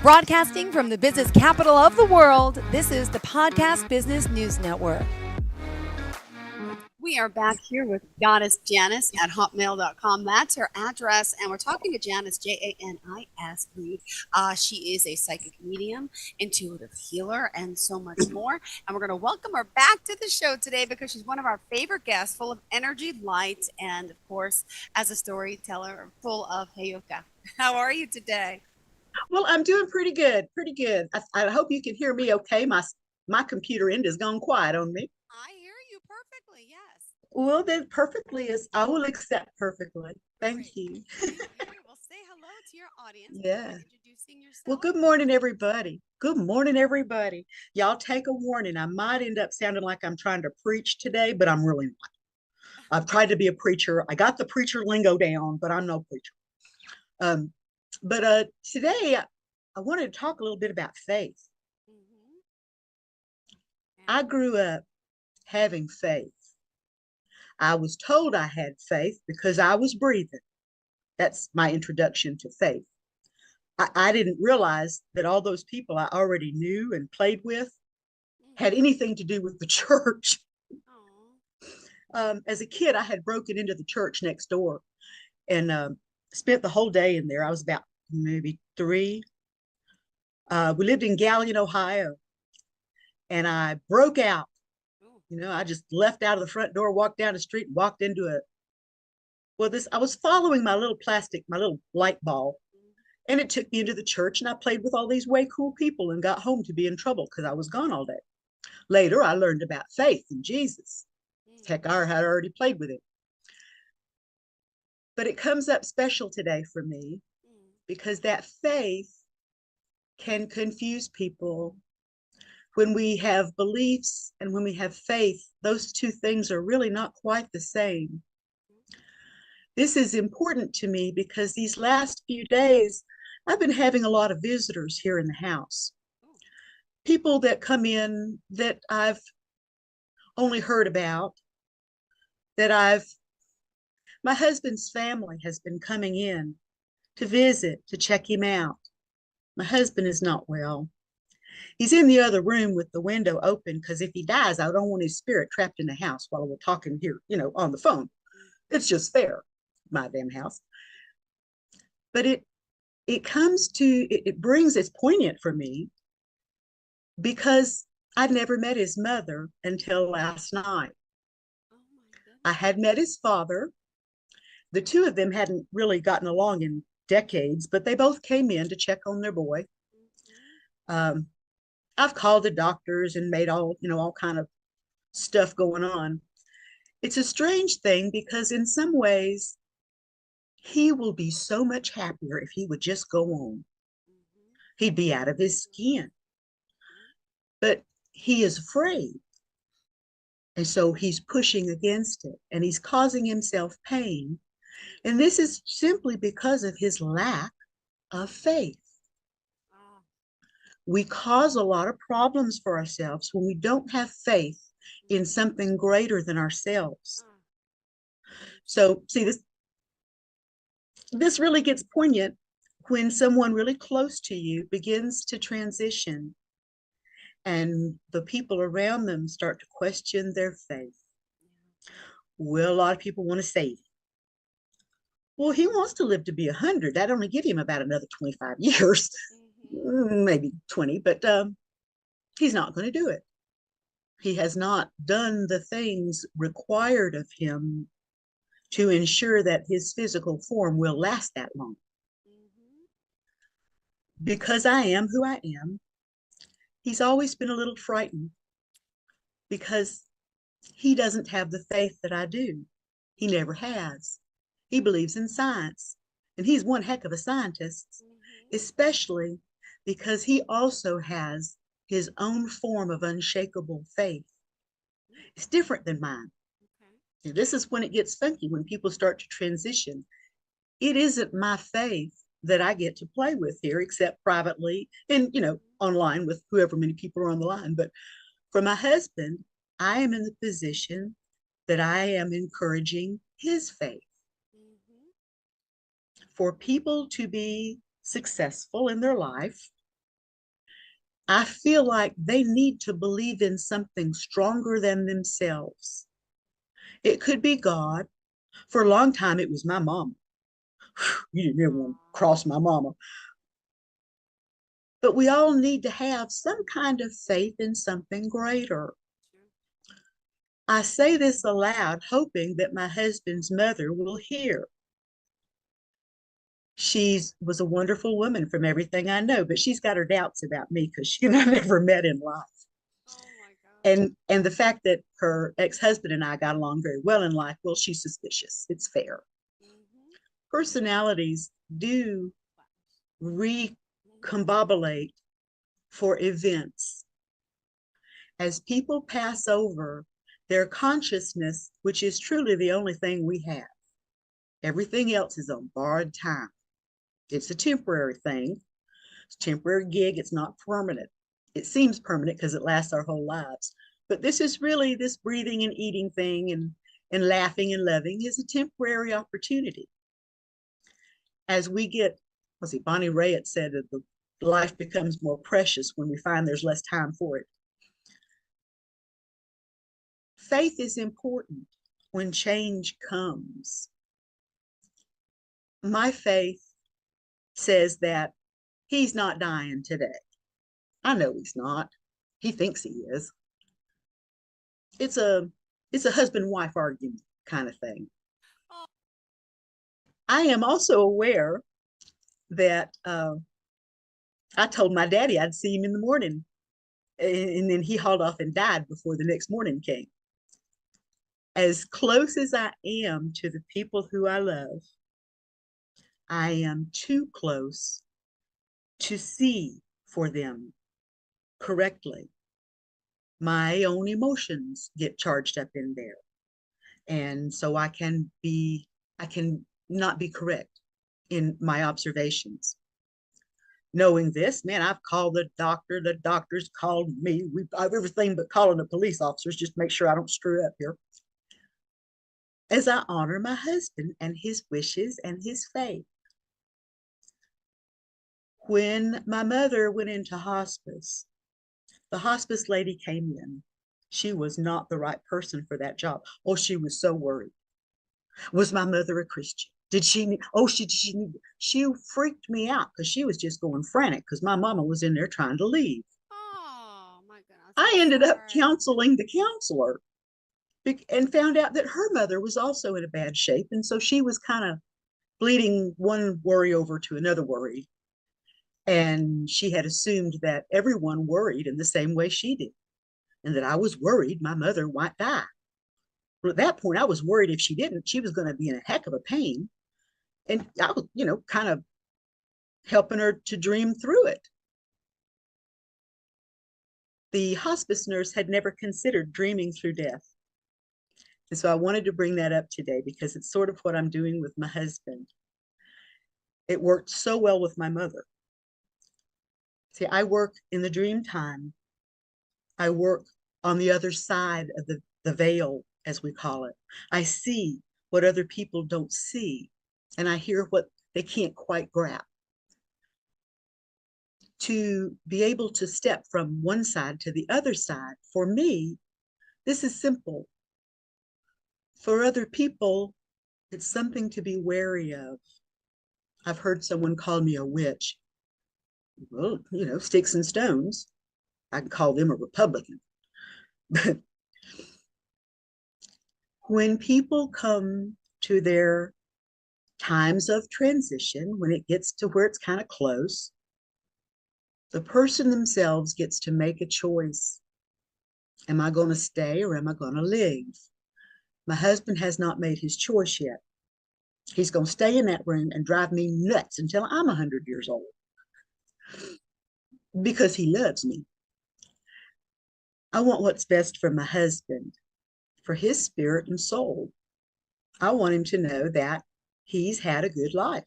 Broadcasting from the business capital of the world, this is the Podcast Business News Network. We are back here with Goddess Janice at hotmail.com. That's her address. And we're talking to Janice, Janis Reed. She is a psychic medium, intuitive healer, and so much more. And we're going to welcome her back to the show today because she's one of our favorite guests, full of energy, light, and of course, as a storyteller, full of heyoka. How are you today? Well, I'm doing pretty good, pretty good. I hope you can hear me okay. My computer end has gone quiet on me. I hear you perfectly, yes. Well, then perfectly is, I will accept perfectly. Thank you. Well, say hello to your audience. Yeah. Introducing yourself. Well, good morning, everybody. Good morning, everybody. Y'all take a warning. I might end up sounding like I'm trying to preach today, but I'm really not. I've tried to be a preacher. I got the preacher lingo down, but I'm no preacher. But today I wanted to talk a little bit about faith. I grew up having faith. I was told I had faith because I was breathing. That's my introduction to faith. I didn't realize that all those people I already knew and played with had anything to do with the church. As a kid, I had broken into the church next door and spent the whole day in there. I was about maybe 3. We lived in Galion, Ohio, and I broke out. I just left out of the front door, walked down the street, and walked into I was following my little light ball, and it took me into the church, and I played with all these way cool people and got home to be in trouble because I was gone all day. Later, I learned about faith and Jesus. Heck, I had already played with it. But it comes up special today for me because that faith can confuse people. When we have beliefs and when we have faith, those two things are really not quite the same. This is important to me because these last few days, I've been having a lot of visitors here in the house. People that come in that I've only heard about, my husband's family has been coming in to visit, to check him out. My husband is not well. He's in the other room with the window open because if he dies, I don't want his spirit trapped in the house while we're talking here, on the phone. It's just fair, my damn house. But it brings, it's poignant for me because I'd never met his mother until last night. I had met his father. The two of them hadn't really gotten along in decades, but they both came in to check on their boy. I've called the doctors and made all kind of stuff going on. It's a strange thing because in some ways, he will be so much happier if he would just go on. He'd be out of his skin. But he is afraid. And so he's pushing against it and he's causing himself pain. And this is simply because of his lack of faith. We cause a lot of problems for ourselves when we don't have faith in something greater than ourselves. So see, this really gets poignant when someone really close to you begins to transition and the people around them start to question their faith. Well, a lot of people want to save him. Well, he wants to live to be 100. That only give him about another 25 years, maybe 20, but he's not going to do it. He has not done the things required of him to ensure that his physical form will last that long. Because I am who I am, he's always been a little frightened because he doesn't have the faith that I do. He never has. He believes in science, and he's one heck of a scientist, especially because he also has his own form of unshakable faith. It's different than mine. And this is when it gets funky, when people start to transition. It isn't my faith that I get to play with here, except privately and, online with whoever many people are on the line. But for my husband, I am in the position that I am encouraging his faith. For people to be successful in their life, I feel like they need to believe in something stronger than themselves. It could be God. For a long time, it was my mom. You didn't ever want to cross my mama. But we all need to have some kind of faith in something greater. I say this aloud, hoping that my husband's mother will hear. She was a wonderful woman from everything I know, but she's got her doubts about me because she and I never met in life. And the fact that her ex-husband and I got along very well in life, well, she's suspicious. It's fair. Personalities do recombobulate for events. As people pass over, their consciousness, which is truly the only thing we have, everything else is on borrowed time. It's a temporary thing. It's a temporary gig. It's not permanent. It seems permanent because it lasts our whole lives. But this is really, this breathing and eating thing and laughing and loving is a temporary opportunity. As we get, Bonnie Raitt said that the life becomes more precious when we find there's less time for it. Faith is important when change comes. My faith says that he's not dying today. I know he's not. He thinks he is. It's a husband-wife argument kind of thing. I am also aware that I told my daddy I'd see him in the morning, and then he hauled off and died before the next morning came. As close as I am to the people who I love, I am too close to see for them correctly. My own emotions get charged up in there. And so I can not be correct in my observations. Knowing this, man, I've called the doctor's called me. I've everything but calling the police officers just to make sure I don't screw up here. As I honor my husband and his wishes and his faith. When my mother went into hospice, the hospice lady came in. She was not the right person for that job. Oh, she was so worried. Was my mother a Christian? Did she need, she freaked me out because she was just going frantic because my mama was in there trying to leave. Oh my goodness. I ended up counseling the counselor and found out that her mother was also in a bad shape. And so she was kind of bleeding one worry over to another worry. And she had assumed that everyone worried in the same way she did, and that I was worried my mother might die. Well, at that point, I was worried if she didn't, she was going to be in a heck of a pain. And I was, kind of helping her to dream through it. The hospice nurse had never considered dreaming through death. And so I wanted to bring that up today because it's sort of what I'm doing with my husband. It worked so well with my mother. See, I work in the dream time. I work on the other side of the veil, as we call it. I see what other people don't see, and I hear what they can't quite grasp. To be able to step from one side to the other side, for me, this is simple. For other people, it's something to be wary of. I've heard someone call me a witch. Well, sticks and stones. I can call them a Republican. But when people come to their times of transition, when it gets to where it's kind of close, the person themselves gets to make a choice. Am I going to stay or am I going to leave? My husband has not made his choice yet. He's going to stay in that room and drive me nuts until I'm 100 years old. because he loves me. I want what's best for my husband, for his spirit and soul. I want him to know that he's had a good life.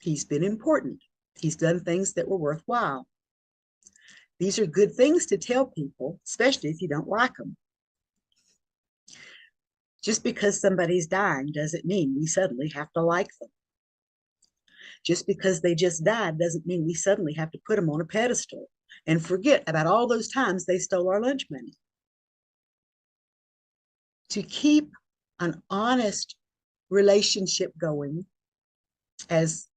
He's been important. He's done things that were worthwhile. These are good things to tell people, especially if you don't like them. Just because somebody's dying doesn't mean we suddenly have to like them. Just because they just died doesn't mean we suddenly have to put them on a pedestal and forget about all those times they stole our lunch money. To keep an honest relationship going, as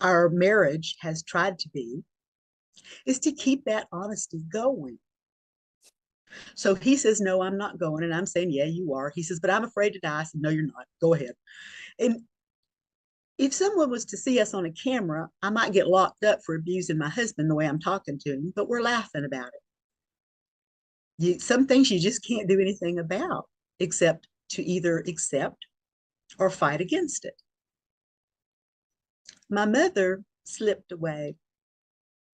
our marriage has tried to be, is to keep that honesty going. So he says, no, I'm not going. And I'm saying, yeah, you are. He says, but I'm afraid to die. I said, no, you're not. Go ahead. And if someone was to see us on a camera, I might get locked up for abusing my husband the way I'm talking to him, but we're laughing about it. Some things you just can't do anything about except to either accept or fight against it. My mother slipped away